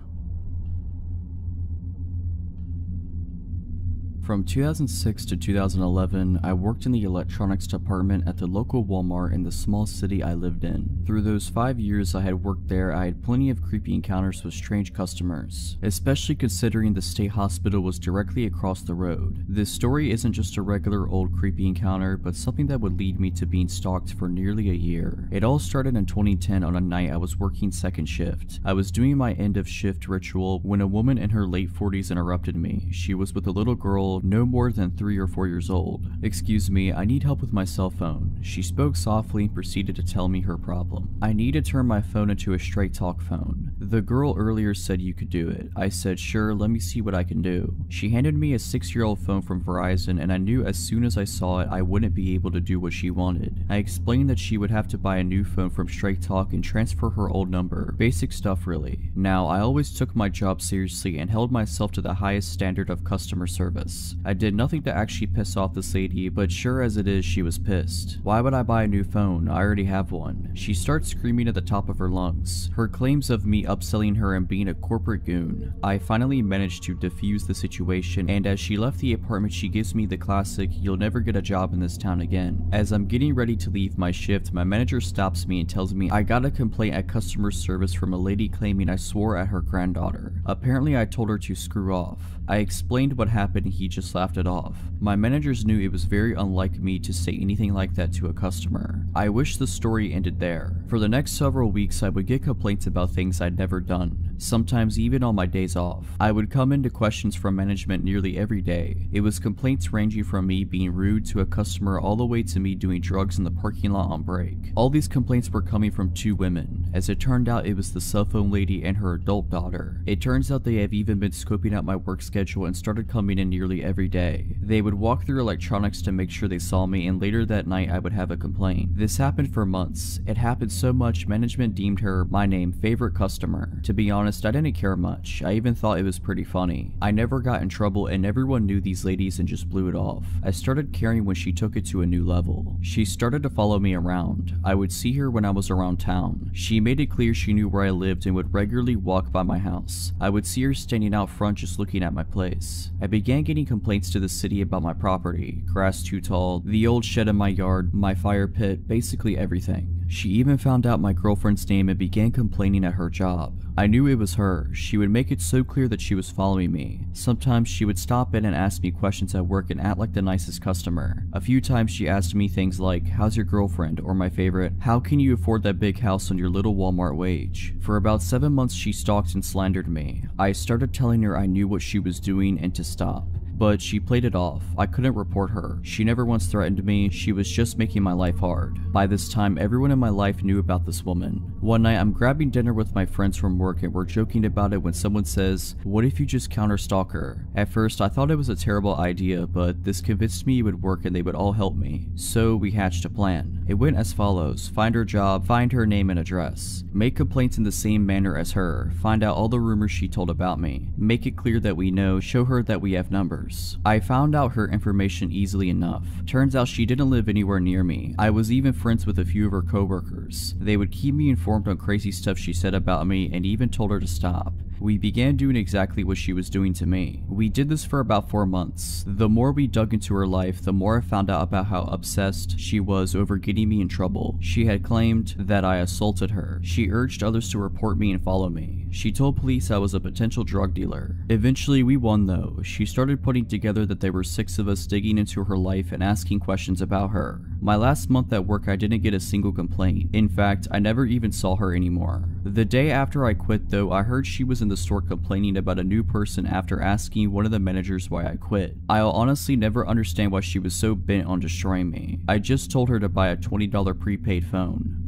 From 2006 to 2011, I worked in the electronics department at the local Walmart in the small city I lived in. Through those 5 years I had worked there, I had plenty of creepy encounters with strange customers, especially considering the state hospital was directly across the road. This story isn't just a regular old creepy encounter, but something that would lead me to being stalked for nearly a year. It all started in 2010 on a night I was working second shift. I was doing my end of shift ritual when a woman in her late 40s interrupted me. She was with a little girl no more than 3 or 4 years old. Excuse me, I need help with my cell phone. She spoke softly and proceeded to tell me her problem. I need to turn my phone into a straight talk phone. The girl earlier said you could do it. I said sure, let me see what I can do. She handed me a 6-year-old phone from Verizon and I knew as soon as I saw it I wouldn't be able to do what she wanted. I explained that she would have to buy a new phone from Straight Talk and transfer her old number. Basic stuff really. Now, I always took my job seriously and held myself to the highest standard of customer service. I did nothing to actually piss off this lady, but sure as it is, she was pissed. Why would I buy a new phone? I already have one. She starts screaming at the top of her lungs. Her claims of me upselling her and being a corporate goon. I finally managed to defuse the situation, and as she left the apartment, she gives me the classic, "You'll never get a job in this town again." As I'm getting ready to leave my shift, my manager stops me and tells me I got a complaint at customer service from a lady claiming I swore at her granddaughter. Apparently I told her to screw off. I explained what happened and he just laughed it off. My managers knew it was very unlike me to say anything like that to a customer. I wish the story ended there. For the next several weeks I would get complaints about things I'd never done, sometimes even on my days off. I would come into questions from management nearly every day. It was complaints ranging from me being rude to a customer all the way to me doing drugs in the parking lot on break. All these complaints were coming from 2 women. As it turned out, it was the cell phone lady and her adult daughter. It turns out they have even been scoping out my work schedule and started coming in nearly literally every day. They would walk through electronics to make sure they saw me, and later that night I would have a complaint. This happened for months. It happened so much management deemed her, my name, favorite customer. To be honest, I didn't care much. I even thought it was pretty funny. I never got in trouble and everyone knew these ladies and just blew it off. I started caring when she took it to a new level. She started to follow me around. I would see her when I was around town. She made it clear she knew where I lived and would regularly walk by my house. I would see her standing out front just looking at my place. I began getting complaints to the city about my property, grass too tall, the old shed in my yard, my fire pit, basically everything. She even found out my girlfriend's name and began complaining at her job. I knew it was her. She would make it so clear that she was following me. Sometimes she would stop in and ask me questions at work and act like the nicest customer. A few times she asked me things like, how's your girlfriend? Or my favorite, how can you afford that big house on your little Walmart wage? For about 7 months she stalked and slandered me. I started telling her I knew what she was doing and to stop. But she played it off. I couldn't report her. She never once threatened me. She was just making my life hard. By this time, everyone in my life knew about this woman. One night, I'm grabbing dinner with my friends from work and we're joking about it when someone says, what if you just counter-stalk her? At first, I thought it was a terrible idea, but this convinced me it would work and they would all help me. So we hatched a plan. It went as follows: find her job, find her name and address, make complaints in the same manner as her, find out all the rumors she told about me, make it clear that we know, show her that we have numbers. I found out her information easily enough. Turns out she didn't live anywhere near me. I was even friends with a few of her co-workers. They would keep me informed on crazy stuff she said about me and even told her to stop. We began doing exactly what she was doing to me. We did this for about 4 months. The more we dug into her life, the more I found out about how obsessed she was over getting me in trouble. She had claimed that I assaulted her. She urged others to report me and follow me. She told police I was a potential drug dealer. Eventually we won though. She started putting together that there were 6 of us digging into her life and asking questions about her. My last month at work I didn't get a single complaint. In fact, I never even saw her anymore. The day after I quit though, I heard she was in the store complaining about a new person after asking one of the managers why I quit. I'll honestly never understand why she was so bent on destroying me. I just told her to buy a $20 prepaid phone.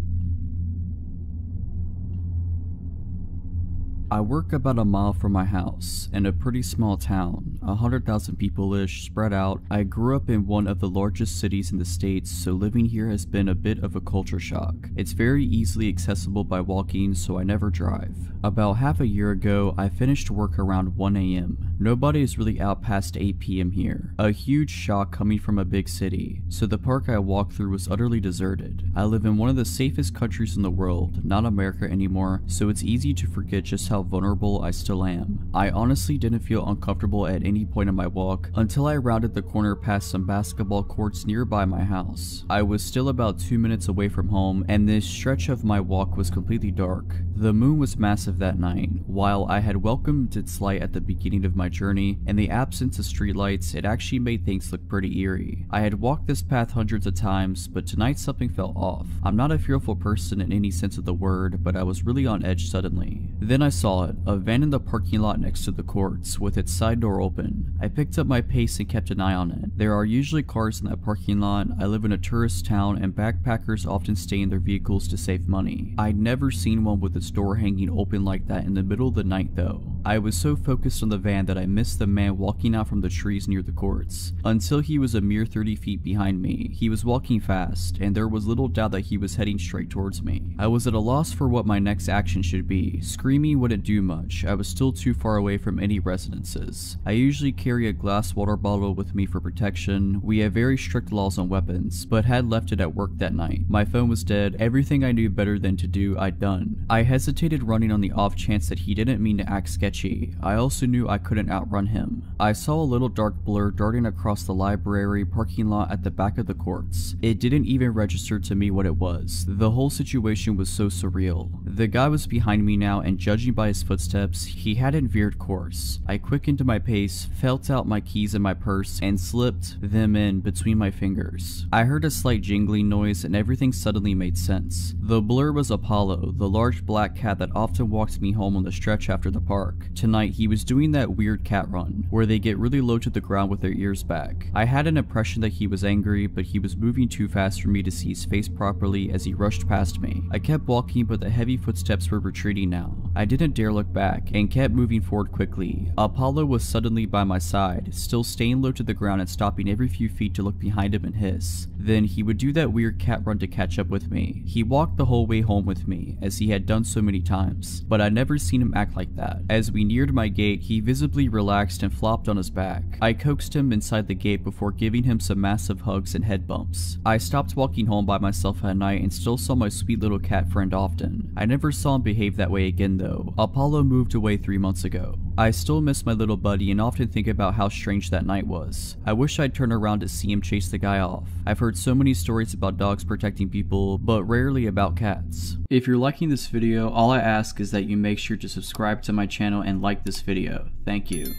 I work about a mile from my house, in a pretty small town, 100,000 people-ish, spread out. I grew up in one of the largest cities in the States, so living here has been a bit of a culture shock. It's very easily accessible by walking, so I never drive. About half a year ago, I finished work around 1 AM. Nobody is really out past 8 PM here. A huge shock coming from a big city, so the park I walked through was utterly deserted. I live in one of the safest countries in the world, not America anymore, so it's easy to forget just how vulnerable I still am. I honestly didn't feel uncomfortable at any point in my walk until I rounded the corner past some basketball courts nearby my house. I was still about 2 minutes away from home, and this stretch of my walk was completely dark. The moon was massive that night. While I had welcomed its light at the beginning of my journey, in the absence of streetlights, it actually made things look pretty eerie. I had walked this path hundreds of times, but tonight something felt off. I'm not a fearful person in any sense of the word, but I was really on edge suddenly. Then I saw it, a van in the parking lot next to the courts, with its side door open. I picked up my pace and kept an eye on it. There are usually cars in that parking lot. I live in a tourist town and backpackers often stay in their vehicles to save money. I'd never seen one with its door hanging open like that in the middle of the night though. I was so focused on the van that I missed the man walking out from the trees near the courts, until he was a mere 30 feet behind me. He was walking fast, and there was little doubt that he was heading straight towards me. I was at a loss for what my next action should be. Screaming wouldn't do much. I was still too far away from any residences. I usually carry a glass water bottle with me for protection. We have very strict laws on weapons, but had left it at work that night. My phone was dead. Everything I knew better than to do, I'd done. I hesitated running on the off chance that he didn't mean to act sketchy. I also knew I couldn't outrun him. I saw a little dark blur darting across the library parking lot at the back of the courts. It didn't even register to me what it was. The whole situation was so surreal. The guy was behind me now, and judging by his footsteps, he hadn't veered course. I quickened my pace, felt out my keys in my purse, and slipped them in between my fingers. I heard a slight jingling noise and everything suddenly made sense. The blur was Apollo, the large black cat that often walks me home on the stretch after the park. Tonight, he was doing that weird cat run, where they get really low to the ground with their ears back. I had an impression that he was angry, but he was moving too fast for me to see his face properly as he rushed past me. I kept walking, but the heavy footsteps were retreating now. I didn't dare look back, and kept moving forward quickly. Apollo was suddenly by my side, still staying low to the ground and stopping every few feet to look behind him and hiss. Then he would do that weird cat run to catch up with me. He walked the whole way home with me, as he had done so many times, but I'd never seen him act like that. As we neared my gate, he visibly relaxed and flopped on his back. I coaxed him inside the gate before giving him some massive hugs and head bumps. I stopped walking home by myself at night and still saw my sweet little cat friend often. I never saw him behave that way again though. Apollo moved away 3 months ago. I still miss my little buddy and often think about how strange that night was. I wish I'd turn around to see him chase the guy off. I've heard so many stories about dogs protecting people, but rarely about cats. If you're liking this video, all I ask is that you make sure to subscribe to my channel and like this video. Thank you.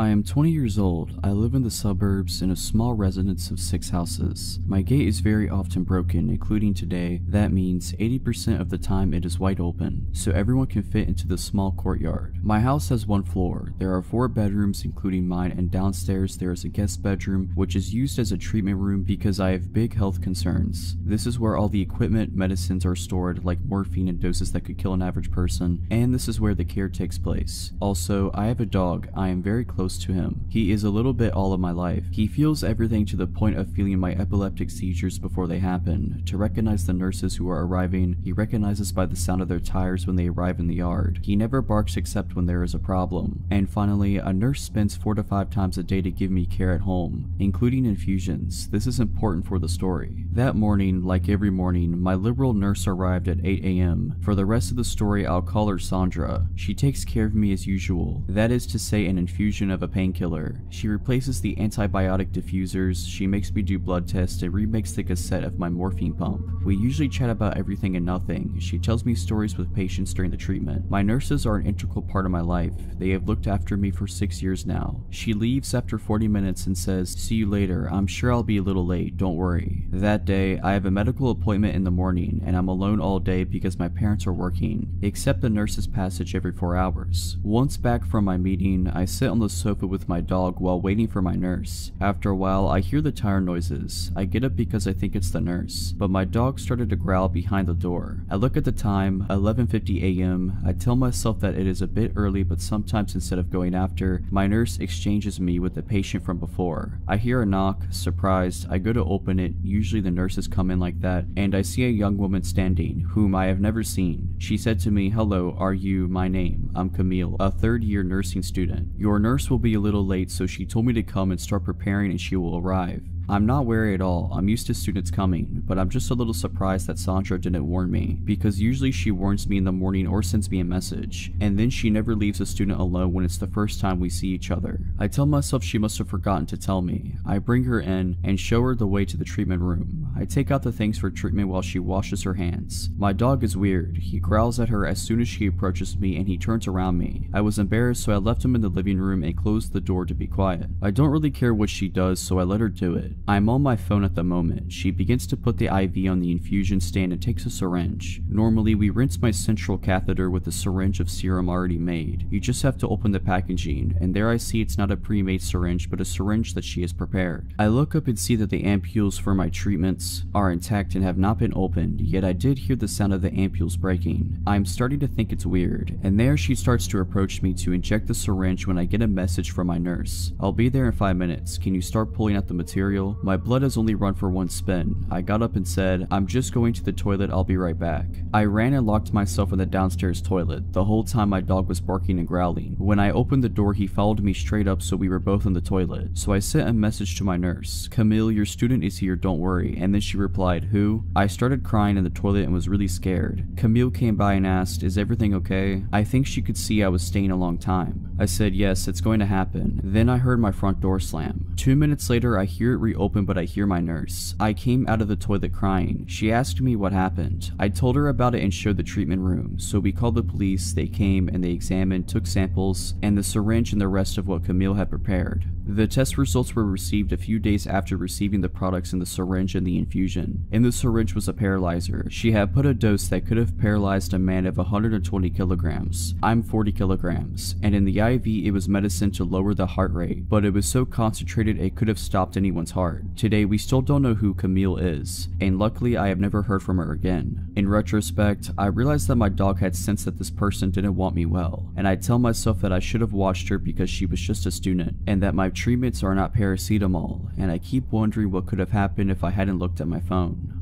I am 20 years old. I live in the suburbs in a small residence of 6 houses. My gate is very often broken, including today. That means 80% of the time it is wide open, so everyone can fit into the small courtyard. My house has 1 floor. There are 4 bedrooms, including mine, and downstairs there is a guest bedroom, which is used as a treatment room because I have big health concerns. This is where all the equipment, medicines are stored, like morphine and doses that could kill an average person, and this is where the care takes place. Also, I have a dog. I am very close to him. He is a little bit all of my life. He feels everything to the point of feeling my epileptic seizures before they happen. To recognize the nurses who are arriving, he recognizes by the sound of their tires when they arrive in the yard. He never barks except when there is a problem. And finally, a nurse spends 4 to 5 times a day to give me care at home, including infusions. This is important for the story. That morning, like every morning, my liberal nurse arrived at 8 a.m. For the rest of the story, I'll call her Sandra. She takes care of me as usual. That is to say, an infusion of a painkiller. She replaces the antibiotic diffusers, she makes me do blood tests, and remakes the cassette of my morphine pump. We usually chat about everything and nothing. She tells me stories with patients during the treatment. My nurses are an integral part of my life. They have looked after me for 6 years now. She leaves after 40 minutes and says, "See you later. I'm sure I'll be a little late, don't worry." That day, I have a medical appointment in the morning, and I'm alone all day because my parents are working, except the nurse's passage every 4 hours. Once back from my meeting, I sit on the sofa with my dog while waiting for my nurse. After a while, I hear the tire noises. I get up because I think it's the nurse, but my dog started to growl behind the door. I look at the time, 11:50 a.m. I tell myself that it is a bit early, but sometimes instead of going after, my nurse exchanges me with the patient from before. I hear a knock. Surprised, I go to open it. Usually the nurses come in like that, and I see a young woman standing, whom I have never seen. She said to me, "Hello, are you? My name. I'm Camille, a 3rd-year nursing student. Your nurse will be a little late, so she told me to come and start preparing and she will arrive." I'm not wary at all. I'm used to students coming, but I'm just a little surprised that Sandra didn't warn me, because usually she warns me in the morning or sends me a message, and then she never leaves a student alone when it's the first time we see each other. I tell myself she must have forgotten to tell me. I bring her in and show her the way to the treatment room. I take out the things for treatment while she washes her hands. My dog is weird. He growls at her as soon as she approaches me and he turns around me. I was embarrassed, so I left him in the living room and closed the door to be quiet. I don't really care what she does, so I let her do it. I'm on my phone at the moment. She begins to put the IV on the infusion stand and takes a syringe. Normally, we rinse my central catheter with a syringe of serum already made. You just have to open the packaging, and there I see it's not a pre-made syringe, but a syringe that she has prepared. I look up and see that the ampules for my treatments are intact and have not been opened, yet I did hear the sound of the ampules breaking. I'm starting to think it's weird, and there she starts to approach me to inject the syringe when I get a message from my nurse. "I'll be there in 5 minutes. Can you start pulling out the material? My blood has only run for 1 spin." I got up and said, "I'm just going to the toilet, I'll be right back." I ran and locked myself in the downstairs toilet. The whole time my dog was barking and growling. When I opened the door, he followed me straight up, so we were both in the toilet. So I sent a message to my nurse, "Camille, your student is here, don't worry," and then she replied, "Who?" I started crying in the toilet and was really scared. Camille came by and asked, "Is everything okay?" I think she could see I was staying a long time. I said, "Yes, it's going to happen." Then I heard my front door slam. 2 minutes later, I hear it reopen, but I hear my nurse. I came out of the toilet crying. She asked me what happened. I told her about it and showed the treatment room, so we called the police. They came and they examined, took samples, and the syringe and the rest of what Camille had prepared. The test results were received a few days after receiving the products in the syringe and the infusion. In the syringe was a paralyzer. She had put a dose that could have paralyzed a man of 120 kilograms. I'm 40 kilograms, and in the IV it was medicine to lower the heart rate, but it was so concentrated it could have stopped anyone's heart. Today we still don't know who Camille is, and luckily I have never heard from her again. In retrospect, I realized that my dog had sensed that this person didn't want me well, and I tell myself that I should have watched her because she was just a student, and that my treatments are not paracetamol, and I keep wondering what could have happened if I hadn't looked at my phone.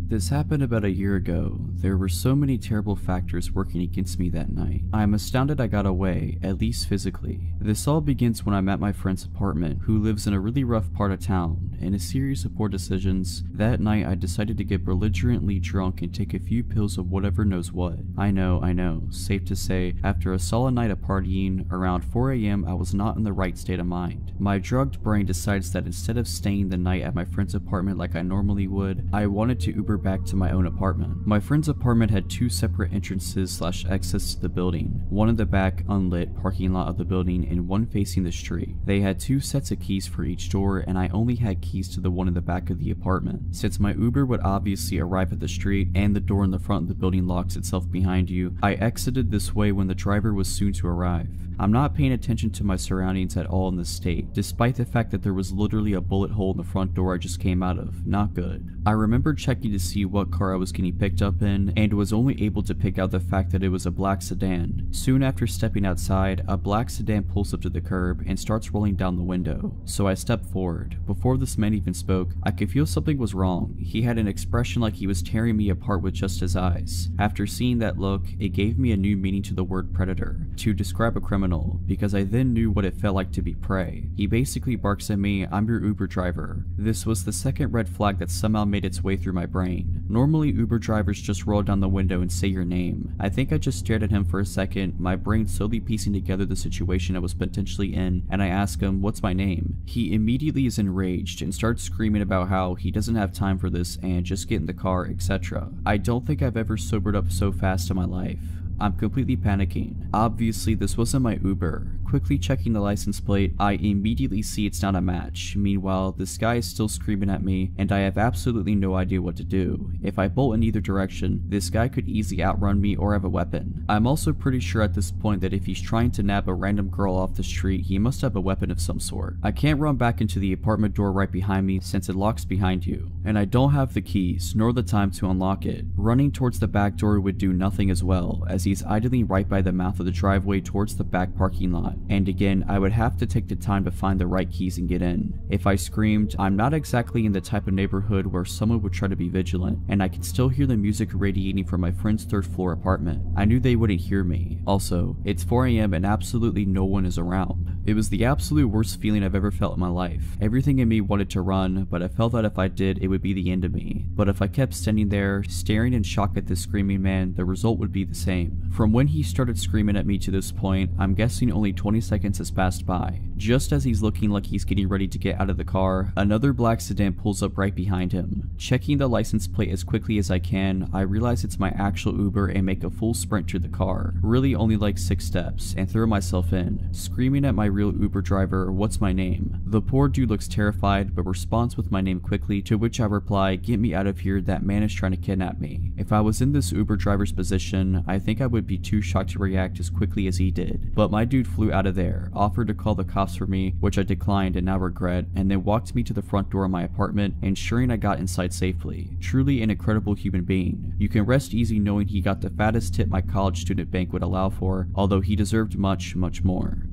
This happened about a year ago. There were so many terrible factors working against me that night. I am astounded I got away, at least physically. This all begins when I'm at my friend's apartment, who lives in a really rough part of town. In a series of poor decisions, that night I decided to get belligerently drunk and take a few pills of whatever knows what. I know, safe to say, after a solid night of partying, around 4 AM I was not in the right state of mind. My drugged brain decides that instead of staying the night at my friend's apartment like I normally would, I wanted to Uber back to my own apartment. My friend's apartment had two separate entrances / exits to the building, one in the back unlit parking lot of the building and one facing the street. They had two sets of keys for each door, and I only had keys to the one in the back of the apartment. Since my Uber would obviously arrive at the street and the door in the front of the building locks itself behind you, I exited this way when the driver was soon to arrive. I'm not paying attention to my surroundings at all in this state, despite the fact that there was literally a bullet hole in the front door I just came out of. Not good. I remember checking to see what car I was getting picked up in, and was only able to pick out the fact that it was a black sedan. Soon after stepping outside, a black sedan pulls up to the curb and starts rolling down the window. So I stepped forward. Before this man even spoke, I could feel something was wrong. He had an expression like he was tearing me apart with just his eyes. After seeing that look, it gave me a new meaning to the word predator, to describe a criminal, because I then knew what it felt like to be prey. He basically barks at me, "I'm your Uber driver." This was the second red flag that somehow made its way through my brain. Normally Uber drivers just roll down the window and say your name. I think I just stared at him for a second, my brain slowly piecing together the situation I was potentially in, and I ask him, "What's my name?" He immediately is enraged and starts screaming about how he doesn't have time for this and just get in the car, etc. I don't think I've ever sobered up so fast in my life. I'm completely panicking. Obviously this wasn't my Uber. Quickly checking the license plate, I immediately see it's not a match. Meanwhile, this guy is still screaming at me, and I have absolutely no idea what to do. If I bolt in either direction, this guy could easily outrun me or have a weapon. I'm also pretty sure at this point that if he's trying to nab a random girl off the street, he must have a weapon of some sort. I can't run back into the apartment door right behind me since it locks behind you, and I don't have the keys nor the time to unlock it. Running towards the back door would do nothing as well, as he's idling right by the mouth of the driveway towards the back parking lot, and again I would have to take the time to find the right keys and get in. If I screamed, I'm not exactly in the type of neighborhood where someone would try to be vigilant, and I could still hear the music radiating from my friend's third floor apartment. I knew they wouldn't hear me. Also, it's 4 AM and absolutely no one is around. It was the absolute worst feeling I've ever felt in my life. Everything in me wanted to run, but I felt that if I did, it would be the end of me. But if I kept standing there, staring in shock at this screaming man, the result would be the same. From when he started screaming at me to this point, I'm guessing only 20 seconds has passed by. Just as he's looking like he's getting ready to get out of the car, another black sedan pulls up right behind him. Checking the license plate as quickly as I can, I realize it's my actual Uber and make a full sprint to the car. Really only like 6 steps, and throw myself in, screaming at my real Uber driver, "What's my name?" The poor dude looks terrified but responds with my name quickly, to which I reply, "Get me out of here, that man is trying to kidnap me." If I was in this Uber driver's position, I think I would be too shocked to react as quickly as he did. But my dude flew out of there, offered to call the cops for me, which I declined and now regret, and then walked me to the front door of my apartment, ensuring I got inside safely. Truly an incredible human being. You can rest easy knowing he got the fattest tip my college student bank would allow for, although he deserved much, much more.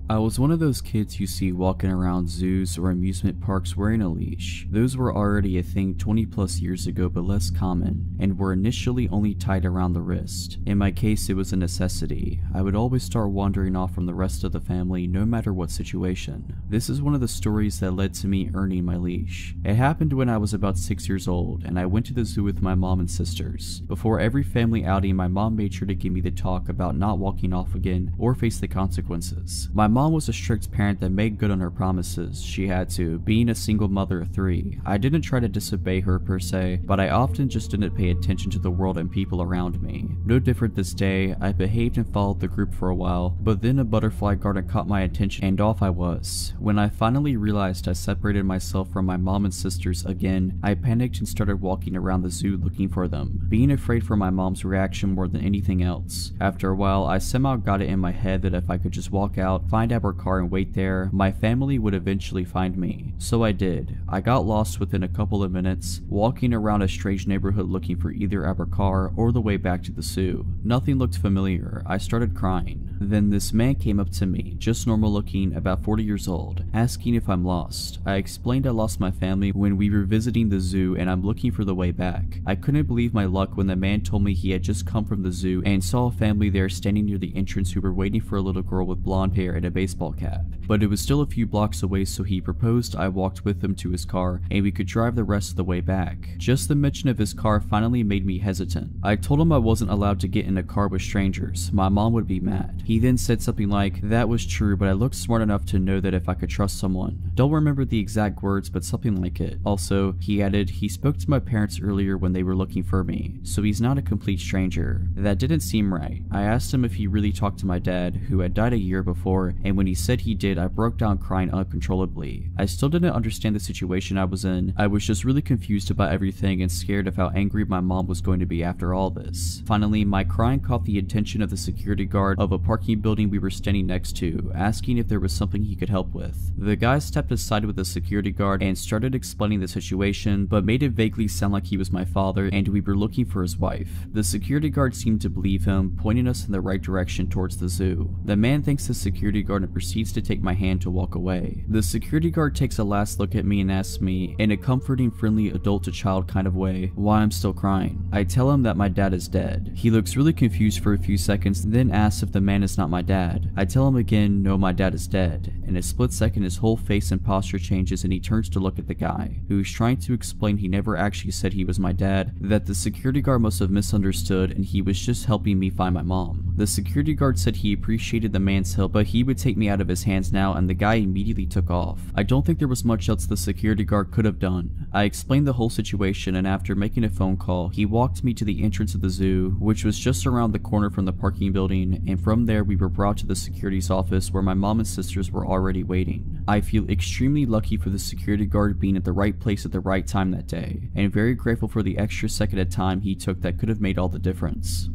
I was one of those kids you see walking around zoos or amusement parks wearing a leash. Those were already a thing 20 plus years ago, but less common, and were initially only tied around the wrist. In my case, it was a necessity. I would always start wandering off from the rest of the family no matter what situation. This is one of the stories that led to me earning my leash. It happened when I was about 6 years old, and I went to the zoo with my mom and sisters. Before every family outing, my mom made sure to give me the talk about not walking off again or face the consequences. My mom mom was a strict parent that made good on her promises she had to, being a single mother of 3. I didn't try to disobey her per se, but I often just didn't pay attention to the world and people around me. No different this day, I behaved and followed the group for a while, but then a butterfly garden caught my attention and off I was. When I finally realized I separated myself from my mom and sisters again, I panicked and started walking around the zoo looking for them, being afraid for my mom's reaction more than anything else. After a while, I somehow got it in my head that if I could just walk out, find our car and wait there, my family would eventually find me. So I did. I got lost within a couple of minutes, walking around a strange neighborhood looking for either our car or the way back to the zoo. Nothing looked familiar. I started crying. Then this man came up to me, just normal looking, about 40 years old, asking if I'm lost. I explained I lost my family when we were visiting the zoo and I'm looking for the way back. I couldn't believe my luck when the man told me he had just come from the zoo and saw a family there standing near the entrance who were waiting for a little girl with blonde hair and a baseball cap. But it was still a few blocks away, so he proposed I walked with him to his car and we could drive the rest of the way back. Just the mention of his car finally made me hesitant. I told him I wasn't allowed to get in a car with strangers. My mom would be mad. He then said something like, that was true, but I looked smart enough to know that if I could trust someone. Don't remember the exact words, but something like it. Also, he added, he spoke to my parents earlier when they were looking for me, so he's not a complete stranger. That didn't seem right. I asked him if he really talked to my dad, who had died a year before, and when he said he did, I broke down crying uncontrollably. I still didn't understand the situation I was in. I was just really confused about everything and scared of how angry my mom was going to be after all this. Finally, my crying caught the attention of the security guard of a parking building we were standing next to, asking if there was something he could help with. The guy stepped aside with the security guard and started explaining the situation, but made it vaguely sound like he was my father and we were looking for his wife. The security guard seemed to believe him, pointing us in the right direction towards the zoo. The man thanks the security guard and proceeds to take my hand to walk away. The security guard takes a last look at me and asks me, in a comforting, friendly adult to child kind of way, why I'm still crying. I tell him that my dad is dead. He looks really confused for a few seconds, then asks if the man is not my dad. I tell him again, no, my dad is dead. In a split second, his whole face and posture changes and he turns to look at the guy, who is trying to explain he never actually said he was my dad, that the security guard must have misunderstood and he was just helping me find my mom. The security guard said he appreciated the man's help, but he would take me out of his hands now, and the guy immediately took off. I don't think there was much else the security guard could have done. I explained the whole situation, and after making a phone call, he walked me to the entrance of the zoo, which was just around the corner from the parking building, and from there we were brought to the security's office where my mom and sisters were already waiting. I feel extremely lucky for the security guard being at the right place at the right time that day, and very grateful for the extra second of time he took that could have made all the difference.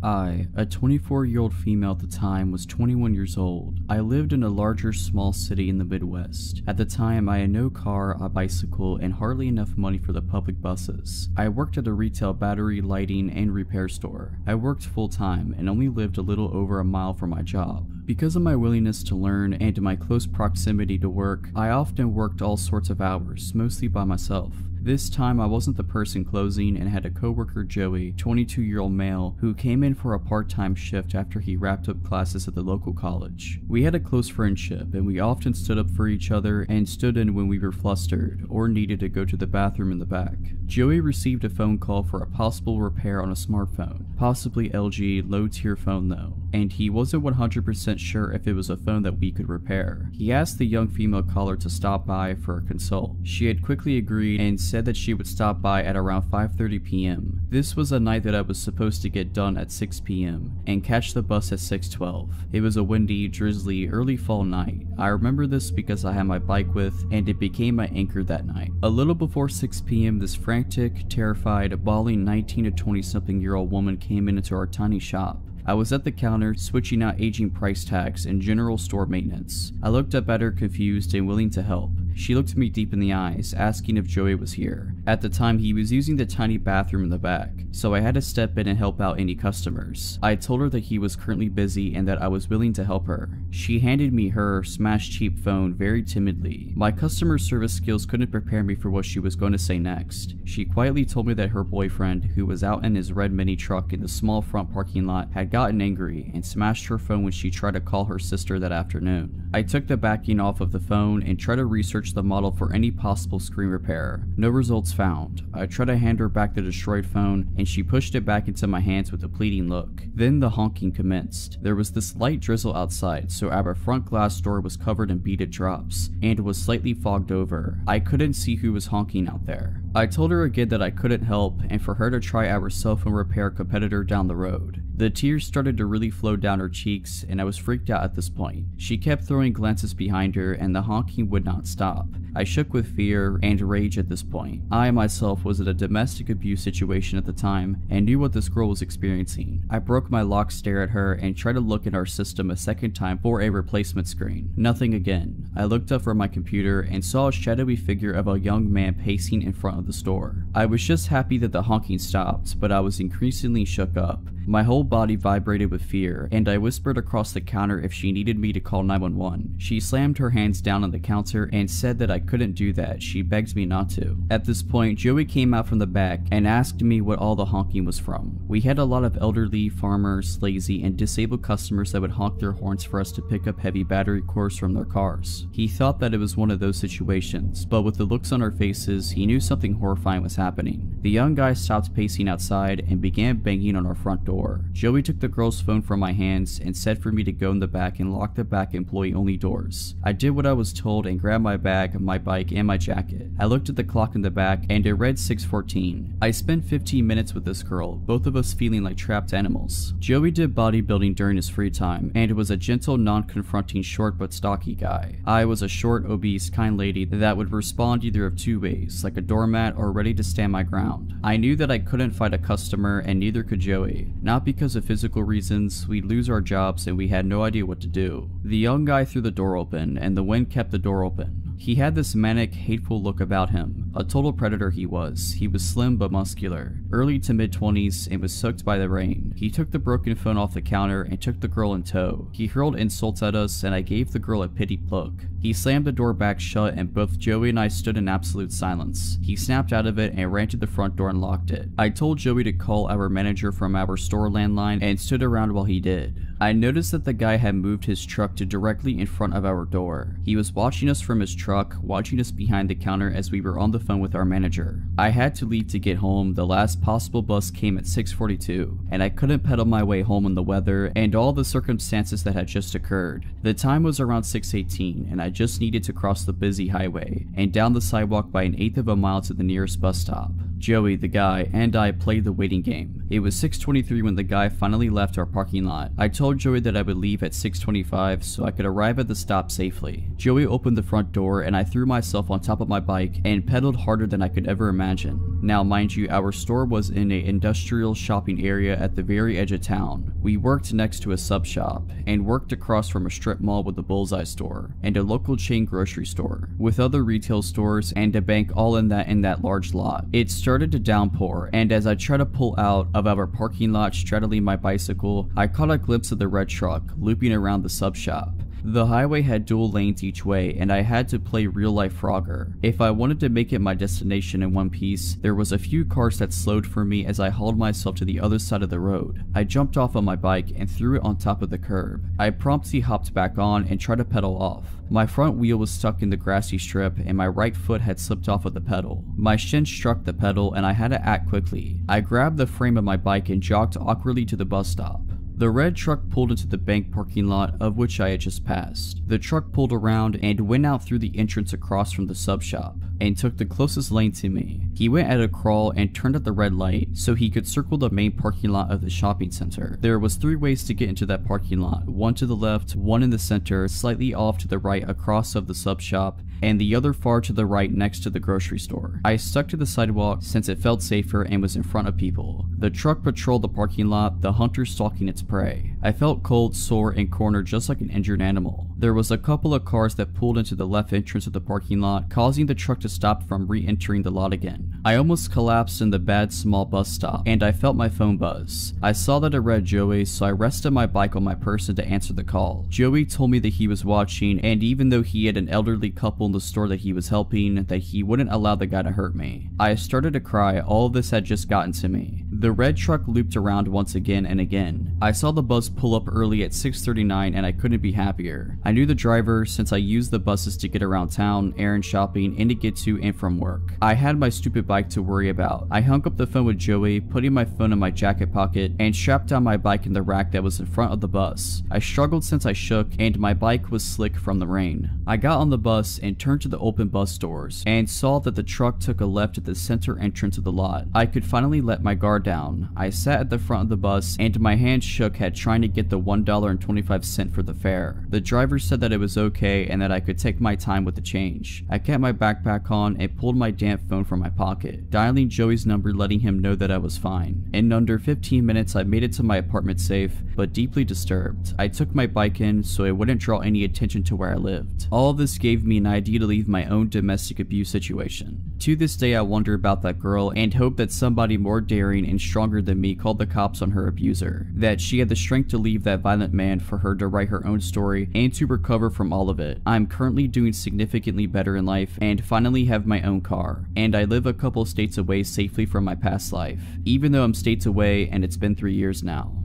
I, a 24-year-old female at the time, was 21 years old. I lived in a larger small city in the Midwest. At the time, I had no car, a bicycle, and hardly enough money for the public buses. I worked at a retail battery, lighting, and repair store. I worked full-time and only lived a little over a mile from my job. Because of my willingness to learn and my close proximity to work, I often worked all sorts of hours, mostly by myself. This time I wasn't the person closing and had a coworker, Joey, 22-year-old male, who came in for a part-time shift after he wrapped up classes at the local college. We had a close friendship and we often stood up for each other and stood in when we were flustered or needed to go to the bathroom in the back. Joey received a phone call for a possible repair on a smartphone, possibly LG low-tier phone though, and he wasn't 100% sure if it was a phone that we could repair. He asked the young female caller to stop by for a consult. She had quickly agreed and said that she would stop by at around 5:30 p.m. This was a night that I was supposed to get done at 6 p.m. and catch the bus at 6:12. It was a windy, drizzly, early fall night. I remember this because I had my bike with, and it became my anchor that night. A little before 6 p.m. this frantic, terrified, bawling 19 to 20-something-year-old woman came into our tiny shop. I was at the counter, switching out aging price tags and general store maintenance. I looked up at her, confused and willing to help. She looked me deep in the eyes, asking if Joey was here. At the time, he was using the tiny bathroom in the back, so I had to step in and help out any customers. I told her that he was currently busy and that I was willing to help her. She handed me her smashed cheap phone very timidly. My customer service skills couldn't prepare me for what she was going to say next. She quietly told me that her boyfriend, who was out in his red mini truck in the small front parking lot, had gotten angry and smashed her phone when she tried to call her sister that afternoon. I took the backing off of the phone and tried to research searched the model for any possible screen repair. No results found. I tried to hand her back the destroyed phone, and she pushed it back into my hands with a pleading look. Then the honking commenced. There was this light drizzle outside, so our front glass door was covered in beaded drops, and was slightly fogged over. I couldn't see who was honking out there. I told her again that I couldn't help, and for her to try our cell phone repair competitor down the road. The tears started to really flow down her cheeks, and I was freaked out at this point. She kept throwing glances behind her, and the honking would not stop. I shook with fear and rage at this point. I myself was in a domestic abuse situation at the time, and knew what this girl was experiencing. I broke my lock stare at her, and tried to look in our system a second time for a replacement screen. Nothing again. I looked up from my computer, and saw a shadowy figure of a young man pacing in front of the store. I was just happy that the honking stopped, but I was increasingly shook up. My whole body vibrated with fear, and I whispered across the counter if she needed me to call 911. She slammed her hands down on the counter and said that I couldn't do that. She begged me not to. At this point, Joey came out from the back and asked me what all the honking was from. We had a lot of elderly, farmers, lazy, and disabled customers that would honk their horns for us to pick up heavy battery cores from their cars. He thought that it was one of those situations, but with the looks on our faces, he knew something horrifying was happening. The young guy stopped pacing outside and began banging on our front door. Joey took the girl's phone from my hands and said for me to go in the back and lock the back employee-only doors. I did what I was told and grabbed my bag, my bike, and my jacket. I looked at the clock in the back and it read 6:14. I spent 15 minutes with this girl, both of us feeling like trapped animals. Joey did bodybuilding during his free time and was a gentle, non-confronting, short but stocky guy. I was a short, obese, kind lady that would respond either of two ways, like a doormat or ready to stand my ground. I knew that I couldn't fight a customer, and neither could Joey. Not because of physical reasons, we'd lose our jobs and we had no idea what to do. The young guy threw the door open, and the wind kept the door open. He had this manic, hateful look about him. A total predator he was. He was slim but muscular, early to mid-20s, and was soaked by the rain. He took the broken phone off the counter and took the girl in tow. He hurled insults at us, and I gave the girl a pitied look. He slammed the door back shut, and both Joey and I stood in absolute silence. He snapped out of it and ran to the front door and locked it. I told Joey to call our manager from our store landline and stood around while he did. I noticed that the guy had moved his truck to directly in front of our door. He was watching us from his truck, watching us behind the counter as we were on the phone with our manager. I had to leave to get home. The last possible bus came at 6:42, and I couldn't pedal my way home in the weather and all the circumstances that had just occurred. The time was around 6:18, and I just needed to cross the busy highway and down the sidewalk by 1/8 of a mile to the nearest bus stop. Joey, the guy, and I played the waiting game. It was 6:23 when the guy finally left our parking lot. I told Joey that I would leave at 6:25 so I could arrive at the stop safely. Joey opened the front door, and I threw myself on top of my bike and pedaled harder than I could ever imagine. Now mind you, our store was in an industrial shopping area at the very edge of town. We worked next to a sub shop, and worked across from a strip mall with a Bullseye store, and a local chain grocery store, with other retail stores and a bank all in that large lot. It started to downpour, and as I tried to pull out of our parking lot straddling my bicycle, I caught a glimpse of the red truck looping around the sub shop. The highway had dual lanes each way, and I had to play real-life Frogger. If I wanted to make it my destination in one piece, there was a few cars that slowed for me as I hauled myself to the other side of the road. I jumped off on my bike and threw it on top of the curb. I promptly hopped back on and tried to pedal off. My front wheel was stuck in the grassy strip, and my right foot had slipped off of the pedal. My shin struck the pedal, and I had to act quickly. I grabbed the frame of my bike and jogged awkwardly to the bus stop. The red truck pulled into the bank parking lot of which I had just passed. The truck pulled around and went out through the entrance across from the sub shop, and took the closest lane to me. He went at a crawl and turned at the red light so he could circle the main parking lot of the shopping center. There was 3 ways to get into that parking lot, one to the left, one in the center, slightly off to the right across of the sub shop, and the other far to the right next to the grocery store. I stuck to the sidewalk since it felt safer and was in front of people. The truck patrolled the parking lot, the hunter stalking its prey. I felt cold, sore, and cornered just like an injured animal. There was a couple of cars that pulled into the left entrance of the parking lot, causing the truck to stop from re-entering the lot again. I almost collapsed in the bad small bus stop, and I felt my phone buzz. I saw that it read Joey, so I rested my bike on my person to answer the call. Joey told me that he was watching, and even though he had an elderly couple in the store that he was helping, that he wouldn't allow the guy to hurt me. I started to cry. All of this had just gotten to me. The red truck looped around once again and again. I saw the bus pull up early at 6:39 and I couldn't be happier. I knew the driver since I used the buses to get around town, errand shopping, and to get to and from work. I had my stupid bike to worry about. I hung up the phone with Joey, putting my phone in my jacket pocket, and strapped down my bike in the rack that was in front of the bus. I struggled since I shook, and my bike was slick from the rain. I got on the bus and turned to the open bus doors, and saw that the truck took a left at the center entrance of the lot. I could finally let my guard down. I sat at the front of the bus, and my hands shook at trying to get the $1.25 for the fare. The driver said that it was okay and that I could take my time with the change. I kept my backpack on and pulled my damn phone from my pocket, dialing Joey's number, letting him know that I was fine. In under 15 minutes, I made it to my apartment safe, but deeply disturbed. I took my bike in so it wouldn't draw any attention to where I lived. All of this gave me an idea to leave my own domestic abuse situation. To this day, I wonder about that girl and hope that somebody more daring and stronger than me called the cops on her abuser, that she had the strength to leave that violent man for her to write her own story and to recover from all of it. I'm currently doing significantly better in life and finally have my own car, and I live a couple states away safely from my past life, even though I'm states away and it's been 3 years now.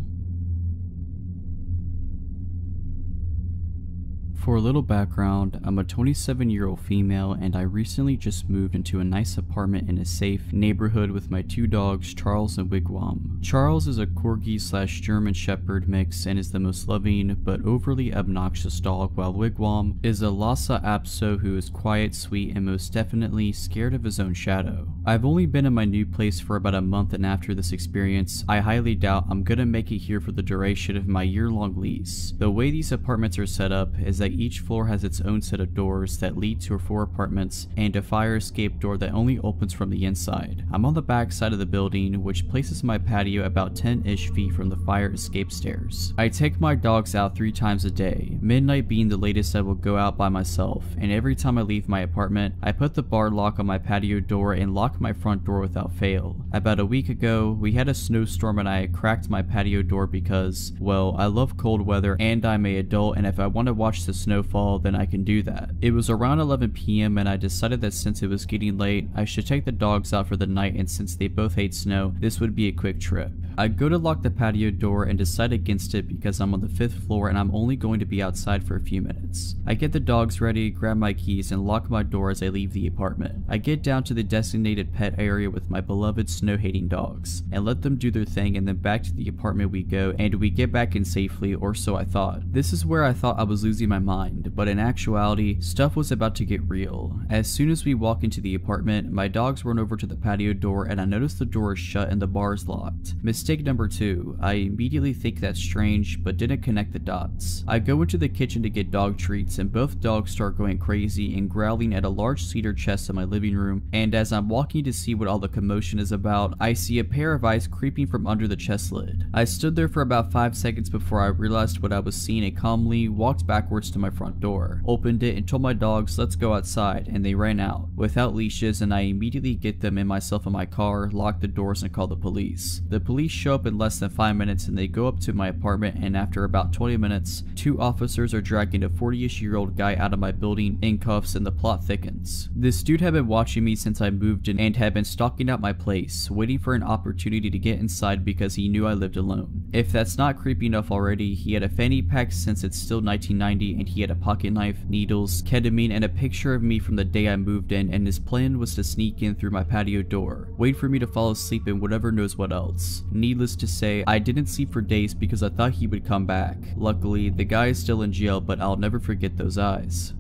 For a little background, I'm a 27-year-old female and I recently just moved into a nice apartment in a safe neighborhood with my 2 dogs, Charles and Wigwam. Charles is a Corgi/German Shepherd mix and is the most loving but overly obnoxious dog, while Wigwam is a Lhasa Apso who is quiet, sweet, and most definitely scared of his own shadow. I've only been in my new place for about a month, and after this experience, I highly doubt I'm gonna make it here for the duration of my year-long lease. The way these apartments are set up is that each floor has its own set of doors that lead to 4 apartments and a fire escape door that only opens from the inside. I'm on the back side of the building, which places my patio about 10-ish feet from the fire escape stairs. I take my dogs out 3 times a day, midnight being the latest I will go out by myself, and every time I leave my apartment, I put the bar lock on my patio door and lock my front door without fail. About a week ago, we had a snowstorm and I had cracked my patio door because, well, I love cold weather and I'm an adult, and if I want to watch the snowfall, then I can do that. It was around 11 p.m. and I decided that since it was getting late, I should take the dogs out for the night, and since they both hate snow, this would be a quick trip. I go to lock the patio door and decide against it because I'm on the 5th floor and I'm only going to be outside for a few minutes. I get the dogs ready, grab my keys, and lock my door as I leave the apartment. I get down to the designated pet area with my beloved snow-hating dogs and let them do their thing, and then back to the apartment we go, and we get back in safely, or so I thought. This is where I thought I was losing my mind, but in actuality, stuff was about to get real. As soon as we walk into the apartment, my dogs run over to the patio door and I notice the door is shut and the bar is locked. Mistake number 2, I immediately think that's strange, but didn't connect the dots. I go into the kitchen to get dog treats, and both dogs start going crazy and growling at a large cedar chest in my living room, and as I'm walking to see what all the commotion is about, I see a pair of eyes creeping from under the chest lid. I stood there for about 5 seconds before I realized what I was seeing and calmly walked backwards to my front door, opened it, and told my dogs let's go outside, and they ran out without leashes, and I immediately get them and myself in my car, lock the doors, and call the police. The police show up in less than 5 minutes and they go up to my apartment, and after about 20 minutes, 2 officers are dragging a 40-ish-year-old guy out of my building in cuffs, and the plot thickens. This dude had been watching me since I moved in and had been stalking out my place, waiting for an opportunity to get inside because he knew I lived alone. If that's not creepy enough already, he had a fanny pack since it's still 1990, and he had a pocket knife, needles, ketamine, and a picture of me from the day I moved in, and his plan was to sneak in through my patio door, wait for me to fall asleep, and whatever knows what else. Needless to say, I didn't sleep for days because I thought he would come back. Luckily, the guy is still in jail, but I'll never forget those eyes.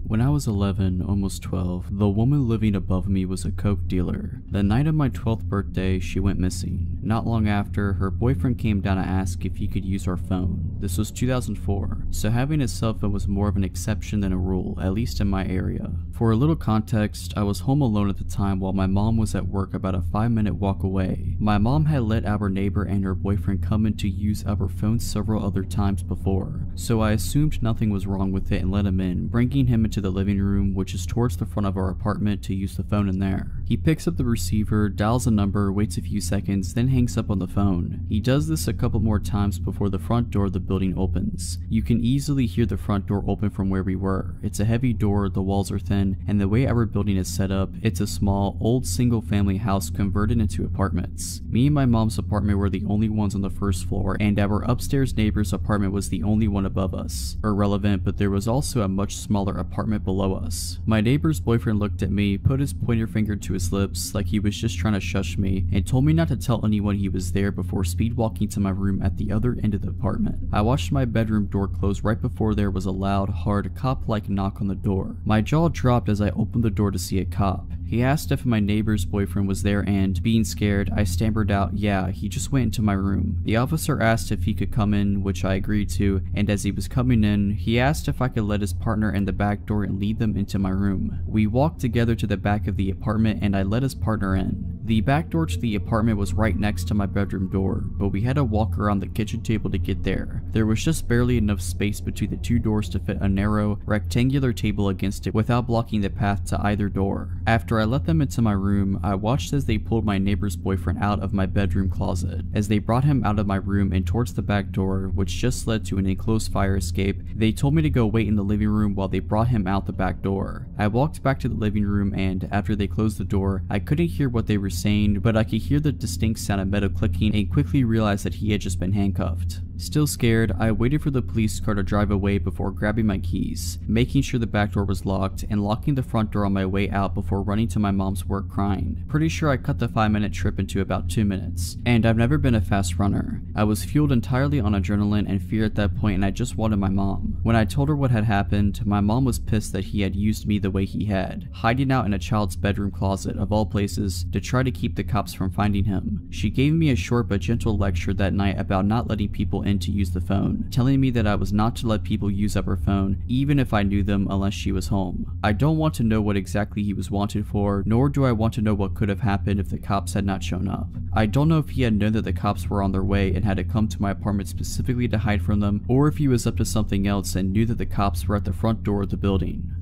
When I was 11, almost 12, the woman living above me was a coke dealer. The night of my 12th birthday, she went missing. Not long after, her boyfriend came down to ask if he could use our phone. This was 2004, so having a cell phone was more of an exception than a rule, at least in my area. For a little context, I was home alone at the time while my mom was at work about a 5-minute walk away. My mom had let our neighbor and her boyfriend come in to use our phone several other times before, so I assumed nothing was wrong with it and let him in, bringing him into to the living room, which is towards the front of our apartment, to use the phone in there. He picks up the receiver, dials a number, waits a few seconds, then hangs up on the phone. He does this a couple more times before the front door of the building opens. You can easily hear the front door open from where we were. It's a heavy door, the walls are thin, and the way our building is set up, it's a small, old single-family house converted into apartments. Me and my mom's apartment were the only ones on the first floor, and our upstairs neighbor's apartment was the only one above us. Irrelevant, but there was also a much smaller apartment below us. My neighbor's boyfriend looked at me, put his pointer finger to his lips like he was just trying to shush me, and told me not to tell anyone he was there before speed walking to my room at the other end of the apartment. I watched my bedroom door close right before there was a loud, hard, cop-like knock on the door. My jaw dropped as I opened the door to see a cop. He asked if my neighbor's boyfriend was there and, being scared, I stammered out, "Yeah, he just went into my room." The officer asked if he could come in, which I agreed to, and as he was coming in, he asked if I could let his partner in the back door and lead them into my room. We walked together to the back of the apartment and I let his partner in. The back door to the apartment was right next to my bedroom door, but we had to walk around the kitchen table to get there. There was just barely enough space between the two doors to fit a narrow, rectangular table against it without blocking the path to either door. After I let them into my room, I watched as they pulled my neighbor's boyfriend out of my bedroom closet. As they brought him out of my room and towards the back door, which just led to an enclosed fire escape, they told me to go wait in the living room while they brought him out the back door. I walked back to the living room and, after they closed the door, I couldn't hear what they were saying, but I could hear the distinct sound of metal clicking and quickly realized that he had just been handcuffed. Still scared, I waited for the police car to drive away before grabbing my keys, making sure the back door was locked, and locking the front door on my way out before running to my mom's work crying. Pretty sure I cut the 5-minute trip into about 2 minutes. And I've never been a fast runner. I was fueled entirely on adrenaline and fear at that point, and I just wanted my mom. When I told her what had happened, my mom was pissed that he had used me the way he had, hiding out in a child's bedroom closet of all places to try to keep the cops from finding him. She gave me a short but gentle lecture that night about not letting people in to use the phone, telling me that I was not to let people use up her phone even if I knew them unless she was home. I don't want to know what exactly he was wanted for, nor do I want to know what could have happened if the cops had not shown up. I don't know if he had known that the cops were on their way and had to come to my apartment specifically to hide from them, or if he was up to something else and knew that the cops were at the front door of the building.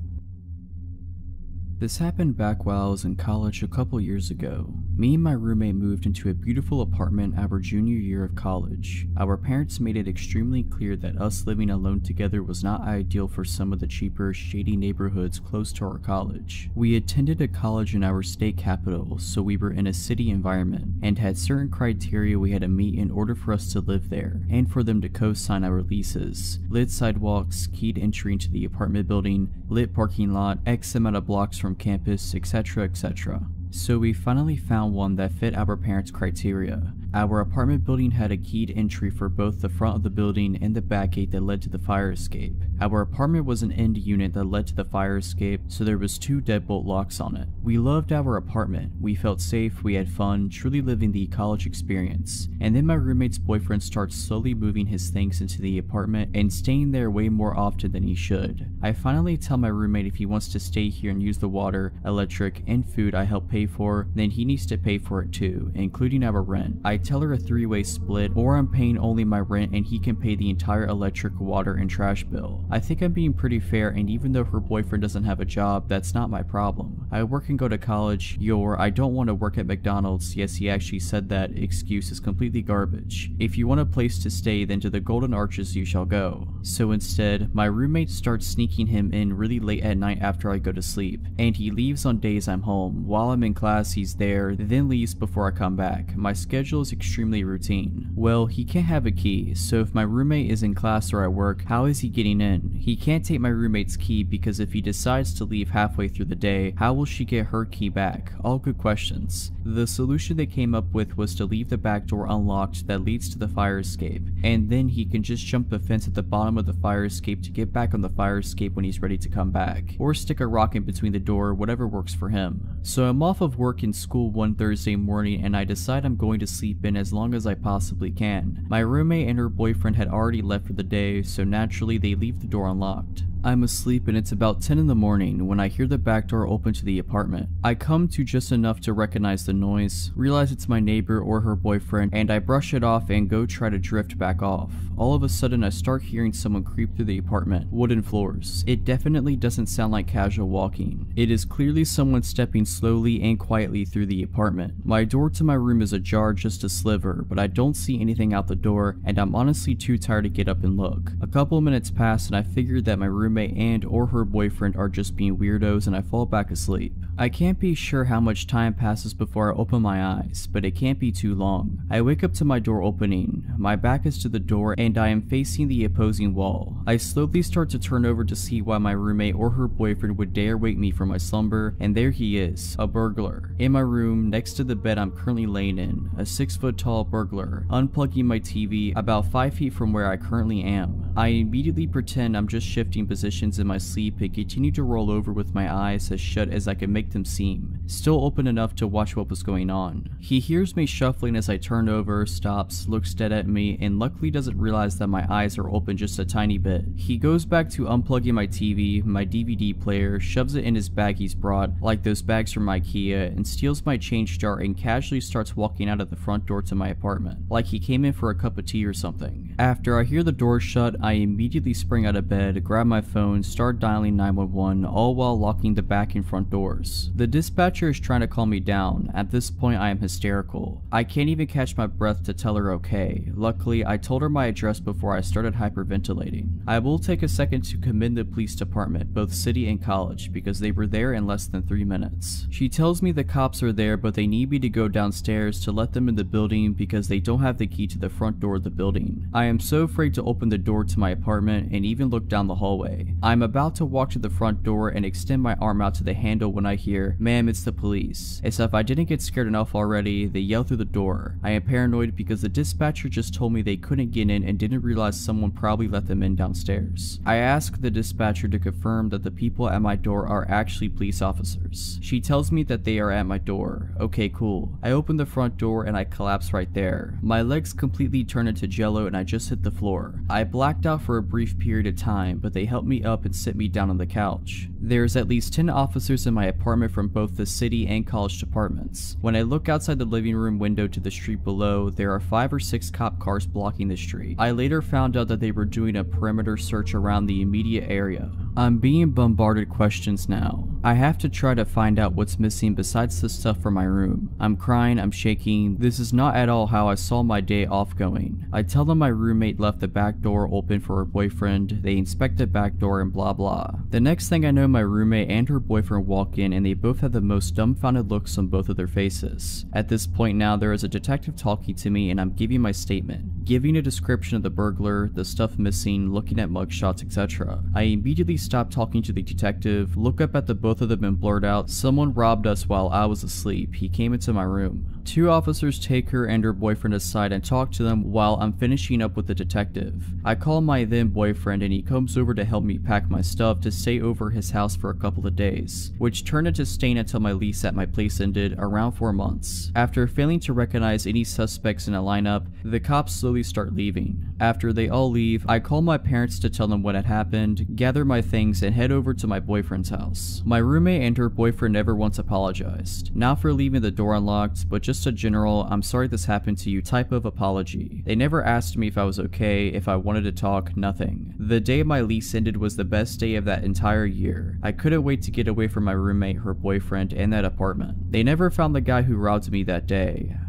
This happened back while I was in college a couple years ago. Me and my roommate moved into a beautiful apartment our junior year of college. Our parents made it extremely clear that us living alone together was not ideal for some of the cheaper, shady neighborhoods close to our college. We attended a college in our state capital, so we were in a city environment, and had certain criteria we had to meet in order for us to live there, and for them to co-sign our leases. Lit sidewalks, keyed entry into the apartment building, lit parking lot, X amount of blocks from campus, etc, etc. So we finally found one that fit our parents' criteria. Our apartment building had a keyed entry for both the front of the building and the back gate that led to the fire escape. Our apartment was an end unit that led to the fire escape, so there was 2 deadbolt locks on it. We loved our apartment. We felt safe, we had fun, truly living the college experience. And then my roommate's boyfriend starts slowly moving his things into the apartment and staying there way more often than he should. I finally tell my roommate if he wants to stay here and use the water, electric, and food I help pay for, then he needs to pay for it too, including our rent. I tell her a 3-way split, or I'm paying only my rent and he can pay the entire electric, water, and trash bill. I think I'm being pretty fair, and even though her boyfriend doesn't have a job, that's not my problem. I work and go to college. Your "I don't want to work at McDonald's, yes he actually said that" excuse is completely garbage. If you want a place to stay, then to the Golden Arches you shall go. So instead, my roommate starts sneaking him in really late at night after I go to sleep, and he leaves on days I'm home. While I'm in class he's there, then leaves before I come back. My schedule is extremely routine. Well, he can't have a key, so if my roommate is in class or at work, how is he getting in? He can't take my roommate's key because if he decides to leave halfway through the day, how will she get her key back? All good questions. The solution they came up with was to leave the back door unlocked that leads to the fire escape, and then he can just jump the fence at the bottom of the fire escape to get back on the fire escape when he's ready to come back, or stick a rock in between the door, whatever works for him. So I'm off of work and school one Thursday morning, and I decide I'm going to sleep in as long as I possibly can. My roommate and her boyfriend had already left for the day, so naturally they leave the door unlocked. I'm asleep and it's about 10 in the morning when I hear the back door open to the apartment. I come to just enough to recognize the noise, realize it's my neighbor or her boyfriend, and I brush it off and go try to drift back off. All of a sudden I start hearing someone creep through the apartment. Wooden floors. It definitely doesn't sound like casual walking. It is clearly someone stepping slowly and quietly through the apartment. My door to my room is ajar just a sliver, but I don't see anything out the door and I'm honestly too tired to get up and look. A couple minutes pass and I figure that my roommate and or her boyfriend are just being weirdos and I fall back asleep. I can't be sure how much time passes before I open my eyes, but it can't be too long. I wake up to my door opening. My back is to the door and I am facing the opposing wall. I slowly start to turn over to see why my roommate or her boyfriend would dare wake me from my slumber, and there he is, a burglar. In my room, next to the bed I'm currently laying in, a 6-foot tall burglar, unplugging my TV about 5 feet from where I currently am. I immediately pretend I'm just shifting positions in my sleep and continue to roll over with my eyes as shut as I can make them seem, still open enough to watch what was going on. He hears me shuffling as I turn over, stops, looks dead at me, and luckily doesn't realize that my eyes are open just a tiny bit. He goes back to unplugging my TV, my DVD player, shoves it in his bag he's brought, like those bags from IKEA, and steals my change jar and casually starts walking out of the front door to my apartment, like he came in for a cup of tea or something. After I hear the door shut, I immediately spring out of bed, grab my phone, start dialing 911, all while locking the back and front doors. The dispatcher is trying to calm me down. At this point I am hysterical. I can't even catch my breath to tell her okay. Luckily, I told her my address before I started hyperventilating. I will take a second to commend the police department, both city and college, because they were there in less than 3 minutes. She tells me the cops are there, but they need me to go downstairs to let them in the building because they don't have the key to the front door of the building. I am so afraid to open the door to my apartment and even look down the hallway. I'm about to walk to the front door and extend my arm out to the handle when I hear, "Ma'am, it's the police." As if I didn't get scared enough already, they yell through the door. I am paranoid because the dispatcher just told me they couldn't get in and didn't realize someone probably let them in downstairs. I ask the dispatcher to confirm that the people at my door are actually police officers. She tells me that they are at my door. Okay, cool. I open the front door and I collapse right there. My legs completely turn into jello and I just hit the floor. I blacked out for a brief period of time, but they helped me up and sit me down on the couch. There's at least 10 officers in my apartment from both the city and college departments. When I look outside the living room window to the street below, there are 5 or 6 cop cars blocking the street. I later found out that they were doing a perimeter search around the immediate area. I'm being bombarded questions now. I have to try to find out what's missing besides the stuff from my room. I'm crying, I'm shaking. This is not at all how I saw my day off going. I tell them my roommate left the back door open for her boyfriend, they inspect the back door and blah blah. The next thing I know, my roommate and her boyfriend walk in and they both have the most dumbfounded looks on both of their faces. At this point now, there is a detective talking to me and I'm giving my statement, giving a description of the burglar, the stuff missing, looking at mugshots, etc. I immediately stop talking to the detective, look up at the both of them and blurt out, "Someone robbed us while I was asleep. He came into my room." 2 officers take her and her boyfriend aside and talk to them while I'm finishing up with the detective. I call my then boyfriend and he comes over to help me pack my stuff to stay over his house for a couple of days, which turned into staying until my lease at my place ended, around 4 months. After failing to recognize any suspects in a lineup, the cops slowly start leaving. After they all leave, I call my parents to tell them what had happened, gather my things, and head over to my boyfriend's house. My roommate and her boyfriend never once apologized. Not for leaving the door unlocked, but just a general "I'm sorry this happened to you" type of apology. They never asked me if I was okay, if I wanted to talk, nothing. The day my lease ended was the best day of that entire year. I couldn't wait to get away from my roommate, her boyfriend, and that apartment. They never found the guy who robbed me that day.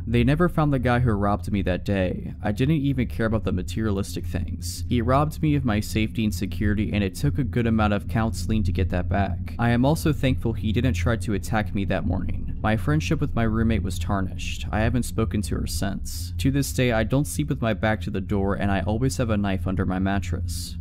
I didn't even care about the materialistic things. He robbed me of my safety and security, and it took a good amount of counseling to get that back. I am also thankful he didn't try to attack me that morning. My friendship with my roommate was tarnished. I haven't spoken to her since. To this day, I don't sleep with my back to the door, and I always have a knife under my mattress.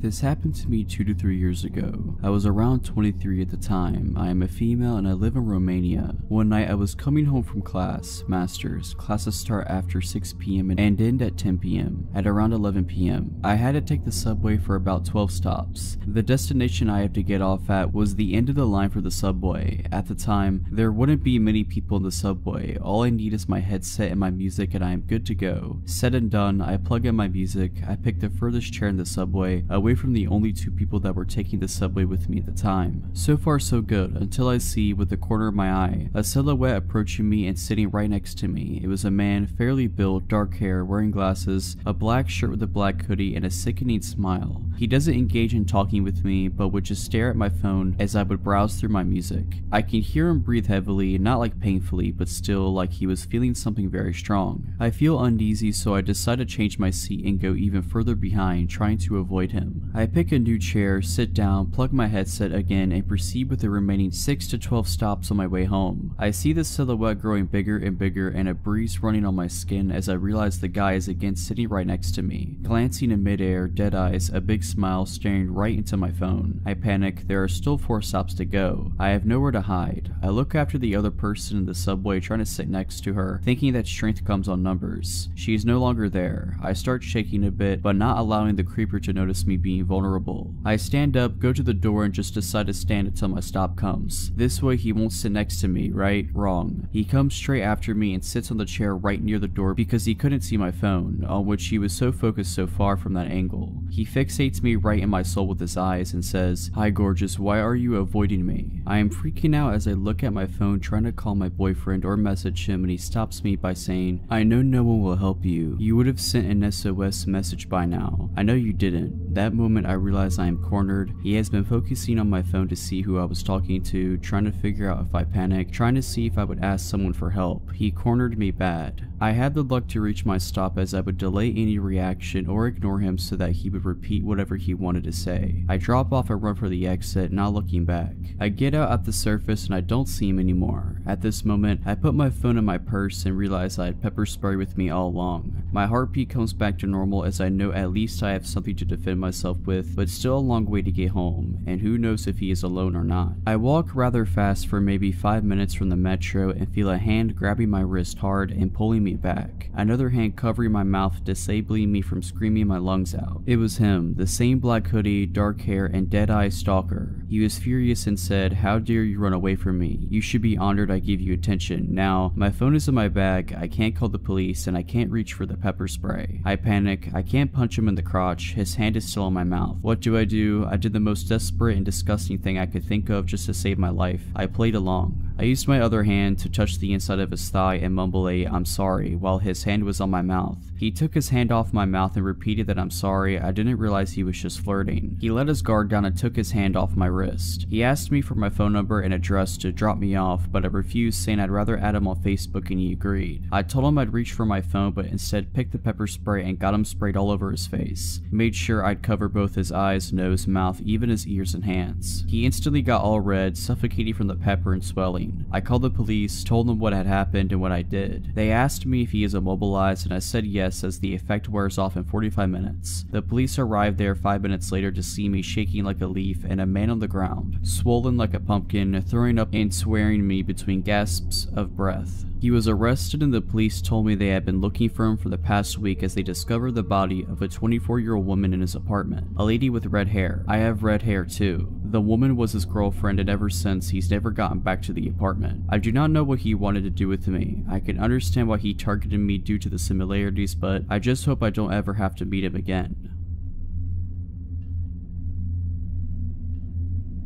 This happened to me 2 to 3 years ago. I was around 23 at the time. I am a female and I live in Romania. One night I was coming home from class, masters. Classes start after 6 p.m. and end at 10 p.m. At around 11 p.m. I had to take the subway for about 12 stops. The destination I have to get off at was the end of the line for the subway. At the time, there wouldn't be many people in the subway. All I need is my headset and my music and I am good to go. Said and done, I plug in my music. I pick the furthest chair in the subway, away from the only 2 people that were taking the subway with me at the time. So far so good, until I see, with the corner of my eye, a silhouette approaching me and sitting right next to me. It was a man, fairly built, dark hair, wearing glasses, a black shirt with a black hoodie, and a sickening smile. He doesn't engage in talking with me, but would just stare at my phone as I would browse through my music. I can hear him breathe heavily, not like painfully, but still like he was feeling something very strong. I feel uneasy, so I decide to change my seat and go even further behind, trying to avoid him. I pick a new chair, sit down, plug my headset again, and proceed with the remaining 6 to 12 stops on my way home. I see the silhouette growing bigger and bigger and a breeze running on my skin as I realize the guy is again sitting right next to me. Glancing in midair, dead eyes, a big smile, staring right into my phone. I panic. There are still 4 stops to go. I have nowhere to hide. I look after the other person in the subway trying to sit next to her, thinking that strength comes on numbers. She is no longer there. I start shaking a bit, but not allowing the creeper to notice me being vulnerable. I stand up, go to the door, and just decide to stand until my stop comes. This way he won't sit next to me, right? Wrong. He comes straight after me and sits on the chair right near the door because he couldn't see my phone, on which he was so focused so far from that angle. He fixates me right in my soul with his eyes and says, "Hi gorgeous, why are you avoiding me?" I am freaking out as I look at my phone trying to call my boyfriend or message him, and he stops me by saying, "I know no one will help you. You would have sent an SOS message by now. I know you didn't." That moment I realize I am cornered. He has been focusing on my phone to see who I was talking to, trying to figure out if I panicked, trying to see if I would ask someone for help. He cornered me bad. I had the luck to reach my stop as I would delay any reaction or ignore him so that he would repeat whatever he wanted to say. I drop off and run for the exit, not looking back. I get out at the surface and I don't see him anymore. At this moment, I put my phone in my purse and realize I had pepper spray with me all along. My heartbeat comes back to normal as I know at least I have something to defend myself with, but still a long way to get home, and who knows if he is alone or not. I walk rather fast for maybe 5 minutes from the metro and feel a hand grabbing my wrist hard and pulling me back. Another hand covering my mouth, disabling me from screaming my lungs out. It was him, the same black hoodie, dark hair, and dead-eyed stalker. He was furious and said, "How dare you run away from me? You should be honored I give you attention. Now, my phone is in my bag, I can't call the police, and I can't reach for the pepper spray." I panic. I can't punch him in the crotch. His hand is still in my mouth. What do? I did the most desperate and disgusting thing I could think of just to save my life. I played along. I used my other hand to touch the inside of his thigh and mumble a "I'm sorry" while his hand was on my mouth. He took his hand off my mouth and repeated that I'm sorry. I didn't realize he was just flirting. He let his guard down and took his hand off my wrist. He asked me for my phone number and address to drop me off, but I refused, saying I'd rather add him on Facebook, and he agreed. I told him I'd reach for my phone, but instead picked the pepper spray and got him sprayed all over his face. Made sure I'd cover both his eyes, nose, mouth, even his ears and hands. He instantly got all red, suffocating from the pepper and swelling. I called the police, told them what had happened and what I did. They asked me if he is immobilized, and I said yes, as the effect wears off in 45 minutes. The police arrived there 5 minutes later to see me shaking like a leaf and a man on the ground, swollen like a pumpkin, throwing up and swearing me between gasps of breath. He was arrested, and the police told me they had been looking for him for the past week as they discovered the body of a 24-year-old woman in his apartment, a lady with red hair. I have red hair too. The woman was his girlfriend, and ever since he's never gotten back to the apartment. I do not know what he wanted to do with me. I can understand why he targeted me due to the similarities, but I just hope I don't ever have to meet him again.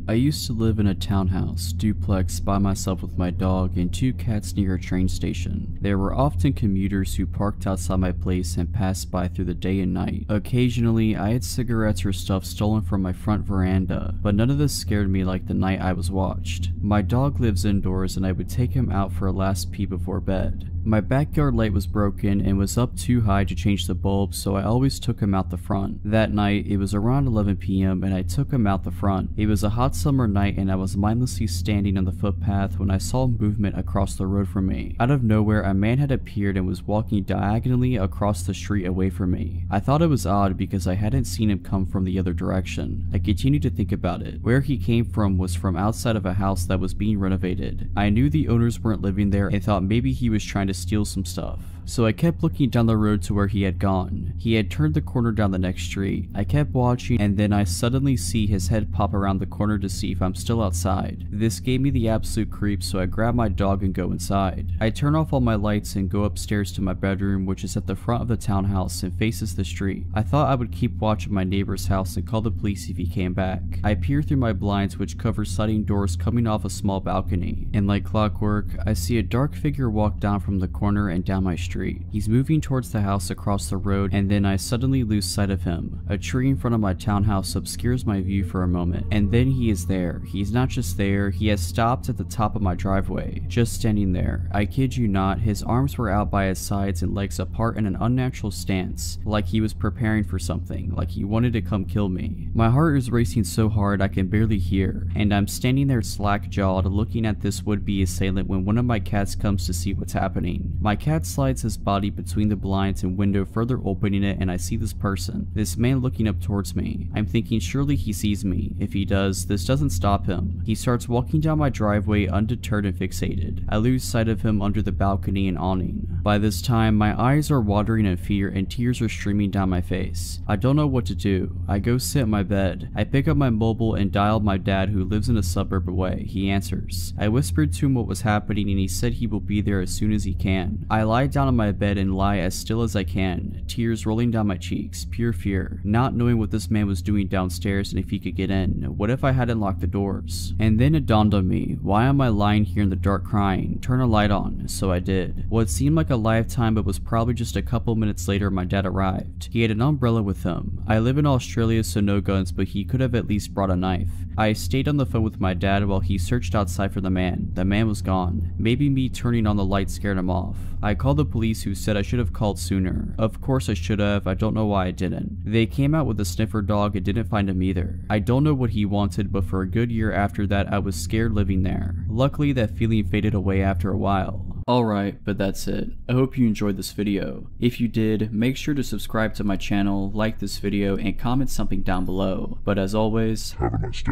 I used to live in a townhouse duplex by myself with my dog and 2 cats near a train station. There were often commuters who parked outside my place and passed by through the day and night. Occasionally, I had cigarettes or stuff stolen from my front veranda, but none of this scared me like the night I was watched. My dog lives indoors, and I would take him out for a last pee before bed. My backyard light was broken and was up too high to change the bulb, so I always took him out the front. That night, it was around 11 p.m. and I took him out the front. It was a hot summer night and I was mindlessly standing on the footpath when I saw movement across the road from me. Out of nowhere, a man had appeared and was walking diagonally across the street away from me. I thought it was odd because I hadn't seen him come from the other direction. I continued to think about it. Where he came from was from outside of a house that was being renovated. I knew the owners weren't living there and thought maybe he was trying to steal some stuff. So I kept looking down the road to where he had gone. He had turned the corner down the next street. I kept watching and then I suddenly see his head pop around the corner to see if I'm still outside. This gave me the absolute creeps, so I grab my dog and go inside. I turn off all my lights and go upstairs to my bedroom, which is at the front of the townhouse and faces the street. I thought I would keep watch of my neighbor's house and call the police if he came back. I peer through my blinds, which cover sliding doors coming off a small balcony, and like clockwork, I see a dark figure walk down from the corner and down my street. He's moving towards the house across the road, and then I suddenly lose sight of him. A tree in front of my townhouse obscures my view for a moment, and then he is there. He's not just there, he has stopped at the top of my driveway, just standing there. I kid you not, his arms were out by his sides and legs apart in an unnatural stance, like he was preparing for something, like he wanted to come kill me. My heart is racing so hard I can barely hear, and I'm standing there slack-jawed looking at this would-be assailant when one of my cats comes to see what's happening. My cat slides his body between the blinds and window, further opening it, and I see this person, this man looking up towards me. I'm thinking surely he sees me. If he does, this doesn't stop him. He starts walking down my driveway undeterred and fixated. I lose sight of him under the balcony and awning. By this time, my eyes are watering in fear and tears are streaming down my face. I don't know what to do. I go sit in my bed. I pick up my mobile and dial my dad, who lives in a suburb away. He answers. I whispered to him what was happening and he said he will be there as soon as he can. I lie down on my bed and lie as still as I can, tears rolling down my cheeks, pure fear, not knowing what this man was doing downstairs and if he could get in. What if I hadn't locked the doors? And then it dawned on me, why am I lying here in the dark crying? Turn a light on. So I did. What seemed like a lifetime but was probably just a couple minutes later, my dad arrived. He had an umbrella with him. I live in Australia, so no guns, but he could have at least brought a knife. I stayed on the phone with my dad while he searched outside for the man. The man was gone. Maybe me turning on the light scared him off. I called the police, who said I should have called sooner. Of course I should have, I don't know why I didn't. They came out with a sniffer dog and didn't find him either. I don't know what he wanted, but for a good year after that I was scared living there. Luckily that feeling faded away after a while. Alright, but that's it. I hope you enjoyed this video. If you did, make sure to subscribe to my channel, like this video, and comment something down below. But as always, have a nice day.